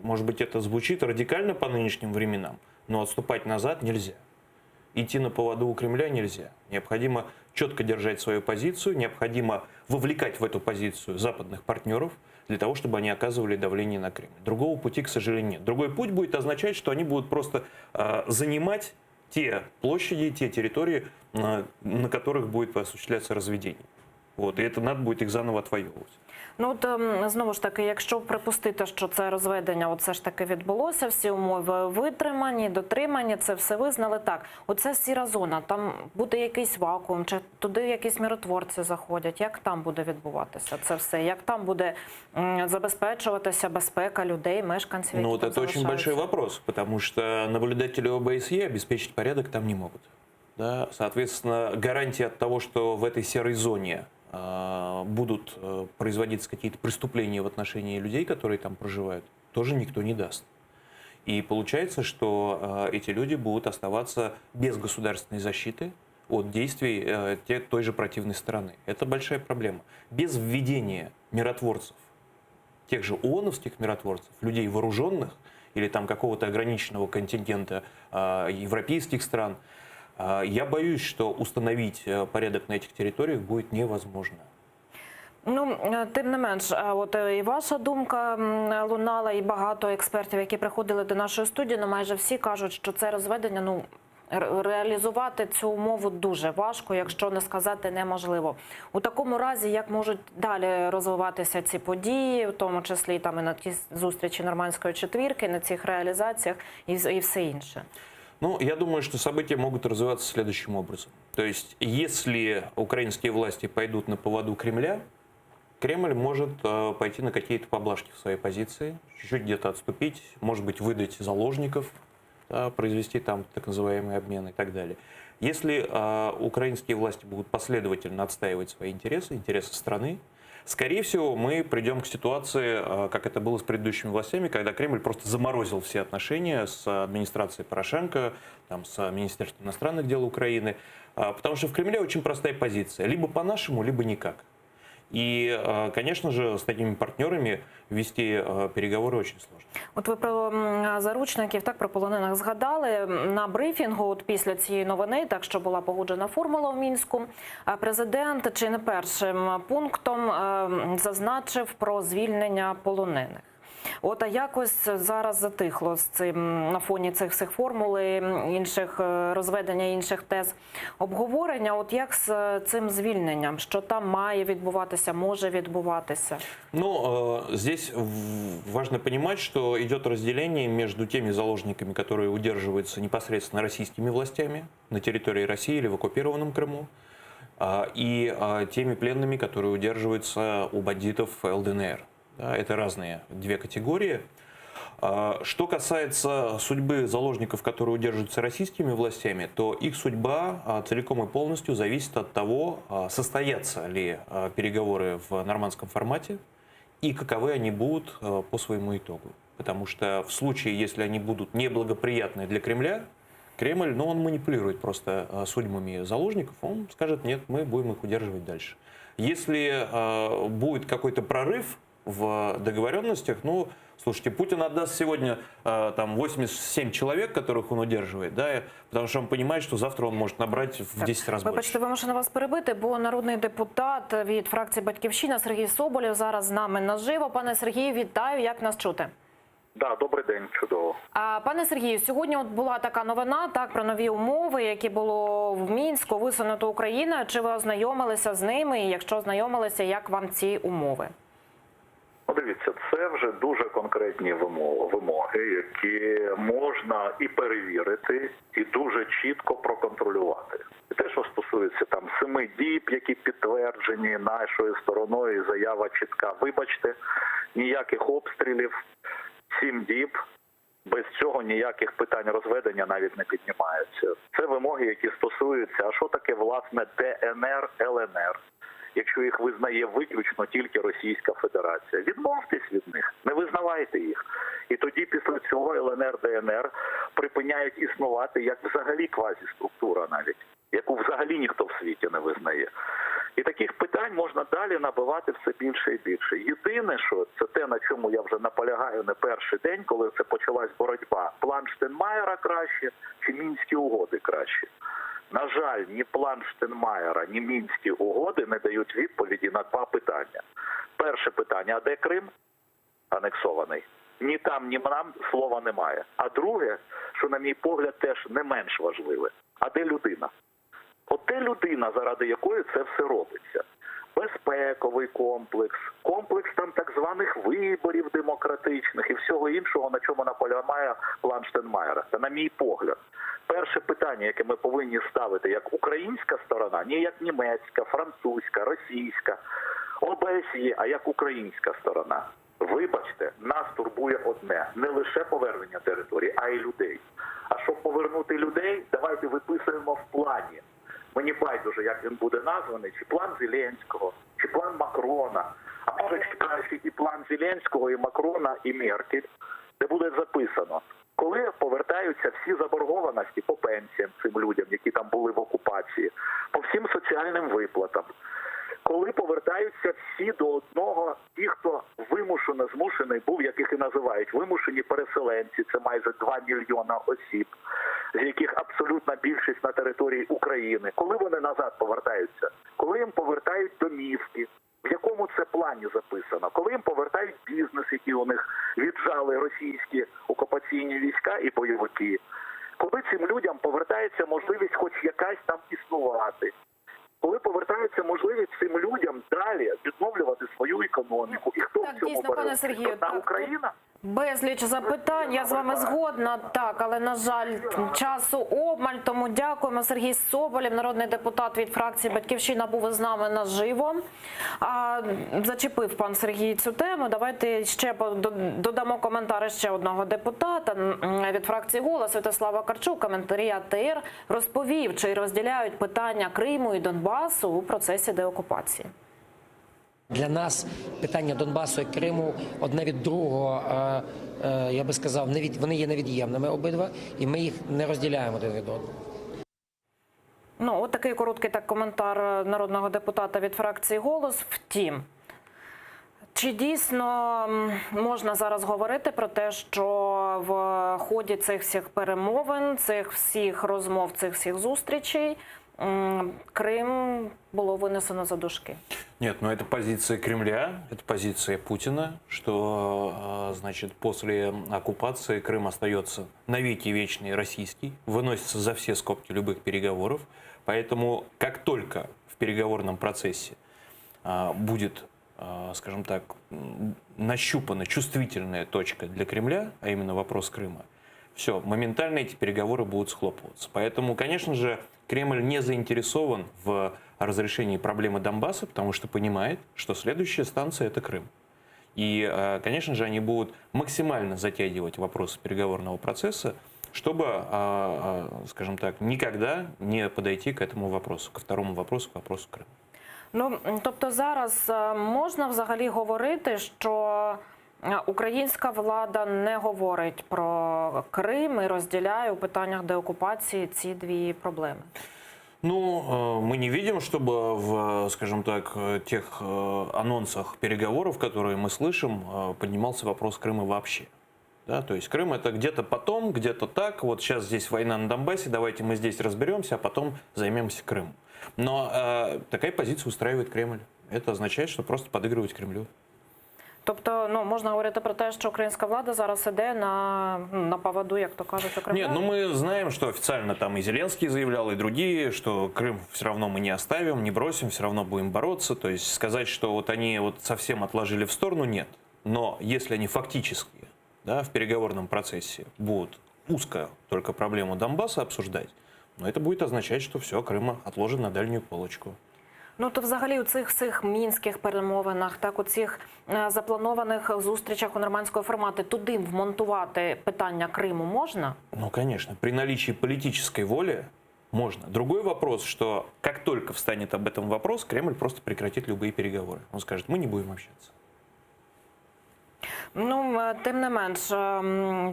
может быть, это звучит радикально по нынешним временам, но отступать назад нельзя. Идти на поводу у Кремля нельзя. Необходимо четко держать свою позицию, необходимо вовлекать в эту позицию западных партнеров для того, чтобы они оказывали давление на Кремль. Другого пути, к сожалению, нет. Другой путь будет означать, что они будут просто занимать те площади, те территории, на которых будет осуществляться разведение. Вот, и это надо будет их заново отвоевывать. Ну от знову ж таки, якщо припустити, що це розведення от все ж таки відбулося, всі умови витримані, дотримані, це все визнали, так. Оце сіра зона, там буде якийсь вакуум, чи туди якісь миротворці заходять, як там буде відбуватися це все, як там буде забезпечуватися безпека людей, мешканців, які Ну вот там это очень залишаються? большой вопрос, потому что наблюдатели ОБСЕ обеспечить порядок там не могут. Да? Соответственно, гарантии от того, что в этой серой зоне будут производиться какие-то преступления в отношении людей, которые там проживают, тоже никто не даст. И получается, что эти люди будут оставаться без государственной защиты от действий той же противной стороны. Это большая проблема. Без введения миротворцев, тех же ООНовских миротворцев, людей вооруженных или там какого-то ограниченного контингента европейских стран, я боюсь, что установить порядок на этих территориях будет невозможно. Ну, тим не менш, от і ваша думка лунала, і багато експертів, які приходили до нашої студії, ну майже всі кажуть, що це розведення, ну, реалізувати цю умову дуже важко, якщо не сказати неможливо. У такому разі, як можуть далі розвиватися ці події, в тому числі там і на ті зустрічі Нормандської четвірки, на цих реалізаціях і все інше? Ну, я думаю, что события могут развиваться следующим образом. То есть, если украинские власти пойдут на поводу Кремля, Кремль может пойти на какие-то поблажки в своей позиции, чуть-чуть где-то отступить, может быть, выдать заложников, да, произвести там так называемый обмен и так далее. Если украинские власти будут последовательно отстаивать свои интересы, интересы страны, скорее всего, мы придем к ситуации, как это было с предыдущими властями, когда Кремль просто заморозил все отношения с администрацией Порошенко, там, с Министерством иностранных дел Украины, потому что в Кремле очень простая позиция: либо по-нашему, либо никак. И, конечно же, с такими партнерами вести переговоры очень сложно. От ви про заручників, так, про полонених згадали. На брифінгу от після цієї новини, так що була погоджена формула в Мінську, президент чи не першим пунктом зазначив про звільнення полонених. От, а якось зараз затихло з цим на фоні цих всіх формул, інших розведення, інших тез обговорення. От як з цим звільненням? Що там має відбуватися, може відбуватися? Ну, здесь важно понимать, что идет разделение между теми заложниками, которые удерживаются непосредственно российскими властями на территории России или в оккупированном Крыму, и теми пленными, которые удерживаются у бандитов ЛДНР. Да, это разные две категории. Что касается судьбы заложников, которые удерживаются российскими властями, то их судьба целиком и полностью зависит от того, состоятся ли переговоры в нормандском формате и каковы они будут по своему итогу. Потому что в случае, если они будут неблагоприятны для Кремля, Кремль, ну, он манипулирует просто судьбами заложников, он скажет: нет, мы будем их удерживать дальше. Если будет какой-то прорыв в договоренностях, ну, слушайте, Путин отдаст сегодня там 87 человек, которых он удерживает, да, потому что он понимает, что завтра он может набрать в 10 раз больше. Вибачте, вимушена вас перебити, бо народний депутат від фракції «Батьківщина» Сергій Соболєв зараз з нами наживо. Пане Сергію, вітаю, як нас чути? Да, добрий день, чудово. Пане Сергію, сьогодні от була така новина, так, про нові умови, які було в Мінську висунуто Україною. Чи ви ознайомилися з ними? І якщо ознайомилися, як вам ці умови? Дивіться, це вже дуже конкретні вимоги, які можна і перевірити, і дуже чітко проконтролювати. І те, що стосується там 7 діб, які підтверджені нашою стороною, заява чітка: вибачте, ніяких обстрілів, 7 діб, без цього ніяких питань розведення навіть не піднімаються. Це вимоги, які стосуються, а що таке, власне, ДНР, ЛНР, якщо їх визнає виключно тільки Російська Федерація. Відмовтесь від них, не визнавайте їх. І тоді після цього ЛНР, ДНР припиняють існувати як взагалі квазіструктура навіть, яку взагалі ніхто в світі не визнає. І таких питань можна далі набивати все більше і більше. Єдине, що це те, на чому я вже наполягаю не перший день, коли це почалась боротьба: план Штайнмайєра краще чи Мінські угоди краще. На жаль, ні план Штайнмайєра, ні Мінські угоди не дають відповіді на 2 питання. Перше питання: а де Крим анексований? Ні там, ні нам слова немає. А друге, що, на мій погляд, теж не менш важливе: а де людина? От де людина, заради якої це все робиться? безпековий комплекс, комплекс там так званих виборів демократичних і всього іншого, на чому наполягає план Штайнмайєра. Та, на мій погляд, перше питання, яке ми повинні ставити як українська сторона, не як німецька, французька, російська, ОБСЄ, а як українська сторона. Вибачте, нас турбує одне – не лише повернення території, а й людей. А щоб повернути людей, давайте виписуємо в плані. Мені байдуже, як він буде названий, чи план Зеленського, чи план Макрона, а може чекаючи і план Зеленського, і Макрона, і Меркель, де буде записано, коли повертаються всі заборгованості по пенсіям цим людям, які там були в окупації, по всім соціальним виплатам, коли повертаються всі до одного ті, хто вимушено змушений був, яких і називають вимушені переселенці, це майже 2 мільйона осіб, з яких абсолютна більшість на території України. Коли вони назад повертаються? Коли їм повертають домівки? В якому це плані записано? Коли їм повертають бізнес, який у них віджали російські окупаційні війська і бойовики? Коли цим людям повертається можливість хоч якась там існувати? Коли повертається можливість цим людям далі відновлювати свою економіку? І хто в цьому дійсно, бере? пане Сергію, Одна Україна? Безліч запитань, я з вами згодна, так, але, на жаль, часу обмаль, тому дякуємо. Сергій Соболєв, народний депутат від фракції «Батьківщина», був із нами наживо. Зачепив пан Сергій цю тему. Давайте ще додамо коментари ще одного депутата від фракції «Голос». Святослава Карчук, коментарі АТР, розповів, чи розділяють питання Криму і Донбасу у процесі деокупації. Для нас питання Донбасу і Криму одне від другого, я би сказав, вони є невід'ємними обидва, і ми їх не розділяємо один від одного. Ну, от такий короткий коментар народного депутата від фракції «Голос». Втім, чи дійсно можна зараз говорити про те, що в ході цих всіх перемовин, цих всіх розмов, цих всіх зустрічей Крым было вынесено за дужки? Нет, но это позиция Кремля, это позиция Путина, что, значит, после оккупации Крым остается навеки вечный российский, выносится за все скобки любых переговоров. Поэтому, как только в переговорном процессе будет, скажем так, нащупана чувствительная точка для Кремля, а именно вопрос Крыма, все, моментально эти переговоры будут схлопываться. Поэтому, конечно же, Кремль не заинтересован в разрешении проблемы Донбасса, потому что понимает, что следующая станция – это Крым. И, конечно же, они будут максимально затягивать вопросы переговорного процесса, чтобы, скажем так, никогда не подойти к этому вопросу, ко второму вопросу, к вопросу Крыма. Ну, тобто зараз можна взагалі говорити, що українська влада не говорить про Крим і розділяє у питаннях деокупації ці дві проблеми? Ну, мы не видим, чтобы в, скажем так, тех анонсах переговоров, которые мы слышим, поднимался вопрос Крыма вообще. Да, то есть Крым это где-то потом, где-то так, вот сейчас здесь война на Донбассе, давайте мы здесь разберемся, а потом займемся Крымом. Но такая позиция устраивает Кремль. Это означает, что просто подыгрывать Кремлю. Тобто, ну, можна говорити про те, що українська влада зараз іде на поводу, як то кажуть, у Кремля? Нет, ну мы знаем, что официально там и Зеленский заявлял, и другие, что Крым все равно мы не оставим, не бросим, все равно будем бороться. То есть сказать, что вот они вот совсем отложили в сторону, нет. Но если они фактически, да, в переговорном процессе будут узко только проблему Донбасса обсуждать, но это будет означать, что все, Крым отложен на дальнюю полочку. Ну, то взагалі у цих всіх мінських перемовинах, так, у цих запланованих зустрічах у нормандського формату, туди вмонтувати питання Криму можна? Ну, конечно. При наличии политической воли можно. Другой вопрос, что как только встанет об этом вопрос, Кремль просто прекратит любые переговоры. Он скажет, мы не будем общаться. Ну, тим не менш,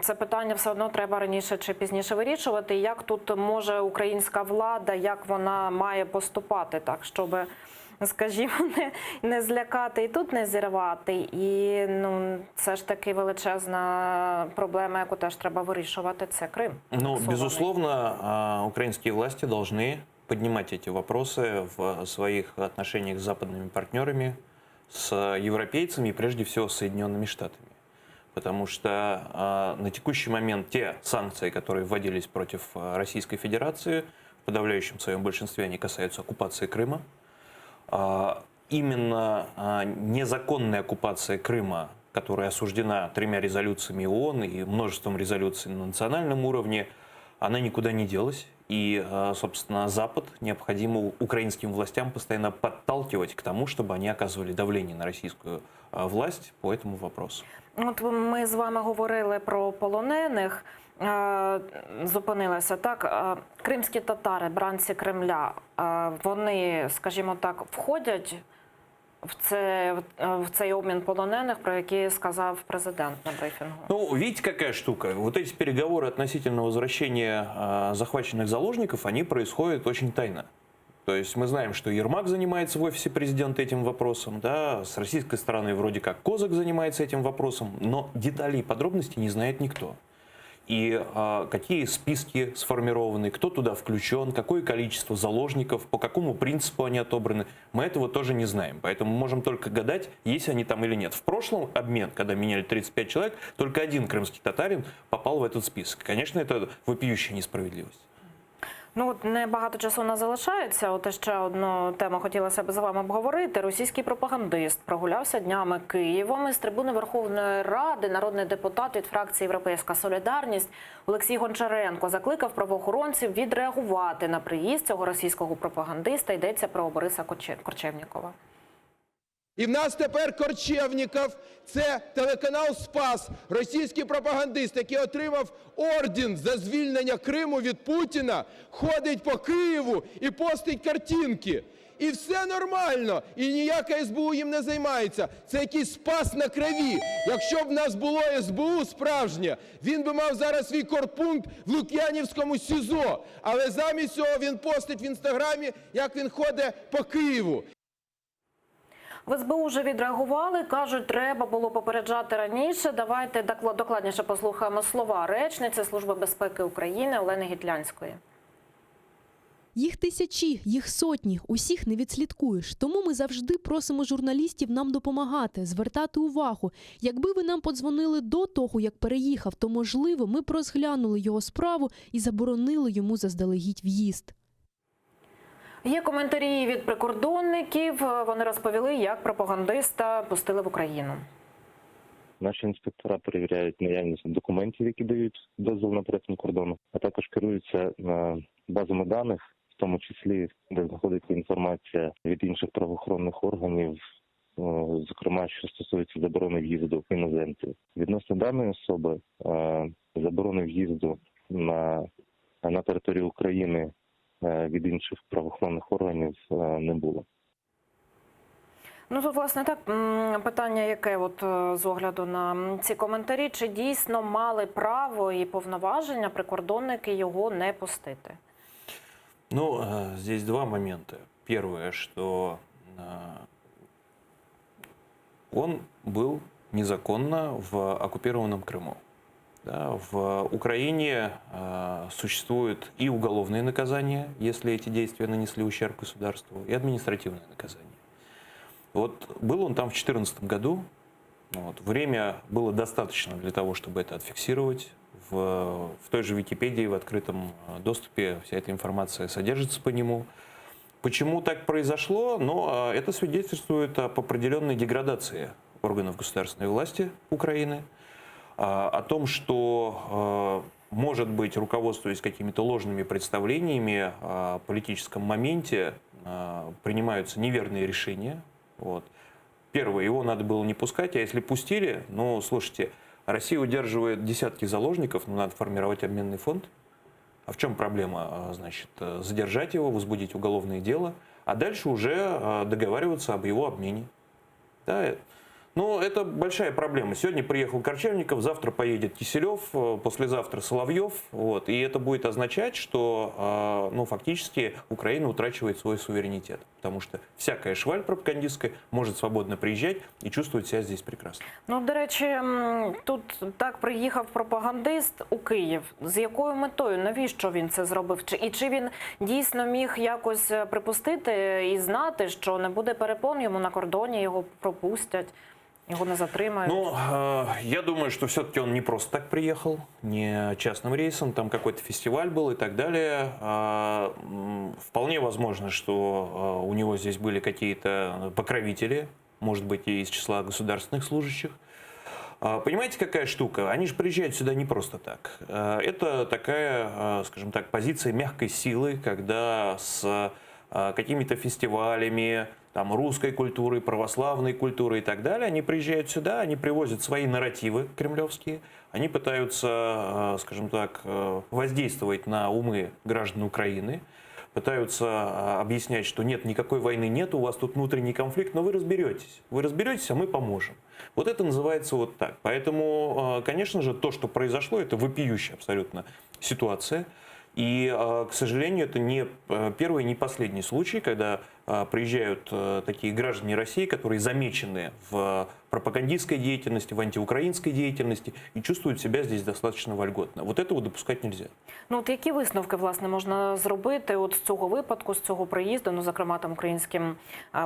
це питання все одно треба раніше чи пізніше вирішувати. Як тут може українська влада, як вона має поступати так, щоб, скажімо, не злякати і тут не зірвати. І, ну, це ж таки величезна проблема, яку теж треба вирішувати, це Крим. Ну, безусловно, украинские власти должны поднимать эти вопросы в своих отношениях с западными партнерами, с европейцами и прежде всего с Соединенными Штатами. Потому что на текущий момент те санкции, которые вводились против Российской Федерации, в подавляющем своем большинстве они касаются оккупации Крыма. именно незаконная оккупация Крыма, которая осуждена 3 резолюциями ООН и множеством резолюций на национальном уровне, она никуда не делась. И, собственно, Запад необходимо украинским властям постоянно подталкивать к тому, чтобы они оказывали давление на российскую власть по этому вопросу. От ми з вами говорили про полонених, зупинилися, так? Кримські татари, бранці Кремля, вони, скажімо так, входять в цей обмін полонених, про який сказав президент на брифінгу? Ну, видите, какая штука. Вот эти переговоры относительно возвращения захваченных заложников, они происходят очень тайно. То есть мы знаем, что Ермак занимается в офисе президента этим вопросом, да, с российской стороны вроде как Козак занимается этим вопросом, но деталей и подробностей не знает никто. И какие списки сформированы, кто туда включен, какое количество заложников, по какому принципу они отобраны, мы этого тоже не знаем. Поэтому можем только гадать, есть они там или нет. В прошлом обмен, когда меняли 35 человек, только 1 крымский татарин попал в этот список. Конечно, это вопиющая несправедливость. Ну, от небагато часу не залишається. От ще одну тему хотілося б з вами обговорити. Російський пропагандист прогулявся днями Києвом. Із трибуни Верховної Ради народний депутат від фракції «Європейська солідарність» Олексій Гончаренко закликав правоохоронців відреагувати на приїзд цього російського пропагандиста. Йдеться про Бориса Корчевнікова. І в нас тепер Корчевніков – це телеканал «Спас», російський пропагандист, який отримав орден за звільнення Криму від Путіна, ходить по Києву і постить картинки. І все нормально, і ніяка СБУ їм не займається. Це якийсь Спас на крові. Якщо б в нас було СБУ справжнє, він би мав зараз свій корпункт в Лук'янівському СІЗО. Але замість цього він постить в Інстаграмі, як він ходить по Києву. В СБУ вже відреагували, кажуть, треба було попереджати раніше. Давайте докладніше послухаємо слова речниці Служби безпеки України Олени Гітлянської. Їх тисячі, їх сотні, усіх не відслідкуєш. Тому ми завжди просимо журналістів нам допомагати, звертати увагу. Якби ви нам подзвонили до того, як переїхав, то, можливо, ми б розглянули його справу і заборонили йому заздалегідь в'їзд. Є коментарі від прикордонників. Вони розповіли, як пропагандиста пустили в Україну. Наші інспектора перевіряють наявність документів, які дають дозвіл на перетин кордону, а також керуються базами даних, в тому числі, де знаходиться інформація від інших правоохоронних органів, зокрема, що стосується заборони в'їзду іноземців. Відносно даної особи, заборони в'їзду на територію України від інших правоохоронних органів не було. Ну, тут, власне, так, питання яке от з огляду на ці коментарі, чи дійсно мали право і повноваження прикордонники його не пустити? Ну, здесь 2 момента. Первое, что он был незаконно в оккупированном Крыму. Да, в Украине существует и уголовное наказание, если эти действия нанесли ущерб государству, и административное наказание. Вот был он там в 2014 году, вот, время было достаточно для того, чтобы это отфиксировать. В той же Википедии, в открытом доступе вся эта информация содержится по нему. Почему так произошло? Ну, это свидетельствует об определенной деградации органов государственной власти Украины, о том, что, может быть, руководствуясь какими-то ложными представлениями о политическом моменте, принимаются неверные решения. Вот. Первое, его надо было не пускать, а если пустили, ну, слушайте, Россия удерживает десятки заложников, ну, надо формировать обменный фонд. А в чем проблема? Значит, задержать его, возбудить уголовное дело, а дальше уже договариваться об его обмене. Да? Ну, это большая проблема. Сегодня приехал Корчевников, завтра поедет Киселев, послезавтра Соловьев. Вот, и это будет означать, что ну, фактически Украина утрачивает свой суверенитет. Потому что всякая шваль пропагандистская может свободно приезжать и чувствовать себя здесь прекрасно. Ну, до речі, тут так приїхав пропагандист у Київ. З якою метою? Навіщо він це зробив? І чи він дійсно міг якось припустити і знати, що не буде перепон йому на кордоні, його пропустять? Його не затримають? Ну, я думаю, что все-таки он не просто так приехал, не частным рейсом, там какой-то фестиваль был и так далее. Вполне возможно, что у него здесь были какие-то покровители, может быть, и из числа государственных служащих. Понимаете, какая штука? Они же приезжают сюда не просто так. Это такая, скажем так, позиция мягкой силы, когда с какими-то фестивалями, там, русской культуры, православной культуры и так далее, они приезжают сюда, они привозят свои нарративы кремлевские, они пытаются, скажем так, воздействовать на умы граждан Украины, пытаются объяснять, что нет, никакой войны нет, у вас тут внутренний конфликт, но вы разберетесь, а мы поможем. Вот это называется вот так. Поэтому, конечно же, то, что произошло, это вопиющая абсолютно ситуация. И, к сожалению, это не первый, не последний случай, когда приезжают такие граждане России, которые замечены в пропагандистской деятельности, в антиукраїнській деятельности и чувствуют себя здесь достаточно вольготно. Вот этого допускать нельзя. Ну, от які висновки, власне, можна зробити от з цього випадку, з цього приїзду, ну, зокрема, там,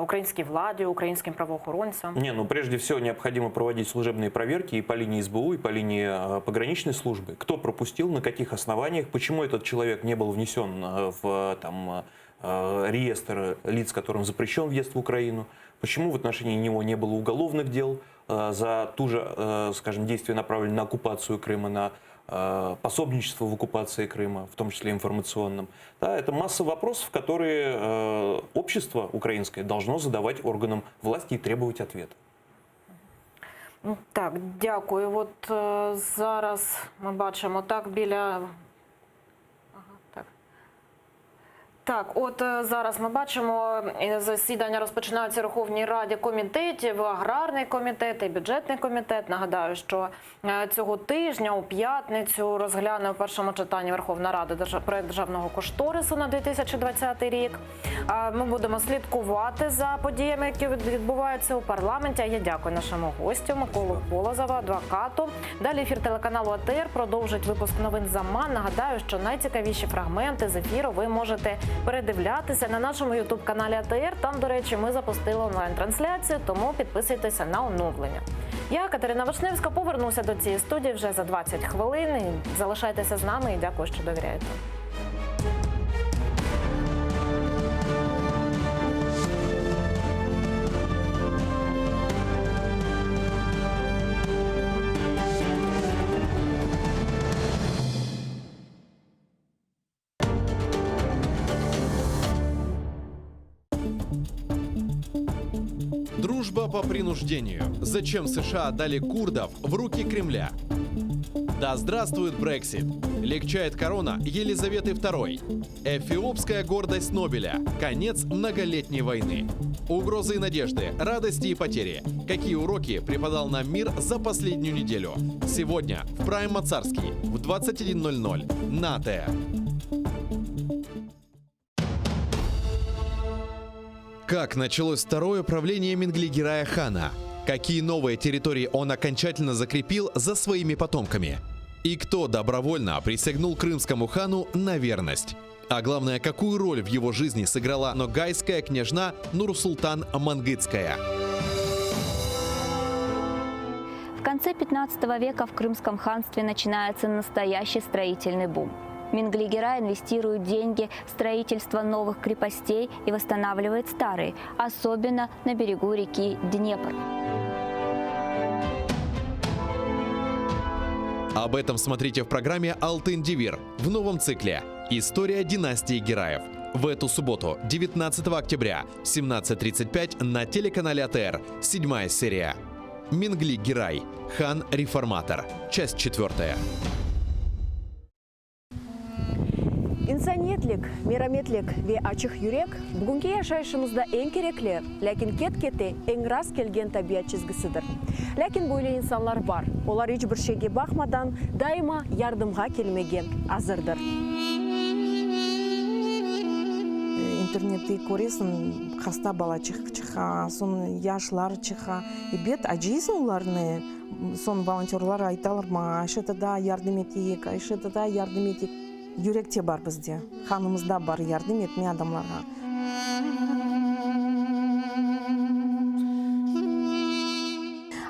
українській владі, українським правоохоронцям? Ну, прежде всего, необходимо проводить служебные проверки и по линии СБУ, и по линии пограничной службы. Кто пропустил, на каких основаниях, почему этот человек не был внесен в там, реестр лиц, которым запрещен въезд в Украину, почему в отношении него не было уголовных дел за ту же, скажем, действие, направленное на оккупацию Крыма, на пособничество в оккупации Крыма, в том числе информационном. Да, это масса вопросов, которые общество украинское должно задавать органам власти и требовать ответа. Так, дякую. От зараз ми бачимо так біля... Так, от зараз ми бачимо, засідання розпочинаються в Верховній Раді комітетів, аграрний комітет і бюджетний комітет. Нагадаю, що цього тижня у п'ятницю розгляне у першому читанні Верховна Рада проект державного кошторису на 2020 рік. Ми будемо слідкувати за подіями, які відбуваються у парламенті. Я дякую нашому гостю Миколу Полозову, адвокату. Далі ефір телеканалу АТР продовжить випуск новин «Заман». Нагадаю, що найцікавіші фрагменти з ефіру ви можете передивлятися на нашому ютуб-каналі АТР. Там, до речі, ми запустили онлайн-трансляцію, тому підписуйтеся на оновлення. Я, Катерина Вишневська, повернуся до цієї студії вже за 20 хвилин. Залишайтеся з нами і дякую, що довіряєте. Дружба по принуждению. Зачем США дали курдов в руки Кремля? Да здравствует Брексит! Легчает корона Елизаветы II. Эфиопская гордость Нобеля. Конец многолетней войны. Угрозы и надежды, радости и потери. Какие уроки преподал нам мир за последнюю неделю? Сегодня в Прайм Мацарский в 21:00 на АТР. Как началось второе правление Менглигерая хана? Какие новые территории он окончательно закрепил за своими потомками? И кто добровольно присягнул крымскому хану на верность? А главное, какую роль в его жизни сыграла ногайская княжна Нурсултан Мангытская? В конце 15 века в Крымском ханстве начинается настоящий строительный бум. Менглигерай инвестирует деньги в строительство новых крепостей и восстанавливает старые, особенно на берегу реки Днепр. Об этом смотрите в программе «Алтын Девир» в новом цикле «История династии Гераев». В эту субботу, 19 октября, в 17:35 на телеканале АТР, 7-я серия. Менглигерай. Хан-реформатор. Часть 4. Инсаниетлик, мераметлик ве ачық юрек бүгінгі яшайшымызда ең кереклі, ләкин кет-кете ең рас келген табиат чизгісідір. Ләкин бойлы инсанлар бар. Олар еш бір шеге бақмадан дайыма ярдымға келмеге азырдыр. Интернетті көресің, қаста бала чыға, сон яшлар чыға. И бет ажисын оларны, сон волонтерлар айталар ма, айшетада ярдым етейік, айшетада ярдым етейік. Юректе бар бізде, ханымызда бар ярдым етме адамларға.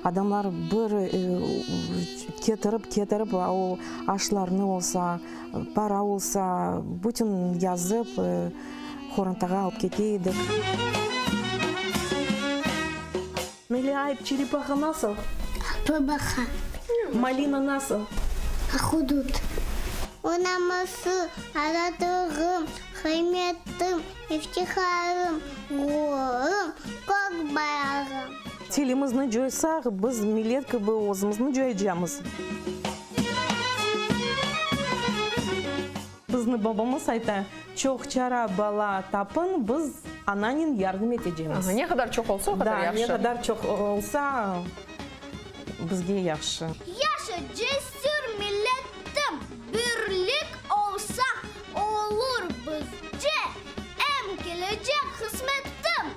адамдар бір кетіріп, ол ашларны болса, пара болса, бүтін yazып, хорантаға алып кетейдік. Мелиайып, черепаха насыл? Бабаха. Малина насыл? Ахудут. Онамасы, аратығым, хайметтім, ифтихарым, ғорым, көк баяғым. Телімізні жойсақ, біз милеткі бұл өзімізні жойжамыз. Біздің бабамыз айта, чоқ чара бала тапын, біз ананин ярдым етежеміз. Не қадар чоқ олса, қадар яқшы. Не қадар чоқ олса, бізге яқшы. Яша жесір милеттім, бірлік олса, олыр бізге, әм келечек қызметтім.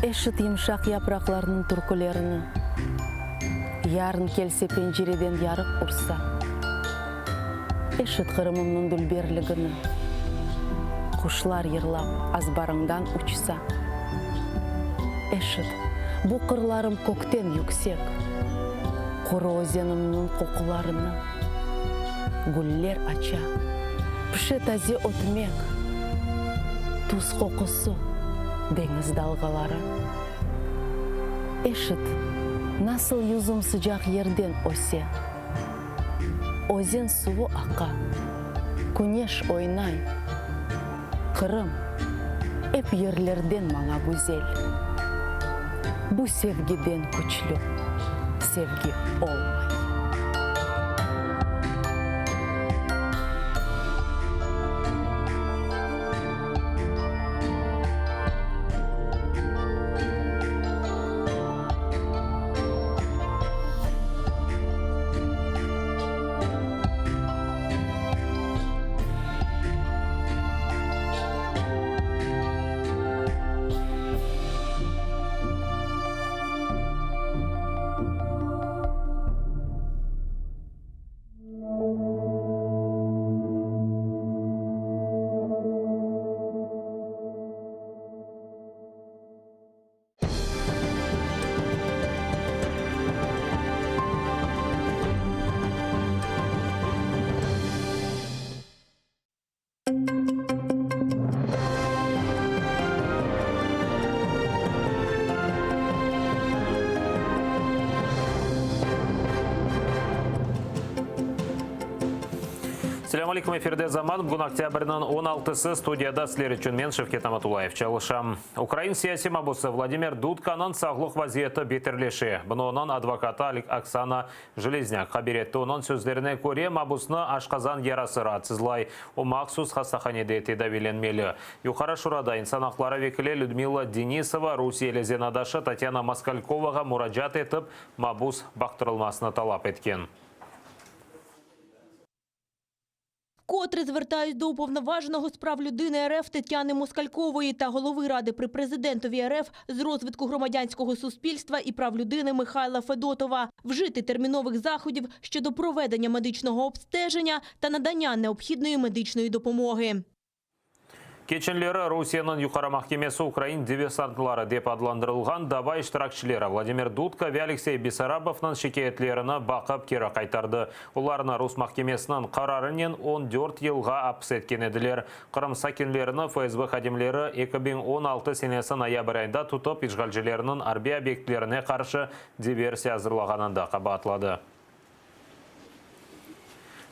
Эшіт емшақ япрақларының түркілеріні, ярын келсе пенжереден ярық ұрса. Эшіт қырымымның дүлберлігіні, құшылар ерлап азбарыңдан ұчса. Эшіт, бұл қырларым көктен yüksek, құры өзенімнің қоқыларыны, гүллер ача, піші тазе отмек, тұз қоқысы, деңіз далғалары. Эшіт, насыл юзым sıcak ерден осе. Озен суы ақа, күнеш ойнай. Қырым, эп ерлерден маңа güzel. Бұ sevgiden күчлі, sevgi олмай. Салам алейкум, эфирде заман. Бүгін октябрьнің 16-сы студияда сілер үшін мен Шевкет Аматулаев чалышам. Украин сияси мабусы Владимир Дудканын сағлық вазиеті бетерлеші. Бұны онын адвоката Оксана Железняк қаберетті. Оның сөздеріне көре мабусыны ашқазан ярасы ратсызлай. О мақсус хастаханеде тедавиленмелі. Юқара шурада инсан ақлары векілі Людмила Денисова, Русия Лезенадашы Татьяна Москальковаға мұраджат етіп, мабус бақтырылмасыны талап еткен. Котре звертаюсь до уповноваженого з прав людини РФ Тетяни Москалькової та голови Ради при президентові РФ з розвитку громадянського суспільства і прав людини Михайла Федотова вжити термінових заходів щодо проведення медичного обстеження та надання необхідної медичної допомоги. Кеченлері Русияның юқара махкемесі Украин диверсантлары деп адlandырылған даба іштіракшілері Владимир Дудка ве Алексей Бессарабовның шекетлеріні бақып кері қайтарды. Оларына Рус махкемесінің қарарынен 14 елға апыс еткен еділер. Қырым сакенлеріні ФСБ қадемлері 2016 сенесі ноябрь айында тұтып ишғалжелерінің арби объектлеріне қаршы диверсия азырлағанында қабатлады.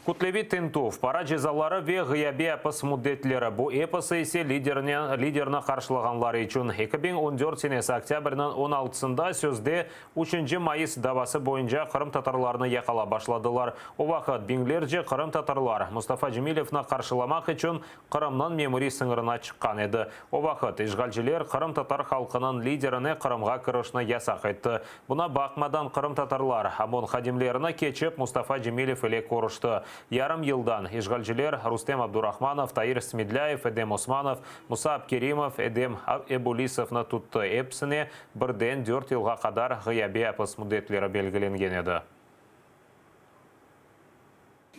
Кутлеви Тентов, параджизалары ве гыябе апыс муддетлері. Бұ эпысы есе лидерна қаршылығанлары үшін. 2014 сенесі октябрінің 16-сында сөзде 3 майыс давасы бойынша Қырым татарларыны яқала башладылар. О вақыт бинглерже Қырым татарлар Мустафа Джемилевна қаршыламақ үшін Қырымнан мемори сыңырына шыққан еді. О вақыт ишгалчилер Қырым татар халқының лидеріне Қырымға кірішіні ясақ етті. Бұна бақмадан Қырым татарлар Амон хадимлеріні кечіп Мустафа Джемилев еле көрішті. Ярым елдан ишгалчилер Рустем Абдурахманов, Таир Смедляев, Эдем Османов, Муса Абкеримов, Эдем Эбулисовны tuttu. Епсіне бірден 4 елға қадар ғиябе апыс мудетлері белгіленген еді.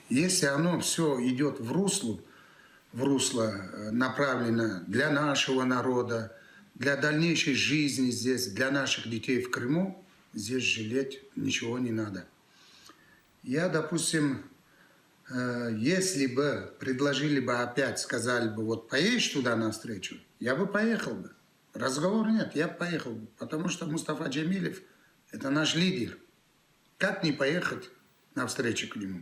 Если оно все идет в русло направлено для нашего народа, для дальнейшей жизни здесь, для наших детей в Крыму, здесь жалеть ничего не надо. Я, допустим, если бы предложили бы опять, сказали бы, вот поедешь туда навстречу, я бы поехал бы. Разговора нет, я бы поехал бы, потому что Мустафа Джемилев – это наш лидер. Как не поехать навстречу к нему?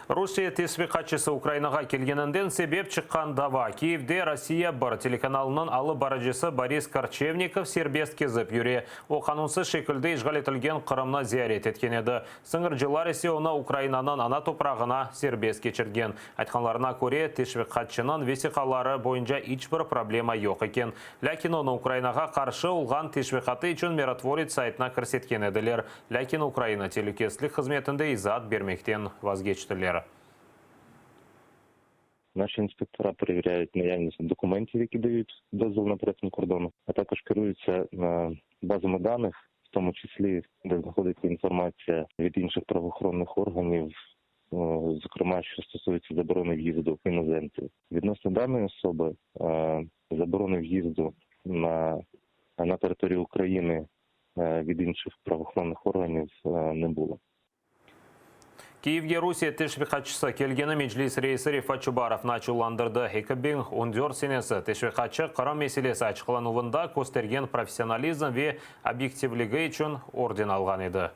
Русия тесвиқатшысы Украинаға келгенінден себеп шыққан дава. Киевде Россия бір телеканалының алы баражысы Борис Корчевников сербест кезіп юре. О қанунсыз шекілді ишғал етілген Қырымна зиярет еткен еді. Сыңыр жылар есе оны Украинаның ана топрағына сербест кечірген. Айтқанларына көре тесвиқатшының весиқалары бойынша ешбір проблема жоқ екен. Ләкин оны Украинаға қаршы олған тесвиқаты үшін миротворец сайтына кірсеткен еділер. Ләкин Украина телекеслік қызметінде изат бермектен вазгечтілер. Наші інспектора перевіряють наявність документів, які дають дозвіл на перетин кордону, а також керуються базами даних, в тому числі, де знаходиться інформація від інших правоохоронних органів, зокрема, що стосується заборони в'їзду іноземців. Відносно даної особи, заборони в'їзду на територію України від інших правоохоронних органів не було. Киевге Русия тешвиқатшысы келгені Меджлис рейсі Рифат Чубаров начуландырды. 2014 сенесі тешвиқатшы Қырым меселесі ашқылануында көстерген профессионализм ве объективлігі үшін орден алған еді.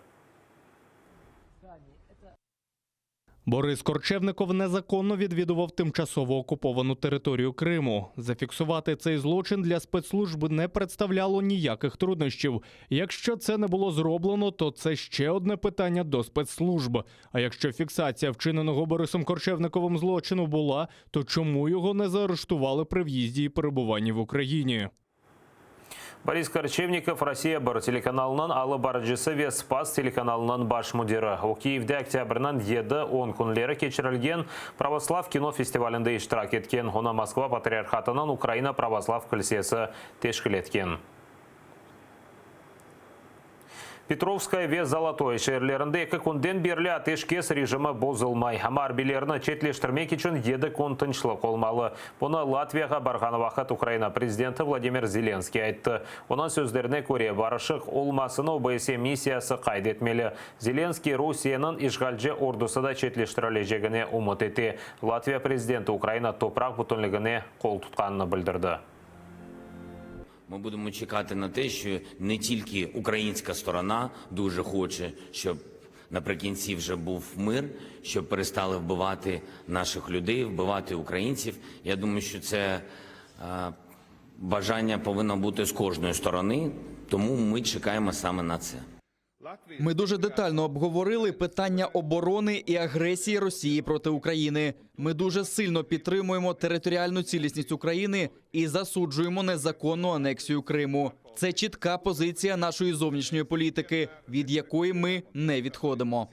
Борис Корчевников незаконно відвідував тимчасово окуповану територію Криму. Зафіксувати цей злочин для спецслужб не представляло ніяких труднощів. Якщо це не було зроблено, то це ще одне питання до спецслужб. А якщо фіксація вчиненого Борисом Корчевниковим злочину була, то чому його не заарештували при в'їзді і перебуванні в Україні? Борис Корчевников Россия бір телеканалынан алы баржысы ве Спас телеканалынан баш мудирі. О Киевде октябрынан 7-10 күнлері кечірілген православ кино фестивалінде иштирак еткен. Оны Москва патриархатынан Украина православ кілсесі тешкіл еткен. Петровская ве Золотой шерлерінде 2 күнден берлі атешкес режимі бозылмай. Амар билеріні четлештірмек үшін 7 күн тыншылық олмалы. Бұны Латвияға барған вақыт Украина президенті Владимир Зеленский айтты. Оның сөздеріне көре барышық олмасыны ОБСЕ миссиясы қайдетмелі. Зеленский Русияның ишгалжы ордусы да четлештірілежегіне умыт ете. Латвия президенті Украина топрақ бүтінлігіне қол тұтқанını білдірді. Ми будемо чекати на те, що не тільки українська сторона дуже хоче, щоб наприкінці вже був мир, щоб перестали вбивати наших людей, вбивати українців. Я думаю, що це бажання повинно бути з кожної сторони, тому ми чекаємо саме на це. Ми дуже детально обговорили питання оборони і агресії Росії проти України. Ми дуже сильно підтримуємо територіальну цілісність України і засуджуємо незаконну анексію Криму. Це чітка позиція нашої зовнішньої політики, від якої ми не відходимо.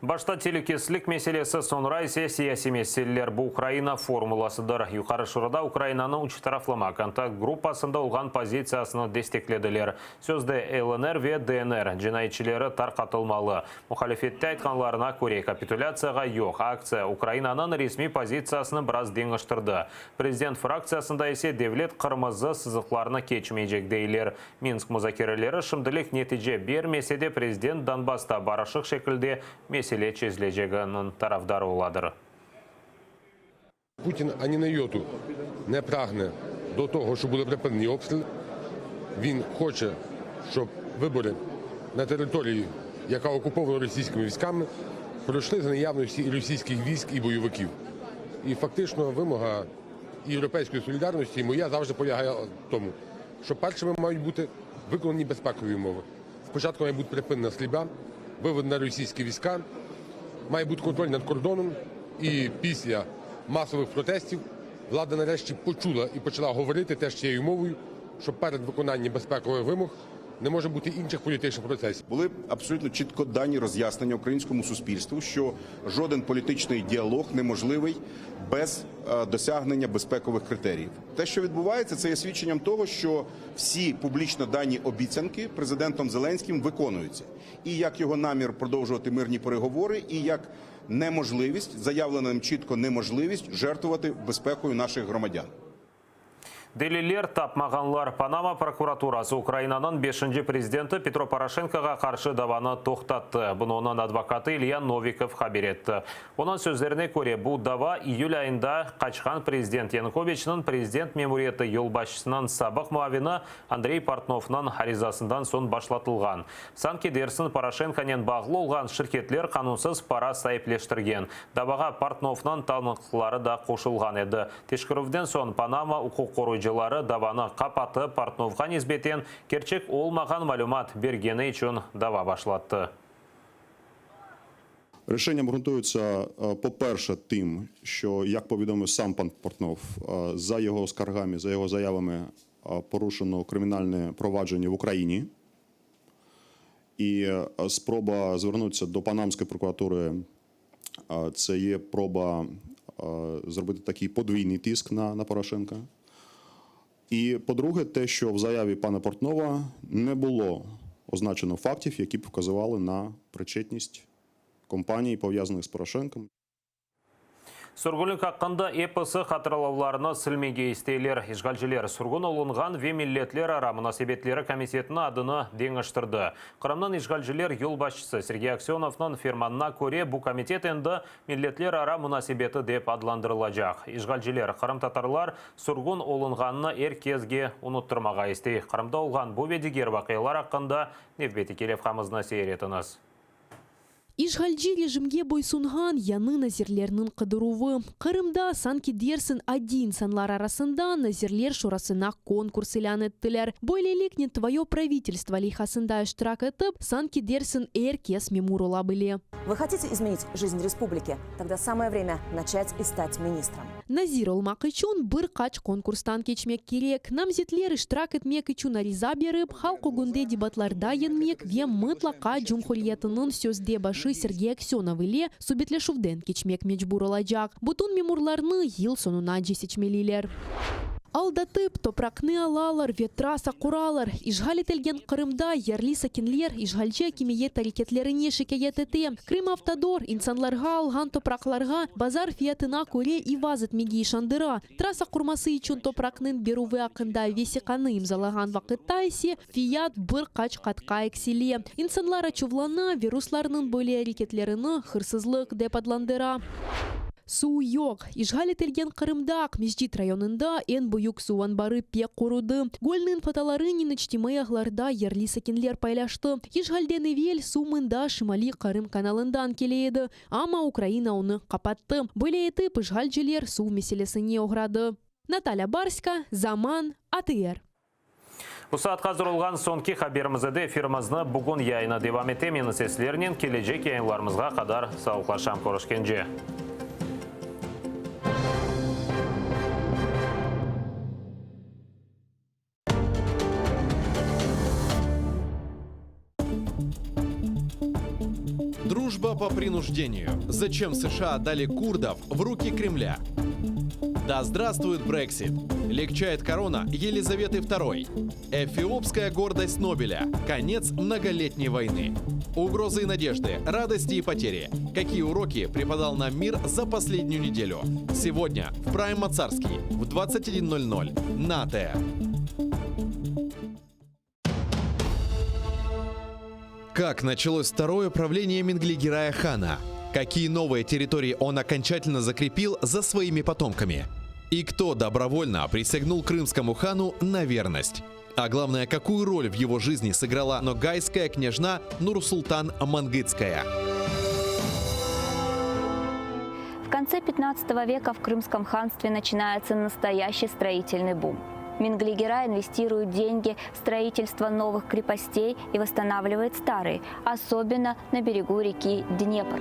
Башта телекеслік меселесі сонрай сессиясы меселелер бұл Украина формуласыдыр. Юқары шырыда Украинаның үш тарафлама контакт группасында олған позициясыны дестекледілер. Сөзді ЛНР ве ДНР жинайчылары тарқатылмалы. Мұхалифетте айтқанларына көре капитуляцияға жоқ. Акция Украинаның ресми позициясыны біраз деңіштірді. Президент фракциясында есе девлет қырмызы сызықларына кечмейжек дейлер. Минск музакерелері шымдылық нетиже бермесе де президент Донбасста барашық шекілде меселе чезлежегінің тарафдары оладыр. Путін ані на йоту не прагне до того, щоб були припинені обстріли. Він хоче, щоб вибори на території, яка окупована російськими військами, пройшли за наявності і російських військ, і бойовиків. І фактично вимога європейської солідарності моя завжди полягає в тому, що першими мають бути виконані безпекові умови. Спочатку має бути припинена стрільба, виведена російські війська, має бути контроль над кордоном, і після масових протестів влада нарешті почула і почала говорити теж цією мовою, що перед виконанням безпекових вимог не може бути інших політичних процесів. Були абсолютно чітко дані роз'яснення українському суспільству, що жоден політичний діалог неможливий без досягнення безпекових критеріїв. Те, що відбувається, це є свідченням того, що всі публічно дані обіцянки президентом Зеленським виконуються. І як його намір продовжувати мирні переговори, і як неможливість, заявлена ним чітко неможливість жертвувати безпекою наших громадян. Делилер тапмағанлар. Панама прокуратурасы Украинаның 5-ші президенті Петро Порошенкоға қаршы даваны тоқтатты. Бұны оның адвокаты Илья Новиков хабар етті. Оның сөздеріне көре, бұл дава июль айында қачқан президент Януковичның президент мемориеті елбасшысының сабық муавины Андрей Портновның аризасынан сон башлатылған. Санки дерсін Порошенкомен бағлы олған шіркетлер қанунсыз пара сайыплештірген. Даваға Портновның танықлары да қошылған еді. Тешкіровден сон Панама құқық қору жылары даваны қапаты Портновға низбетен керчек олмаған малюмат бергені үшін дава башлатты. Рішення ґрунтується, по-перше, тим, що, як повідомив сам пан Портнов, за його скаргами, за його заявами порушено кримінальне провадження в Україні. І спроба звернутися до Панамської прокуратури – це є проба зробити такий подвійний тиск на Порошенка. І, по-друге, те, що в заяві пана Портнова не було означено фактів, які б вказували на причетність компаній, пов'язаних з Порошенком. Сұргүлік аққанда эпысы қатыралауларына сілмеге істейлер. Ишғалжылер сұргын олынған вемиллетлер ара мұнасебетлері комитетінің адыны деңіштірді. Қырамнан ишғалжылер ел басшысы Сергей Аксеновның фирманына көре бұл комитет енді миллетлер ара мұнасебеті деп адландырылажақ. Ишғалжылер қырым татарлар сұргын олынғанына еркезге ұныттырмаға істей. Қырымда олған бұл ведігер вақиялар аққында невбеті келев қамызына сейретіңіз. Ишғалжи режимге бойсунган яны назирлернің қыдыруы. Қырымда санки дерсін один санлар арасында назирлер шорасына конкурс илян еттілер. Бойлелек не твое правительство лихасында иштирак етіп, санки дерсін эркес мемурула были. Вы хотите изменить жизнь республики? Тогда самое время начать и стать министром. Назир олмақ üçün бір қач конкурстан кечмек керек. Намзетлер иштирак етмек üçün ариза беріп, халқы гунде дебатларда енмек ве мытлақа жумхуриятының сөзде башы Сергей Аксенов иле субетлешувден кечмек мечбур олажак. Бутун мемурларны ел сонуна жесечмелилер. Алдатып, топракны алалар, ветраса куралар. Ишғалетелген Қырымда ярлы сакенлер ишғалчы кимие тарикетлеріне шикаят ете. Крым автодор инсанларға алған топракларға базар фиятына көре и вазыт меги шандыра. Трасса курмасы üçün топракнын берувы ақында весиқаны имзалаған вақытта есе фият бір қач қатқа экселе. Инсанлара чувлана вирусларның бөлі әрекетлеріні хырсызлық деп адландыра. Су yok. Ишғалетелген Қырымдақ Междит районында ен бұйық суан бары пек құруды. Гольнын фотолары неночтимай ағларда ерлі сакенлер пайлашты. Ишғалден евел сумында Шимали Қырым каналындан келейді. Ама Украина оны қапатты. Бөлі етіп ишғалжелер су меселесіне оғрады. Наталья Барська, Заман, АТР. Ұсат қазір олған сонки хаберімізді эфирімізні бүгін яйына девам етемені сеслерінен кележек яйынларымызға қадар сауқлашам көрішкенже. Дружба по принуждению. Зачем США отдали курдов в руки Кремля? Да здравствует Брексит! Легчает корона Елизаветы II. Эфиопская гордость Нобеля. Конец многолетней войны. Угрозы и надежды, радости и потери. Какие уроки преподал нам мир за последнюю неделю? Сегодня в Прайм Мацарский в 21:00 на АТР. Как началось второе правление Менглигерая хана? Какие новые территории он окончательно закрепил за своими потомками? И кто добровольно присягнул крымскому хану на верность? А главное, какую роль в его жизни сыграла ногайская княжна Нурсултан Мангытская. В конце 15 века в Крымском ханстве начинается настоящий строительный бум. Минглигера инвестирует деньги в строительство новых крепостей и восстанавливает старые, особенно на берегу реки Днепр.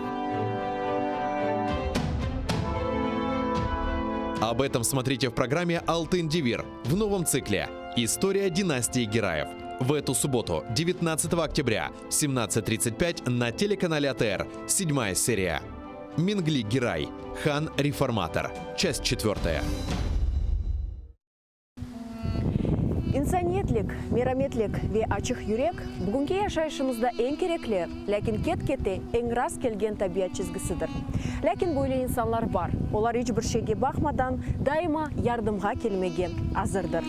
Об этом смотрите в программе «Алтын Девир» в новом цикле «История династии Гераев». В эту субботу, 19 октября, в 17:35 на телеканале АТР, 7-я серия. Мингли Герай, хан-реформатор. Часть 4. Инсаниятлик, мераметлик ве ачык юрек бүгінгі яшайышымызда ең кереклі, ләкин кет-кете ең рас келген табиат чизгісідір. Ләкин бойлы инсанлар бар. Олар еш бір шеге бақмадан дайыма ярдымға келмеге азырдыр.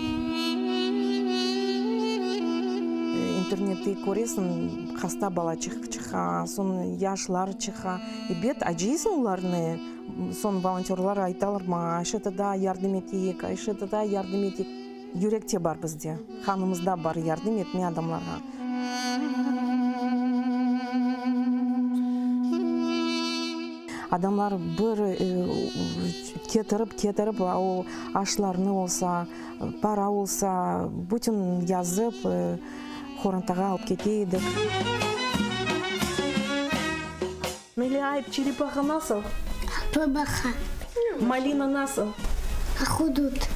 Интернетте көресің, хаста бала чыха, сон яшлар чыха. И бет ажисың оларны, сон волонтерлар айталар ма, айшыты да ярдым етейік, айшыты да ярдым етейік. Юректе бар бізде, ханымызда бар ярдым етме адамларға. Адамлар бір кетіріп, ашларны олса, пара олса, бүтін язып, хорантаға алып кетейдік. Мелиайып, черепаха насыл? Бабаха. Малина насыл? Ахудут.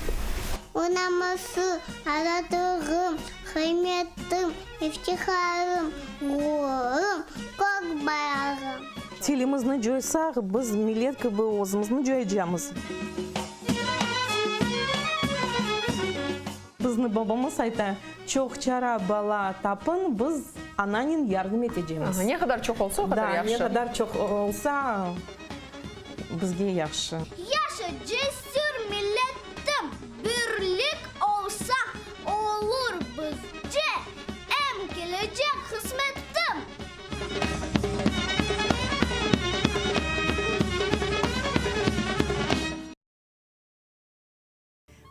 Онамасы, арадығым, хайметтім, ифтихарым, ғорым, көк баяғым. Телімізні жойсақ, біз милеткі бұл өзімізні жойжамыз. Бізді бабамыз айта, чоқ чара бала тапын, біз ананин ярдым етежеміз. Не қадар чоқ олса, қадар яқшы. Да, не қадар чоқ олса, бізге яқшы. Яша жесір милеттім, бірлік олса, олыр бізде, әм келечек қызметтім.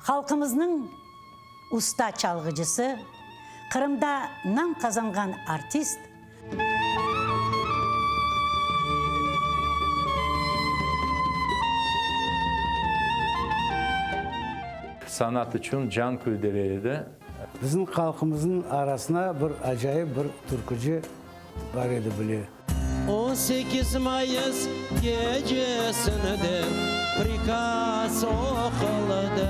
Халқымыздың уста çalgıcısı, Қырымда нам қазанған артист, Sanat için can küldüreydi. Bizim halkımızın arasına bir acayip bir türkücü var idi biliyor. 18 Mayıs gecesinde prikaz okuldu.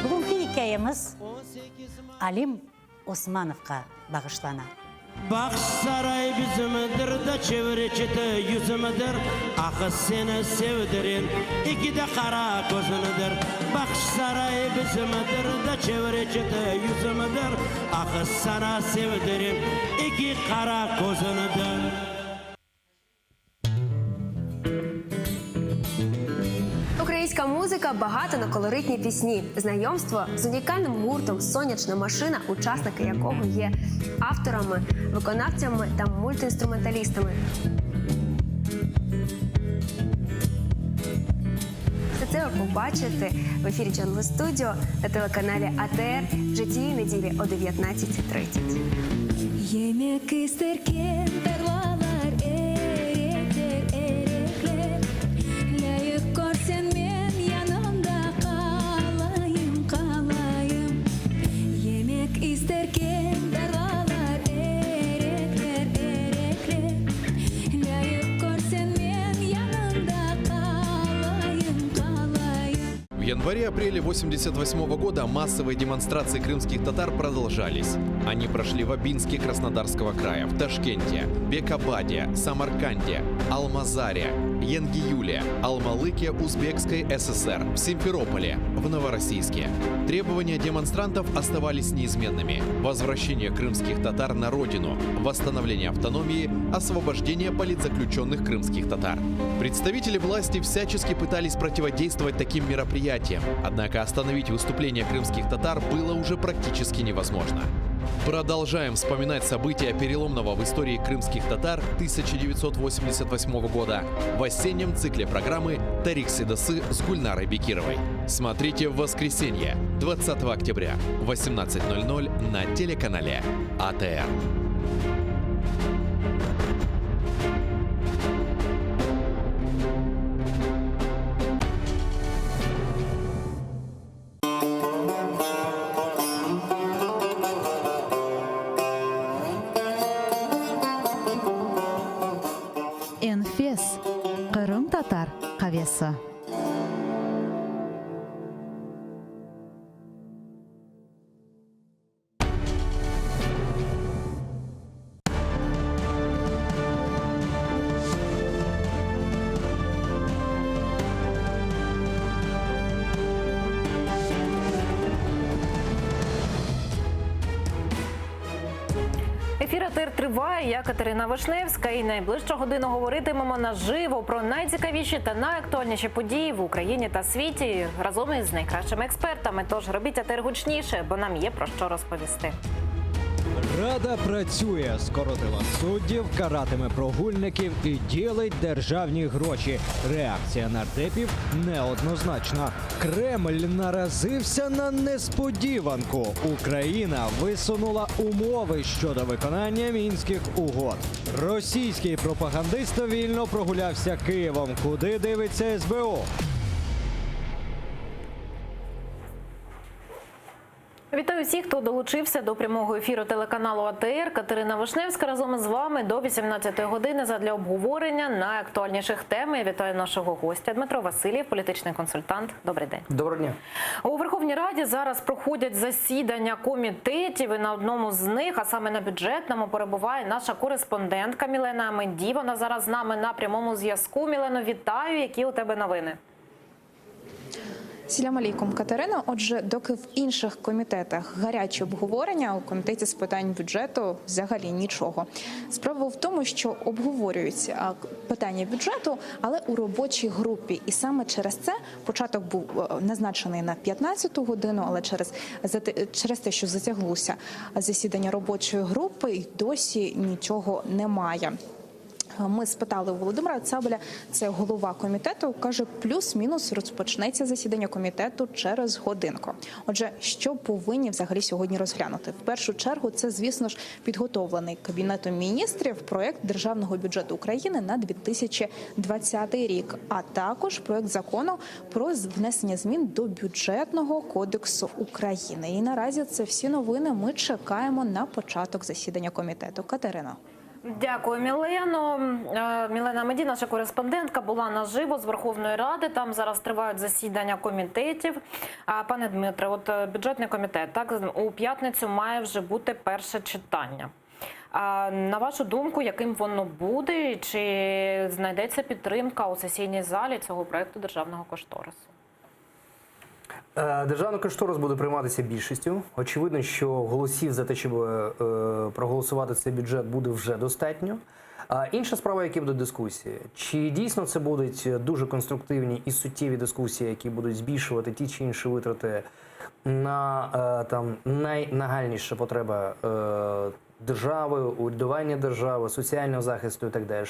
Bugünkü hikayemiz Alim Osmanov'a bağışlanan. Bakış saray bizimdir de çevreçete yüzümüdür. Akı seni sevdirin iki de kara gözünüdür. Bakış saray bizimdir de çevreçete yüzümüdür. Akı sana sevdirin iki kara gözünüdür. Українська музика багата на колоритні пісні. Знайомство з унікальним гуртом «Сонячна машина», учасники якого є авторами, виконавцями та мультиінструменталістами. Все це ви побачите в ефірі Jungle Studio на телеканалі АТР вже цієї неділі о 19:30. Yemek isterken tarlalar erekler erekler. Layık görsen men yanımda kalayım kalayım. Yemek isterken tarlalar erekler erekler. Layık görsen men yanımda kalayım kalayım. В январе-апреле 1988 года массовые демонстрации крымских татар продолжались. Они прошли в Абинске Краснодарского края, в Ташкенте, Бекабаде, Самарканде, Алмазаре, Янгиюле, Алмалыке Узбекской ССР, в Симферополе, в Новороссийске. Требования демонстрантов оставались неизменными. Возвращение крымских татар на родину, восстановление автономии, освобождение политзаключенных крымских татар. Представители власти всячески пытались противодействовать таким мероприятиям, однако остановить выступление крымских татар было уже практически невозможно. Продолжаем вспоминать события переломного в истории крымских татар 1988 года в осеннем цикле программы «Тарих Седасы» с Гульнарой Бекировой. Смотрите в воскресенье, 20 октября, в 18:00 на телеканале АТР. Enfes, Kırım Tatar Kavesi. Ефір АТР триває. Я Катерина Вишневська. І найближчу годину говоритимемо наживо про найцікавіші та найактуальніші події в Україні та світі разом із найкращими експертами. Тож робіть АТР гучніше, бо нам є про що розповісти. Рада працює, скоротила суддів, каратиме прогульників і ділить державні гроші. Реакція нардепів неоднозначна. Кремль наразився на несподіванку. Україна висунула умови щодо виконання мінських угод. Російський пропагандист вільно прогулявся Києвом. Куди дивиться СБУ? Вітаю всіх, хто долучився до прямого ефіру телеканалу АТР. Катерина Вишневська разом із вами до 18-ї години задля обговорення найактуальніших тем. Я вітаю нашого гостя Дмитро Васильєв, політичний консультант. Добрий день. Доброго дня. У Верховній Раді зараз проходять засідання комітетів, і на одному з них, а саме на бюджетному, перебуває наша кореспондентка Мілена Амендій. Вона зараз з нами на прямому зв'язку. Мілено, вітаю. Які у тебе новини? Салям алейкум, Катерина. Отже, доки в інших комітетах гарячі обговорення, у комітеті з питань бюджету взагалі нічого. Справа в тому, що обговорюються питання бюджету, але у робочій групі. І саме через це початок був назначений на 15-ту годину, але через те, що затяглося засідання робочої групи, і досі нічого немає. Ми спитали у Володимира Цабаля, це голова комітету, каже, плюс-мінус розпочнеться засідання комітету через годинку. Отже, що повинні взагалі сьогодні розглянути? В першу чергу, це, звісно ж, підготовлений Кабінетом міністрів проєкт Державного бюджету України на 2020 рік, а також проєкт закону про внесення змін до Бюджетного кодексу України. І наразі це всі новини. Ми чекаємо на початок засідання комітету. Катерина. Дякую, Мілено. Мілена Амендій, наша кореспондентка, була наживо з Верховної Ради. Там зараз тривають засідання комітетів. Пане Дмитре, от бюджетний комітет, так, у п'ятницю має вже бути перше читання. На вашу думку, яким воно буде? Чи знайдеться підтримка у сесійній залі цього проєкту державного кошторису? Державний кошторис буде прийматися більшістю. Очевидно, що голосів за те, щоб проголосувати цей бюджет, буде вже достатньо. Інша справа, які будуть дискусії. Чи дійсно це будуть дуже конструктивні і суттєві дискусії, які будуть збільшувати ті чи інші витрати на найнагальніші потреби держави, урядування держави, соціального захисту і так далі.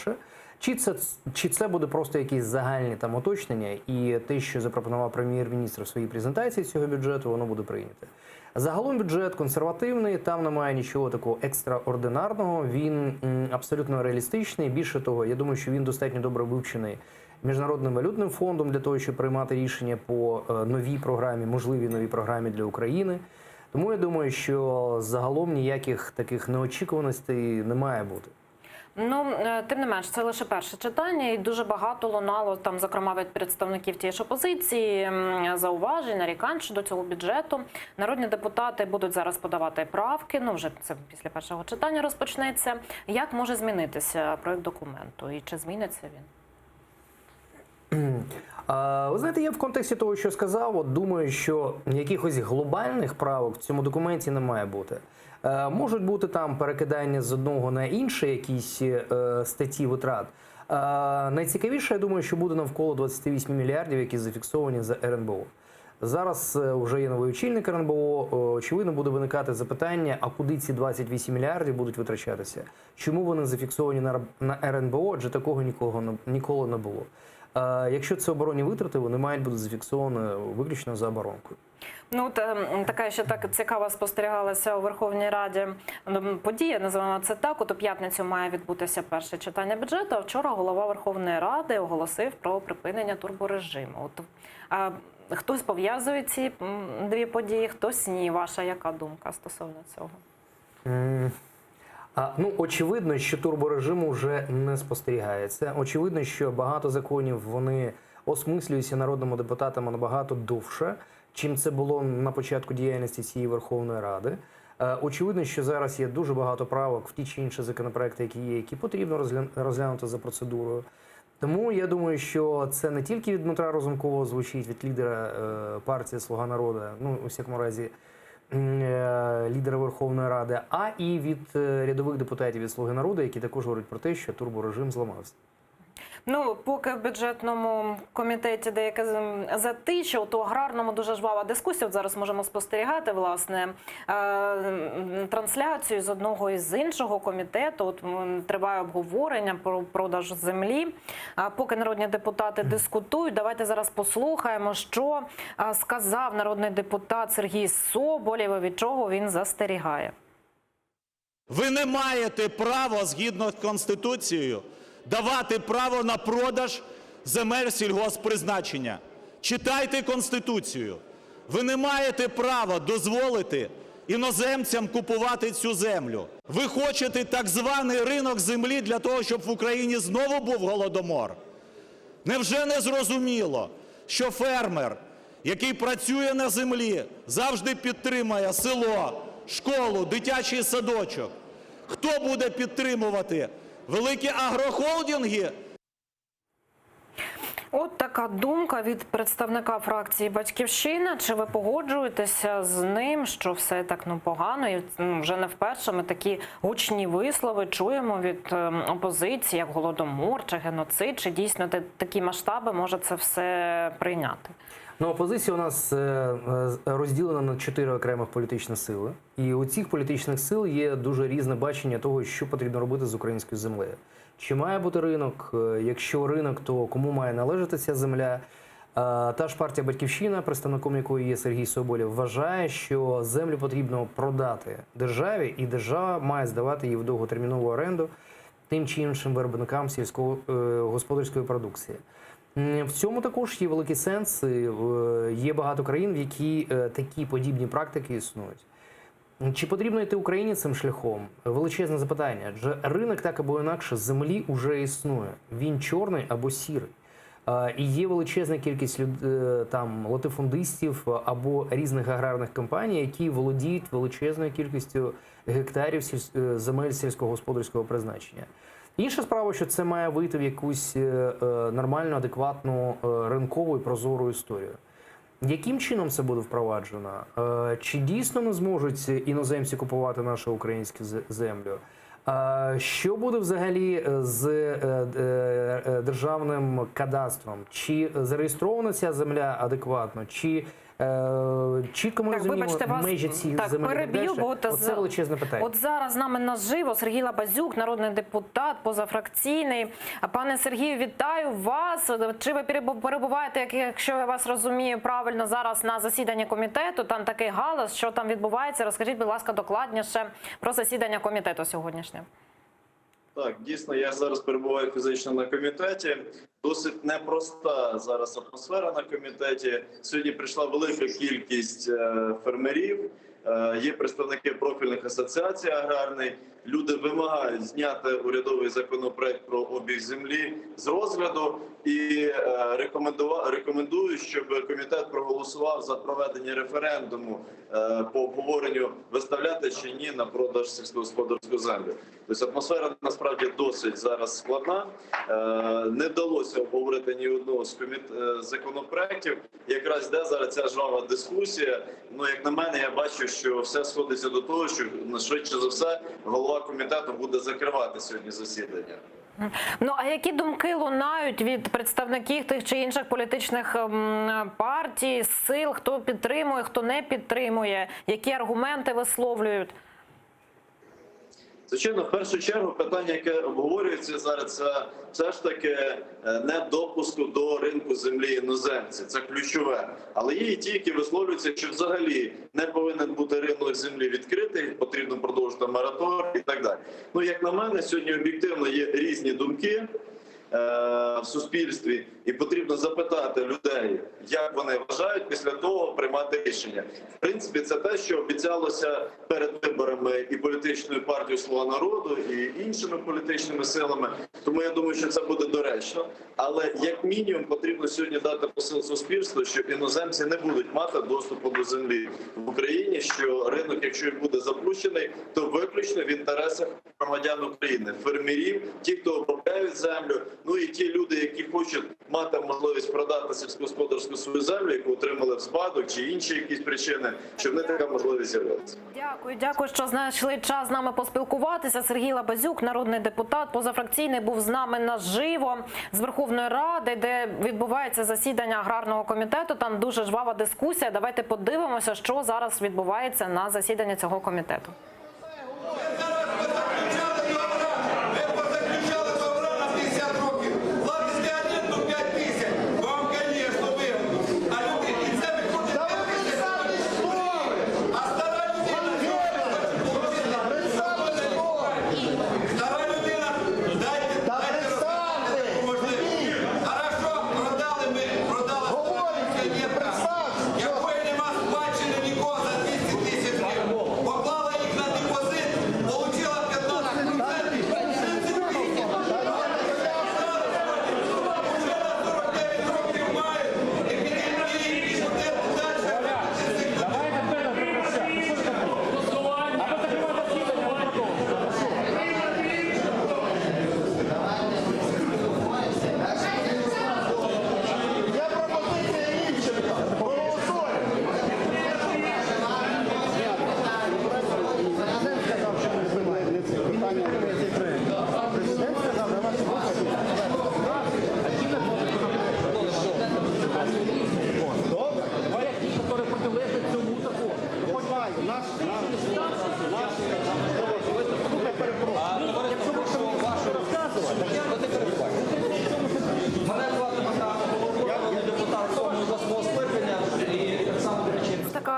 Чи це буде просто якісь загальні там уточнення, і те, що запропонував прем'єр-міністр в своїй презентації цього бюджету, воно буде прийнято. Загалом бюджет консервативний, там немає нічого такого екстраординарного, він абсолютно реалістичний. Більше того, я думаю, що він достатньо добре вивчений Міжнародним валютним фондом для того, щоб приймати рішення по новій програмі, можливій новій програмі для України. Тому я думаю, що загалом ніяких таких неочікуваностей не має бути. Ну, тим не менш, це лише перше читання, і дуже багато лунало, там, зокрема, від представників тієї ж опозиції, зауважень, нарікань щодо цього бюджету. Народні депутати будуть зараз подавати правки, ну, вже це після першого читання розпочнеться. Як може змінитися проєкт документу, і чи зміниться він? Ви знаєте, я в контексті того, що сказав, от думаю, що якихось глобальних правок в цьому документі не має бути. Можуть бути там перекидання з одного на інше, якісь статті витрат. Найцікавіше, я думаю, що буде навколо 28 мільярдів, які зафіксовані за РНБО. Зараз вже є новий очільник РНБО, очевидно буде виникати запитання, а куди ці 28 мільярдів будуть витрачатися? Чому вони зафіксовані на РНБО, адже такого ніколи не було. Якщо це оборонні витрати, вони мають бути зафіксовані виключно за оборонкою. Ну, от така ще так цікава спостерігалася у Верховній Раді подія, називаємо це так. От у п'ятницю має відбутися перше читання бюджету, а вчора голова Верховної Ради оголосив про припинення турборежиму. От, хтось пов'язує ці дві події, хтось ні. Ваша яка думка стосовно цього? Ну, очевидно, що турборежиму вже не спостерігається. Очевидно, що багато законів вони осмислюються народними депутатами набагато довше, чим це було на початку діяльності цієї Верховної Ради. Очевидно, що зараз є дуже багато правок в ті чи інші законопроекти, які є, які потрібно розглянути за процедурою. Тому я думаю, що це не тільки від Дмитра Разумкова звучить, від лідера партії «Слуга народу», ну, у всякому разі, лідера Верховної Ради, а і від рядових депутатів від «Слуги народу», які також говорять про те, що турборежим зламався. Ну, поки в бюджетному комітеті деяке затища, то аграрному дуже жвава дискусія. От зараз можемо спостерігати, власне, трансляцію з одного і з іншого комітету. От триває обговорення про продаж землі. Поки народні депутати дискутують, давайте зараз послухаємо, що сказав народний депутат Сергій Соболєв і від чого він застерігає. Ви не маєте права, згідно з Конституцією, давати право на продаж земель сільгосппризначення. Читайте Конституцію. Ви не маєте права дозволити іноземцям купувати цю землю. Ви хочете так званий ринок землі для того, щоб в Україні знову був голодомор? Невже не зрозуміло, що фермер, який працює на землі, завжди підтримує село, школу, дитячий садочок? Хто буде підтримувати? Великі агрохолдинги? От така думка від представника фракції «Батьківщина». Чи ви погоджуєтеся з ним, що все так погано? І вже не вперше ми такі гучні вислови чуємо від опозиції, як голодомор чи геноцид. Чи дійсно такі масштаби може це все прийняти? Ну, опозиція у нас розділена на 4 окремих політичних сили. І у цих політичних сил є дуже різне бачення того, що потрібно робити з українською землею. Чи має бути ринок? Якщо ринок, то кому має належати ця земля? Та ж партія «Батьківщина», представником якої є Сергій Соболєв, вважає, що землю потрібно продати державі, і держава має здавати її в довготермінову оренду тим чи іншим виробникам сільськогосподарської продукції. В цьому також є великий сенс. Є багато країн, в які такі подібні практики існують. Чи потрібно йти Україні цим шляхом? Величезне запитання. Адже ринок так або інакше землі вже існує. Він чорний або сірий. І є величезна кількість там латифундистів або різних аграрних компаній, які володіють величезною кількістю гектарів земель сільськогосподарського призначення. Інша справа, що це має вийти в якусь нормальну, адекватну, ринкову і прозору історію. Яким чином це буде впроваджено? Чи дійсно не зможуть іноземці купувати нашу українську землю? Що буде взагалі з державним кадастром? Чи зареєстрована ця земля адекватно? Чи чітко ми розуміємо межі цих земель? Переб'ю, бо це величезне питання. От зараз з нами наживо Сергій Лабазюк, народний депутат, позафракційний. Пане Сергію, вітаю вас. Чи ви перебуваєте, якщо я вас розумію правильно, зараз на засіданні комітету? Там такий галас, що там відбувається? Розкажіть, будь ласка, докладніше про засідання комітету сьогоднішнє. Так, дійсно, я зараз перебуваю фізично на комітеті. Досить непроста зараз атмосфера на комітеті. Сьогодні прийшла велика кількість фермерів, є представники профільних асоціацій аграрних. Люди вимагають зняти урядовий законопроект про обіг землі з розгляду і рекомендують, щоб комітет проголосував за проведення референдуму по обговоренню, виставляти чи ні на продаж сільськогосподарську землю. Тобто атмосфера насправді досить зараз складна. Не вдалося обговорити ні одного з законопроєктів. Якраз йде зараз ця жвава дискусія. Ну, як на мене, я бачу, що все сходиться до того, що швидше за все голова комітету буде закривати сьогодні засідання. Ну, а які думки лунають від представників тих чи інших політичних партій, сил, хто підтримує, хто не підтримує, які аргументи висловлюють? Звичайно, в першу чергу питання, яке обговорюється зараз, це все ж таки недопуску до ринку землі іноземців. Це ключове. Але є і ті, які висловлюються, що взагалі не повинен бути ринок землі відкритий, потрібно продовжити мораторій і так далі. Ну, як на мене, сьогодні об'єктивно є різні думки в суспільстві, і потрібно запитати людей, як вони вважають, після того приймати рішення. В принципі, це те, що обіцялося перед виборами і політичною партією «Слуга народу», і іншими політичними силами. Тому я думаю, що це буде доречно. Але як мінімум потрібно сьогодні дати посил суспільству, що іноземці не будуть мати доступу до землі в Україні, що ринок, якщо і буде запущений, то виключно в інтересах громадян України, фермерів, ті, хто обробляють землю, ну і ті люди, які хочуть мати можливість продати сільськогосподарську свою землю, яку отримали в спадок, чи інші якісь причини, щоб не така можливість з'явилася. Дякую, що знайшли час з нами поспілкуватися. Сергій Лабазюк, народний депутат, позафракційний, був з нами наживо з Верховної Ради, де відбувається засідання аграрного комітету. Там дуже жвава дискусія. Давайте подивимося, що зараз відбувається на засіданні цього комітету.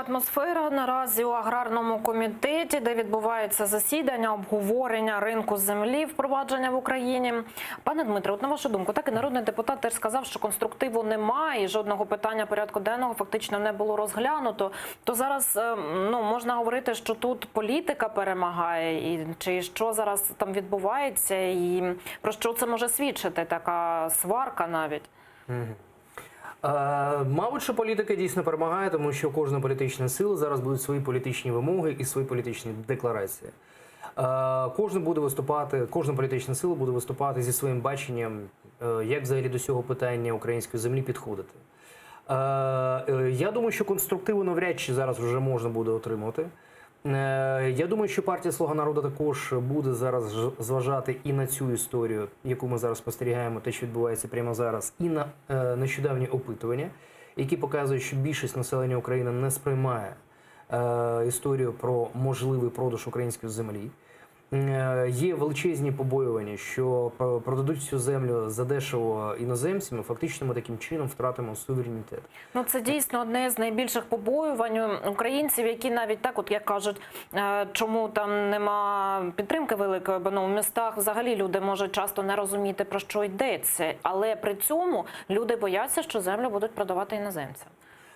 Атмосфера наразі у аграрному комітеті, де відбувається засідання, обговорення ринку землі, впровадження в Україні. Пане Дмитре, от на вашу думку, так і народний депутат теж сказав, що конструктиву немає, і жодного питання порядку денного фактично не було розглянуто. То зараз можна говорити, що тут політика перемагає, і чи що зараз там відбувається, і про що це може свідчити, така сварка навіть? Мабуть, що політика дійсно перемагає, тому що кожна політична сила зараз будуть свої політичні вимоги і свої політичні декларації. Кожна політична сила буде виступати зі своїм баченням, як взагалі до цього питання української землі підходити. Я думаю, що конструктиву навряд чи зараз вже можна буде отримати. Я думаю, що партія «Слуга народу» також буде зараз зважати і на цю історію, яку ми зараз спостерігаємо, те, що відбувається прямо зараз, і на нещодавні опитування, які показують, що більшість населення України не сприймає історію про можливий продаж української землі. Є величезні побоювання, що продадуть цю землю задешево іноземцям, і фактично ми таким чином втратимо суверенітет. Ну, це дійсно одне з найбільших побоювань українців, які навіть так, от як кажуть, чому там нема підтримки великої, бо в містах взагалі люди можуть часто не розуміти, про що йдеться. Але при цьому люди бояться, що землю будуть продавати іноземцям.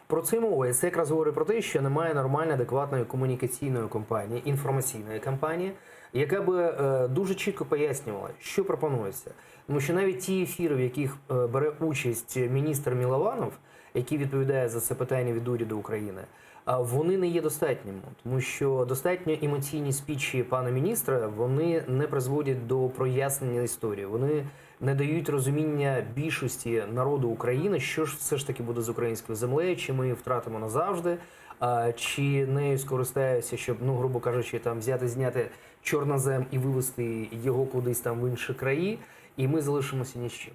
Про це мова. І це якраз говорить про те, що немає нормальної, адекватної комунікаційної кампанії, інформаційної кампанії, яка би дуже чітко пояснювала, що пропонується. Тому що навіть ті ефіри, в яких бере участь міністр Милованов, який відповідає за це питання від уряду України, вони не є достатніми. Тому що достатньо емоційні спічі пана міністра, вони не призводять до прояснення історії. Вони не дають розуміння більшості народу України, що ж все ж таки буде з українською землею, чи ми її втратимо назавжди, чи нею скористаються, щоб, грубо кажучи, там взяти, зняти чорнозем і вивезти його кудись там в інші краї. і ми залишимося ні з чим.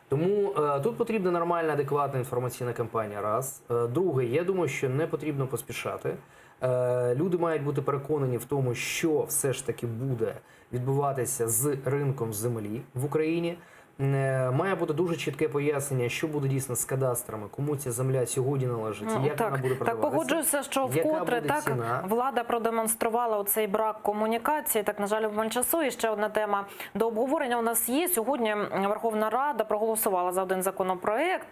Тому тут потрібна нормальна, адекватна інформаційна кампанія, раз. Друге, я думаю, що не потрібно поспішати. Люди мають бути переконані в тому, що все ж таки буде відбуватися з ринком землі в Україні. Має бути дуже чітке пояснення, що буде дійсно з кадастрами, кому ця земля сьогодні належить, як вона буде продаватися. Так, погоджуюся, що вкотре влада продемонструвала оцей брак комунікації. Так, на жаль, обмаль часу. І ще одна тема до обговорення у нас є. Сьогодні Верховна Рада проголосувала за один законопроект.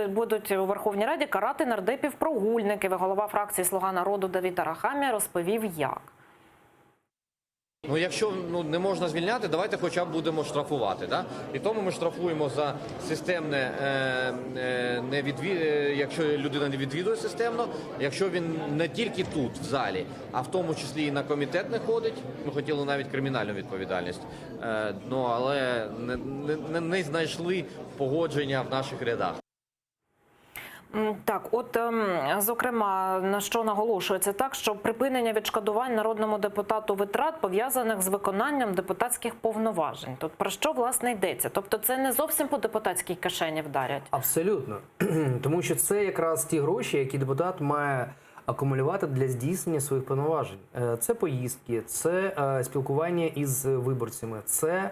Будуть у Верховній Раді карати нардепів-прогульників. Голова фракції «Слуга народу» Давид Арахамія розповів, як. Якщо не можна звільняти, давайте хоча б будемо штрафувати. Да? І тому ми штрафуємо за системне, якщо людина не відвідує системно, якщо він не тільки тут, в залі, а в тому числі і на комітет не ходить. Ми хотіли навіть кримінальну відповідальність, але не знайшли погодження в наших рядах. Так, зокрема, на що наголошується так, що припинення відшкодувань народному депутату витрат, пов'язаних з виконанням депутатських повноважень. Тут про що, власне, йдеться? Тобто це не зовсім по депутатській кишені вдарять? Абсолютно. Тому що це якраз ті гроші, які депутат має акумулювати для здійснення своїх повноважень. Це поїздки, це спілкування із виборцями, це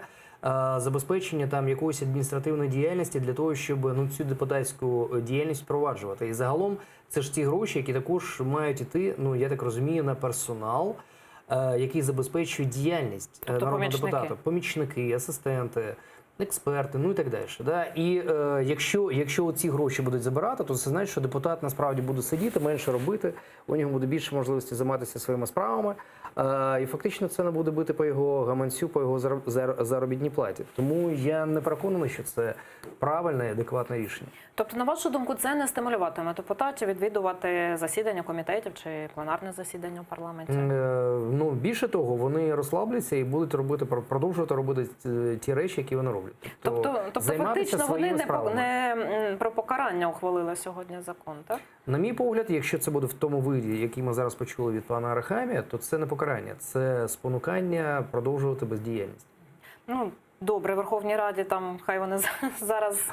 забезпечення там якоїсь адміністративної діяльності для того, щоб цю депутатську діяльність впроваджувати. І загалом це ж ті гроші, які також мають іти, я так розумію, на персонал, який забезпечує діяльність народного депутата. Помічники, асистенти, експерти, і так далі. Да? І якщо ці гроші будуть забирати, то це значить, що депутат насправді буде сидіти, менше робити, у нього буде більше можливості займатися своїми справами, і фактично це не буде бити по його гаманцю, по його заробітній платі. Тому я не переконаний, що це правильне і адекватне рішення. Тобто, на вашу думку, це не стимулюватиме депутатів відвідувати засідання комітетів чи пленарне засідання у парламенті? Більше того, вони розслабляться і будуть продовжувати робити ті речі, які вони роблять. Тобто фактично вони не про покарання ухвалили сьогодні закон, так? На мій погляд, якщо це буде в тому виді, який ми зараз почули від пана Арахамія, то це не покарання, це спонукання продовжувати бездіяльність. Добре, в Верховній Раді там хай вони зараз...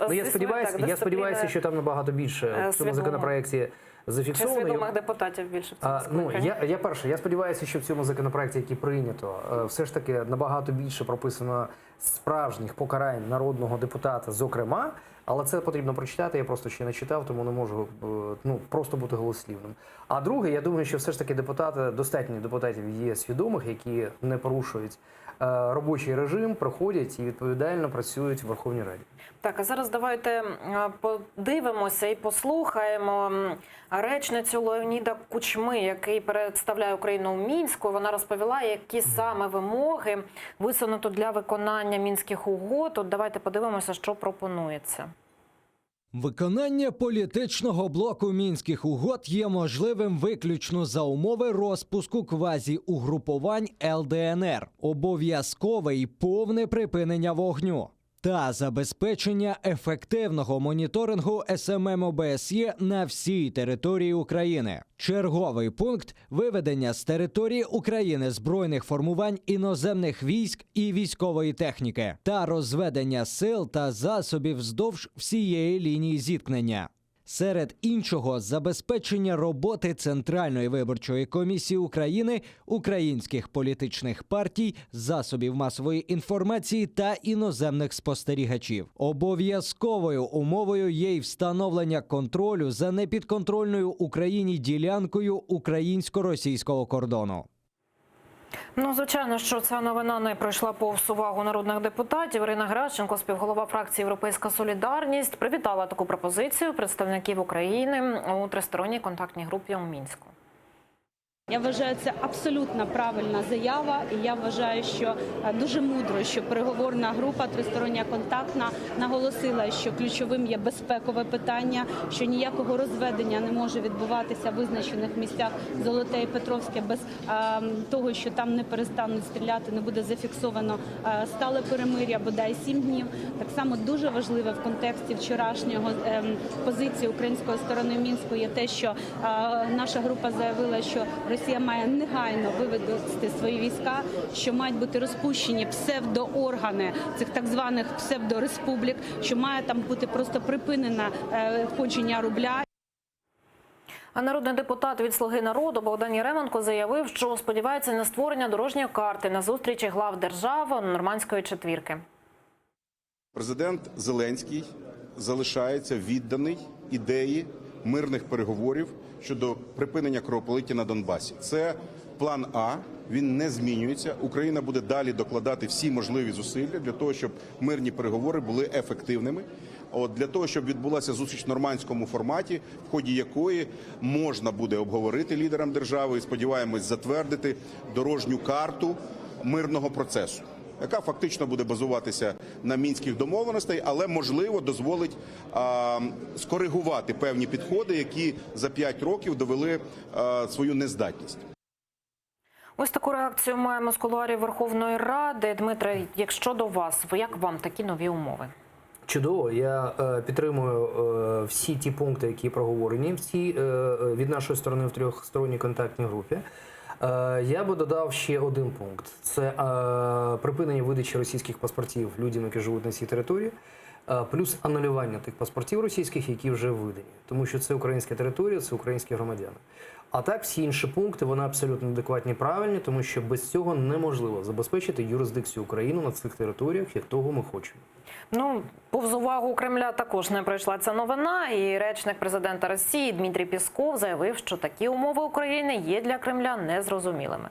Я сподіваюся, що там набагато більше в цьому законопроекті зафіксовано. Чи свідомих депутатів більше в цьому скликанні? Я сподіваюся, що в цьому законопроекті, який прийнято, все ж таки набагато більше прописано справжніх покарань народного депутата, зокрема, але це потрібно прочитати, я просто ще не читав, тому не можу просто бути голослівним. А друге, я думаю, що все ж таки достатньо депутатів є свідомих, які не порушують робочий режим, проходять і відповідально працюють в Верховній Раді. Так, а зараз давайте подивимося і послухаємо речницю Леоніда Кучми, який представляє Україну у Мінську. Вона розповіла, які саме вимоги висунуто для виконання Мінських угод. От давайте подивимося, що пропонується. Виконання політичного блоку Мінських угод є можливим виключно за умови розпуску квазі-угрупувань ЛДНР, обов'язкове і повне припинення вогню та забезпечення ефективного моніторингу СММ ОБСЄ на всій території України. Черговий пункт – виведення з території України збройних формувань іноземних військ і військової техніки та розведення сил та засобів вздовж всієї лінії зіткнення. Серед іншого, забезпечення роботи Центральної виборчої комісії України, українських політичних партій, засобів масової інформації та іноземних спостерігачів. Обов'язковою умовою є й встановлення контролю за непідконтрольною Україні ділянкою українсько-російського кордону. Звичайно, що ця новина не пройшла повз увагу народних депутатів. Ірина Геращенко, співголова фракції «Європейська солідарність», привітала таку пропозицію представників України у тристоронній контактній групі у Мінську. Я вважаю, це абсолютно правильна заява, і я вважаю, що дуже мудро, що переговорна група тристороння контактна наголосила, що ключовим є безпекове питання, що ніякого розведення не може відбуватися в визначених місцях Золоте і Петровське без того, що там не перестануть стріляти, не буде зафіксовано стале перемир'я, бодай 7 днів. Так само дуже важливе в контексті вчорашнього позиції української сторони Мінську є те, що наша група заявила, що Росія має негайно вивести свої війська, що мають бути розпущені псевдооргани цих так званих псевдореспублік, що має там бути просто припинено входження рубля. А народний депутат від «Слуги народу» Богдан Яременко заявив, що сподівається на створення дорожньої карти на зустрічі глав держав Нормандської четвірки. Президент Зеленський залишається відданий ідеї мирних переговорів щодо припинення кровопролиття на Донбасі. Це план А, він не змінюється. Україна буде далі докладати всі можливі зусилля для того, щоб мирні переговори були ефективними. Для того, щоб відбулася зустріч в нормандському форматі, в ході якої можна буде обговорити лідерам держави і, сподіваємось, затвердити дорожню карту мирного процесу, яка фактично буде базуватися на мінських домовленостей, але, можливо, дозволить скоригувати певні підходи, які за 5 років довели свою нездатність. Ось таку реакцію маємо з кулуарів Верховної Ради. Дмитре, якщо до вас, як вам такі нові умови? Чудово, я підтримую всі ті пункти, які проговорені від нашої сторони в трьохсторонній контактній групі. Я би додав ще один пункт. Це припинення видачі російських паспортів людям, які живуть на цій території, плюс анулювання тих паспортів російських, які вже видані. Тому що це українська територія, це українські громадяни. А так, всі інші пункти, вони абсолютно адекватні і правильні, тому що без цього неможливо забезпечити юрисдикцію України на цих територіях, як того ми хочемо. Ну, повз увагу Кремля також не пройшла ця новина, і речник президента Росії Дмитрій Пєсков заявив, що такі умови України є для Кремля незрозумілими.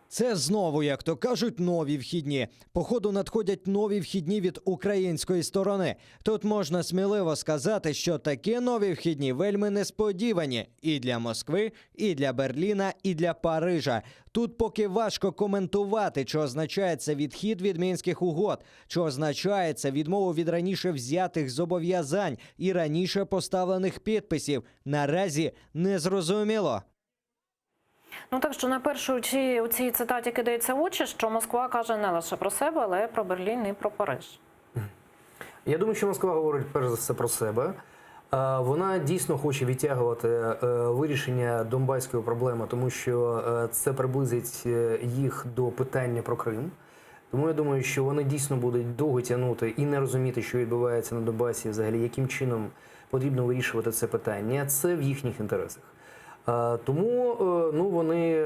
Це знову, як то кажуть, нові вхідні. Походу надходять нові вхідні від української сторони. Тут можна сміливо сказати, що такі нові вхідні вельми несподівані і для Москви, і для Берліна, і для Парижа. Тут поки важко коментувати, що означає це відхід від Мінських угод, що означає це відмову від раніше взятих зобов'язань і раніше поставлених підписів. Наразі незрозуміло. Ну так що найперше у цій цитаті кидається в очі, що Москва каже не лише про себе, але й про Берлін і про Париж. Я думаю, що Москва говорить перш за все про себе. Вона дійсно хоче відтягувати вирішення донбаської проблеми, тому що це приблизить їх до питання про Крим. Тому я думаю, що вони дійсно будуть довго тягнути і не розуміти, що відбувається на Донбасі, взагалі, яким чином потрібно вирішувати це питання. Це в їхніх інтересах. Тому вони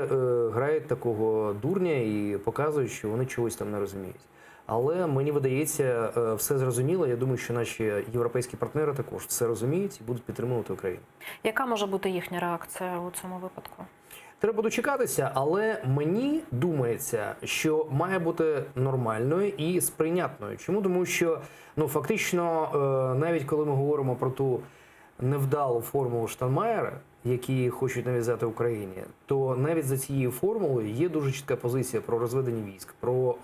грають такого дурня і показують, що вони чогось там не розуміють. Але мені видається, все зрозуміло. Я думаю, що наші європейські партнери також все розуміють і будуть підтримувати Україну. Яка може бути їхня реакція у цьому випадку? Треба дочекатися, але мені думається, що має бути нормальною і сприйнятною. Чому? Тому що фактично, навіть коли ми говоримо про ту невдалу формулу Штайнмаєра, які хочуть нав'язати Україні, то навіть за цією формулою є дуже чітка позиція про розведення військ, про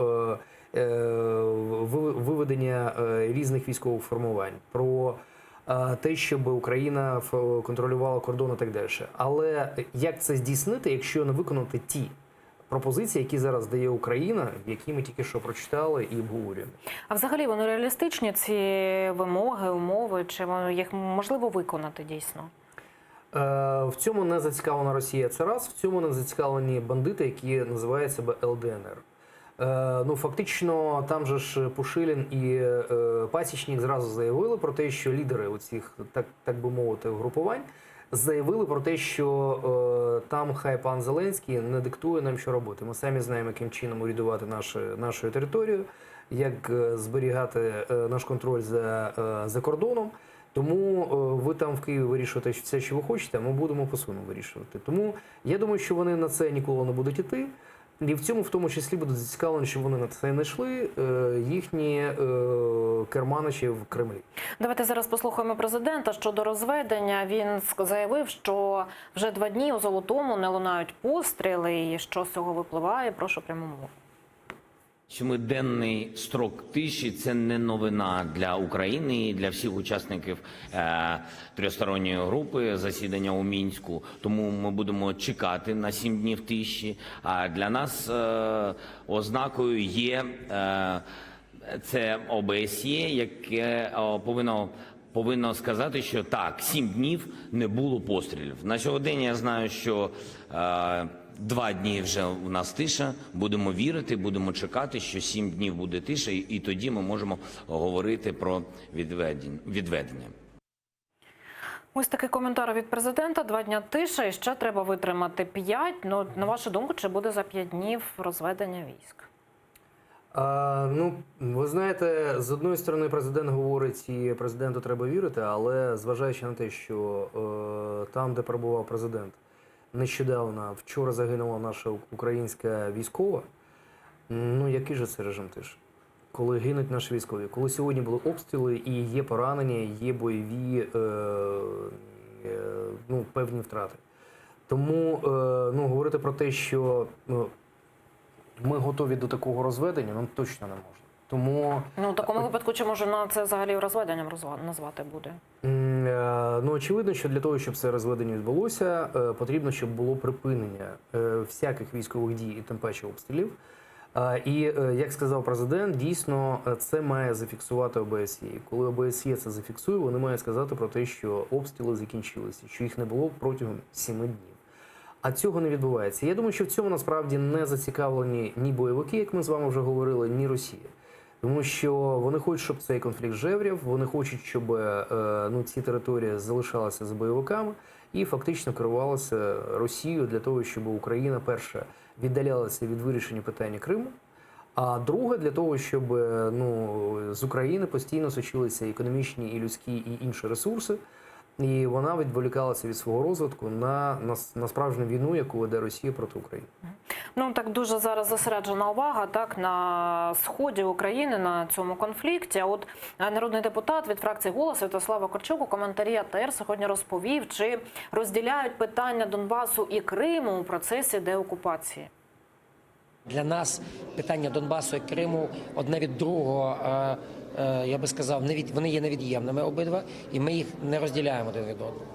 виведення різних військових формувань, про те, щоб Україна контролювала кордон і так далі. Але як це здійснити, якщо не виконати ті пропозиції, які зараз дає Україна, які ми тільки що прочитали і обговорюємо? А взагалі вони реалістичні, ці вимоги, умови, чи їх можливо виконати дійсно? В цьому не зацікавлена Росія, це раз. В цьому не зацікавлені бандити, які називають себе ЛДНР. Фактично, там же ж Пушилін і Пасічник зразу заявили про те, що лідери оцих, так би мовити, групувань, заявили про те, що там хай пан Зеленський не диктує нам, що робити. Ми самі знаємо, яким чином урядувати нашу територію, як зберігати наш контроль за кордоном. Тому ви там в Києві вирішуєте все, що ви хочете, а ми будемо по-своєму вирішувати. Тому я думаю, що вони на це ніколи не будуть іти. І в цьому в тому числі будуть зацікавлені, щоб вони на це не йшли, їхні керманичі в Кремлі. Давайте зараз послухаємо президента щодо розведення. Він заявив, що вже 2 дні у Золотому не лунають постріли. І що з цього випливає? Прошу пряму мову. 7-денний строк тиші – це не новина для України і для всіх учасників трьохсторонньої групи засідання у Мінську. Тому ми будемо чекати на 7 днів тиші. А для нас ознакою є це ОБСЄ, яке повинно повинно сказати, що так, 7 днів не було пострілів. На сьогодні я знаю, що 2 дні вже у нас тиша. Будемо вірити, будемо чекати, що 7 днів буде тиша, і тоді ми можемо говорити про відведення. Ось такий коментар від президента. 2 дня тиша і ще треба витримати 5. Ну, на вашу думку, чи буде за 5 днів розведення військ? Ну, ви знаєте, з одної сторони президент говорить, і президенту треба вірити, але зважаючи на те, що там, де перебував президент, нещодавно, вчора загинула наша українська військова, ну який же це режим тиші? Коли гинуть наші військові, коли сьогодні були обстріли і є поранення, є бойові певні втрати. Тому говорити про те, що ми готові до такого розведення, нам точно не можна. Тому... Ну, в такому випадку, чи можна це взагалі розведенням назвати буде? Ну, очевидно, що для того, щоб це розведення відбулося, потрібно, щоб було припинення всяких військових дій і тим паче обстрілів. І, як сказав президент, дійсно це має зафіксувати ОБСЄ. Коли ОБСЄ це зафіксує, вони мають сказати про те, що обстріли закінчилися, що їх не було протягом 7 днів. А цього не відбувається. Я думаю, що в цьому насправді не зацікавлені ні бойовики, як ми з вами вже говорили, ні Росія. Тому що вони хочуть, щоб цей конфлікт жеврів, вони хочуть, щоб ці території залишалися за бойовиками і фактично керувалися Росією для того, щоб Україна, перше, віддалялася від вирішення питання Криму, а друге, для того, щоб з України постійно сочилися економічні, і людські, і інші ресурси, і вона відволікалася від свого розвитку на справжню війну, яку веде Росія проти України. Ну, так дуже зараз зосереджена увага на сході України, на цьому конфлікті. А от народний депутат від фракції «Голос» Святослав Корчук у коментарі АТР сьогодні розповів, чи розділяють питання Донбасу і Криму у процесі деокупації. Для нас питання Донбасу і Криму одне від другого, я би сказав, вони є невід'ємними обидва, і ми їх не розділяємо один від одного.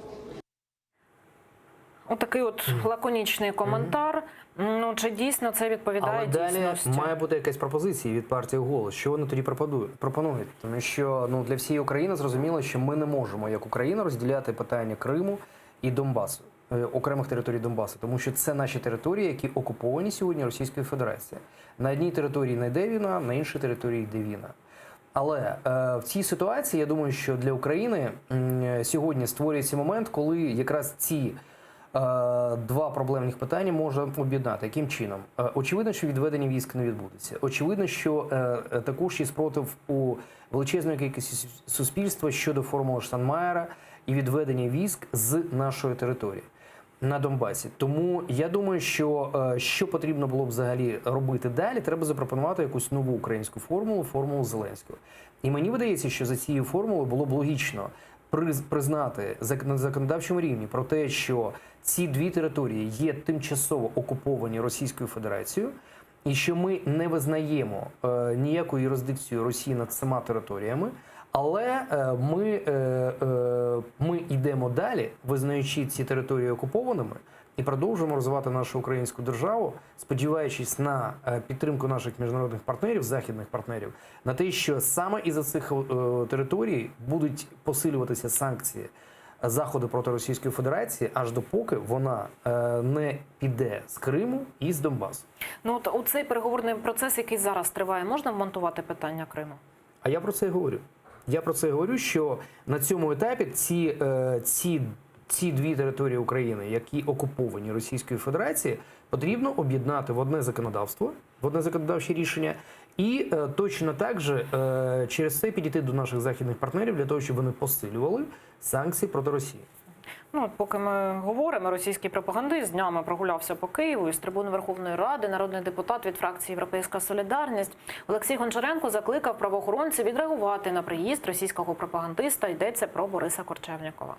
Отакий лаконічний коментар. Ну, чи дійсно це відповідає дійсності? Але далі має бути якась пропозиція від партії «Голос». Що вони тоді пропонують? Тому що для всієї України зрозуміло, що ми не можемо, як Україна, розділяти питання Криму і Донбасу, окремих територій Донбасу. Тому що це наші території, які окуповані сьогодні Російською Федерацією. На одній території не йде війна, на іншій території йде війна. Але в цій ситуації, я думаю, що для України сьогодні створюється момент, коли якраз ці два проблемних питання можна об'єднати. Яким чином? Очевидно, що відведення військ не відбудеться. Очевидно, що також є спротив у величезної кількості суспільства щодо формули Штайнмаєра і відведення військ з нашої території на Донбасі. Тому я думаю, що потрібно було б взагалі робити далі, треба запропонувати якусь нову українську формулу, формулу Зеленського. І мені видається, що за цією формулою було б логічно признати на законодавчому рівні про те, що ці дві території є тимчасово окуповані Російською Федерацією, і що ми не визнаємо ніяку юрисдикцію Росії над цими територіями, але ми йдемо далі, визнаючи ці території окупованими, і продовжуємо розвивати нашу українську державу, сподіваючись на підтримку наших міжнародних партнерів, західних партнерів, на те, що саме із-за цих територій будуть посилюватися санкції Заходу проти Російської Федерації, аж допоки вона не піде з Криму і з Донбасу. Ну, от у цей переговорний процес, який зараз триває, можна вмонтувати питання Криму? А я про це і говорю. Я про це і говорю, що на цьому етапі ці дві території України, які окуповані Російською Федерацією, потрібно об'єднати в одне законодавство, в одне законодавче рішення, і точно так же через це підійти до наших західних партнерів для того, щоб вони посилювали санкції проти Росії. Ну, от поки ми говоримо, російський пропагандист днями прогулявся по Києву і з трибуни Верховної Ради народний депутат від фракції «Європейська солідарність» Олексій Гончаренко закликав правоохоронців відреагувати на приїзд російського пропагандиста. Йдеться про Бориса Корчевнікова.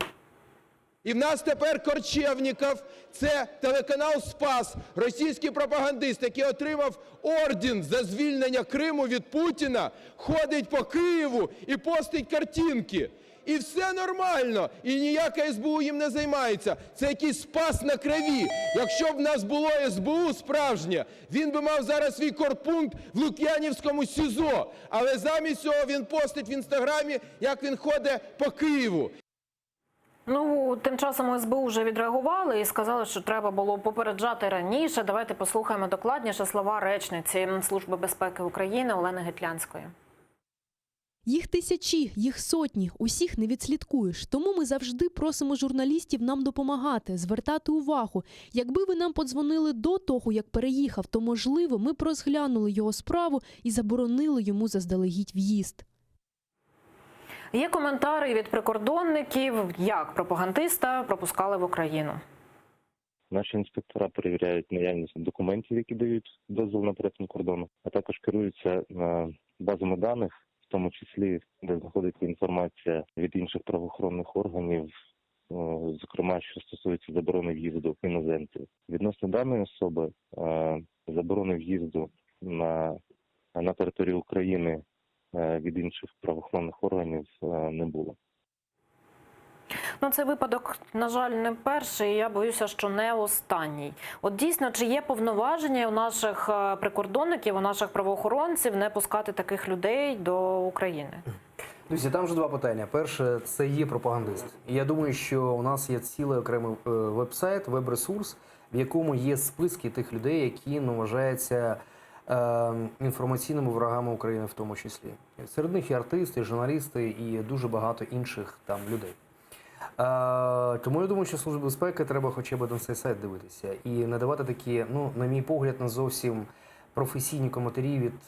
І в нас тепер Корчевніков – це телеканал «Спас», російський пропагандист, який отримав орден за звільнення Криму від Путіна, ходить по Києву і постить картинки. і все нормально, і ніяка СБУ їм не займається. Це якийсь спас на крові. Якщо б в нас було СБУ справжнє, він би мав зараз свій корпункт в Лук'янівському СІЗО. Але замість цього він постить в Інстаграмі, як він ходить по Києву. Ну, тим часом СБУ вже відреагували і сказали, що треба було попереджати раніше. Давайте послухаємо докладніше слова речниці Служби безпеки України Олени Гетлянської. Їх тисячі, їх сотні, усіх не відслідкуєш. Тому ми завжди просимо журналістів нам допомагати, звертати увагу. Якби ви нам подзвонили до того, як переїхав, то, можливо, ми б розглянули його справу і заборонили йому заздалегідь в'їзд. Є коментарі від прикордонників, як пропагандиста пропускали в Україну. Наші інспектора перевіряють наявність документів, які дають дозвіл на перетин кордону, а також керуються базами даних, в тому числі, де знаходиться інформація від інших правоохоронних органів, зокрема, що стосується заборони в'їзду іноземців. Відносно даної особи, заборони в'їзду на територію України від інших правоохоронних органів не було. Ну, цей випадок, на жаль, не перший, і я боюся, що не останній. От дійсно, чи є повноваження у наших прикордонників, у наших правоохоронців не пускати таких людей до України? Друзі, там вже два питання. Перше, це є пропагандист. І я думаю, що у нас є цілий окремий веб-сайт, веб-ресурс, в якому є списки тих людей, які вважаються інформаційними ворогами України в тому числі. Серед них і артисти, і журналісти, і дуже багато інших там людей. Тому я думаю, що Службі безпеки треба хоча б на цей сайт дивитися і не давати такі, на мій погляд, не зовсім професійні коментарі від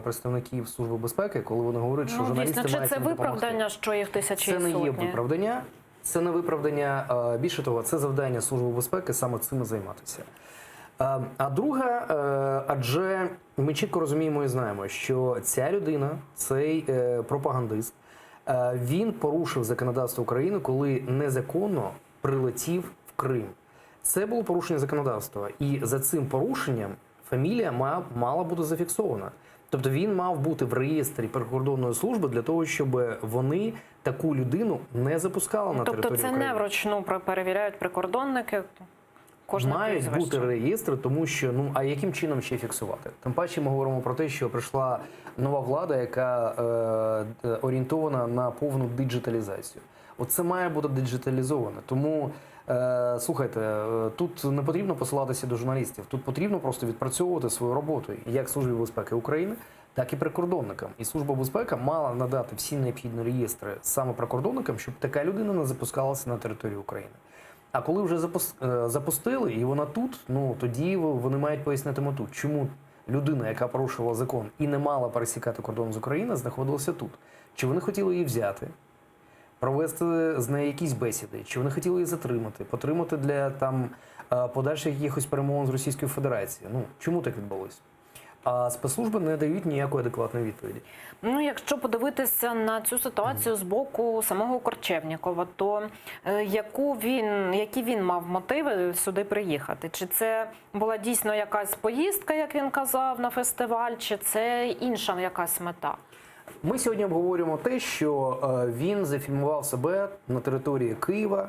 представників Служби безпеки, коли вони говорять, що журналісти мають дійсно, чи це виправдання, що їх тисячі і сотні? Це не є виправдання. Це не виправдання. Більше того, це завдання Служби безпеки саме цим займатися. А друге, адже ми чітко розуміємо і знаємо, що ця людина, цей пропагандист, він порушив законодавство України, коли незаконно прилетів в Крим. Це було порушення законодавства. І за цим порушенням фамілія мала бути зафіксована. Тобто він мав бути в реєстрі прикордонної служби для того, щоб вони таку людину не запускали на територію України. Тобто це не вручну перевіряють прикордонники? Мають бути реєстри, тому що, а яким чином ще фіксувати? Тим паче ми говоримо про те, що прийшла нова влада, яка орієнтована на повну диджиталізацію. Оце має бути диджиталізовано. Тому, слухайте, тут не потрібно посилатися до журналістів, тут потрібно просто відпрацьовувати свою роботу, як Службі безпеки України, так і прикордонникам. І Служба безпеки мала надати всі необхідні реєстри саме прикордонникам, щоб така людина не запускалася на територію України. А коли вже запустили, і вона тут, тоді вони мають пояснити мету, чому людина, яка порушила закон і не мала пересікати кордон з України, знаходилася тут. Чи вони хотіли її взяти, провести з нею якісь бесіди, чи вони хотіли її затримати, потримати для подальших якихось перемовин з Російською Федерацією. Чому так відбулося? А спецслужби не дають ніякої адекватної відповіді. Якщо подивитися на цю ситуацію з боку самого Корчевнікова, то які він мав мотиви сюди приїхати? Чи це була дійсно якась поїздка, як він казав, на фестиваль, чи це інша якась мета? Ми сьогодні обговорюємо те, що він зафільмував себе на території Києва,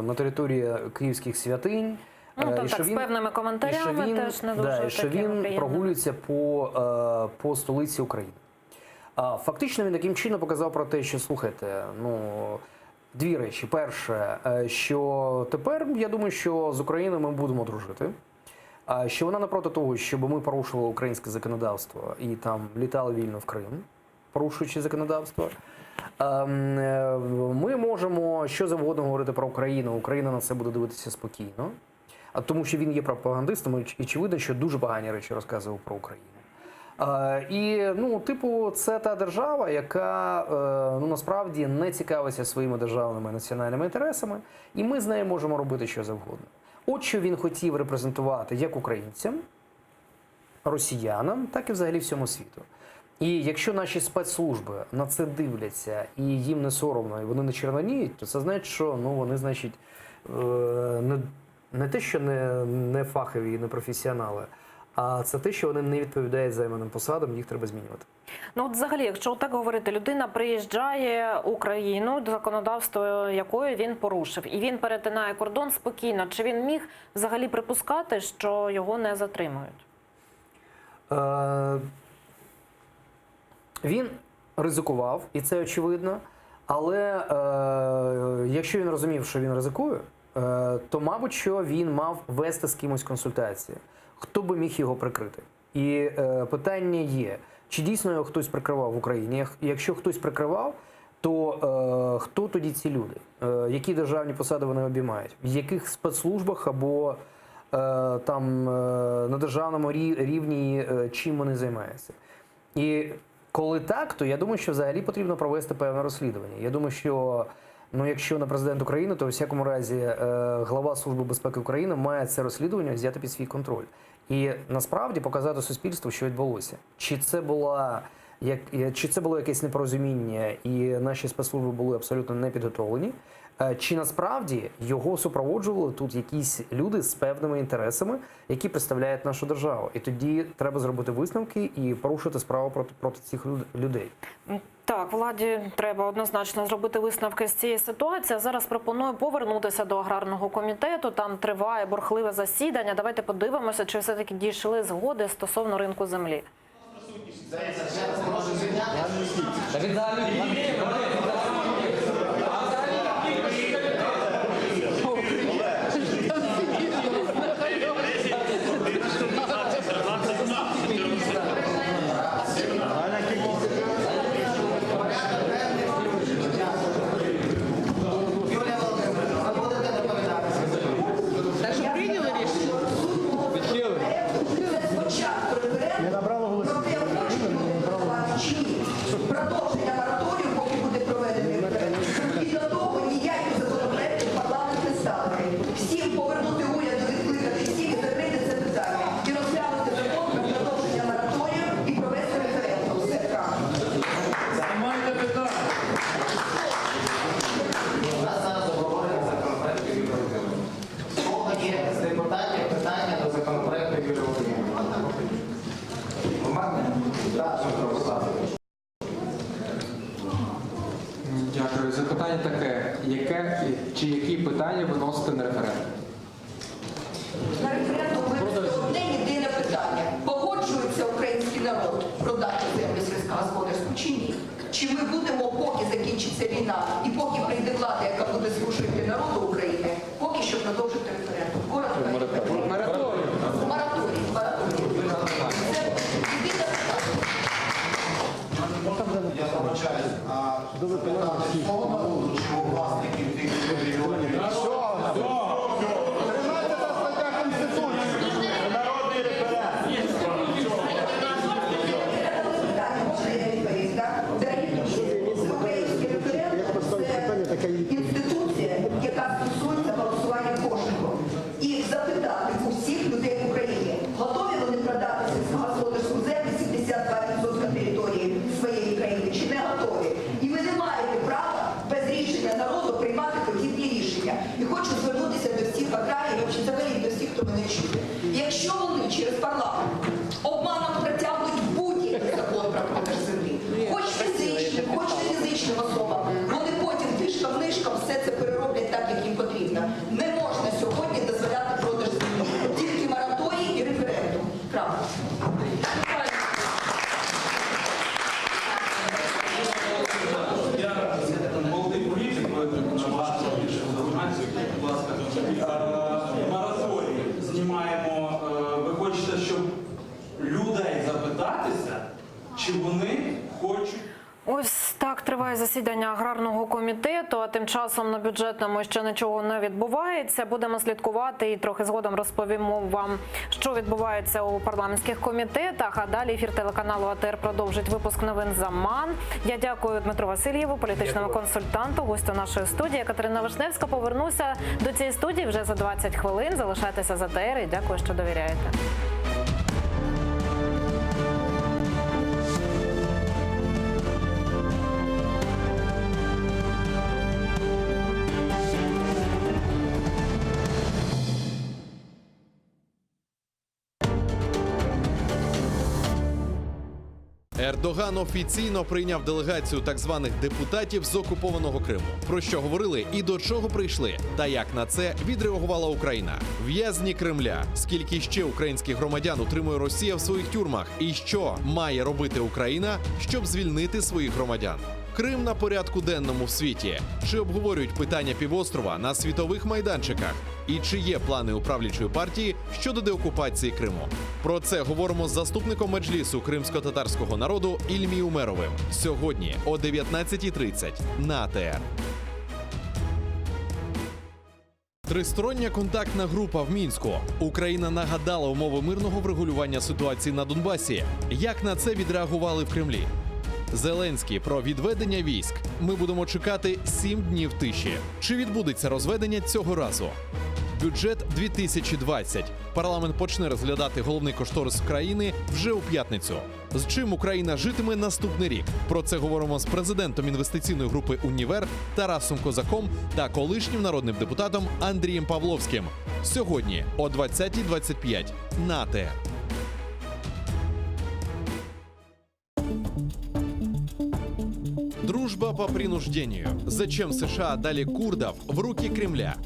на території київських святинь. Так, з певними коментарями теж не дуже і що він прогулюється по столиці України. Фактично він таким чином показав про те, що, слухайте, дві речі. Перше, що тепер, я думаю, що з Україною ми будемо дружити. Що вона напроти того, щоб ми порушували українське законодавство і літали вільно в Крим, порушуючи законодавство. Ми можемо що завгодно говорити про Україну. Україна на це буде дивитися спокійно. Тому що він є пропагандистом, і очевидно, що дуже погані речі розказував про Україну. Це та держава, яка насправді не цікавиться своїми державними національними інтересами, і ми з нею можемо робити що завгодно. От що він хотів репрезентувати як українцям, росіянам, так і взагалі всьому світу. І якщо наші спецслужби на це дивляться, і їм не соромно, і вони не червоніють, то це значить, що вони, не те, що не фахові і не професіонали, А це те, що вони не відповідають займаним посадам, їх треба змінювати. Ну, от взагалі, якщо так говорити, людина приїжджає в Україну, законодавство якої він порушив, і він перетинає кордон спокійно. Чи він міг взагалі припускати, що його не затримують? Він ризикував, і це очевидно. Але якщо він розумів, що він ризикує, то, мабуть, що він мав вести з кимось консультації. Хто би міг його прикрити? І питання є, чи дійсно його хтось прикривав в Україні? Якщо хтось прикривав, то хто тоді ці люди? Які державні посади вони обіймають? В яких спецслужбах або там на державному рівні чим вони займаються? І коли так, то я думаю, що взагалі потрібно провести певне розслідування. Я думаю, що якщо не президент України, то у всякому разі глава Служби безпеки України має це розслідування взяти під свій контроль. І насправді показати суспільству, що відбулося. Чи це було якесь непорозуміння і наші спецслужби були абсолютно не підготовлені, чи насправді його супроводжували тут якісь люди з певними інтересами, які представляють нашу державу. І тоді треба зробити висновки і порушити справу проти цих людей. Так, владі треба однозначно зробити висновки з цієї ситуації. Зараз пропоную повернутися до аграрного комітету. Там триває бурхливе засідання. Давайте подивимося, чи все-таки дійшли згоди стосовно ринку землі. Продовження мораторію, поки буде проведений референдум. І до того ніяких законопроєктів парламент не ставить. Всім повернути уряду, відкликати всіх і закрити це питання. І розглянути закон про продовження мораторію і провести референдум. Все правильно. Займайте питання. У нас зараз обговорення законопроекту Юлії Володимирівни. У кого є з депутатів питання до законопроекту Юлії Володимирівни? У мене? Так, Дмитро Владимирович. Дякую. Запитання таке. Які питання виносите на референдум? На референдум винести одне єдине питання. Погоджується український народ продати землю сільськогосподарську чи ні? Чи ми будемо, поки закінчиться війна і поки прийде влада, яка буде служити народу України, поки що продовжити референдум? Мораторій. Мораторій. Це єдине питання. Я вибачаюсь, а питати свого народу чи у власників тих мільйонів? Інституція, яка стосується голосування коштом. І запитати у всіх людей в Україні, готові вони продати сільськогосподарську землю 72% території своєї країни, чи не готові. І ви не маєте права без рішення народу приймати подібні рішення. І хочу звернутися до всіх аграріїв, і взагалі до всіх, хто мене чує. Якщо вони через парламент обманом протягнуть будь-який закон про продаж землі, хоч фізичним, хоч не фізичним особам, вони потім тишком-нишком все це перероблять так, як їм потрібно. Не можна сьогодні дозволяти продаж землі. Тільки мораторій і референдум. Крапка. Молодий політик, набагато більше інформації, будь ласка. Мораторій знімаємо. Ви хочете, щоб людей запитатися, чи вони хочуть? Ось так триває засідання аграрного комітету, а тим часом на бюджетному ще нічого не відбувається. Будемо слідкувати і трохи згодом розповімо вам, що відбувається у парламентських комітетах. А далі ефір телеканалу АТР продовжить випуск новин «Заман». Я дякую Дмитру Васильєву, політичному консультанту, гостю нашої студії. Катерина Вишневська. Повернуся до цієї студії вже за 20 хвилин. Залишайтеся з АТР і дякую, що довіряєте. Ердоган офіційно прийняв делегацію так званих депутатів з окупованого Криму. Про що говорили і до чого прийшли, та як на це відреагувала Україна. В'язні Кремля. Скільки ще українських громадян утримує Росія в своїх тюрмах? І що має робити Україна, щоб звільнити своїх громадян? Крим на порядку денному в світі. Чи обговорюють питання півострова на світових майданчиках? І чи є плани у правлячої партії щодо деокупації Криму? Про це говоримо з заступником Меджлісу кримсько-татарського народу Ільмі Умеровим. Сьогодні о 19:30 на АТР. Тристороння контактна група в Мінську. Україна нагадала умови мирного врегулювання ситуації на Донбасі. Як на це відреагували в Кремлі? Зеленський про відведення військ. Ми будемо чекати 7 днів тиші. Чи відбудеться розведення цього разу? Бюджет 2020. Парламент почне розглядати головний кошторис країни вже у п'ятницю. З чим Україна житиме наступний рік? Про це говоримо з президентом інвестиційної групи «Універ» Тарасом Козаком та колишнім народним депутатом Андрієм Павловським. Сьогодні о 20:25 на АТР. Дружба по принуждению. Зачем США дали курдов в руки Кремля?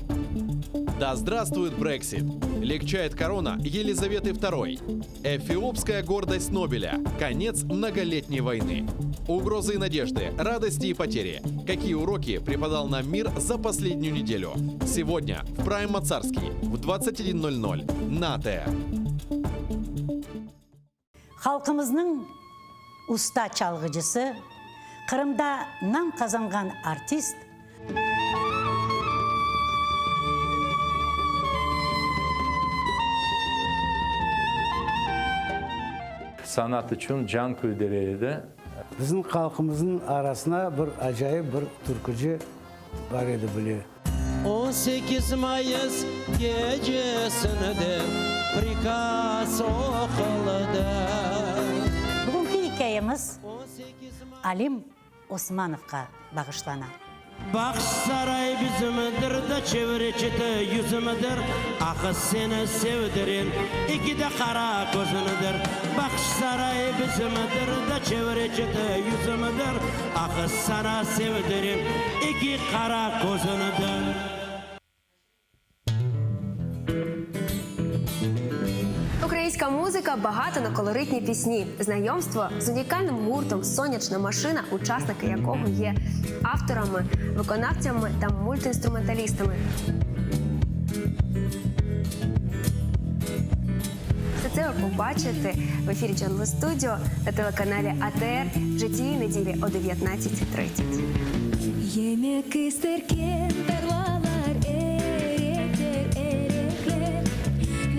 Да здравствует Брексит! Легчает корона Елизаветы II. Эфиопская гордость Нобеля. Конец многолетней войны. Угрозы и надежды, радости и потери. Какие уроки преподал нам мир за последнюю неделю? Сегодня в Прайм Мацарский в 21:00 на АТР. Халқымыздың уста çalgıcısı, Kırım'da nam kazangan artist, Sanat için can kuydeleri. Bizim halkımızın arasına bir acayip bir türkücü var idi biliyor. 18 Mayıs gecesinde prikaz okulda. bugünkü hikayemiz Alim Osmanov'a bağışlanan. Bakış saray bizimdir de çevreci yüzümüdür. Akı seni sevdirin iki de kara gözünüdür. Bakış saray bizimdir de çevreci yüzümüdür. Akı sana sevdirin iki kara gözünüdür. Українська музика багата на колоритні пісні. Знайомство з унікальним гуртом «Сонячна машина», учасники якого є авторами, виконавцями та мультиінструменталістами. Все це ви побачите в ефірі Джанглу Студіо на телеканалі АТР вже цієї неділі о 19:30. Yemek isterken tarlalar erekler erekler.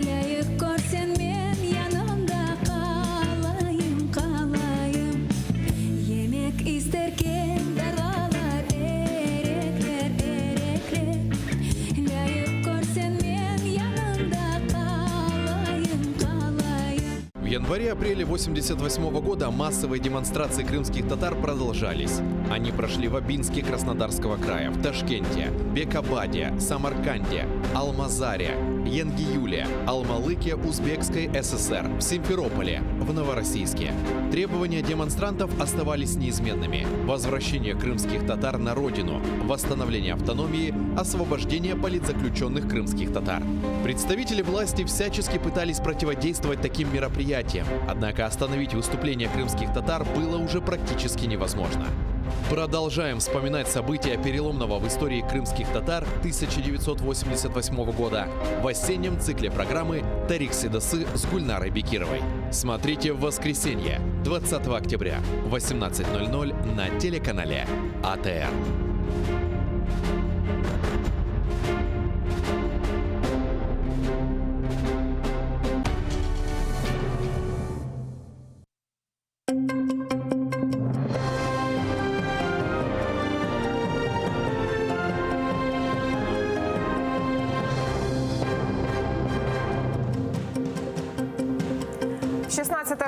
Layık görsen men yanımda kalayım kalayım. Yemek isterken tarlalar erekler erekler. Layık görsen men yanımda kalayım kalayım. В январе-апреле 1988 года массовые демонстрации крымских татар продолжались. Они прошли в Абинске Краснодарского края, в Ташкенте, Бекабаде, Самарканде, Алмазаре, Янгиюле, Алмалыке Узбекской ССР, в Симферополе, в Новороссийске. Требования демонстрантов оставались неизменными. Возвращение крымских татар на родину, восстановление автономии, освобождение политзаключенных крымских татар. Представители власти всячески пытались противодействовать таким мероприятиям, однако остановить выступление крымских татар было уже практически невозможно. Продолжаем вспоминать события переломного в истории крымских татар 1988 года в осеннем цикле программы «Тарих Седасы» с Гульнарой Бекировой. Смотрите в воскресенье, 20 октября, 18:00 на телеканале АТР.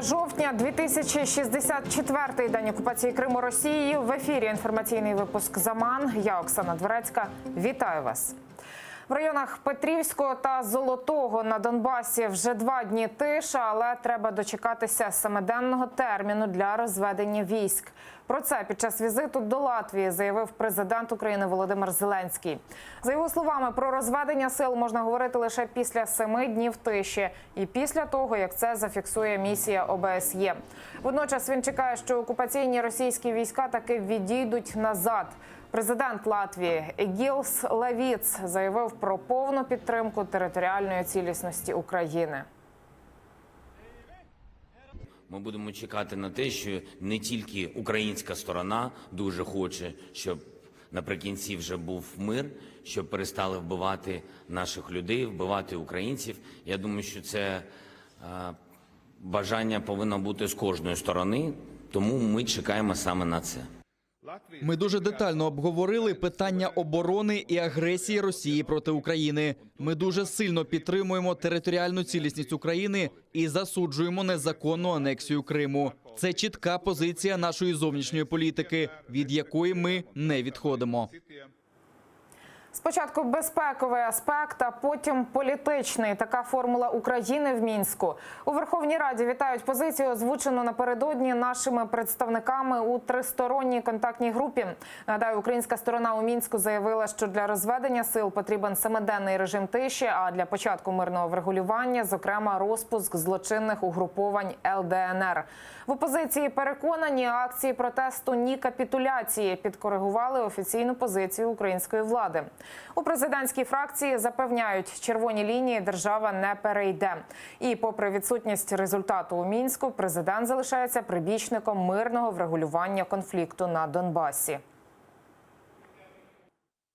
Жовтня 2064-й день окупації Криму Росією. В ефірі інформаційний випуск «Заман». Я Оксана Дворецька. Вітаю вас. В районах Петрівського та Золотого на Донбасі вже 2 дні тиша, але треба дочекатися 7-денного терміну для розведення військ. Про це під час візиту до Латвії заявив президент України Володимир Зеленський. За його словами, про розведення сил можна говорити лише після 7 днів тиші і після того, як це зафіксує місія ОБСЄ. Водночас він чекає, що окупаційні російські війська таки відійдуть назад. Президент Латвії Егілс Левіц заявив про повну підтримку територіальної цілісності України. Ми будемо чекати на те, що не тільки українська сторона дуже хоче, щоб наприкінці вже був мир, щоб перестали вбивати наших людей, вбивати українців. Я думаю, що це бажання повинно бути з кожної сторони, тому ми чекаємо саме на це. Ми дуже детально обговорили питання оборони і агресії Росії проти України. Ми дуже сильно підтримуємо територіальну цілісність України і засуджуємо незаконну анексію Криму. Це чітка позиція нашої зовнішньої політики, від якої ми не відходимо. Спочатку безпековий аспект, а потім політичний. Така формула України в Мінську. У Верховній Раді вітають позицію, озвучену напередодні нашими представниками у тристоронній контактній групі. Нагадаю, українська сторона у Мінську заявила, що для розведення сил потрібен 7-денний режим тиші, а для початку мирного врегулювання, зокрема, розпуск злочинних угруповань ЛДНР. В опозиції переконані, акції протесту «Ні капітуляції» підкоригували офіційну позицію української влади. У президентській фракції запевняють, червоні лінії держава не перейде. І попри відсутність результату у Мінську, президент залишається прибічником мирного врегулювання конфлікту на Донбасі.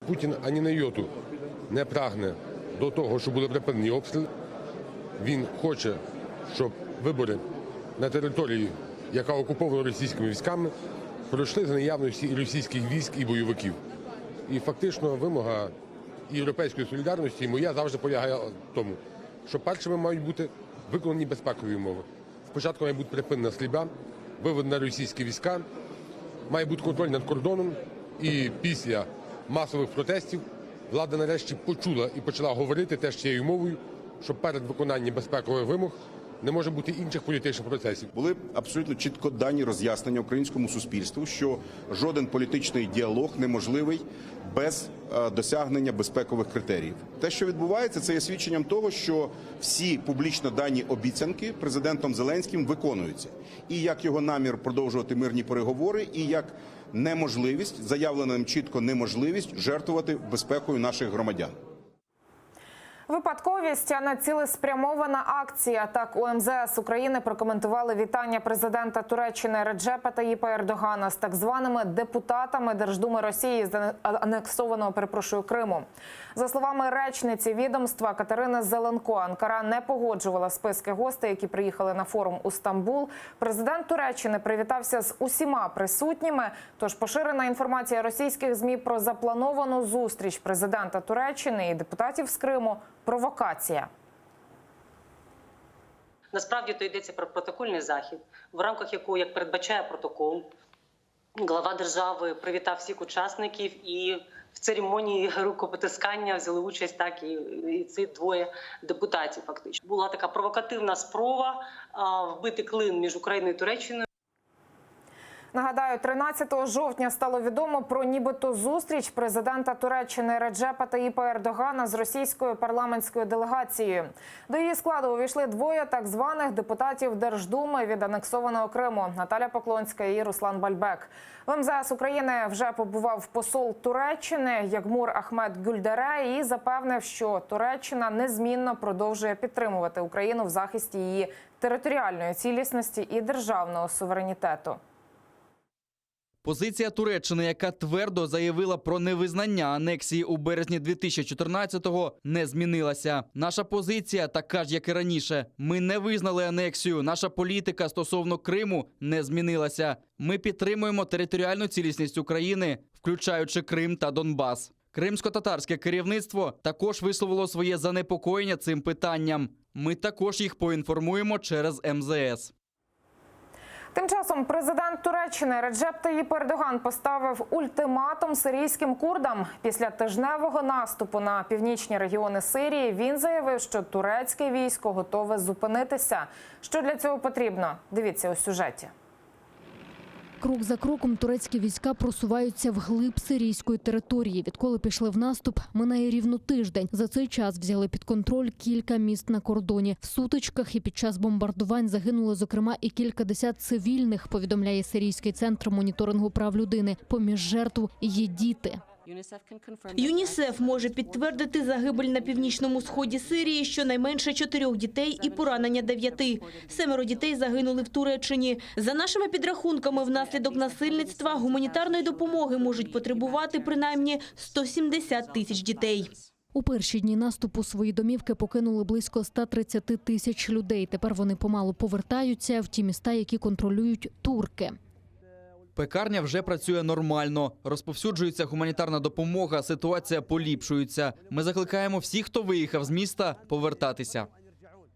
Путін ані на йоту не прагне до того, щоб були припинені обстріли. Він хоче, щоб вибори на території, яка окупована російськими військами, пройшли за наявності і російських військ, і бойовиків. І фактично вимога європейської солідарності, і моя, завжди полягає в тому, що першими мають бути виконані безпекові умови. Спочатку має бути припинена стрільба, виведена російські війська, має бути контроль над кордоном, і після масових протестів влада нарешті почула і почала говорити теж цією мовою, що перед виконанням безпекових вимог не може бути інших політичних процесів. Були абсолютно чітко дані роз'яснення українському суспільству, що жоден політичний діалог неможливий без досягнення безпекових критеріїв. Те, що відбувається, це є свідченням того, що всі публічно дані обіцянки президентом Зеленським виконуються. І як його намір продовжувати мирні переговори, і як неможливість, заявлена ним чітко неможливість жертвувати безпекою наших громадян. Випадковість, а не цілеспрямована акція. Так у МЗС України прокоментували вітання президента Туреччини Реджепа Таїпа Ердогана з так званими депутатами Держдуми Росії з анексованого, Криму. За словами речниці відомства Катерини Зеленко, Анкара не погоджувала списки гостей, які приїхали на форум у Стамбул. Президент Туреччини привітався з усіма присутніми, тож поширена інформація російських ЗМІ про заплановану зустріч президента Туреччини і депутатів з Криму – провокація. Насправді то йдеться про протокольний захід, в рамках якого, як передбачає протокол, глава держави привітав всіх учасників і в церемонії рукопотискання взяли участь так і ці двоє депутатів фактично. Була така провокативна спроба вбити клин між Україною і Туреччиною. Нагадаю, 13 жовтня стало відомо про нібито зустріч президента Туреччини Реджепа Таїпа Ердогана з російською парламентською делегацією. До її складу увійшли двоє так званих депутатів Держдуми від анексованого Криму – Наталя Поклонська і Руслан Бальбек. В МЗС України вже побував посол Туреччини Ягмур Ахмед Гюльдере і запевнив, що Туреччина незмінно продовжує підтримувати Україну в захисті її територіальної цілісності і державного суверенітету. Позиція Туреччини, яка твердо заявила про невизнання анексії у березні 2014-го, не змінилася. Наша позиція така ж, як і раніше. Ми не визнали анексію. Наша політика стосовно Криму не змінилася. Ми підтримуємо територіальну цілісність України, включаючи Крим та Донбас. Кримсько-татарське керівництво також висловило своє занепокоєння цим питанням. Ми також їх поінформуємо через МЗС. Тим часом президент Туреччини Реджеп Таїп Ердоган поставив ультиматум сирійським курдам. Після тижневого наступу на північні регіони Сирії він заявив, що турецьке військо готове зупинитися. Що для цього потрібно? Дивіться у сюжеті. Крок за кроком турецькі війська просуваються вглиб сирійської території. Відколи пішли в наступ, минає рівно тиждень. За цей час взяли під контроль кілька міст на кордоні. В сутичках і під час бомбардувань загинуло, зокрема, і кількадесят цивільних, повідомляє Сирійський центр моніторингу прав людини. Поміж жертв є діти. ЮНІСЕФ може підтвердити загибель на північному сході Сирії щонайменше 4 дітей і поранення 9. 7 дітей загинули в Туреччині. За нашими підрахунками, внаслідок насильництва гуманітарної допомоги можуть потребувати принаймні 170 тисяч дітей. У перші дні наступу свої домівки покинули близько 130 тисяч людей. Тепер вони помалу повертаються в ті міста, які контролюють турки. Пекарня вже працює нормально. Розповсюджується гуманітарна допомога, ситуація поліпшується. Ми закликаємо всіх, хто виїхав з міста, повертатися.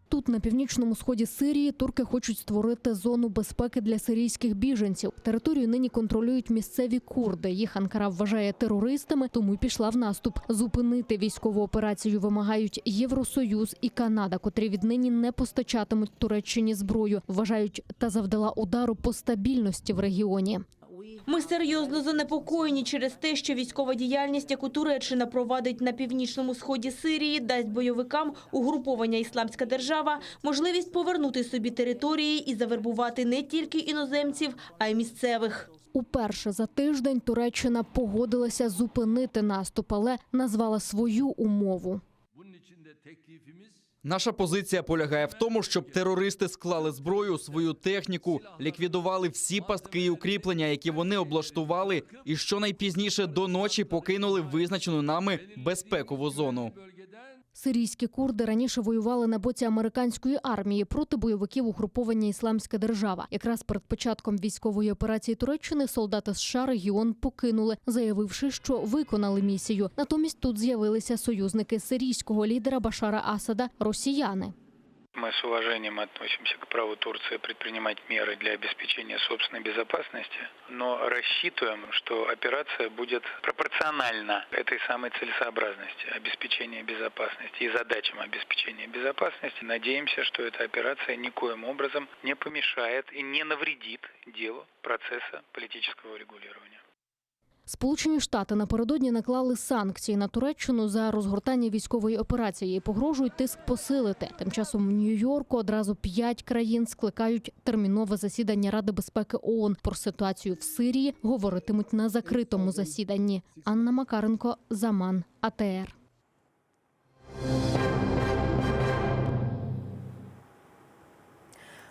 Тут, на північному сході Сирії, турки хочуть створити зону безпеки для сирійських біженців. Територію нині контролюють місцеві курди. Їх Анкара вважає терористами, тому й пішла в наступ. Зупинити військову операцію вимагають Євросоюз і Канада, котрі віднині не постачатимуть Туреччині зброю. Вважають, та завдала удару по стабільності в регіоні. Ми серйозно занепокоєні через те, що військова діяльність, яку Туреччина провадить на північному сході Сирії, дасть бойовикам угруповання «Ісламська держава» можливість повернути собі території і завербувати не тільки іноземців, а й місцевих. Уперше за тиждень Туреччина погодилася зупинити наступ, але назвала свою умову. Наша позиція полягає в тому, щоб терористи склали зброю, свою техніку, ліквідували всі пастки і укріплення, які вони облаштували, і щонайпізніше до ночі покинули визначену нами безпекову зону. Сирійські курди раніше воювали на боці американської армії проти бойовиків угруповання «Ісламська держава». Якраз перед початком військової операції Туреччини солдати США регіон покинули, заявивши, що виконали місію. Натомість тут з'явилися союзники сирійського лідера Башара Асада – росіяни. Мы с уважением относимся к праву Турции предпринимать меры для обеспечения собственной безопасности, но рассчитываем, что операция будет пропорциональна этой самой целесообразности обеспечения безопасности и задачам обеспечения безопасности. Надеемся, что эта операция никоим образом не помешает и не навредит делу процесса политического урегулирования. Сполучені Штати напередодні наклали санкції на Туреччину за розгортання військової операції і погрожують тиск посилити. Тим часом в Нью-Йорку одразу 5 країн скликають термінове засідання Ради безпеки ООН. Про ситуацію в Сирії говоритимуть на закритому засіданні. Анна Макаренко, Заман, АТР.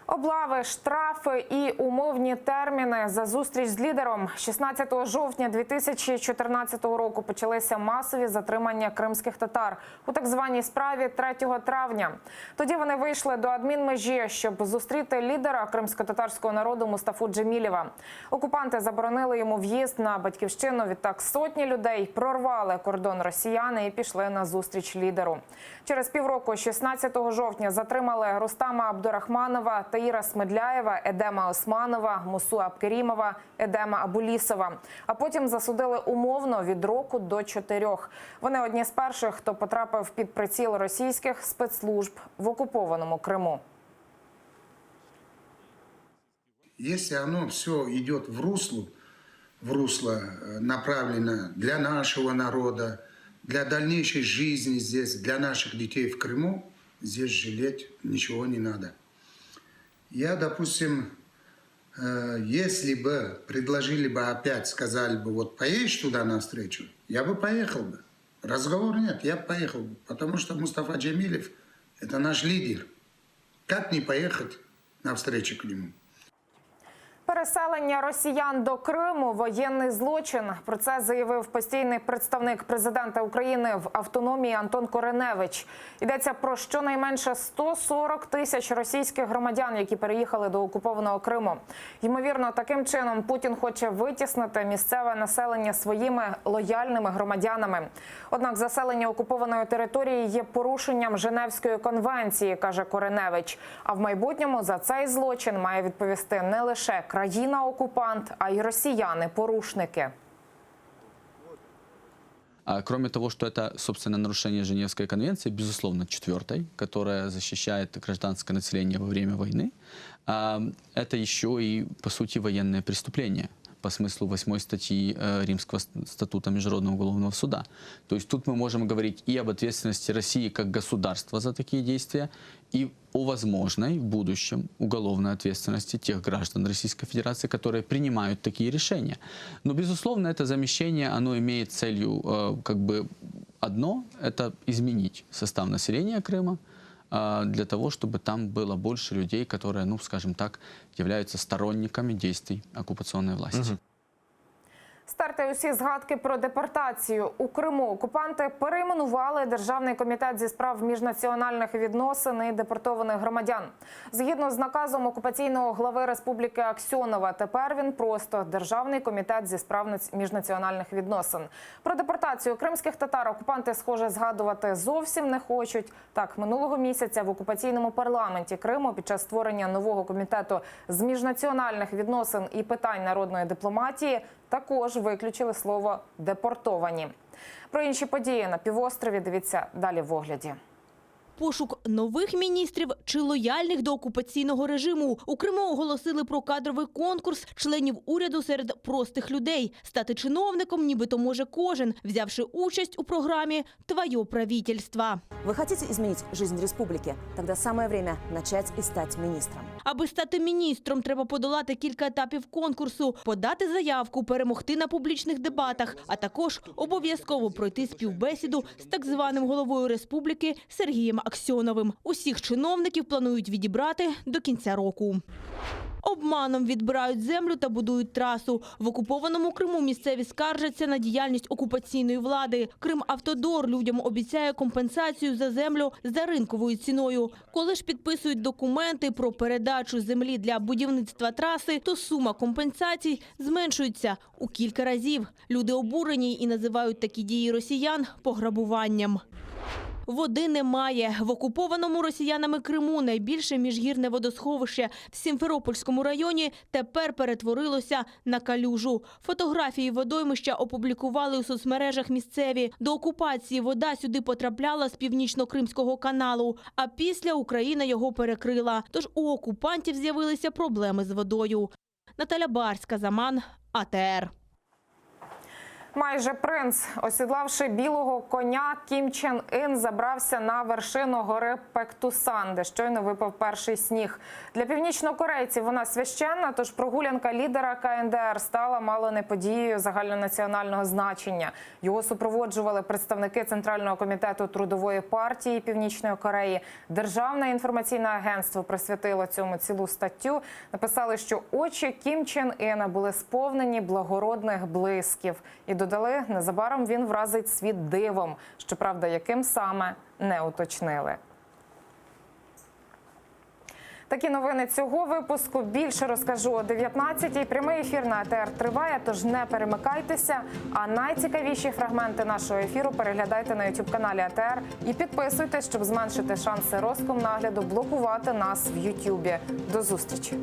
Облави, штрафи і умовні терміни за зустріч з лідером. 16 жовтня 2014 року почалися масові затримання кримських татар у так званій справі 3 травня. Тоді вони вийшли до адмінмежі, щоб зустріти лідера кримсько-татарського народу Мустафу Джемілєва. Окупанти заборонили йому в'їзд на батьківщину. Відтак сотні людей прорвали кордон росіяни і пішли на зустріч лідеру. Через півроку, 16 жовтня, затримали Рустама Абдурахманова, Таїра Смедляєва, Едема Османова, Мусу Абкерімова, Едема Абулісова. А потім засудили умовно від року до 4. Вони одні з перших, хто потрапив під приціл російських спецслужб в окупованому Криму. Если оно все идет в русло направлено для нашего народа, для дальнейшей жизни здесь, для наших детей в Крыму, здесь жалеть ничего не надо. Я, допустим, если бы предложили бы опять, сказали бы, вот поедешь туда навстречу, я бы поехал бы. Разговора нет, я бы поехал бы, потому что Мустафа Джемилев – это наш лидер. Как не поехать навстречу к нему? Переселення росіян до Криму – воєнний злочин. Про це заявив постійний представник президента України в автономії Антон Кореневич. Йдеться про щонайменше 140 тисяч російських громадян, які переїхали до окупованого Криму. Ймовірно, таким чином Путін хоче витіснити місцеве населення своїми лояльними громадянами. Однак заселення окупованої території є порушенням Женевської конвенції, каже Кореневич. А в майбутньому за цей злочин має відповісти не лише країна-окупант, а й росіяни-порушники. Кроме того, что это, собственно, нарушение Женевской конвенции, безусловно, 4-й, которая защищает гражданское население во время войны, это еще и, по сути, военное преступление по смыслу 8 статьи Римского статута Международного уголовного суда. То есть тут мы можем говорить и об ответственности России как государства за такие действия, и о возможной в будущем уголовной ответственности тех граждан Российской Федерации, которые принимают такие решения. Но, безусловно, это замещение, оно имеет целью как бы одно – это изменить состав населения Крыма, для того, чтобы там было больше людей, которые, ну, скажем так, являются сторонниками действий оккупационной власти. Стерти усі згадки про депортацію. У Криму окупанти перейменували Державний комітет зі справ міжнаціональних відносин і депортованих громадян. Згідно з наказом окупаційного глави Республіки Аксьонова, тепер він просто Державний комітет зі справ міжнаціональних відносин. Про депортацію кримських татар окупанти, схоже, згадувати зовсім не хочуть. Так, минулого місяця в окупаційному парламенті Криму під час створення нового комітету з міжнаціональних відносин і питань народної дипломатії також виключили слово «депортовані». Про інші події на півострові дивіться далі в огляді. Пошук нових міністрів чи лояльних до окупаційного режиму. У Криму оголосили про кадровий конкурс членів уряду серед простих людей. Стати чиновником нібито може кожен, взявши участь у програмі «Твоє правительство». Вы хотите изменить жизнь республики? Тогда самое время начать и стать министром. Аби стати міністром, треба подолати кілька етапів конкурсу, подати заявку, перемогти на публічних дебатах, а також обов'язково пройти співбесіду з так званим головою республіки Сергієм Аксьоновим. Усіх чиновників планують відібрати до кінця року. Обманом відбирають землю та будують трасу. В окупованому Криму місцеві скаржаться на діяльність окупаційної влади. Кримавтодор людям обіцяє компенсацію за землю за ринковою ціною. Коли ж підписують документи про передачу землі для будівництва траси, то сума компенсацій зменшується у кілька разів. Люди обурені і називають такі дії росіян пограбуванням. Води немає. В окупованому росіянами Криму найбільше міжгірне водосховище в Сімферопольському районі тепер перетворилося на калюжу. Фотографії водоймища опублікували у соцмережах місцеві. До окупації вода сюди потрапляла з Північно-Кримського каналу, а після Україна його перекрила. Тож у окупантів з'явилися проблеми з водою. Наталя Барська, Заман, АТР. Майже принц, осідлавши білого коня, Кім Чен Ін забрався на вершину гори Пектусан, де щойно випав перший сніг. Для північнокорейців вона священна, тож прогулянка лідера КНДР стала мало не подією загальнонаціонального значення. Його супроводжували представники Центрального комітету Трудової партії Північної Кореї. Державне інформаційне агентство присвятило цьому цілу статтю. Написали, що очі Кім Чен Іна були сповнені благородних блисків. І додали, незабаром він вразить світ дивом. Щоправда, яким саме – не уточнили. Такі новини цього випуску. Більше розкажу о 19-й. Прямий ефір на АТР триває, тож не перемикайтеся. А найцікавіші фрагменти нашого ефіру переглядайте на YouTube-каналі АТР і підписуйтесь, щоб зменшити шанси Роскомнагляду блокувати нас в YouTube. До зустрічі!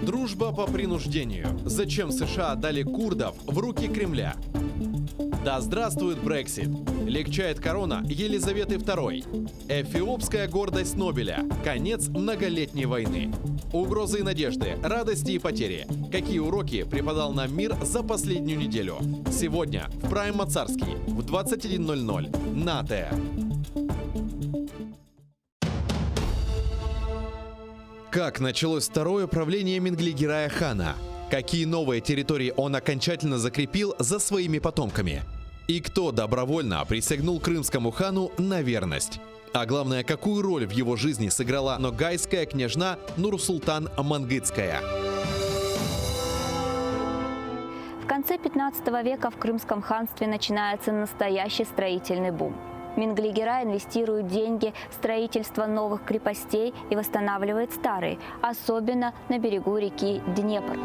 Дружба по принуждению. Зачем США дали курдов в руки Кремля? Да здравствует Брексит! Легчает корона Елизаветы II. Эфиопская гордость Нобеля. Конец многолетней войны. Угрозы и надежды, радости и потери. Какие уроки преподал нам мир за последнюю неделю? Сегодня в Прайм Мацарский в 21:00 на АТР. Как началось второе правление Менглигерая хана? Какие новые территории он окончательно закрепил за своими потомками? И кто добровольно присягнул крымскому хану на верность? А главное, какую роль в его жизни сыграла ногайская княжна Нурсултан Мангытская? В конце 15 века в Крымском ханстве начинается настоящий строительный бум. Мингли-Герай инвестирует деньги в строительство новых крепостей и восстанавливает старые, особенно на берегу реки Днепр.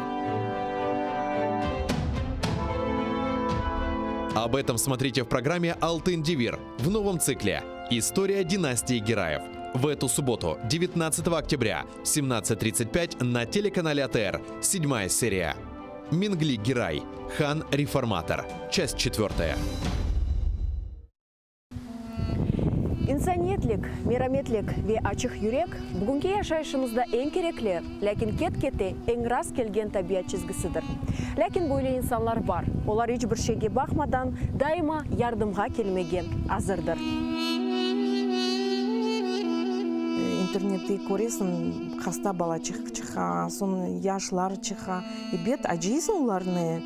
Об этом смотрите в программе «Алтын Девир» в новом цикле «История династии Гераев». В эту субботу, 19 октября, в 17:35 на телеканале АТР, 7-я серия. Мингли-Герай. Хан-реформатор. Часть 4. Инсаниетлик, мираметлик ве ачық юрек бүгінгі яшайшымызда ең кереклі, ләкин кет-кете ең рас келген табиат чизгісідір. Ләкин бойлы инсанлар бар. Олар еш бір шеге бақмадан дайыма ярдымға келмеген азырдыр. Интернетте көресің, хаста бала чыға, сон яшлар чыға. И бет ажисын оларны,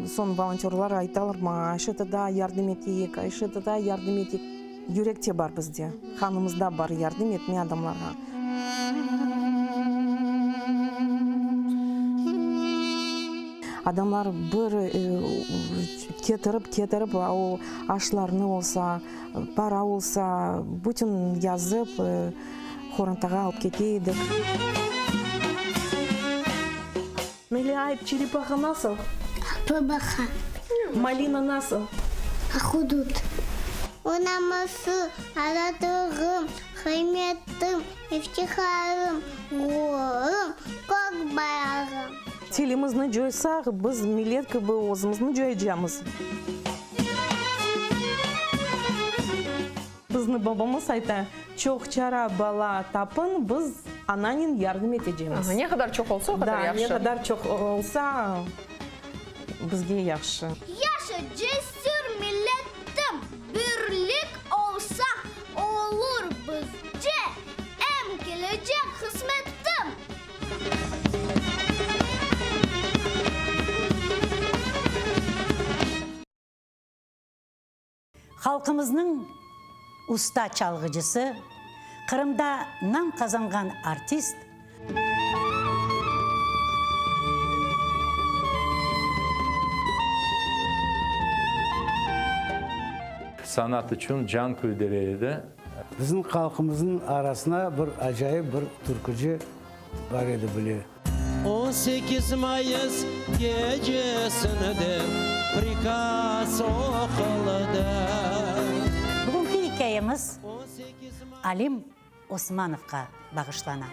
сон волонтерлар айталар ма, айшытыда ярдым етейік, айшытыда ярдым етейік. Юректе бар бізде, ханымызда бар ярдым етме адамларға. Адамлар бір кетіріп, ашларны олса, пара олса, бүтін язып, хорантаға алып кетейдік. Мелиайып, черепаха насыл? Пабаха. Малина насыл? Ахудут. Унамасы, аратығым, хайметтім, ифтихарым, ғорым, көк баяғым. Телімізні жойсақ, біз милеткі бұл өзімізні жойжамыз. Біздің бабамыз айта, чоқ чара бала тапын, біз ананин ярдым етежеміз. Не қадар чоқ олса, қадар яқшы. Да, не қадар чоқ олса, бізге яқшы. Яша жесір милеттім, бірлік олса, олыр бізде, әм келечек қызметтім. Халқымыздың уста çalgıcısı, Қырымда нам қазанған артист, Sanat için can kuydireydi. Біздің халқымыздың арасына бір ажайып бір түркіжі бар еді біле. 18 Mayıs gecesinde prikaz oqıldı. Бүгінгі hikayemiz Алим Османовқа бағышлана.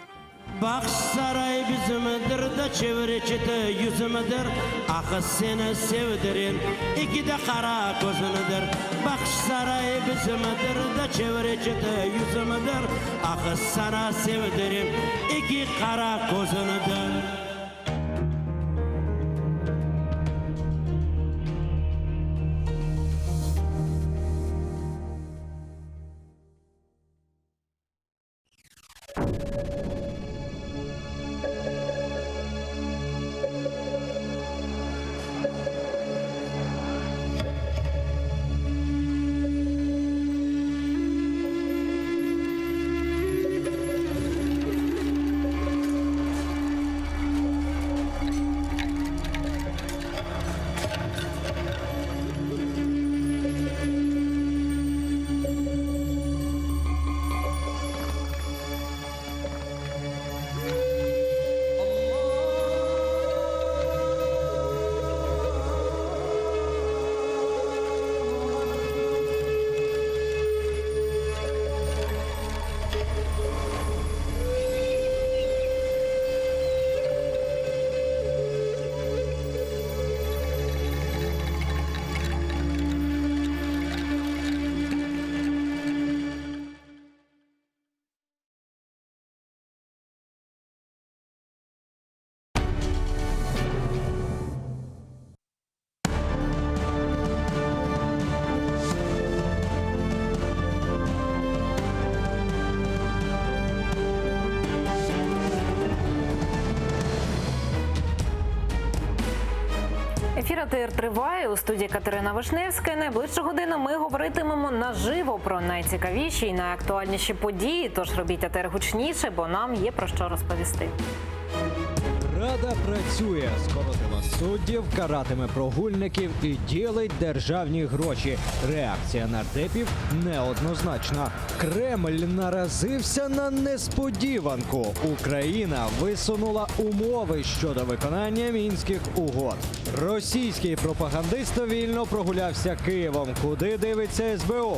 Bak saray bizimdir de çevreci yüzümüdür. Akı seni sevdirin, iki de kara gözünüdür. Bak saray bizimdir de çevreci yüzümüdür. Akı sana sevdirin, iki kara gözünüdür. Ефір АТР триває. У студії Катерина Вишневська. Найближчу годину ми говоритимемо наживо про найцікавіші і найактуальніші події. Тож робіть АТР гучніше, бо нам є про що розповісти. Рада працює, скоротила суддів, каратиме прогульників і ділить державні гроші. Реакція нардепів неоднозначна. Кремль наразився на несподіванку. Україна висунула умови щодо виконання мінських угод. Російський пропагандист вільно прогулявся Києвом. Куди дивиться СБУ?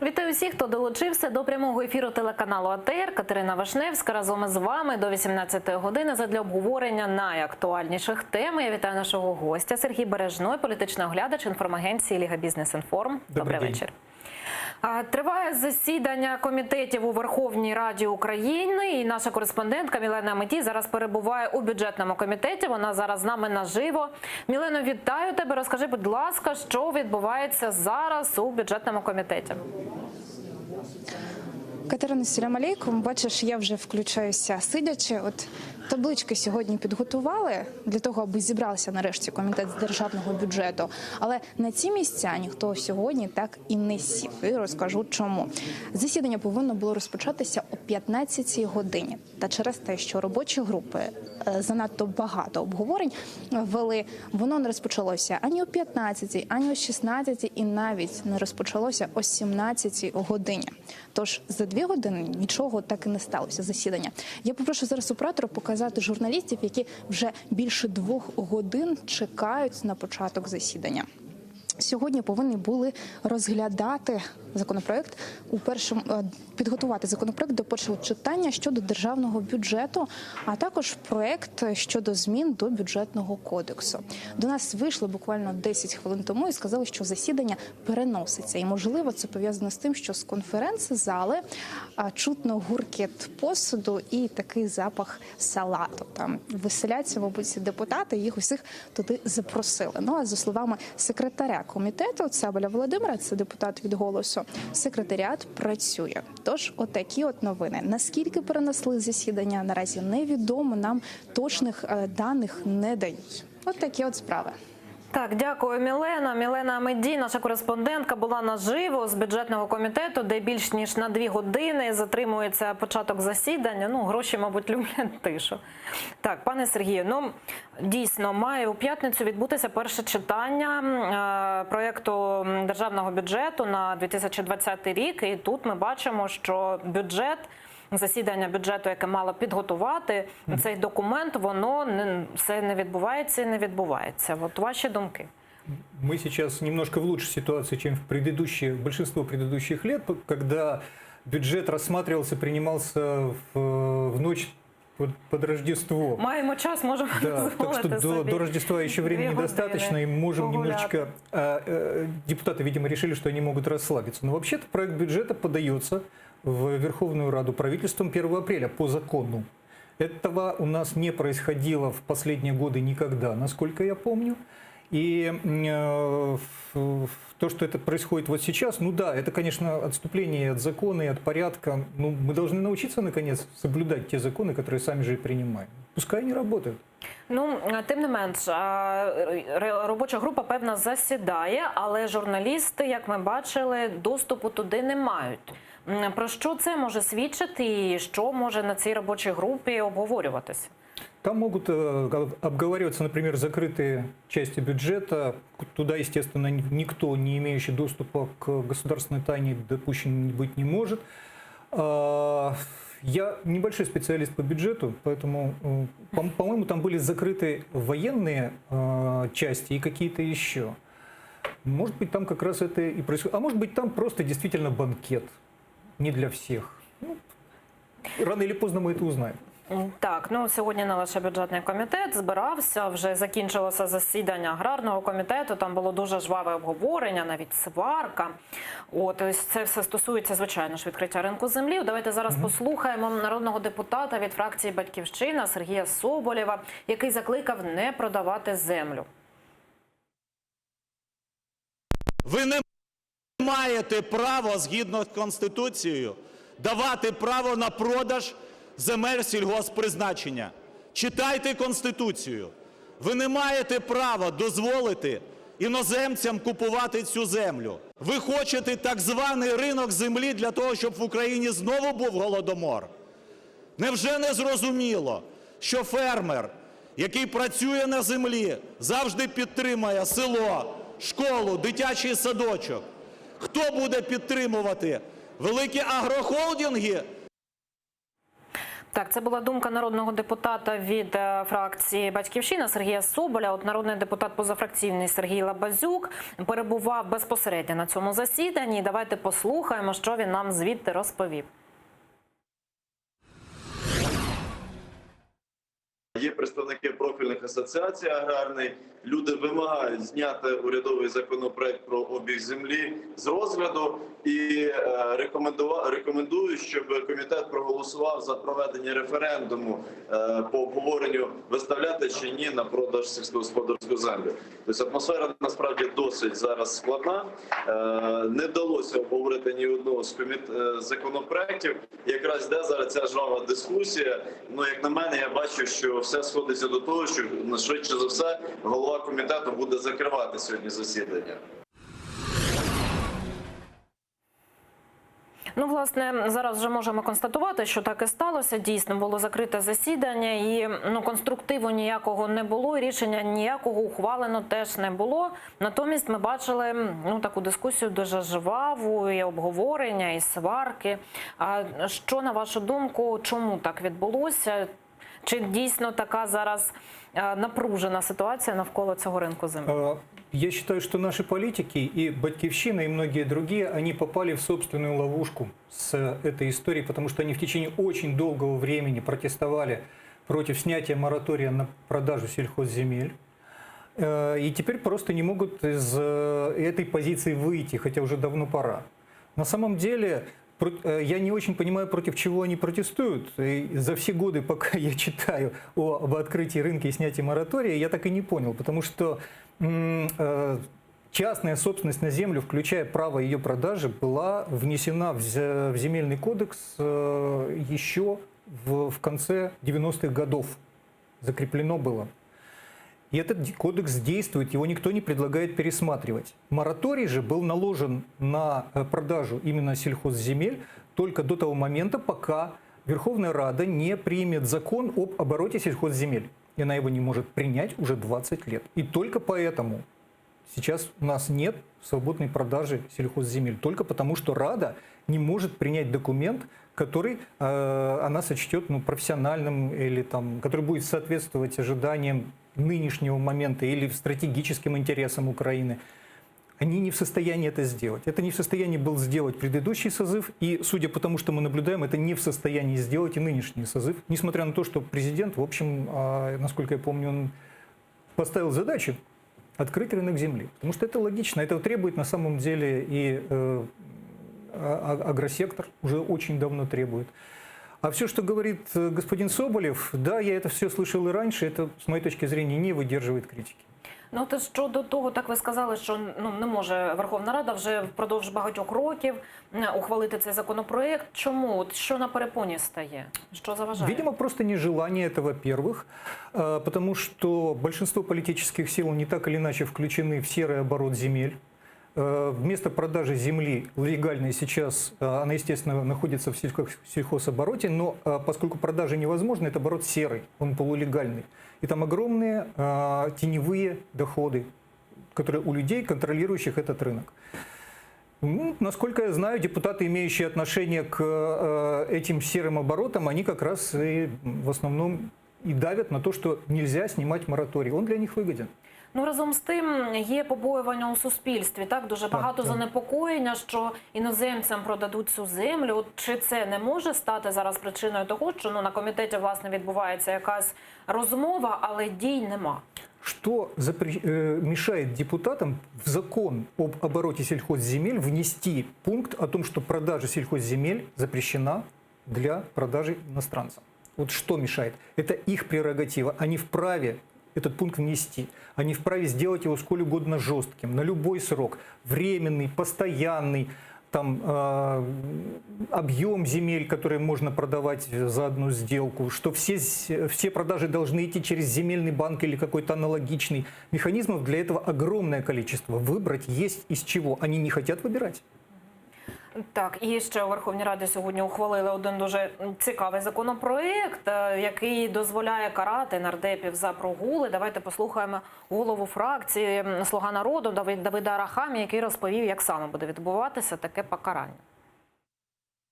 Вітаю всіх, хто долучився до прямого ефіру телеканалу АТР. Катерина Вишневська разом із вами до 18-ї години задля обговорення найактуальніших тем. Я вітаю нашого гостя Сергій Бережной, політичний оглядач інформагенції Ліга Бізнес-Інформ. Добрий вечір. Триває засідання комітетів у Верховній Раді України, і наша кореспондентка Мілена Аметій зараз перебуває у бюджетному комітеті. Вона зараз з нами наживо. Мілено, вітаю тебе. Розкажи, будь ласка, що відбувається зараз у бюджетному комітеті? Катерина, салям алейкум. Бачиш, я вже включаюся сидячи. От таблички сьогодні підготували для того, аби зібрався нарешті комітет з державного бюджету. Але на ці місця ніхто сьогодні так і не сів. І розкажу чому. Засідання повинно було розпочатися о 15-й годині. Та через те, що робочі групи занадто багато обговорень вели, воно не розпочалося ані о 15-й, ані о 16-й і навіть не розпочалося о 17-й годині. Тож за 2 години нічого так і не сталося засідання. Я попрошу зараз оператора показати журналістів, які вже більше 2 годин чекають на початок засідання. Сьогодні повинні були розглядати законопроект підготувати законопроект до першого читання щодо державного бюджету, а також проект щодо змін до бюджетного кодексу. До нас вийшли буквально 10 хвилин тому і сказали, що засідання переноситься. І, можливо, це пов'язано з тим, що з конференц-зали чутно гуркіт посуду і такий запах салату. Там веселяться, мабуть, депутати, їх усіх туди запросили. Ну, а за словами секретаря комітету Цабаля Володимира, це депутат від «Голосу», секретаріат працює. Тож, отакі от новини. Наскільки перенесли засідання, наразі невідомо, нам точних даних не дають. От такі от справи. Так, дякую, Мілена. Мілена Амедій, наша кореспондентка, була наживо з бюджетного комітету, де більш ніж на 2 години затримується початок засідання. Ну, гроші, мабуть, люблять тишу. Так, пане Сергію, дійсно, має у п'ятницю відбутися перше читання проєкту державного бюджету на 2020 рік. І тут ми бачимо, що засідання бюджету, яке мало підготувати цей документ, воно все не відбувається і не відбувається. От ваші думки. Мы сейчас немножко в лучшей ситуации, чем в большинство предыдущих лет, когда бюджет рассматривался, принимался в ночь под Рождество. Маємо час, можемо так что до Рождества еще времени недостаточно, и можем немножечко... депутаты, видимо, решили, что они могут расслабиться. Но вообще-то проект бюджета подается в Верховную Раду правительством 1 апреля по закону. Этого у нас не происходило в последние годы никогда, насколько я помню. И то, что это происходит вот сейчас, это, конечно, отступление от закона и от порядка. Мы должны научиться, наконец, соблюдать те законы, которые сами же и принимаем. Пускай они работают. Тим не менш, робоча група, певно, засідає, але журналісти, як ми бачили, доступу туди не мають. Про що це може свідчити і що може на цій робочій групі обговорюватися? Там могут обговариваться, например, закрытые части бюджета. Туда, естественно, никто, не имеющий доступа к государственной тайне, допущен быть не может. Я небольшой специалист по бюджету, поэтому, по-моему, там были закрыты военные части и какие-то еще. Может быть, там как раз это и происходит. А может быть, там просто действительно банкет. Не для всех. Рано или поздно мы это узнаем. Так, сьогодні не лише бюджетний комітет збирався, вже закінчилося засідання аграрного комітету, там було дуже жваве обговорення, навіть сварка. Ось це все стосується, звичайно ж, відкриття ринку землі. Давайте зараз послухаємо народного депутата від фракції «Батьківщина» Сергія Соболєва, який закликав не продавати землю. Ви не маєте права, згідно з Конституцією, давати право на продаж земель сільгосппризначення. Читайте Конституцію. Ви не маєте права дозволити іноземцям купувати цю землю. Ви хочете так званий ринок землі для того, щоб в Україні знову був голодомор? Невже не зрозуміло, що фермер, який працює на землі, завжди підтримує село, школу, дитячий садочок? Хто буде підтримувати? Великі агрохолдинги? Так, це була думка народного депутата від фракції «Батьківщина» Сергія Соболя. От народний депутат позафракційний Сергій Лабазюк перебував безпосередньо на цьому засіданні. Давайте послухаємо, що він нам звідти розповів. Є представники профільних асоціацій аграрних. Люди вимагають зняти урядовий законопроект про обіг землі з розгляду і рекомендують, щоб комітет проголосував за проведення референдуму по обговоренню, виставляти чи ні на продаж сільськогосподарську землю. Тобто атмосфера насправді досить зараз складна. Не вдалося обговорити ні одного з законопроєктів. Якраз йде зараз ця жвава дискусія. Ну, як на мене, я бачу, що все сходиться до того, що швидше за все голова комітету буде закривати сьогодні засідання. Ну, власне, зараз вже можемо констатувати, що так і сталося. Дійсно, було закрите засідання і конструктиву ніякого не було, рішення ніякого ухвалено теж не було. Натомість ми бачили таку дискусію дуже жваву, і обговорення, і сварки. А що, на вашу думку, чому так відбулося? Чи дійсно така зараз напружена ситуация навколо цього рынка земли? Я считаю, что наши политики и «Батьківщина», и многие другие, они попали в собственную ловушку с этой историей, потому что они в течение очень долгого времени протестовали против снятия моратория на продажу сельхозземель. И теперь просто не могут из этой позиции выйти, хотя уже давно пора. На самом деле, я не очень понимаю, против чего они протестуют. И за все годы, пока я читаю об открытии рынка и снятии моратория, я так и не понял. Потому что частная собственность на землю, включая право ее продажи, была внесена в земельный кодекс еще в конце 90-х годов. Закреплено было. И этот кодекс действует, его никто не предлагает пересматривать. Мораторий же был наложен на продажу именно сельхозземель только до того момента, пока Верховная Рада не примет закон об обороте сельхозземель. И она его не может принять уже 20 лет. И только поэтому сейчас у нас нет свободной продажи сельхозземель. Только потому, что Рада не может принять документ, который она сочтет профессиональным, или который будет соответствовать ожиданиям нынешнего момента или стратегическим интересам Украины. Они не в состоянии это сделать. Это не в состоянии был сделать предыдущий созыв, и, судя по тому, что мы наблюдаем, это не в состоянии сделать и нынешний созыв. Несмотря на то, что президент, в общем, насколько я помню, он поставил задачу открыть рынок земли. Потому что это логично, это требует на самом деле и агросектор уже очень давно требует. А все, что говорит господин Соболев, да, я это все слышал и раньше, это, с моей точки зрения, не выдерживает критики. Ну, то щодо того, так ви сказали, що не може Верховна Рада вже впродовж багатьох років ухвалити цей законопроект. Чому? От що на перепоні стає? Що заважає? Видимо, просто нежелание, это во-первых, потому что большинство политических сил не так или иначе включены в серый оборот земель. Вместо продажи земли легальной сейчас, она, естественно, находится в сельхозобороте, но поскольку продажа невозможна, это оборот серый, он полулегальный. И там огромные теневые доходы, которые у людей, контролирующих этот рынок. Насколько я знаю, депутаты, имеющие отношение к этим серым оборотам, они как раз и в основном и давят на то, что нельзя снимать мораторий. Он для них выгоден. Ну, разом з тим, є побоювання у суспільстві, так? Дуже багато занепокоєння, що іноземцям продадуть цю землю. От чи це не може стати зараз причиною того, що на комітеті, власне, відбувається якась розмова, але дій нема? Что мешает депутатам в закон об обороте сельхозземель внести пункт о том, что продажа сельхозземель запрещена для продажи иностранцам? Вот что мешает? Это их прерогатива. Они вправе этот пункт внести. Они вправе сделать его сколь угодно жестким, на любой срок. Временный, постоянный, там объем земель, которые можно продавать за одну сделку, что все продажи должны идти через земельный банк или какой-то аналогичный. Механизмов для этого огромное количество. Выбрать есть из чего. Они не хотят выбирать. Так, і ще у Верховній Раді сьогодні ухвалили один дуже цікавий законопроект, який дозволяє карати нардепів за прогули. Давайте послухаємо голову фракції «Слуга народу» Давида Арахамії, який розповів, як саме буде відбуватися таке покарання.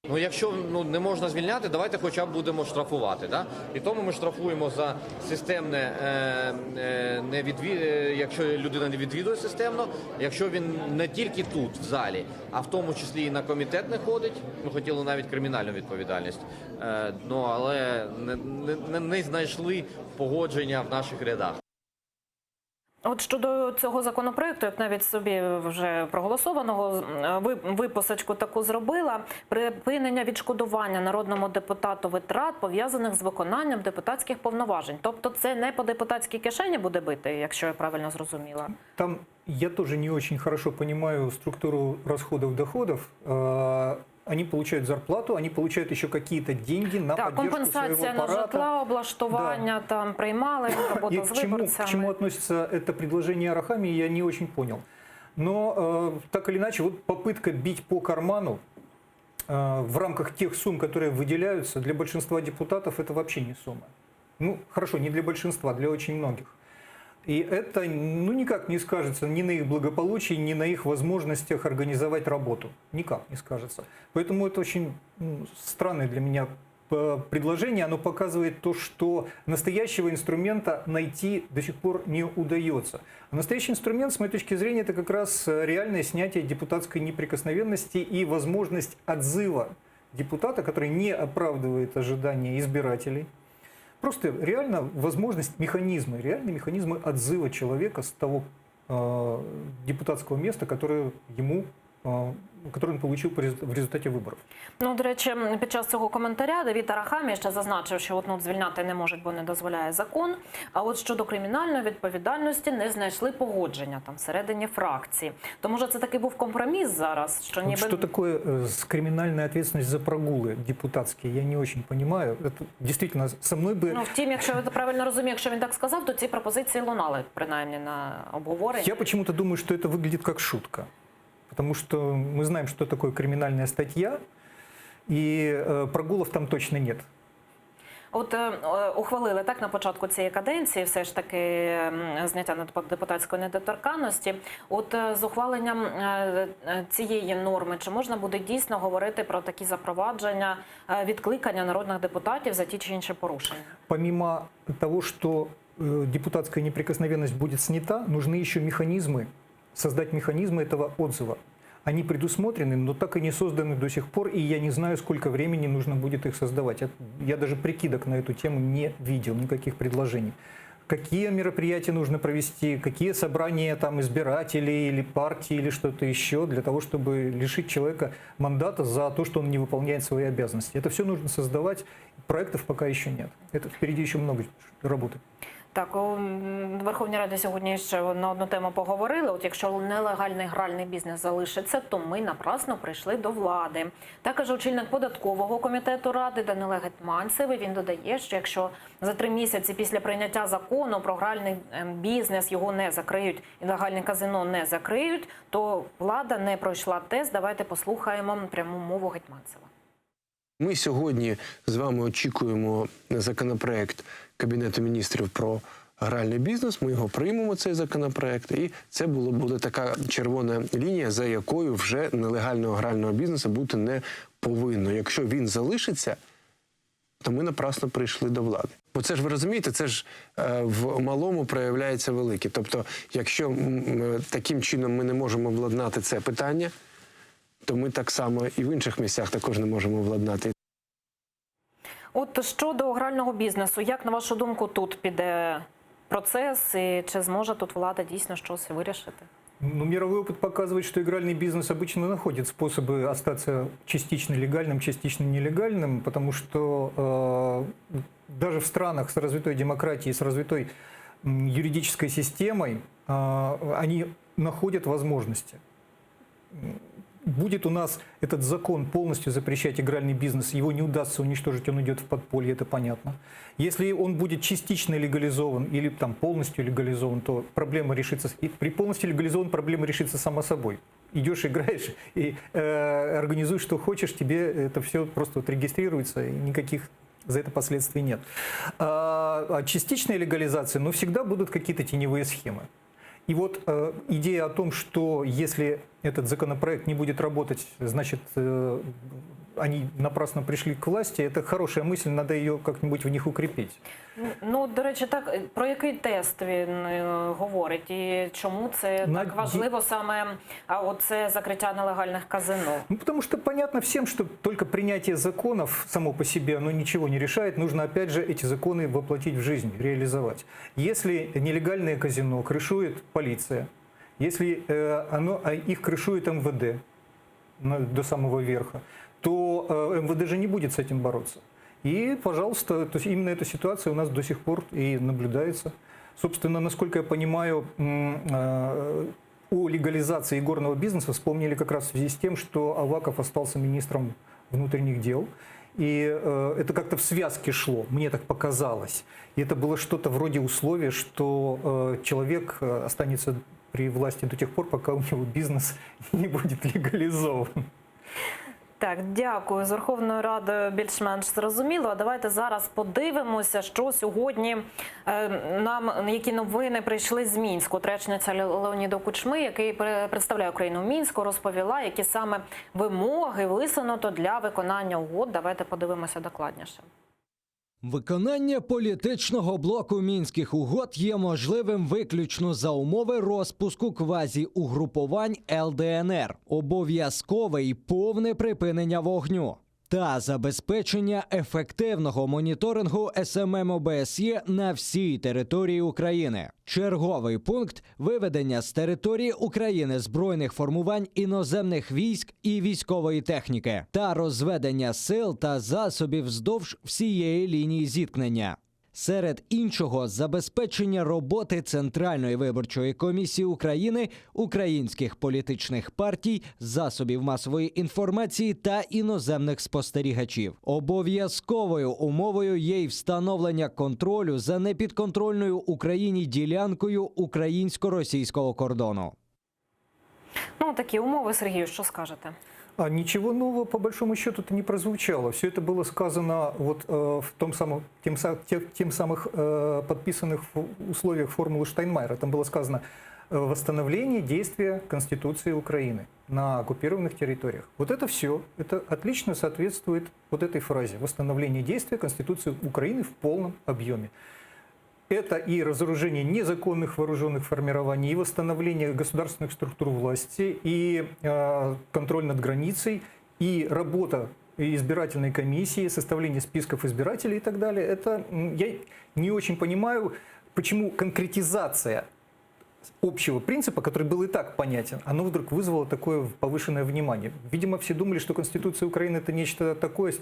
Ну, якщо не можна звільняти, давайте хоча б будемо штрафувати. Да? І тому ми штрафуємо за системне, якщо людина не відвідує системно, якщо він не тільки тут, в залі, а в тому числі і на комітет не ходить. Ми хотіли навіть кримінальну відповідальність, але не знайшли погодження в наших рядах. От щодо цього законопроекту, як навіть собі вже проголосованого, виписочку таку зробила. Припинення відшкодування народному депутату витрат, пов'язаних з виконанням депутатських повноважень. Тобто це не по депутатській кишені буде бити, якщо я правильно зрозуміла? Там я тоже не очень хорошо понимаю структуру расходов-доходов. Они получают зарплату, они получают еще какие-то деньги на поддержку своего аппарата. Компенсация на житла, облаштування, там приймали, робота з виборцями. К чему относится это предложение Арахамии, я не очень понял. Но так или иначе, вот попытка бить по карману в рамках тех сумм, которые выделяются, для большинства депутатов это вообще не сумма. Ну, хорошо, не для большинства, для очень многих. И это никак не скажется ни на их благополучии, ни на их возможностях организовать работу. Никак не скажется. Поэтому это очень странное для меня предложение. Оно показывает то, что настоящего инструмента найти до сих пор не удается. А настоящий инструмент, с моей точки зрения, это как раз реальное снятие депутатской неприкосновенности и возможность отзыва депутата, который не оправдывает ожидания избирателей. Просто реально возможность, реальные механизмы отзыва человека с того депутатского места, которое он получив в результаті виборів. Ну, до речі, під час цього коментаря Давид Арахамія ще зазначив, що звільняти не можуть, бо не дозволяє закон. А от щодо кримінальної відповідальності не знайшли погодження там всередині фракції. То може це таки був компроміс зараз, що ніби... Что такое криминальная ответственность за прогулы депутатские, я не очень понимаю. Это действительно со мной бы... Ну, втім, якщо я правильно розумію, якщо він так сказав, то ці пропозиції лунали, принаймні, на обговоренні. Я почему-то думаю, что это выглядит как шутка. Потому что мы знаем, что такое криминальная статья, и прогулов там точно нет. От ухвалили так на початку цієї каденції все ж таки зняття депутатської недоторканності. От з ухваленням цієї норми, чи можна буде дійсно говорити про такі запровадження, відкликання народних депутатів за ті чи інші порушення? Помимо того, что депутатская неприкосновенность будет снята, нужны еще механизмы, создать механизмы этого отзыва. Они предусмотрены, но так и не созданы до сих пор, и я не знаю, сколько времени нужно будет их создавать. Я даже прикидок на эту тему не видел, никаких предложений. Какие мероприятия нужно провести, какие собрания там избирателей или партии или что-то еще для того, чтобы лишить человека мандата за то, что он не выполняет свои обязанности. Это все нужно создавать, проектов пока еще нет. Это впереди еще много работы. Так, у Верховній Раді сьогодні ще на одну тему поговорили. От якщо нелегальний гральний бізнес залишиться, то ми напрасно прийшли до влади. Так каже очільник податкового комітету Ради Данило Гетманцев. Він додає, що якщо за 3 місяці після прийняття закону про гральний бізнес його не закриють і легальне казино не закриють, то влада не пройшла тест. Давайте послухаємо пряму мову Гетманцева. Ми сьогодні з вами очікуємо законопроект Кабінету міністрів про гральний бізнес. Ми його приймемо, цей законопроект, і це буде така червона лінія, за якою вже нелегального грального бізнесу бути не повинно. Якщо він залишиться, то ми напрасно прийшли до влади. Бо це ж, ви розумієте, це ж в малому проявляється велике. Тобто, якщо таким чином ми не можемо владнати це питання, то ми так само і в інших місцях також не можемо владнати. От щодо грального бізнесу, як, на вашу думку, тут піде процес, і чи зможе тут влада дійсно щось вирішити? Ну, мировой опыт показывает, что игральный бизнес обычно находит способы остаться частично легальным, частично нелегальным, потому что даже в странах с развитой демократией, с развитой юридической системой, они находят возможности. будет у нас этот закон полностью запрещать игральный бизнес, его не удастся уничтожить, он идет в подполье, это понятно. Если он будет частично легализован или там полностью легализован, то проблема решится. И при полностью легализован проблема решится сама собой. Идешь, играешь и организуешь, что хочешь, тебе это все просто вот регистрируется, и никаких за это последствий нет. А частичная легализация, но всегда будут какие-то теневые схемы. И вот идея о том, что если этот законопроект не будет работать, значит, они напрасно пришли к власти, это хорошая мысль, надо ее как-нибудь в них укрепить. Ну, до речі, так, про який тест він говорить і чому це так важливо саме оце закриття нелегальних казино? Ну, потому что понятно всем, что только принятие законов само по себе, оно ничего не решает. Нужно, опять же, эти законы воплотить в жизнь, реализовать. Если нелегальное казино крышует полиция, если их крышует МВД до самого верха, то МВД же не будет с этим бороться. И, пожалуйста, то есть именно эта ситуация у нас до сих пор и наблюдается. Собственно, насколько я понимаю, о легализации игорного бизнеса вспомнили как раз в связи с тем, что Аваков остался министром внутренних дел. И это как-то в связке шло, мне так показалось. И это было что-то вроде условия, что человек останется при власти до тех пор, пока у него бизнес не будет легализован. Так, дякую. З Верховною Радою більш-менш зрозуміло. А давайте зараз подивимося, що сьогодні які новини прийшли з Мінську. Речниця Леоніда Кучми, який представляє Україну в Мінську, розповіла, які саме вимоги висунуто для виконання угод. Давайте подивимося докладніше. Виконання політичного блоку Мінських угод є можливим виключно за умови розпуску квазі-угрупувань ЛДНР, обов'язкове і повне припинення вогню та забезпечення ефективного моніторингу СММ ОБСЄ на всій території України. Черговий пункт – виведення з території України збройних формувань іноземних військ і військової техніки та розведення сил та засобів вздовж всієї лінії зіткнення. Серед іншого, забезпечення роботи Центральної виборчої комісії України, українських політичних партій, засобів масової інформації та іноземних спостерігачів. Обов'язковою умовою є й встановлення контролю за непідконтрольною Україні ділянкою українсько-російського кордону. Ну, такі умови, Сергію, що скажете? А ничего нового, по большому счету-то не прозвучало. Все это было сказано вот в тем самых подписанных условиях формулы Штайнмайера. Там было сказано восстановление действия Конституции Украины на оккупированных территориях. Вот это все, это отлично соответствует вот этой фразе. Восстановление действия Конституции Украины в полном объеме. Это и разоружение незаконных вооруженных формирований, и восстановление государственных структур власти, и контроль над границей, и работа избирательной комиссии, составление списков избирателей и так далее. Это я не очень понимаю, почему конкретизация общего принципа, который был и так понятен, оно вдруг вызвало такое повышенное внимание. Видимо, все думали, что Конституция Украины – это нечто такое,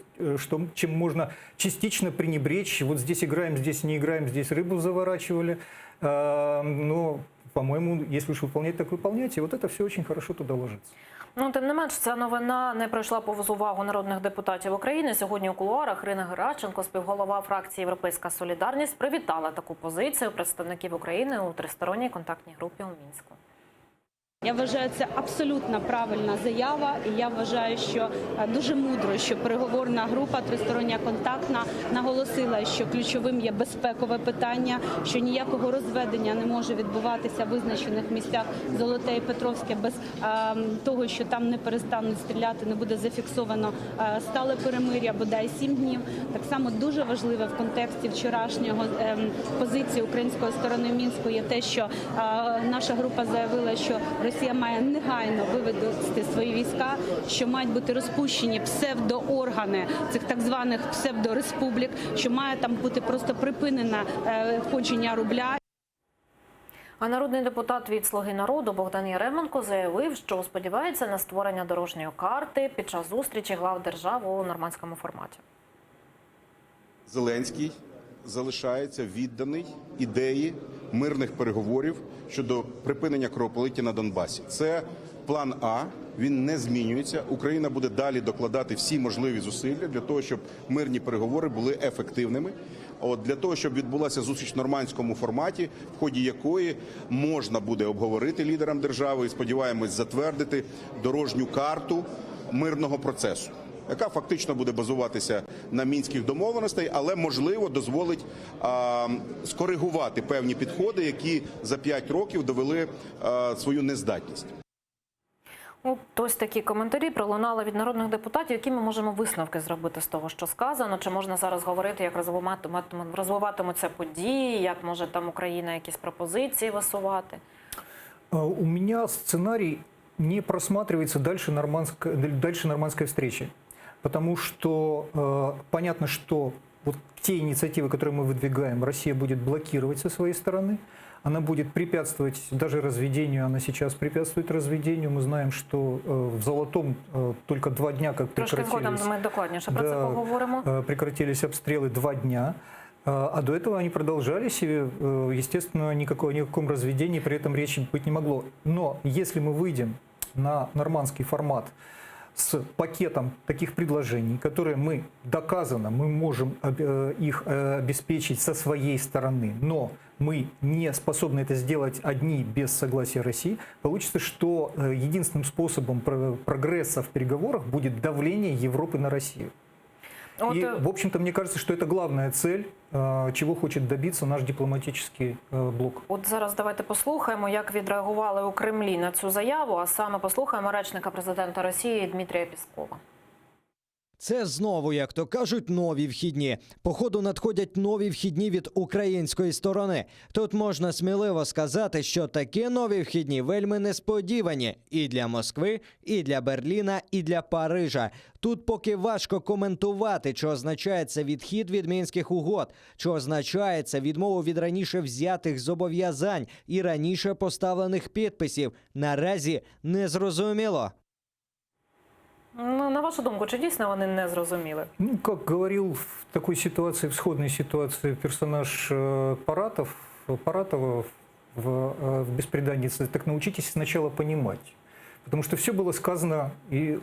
чем можно частично пренебречь. Вот здесь играем, здесь не играем, здесь рыбу заворачивали. Но, по-моему, если уж выполнять, так выполняйте. Вот это все очень хорошо туда ложится. Ну, тим не менш, ця новина не пройшла повз увагу народних депутатів України. Сьогодні у кулуарах Ірина Геращенко, співголова фракції «Європейська солідарність», привітала таку позицію представників України у тристоронній контактній групі у Мінську. Я вважаю, це абсолютно правильна заява, і я вважаю, що дуже мудро, що переговорна група тристороння контактна наголосила, що ключовим є безпекове питання, що ніякого розведення не може відбуватися в визначених місцях Золоте і Петровське без того, що там не перестануть стріляти, не буде зафіксовано стале перемир'я, бодай 7 днів. Так само дуже важливе в контексті вчорашнього позиції української сторони Мінську є те, що наша група заявила, що Росія має негайно вивести свої війська, що мають бути розпущені псевдооргани цих так званих псевдореспублік, що має там бути просто припинене входження рубля. А народний депутат від «Слуги народу» Богдан Яременко заявив, що сподівається на створення дорожньої карти під час зустрічі глав держав у нормандському форматі. Зеленський залишається відданий ідеї мирних переговорів щодо припинення кровопролиття на Донбасі. Це план А, він не змінюється. Україна буде далі докладати всі можливі зусилля для того, щоб мирні переговори були ефективними. Для того, щоб відбулася зустріч в нормандському форматі, в ході якої можна буде обговорити лідерам держави і, сподіваємось, затвердити дорожню карту мирного процесу, яка фактично буде базуватися на мінських домовленостей, але, можливо, дозволить скоригувати певні підходи, які за 5 років довели свою нездатність. Ось такі коментарі пролунали від народних депутатів. Які ми можемо висновки зробити з того, що сказано? Чи можна зараз говорити, як розвиватимуться події, як може там Україна якісь пропозиції висувати? У меня сценарий не просматривается дальше нормандской встречи. Потому что понятно, что вот те инициативы, которые мы выдвигаем, Россия будет блокировать со своей стороны. Она будет препятствовать даже разведению, она сейчас препятствует разведению. Мы знаем, что в Золотом только 2 дня, как прекратились обстрелы 2 дня. А до этого они продолжались, и, естественно, ни о каком разведении при этом речи быть не могло. Но если мы выйдем на нормандский формат с пакетом таких предложений, которые мы можем их обеспечить со своей стороны, но мы не способны это сделать одни без согласия России, получится, что единственным способом прогресса в переговорах будет давление Европы на Россию. И, в общем-то, мне кажется, что это главная цель, чего хочет добиться наш дипломатический блок. От зараз давайте послухаємо, як відреагували у Кремлі на цю заяву, а саме послухаємо речника президента Росії Дмитрія Пєскова. Це знову, як то кажуть, нові вхідні. Походу надходять нові вхідні від української сторони. Тут можна сміливо сказати, що такі нові вхідні вельми несподівані і для Москви, і для Берліна, і для Парижа. Тут поки важко коментувати, що означає це відхід від Мінських угод, що означає це відмову від раніше взятих зобов'язань і раніше поставлених підписів. Наразі не зрозуміло. Ну, на вашу думку, чи дійсно вони не зрозуміли? Ну, как говорил в такой ситуации, в сходной ситуации персонаж Паратова в «Бесприданнице», так научитесь сначала понимать. Потому что все было сказано, и,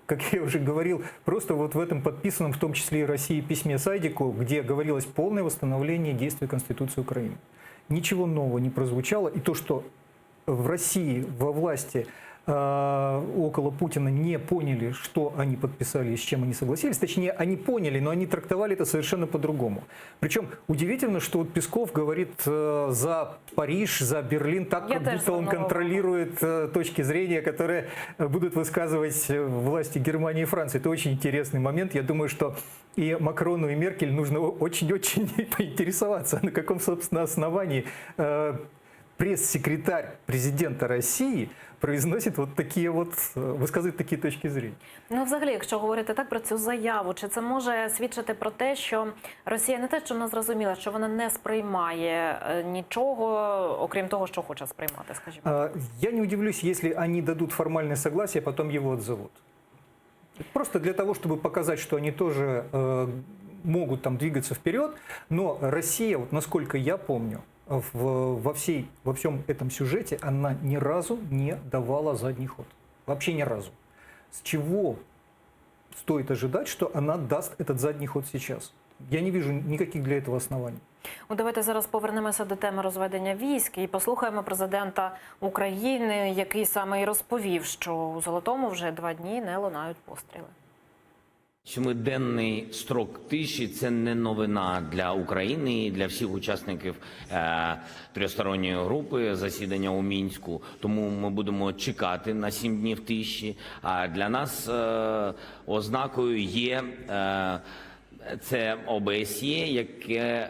как я уже говорил, просто вот в этом подписанном, в том числе и России, письме Сайдику, где говорилось полное восстановление действий Конституции Украины. Ничего нового не прозвучало. И то, что в России во власти около Путина не поняли, что они подписали и с чем они согласились. Точнее, они поняли, но они трактовали это совершенно по-другому. Причем удивительно, что вот Песков говорит за Париж, за Берлин, так, как будто он контролирует точки зрения, которые будут высказывать власти Германии и Франции. Это очень интересный момент. Я думаю, что и Макрону, и Меркель нужно очень-очень поинтересоваться, на каком, собственно, основании пресс-секретарь президента Росії произносить вот такі висказує такі точки зрення. Ну, взагалі, якщо говорити так про цю заяву, чи це може свідчити про те, що Росія не те, що не зрозуміла, що вона не сприймає нічого, окрім того, що хоче сприймати, скажімо? Я не удивлюсь, если они дадут формальное согласие, а потом его отзовут. Просто для того, чтобы показать, что они тоже могут там двигаться вперед, но Россия, вот насколько я помню, во всем этом сюжете она ни разу не давала задний ход. Вообще ни разу. С чего стоит ожидать, что она даст этот задний ход сейчас? Я не вижу никаких для этого оснований. Давайте зараз повернемося до теми розведення військ і послухаємо президента України, який саме і розповів, що у Золотому вже 2 дні не лунають постріли. 7-денний строк тиші – це не новина для України і для всіх учасників тристоронньої групи засідання у Мінську. Тому ми будемо чекати на 7 днів тиші. А для нас ознакою є це ОБСЄ, яке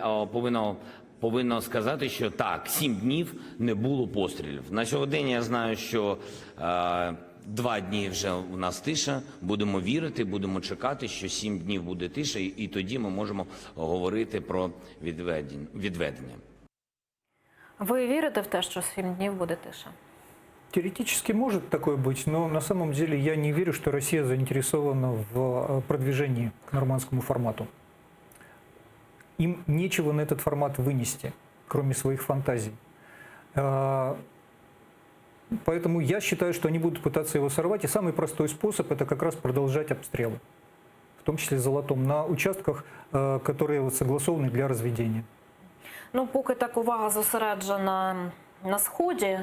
повинно сказати, що так, 7 днів не було пострілів. На сьогодні я знаю, що 2 дні вже у нас тиша, будемо вірити, будемо чекати, що 7 днів буде тиша, і тоді ми можемо говорити про відведення. Ви вірите в те, що 7 днів буде тиша? Теоретически может такое быть, но на самом деле я не верю, что Россия заинтересована в продвижении к нормандскому формату. Им нечего на этот формат вынести, кроме своих фантазий. Поэтому я считаю, что они будут пытаться его сорвать. И самый простой способ – это как раз продолжать обстрелы, в том числе Золотом, на участках, которые вот согласованы для разведения. Ну, поки так увага зосереджена на Сході,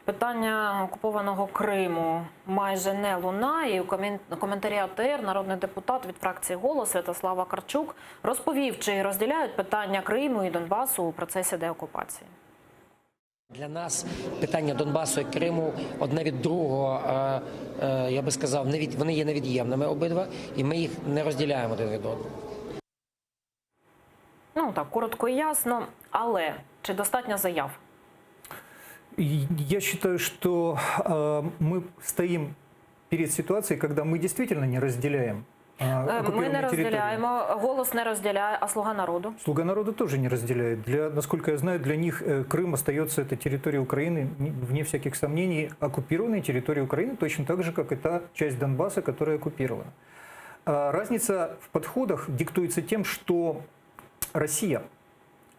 питання окупованого Криму майже не лунає. У коментарі АТР народний депутат від фракції «Голос» Святослав Вакарчук розповів, чи розділяють питання Криму і Донбасу у процесі деокупації. Для нас питання Донбасу і Криму одне від другого, я би сказав, вони є невід'ємними обидва, і ми їх не розділяємо один від одного. Ну так, коротко і ясно, але чи достатньо заяв? Я считаю, что мы стоим перед ситуацией, когда мы действительно не разделяем Ми не розділяємо, «Голос» не розділяє, а «Слуга народу»? «Слуга народу» тоже не разделяет. Насколько я знаю, для них Крым остается, это территория Украины, вне всяких сомнений, оккупированная территория Украины, точно так же, как и та часть Донбасса, которая оккупирована. Разница в подходах диктуется тем, что Россия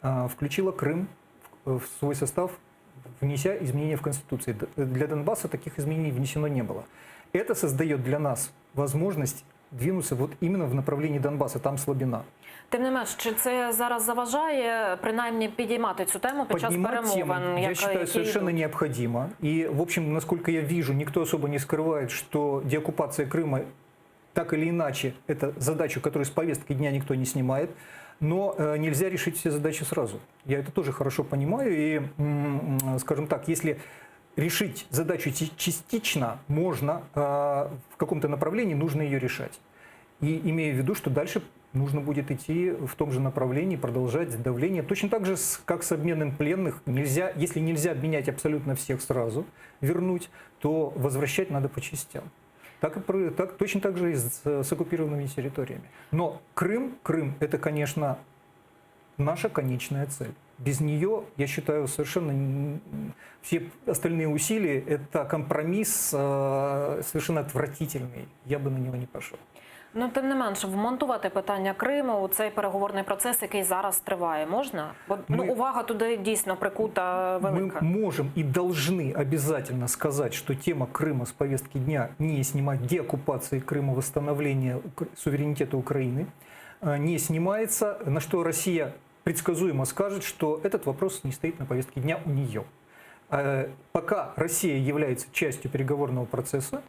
включила Крым в свой состав, внеся изменения в Конституции. Для Донбасса таких изменений внесено не было. Это создает для нас возможность двинуться вот именно в направлении Донбасса, там слабина. Тим не менш, чи це зараз заважає, принаймні, підіймати цю тему під час перемовин? Я считаю, совершенно необходимо. И, в общем, насколько я вижу, никто особо не скрывает, что деоккупация Крыма так или иначе, это задачу, которую с повестки дня никто не снимает. Но нельзя решить все задачи сразу. Я это тоже хорошо понимаю. И, скажем так, если решить задачу частично, можно, в каком-то направлении нужно ее решать. И имея в виду, что дальше нужно будет идти в том же направлении, продолжать давление. Точно так же, как с обменом пленных. Нельзя, если нельзя обменять абсолютно всех сразу, вернуть, то возвращать надо по частям. Точно так же и с оккупированными территориями. Но Крым – это, конечно, наша конечная цель. Без нее, я считаю, совершенно все остальные усилия – это компромисс совершенно отвратительный. Я бы на него не пошел. Ну, тим не менше, вмонтувати питання Криму у цей переговорний процес, який зараз триває, можна? Бо увага туди дійсно прикута велика. Мы можем и должны обязательно сказать, что тема Крыма с повестки дня не снимать, деоккупации Крыма, восстановления суверенитета Украины не снимается, на что Россия предсказуемо скажет, что этот вопрос не стоит на повестке дня у нее. Пока Россия является частью переговорного процесса,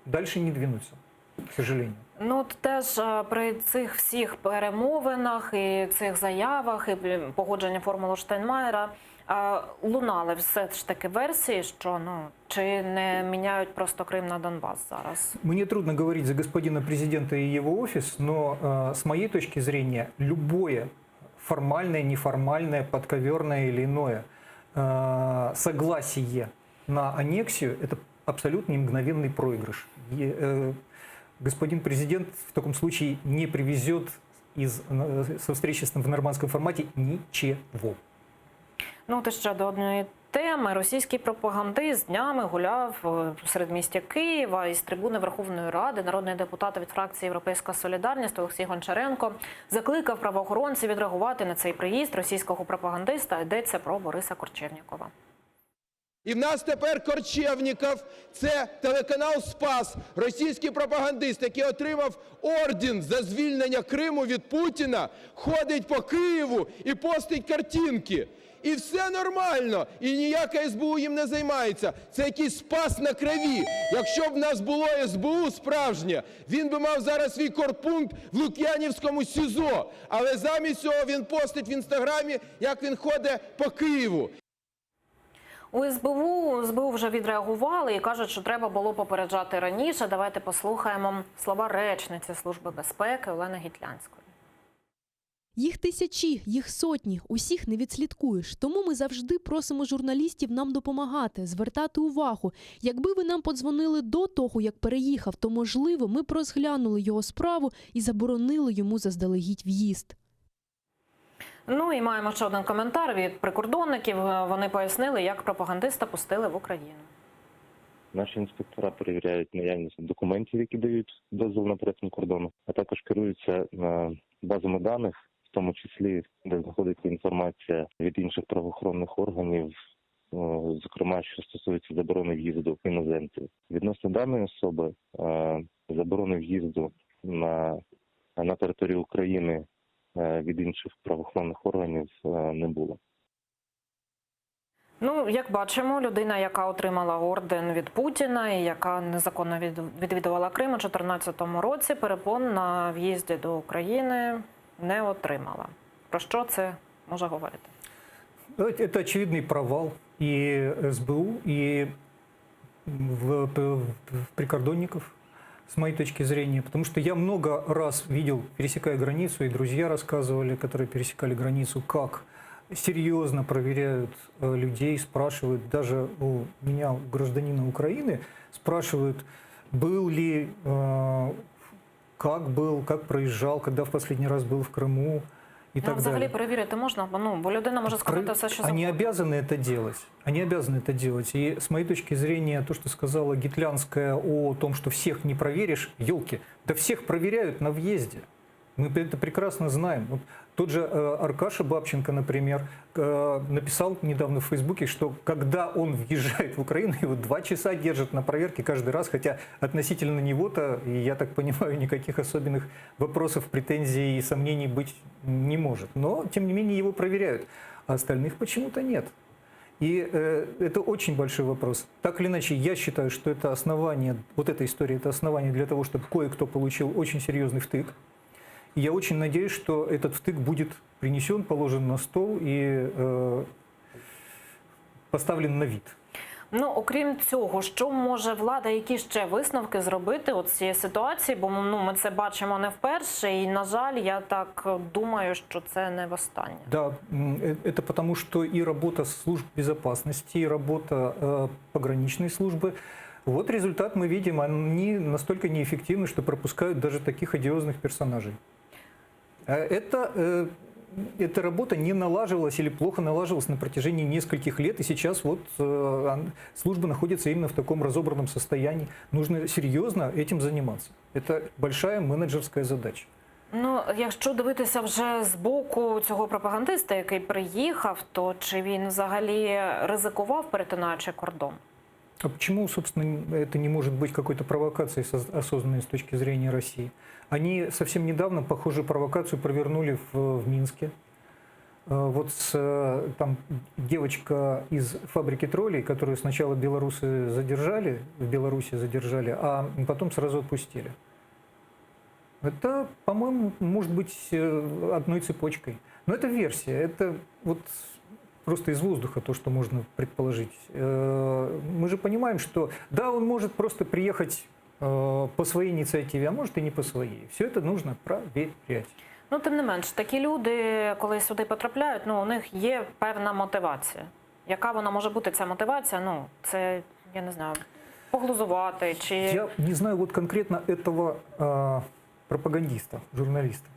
дальше не двинуться, к сожалению. Ну, от теж при цих всіх перемовинах і цих заявах, і погодженні формули Штайнмаєра лунали все ж таки версії, що чи не міняють просто Крим на Донбас зараз? Мне трудно говорить за господина президента и его офис, но с моей точки зрения любое формальное, неформальное, подковерное или иное согласие на аннексию – это абсолютно мгновенный проигрыш. Господин президент в таком случае не привезет со встречи в нормандском формате ничего. Ну, от ще до одної теми. Російський пропагандист днями гуляв в середмісті Києва із трибуни Верховної Ради. Народний депутат від фракції «Європейська солідарність» Олексій Гончаренко закликав правоохоронців відреагувати на цей приїзд російського пропагандиста. Йдеться про Бориса Корчевнікова. І в нас тепер Корчевніков – це телеканал «Спас», російський пропагандист, який отримав орден за звільнення Криму від Путіна, ходить по Києву і постить картинки. І все нормально, і ніяка СБУ їм не займається. Це якийсь Спас на крові. Якщо б в нас було СБУ справжнє, він би мав зараз свій корпункт в Лук'янівському СІЗО. Але замість цього він постить в Інстаграмі, як він ходить по Києву. У СБУ вже відреагували і кажуть, що треба було попереджати раніше. Давайте послухаємо слова речниці Служби безпеки Олени Гітлянської. Їх тисячі, їх сотні, усіх не відслідкуєш. Тому ми завжди просимо журналістів нам допомагати, звертати увагу. Якби ви нам подзвонили до того, як переїхав, то, можливо, ми б розглянули його справу і заборонили йому заздалегідь в'їзд. Ну і маємо ще один коментар від прикордонників. Вони пояснили, як пропагандиста пустили в Україну. Наші інспектора перевіряють наявність документів, які дають дозвіл на перетин кордону, а також керуються базами даних, в тому числі, де знаходиться інформація від інших правоохоронних органів зокрема, що стосується заборони в'їзду іноземців. Відносно даної особи заборони в'їзду на територію України від інших правоохоронних органів не було. Ну, як бачимо, людина, яка отримала орден від Путіна і яка незаконно відвідувала Крим у 2014 році, перепон на в'їзді до України не отримала. Про що це може говорити? Это очевидный провал и СБУ, и прикордонников, с моей точки зрения. Потому что я много раз видел, пересекая границу, и друзья рассказывали, которые пересекали границу, как серьезно проверяют людей, спрашивают, даже у меня, у гражданина Украины, спрашивают, был ли, как проезжал, когда в последний раз был в Крыму. И так взагалі далее. перевірити можна, бо людина може сказати все, що Они завгодно. обязаны это делать. Они обязаны это делать. И с моей точки зрения, то, что сказала Гитлянская о том, что всех не проверишь, елки, да всех проверяют на въезде. Мы это прекрасно знаем. Вот тот же Аркаша Бабченко, например, написал недавно в Фейсбуке, что когда он въезжает в Украину, его 2 часа держат на проверке каждый раз, хотя относительно него-то, я так понимаю, никаких особенных вопросов, претензий и сомнений быть не может. Но, тем не менее, его проверяют, а остальных почему-то нет. И это очень большой вопрос. Так или иначе, я считаю, что это основание, вот эта история, это основание для того, чтобы кое-кто получил очень серьезный втык. И я очень надеюсь, что этот втык будет принесен, положен на стол и поставлен на вид. Ну, окрім цього, що може влада, які ще висновки зробити от з цієї ситуації? Бо ми це бачимо не вперше, і, на жаль, я так думаю, що це не востаннє. Да, это потому, что и работа служб безопасности, и работа пограничной службы, вот результат мы видим, они настолько неэффективны, что пропускают даже таких одиозных персонажей. Эта работа не налаживалась или плохо налаживалась на протяжении нескольких лет, и сейчас вот служба находится именно в таком разобранном состоянии. Нужно серьезно этим заниматься. Это большая менеджерская задача. Ну, якщо дивитися вже з боку цього пропагандиста, який приїхав, то чи він взагалі ризикував, перетинаючи кордон? А почему, собственно, это не может быть какой-то провокацией, осознанной с точки зрения России? Они совсем недавно похожую провокацию провернули в Минске. Вот там девочка из фабрики троллей, которую сначала белорусы задержали, в Беларуси задержали, а потом сразу отпустили. Это, по-моему, может быть одной цепочкой. Но это версия, это вот просто из воздуха то, что можно предположить. Мы же понимаем, что да, он может просто приехать по своей инициативе, а может и не по своей. Все это нужно проверять. Ну, тим не менш, такі люди, коли сюди потрапляють, у них є певна мотивація. Яка вона може бути, ця мотивація? Це, я не знаю, поглузувати чи... Я не знаю вот конкретно этого пропагандиста, журналиста.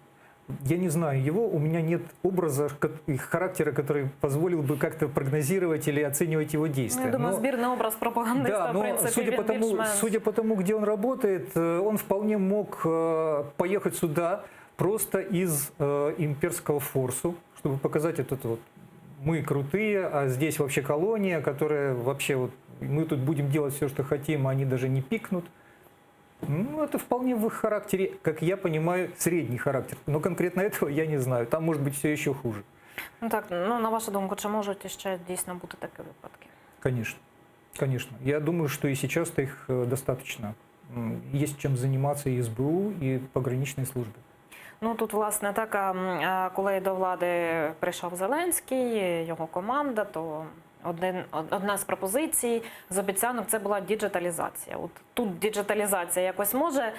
Я не знаю его, у меня нет образа и характера, который позволил бы как-то прогнозировать или оценивать его действия. Я думаю, сбирный образ пропагандиста, да, но в принципе, судя по тому, где он работает, он вполне мог поехать сюда просто из имперского форсу, чтобы показать это вот мы крутые, а здесь вообще колония, которая вообще вот мы тут будем делать все, что хотим, а они даже не пикнут. Ну, это вполне в их характере, как я понимаю, средний характер. Но конкретно этого я не знаю. Там может быть все еще хуже. Ну так, на вашу думку, чи можуть ще дійсно бути такі випадки? Конечно. Конечно. Я думаю, что и сейчас-то их достаточно. Есть чем заниматься и СБУ, и пограничной службе. Ну, тут, власне, так, коли до влади прийшов Зеленський, його команда, то одна з пропозицій, з обіцянок, це була діджиталізація. От тут діджиталізація якось може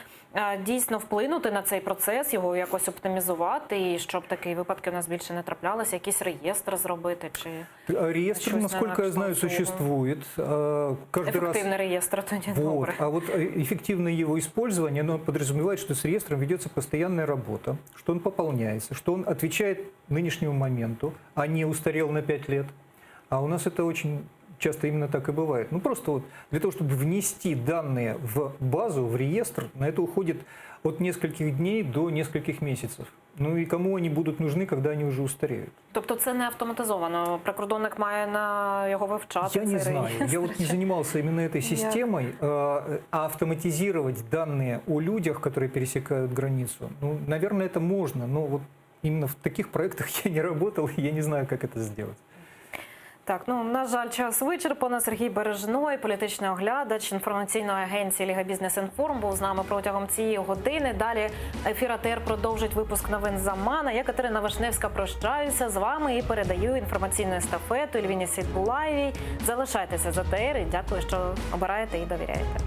дійсно вплинути на цей процес, його якось оптимізувати, і щоб такі випадки у нас більше не траплялися, якийсь реєстр зробити? Чи реєстр, насколько я знаю, существует. Эффективный реестр, это не добре. А вот эффективное его использование, оно подразумевает, что с реестром ведется постоянная работа, что он пополняется, что он отвечает нынешнему моменту, а не устарел на 5 лет. А у нас это очень часто именно так и бывает. Ну, просто вот для того, чтобы внести данные в базу, в реестр, на это уходит от нескольких дней до нескольких месяцев. Ну и кому они будут нужны, когда они уже устареют? Тобто це не автоматизовано? Прикордонник має на його вивчати? Я не знаю. Я вот не занимался именно этой системой. А автоматизировать данные о людях, которые пересекают границу, ну, наверное, это можно, но вот именно в таких проектах я не работал, и я не знаю, как это сделать. Так, ну, на жаль, час вичерпано. Сергій Бережной, політичний оглядач інформаційної агенції Ліга Бізнес-Інформ, був з нами протягом цієї години. Далі ефір АТР продовжить випуск новин «Замана». Я, Катерина Вишневська, прощаюся з вами і передаю інформаційну естафету Ільвіні Сітбулаєвій. Залишайтеся з АТР і дякую, що обираєте і довіряєте.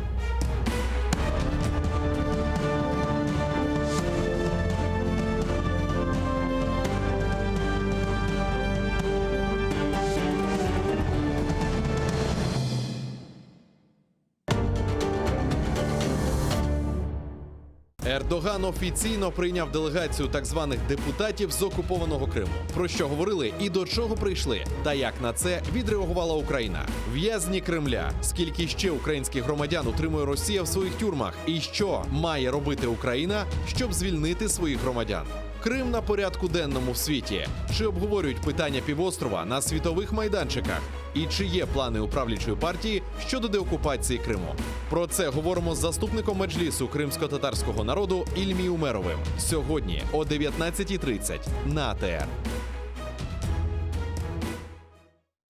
Ердоган офіційно прийняв делегацію так званих депутатів з окупованого Криму. Про що говорили і до чого прийшли, та як на це відреагувала Україна. В'язні Кремля. Скільки ще українських громадян утримує Росія в своїх тюрмах? І що має робити Україна, щоб звільнити своїх громадян? Крим на порядку денному в світі. Чи обговорюють питання півострова на світових майданчиках? І чи є плани у правлячої партії щодо деокупації Криму? Про це говоримо з заступником меджлісу кримсько-татарського народу Ільмі Умеровим. Сьогодні о 19:30 на АТР.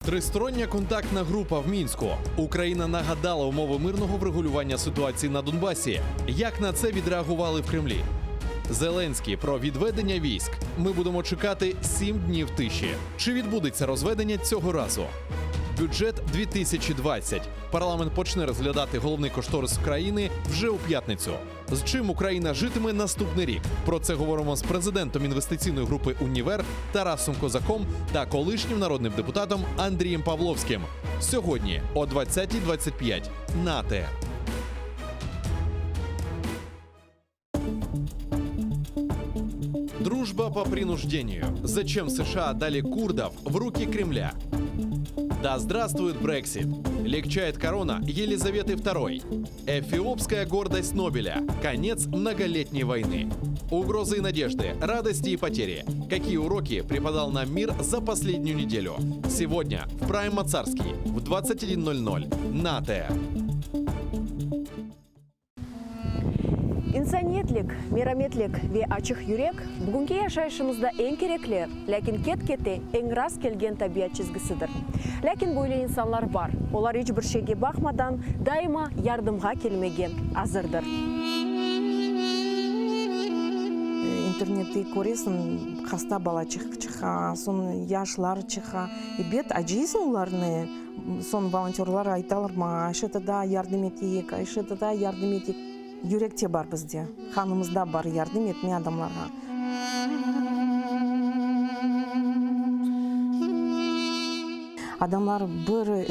Тристороння контактна група в Мінську. Україна нагадала умови мирного врегулювання ситуації на Донбасі. Як на це відреагували в Кремлі? Зеленський про відведення військ. Ми будемо чекати 7 днів тиші. Чи відбудеться розведення цього разу? Бюджет 2020. Парламент почне розглядати головний кошторис країни вже у п'ятницю. З чим Україна житиме наступний рік? Про це говоримо з президентом інвестиційної групи «Універ» Тарасом Козаком та колишнім народним депутатом Андрієм Павловським. Сьогодні о 20:25 на АТР. Дружба по принуждению. Зачем США дали курдов в руки Кремля? Да здравствует Брексит! Легчает корона Елизаветы II. Эфиопская гордость Нобеля. Конец многолетней войны. Угрозы и надежды, радости и потери. Какие уроки преподал нам мир за последнюю неделю? Сегодня в Прайм Мацарский в 21:00 на АТР. Инсаниетлик, мераметлик ве ачык юрек бүгүнкү жашайышыбызда эң керекле, ләкин кет-кете эң раз келген табият чизгисидир. Ләкин бойлы инсанлар бар. Олар эч бир шейге бакмадан дайыма жардымга келмеге азырдыр. Интернетте көресің, хаста бала чыха, сон яшлар чыха. И бет ажисың уларны, сон волонтерлар айталар ма, айшетада ярдым етейік, айшетада ярдым етейік. Юректе бар бізде, ханымызда бар ярдым етме адамларға. Адамлар бір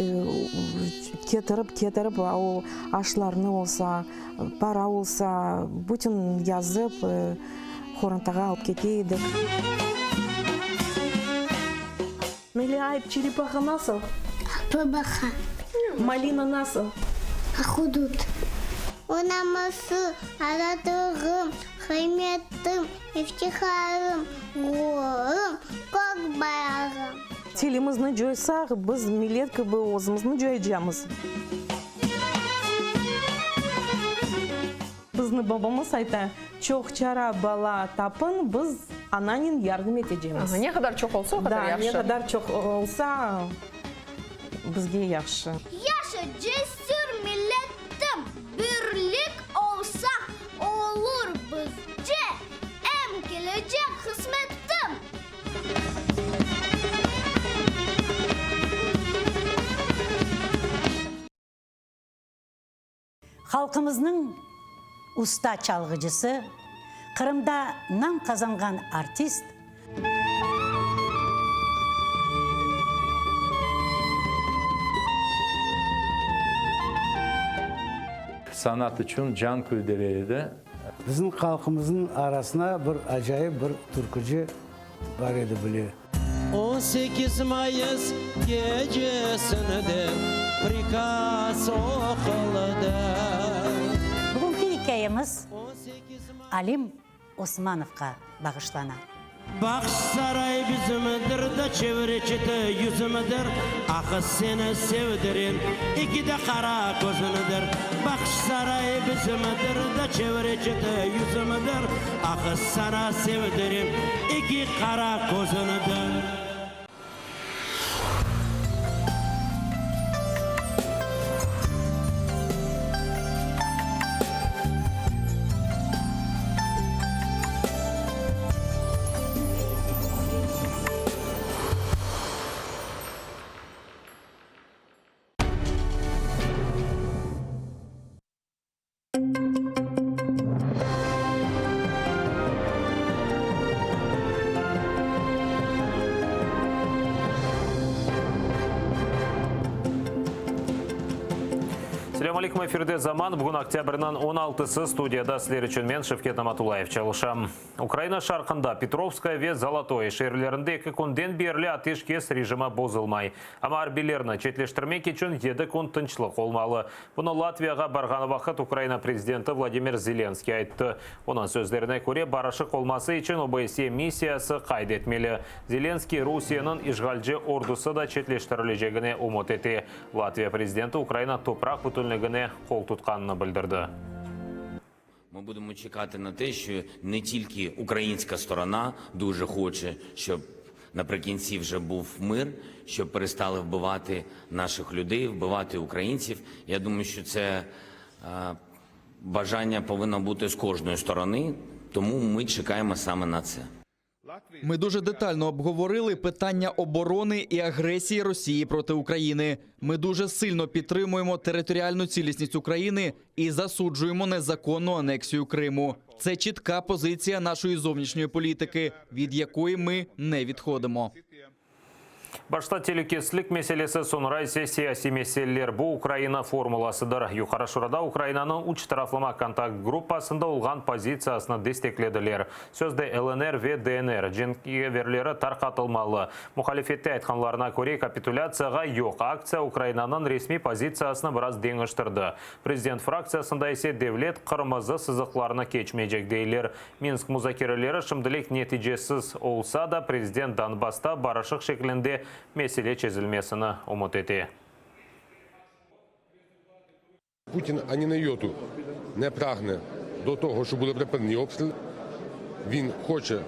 кетіріп, ол ашларны болса, пара болса, бүтін язып, хорантаға алып кетейдік. Мелиайып, черепаха насыл? Бабаха. Малина насыл? Ахудут. Унамасы, аратығым, хайметтім, ифтихарым, ғорым, көк баяғым. Телімізні жойсақ, біз милеткі бұл өзімізні жойжамыз. Бізді бабамыз айта, чоқ чара бала тапын, біз ананин ярдым етежеміз. Не қадар чоқ олса, қадар яқшы. Да, не қадар чоқ олса, бізге яқшы. Яша жесір милеттім, бірлік олса, олыр бізге, әм келечек қызметтім. Халқымыздың уста çalgıcısı, Қырымда нам қазанған артист, Sanat için can kuydeleydi. Біздің халқымыздың арасына бір ажайып бір түркіжі бар еді біле. 18 Mayıs gecesinde prikaz okuldu. Bugünkü hikayemiz Alim Osmanov'a bağışlanan. Baksaray bizimdir da çevreci yüzümüdür. Akı seni sevdirin iki de kara gözünüdür. Baksaray bizimdir da çevreci yüzümüdür. Akı sana sevdirin iki kara gözünüdür. Assalamu alaikum, эфирде заман. Бүгін октябрьнің 16-сы студияда сіздер үшін мен Шевкет Аматулаев чалышам. Украина шарқында Петровская ве Золотой шерлерінде 2 күнден берлі атешкес режимі бозылмай. Ама арбилерні четлештірмек үшін 7 күн тынчлық олмалы. Бұны Латвияға барған вақыт Украина президенті Владимир Зеленский айтты. Оның сөздеріне көре барышық олмасы үшін ОБСЕ миссиясы қайд етмелі. Зеленский Русияның ишғалжы ордусы да четлештірілежегіне умут еті. Латвия президенті Украина топрақ бүтінлігіне қол тұтқанını білдірді. Ми будемо чекати на те, що не тільки українська сторона дуже хоче, щоб наприкінці вже був мир, щоб перестали вбивати наших людей, вбивати українців. Я думаю, що це бажання повинно бути з кожної сторони, тому ми чекаємо саме на це. Ми дуже детально обговорили питання оборони і агресії Росії проти України. Ми дуже сильно підтримуємо територіальну цілісність України і засуджуємо незаконну анексію Криму. Це чітка позиція нашої зовнішньої політики, від якої ми не відходимо. Башта телекеслік меселесі сонрай сессияси меселелер бұл Украина формуласыдыр. Юқара Шурада Украинаның үш тарафлама контакт группасында олған позициясына дестекледілер. Сөзді ЛНР ве ДНР женкеверлері тарқатылмалы. Мұхалифетте айтқанларына көре капитуляцияға жоқ. Акция Украинаның ресми позициясына біраз деңіштірді. Президент фракциясында есе девлет қырмызы сызықларына кечмейжек дейлер. Минск музакерелері шымдылек нетижесіз олса да президент Донбасста барышық шекілінде меселе чезілмесіні ұмыт ете. Путін ані на йоту не прагне до того, щоб були припинені обстріли. Він хоче,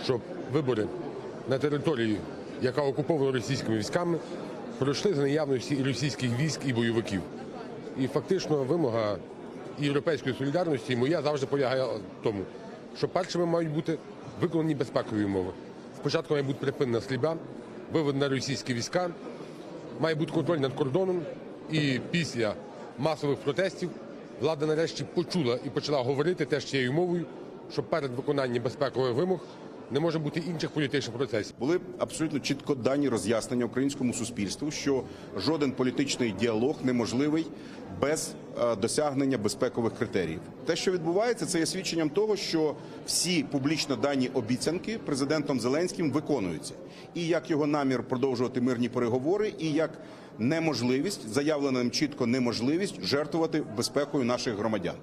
щоб вибори на території, яка окупована російськими військами, пройшли за наявності і російських військ, і бойовиків. І фактично вимога європейської солідарності, і моя завжди полягає в тому, що першими мають бути виконані безпекові умови. Спочатку має бути припинена стрільба, виведені російські війська, має бути контроль над кордоном, і після масових протестів влада нарешті почула і почала говорити теж цією мовою, що перед виконанням безпекових вимог не може бути інших політичних процесів. Були абсолютно чітко дані роз'яснення українському суспільству, що жоден політичний діалог неможливий без досягнення безпекових критеріїв. Те, що відбувається, це є свідченням того, що всі публічно дані обіцянки президентом Зеленським виконуються. І як його намір продовжувати мирні переговори, і як неможливість, заявлена ним чітко неможливість жертвувати безпекою наших громадян.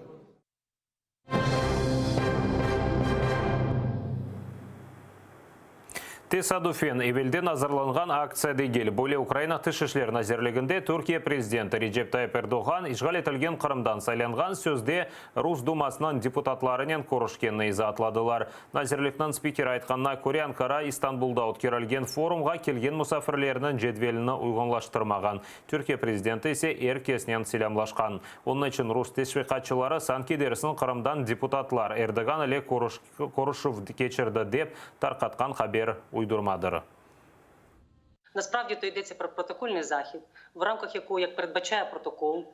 Тесадуфен Эвелден азырланған акция дегел. Более Украина тышышлер назерлігінде Түркия президенті Реджеп Тайып Эрдоған ишғал етілген Қырымдан сайланған сөзде Рус думасынан депутатларынан көрішкенні изатладылар. Назерліктің спикер айтқанына көре Анкара Истанбулда өткерілген форумға келген мұсафірлерінің жедвеліні ұйғынлаштырмаған. Түркия президенті ise еркесінен селямлашқан. Оның үшін Рус тешвиқатшылары санкедерісін Қырымдан депутатлар Эрдоган әле Корышев кечірді деп тарқатқан хабер уйдурмадыр. Насправді то йдеться про протокольний захід, в рамках якого, як передбачає протокол,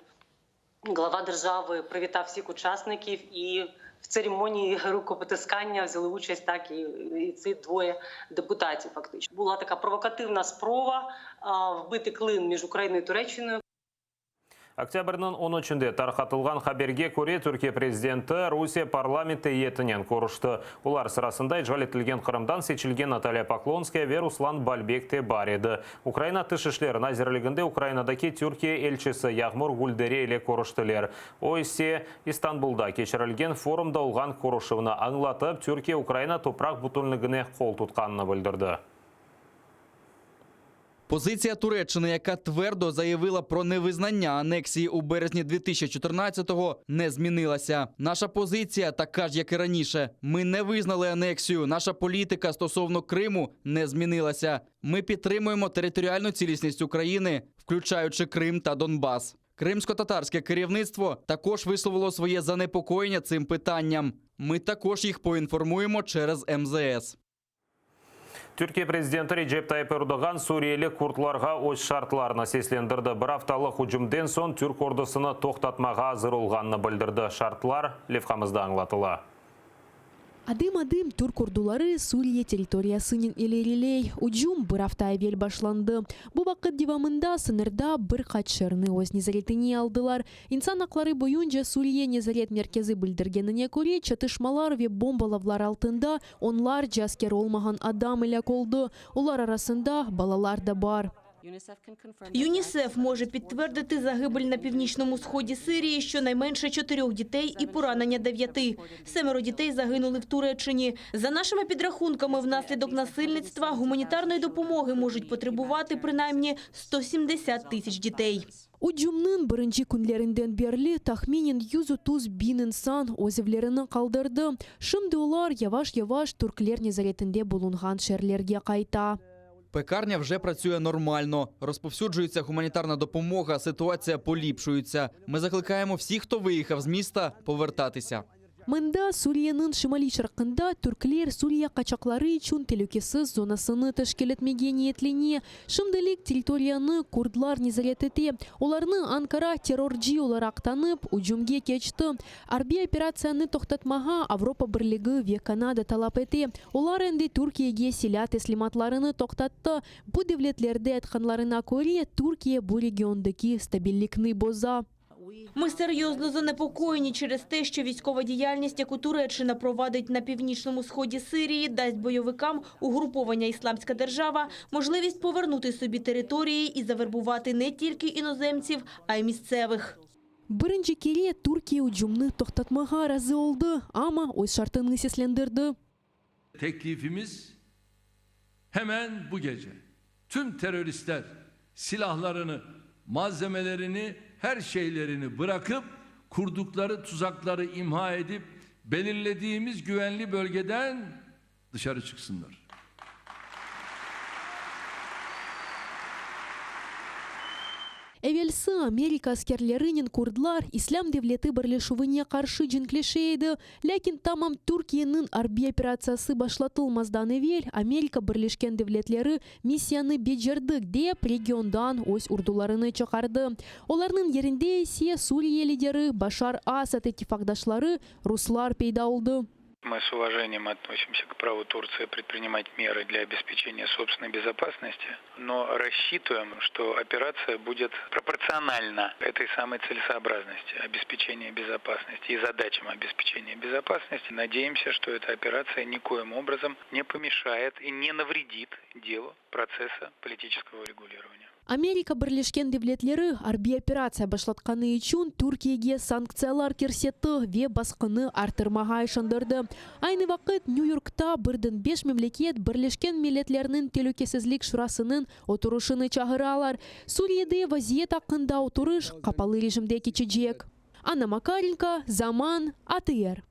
глава держави привітав всіх учасників і в церемонії рукопотискання взяли участь так і ці двоє депутатів фактично. Була така провокативна спроба вбити клин між Україною і Туреччиною. Октябрьнын 13-де тарқатылған хаберге көре Түркия президенті Русия парламенті етінен көрішті. Олар сырасында ижғал етілген Қырымдан сечілген Наталья Поклонская ве Руслан Бальбек те бар еді. Украина тышышлер назерлігінде Украинадаки Түркия елшісі Яғмур Гүлдере еле көріштілер. Ойсе Истанбулда кешірілген форумда олған көрішівіні аңлатып, Түркия Украина топрақ бұтылнығыне қол тұтқанына білдірді. Позиція Туреччини, яка твердо заявила про невизнання анексії у березні 2014-го, не змінилася. Наша позиція така ж, як і раніше. Ми не визнали анексію. Наша політика стосовно Криму не змінилася. Ми підтримуємо територіальну цілісність України, включаючи Крим та Донбас. Кримсько-татарське керівництво також висловило своє занепокоєння цим питанням. Ми також їх поінформуємо через МЗС. Түркия президенті Реджеп Тайып Эрдоган Суриялік курдларға өз шартларына сеслендірді. Бір апталық hüjümден соң Түрк ордысыны тоқтатмаға hazır olғанын білдірді. Шартлар левхамызда аңлатыла. Адым-адым Түрк ордулары Сурия территориясынын илерилей. Уджум бір апта evvel башланды. Бу вакыт дивамында сынырда бір катшырны өз незаретini алдылар. İnsan hakları boyunca Suriye Незарет меркези bildirgenine көре çatışmalar ve bombalавлар алтында onlarca asker olmagan адам ilak oldu. Олар арасында балалар да бар. ЮНІСЕФ може підтвердити загибель на північному сході Сирії щонайменше 4 дітей і поранення 9. 7 дітей загинули в Туреччині. За нашими підрахунками, внаслідок насильництва гуманітарної допомоги можуть потребувати принаймні 170 тисяч дітей. Уджумнын бірінші күнлерінден берлі тахминен 130 bin insan өз evlerini kaldırdı. Şimdi олар yavaş-yavaş Türkler nezaretinde bulungan şehirlerге кайта. Пекарня вже працює нормально. Розповсюджується гуманітарна допомога, ситуація поліпшується. Ми закликаємо всіх, хто виїхав з міста, повертатися. Мында Suriye'nin şimali şarkında Türkler Suriye kaçakları için tehlikesiz zonasını teşkil etmege niyetlerini. Şimdilik teritoriyаны Kurdlar nezaret etti. Olarını Ankara terörcü olarak tanıp hücumga geçti. Harbiy operasyonu to'xtatmaga Avropa Birligi ve Kanada talep etti. Olar endi Türkiye'ye silah teslimatlarını to'xtatdi. Bu devletlerde aytganlarına göre Türkiye bu regiondaki stabillikni boza. Ми серйозно занепокоєні через те, що військова діяльність, яку Туреччина провадить на північному сході Сирії, дасть бойовикам угруповання «Ісламська держава» можливість повернути собі території і завербувати не тільки іноземців, а й місцевих. Birinci kere Türkiye hücumunu to'xtatmaga razı oldu ama o'z şartını seslendirdi. Teklifimiz hemen bu gece tüm teröristler silahlarını, malzemelerini, her şeylerini bırakıp kurdukları tuzakları imha edip belirlediğimiz güvenli bölgeden dışarı çıksınlar. Evvelsi Amerika askerlerinin Kurdlar İslam Devleti birleşuvine karşı cinkleşeydi. Lakin tamam Türkiye'nin harbiy operasyası başlatılmazdan evvel Amerika Birleşken Devletleri misyonu becerdik deyip regiondan öz ordularını çıkardı. Onların yerinde ise Suriye lideri Başar Асад ittifakdaşları Ruslar peyda oldu. Мы с уважением относимся к праву Турции предпринимать меры для обеспечения собственной безопасности, но рассчитываем, что операция будет пропорциональна этой самой целесообразности обеспечения безопасности и задачам обеспечения безопасности. Надеемся, что эта операция никоим образом не помешает и не навредит делу процесса политического регулирования. Америка Birleşken Devletleri harbiy operatsiya başlatqаны için Türkiye'ye sanksiyalar kirsetdi ve baskını artırmaga ışındırdı. Aynı vakit New York'ta birden 5 memleket Birleşken Milletler'nin Tehlikesizlik Şurası'nın oturuşunu çağıralar. Suriye'de vaziyet hakkında oturuş kapalı rejimde geçecek. Anna Makarenko, Zaman, ATR.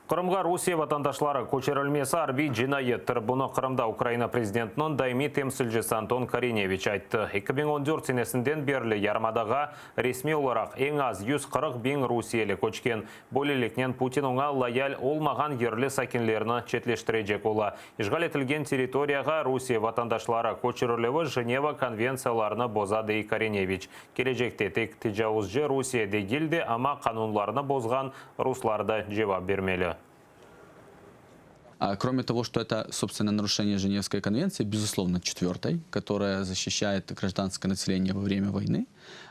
Қырымға Русия ватандашлары көшірілмесі арби жинайеттір. Бұны Қырымда Украина президентінің даими темсілжесі Антон Кариневич айтты. 2014 сенесінден берлі ярмадаға ресми оларақ ең аз 140 bin Русиялі көчкен. Бөлелікнен Путин оңа лояль олмаған ерлі сакинлеріні четлештірежек ола. Ишғал етілген территорияға Русия ватандашлары көшірілігі Женева конвенцияларыны бозады Кариневич. Кележекте тек тежауызжы Русия дегілді, ама қанунларыны бозған русларды жауап бермелі. Кроме того, что это, собственно, нарушение Женевской конвенции, безусловно, 4-й, которая защищает гражданское население во время войны,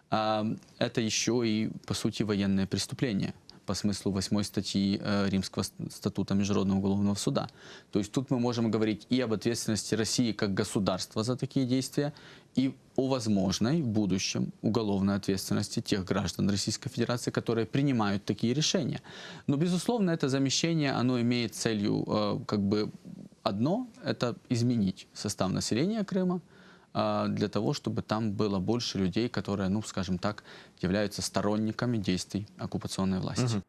это еще и, по сути, военное преступление по смыслу 8 статьи Римского статута Международного уголовного суда. То есть тут мы можем говорить и об ответственности России как государства за такие действия, и о возможной в будущем уголовной ответственности тех граждан Российской Федерации, которые принимают такие решения. Но, безусловно, это замещение, оно имеет целью как бы одно – это изменить состав населения Крыма, для того, чтобы там было больше людей, которые, ну, скажем так, являются сторонниками действий оккупационной власти.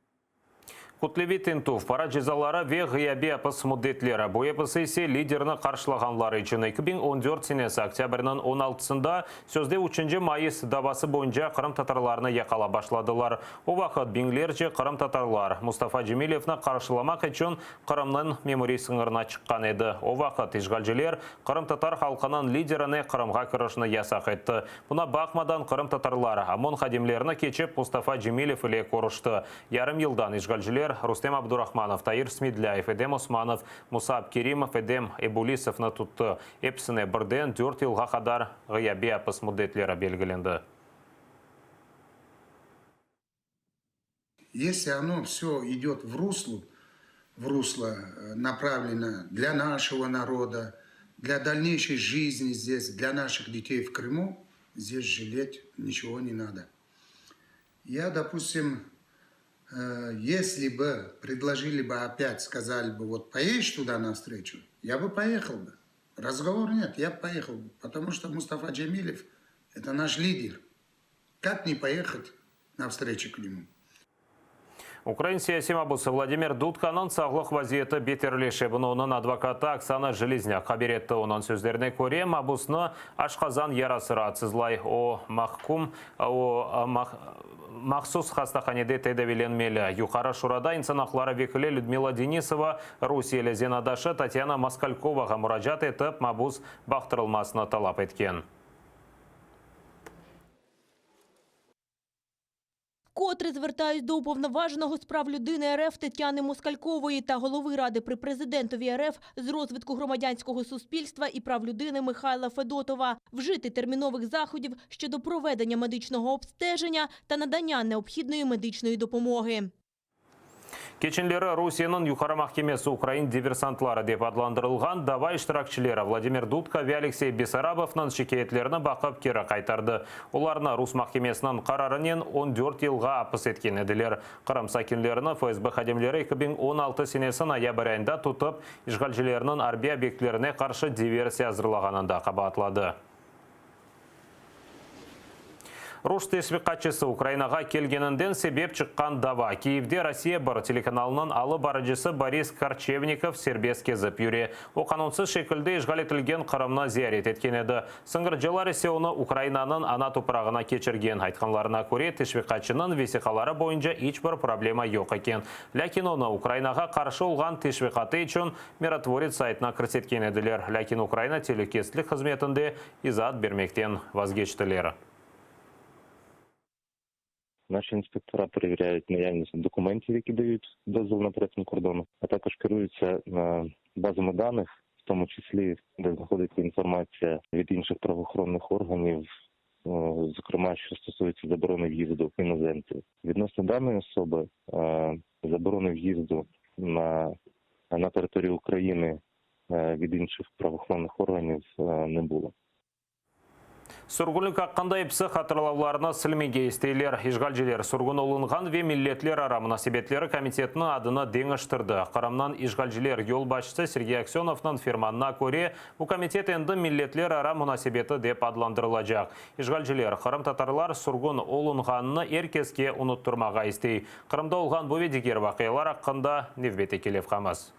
Кутлеви Тентов, пара жазалары ве ғияби апыс мұдетлері. Бұл апысы есе лидерні қаршылағанлары үшін 2014 сенесі октябрінің 16-сында сөзде 3 майыс дабасы бойынша Қырым татарларыны яқала башладылар. О вақыт беңлерже Қырым татарлар Мұстафа Джемилевні қаршыламақ үшін Қырымның меморий сыңырына шыққан еді. О вақыт ишгалжелер Қырым татар халқының лидеріне Қырымға кірішіні ясақ етті. Бұна бақмадан Қырым татарлары ОМОН хадимлеріні кечіп Мұстафа Джемилев иле қорышты. Ярым елдан ишгалжелер Рустем Абдурахманов, Таир Смедляев, Эдем Османов, Мусаб Керимов, Эдем Эбулисов на тут эпсіне бірден 4 елға қадар ғияби апыс мұдетлері белгіленді. Если оно все идет в русло направлено для нашего народа, для дальнейшей жизни здесь, для наших детей в Крыму, здесь жалеть ничего не надо. Я, допустим, если бы предложили бы опять, сказали бы, вот поедешь туда навстречу, я бы поехал бы. Разговор нет, я бы поехал бы, потому что Мустафа Джемилев – это наш лидер. Как не поехать навстречу к нему? Украин саяси мабусы Владимир Дудканың сағлық вазиеті бетерлеші. Бұны оның адвокаты Оксана Железняк хабар етті. Оның сөздеріне көре мабусыны ашқазан ярасыра сызлай о махкум махсус хастаханеде тедавиленмелі. Юқара шурада инсан ақлары векілі Людмила Денисова, Русиялі зенадашы Татьяна Москальковаға мұражат етіп мабус бақтырылмасына талап еткен. Котре звертаюсь до уповноваженого з прав людини РФ Тетяни Москалькової та голови Ради при президентові РФ з розвитку громадянського суспільства і прав людини Михайла Федотова вжити термінових заходів щодо проведення медичного обстеження та надання необхідної медичної допомоги. Кеченлері Русияның юқары махкемесі Украин диверсантлары деп адландырылған дава іштіракчылері Владимир Дудка ве Алексей Бессарабовның шекетлеріні бақып кері қайтарды. Оларына Рус махкемесінің қарарынен 14 елға апыс еткен еділер. Қырым сакинлеріні ФСБ хадемлері 2016 сенесі ноябрь айында тұтып, işgalcilerinin арби объектілеріне қаршы диверсия азырлағанында қабатлады. Руш тесвиқатчысы Украинаға келгенінден себеп шыққан дава. Киевде Россия бір телеканалының алы барыжысы Борис Корчевников сербес кезіп юре. О қанунсыз шекілді işgal етілген Қырымна зиярет еткен еді. Сыңғыржылар есе оны Украинаның ана топырағына кечірген. Айтқанларына көре тесвиқатчының весиқалары бойынша ешбір проблема жоқ екен. Ләкин оны Украинаға қаршы олған тесвиқаты үшін миротворец сайтына кірсеткен еділер. Ләкин Украина телекестілік қызметінде изат бермектен вазгечтілер. Наші інспектора перевіряють наявність документів, які дають дозвіл на перетин кордону, а також керуються базами даних, в тому числі, де знаходиться інформація від інших правоохоронних органів, зокрема, що стосується заборони в'їзду іноземців. Відносно даної особи, заборони в'їзду на територію України від інших правоохоронних органів не було. Сұрғылық аққандай пісі қатырлауларына сілмеге істейлер. Ишгалжелер сұрғын олынған ве миллетлер ара мұнасибетлері комитетінің адыны деңіштірді. Қырамнан ишгалжелер ел башысы Сергей Аксеновның фирманына көре, бұл комитет енді миллетлер ара мұнасибеті деп адландырылажақ. Ишгалжелер Қырым татарлар сұрғын олынғаныны еркеске ұныттырмаға істей. Қырымда олған бұве дегер вақиялар аққында невбеті келев қамыз.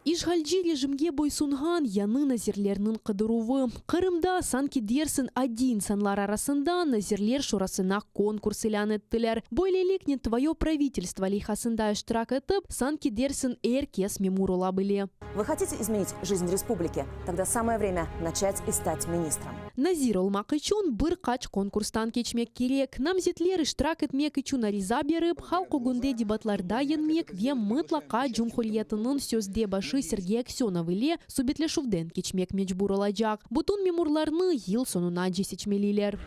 Ишгалжи режимге бойсунган яны назирлернің қыдыруы. Қырымда Санки Дерсін один санлар арасында назирлер шурасына конкурс илян еттілер. Бойлелек твое правительство лихасында иштирак етіп, Санки Дерсін эркес мемурула были. Вы хотите изменить жизнь республики? Тогда самое время начать и стать министром. Назир олмакычун бір кач конкурстан кечмек керек. Нам зетлер иштирак этмек үчүн ариза берип, халк огунде дебатларда енмек ве мытлака жумхуриятынын сөзде башы Сергей Аксенов иле субетлешувден кечмек мечбур олажак. Бутун мемурларны ел сонуна жесечмелилер.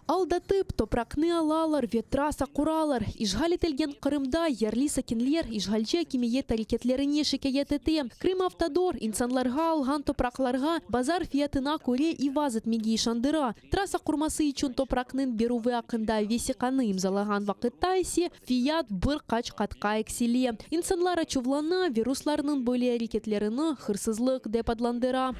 Алдатып, топракны алалар, ветраса куралар. Ишгал етелген Кырымда ярлы сакинлер ишгалчы кимиет тарикетлеріне шикаят ете. Крым автодор инсанларга алган топракларга базар фиятына көре иваз етмеге ишандыра. Трасса курмасы үчүн топракнын берувы акында весиканы имзалаган вакытта исе фият бір кач катка экселе. Инсанлар ачувлана вирусларнын бөле әрекетлеріні хырсызлык деп адландыра.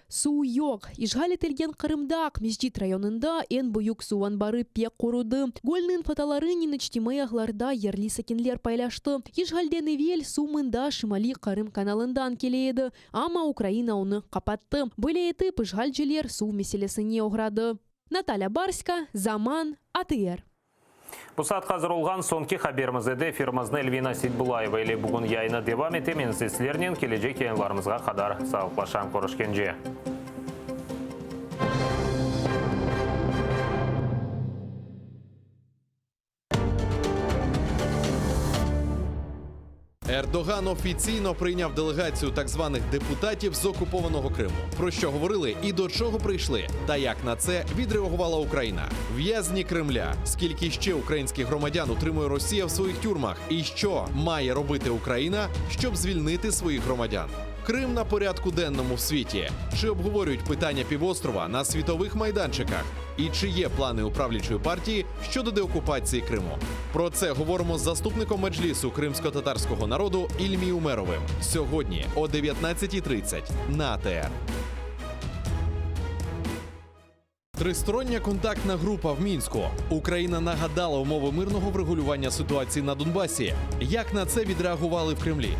Суу yok. Ишгал етелген Кырымда, Акмезжит районында эн буюк суан бары пек куруды. Гольнын фотолары ниночтимый агларда ярлы сакинлер пайлашты. Ишгалден эвел сумында Шимали Кырым каналындан келейді. Ама Украина оны капатты. Бөле етіп ишгалжелер суу меселесіне ограды. Наталья Барська, Заман, АТР. Бұл саат қазір олған сонки хаберімізді эфирімізді Эльвина Сейтбулаева еле бүгін яйына девам етемен сіздерінен кележек кейінларымызға қадар сауықлашан көрішкенже. Ердоган офіційно прийняв делегацію так званих депутатів з окупованого Криму. Про що говорили і до чого прийшли, та як на це відреагувала Україна. В'язні Кремля. Скільки ще українських громадян утримує Росія в своїх тюрмах? І що має робити Україна, щоб звільнити своїх громадян? Крим на порядку денному в світі. Чи обговорюють питання півострова на світових майданчиках? І чи є плани у правлячої партії щодо деокупації Криму? Про це говоримо з заступником Меджлісу кримсько-татарського народу Ільмі Умеровим. Сьогодні о 19:30 на АТР. Тристороння контактна група в Мінську. Україна нагадала умови мирного врегулювання ситуації на Донбасі. Як на це відреагували в Кремлі?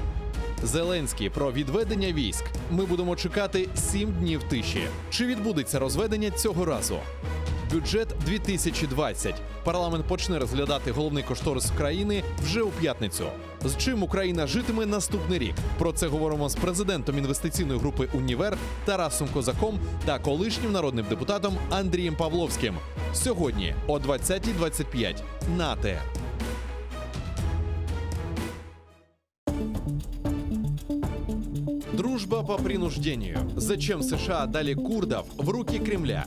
Зеленський про відведення військ. Ми будемо чекати 7 днів тиші. Чи відбудеться розведення цього разу? Бюджет 2020. Парламент почне розглядати головний кошторис країни вже у п'ятницю. З чим Україна житиме наступний рік? Про це говоримо з президентом інвестиційної групи «Універ» Тарасом Козаком та колишнім народним депутатом Андрієм Павловським. Сьогодні о 20:25 на АТР. Дружба по принуждению. Зачем США дали курдов в руки Кремля?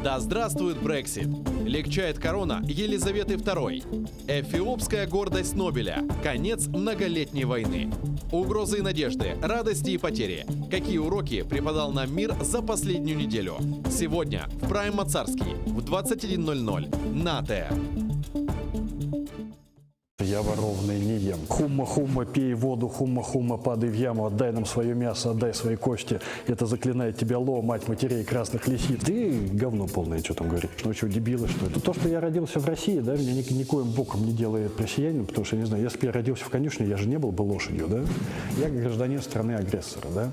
Да здравствует Брексит! Легчает корона Елизаветы II. Эфиопская гордость Нобеля. Конец многолетней войны. Угрозы и надежды, радости и потери. Какие уроки преподал нам мир за последнюю неделю? Сегодня в Прайм Мацарский в 21:00 на АТР. Я воровный не ем. Хумма-хумма, пей воду, хумма-хумма, падай в яму, отдай нам свое мясо, отдай свои кости. Это заклинает тебя Ло, мать матерей красных лисиц. Ты говно полное, что там говоришь. Ну что, дебилы, что ли? То, что я родился в России, да, меня никоим боком не делает россиянином, потому что, не знаю, если бы я родился в конюшне, я же не был бы лошадью, да? Я гражданин страны-агрессора, да?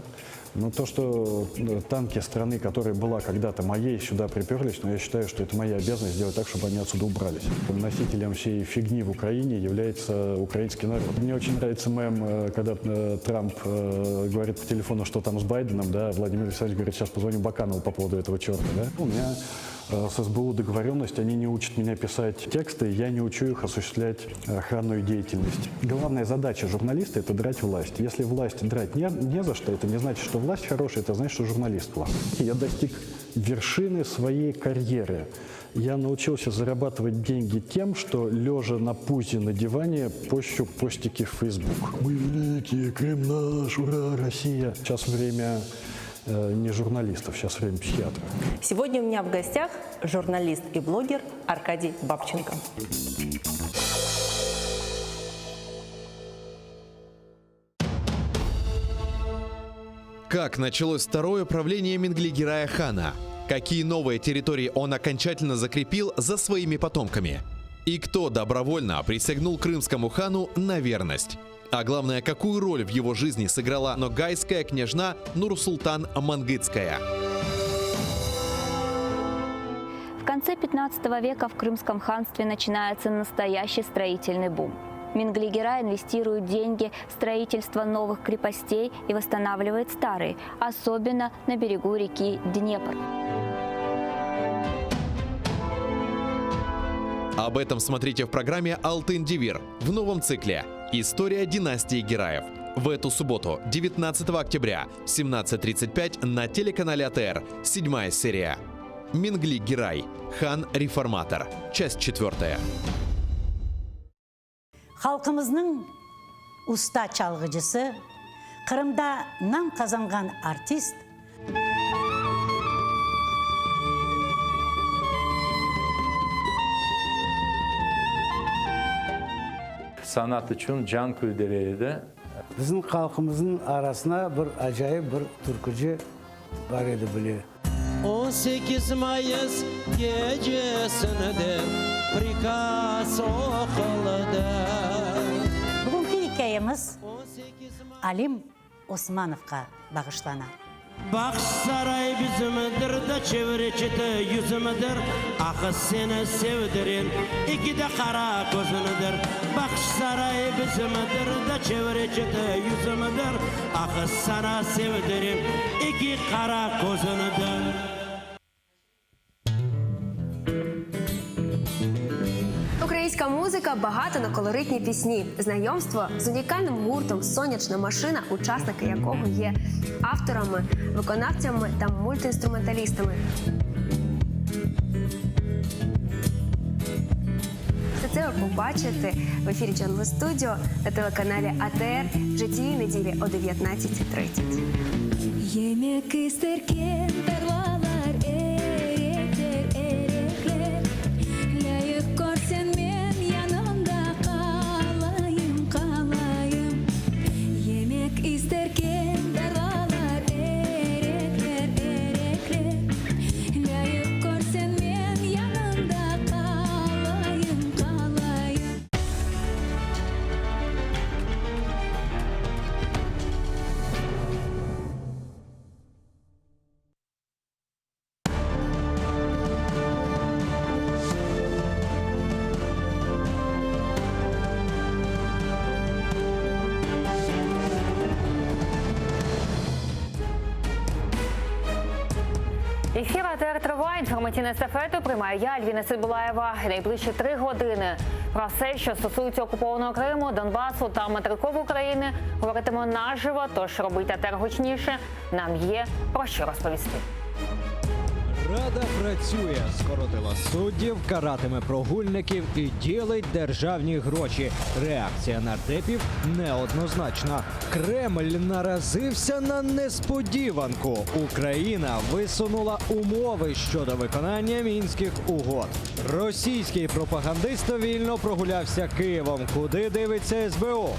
Но то, что танки страны, которая была когда-то моей, сюда приперлись, но я считаю, что это моя обязанность сделать так, чтобы они отсюда убрались. Носителем всей фигни в Украине является украинский народ. Мне очень нравится мем, когда Трамп говорит по телефону, что там с Байденом, да, Владимир Александрович говорит, сейчас позвоню Баканову по поводу этого черта, да. У меня с СБУ договоренность, они не учат меня писать тексты, я не учу их осуществлять охранную деятельность. Главная задача журналиста – это драть власть. Если власть драть не за что, это не значит, что власть хорошая, это значит, что журналист плохой. Я достиг вершины своей карьеры. Я научился зарабатывать деньги тем, что, лежа на пузе на диване, пощу постики в Facebook. Мы великие, Крым наш, ура, Россия. Сейчас время не журналистов, сейчас время психиатров. Сегодня у меня в гостях журналист и блогер Аркадий Бабченко. Как началось второе правление Менглигерая хана? Какие новые территории он окончательно закрепил за своими потомками? И кто добровольно присягнул крымскому хану на верность? А главное, какую роль в его жизни сыграла ногайская княжна Нурсултан Мангытская? В конце 15 века в Крымском ханстве начинается настоящий строительный бум. Менглигерай инвестирует деньги в строительство новых крепостей и восстанавливает старые, особенно на берегу реки Днепр. Об этом смотрите в программе «Алтын Девир» в новом цикле «История династии Гираев». В эту субботу, 19 октября, 17:35 на телеканале АТР, 7-я серия. Мингли Гирай, хан реформатор. Часть 4. Халқымыздың уста çalgıcısı, Kırım'da nam kazangan artist, Sanat için can küldüreydi. Bizim halkımızın arasına bir acayip bir türkücü var idi biliyor. 18 Mayıs gecesinde prikaz okuldu. bugünkü hikayemiz Alim Osmanov'a bağışlanan. Baksaray bizimdir de çevreci yüzümüdür. Ah seni sevdirin iki de kara gözünüdür. Baksaray bizimdir de çevreci yüzümüdür. Ah sana sevdirin iki kara gözünüdür. Українська музика багата на колоритні пісні. Знайомство з унікальним гуртом «Сонячна машина», учасники якого є авторами, виконавцями та мультиінструменталістами. Все це ви побачите в ефірі Jungle Studio на телеканалі АТР вже цієї неділі о 19:30. Yemek isterken tarlalar erekler erekler. Layık görsen men yanımda kalayım kalayım. Yemek isterken tarlalar erekler erekler. Layık görsen men yanımda kalayım kalayım. Ефір АТР триває. Інформаційну естафету приймаю я, Альвіна Сидбулаєва. Найближчі 3 години про все, що стосується окупованого Криму, Донбасу та материкової України, говоритимо наживо, тож робіть АТР гучніше. Нам є про що розповісти. Рада працює, скоротила суддів, каратиме прогульників і ділить державні гроші. Реакція нардепів неоднозначна. Кремль наразився на несподіванку. Україна висунула умови щодо виконання мінських угод. Російський пропагандист вільно прогулявся Києвом. Куди дивиться СБУ?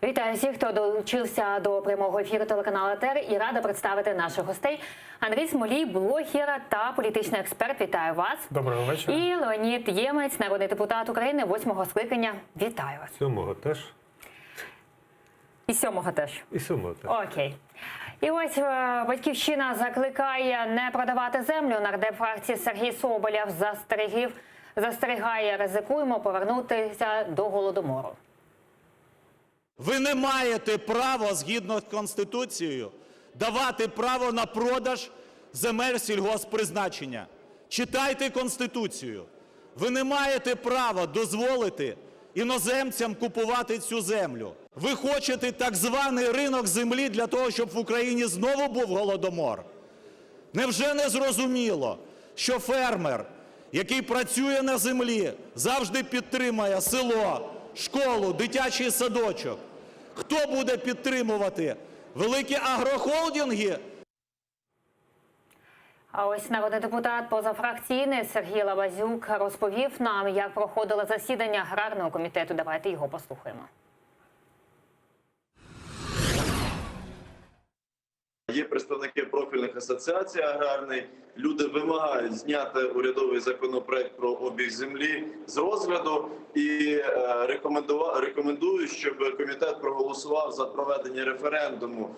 Вітаю всіх, хто долучився до прямого ефіру телеканалу АТР, і рада представити наших гостей. Андрій Смолій, блогер та політичний експерт. Вітаю вас. Доброго вечора. І Леонід Ємець, народний депутат України 8-го скликання. Вітаю вас. 7-го теж. І 7-го теж. І 7-го теж. Окей. І ось Батьківщина закликає не продавати землю. Нардеп фракції Сергій Соболєв застерігає, ризикуємо повернутися до Голодомору. Ви не маєте права, згідно з Конституцією, давати право на продаж земель сільгосппризначення. Читайте Конституцію. Ви не маєте права дозволити іноземцям купувати цю землю. Ви хочете так званий ринок землі для того, щоб в Україні знову був Голодомор? Невже не зрозуміло, що фермер, який працює на землі, завжди підтримує село, школу, дитячий садочок? Хто буде підтримувати? Великі агрохолдинги? А ось народний депутат позафракційний Сергій Лабазюк розповів нам, як проходило засідання аграрного комітету. Давайте його послухаємо. Є представники профільних асоціацій аграрних. Люди вимагають зняти урядовий законопроект про обіг землі з розгляду і рекомендують, щоб комітет проголосував за проведення референдуму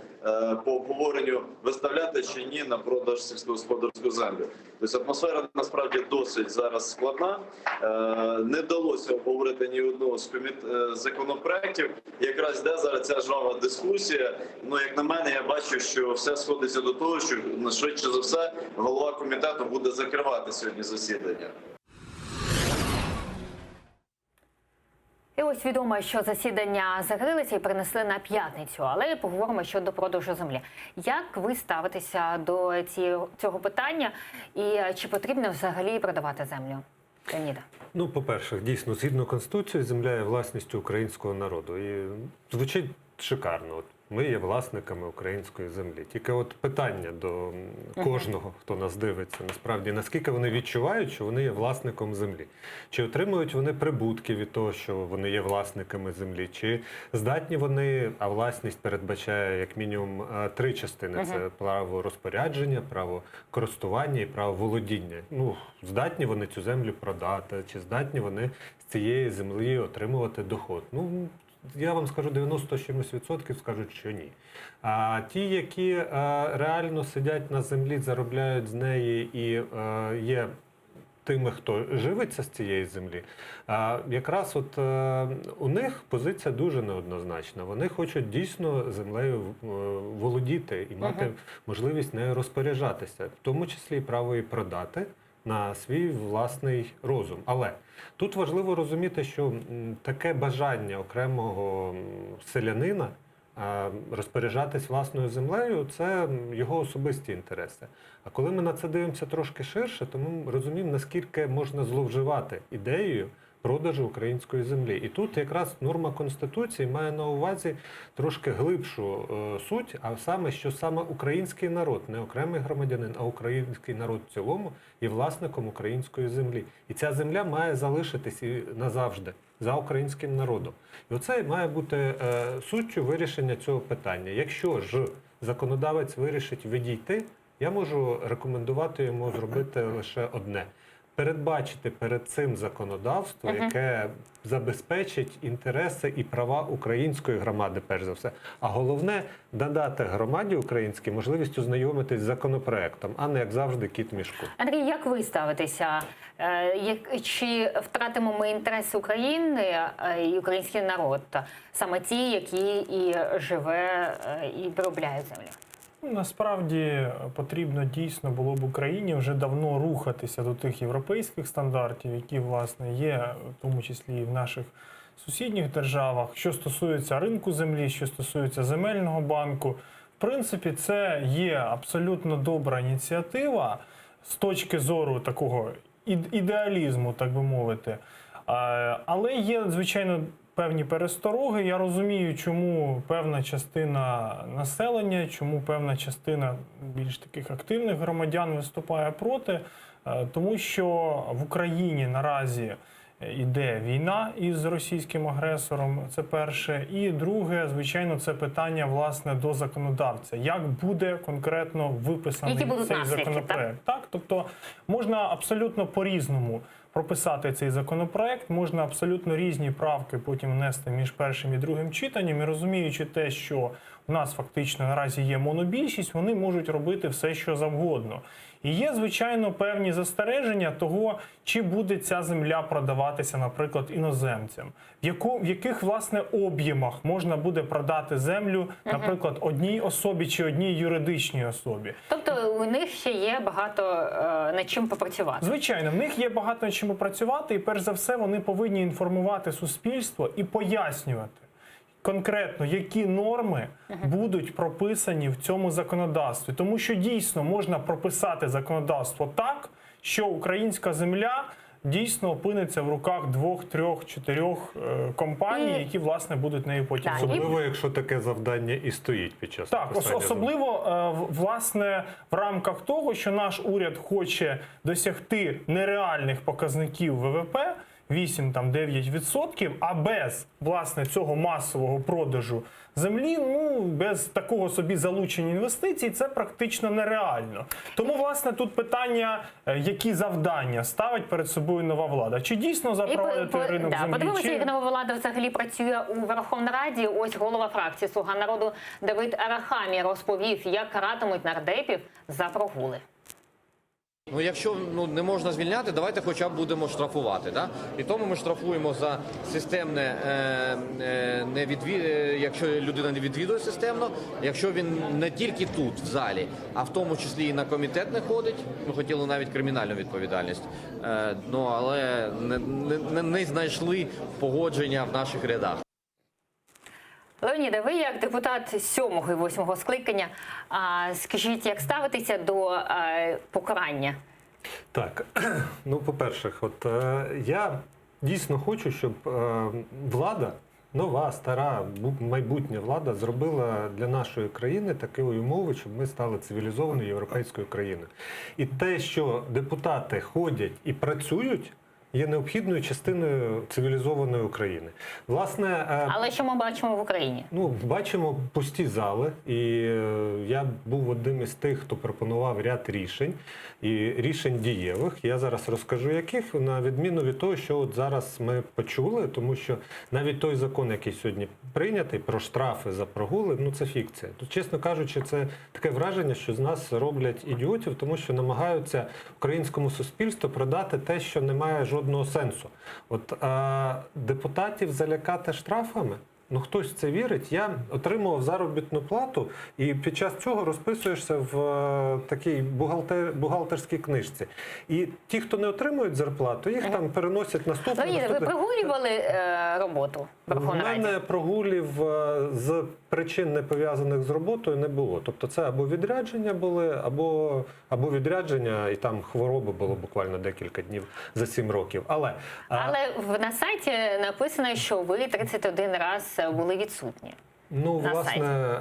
по обговоренню, виставляти чи ні на продаж сільськогосподарську землю. Тобто атмосфера насправді досить зараз складна. Не вдалося обговорити ні одного з законопроєктів. Якраз йде зараз ця жвава дискусія. Ну, як на мене, я бачу, що все сходиться до того, що швидше за все голова комітету буде закривати сьогодні засідання. І ось відомо, що засідання закрилися і перенесли на п'ятницю, але поговоримо щодо продажу землі. Як ви ставитеся до цього питання і чи потрібно взагалі продавати землю? Леоніда. Ну, по-перше, дійсно, згідно Конституції, земля є власністю українського народу. І звучить шикарно. От ми є власниками української землі. Тільки от питання до кожного, хто нас дивиться, насправді, наскільки вони відчувають, що вони є власником землі? Чи отримують вони прибутки від того, що вони є власниками землі? Чи здатні вони, а власність передбачає як мінімум 3 частини. Це право розпорядження, право користування і право володіння. Ну, здатні вони цю землю продати, чи здатні вони з цієї землі отримувати доход? Ну, я вам скажу, 90% скажуть, що ні. А ті, які реально сидять на землі, заробляють з неї і є тими, хто живиться з цієї землі, якраз от у них позиція дуже неоднозначна. Вони хочуть дійсно землею володіти і мати можливість нею розпоряджатися, в тому числі і право її продати на свій власний розум. Але тут важливо розуміти, що таке бажання окремого селянина розпоряджатись власною землею – це його особисті інтереси. А коли ми на це дивимося трошки ширше, то ми розуміємо, наскільки можна зловживати ідеєю продажу української землі. І тут якраз норма Конституції має на увазі трошки глибшу суть, а саме, що саме український народ, не окремий громадянин, а український народ в цілому є власником української землі. І ця земля має залишитись і назавжди за українським народом. І оце має бути суттю вирішення цього питання. Якщо ж законодавець вирішить відійти, я можу рекомендувати йому зробити лише одне – передбачити перед цим законодавство, яке забезпечить інтереси і права української громади, перш за все. А головне – надати громаді українській можливість ознайомитись з законопроектом, а не, як завжди, кіт в мішку. Андрій, як ви ставитеся? Чи втратимо ми інтереси України і український народ, саме ті, які і живе, і виробляє землю? Насправді потрібно дійсно було б Україні вже давно рухатися до тих європейських стандартів, які, власне, є, в тому числі і в наших сусідніх державах. Що стосується ринку землі, що стосується земельного банку, в принципі, це є абсолютно добра ініціатива з точки зору такого ідеалізму, так би мовити. Але є, звичайно, певні перестороги. Я розумію, чому певна частина населення, чому певна частина більш таких активних громадян виступає проти, тому що в Україні наразі іде війна із російським агресором, це перше. І друге, звичайно, це питання, власне, до законодавця. Як буде конкретно виписаний цей законопроект? Так? Тобто можна абсолютно по-різному прописати цей законопроект, можна абсолютно різні правки потім внести між першим і другим читанням, і розуміючи те, що у нас фактично наразі є монобільшість, вони можуть робити все, що завгодно. І є, звичайно, певні застереження того, чи буде ця земля продаватися, наприклад, іноземцям. В яких, власне, об'ємах можна буде продати землю, наприклад, одній особі чи одній юридичній особі. Тобто у них ще є багато над чим попрацювати? Звичайно, в них є багато над чим попрацювати, і перш за все вони повинні інформувати суспільство і пояснювати конкретно, які норми будуть прописані в цьому законодавстві. Тому що дійсно можна прописати законодавство так, що українська земля дійсно опиниться в руках 2, 3, 4 компаній, які, власне, будуть нею потім. Особливо, якщо таке завдання і стоїть під час написання. Особливо, власне, в рамках того, що наш уряд хоче досягти нереальних показників ВВП, 8-9%, а без, власне, цього масового продажу землі, ну, без такого собі залучення інвестицій, це практично нереально. Тому, власне, тут питання, які завдання ставить перед собою нова влада. Чи дійсно запровадити ринок землі? Подивимося, як нова влада взагалі працює у Верховній Раді. Ось голова фракції «Слуга народу» Давид Арахамія розповів, як каратимуть нардепів за прогули. Ну, якщо не можна звільняти, давайте хоча б будемо штрафувати. Да? І тому ми штрафуємо за системне, якщо людина не відвідує системно, якщо він не тільки тут, в залі, а в тому числі і на комітет не ходить. Ми хотіли навіть кримінальну відповідальність, але не знайшли погодження в наших рядах. Леоніде, ви як депутат 7-го і 8-го скликання, скажіть, як ставитеся до покарання? Так, ну, по-перше, я дійсно хочу, щоб влада, нова, стара, майбутня влада зробила для нашої країни такі умови, щоб ми стали цивілізованою європейською країною. І те, що депутати ходять і працюють, є необхідною частиною цивілізованої України. Власне, Але що ми бачимо в Україні? Ну, бачимо пусті зали, і я був одним із тих, хто пропонував ряд рішень, і рішень дієвих. Я зараз розкажу, яких, на відміну від того, що от зараз ми почули, тому що навіть той закон, який сьогодні прийнятий, про штрафи за прогули, ну це фікція. Тут, чесно кажучи, це таке враження, що з нас роблять ідіотів, тому що намагаються українському суспільству продати те, що не має жодного сенсу. От депутатів залякати штрафами, ну хтось в це вірить. Я отримував заробітну плату і під час цього розписуєшся в такій бухгалтерській книжці. І ті, хто не отримують зарплату, їх там переносять наступне. Ви прогулювали роботу в Верховній Раді? У мене прогулів з причин, не пов'язаних з роботою, не було. Тобто це або відрядження були, або відрядження, і там хвороби було буквально декілька днів за 7 років. Але на сайті написано, що ви 31 раз були відсутні. Ну, власне,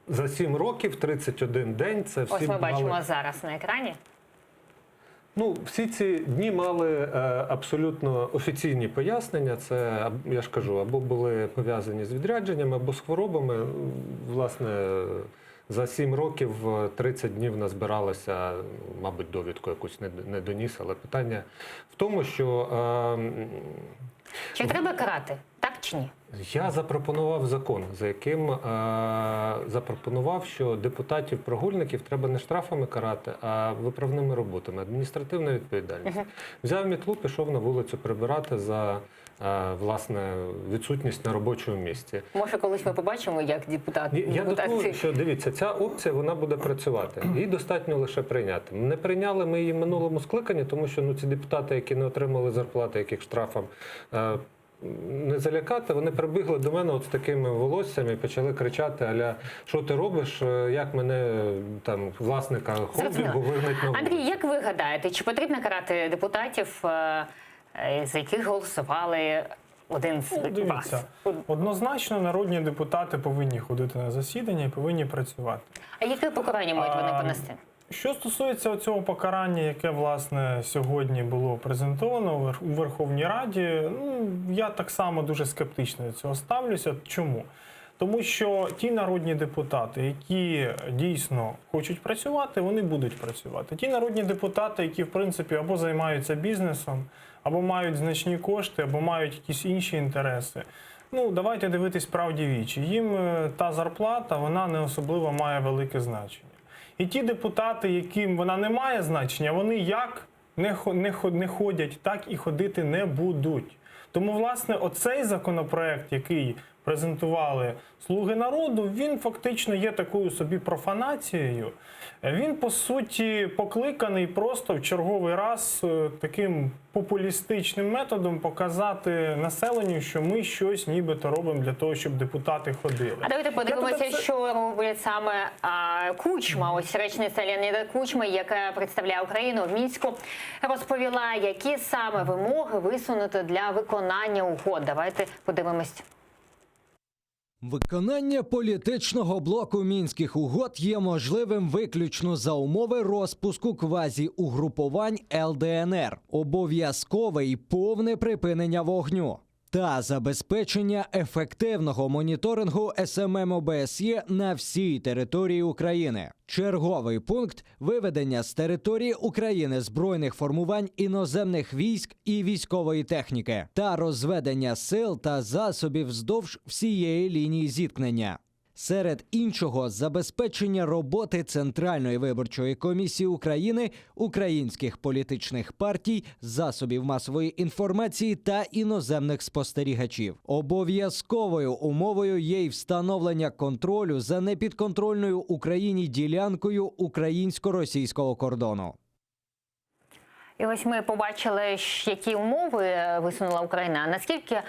за 7 років, 31 день, це всі Ось ми бачимо мали... зараз на екрані. Ну, всі ці дні мали абсолютно офіційні пояснення. Це, я ж кажу, або були пов'язані з відрядженнями, або з хворобами. Власне, за 7 років 30 днів назбиралося, мабуть, довідку якусь не доніс, але питання в тому, що... Чи треба карати, так чи ні? Я запропонував закон, за яким запропонував, що депутатів-прогульників треба не штрафами карати, а виправними роботами, адміністративна відповідальність. Взяв мітлу, пішов на вулицю прибирати за, власне, відсутність на робочому місці. Може, колись ми побачимо, як депутати... Я думаю, що, дивіться, ця опція, вона буде працювати. Її достатньо лише прийняти. Не прийняли ми її в минулому скликанні, тому що ці депутати, які не отримали зарплати, яких штрафом не залякати, вони прибігли до мене от з такими волоссями і почали кричати: аля, що ти робиш, як мене, там, власника холдингу вигнать на вулицю. Андрій, як ви гадаєте, чи потрібно карати депутатів, за яких голосували один з вас? Однозначно народні депутати повинні ходити на засідання і повинні працювати. А яке покарання мають вони понести? Що стосується цього покарання, яке, власне, сьогодні було презентовано у Верховній Раді, ну, я так само дуже скептично до цього ставлюся. Чому? Тому що ті народні депутати, які дійсно хочуть працювати, вони будуть працювати. Ті народні депутати, які, в принципі, або займаються бізнесом, або мають значні кошти, або мають якісь інші інтереси. Ну, давайте дивитись правді в очі. Їм та зарплата, вона не особливо має велике значення. І ті депутати, яким вона не має значення, вони як не ходять, так і ходити не будуть. Тому, власне, оцей законопроект, який презентували «Слуги народу», він фактично є такою собі профанацією. Він, по суті, покликаний просто в черговий раз таким популістичним методом показати населенню, що ми щось нібито робимо для того, щоб депутати ходили. А давайте подивимося, що робить саме Кучма. Ось речниця Леоніда Кучми, яка представляє Україну в Мінську, розповіла, які саме вимоги висунути для виконання угод. Давайте подивимось. Виконання політичного блоку Мінських угод є можливим виключно за умови розпуску квазі-угрупувань ЛДНР, обов'язкове і повне припинення вогню та забезпечення ефективного моніторингу СММ ОБСЄ на всій території України. Черговий пункт – виведення з території України збройних формувань іноземних військ і військової техніки та розведення сил та засобів вздовж всієї лінії зіткнення. Серед іншого, забезпечення роботи Центральної виборчої комісії України, українських політичних партій, засобів масової інформації та іноземних спостерігачів. Обов'язковою умовою є й встановлення контролю за непідконтрольною Україні ділянкою українсько-російського кордону. І ось ми побачили, які умови висунула Україна. Наскільки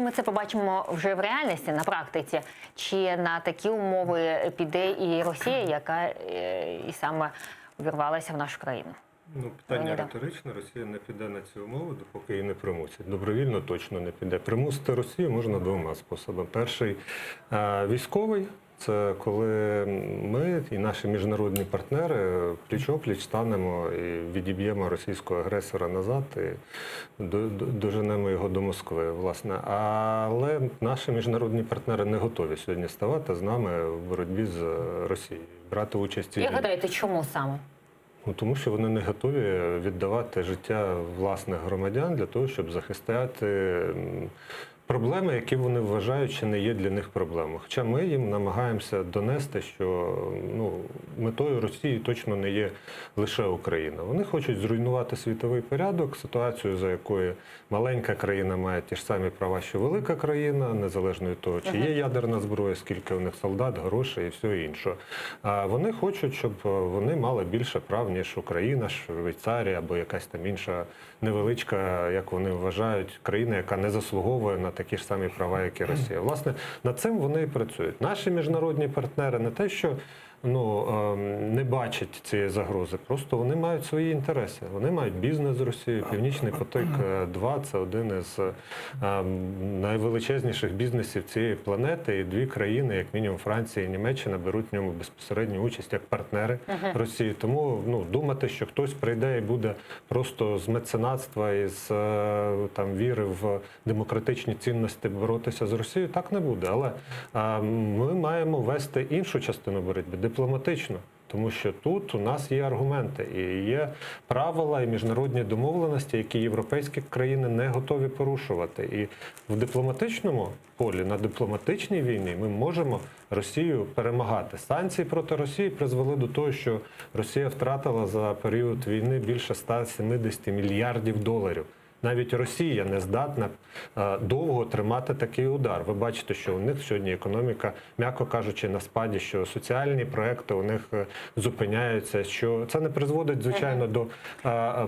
ми це побачимо вже в реальності, на практиці? Чи на такі умови піде і Росія, яка і саме увірвалася в нашу країну? Питання риторичне. Росія не піде на ці умови, допоки її не примусять. Добровільно точно не піде. Примусити Росію можна двома способами. Перший – військовий. Це коли ми і наші міжнародні партнери пліч-опліч станемо і відіб'ємо російського агресора назад і доженемо його до Москви, власне. Але наші міжнародні партнери не готові сьогодні ставати з нами в боротьбі з Росією, брати участь. Як гадаєте, чому саме? Тому що вони не готові віддавати життя власних громадян для того, щоб захистити проблеми, які вони вважають, що не є для них проблемою. Хоча ми їм намагаємося донести, що метою Росії точно не є лише Україна. Вони хочуть зруйнувати світовий порядок, ситуацію, за якою маленька країна має ті ж самі права, що велика країна, незалежно від того, чи є ядерна зброя, скільки у них солдат, грошей і все інше. А вони хочуть, щоб вони мали більше прав, ніж Україна, Швейцарія або якась там інша невеличка, як вони вважають, країна, яка не заслуговує на такі ж самі права, як і Росія. Власне, над цим вони і працюють. Наші міжнародні партнери не те, що не бачать цієї загрози, просто вони мають свої інтереси. Вони мають бізнес з Росією. Північний потік-2 – це один із найвеличезніших бізнесів цієї планети, і дві країни, як мінімум Франція і Німеччина, беруть в ньому безпосередню участь як партнери Росії. Тому думати, що хтось прийде і буде просто з меценатства і з віри в демократичні цінності боротися з Росією, так не буде. Але ми маємо вести іншу частину боротьби, дипломатично. Тому що тут у нас є аргументи і є правила і міжнародні домовленості, які європейські країни не готові порушувати. І в дипломатичному полі, на дипломатичній війні ми можемо Росію перемагати. Санкції проти Росії призвели до того, що Росія втратила за період війни більше 170 мільярдів доларів. Навіть Росія не здатна довго тримати такий удар. Ви бачите, що у них сьогодні економіка, м'яко кажучи, на спаді, що соціальні проекти у них зупиняються, що це не призводить, звичайно, до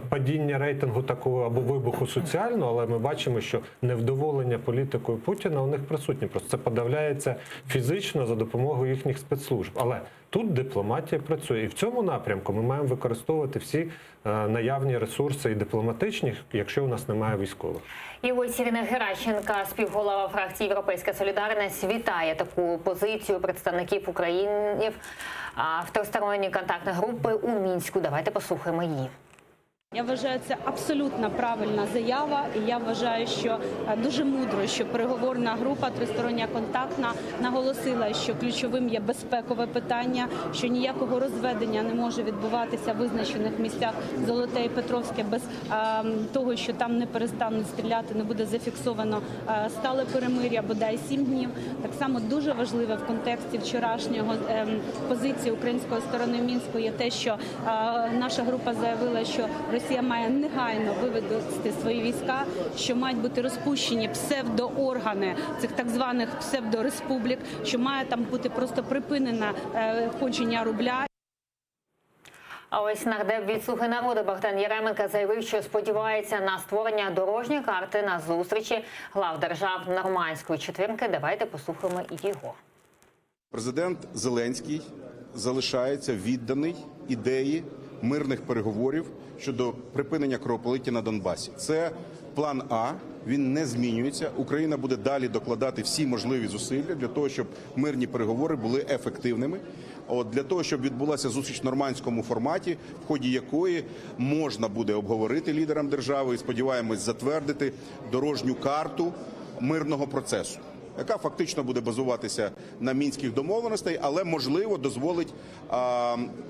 падіння рейтингу такого або вибуху соціального, але ми бачимо, що невдоволення політикою Путіна у них присутнє. Просто це подавляється фізично за допомогою їхніх спецслужб. Але тут дипломатія працює. І в цьому напрямку ми маємо використовувати всі наявні ресурси і дипломатичні, якщо у нас немає військових. І ось Ірина Геращенко, співголова фракції «Європейська солідарність», вітає таку позицію представників України в тристоронній контактної групи у Мінську. Давайте послухаємо її. Я вважаю, це абсолютно правильна заява, і я вважаю, що дуже мудро, що переговорна група тристороння контактна наголосила, що ключовим є безпекове питання, що ніякого розведення не може відбуватися в визначених місцях Золоте і Петровське без того, що там не перестануть стріляти, не буде зафіксовано стале перемир'я, бодай 7 днів. Так само дуже важливе в контексті вчорашнього позиції української сторони в Мінську є те, що наша група заявила, що Росія має негайно вивести свої війська, що мають бути розпущені псевдооргани цих так званих псевдореспублік, що має там бути просто припинене ходження рубля. А ось нардеп від «Слуги народу» Богдан Яременко заявив, що сподівається на створення дорожньої карти на зустрічі глав держав Нормандської четвірки. Давайте послухаємо і його. Президент Зеленський залишається відданий ідеї мирних переговорів щодо припинення кровопролиття на Донбасі. Це план А, він не змінюється. Україна буде далі докладати всі можливі зусилля для того, щоб мирні переговори були ефективними. Для того, щоб відбулася зустріч в нормандському форматі, в ході якої можна буде обговорити лідерам держави і, сподіваємось, затвердити дорожню карту мирного процесу, яка фактично буде базуватися на мінських домовленостей, але, можливо, дозволить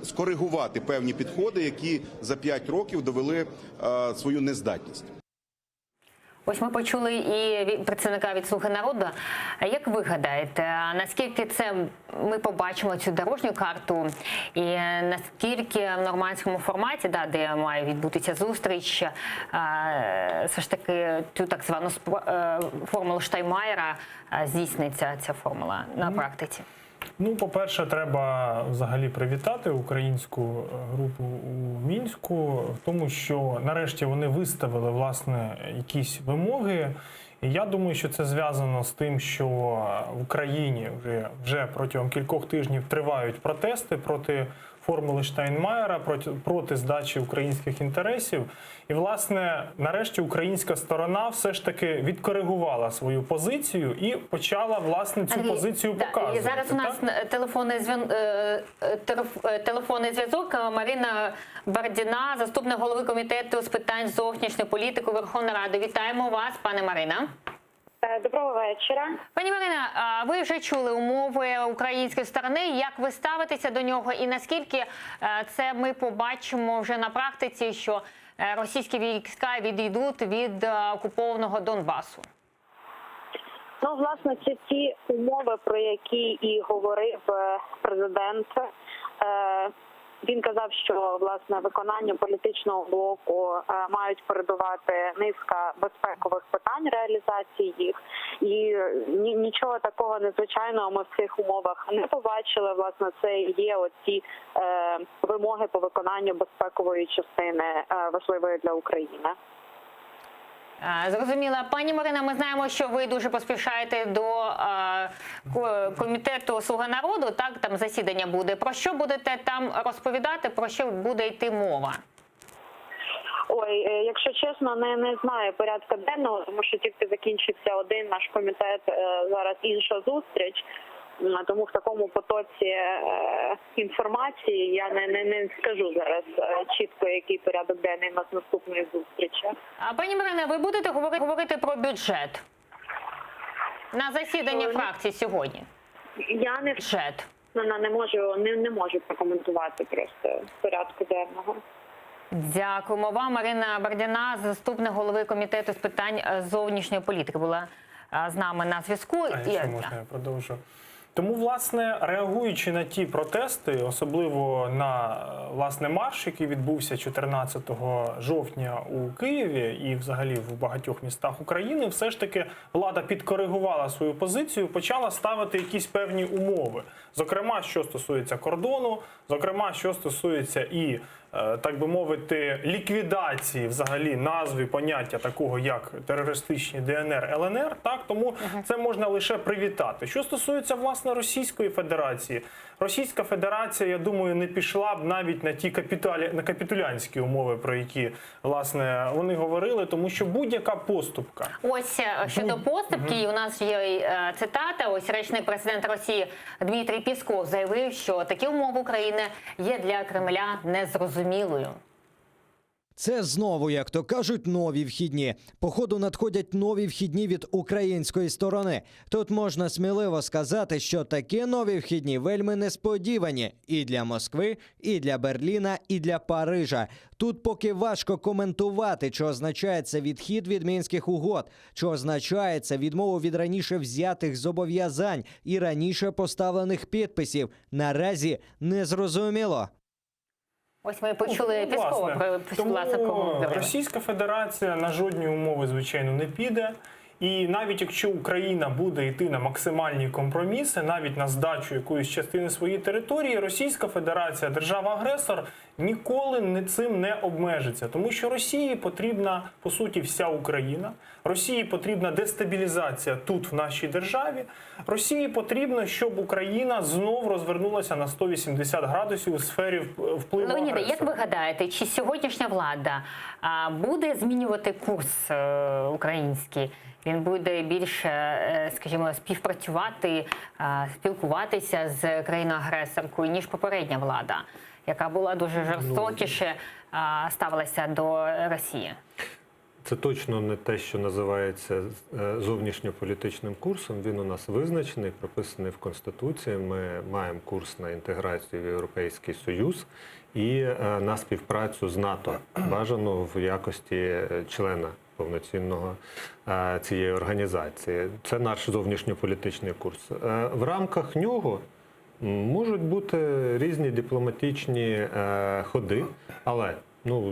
скоригувати певні підходи, які за 5 років довели свою нездатність. Ось ми почули і представника від «Слуги народу». Як ви гадаєте, наскільки це ми побачимо цю дорожню карту, і наскільки в нормандському форматі, де має відбутися зустріч, все ж таки цю так звану формулу Штайнмаєра здійсниться ця формула на практиці? Ну, по-перше, треба взагалі привітати українську групу у Мінську в тому, що нарешті вони виставили, власне, якісь вимоги. І я думаю, що це зв'язано з тим, що в Україні вже протягом кількох тижнів тривають протести проти формули Штайнмаєра, проти здачі українських інтересів. І, власне, нарешті українська сторона все ж таки відкоригувала свою позицію і почала, власне, цю позицію показувати. Зараз у нас телефонний зв'язок. Марина Бардіна, заступник голови комітету з питань зовнішньої політики Верховної Ради. Вітаємо вас, пане Марина. Доброго вечора. Пані Марина, ви вже чули умови української сторони. Як ви ставитеся до нього і наскільки це ми побачимо вже на практиці, що російські війська відійдуть від окупованого Донбасу? Ну, власне, це ті умови, про які і говорив президент. Він казав, що, власне, виконання політичного блоку мають передувати низка безпекових питань реалізації їх. І нічого такого незвичайного ми в цих умовах не побачили. Власне, це є оці вимоги по виконанню безпекової частини важливої для України. Зрозуміла. Пані Марина, ми знаємо, що ви дуже поспішаєте до комітету «Слуга народу», так, там засідання буде. Про що будете там розповідати, про що буде йти мова? Ой, якщо чесно, не знаю порядку денного, тому що тільки закінчився один наш комітет, зараз інша зустріч. Тому в такому потоці інформації я не скажу зараз чітко, який порядок денний у нас наступної зустрічі. А пані Марина, ви будете говорити про бюджет на засіданні фракції сьогодні? Я не можу прокоментувати просто порядку денного. Дякуємо вам. Марина Бардіна, заступник голови комітету з питань зовнішньої політики, була з нами на зв'язку. Якщо можна, я продовжу. Тому, власне, реагуючи на ті протести, особливо на, власне, марш, який відбувся 14 жовтня у Києві і взагалі в багатьох містах України, все ж таки влада підкоригувала свою позицію, почала ставити якісь певні умови. Зокрема, що стосується кордону, зокрема, що стосується і, так би мовити, ліквідації взагалі назви, поняття такого, як терористичні ДНР, ЛНР, так, тому це можна лише привітати. Що стосується, власне, Російської Федерації, Російська Федерація, я думаю, не пішла б навіть на ті капітулянські умови, про які, власне, вони говорили, тому що будь-яка поступка. Ось щодо поступки, у нас є цитата, ось речник президент Росії Дмитрій Пєсков заявив, що такі умови України є для Кремля незрозумілою. Це знову, як то кажуть, нові вхідні. Походу надходять нові вхідні від української сторони. Тут можна сміливо сказати, що такі нові вхідні вельми несподівані і для Москви, і для Берліна, і для Парижа. Тут поки важко коментувати, що означає це відхід від Мінських угод, що означає це відмову від раніше взятих зобов'язань і раніше поставлених підписів. Наразі незрозуміло. Ось ми почули Пєскова. Тому Російська Федерація на жодні умови, звичайно, не піде. І навіть якщо Україна буде йти на максимальні компроміси, навіть на здачу якоїсь частини своєї території, Російська Федерація, держава-агресор, ніколи цим не обмежиться. Тому що Росії потрібна, по суті, вся Україна. Росії потрібна дестабілізація тут, в нашій державі. Росії потрібно, щоб Україна знов розвернулася на 180 градусів у сфері впливу агресора. Леоніде, як ви гадаєте, чи сьогоднішня влада буде змінювати курс український? Він буде більше, скажімо, співпрацювати, спілкуватися з країною-агресоркою, ніж попередня влада, яка була дуже жорстокіше ставилася до Росії? Це точно не те, що називається зовнішньополітичним курсом. Він у нас визначений, прописаний в Конституції. Ми маємо курс на інтеграцію в Європейський Союз і на співпрацю з НАТО, бажано в якості члена повноцінного цієї організації. Це наш зовнішньополітичний курс. В рамках нього можуть бути різні дипломатичні ходи, але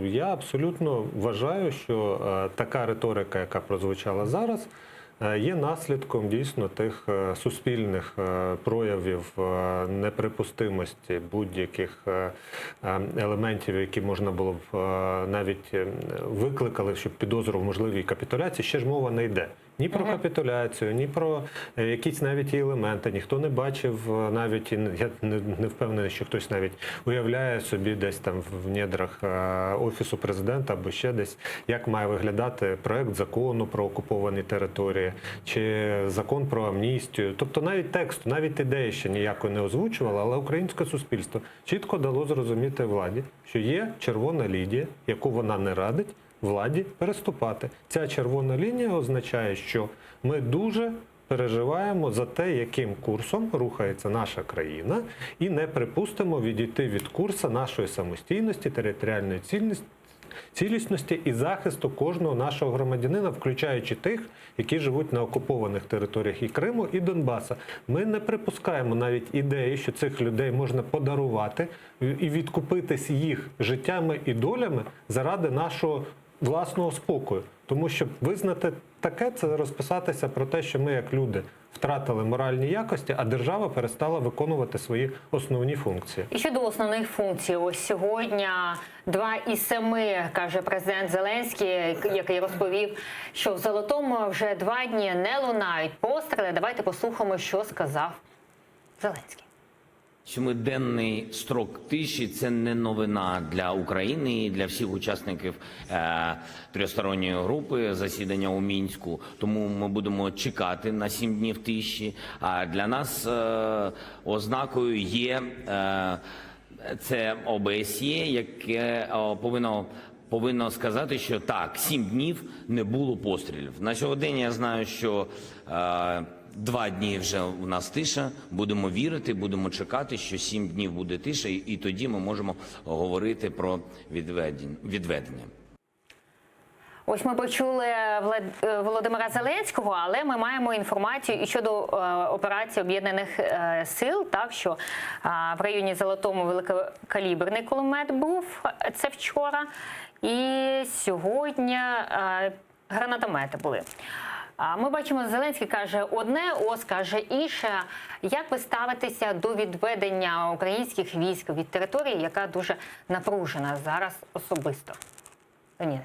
я абсолютно вважаю, що така риторика, яка прозвучала зараз, є наслідком дійсно тих суспільних проявів неприпустимості будь-яких елементів, які можна було б навіть викликали, щоб підозру в можливій капітуляції. Ще ж мова не йде. Ні про капітуляцію, ні про якісь навіть елементи. Ніхто не бачив навіть, я не впевнений, що хтось навіть уявляє собі десь там в недрах Офісу президента або ще десь, як має виглядати проект закону про окуповані території, чи закон про амністію. Тобто навіть тексту, навіть ідеї ще ніякої не озвучувало, але українське суспільство чітко дало зрозуміти владі, що є червона лінія, яку вона не радить владі переступати. Ця червона лінія означає, що ми дуже переживаємо за те, яким курсом рухається наша країна, і не припустимо відійти від курсу нашої самостійності, територіальної цілісності і захисту кожного нашого громадянина, включаючи тих, які живуть на окупованих територіях і Криму, і Донбаса. Ми не припускаємо навіть ідеї, що цих людей можна подарувати і відкупитись їх життями і долями заради нашого власного спокою. Тому що визнати таке – це розписатися про те, що ми як люди втратили моральні якості, а держава перестала виконувати свої основні функції. І щодо основних функцій, ось сьогодні 2 із 7, каже президент Зеленський, який розповів, що в Золотому вже 2 дні не лунають постріли. Давайте послухаємо, що сказав Зеленський. 7-денний строк тиші – це не новина для України і для всіх учасників тристоронньої групи засідання у Мінську. Тому ми будемо чекати на 7 днів тиші. А для нас ознакою є це ОБСЄ, яке повинно сказати, що так, 7 днів не було пострілів. На сьогодні я знаю, що 2 дні вже у нас тиша, будемо вірити, будемо чекати, що 7 днів буде тиша, і тоді ми можемо говорити про відведення. Ось ми почули Володимира Зеленського, але ми маємо інформацію і щодо операції Об'єднаних сил, так, що в районі Золотому великокаліберний кулемет був, це вчора, і сьогодні гранатомети були. Ми бачимо, Зеленський каже одне, ООС каже інше. Як ви ставитеся до відведення українських військ від території, яка дуже напружена зараз особисто? Леоніде.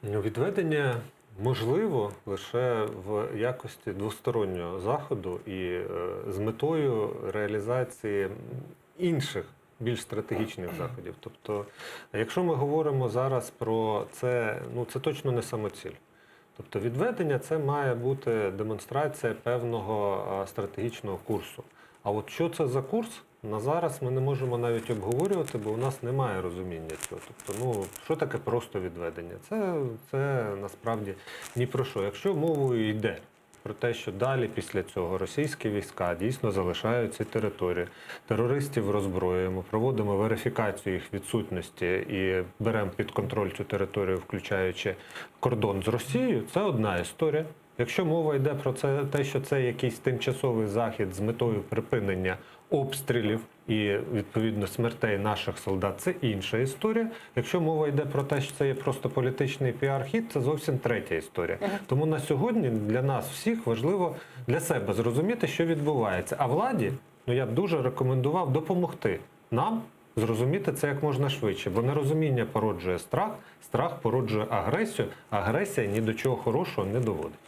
Відведення можливо лише в якості двостороннього заходу і з метою реалізації інших, більш стратегічних заходів. Тобто, якщо ми говоримо зараз про це, це точно не самоціль. Тобто відведення – це має бути демонстрація певного стратегічного курсу. А от що це за курс, на зараз ми не можемо навіть обговорювати, бо у нас немає розуміння цього. Тобто, що таке просто відведення? Це насправді ні про що. Якщо мовою йде про те, що далі після цього російські війська дійсно залишають ці території, терористів роззброюємо, проводимо верифікацію їх відсутності і беремо під контроль цю територію, включаючи кордон з Росією, це одна історія. Якщо мова йде про те, що це якийсь тимчасовий захід з метою припинення обстрілів і, відповідно, смертей наших солдат, це інша історія. Якщо мова йде про те, що це є просто політичний піар-хід, це зовсім третя історія. Тому на сьогодні для нас всіх важливо для себе зрозуміти, що відбувається. А владі, я б дуже рекомендував допомогти нам зрозуміти це як можна швидше, бо нерозуміння породжує страх, страх породжує агресію, а агресія ні до чого хорошого не доводить.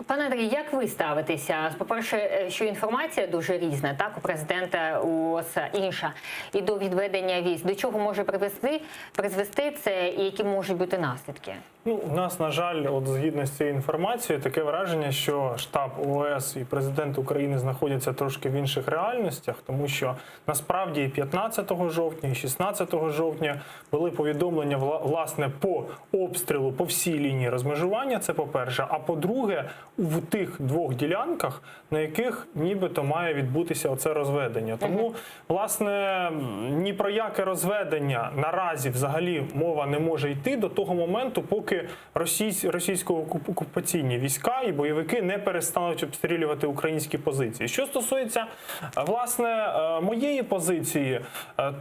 Пане Андрій, як ви ставитеся? По-перше, що інформація дуже різна, так, у президента, у ООС інша, і до відведення військ. До чого може призвести це і які можуть бути наслідки? У нас, на жаль, згідно з цією інформацією, таке враження, що штаб ООС і президент України знаходяться трошки в інших реальностях, тому що насправді 15 жовтня і 16 жовтня були повідомлення, власне, по обстрілу по всій лінії розмежування, це по-перше, а по-друге, в тих двох ділянках, на яких нібито має відбутися оце розведення. Тому, власне, ні про яке розведення наразі взагалі мова не може йти до того моменту, поки російсько-окупаційні війська і бойовики не перестануть обстрілювати українські позиції. Що стосується, власне, моєї позиції,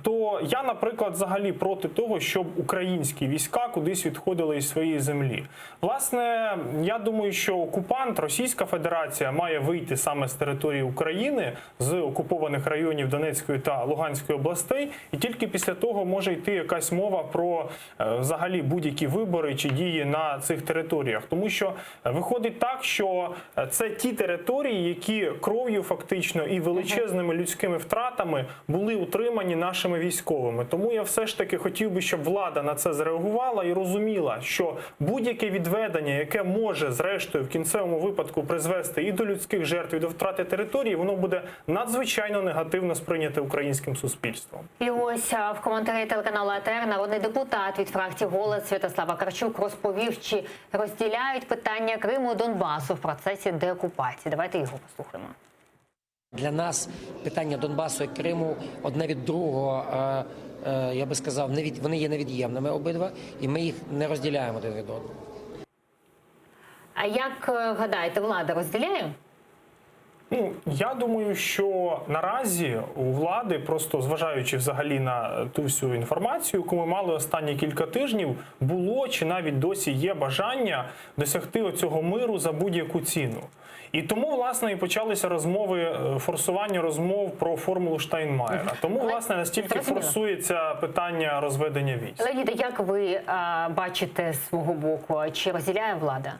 то я, наприклад, взагалі проти того, щоб українські війська кудись відходили із своєї землі. Власне, я думаю, що окупант, Російська Федерація, має вийти саме з території України, з окупованих районів Донецької та Луганської областей, і тільки після того може йти якась мова про взагалі будь-які вибори чи дії на цих територіях. Тому що виходить так, що це ті території, які кров'ю фактично і величезними людськими втратами були утримані нашими військовими. Тому я все ж таки хотів би, щоб влада на це зреагувала і розуміла, що будь-яке відведення, яке може зрештою в кінцевому випадку призвести і до людських жертв, і до втрати території, воно буде надзвичайно негативно сприйняте українським суспільством. І ось в коментарі телеканалу АТР народний депутат від фракції «Голос» Святослав Вакарчук розповів, чи розділяють питання Криму, Донбасу в процесі деокупації. Давайте його послухаємо. Для нас питання Донбасу і Криму одне від другого, я би сказав, вони є невід'ємними обидва, і ми їх не розділяємо один від одного. А як гадаєте, влада розділяє? Я думаю, що наразі у влади, просто зважаючи взагалі на ту всю інформацію, яку ми мали останні кілька тижнів, було чи навіть досі є бажання досягти оцього миру за будь-яку ціну. І тому, власне, і почалися розмови, форсування розмов про формулу Штайнмаєра. Тому, власне, настільки форсується питання розведення військ. Леоніде, як ви бачите з свого боку, чи розділяє влада?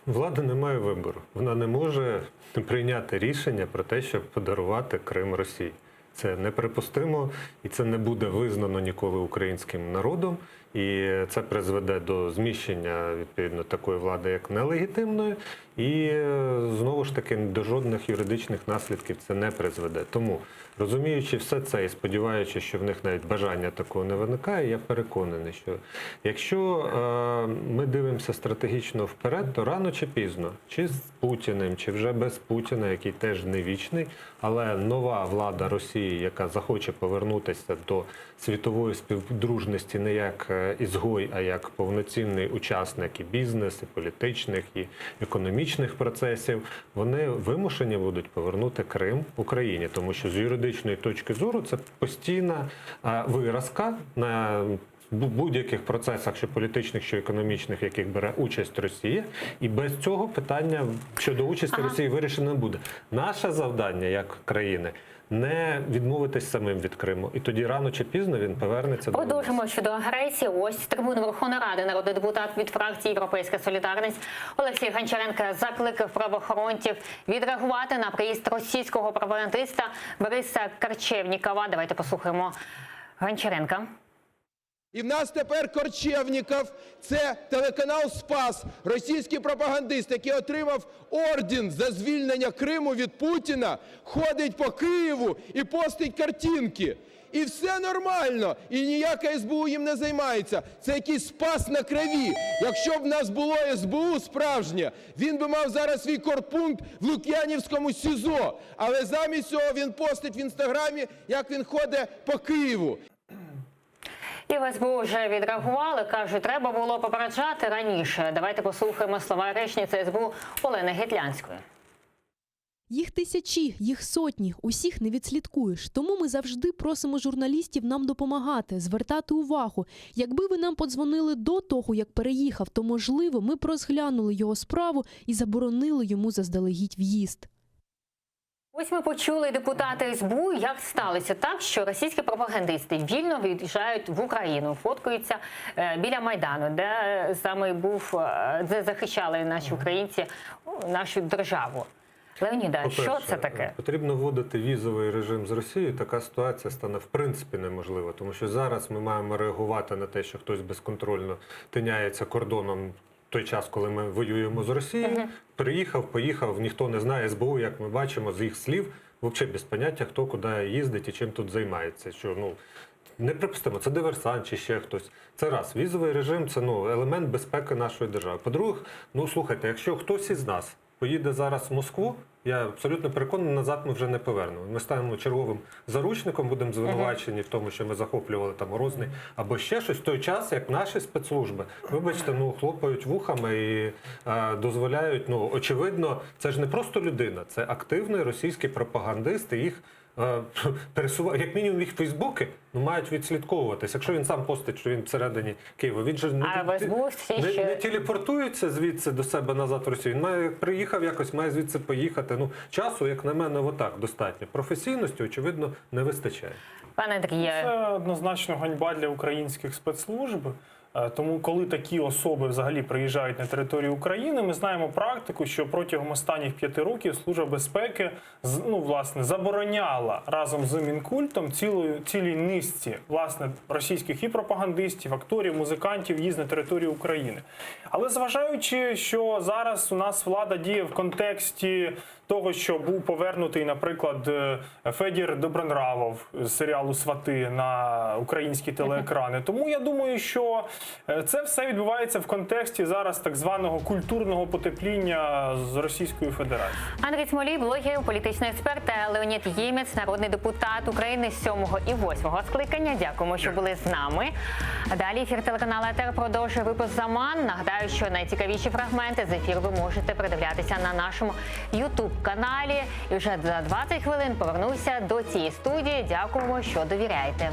Влада не має вибору. Вона не може прийняти рішення про те, щоб подарувати Крим Росії. Це неприпустимо, і це не буде визнано ніколи українським народом. І це призведе до зміщення, відповідно, такої влади, як нелегітимної. І, знову ж таки, до жодних юридичних наслідків це не призведе. Тому, розуміючи все це і сподіваючись, що в них навіть бажання такого не виникає, я переконаний, що якщо ми дивимося стратегічно вперед, то рано чи пізно, чи з Путіним, чи вже без Путіна, який теж не вічний, але нова влада Росії, яка захоче повернутися до світової співдружності не як ізгой, а як повноцінний учасник і бізнес, і політичних, і економічних процесів, вони вимушені будуть повернути Крим Україні, тому що з юридичної точки зору це постійна виразка на будь-яких процесах, що політичних, що економічних, в яких бере участь Росія, і без цього питання щодо участі Росії вирішено не буде. Наше завдання як країни не відмовитись самим від Криму. І тоді рано чи пізно він повернеться до нас. Продовжимо щодо агресії. Ось з трибуни Верховної Ради народний депутат від фракції «Європейська солідарність» Олексій Гончаренко закликав правоохоронців відреагувати на приїзд російського пропагандиста Бориса Корчевнікова. Давайте послухаємо Гончаренка. І в нас тепер Корчевніков – це телеканал «Спас», російський пропагандист, який отримав орден за звільнення Криму від Путіна, ходить по Києву і постить картинки. І все нормально, і ніяка СБУ їм не займається. Це якийсь спас на крові. Якщо б в нас було СБУ справжнє, він би мав зараз свій корпункт в Лук'янівському СІЗО. Але замість цього він постить в Інстаграмі, як він ходить по Києву. І в СБУ вже відреагували, кажуть, треба було попереджати раніше. Давайте послухаємо слова речниці СБУ Олени Гетлянської. Їх тисячі, їх сотні, усіх не відслідкуєш. Тому ми завжди просимо журналістів нам допомагати, звертати увагу. Якби ви нам подзвонили до того, як переїхав, то, можливо, ми б розглянули його справу і заборонили йому заздалегідь в'їзд. Ось ми почули депутати СБУ, як сталося так, що російські пропагандисти вільно виїжджають в Україну, фоткаються біля Майдану, де саме був, де захищали наші українці нашу державу. Леоніда, що це таке? Потрібно вводити візовий режим з Росією. Така ситуація стане в принципі неможлива, тому що зараз ми маємо реагувати на те, що хтось безконтрольно тиняється кордоном в той час, коли ми воюємо з Росією. Приїхав, поїхав, ніхто не знає. СБУ, як ми бачимо з їх слів, взагалі без поняття, хто куди їздить і чим тут займається. Що, неприпустимо, це диверсант чи ще хтось. Це раз. Візовий режим – це елемент безпеки нашої держави. По-друге, слухайте, якщо хтось із нас поїде зараз в Москву, я абсолютно переконаний, назад ми вже не повернемо. Ми станемо черговим заручником, будемо звинувачені в тому, що ми захоплювали там Грозний або ще щось, в той час, як наші спецслужби, вибачте, хлопають вухами і дозволяють, очевидно, це ж не просто людина, це активний російський пропагандист, і їх як мінімум їх фейсбуки мають відслідковуватись. Якщо він сам постить, що він всередині Києва, він же не телепортується звідси до себе назад в Росію. Він приїхав якось, має звідси поїхати. Часу, як на мене, отак достатньо. Професійності, очевидно, не вистачає. Пане Андріє, це однозначно ганьба для українських спецслужб. Тому, коли такі особи взагалі приїжджають на територію України, ми знаємо практику, що протягом останніх 5 років Служба безпеки забороняла разом з Мінкультом цілій низці російських і пропагандистів, акторів, музикантів їзд на територію України. Але зважаючи, що зараз у нас влада діє в контексті того, що був повернутий, наприклад, Федір Добронравов з серіалу «Свати» на українські телеекрани. Тому я думаю, що це все відбувається в контексті зараз так званого культурного потепління з Російською Федерацією. Андрій Смолій, блогер, політичний експерт, та Леонід Ємець, народний депутат України з 7-го і 8-го скликання. Дякуємо, що були з нами. Далі ефір телеканалу ЕТР продовжує випуск «Заман». Нагадаю, що найцікавіші фрагменти з ефіру ви можете передивлятися на нашому YouTube-каналі. І вже за 20 хвилин повернуся до цієї студії. Дякуємо, що довіряєте.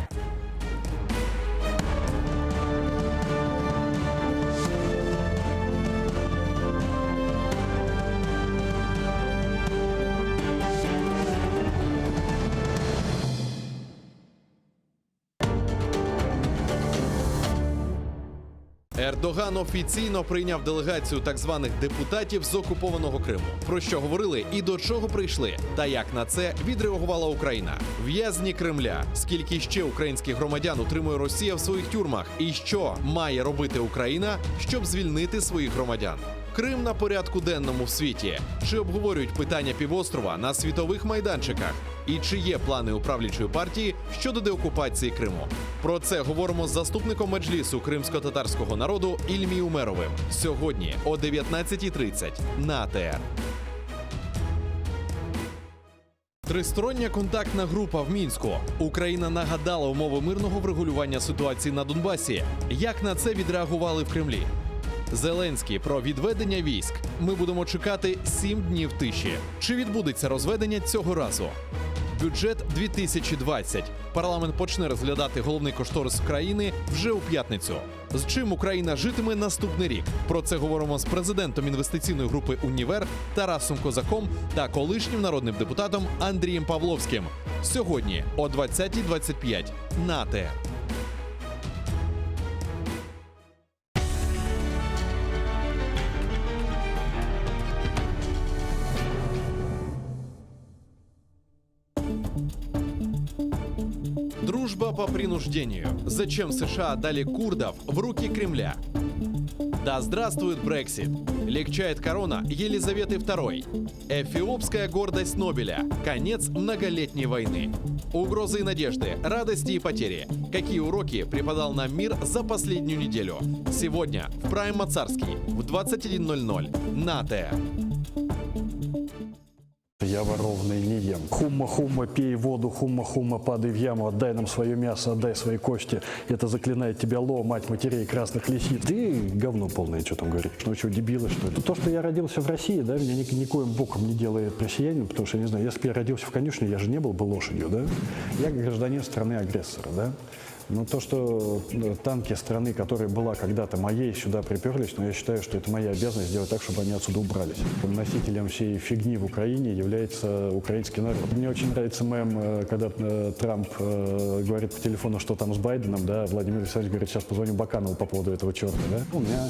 Ердоган офіційно прийняв делегацію так званих депутатів з окупованого Криму. Про що говорили і до чого прийшли, та як на це відреагувала Україна. В'язні Кремля, скільки ще українських громадян утримує Росія в своїх тюрмах, і що має робити Україна, щоб звільнити своїх громадян. Крим на порядку денному в світі. Чи обговорюють питання півострова на світових майданчиках? І чи є плани у правлячої партії щодо деокупації Криму? Про це говоримо з заступником меджлісу кримсько-татарського народу Ільмі Умеровим. Сьогодні о 19:30 на АТР. Тристороння контактна група в Мінську. Україна нагадала умови мирного врегулювання ситуації на Донбасі. Як на це відреагували в Кремлі? Зеленський про відведення військ. Ми будемо чекати 7 днів тиші. Чи відбудеться розведення цього разу? Бюджет 2020. Парламент почне розглядати головний кошторис країни вже у п'ятницю. З чим Україна житиме наступний рік? Про це говоримо з президентом інвестиційної групи «Універ» Тарасом Козаком та колишнім народним депутатом Андрієм Павловським. Сьогодні о 20:25 на АТР. Дружба по принуждению. Зачем США дали курдов в руки Кремля? Да здравствует Брексит. Легчает корона Елизаветы II. Эфиопская гордость Нобеля. Конец многолетней войны. Угрозы и надежды, радости и потери. Какие уроки преподал нам мир за последнюю неделю? Сегодня в Прайм Мацарский в 21:00 на АТР. Я воровный не ем. Хумма-хумма, пей воду, хумма-хумма, падай в яму, отдай нам свое мясо, отдай свои кости. Это заклинает тебя Ло, мать матерей красных лисиц. Ты говно полное, что там говоришь. Ну что, дебилы, что это? То, что я родился в России, да, меня никоим боком не делает россиянин, потому что, не знаю, если бы я родился в конюшне, я же не был бы лошадью, да? Я гражданин страны-агрессора, да? Но то, что танки страны, которая была когда-то моей, сюда приперлись, но я считаю, что это моя обязанность сделать так, чтобы они отсюда убрались. Носителем всей фигни в Украине является украинский народ. Мне очень нравится мем, когда Трамп говорит по телефону, что там с Байденом, да, Владимир Александрович говорит, сейчас позвоню Баканову по поводу этого черта, да. У меня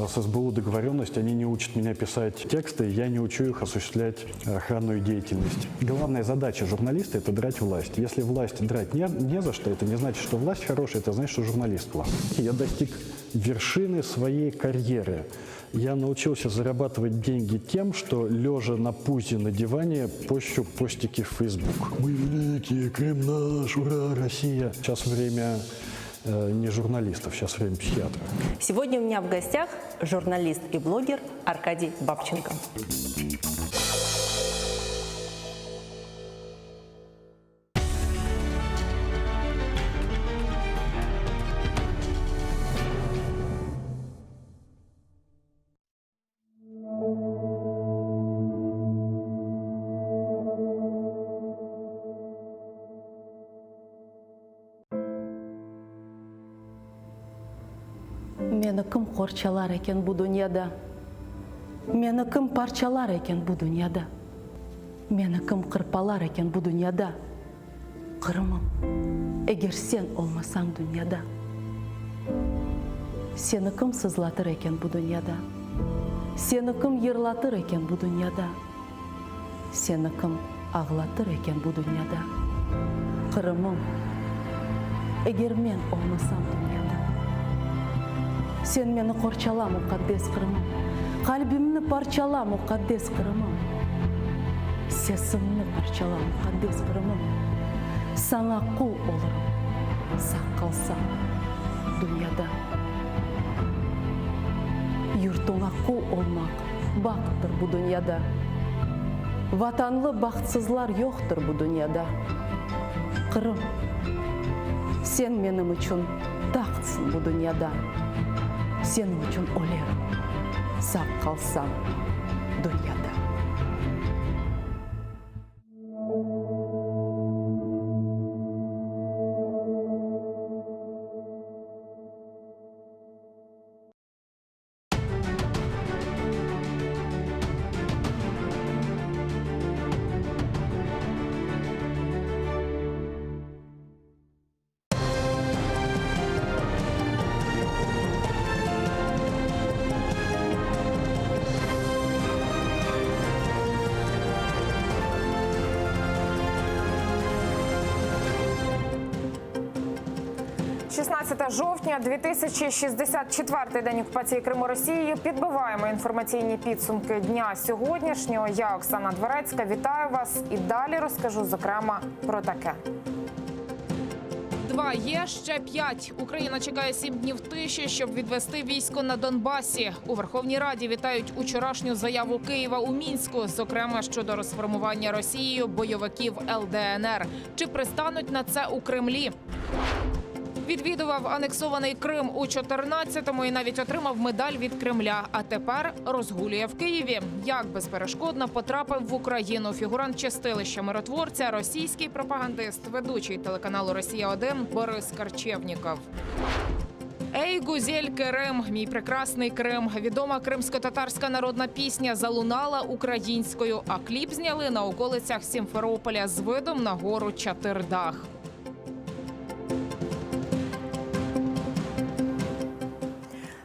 с СБУ договоренность, они не учат меня писать тексты, я не учу их осуществлять охранную деятельность. Главная задача журналиста – это драть власть. Если власть драть не за что, это не значит, что власть хорошая, это значит, что журналист классный. Я достиг вершины своей карьеры. Я научился зарабатывать деньги тем, что, лежа на пузе на диване, пощу постики в Facebook. Мы великие, Крым наш, ура, Россия. Сейчас время не журналистов, сейчас время психиатра. Сегодня у меня в гостях журналист и блогер Аркадий Бабченко. Meni kim qorchalar ekan bu dunyoda? Meni kim parchalar ekan bu dunyoda? Meni kim qirpalar ekan bu dunyoda? Qirmim, agar sen olmasang dunyoda. Seni kim sızlatır ekan bu dunyoda? Seni kim yig'latır ekan bu dunyoda? Seni kim ağlatır ekan bu dunyoda? Qirmim, agar men olmasam dunyoda. Sen meni qorchala muqaddas Qirmim, qalbimni parchala muqaddas Qirmim, sesimni parchala muqaddas Qirmim, sana qul olurum, saq qolsam dunyoda. Yurtunga qul olmak baxtdir bu dunyoda. Vatanlı baxtsizlar yo'qdir bu dunyoda. Qirm, sen menim uchun taxtsin bu dunyoda. Senin uchun o'larim, saq qolsam dunyoda. Жовтня, 2064-й день окупації Криму Росією. Підбиваємо інформаційні підсумки дня сьогоднішнього. Я, Оксана Дворецька, вітаю вас і далі розкажу, зокрема, про таке. 2 є, ще 5. Україна чекає 7 днів тиші, щоб відвести військо на Донбасі. У Верховній Раді вітають учорашню заяву Києва у Мінську, зокрема щодо розформування Росією бойовиків ЛДНР. Чи пристануть на це у Кремлі? Відвідував анексований Крим у 14-му і навіть отримав медаль від Кремля. А тепер розгулює в Києві. Як безперешкодно потрапив в Україну фігурант чистилища миротворця, російський пропагандист, ведучий телеканалу «Росія-1» Борис Корчевніков. «Ей, гузель Крим, мій прекрасний Крим». Відома кримсько-татарська народна пісня залунала українською, а кліп зняли на околицях Сімферополя з видом на гору Чатирдах.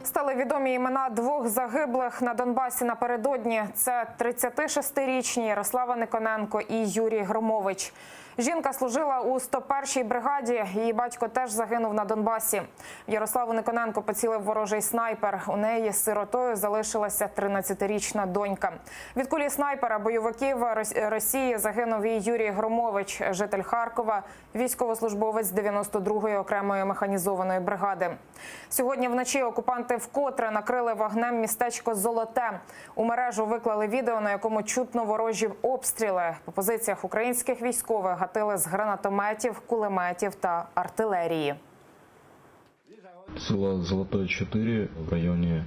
Стали відомі імена 2 загиблих на Донбасі напередодні. Це 36-річні Ярослава Никоненко і Юрій Громович. Жінка служила у 101-й бригаді, її батько теж загинув на Донбасі. Ярославу Никоненко поцілив ворожий снайпер. У неї сиротою залишилася 13-річна донька. Від кулі снайпера бойовиків Росії загинув і Юрій Громович, житель Харкова, військовослужбовець 92-ї окремої механізованої бригади. Сьогодні вночі окупанти вкотре накрили вогнем містечко Золоте. У мережу виклали відео, на якому чутно ворожі обстріли. По позиціях українських військових гатили з гранатометів, кулеметів та артилерії. Село Золотое 4 в районі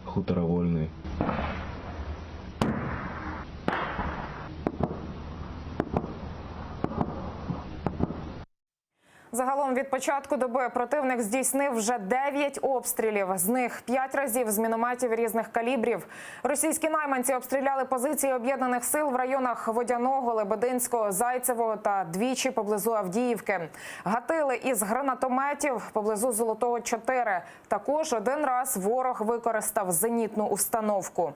хутора Вольний. Загалом від початку доби противник здійснив вже 9 обстрілів. З них 5 разів з мінометів різних калібрів. Російські найманці обстріляли позиції об'єднаних сил в районах Водяного, Лебединського, Зайцевого та двічі поблизу Авдіївки. Гатили із гранатометів поблизу Золотого 4. Також 1 раз ворог використав зенітну установку.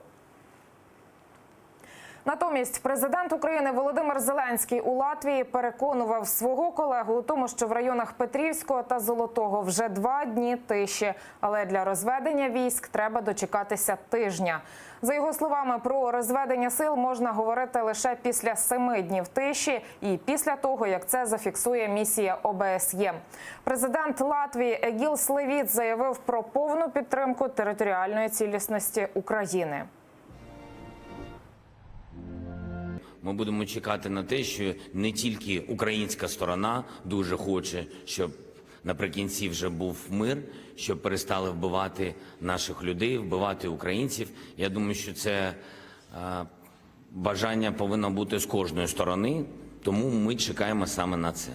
Натомість президент України Володимир Зеленський у Латвії переконував свого колегу у тому, що в районах Петрівського та Золотого вже 2 дні тиші, але для розведення військ треба дочекатися тижня. За його словами, про розведення сил можна говорити лише після 7 днів тиші і після того, як це зафіксує місія ОБСЄ. Президент Латвії Егілс Левіт заявив про повну підтримку територіальної цілісності України. Ми будемо чекати на те, що не тільки українська сторона дуже хоче, щоб наприкінці вже був мир, щоб перестали вбивати наших людей, вбивати українців. Я думаю, що це бажання повинно бути з кожної сторони, тому ми чекаємо саме на це.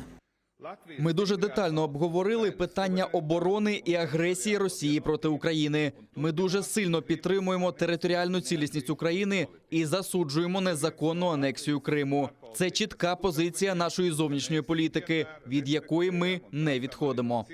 Ми дуже детально обговорили питання оборони і агресії Росії проти України. Ми дуже сильно підтримуємо територіальну цілісність України і засуджуємо незаконну анексію Криму. Це чітка позиція нашої зовнішньої політики, від якої ми не відходимо.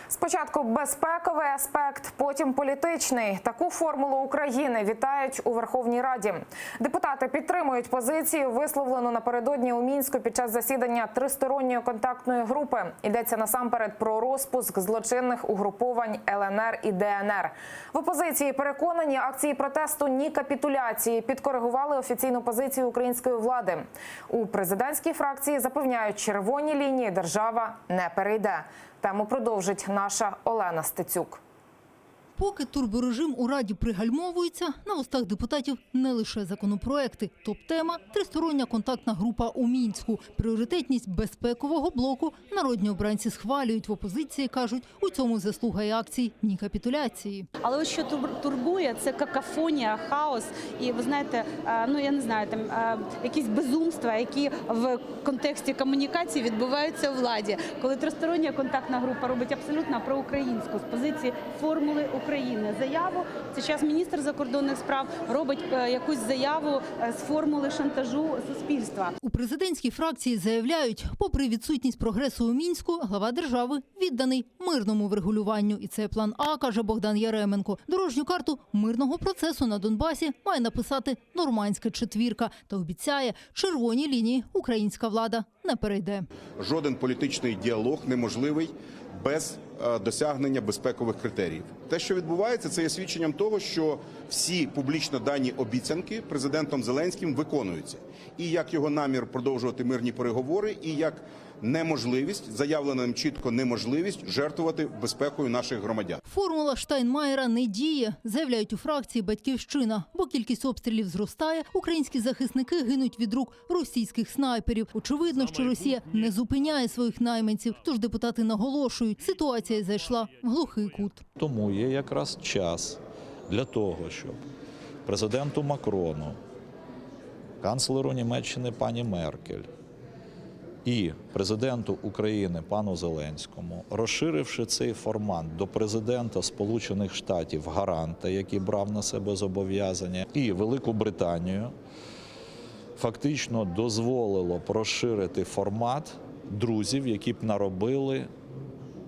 Спочатку безпековий аспект, потім політичний. Таку формулу України вітають у Верховній Раді. Депутати підтримують позицію, висловлену напередодні у Мінську під час засідання тристоронньої контактної групи. Йдеться насамперед про розпуск злочинних угруповань ЛНР і ДНР. В опозиції переконані, акції протесту «Ні капітуляції» підкоригували офіційну позицію української влади. У президентській фракції запевняють, червоні лінії держава не перейде. Тему продовжить наша Олена Стецюк. Поки турборежим у Раді пригальмовується, на устах депутатів не лише законопроекти. Топ-тема – тристороння контактна група у Мінську. Пріоритетність безпекового блоку народні обранці схвалюють. В опозиції кажуть, у цьому заслуга і акцій «Ні капітуляції». Але ось що турбує, це какафонія, хаос і, ви знаєте, я не знаю, там якісь безумства, які в контексті комунікації відбуваються у владі. Коли тристороння контактна група робить абсолютно проукраїнську з позиції формули України заяву, зараз міністр закордонних справ робить якусь заяву з формули шантажу суспільства. У президентській фракції заявляють, попри відсутність прогресу у Мінську, глава держави відданий мирному врегулюванню. І це план А, каже Богдан Яременко. Дорожню карту мирного процесу на Донбасі має написати нормандська четвірка. Та обіцяє, червоні лінії українська влада не перейде. Жоден політичний діалог неможливий без досягнення безпекових критеріїв. Те, що відбувається, це є свідченням того, що всі публічно дані обіцянки президентом Зеленським виконуються. І як його намір продовжувати мирні переговори, і як неможливість, заявлена ним чітко неможливість жертвувати безпекою наших громадян. Формула Штайнмаєра не діє, заявляють у фракції «Батьківщина». Бо кількість обстрілів зростає, українські захисники гинуть від рук російських снайперів. Очевидно, що Росія не зупиняє своїх найманців, тож депутати наголошують, ситуація зайшла в глухий кут. Тому є якраз час для того, щоб президенту Макрону, канцлеру Німеччини пані Меркель і президенту України пану Зеленському, розширивши цей формат до президента Сполучених Штатів гаранта, який брав на себе зобов'язання, і Велику Британію, фактично дозволило розширити формат друзів, які б наробили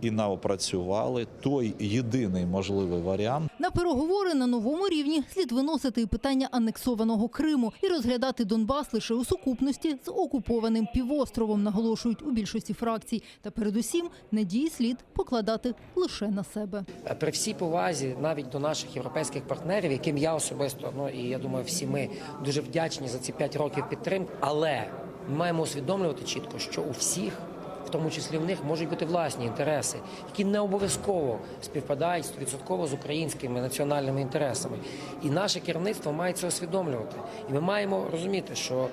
і наопрацювали той єдиний можливий варіант. На переговори на новому рівні слід виносити і питання анексованого Криму і розглядати Донбас лише у сукупності з окупованим півостровом, наголошують у більшості фракцій. Та передусім надії слід покладати лише на себе. При всій повазі навіть до наших європейських партнерів, яким я особисто, і я думаю, всі ми дуже вдячні за ці 5 років підтримки, але ми маємо усвідомлювати чітко, що у всіх, в тому числі в них, можуть бути власні інтереси, які не обов'язково співпадають 100% з українськими національними інтересами. І наше керівництво має це усвідомлювати. І ми маємо розуміти, що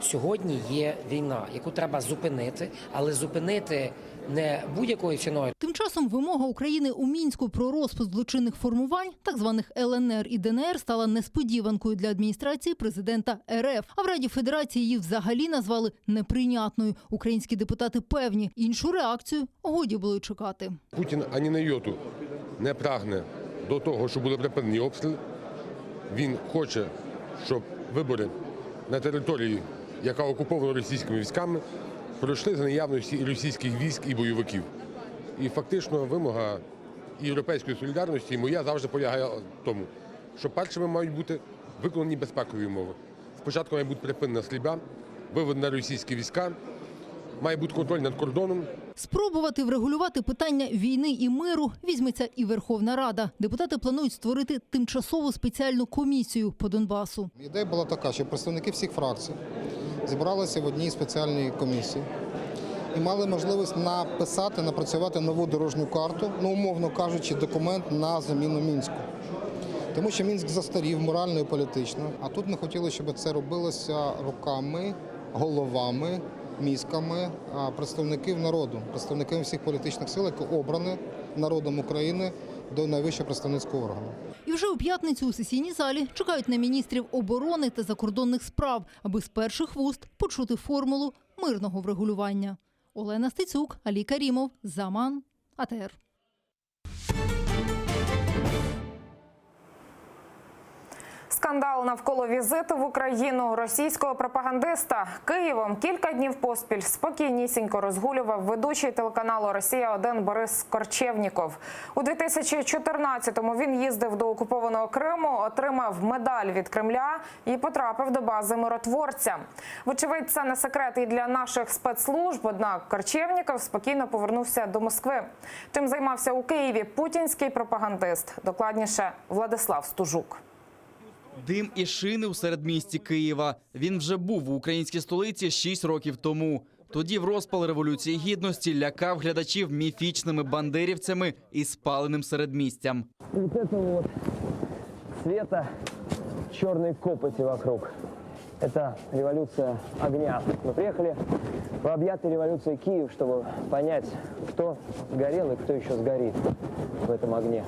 сьогодні є війна, яку треба зупинити, але зупинити не будь-якою ціною. Тим часом вимога України у Мінську про розпуск злочинних формувань, так званих ЛНР і ДНР, стала несподіванкою для адміністрації президента РФ. А в Раді Федерації її взагалі назвали неприйнятною. Українські депутати певні, іншу реакцію годі було й чекати. Путін ані на йоту не прагне до того, щоб були припинені обстріли. Він хоче, щоб вибори на території, яка окупована російськими військами, пройшли за наявності і російських військ, і бойовиків. І фактично вимога європейської солідарності, моя завжди полягає в тому, що першими мають бути виконані безпекові умови. Спочатку має бути припинена стрільба, виведена російські війська, має бути контроль над кордоном. Спробувати врегулювати питання війни і миру візьметься і Верховна Рада. Депутати планують створити тимчасову спеціальну комісію по Донбасу. Ідея була така, що представники всіх фракцій зібралися в одній спеціальній комісії і мали можливість напрацювати нову дорожню карту, умовно кажучи, документ на заміну Мінську. Тому що Мінськ застарів морально і політично. А тут ми хотіли, щоб це робилося руками, головами, мізками представників народу, представників всіх політичних сил, які обрані народом України до найвищого представницького органу. І вже у п'ятницю у сесійній залі чекають на міністрів оборони та закордонних справ, аби з перших вуст почути формулу мирного врегулювання. Олена Стецюк, Алі Карімов, Заман, АТР. Скандал навколо візиту в Україну російського пропагандиста. Києвом кілька днів поспіль спокійнісінько розгулював ведучий телеканалу «Росія-1» Борис Корчевніков. У 2014-му він їздив до окупованого Криму, отримав медаль від Кремля і потрапив до бази миротворця. Вочевидь, це не секрет і для наших спецслужб, однак Корчевніков спокійно повернувся до Москви. Чим займався у Києві путінський пропагандист? Докладніше Владислав Стужук. Дим і шини у середмісті Києва. Він вже був у українській столиці 6 років тому. Тоді в розпал Революції Гідності лякав глядачів міфічними бандерівцями і спаленим середмістям. Вот это вот цвета черной копоти вокруг. Это революция огня. Мы приехали в объятый революцией Киев, чтобы понять, кто горел и кто еще сгорит в этом огне.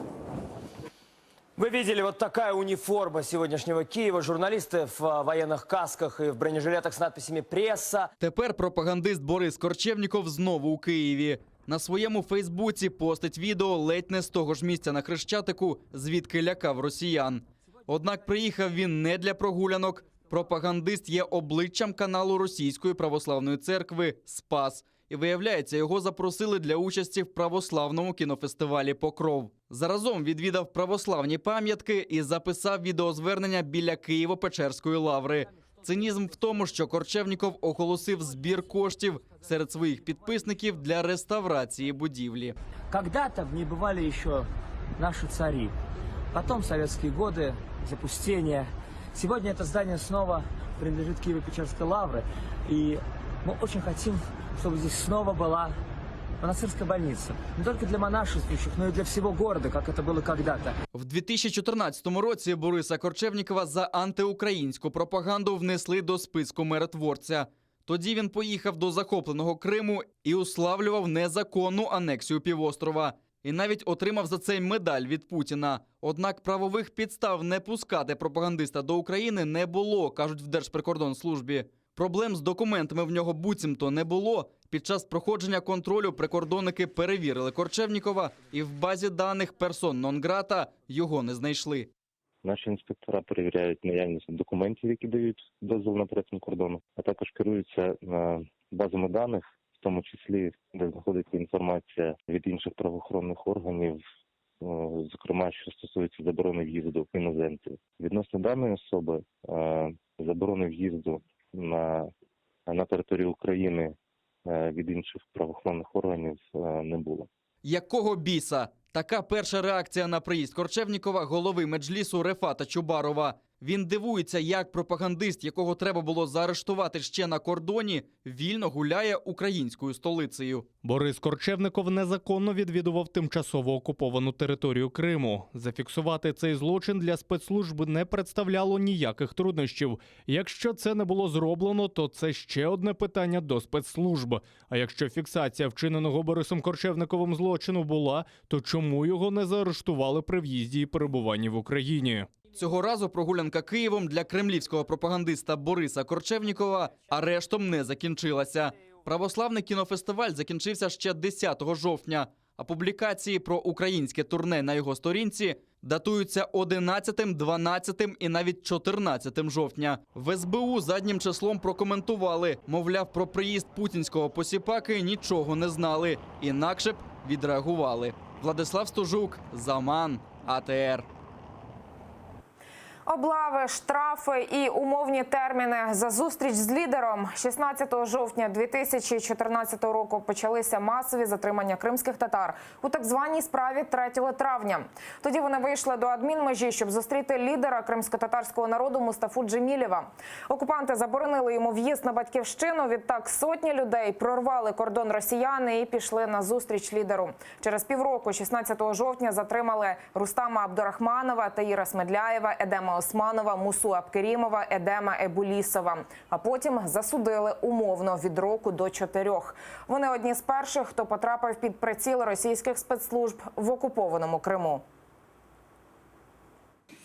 Вы видели, вот такая униформа сегодняшнего Киева. Журналисты в военных касках и в бронежилетах с надписями «Пресса». Тепер пропагандист Борис Корчевніков знову у Києві. На своєму Фейсбуці постить відео ледь не з того ж місця на Хрещатику, звідки лякав росіян. Однак приїхав він не для прогулянок. Пропагандист є обличчям каналу Російської православної церкви «Спас». І виявляється, його запросили для участі в православному кінофестивалі «Покров». Заразом відвідав православні пам'ятки і записав відеозвернення біля Києво-Печерської лаври. Цинізм в тому, що Корчевніков оголосив збір коштів серед своїх підписників для реставрації будівлі. Когда-то в ней бывали еще наши цари. Потом советские годы, запустение. Сегодня это здание снова принадлежит Киево-Печерской лавре. И мы очень хотим, чтобы здесь снова была монастырская больница. Не только для монашествующих, но и для всего города, как это было когда-то. В 2014 році Бориса Корчевнікова за антиукраїнську пропаганду внесли до списку миротворця. Тоді він поїхав до захопленого Криму і уславлював незаконну анексію півострова. І навіть отримав за це медаль від Путіна. Однак правових підстав не пускати пропагандиста до України не було, кажуть в Держприкордонслужбі. Проблем з документами в нього буцімто не було. Під час проходження контролю прикордонники перевірили Корчевнікова і в базі даних персон нон-грата його не знайшли. Наші інспектора перевіряють наявність документів, які дають дозвіл на перетин кордону, а також керуються базами даних, в тому числі, де знаходиться інформація від інших правоохоронних органів, зокрема, що стосується заборони в'їзду іноземців. Відносно даної особи заборони в'їзду на територію України від інших правоохоронних органів не було. Якого біса? Така перша реакція на приїзд Корчевнікова голови Меджлісу Рефата Чубарова. Він дивується, як пропагандист, якого треба було заарештувати ще на кордоні, вільно гуляє українською столицею. Борис Корчевніков незаконно відвідував тимчасово окуповану територію Криму. Зафіксувати цей злочин для спецслужб не представляло ніяких труднощів. Якщо це не було зроблено, то це ще одне питання до спецслужб. А якщо фіксація вчиненого Борисом Корчевніковим злочину була, то чому його не заарештували при в'їзді і перебуванні в Україні? Цього разу прогулянка Києвом для кремлівського пропагандиста Бориса Корчевнікова арештом не закінчилася. Православний кінофестиваль закінчився ще 10 жовтня, а публікації про українське турне на його сторінці датуються 11, 12 і навіть 14 жовтня. В СБУ заднім числом прокоментували, мовляв, про приїзд путінського посіпаки нічого не знали, інакше б відреагували. Владислав Стужук, Заман, АТР. Облави, штрафи і умовні терміни за зустріч з лідером. 16 жовтня 2014 року почалися масові затримання кримських татар у так званій справі 3 травня. Тоді вони вийшли до адмінмежі, щоб зустріти лідера кримсько-татарського народу Мустафу Джемілєва. Окупанти заборонили йому в'їзд на батьківщину. Відтак сотні людей прорвали кордон росіяни і пішли на зустріч лідеру. Через півроку, 16 жовтня, затримали Рустама Абдурахманова, Таїра Смедляєва, Едема Османова, Мусу Абкерімова, Едема Ебулісова. А потім засудили умовно від року до 4. Вони одні з перших, хто потрапив під приціл російських спецслужб в окупованому Криму.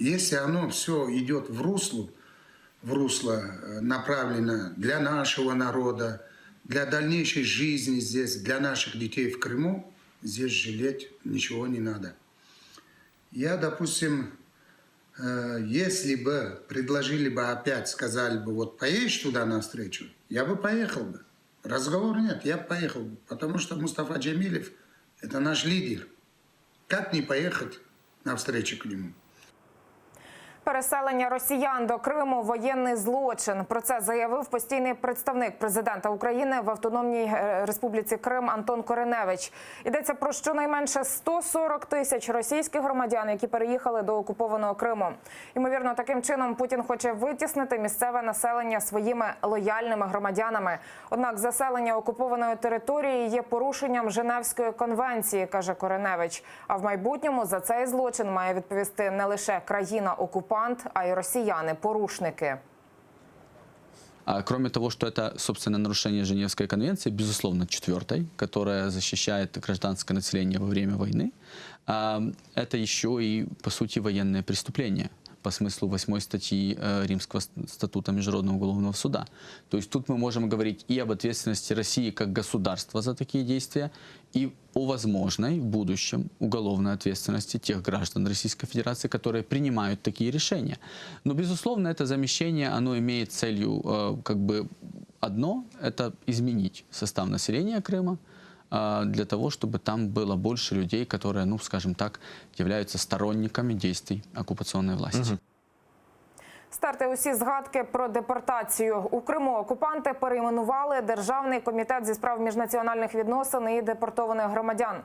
Если оно все идет в русло направлено для нашего народа, для дальнейшей жизни здесь, для наших детей в Крыму, здесь жалеть ничего не надо. Я, допустим, если бы предложили бы опять, сказали бы, вот поедешь туда навстречу, я бы поехал бы. Разговор нет, я бы поехал бы, потому что Мустафа Джемилев – это наш лидер. Как не поехать навстречу к нему? Переселення росіян до Криму – воєнний злочин. Про це заявив постійний представник президента України в Автономній Республіці Крим Антон Кориневич. Йдеться про щонайменше 140 тисяч російських громадян, які переїхали до окупованого Криму. Ймовірно, таким чином Путін хоче витіснити місцеве населення своїми лояльними громадянами. Однак заселення окупованої території є порушенням Женевської конвенції, каже Кориневич. А в майбутньому за цей злочин має відповісти не лише країна-окупант, а и россияне-порушники. Кроме того, что это, собственно, нарушение Женевской конвенции, безусловно, 4-й, которая защищает гражданское население во время войны, это еще и, по сути, военное преступление по смыслу 8 статьи Римского статута Международного уголовного суда. То есть тут мы можем говорить и об ответственности России как государства за такие действия, и о возможной в будущем уголовной ответственности тех граждан Российской Федерации, которые принимают такие решения. Но, безусловно, это замещение, оно имеет целью как бы одно – это изменить состав населения Крыма, для того, чтобы там было больше людей, которые, ну, скажем так, являются сторонниками действий оккупационной власти. Стерти усі згадки про депортацію. У Криму окупанти перейменували Державний комітет зі справ міжнаціональних відносин і депортованих громадян.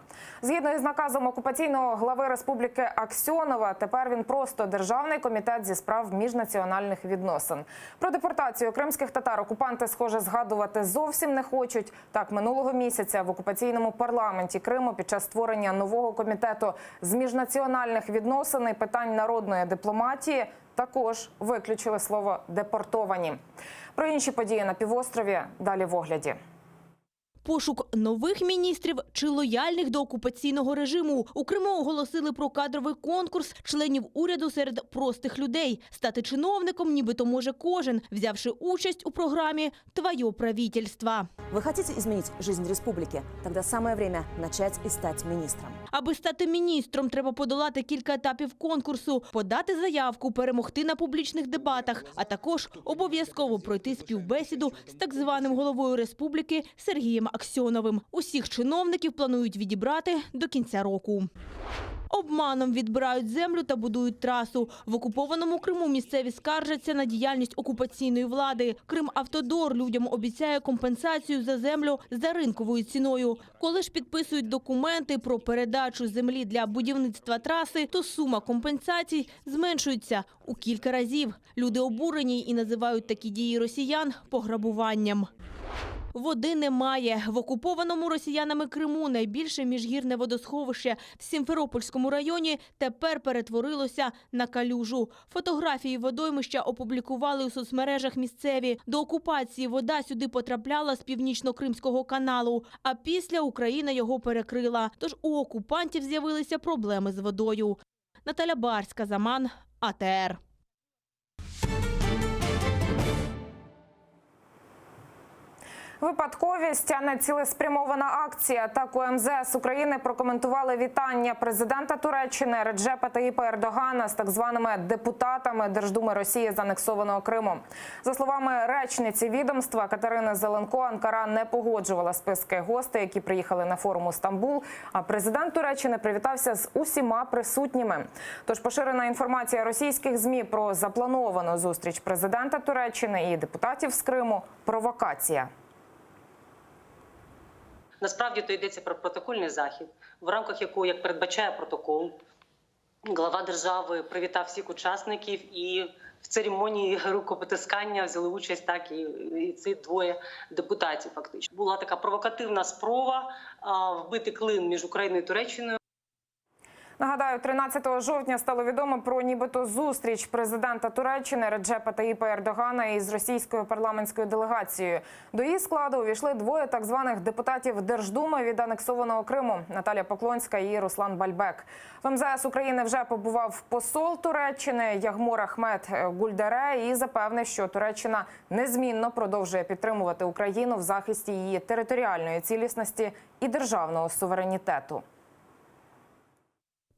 Згідно із наказом окупаційного глави республіки Аксьонова, тепер він просто Державний комітет зі справ міжнаціональних відносин. Про депортацію кримських татар окупанти, схоже, згадувати зовсім не хочуть. Так, минулого місяця в окупаційному парламенті Криму під час створення нового комітету з міжнаціональних відносин і питань народної дипломатії також виключили слово «депортовані». Про інші події на півострові далі в огляді. Пошук нових міністрів чи лояльних до окупаційного режиму. У Криму оголосили про кадровий конкурс членів уряду серед простих людей. Стати чиновником нібито може кожен, взявши участь у програмі «Твоє правительство». Вы хотите изменить жизнь республики? Тогда самое время начать и стать министром. Аби стати міністром, треба подолати кілька етапів конкурсу, подати заявку, перемогти на публічних дебатах, а також обов'язково пройти співбесіду з так званим головою республіки Сергієм Аксьоновим. Усіх чиновників планують відібрати до кінця року. Обманом відбирають землю та будують трасу. В окупованому Криму місцеві скаржаться на діяльність окупаційної влади. Кримавтодор людям обіцяє компенсацію за землю за ринковою ціною. Коли ж підписують документи про передачу землі для будівництва траси, то сума компенсацій зменшується у кілька разів. Люди обурені і називають такі дії росіян пограбуванням. Води немає. В окупованому росіянами Криму найбільше міжгірне водосховище в Сімферопольському районі тепер перетворилося на калюжу. Фотографії водоймища опублікували у соцмережах місцеві. До окупації вода сюди потрапляла з Північно-Кримського каналу, а після Україна його перекрила. Тож у окупантів з'явилися проблеми з водою. Наталя Барська, Заман, АТР. Випадковість, а не цілеспрямована акція. Так у МЗС України прокоментували вітання президента Туреччини Реджепа Таїпа Ердогана з так званими депутатами Держдуми Росії з анексованого Криму. За словами речниці відомства Катерини Зеленко, Анкара не погоджувала списки гостей, які приїхали на форум у Стамбул, а президент Туреччини привітався з усіма присутніми. Тож поширена інформація російських ЗМІ про заплановану зустріч президента Туреччини і депутатів з Криму – провокація. Насправді то йдеться про протокольний захід, в рамках якого, як передбачає протокол, глава держави привітав всіх учасників і в церемонії рукопотискання взяли участь так і ці двоє депутатів фактично. Була така провокативна спроба вбити клин між Україною і Туреччиною. Нагадаю, 13 жовтня стало відомо про нібито зустріч президента Туреччини Реджепа Таїпа Ердогана із російською парламентською делегацією. До її складу увійшли двоє так званих депутатів Держдуми від анексованого Криму – Наталія Поклонська і Руслан Бальбек. В МЗС України вже побував посол Туреччини Ягмур Ахмед Гульдере і запевнив, що Туреччина незмінно продовжує підтримувати Україну в захисті її територіальної цілісності і державного суверенітету.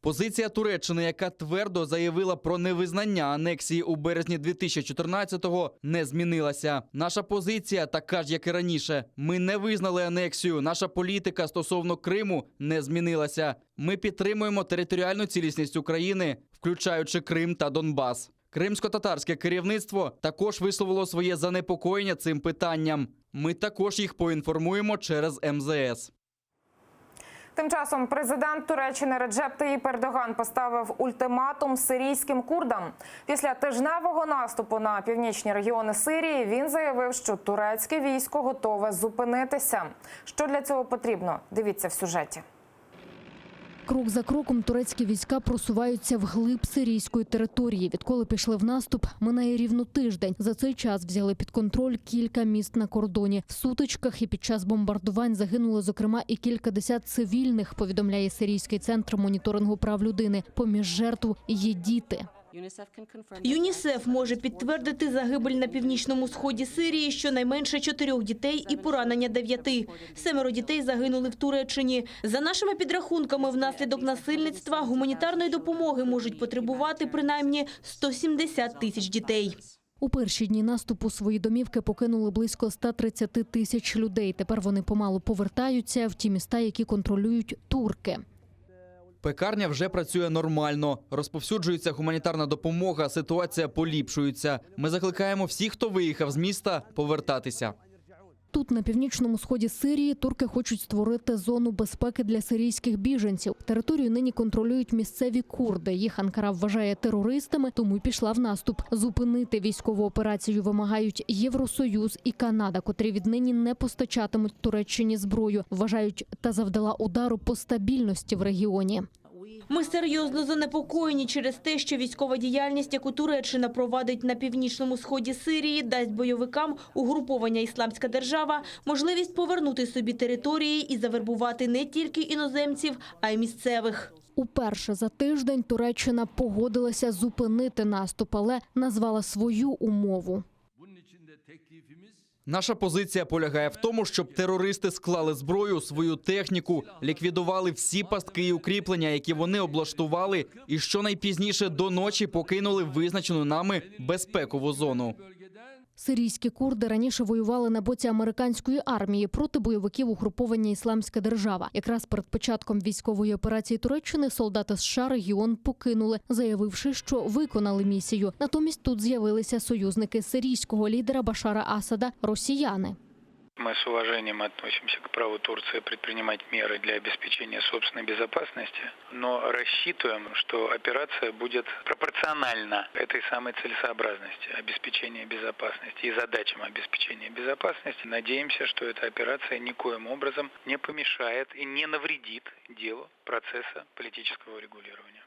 Позиція Туреччини, яка твердо заявила про невизнання анексії у березні 2014-го, не змінилася. Наша позиція така ж, як і раніше. Ми не визнали анексію. Наша політика стосовно Криму не змінилася. Ми підтримуємо територіальну цілісність України, включаючи Крим та Донбас. Кримсько-татарське керівництво також висловило своє занепокоєння цим питанням. Ми також їх поінформуємо через МЗС. Тим часом президент Туреччини Реджеп Таїп Ердоган поставив ультиматум сирійським курдам. Після тижневого наступу на північні регіони Сирії він заявив, що турецьке військо готове зупинитися. Що для цього потрібно? Дивіться в сюжеті. Крок за кроком турецькі війська просуваються вглиб сирійської території. Відколи пішли в наступ, минає рівно тиждень. За цей час взяли під контроль кілька міст на кордоні. В сутичках і під час бомбардувань загинуло, зокрема, і кількадесят цивільних, повідомляє Сирійський центр моніторингу прав людини. Поміж жертв є діти. ЮНІСЕФ може підтвердити загибель на північному сході Сирії щонайменше 4 дітей і поранення 9. 7 дітей загинули в Туреччині. За нашими підрахунками, внаслідок насильництва гуманітарної допомоги можуть потребувати принаймні 170 тисяч дітей. У перші дні наступу свої домівки покинули близько 130 тисяч людей. Тепер вони помалу повертаються в ті міста, які контролюють турки. Пекарня вже працює нормально. Розповсюджується гуманітарна допомога, ситуація поліпшується. Ми закликаємо всіх, хто виїхав з міста, повертатися. Тут, на північному сході Сирії, турки хочуть створити зону безпеки для сирійських біженців. Територію нині контролюють місцеві курди. Їх Анкара вважає терористами, тому й пішла в наступ. Зупинити військову операцію вимагають Євросоюз і Канада, котрі віднині не постачатимуть Туреччині зброю. Вважають, та завдала удару по стабільності в регіоні. Ми серйозно занепокоєні через те, що військова діяльність, яку Туреччина провадить на північному сході Сирії, дасть бойовикам угруповання «Ісламська держава» можливість повернути собі території і завербувати не тільки іноземців, а й місцевих. Уперше за тиждень Туреччина погодилася зупинити наступ, але назвала свою умову. Наша позиція полягає в тому, щоб терористи склали зброю, свою техніку, ліквідували всі пастки і укріплення, які вони облаштували, і щонайпізніше до ночі покинули визначену нами безпекову зону. Сирійські курди раніше воювали на боці американської армії проти бойовиків угруповання «Ісламська держава». Якраз перед початком військової операції Туреччини солдати США регіон покинули, заявивши, що виконали місію. Натомість тут з'явилися союзники сирійського лідера Башара Асада – росіяни. Мы с уважением относимся к праву Турции предпринимать меры для обеспечения собственной безопасности, но рассчитываем, что операция будет пропорциональна этой самой целесообразности обеспечения безопасности и задачам обеспечения безопасности. Надеемся, что эта операция никоим образом не помешает и не навредит делу процесса политического урегулирования.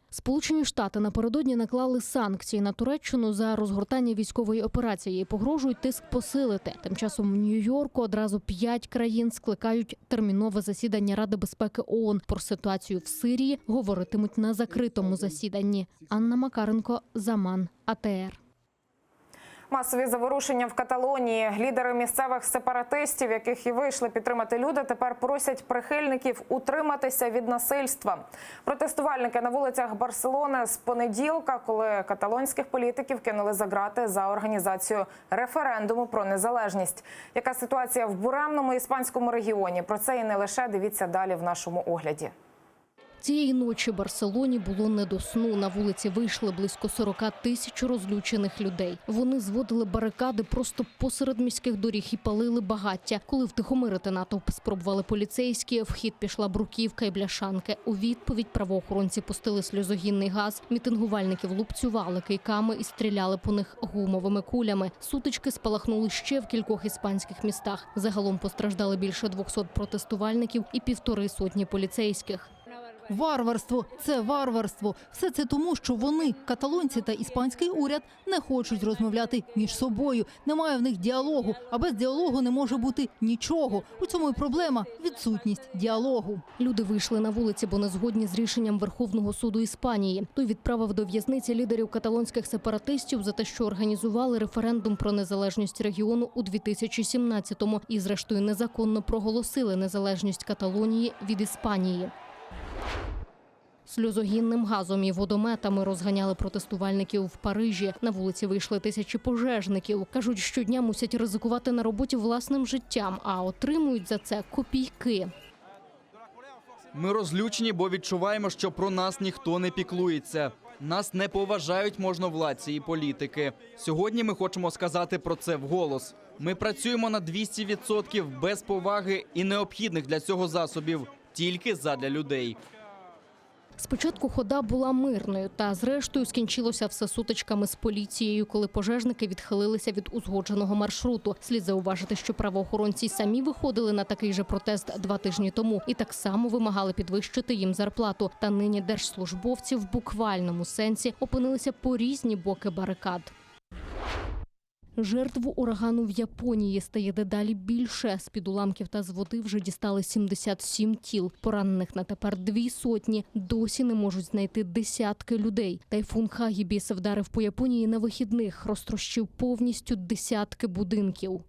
Сполучені Штати напередодні наклали санкції на Туреччину за розгортання військової операції і погрожують тиск посилити. Тим часом в Нью-Йорку одразу 5 країн скликають термінове засідання Ради безпеки ООН. Про ситуацію в Сирії говоритимуть на закритому засіданні. Анна Макаренко, Заман, АТР. Масові заворушення в Каталонії. Лідери місцевих сепаратистів, яких і вийшли підтримати люди, тепер просять прихильників утриматися від насильства. Протестувальники на вулицях Барселони з понеділка, коли каталонських політиків кинули за ґрати за організацію референдуму про незалежність. Яка ситуація в буремному іспанському регіоні? Про це і не лише, дивіться далі в нашому огляді. Цієї ночі Барселоні було не до сну. На вулиці вийшли близько 40 тисяч розлючених людей. Вони зводили барикади просто посеред міських доріг і палили багаття. Коли втихомирити натовп спробували поліцейські, в хід пішла бруківка і бляшанки. У відповідь правоохоронці пустили сльозогінний газ. Мітингувальників лупцювали кийками і стріляли по них гумовими кулями. Сутички спалахнули ще в кількох іспанських містах. Загалом постраждали більше 200 протестувальників і 150 поліцейських. Варварство – це варварство. Все це тому, що вони, каталонці та іспанський уряд, не хочуть розмовляти між собою. Немає в них діалогу, а без діалогу не може бути нічого. У цьому і проблема – відсутність діалогу. Люди вийшли на вулиці, бо не згодні з рішенням Верховного суду Іспанії. Той відправив до в'язниці лідерів каталонських сепаратистів за те, що організували референдум про незалежність регіону у 2017-му і, зрештою, незаконно проголосили незалежність Каталонії від Іспанії. Сльозогінним газом і водометами розганяли протестувальників в Парижі. На вулиці вийшли тисячі пожежників. Кажуть, щодня мусять ризикувати на роботі власним життям, а отримують за це копійки. Ми розлючені, бо відчуваємо, що про нас ніхто не піклується. Нас не поважають можновладці і політики. Сьогодні ми хочемо сказати про це вголос. Ми працюємо на 200% без поваги і необхідних для цього засобів. Тільки задля людей. Спочатку хода була мирною, та зрештою скінчилося все сутичками з поліцією, коли пожежники відхилилися від узгодженого маршруту. Слід зауважити, що правоохоронці самі виходили на такий же протест 2 тижні тому і так само вимагали підвищити їм зарплату. Та нині держслужбовці в буквальному сенсі опинилися по різні боки барикад. Жертв урагану в Японії стає дедалі більше. З-під уламків та з води вже дістали 77 тіл. Поранених на тепер 200. Досі не можуть знайти десятки людей. Тайфун Хагібіс вдарив по Японії на вихідних. Розтрощив повністю десятки будинків.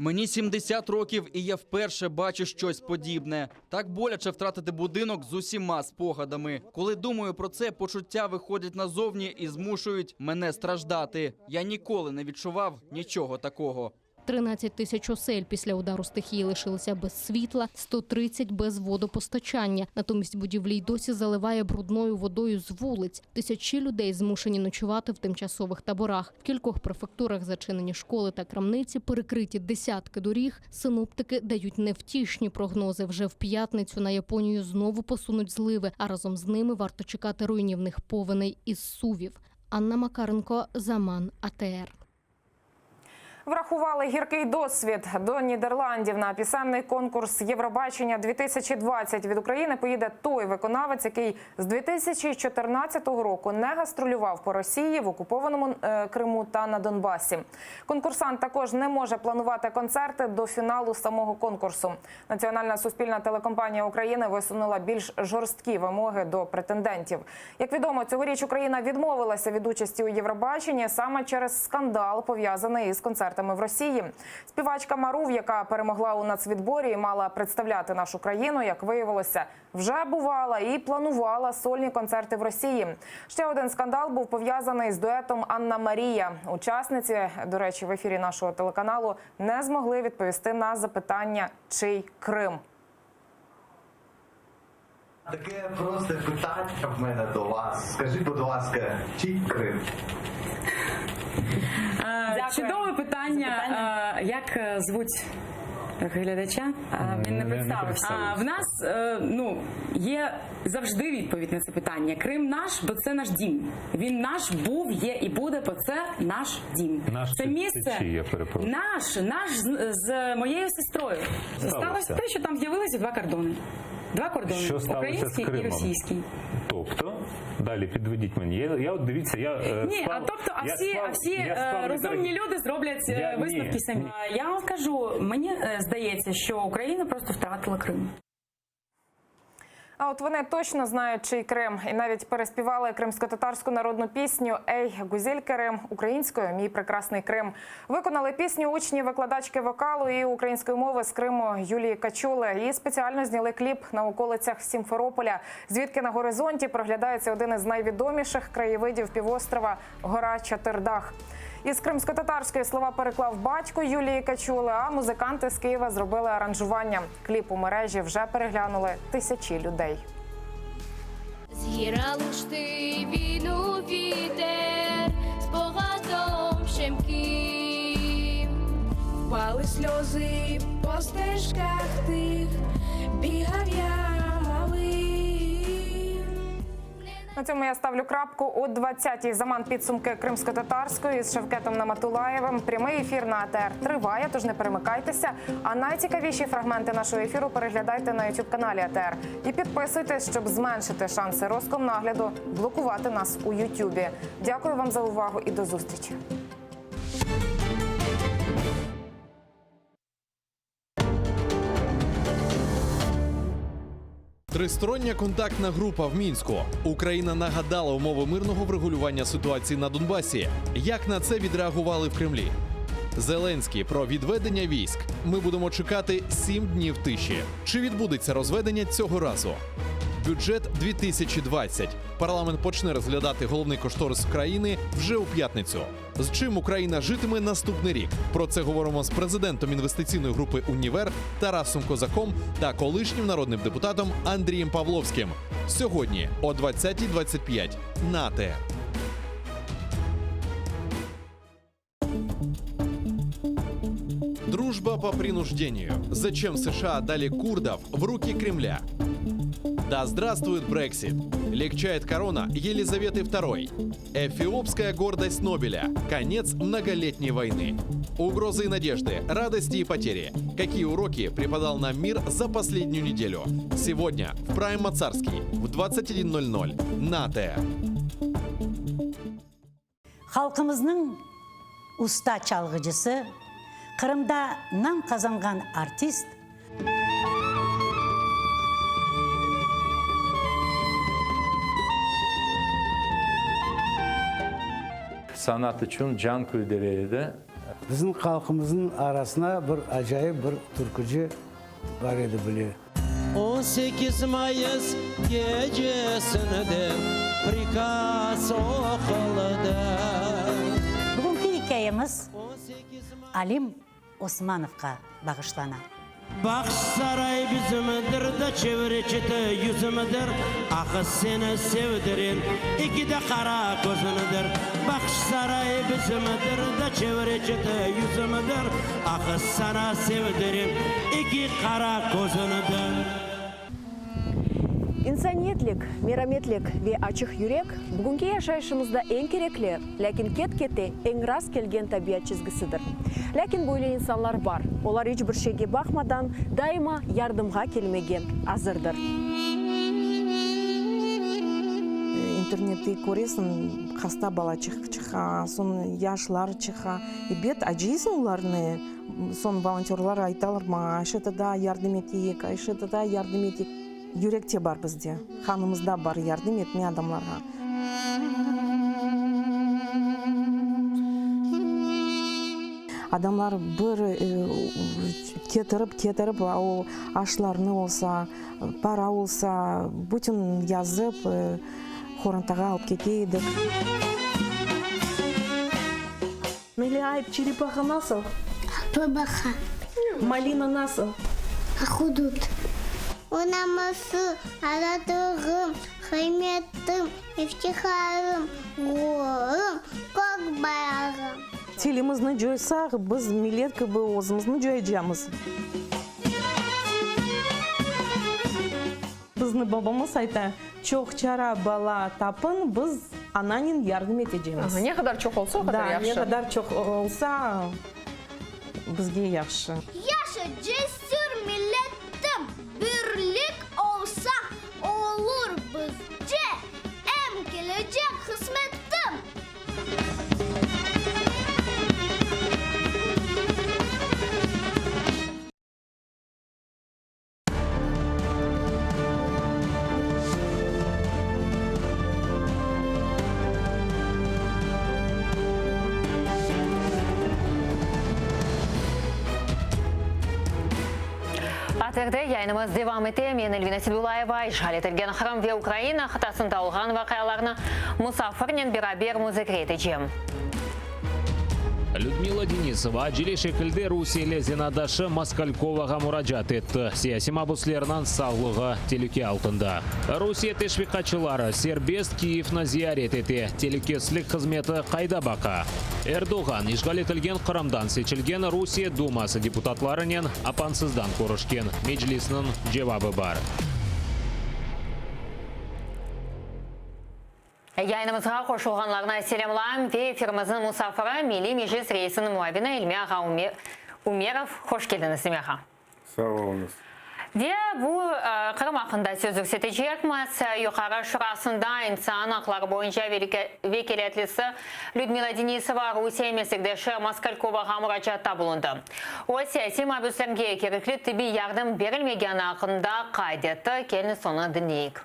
Мені 70 років, і я вперше бачу щось подібне. Так боляче втратити будинок з усіма спогадами. Коли думаю про це, почуття виходять назовні і змушують мене страждати. Я ніколи не відчував нічого такого. 13 тисяч осель після удару стихії лишилися без світла, 130 без водопостачання. Натомість будівлі й досі заливає брудною водою з вулиць. Тисячі людей змушені ночувати в тимчасових таборах. В кількох префектурах зачинені школи та крамниці, перекриті десятки доріг. Синоптики дають невтішні прогнози. Вже в п'ятницю на Японію знову посунуть зливи, а разом з ними варто чекати руйнівних повеней із сувів. Анна Макаренко, Заман, АТР. Врахували гіркий досвід. До Нідерландів на пісенний конкурс «Євробачення-2020» від України поїде той виконавець, який з 2014 року не гастролював по Росії, в окупованому Криму та на Донбасі. Конкурсант також не може планувати концерти до фіналу самого конкурсу. Національна суспільна телекомпанія України висунула більш жорсткі вимоги до претендентів. Як відомо, цьогоріч Україна відмовилася від участі у Євробаченні саме через скандал, пов'язаний із концертами в Росії. Співачка Марув, яка перемогла у нацвідборі і мала представляти нашу країну, як виявилося, вже бувала і планувала сольні концерти в Росії. Ще один скандал був пов'язаний з дуетом «Анна-Марія». Учасниці, до речі, в ефірі нашого телеканалу не змогли відповісти на запитання «Чий Крим?». Таке просте питання в мене до вас. Скажіть, будь ласка, чий Крим? Чудове питання. Як звуть глядача? Він не представився. В нас є завжди відповідь на це питання. Крим наш, бо це наш дім. Він наш був, є і буде, бо це наш дім. Це місце наш з моєю сестрою. Сталося те, що там з'явилися 2 кордони. 2 кордони – український і російський. Тобто, далі підведіть мені. Я от дивіться, всі розумні люди зроблять висновки самі. Я вам скажу, мені здається, що Україна просто втратила Крим. А от вони точно знають, чий Крим. І навіть переспівали кримсько-татарську народну пісню «Ей, гузель Крим» українською «Мій прекрасний Крим». Виконали пісню учні викладачки вокалу і української мови з Криму Юлії Качули. І спеціально зняли кліп на околицях Сімферополя, звідки на горизонті проглядається один із найвідоміших краєвидів півострова – гора Чатирдах. Із кримсько-татарської слова переклав батько Юлії Качули, а музиканти з Києва зробили аранжування. Кліп у мережі вже переглянули тисячі людей. Згірали ж ти війну вітер, спогадом щемким. Впали сльози по стежках тих, бігав я малим. На цьому я ставлю крапку. О 20-й заман підсумки кримсько-татарської з Шевкетом Наматулаєвим. Прямий ефір на АТР триває, тож не перемикайтеся. А найцікавіші фрагменти нашого ефіру переглядайте на YouTube-каналі АТР. І підписуйтесь, щоб зменшити шанси Роскомнагляду блокувати нас у Ютубі. Дякую вам за увагу і до зустрічі. Тристороння контактна група в Мінську. Україна нагадала умови мирного врегулювання ситуації на Донбасі. Як на це відреагували в Кремлі? Зеленський про відведення військ. Ми будемо чекати 7 днів тиші. Чи відбудеться розведення цього разу? Бюджет 2020. Парламент почне розглядати головний кошторис країни вже у п'ятницю. З чим Україна житиме наступний рік? Про це говоримо з президентом інвестиційної групи «Універ» Тарасом Козаком та колишнім народним депутатом Андрієм Павловським. Сьогодні о 20:25 на АТР. Дружба по принуждению. Зачем США дали курдов в руки Кремля? Да здравствует Брексит! Легчает корона Елизаветы II. Эфиопская гордость Нобеля. Конец многолетней войны. Угрозы и надежды, радости и потери. Какие уроки преподал нам мир за последнюю неделю? Сегодня в Прайм Мацарский в 21:00 на АТР. Халқымыздың уста çalgıcısı, Kırım'da nam kazangan artist, Sanat için can küldüreydi. Біздің халқымыздың арасына бір ажайып бір түркіжі бар еді біле. 18 Mayıs gecesinde prikaz okuldu. Bugünkü hikayemiz Alim Osmanov'a bağışlanan. Bakış saray bizimdir de çevre çete yüzümüdür. Akı seni sevdirin iki de kara gözünüdür. Bakış saray bizimdir de çevre çete yüzümüdür. Akı sana sevdirin iki kara gözünüdür. Инсаниетлік, мераметлік ве ачық юрек бүгінгі яшайшымызда ең кереклі, ләкин кет-кетте ең рас келген табиат чизгісідір. Ләкин бойлы инсанлар бар. Олар еш бір шеге бақмадан дайыма ярдымға келмеген азырдыр. Интернетте көресің, қаста бала чыға, сон яшлар чыға. Бет ажейсің оларны, сон волонтерлар айталар ма, айшытыда ярдым етейік, айшытыда ярдым етейік. Юректе бар бізде, ханымызда бар ярдым етме адамларға. Адамлар бір кетіріп, ашларыны олса, пара олса, бүтін язып, хорантаға алып кетейдік. Мелиайып, черепаха насыл? Бабаха. Малина насыл? Ахудут. Онамасы, арадығым, хайметтім, ефтихарым, орым, көк баяғым. Телімізні жойсақ, біз милеткі бұл өзімізні жойджамыз. Бізді бабамыз айта, чоқ чара бала тапын, біз ананин ярдым етежеміз. Не қадар чоқ олса, қадар яқшы. Не қадар чоқ олса, бізге яқшы. Яшы жесір милеттім, бірлік олса, olur bizce, em gelecek kısmettim. Атверде яйнымыз девам ете. Мен Эльвина Сибулаева, Ишгалетелген Храм ве Украина хатасында олған вақияларны мұсафырнен берабер музыкреті жем. Людмила Денисова Аджили шекілде Русияле Зенадашы Маскальковаға мұражат етті. Сияси мабуслернан сағлығы телеке алтында. Русия тешвиқатшылары Сербест Киевна зиярет ете. Телекеслік қызметі қайда бақа. Эрдоған Ишгалетілген Қырамдан сечілген Русия Думасы депутатларынен апансыздан көрішкен. Меджлиснің жевабы бар. Яйнымызға қошылғанларына селемлам ве эфиріміздің мұсафыры Мили Межес рейсінің муавины Ильмияға Умеров. Хош келдіңіз, Ильмияға. Сау олыңыз. Де бұл Қырым ақында сөз өксетечекміз. Юқары шырасында инсан ақлары бойынша векелетлісі Людмила Денисова Русия месекдеші Маскальковаға мұражатта бұлынды. О саяси мабүстерге кереклі тіби ярдым берілмеген ақында қайдеті келіні соны дінейік.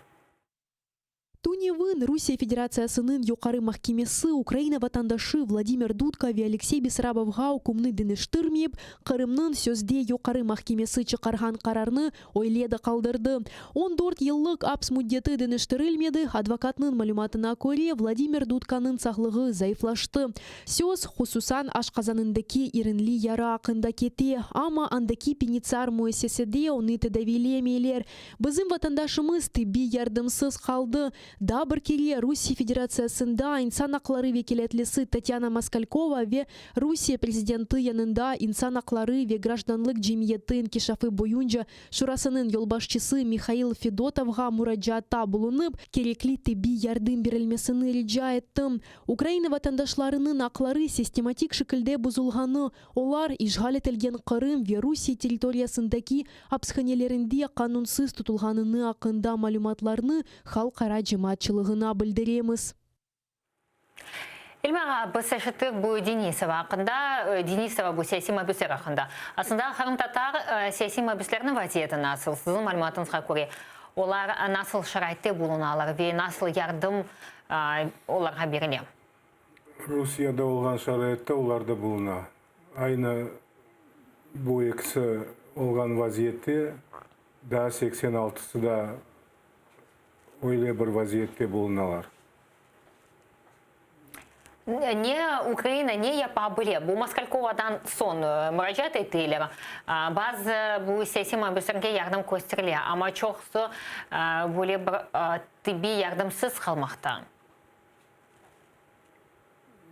Туневын Русия Федерациясының юқары махкемесі Украина ватандашы Владимир Дудка ве Алексей Бесрабовға укумны дініштірмеп, Қырымның сөзде юқары махкемесі чықарған қарарны ойледі қалдырды. 14 еллық апс муддеті дініштірілмеді, адвокатның малюматына көре Владимир Дудканың сақлығы зайыфлашты. Сөз хусусан ашқазанындaki ирінлі яра ақында кете, ама андaki пеницар муэсеседе оны тедавилемейлер. Бізім ватандашымыз тибби ярдымсыз қалды. Да бір кере Русия Федерациясында инсан ақлары векелетлісі Татьяна Маскалькова ве Русия президенті янында инсан ақлары ве гражданлық жемиеттің кешафы бойынша шурасының елбашчысы Михаил Федотовға мұражатта бұлынып, керекли тіби ярдым берілмесіні рижа еттім. Украина ватандашларының ақлары систематик шекілде бұзылғаны, олар ишғалетілген Қырым ве Русия территориясындаки апсханелерінде қанунсыз тұтылғаныны ақында малюматларны халқара жематчылығына білдіреміз. Илмаға біз әшіттік бұл Денисова ақында, Денисова бұл саяси мабүслер ақында. Асында Қырым татар саяси мабүслерінің вазиеті насыл, сіздің мәліматыңызға көре. Олар насыл шарайтте болуналар ве насыл ярдым оларға беріне. Русияда олған шарайтте оларды болуна. Айны бұл екісі олған вазиетте, да 86-сы да ойлы бір вазиетте болуналар. Не Украина, не япа бұле. Бұл Маскальковадан сон мұражат етейлер. Баз бұл саяси мабүстерге ярдым көстірле. Ама чоқсы бұле бір тіби ярдымсыз қалмақта.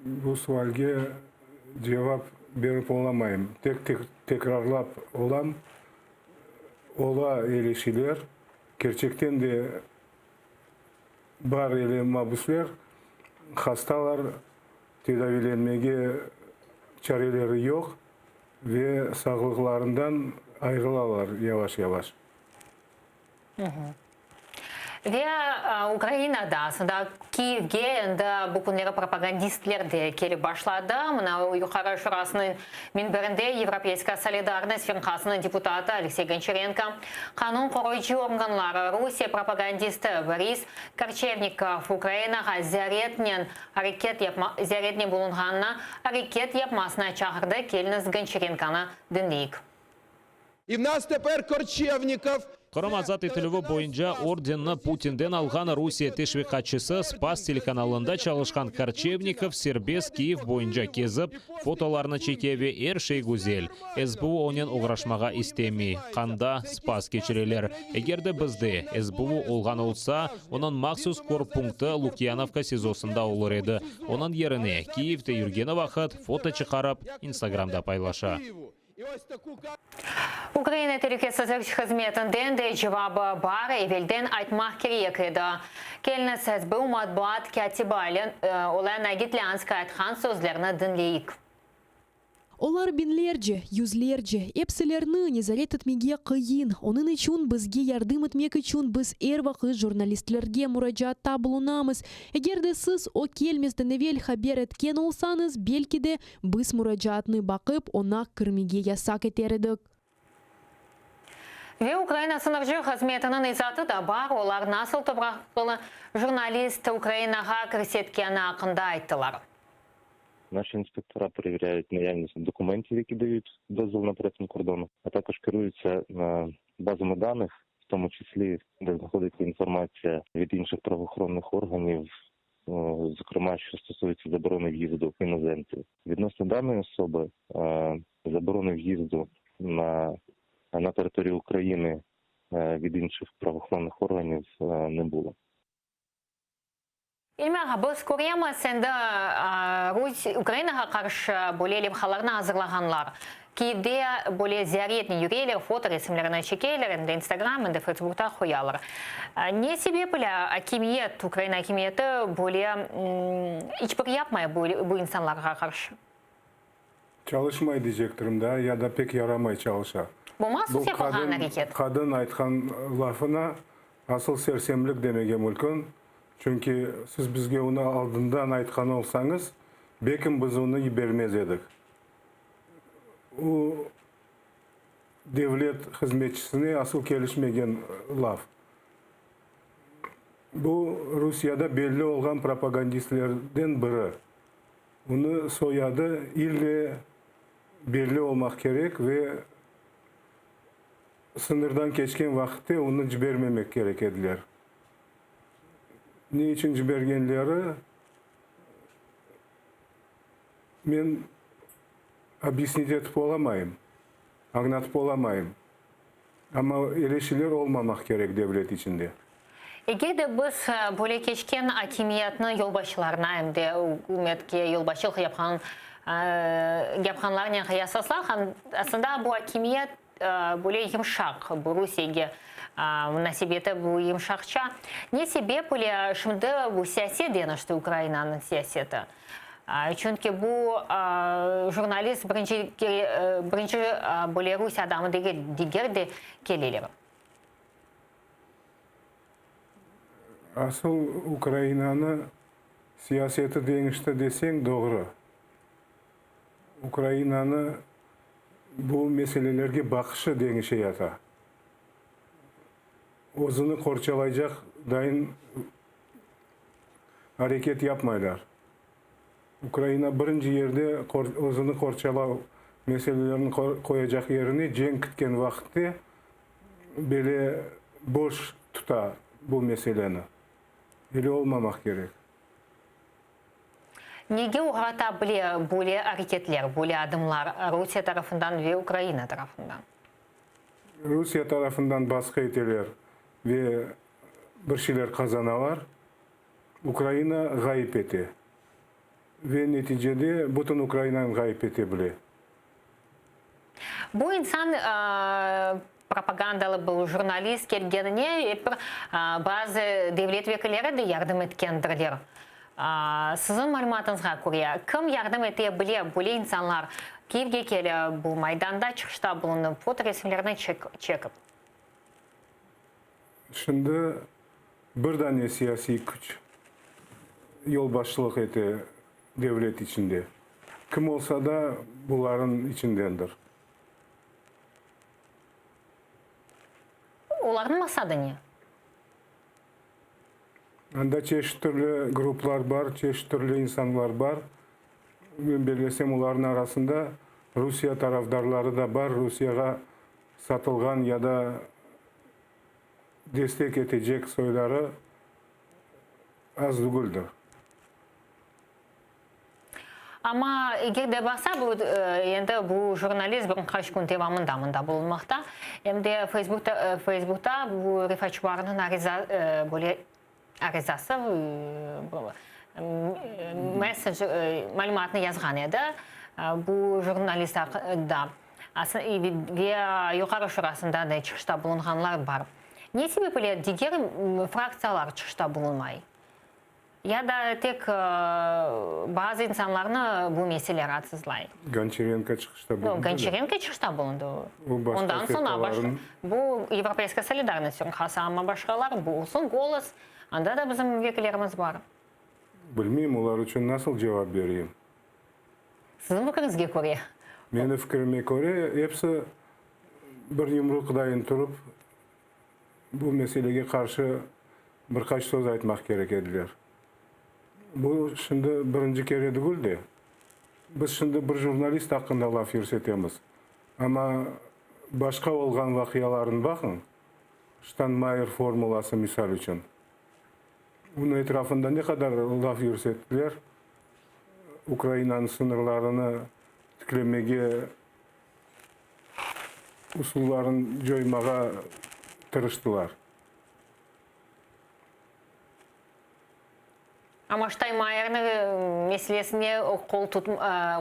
Бұл суалге жауап беріп оламайым. Текрарлап олам. Ола елешілер. Керчектен де бар елі мабүслер, хасталар, тедавиленмеге чарелері жоқ, ве сағлықларından айрылалар яваш-яваш. Ве Украинада, сында Киевге енді бүкіндері пропагандистлерді келі башлады. Мұна юқары шурасының мен бірінде Европейская солидарность фирмқасының депутаты Алексей Гончаренко, қанун қоройчы органлары Русия пропагандисті Борис Корчевников Украинаға зяретнен болынғанына әрекет епмасына чағырды келініс Гончаренканы дінлейік. І в нас тепер Корчевников. Қырым азат етілігі бойынша орденні Путинден алған Русия тешвиқатшысы Спас телеканалында чалышқан Корчевников Сербес Киев бойынша кезіп, фотоларны чекеве әршей гүзел. СБУ онен оғрашмаға істемей. Қанда Спас кечірелер. Егерді бізде СБУ олған олса, оның мақсус корпункты Лукьяновка сезосында олыр еді. Оның еріне Киевте жүргені вақыт фото чықарып, Инстаграмда пайлаша. Украина телекесізік қызметінден де жауабы бар евелден айтмақ керек еді. Келіні СБУ матбуат кәтибален олан агитлянска айтқан сөзлеріні дінлейік. Олар бинлерже, юзлерже, эпселерны незарет etmege қиын. Onun için bizge yardım etmek için biz vaqt jurnalistlerge müracaatта bulunamız. Eğer de siz o kelmesden evvel haber etken olsanız, belki de biz müracaatını bakıp ona kirmege yasak eterdik. Ve Ukraina sınırcı hizmetinin izatı da бар, олар nasıl topraklı jurnalist Украинаға кірсеткені ақында айтылар. Наші інспектора перевіряють наявність документів, які дають дозвіл на перетин кордону, а також керуються на базами даних, в тому числі, де знаходиться інформація від інших правоохоронних органів, зокрема, що стосується заборони в'їзду іноземців. Відносно даної особи, заборони в'їзду на територію України від інших правоохоронних органів не було. Ilmer, biz ko'ryapmiz endi Ukrainaga qarshi bo'lak levhalarni hazırlaganlar. Kiyevde böyle ziyaretni yürüyorlar, foto resimlerini çekiyorlar, endi Instagram, endi Facebook'ta koyuyorlar. Ne sebeple hakimiyet, Ukrayna hakimiyeti böyle hiçbir yapmıyor bu insanlara karşı? Çalışmay diyecektirim da ya da pek yaramay çalışa. Bu mahsus yapılgan hareket. Kadın aytkan lafına asıl sersemlik demege mümkün. Çünkü siz bizge onu aldığından aytkan olsanız, bekim biz onu bermez edik. O devlet hizmetçisine asıl gelişmegen laf. Bu Rusya'da belli olan propagandistlerden biri. Onu soyadı ille belli olmak gerek ve sınırdan geçken vakitte onu cibermemek gerek ediler. Ne için cibergenleri ben объяснить etip olamayım, anlatıp olamayım. Ama eleştiriler olmamak gerek devlet içinde. Eğer de biz böyle geçken hakimiyetini yolbaşılarına hem de hükümetke yolbaşılık yapkanlarına kıyaslasak, aslında bu hakimiyet böyle yumuşak, bu Rusya'ya nasibiyeti bu yumuşakça. Ne sebeple şimdi bu siyaset denişti Ukrayna'nın siyaseti? Çünkü bu jurnalist birinci böyle Rus adamı diğer de geliyor. Asıl Ukrayna'nın siyaseti denişti desen doğru. Ukrayna'nın bu meselelerge bakışı denişe yata. Ozunu korçalayacak dayın hareket yapmaylar. Ukrayna birinci yerde ozunu korçala meselelerini koyacak yerini cenk kitken vakitte böyle boş tuta bu meseleni. Öyle olmamak gerek. Nege uğrata böyle hareketler, böyle adımlar Rusya tarafından ve Ukrayna tarafından? Rusya tarafından baskı etiler ve bir şeyler kazanalar. Ukrayna gayip etti. Ve neticede bütün Ukrayna'nın gayip etti bile. Bu insan propagandalı bu jurnalist gelgenine bazı devlet vekilleri de yardım etkendirler. Sizin malumatınızga göre kim yardım edebilir böyle insanlar Kiev'e gelip bu maydanda çıkışta bulunup foto resimlerini çekip? Şimdi bir tane siyasi güç yolbaşçılık etti devlet içinde. Kim olsa da bunların içindendir. Onların maksadı ne? Anda çeşitli türlü gruplar var, çeşitli türlü insanlar var. Ben belirlesem onların arasında Rusya taraftarları da var. Rusya'ya satılgan ya da destek edecek soyları az değildir. Ama eğer de baksa bu jurnalist bir kaç gün devamında bulunmakta. Hem de Facebook'ta bu Rifat böyle arizası mesaj malumatını yazgan edi. Bu jurnalist da ve yukarı şurasında da çıkışta bulunanlar var. Ne sebeple diğer fraksiyalar çıkışta bulunmayı? Ya da tek bazı insanlarını bu mesele rahatsızlayı. Гончаренко çıkışta bulundu. Гончаренко çıkışta bulundu. Ondan sonra bu Европейская солидарность сürkası ama başkaları bu olsun голос. Anda da bizim vekillerimiz var. Bilmeyeyim onlar için nasıl cevap vereyim. Sizin fikrinizge göre? Benim fikrime göre hepsi bir yumruqdayın turup bu meseleye karşı birkaç söz aytmak gerek ediler. Bu şimdi birinci kere değil de biz şimdi bir jurnalist hakkında laf yürütemiz. Ama Башқа болған вақияларын бақың. Штайнмайер формуласы мисал үшін. Оның etrafında ne kadar laf yürüttiler. Ukrayna'nın sınırlarını tüklemege usulların joymağa tırıştılar. Ama Штайнмайер'nin meselesine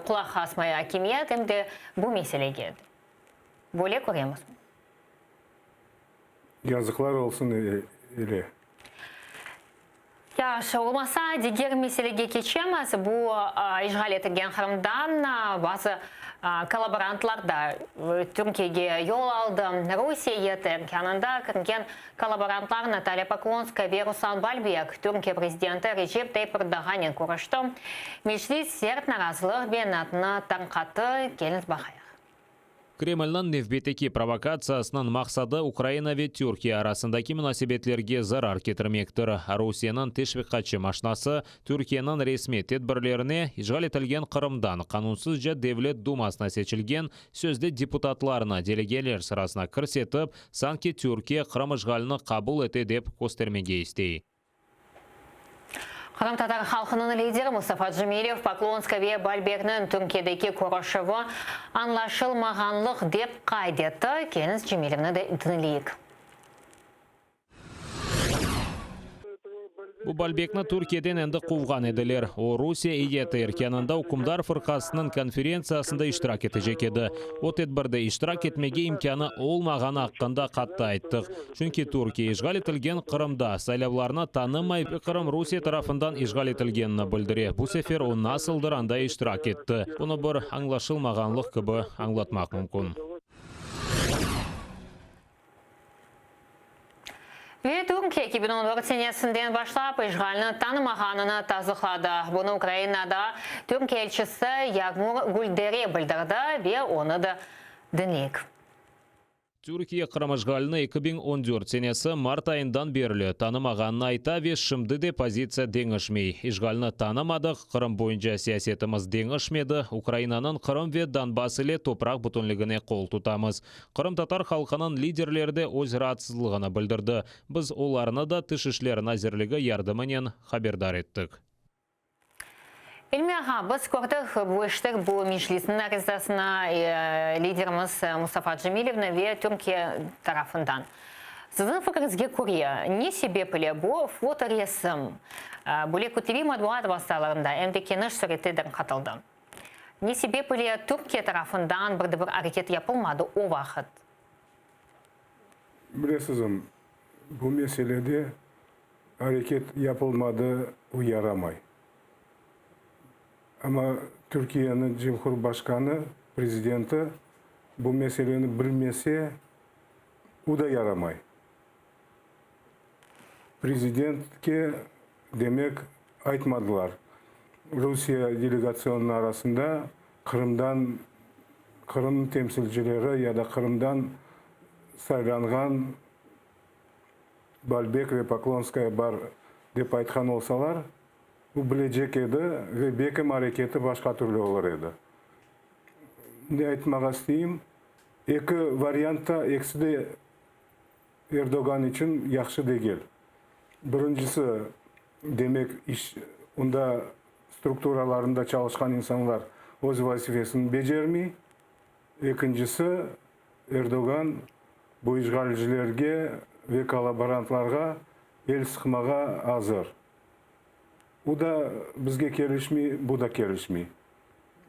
kulak asmaya hakimiyet hem de bu meseleye böyle koyamaz mı? Yazıklar olsun ile. Ya olmasa diğer meseleye geçemez. Bu işgal edilen Kırım'dan bazı kolaborantlar da Türkiye'ye yol aldı. Rusya'ya Türkiye'nin kirgen kolaborantlar Natalya Poklonskaya ve Ruslan Balbek, Türkiye Prezidenti Recep Tayyip Erdoğan'ın görüştü. Meclis sert narazılık ve natını tanqatı geliniz bakayıq. Кремльнің невбетеки провокациясының мақсады Украина ве Түркия арасындаки мünasebetlerге зарар кетірмектір. Русияның тешвиқатчы машинасы Түркияның ресми тедбірлеріне ишғал етілген Қырымдан қанунсыз жа Девлет Думасына сечілген сөзді депутатларына делегелер сырасына кірсетіп, санки Түркия Қырым ишғалыны қабыл ете деп көстермеге істей. Қырым татар халқының лидері Мұстафа Джемилев Поклонская ве Балбекнің Түркиядегі көрішігі анлашылмағанлық деп қайдетті. Келіңіз Джемилевні де dinleyik. Bu Balbekni Türkiye'den endi quvgan ediler. O Rusiya EYTR yanında hukumdar fırqasının konferensiyasında iştirak edecek edi. O tedbirde iştirak etmege imkanı olmağanı hakkında qatты ayttık. Çünkü Türkiye işgal etilgen Kırım'da saylavlarına tanımay Kırım Rusiya tarafından işgal etilgenini bildire. Bu sefer o nasıldır anda iştirak etti. Bunu bir anlaşılmağanlık gibi anlatmak mümkün. Ve Türkiye 2014 senesinden başlap işgalini tanımağanını tasdiqladı. Bunu Ukrayna'da Türkiye elçisi Yağmur Guldere bildirdi ve onu da dinleyik. Türkiye Kırım işgalini 2014 senesi Mart ayından berili tanımağanını ayta ve şimdi de pozitsiya dengişmey. İşgalini tanımadık, Kırım boyunca siyasetimiz dengişmedi. Ukrayna'nın Kırım ve Donbass ile toprak bütünlüğüne kol tutamız. Kırım tatar halkının liderleri de öz rahatsızlığını bildirdi. Biz onlarını da Dış işler nazirligi yardımıyla haberdar ettik. Elmira, biz gördük bu işler bu meclisin arızasına liderimiz Mustafa Cemilevni ve Türkiye tarafından. Sizin fikrinizge göre ne sebeple bu foto resim böyle kütüvi matbuat vasıtalarında hem de geniş suretidir katıldı? Ne sebeple Türkiye tarafından bir hareket yapılmadı o vakit? Bilesizim, bu meselede hareket yapılmadı o yaramay. Ama Türkiye'nin Cumhurbaşkanı, prezidenti bu meseleni bilmese o da yaramay. Prezidentke demek aytmadılar. Rusya delegasyonunun arasında Kırım temsilcileri ya da Kırım'dan saylangan Balbek ve Poklonskaya bar dep aytkan olsalar, bu bilecek edi ve bekim hareketi başka türlü olur edi. Ne aytmağa isteyeyim? Iki variantta eksi de Erdoğan için yaxşı değil. Birincisi demek onda strukturalarında çalışkan insanlar öz vazifesini becermey. İkincisi Erdoğan bu işgalcilerge ve kolaborantlarga el sıkmağa hazır. O da bizge kelişmey, bu da kelişmey.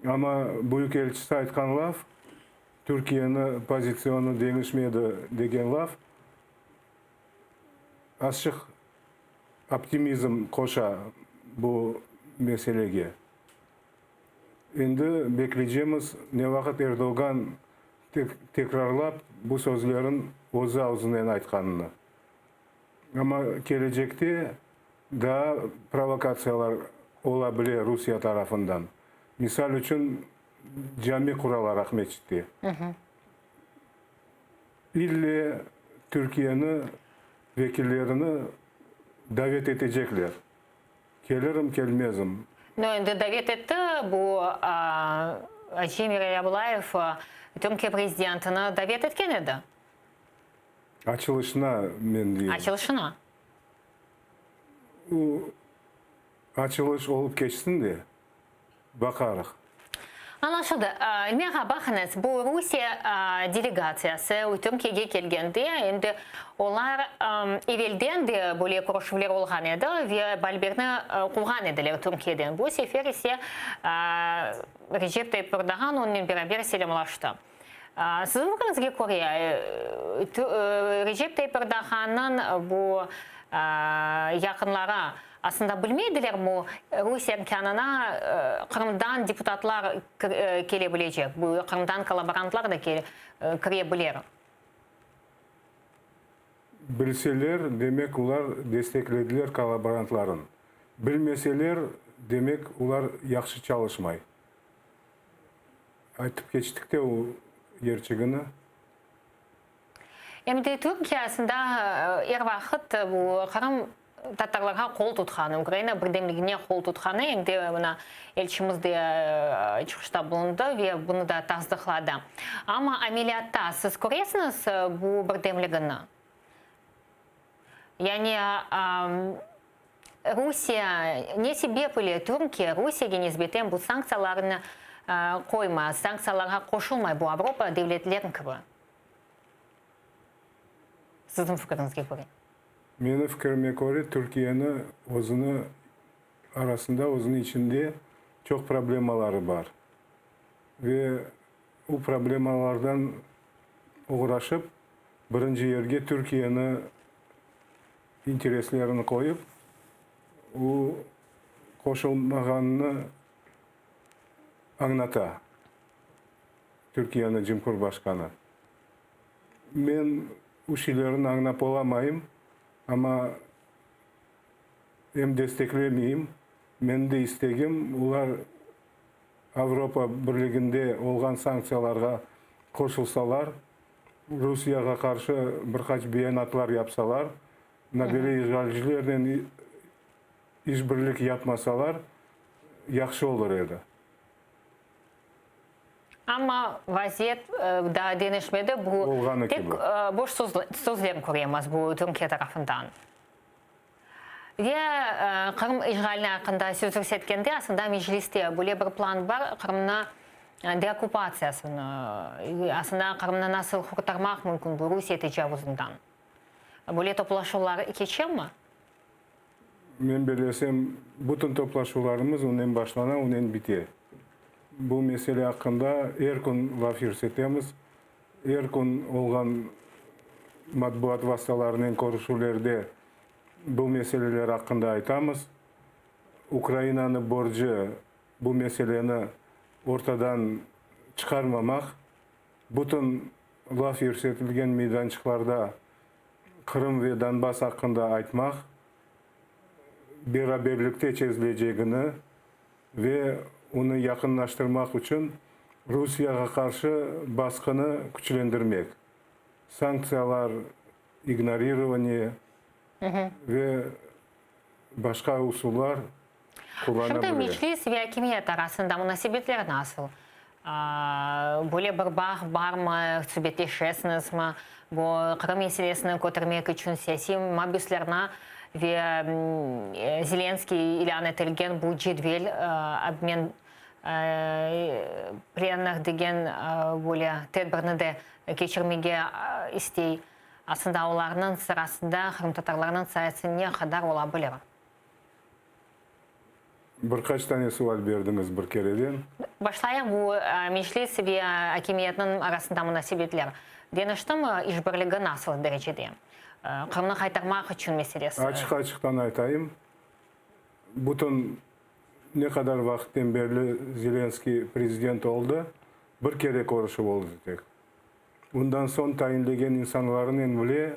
Ama büyük elçisi aytkan laf, Türkiye'nin pozisyonu değişmedi degen laf, açık optimizm koşa bu meselege. Endi bekleyeceğimiz ne vakit Erdoğan tekrarlap bu sözlerin öz ağzından aytkanını. Ama gelecekte daha provokasyyalar olabilir Rusya tarafından. Misal için cami kuralarak meçitte. İlle Türkiye'nin vekillerini davet edecekler. Gelirim gelmezim. No, endi davet etti bu Жемир Абылаев Түркия президентini давет etken edi. Açılışına men diyeyim. Açılışına. Açılış olup geçsin de bakarıq. Anlaşıldı. Ilmira bakınız, bu Rusya delegatsiyası Türkiye'ye gelgende, endi onlar evvelden de böyle kuruşuvlar olğan edi ve balberini kurğan ediler Türkiye'den. Bu sefer ise Recep Tayyip Erdoğan onunla beraber selamlaştı. Sizin fikrinize göre Recep Tayyip Erdoğan'ın bu yakınlara aslında bilmeydiler mi Rusya imkanına Kırım'dan deputatlar gelebilecek, bu Kırım'dan kolaborantlar da girebilir. Bilseler demek ular desteklediler kolaborantların. Bilmeseler demek ular yaxşı çalışmay. Aytıp geçtik de o gerçeğini. Endi Türkiye aslında er vaqt bu Kırım Tatarlarga qol tutqаны, Ukraina birdemligine qol tutqаны, endi buna elçimiz de çıkışta bulundu ve bunu da tasdiqladi. Ama ameliyatta siz ko'rasizmi bu birdemligini? Yani Rusya ne sebeple Türkiye Rusya'ga nisbeten bu sanksiyalarni qo'ymas, sanksiyalarga qo'shilmay bu Avropa devletleri gibi. Sizin fikrinizga ko'ra. Meni fikrime göre Türkiye'nin özünü arasında, özünün içinde çok problemaları var. Ve o problemalardan uğraşıp birinci yerge Türkiye'nin intereslerini koyup o koşulmaganını anlata. Türkiye'nin Cumhurbaşkanı. Ben o şeylerin anlap olamayım. Ama hem desteklemeyeyim, men de istegim, ular Avropa Birliği'nde olgan sanksiyalarga koşulsalar, Rusya'ga karşı birkaç beyanatlar yapsalar, böyle işgalcilerle işbirlik yapmasalar, yaxşı olur edi. Ama vaziyet daha denişmedi. Bu tek boş sözler ko'ramiz bu Türkiye tarafından. Ve Kırım işgaline hakkında söz etgende aslında mecliste böyle bir plan var. Kırım'ın deokupasiyasını, aslında Kırım'ı nasıl kurtarmak mümkün bu Rusya tecavüzünden. Böyle toplaşmalar geçer mi? Ben bilesem, bütün toplaşmalarımız onun başlana, onun biter. Bu mesele hakkında her gün laf yürütemiz. Her gün olgan matbuat vasıtalarının görüşülerde bu meseleler hakkında aytamız. Ukrayna'nın borcu bu meseleni ortadan çıkarmamak, bütün laf yürütülgen meydançıklarda Kırım ve Donbas hakkında aytmak, beraberlikte çözüleceğini ve onu yakınlaştırmak için Rusya'ya karşı baskını güçlendirmek. Sanksiyalar, ignorirowание ve başka usuller kullanabilir. Şimdi meclis ve hükümet arasında münasebetler nasıl? Böyle bir bağ var mı? Sübetleşesiniz mi? Bu Kırım meselesini götürmek için siyasi mabüslerine ve Zelenskiy ilan etilgen bu cedvel обмен plenных деген böyle tedbirini de geçirmege istey. Aslında onların sırasında Kırım Tatarlarının sayısı ne kadar olabilir? Birkaç tane sual verdiniz bir kereden. Başlayalım bu meclis ve hükümetin arasında münasebetler. Deniştim işbirliği nasıl derecede? Kırım'ı kaytarmak için meselesi. Açıktan aytayım. Bütün ne kadar vakitten beri Zelenskiy prezident oldu, bir kere görüşü oldu tek. Bundan son tayinlegen insanların bile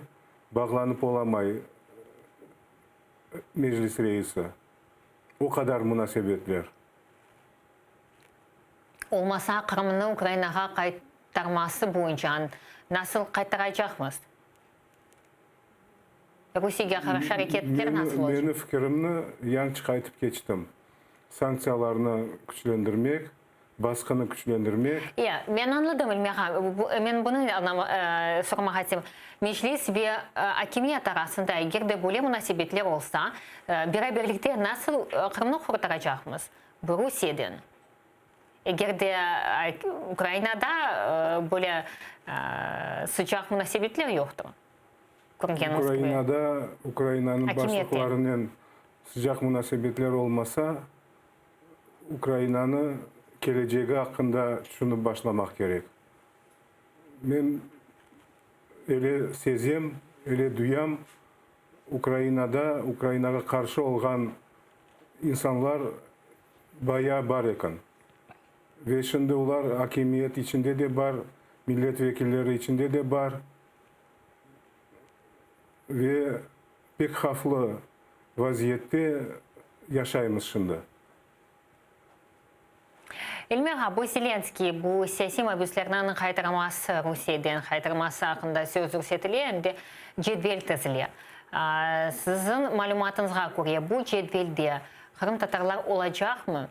bağlanıp olamay meclis reisi. O kadar münasebetler. Olmasa Kırım'ın Ukrayna'ya kaytarması boyunca nasıl kaytaracağımız? Rusya'ya karşı hareketler nasıl olacak? Benim fikrimni yanlış kaytıp geçtim. Sanksiyalarını güçlendirmek baskını güçlendirmek. Ben anladım İlmiha. Ben bunu sormak istiyorum. Meclis ve hakimiyet arasında eğer de böyle münasebetler olsa birlikte nasıl Kırım'ı kurtaracağımız bu Rusya'dan? Eğer de Ukrayna'da böyle sıcak münasebetler yoktur. Ukrayna'nın başlıklarının sıcak münasebetler olmasa Ukrayna'nın geleceği hakkında şunu başlamak gerek. Ben öyle sezem, öyle duyam Ukrayna'ya karşı olan insanlar bayağı var eken. Ve şimdi onlar hakimiyet içinde de var, milletvekilleri içinde de var. Ve pek haflı vaziyette yaşayımız şimdi. Elmira, bu Zelenskiy bu siyasi mabuslarının kaytarması, Rusya'dan kaytarması hakkında söz görsetiliyor hem de cedvel teziliyor. Sizin malumatınızga göre bu cedvelde Kırım Tatarlar olacak mı?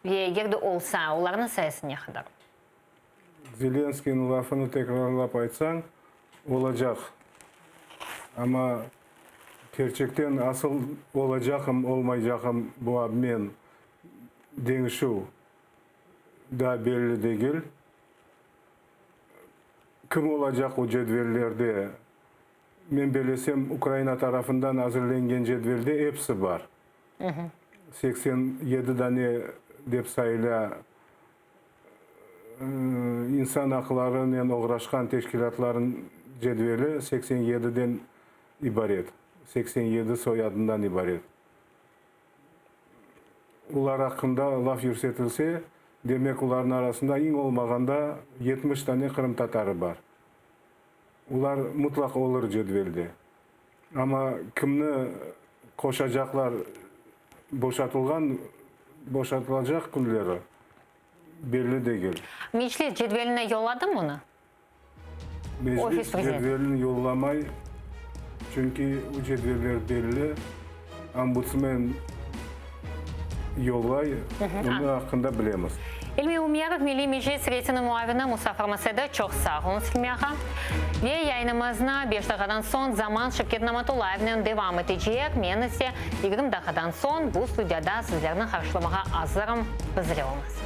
Ve eğer de olsa, onların sayısı ne kadar? Zelenskiy'nin lafını tekrarlap aytsan olacak. Ama gerçekten asıl olacakım, olmayacakım bu abmen değişiyor. Da belli değil. Kim olacak o cedvellerde? Ben bilesem Ukrayna tarafından hazırlanan cedvelde hepsi var. 87 tane dep sayıla insan haklarıyla uğraşan teşkilatların cedveli 87'den ibaret. 87 soyadından ibaret. Ular hakkında laf yürsetilse demek onların arasında en olmaganda 70 tane Kırım Tatarı var. Ular mutlak olur cedvelde. Ama kimni koşacaklar boşaltılacak günleri belli değil. Meclis cedveline yolladı mı onu? Meclis cedvelini yollamay. Çünkü o cedveller belli. Ombudsman yollay. Onun hakkında bilemiz. İlmi Umiyarov, Milli Meclis Reisinin muavini Musa Farmasa'da çok sağ olun İlmiha. Ve yayınımızda 5 dakikadan son zaman Şevket Namatullayev'nin devam edecek. Ben ise 20 dakikadan son bu stüdyada sizlerini karşılamaya hazırım. Bizle olmaz.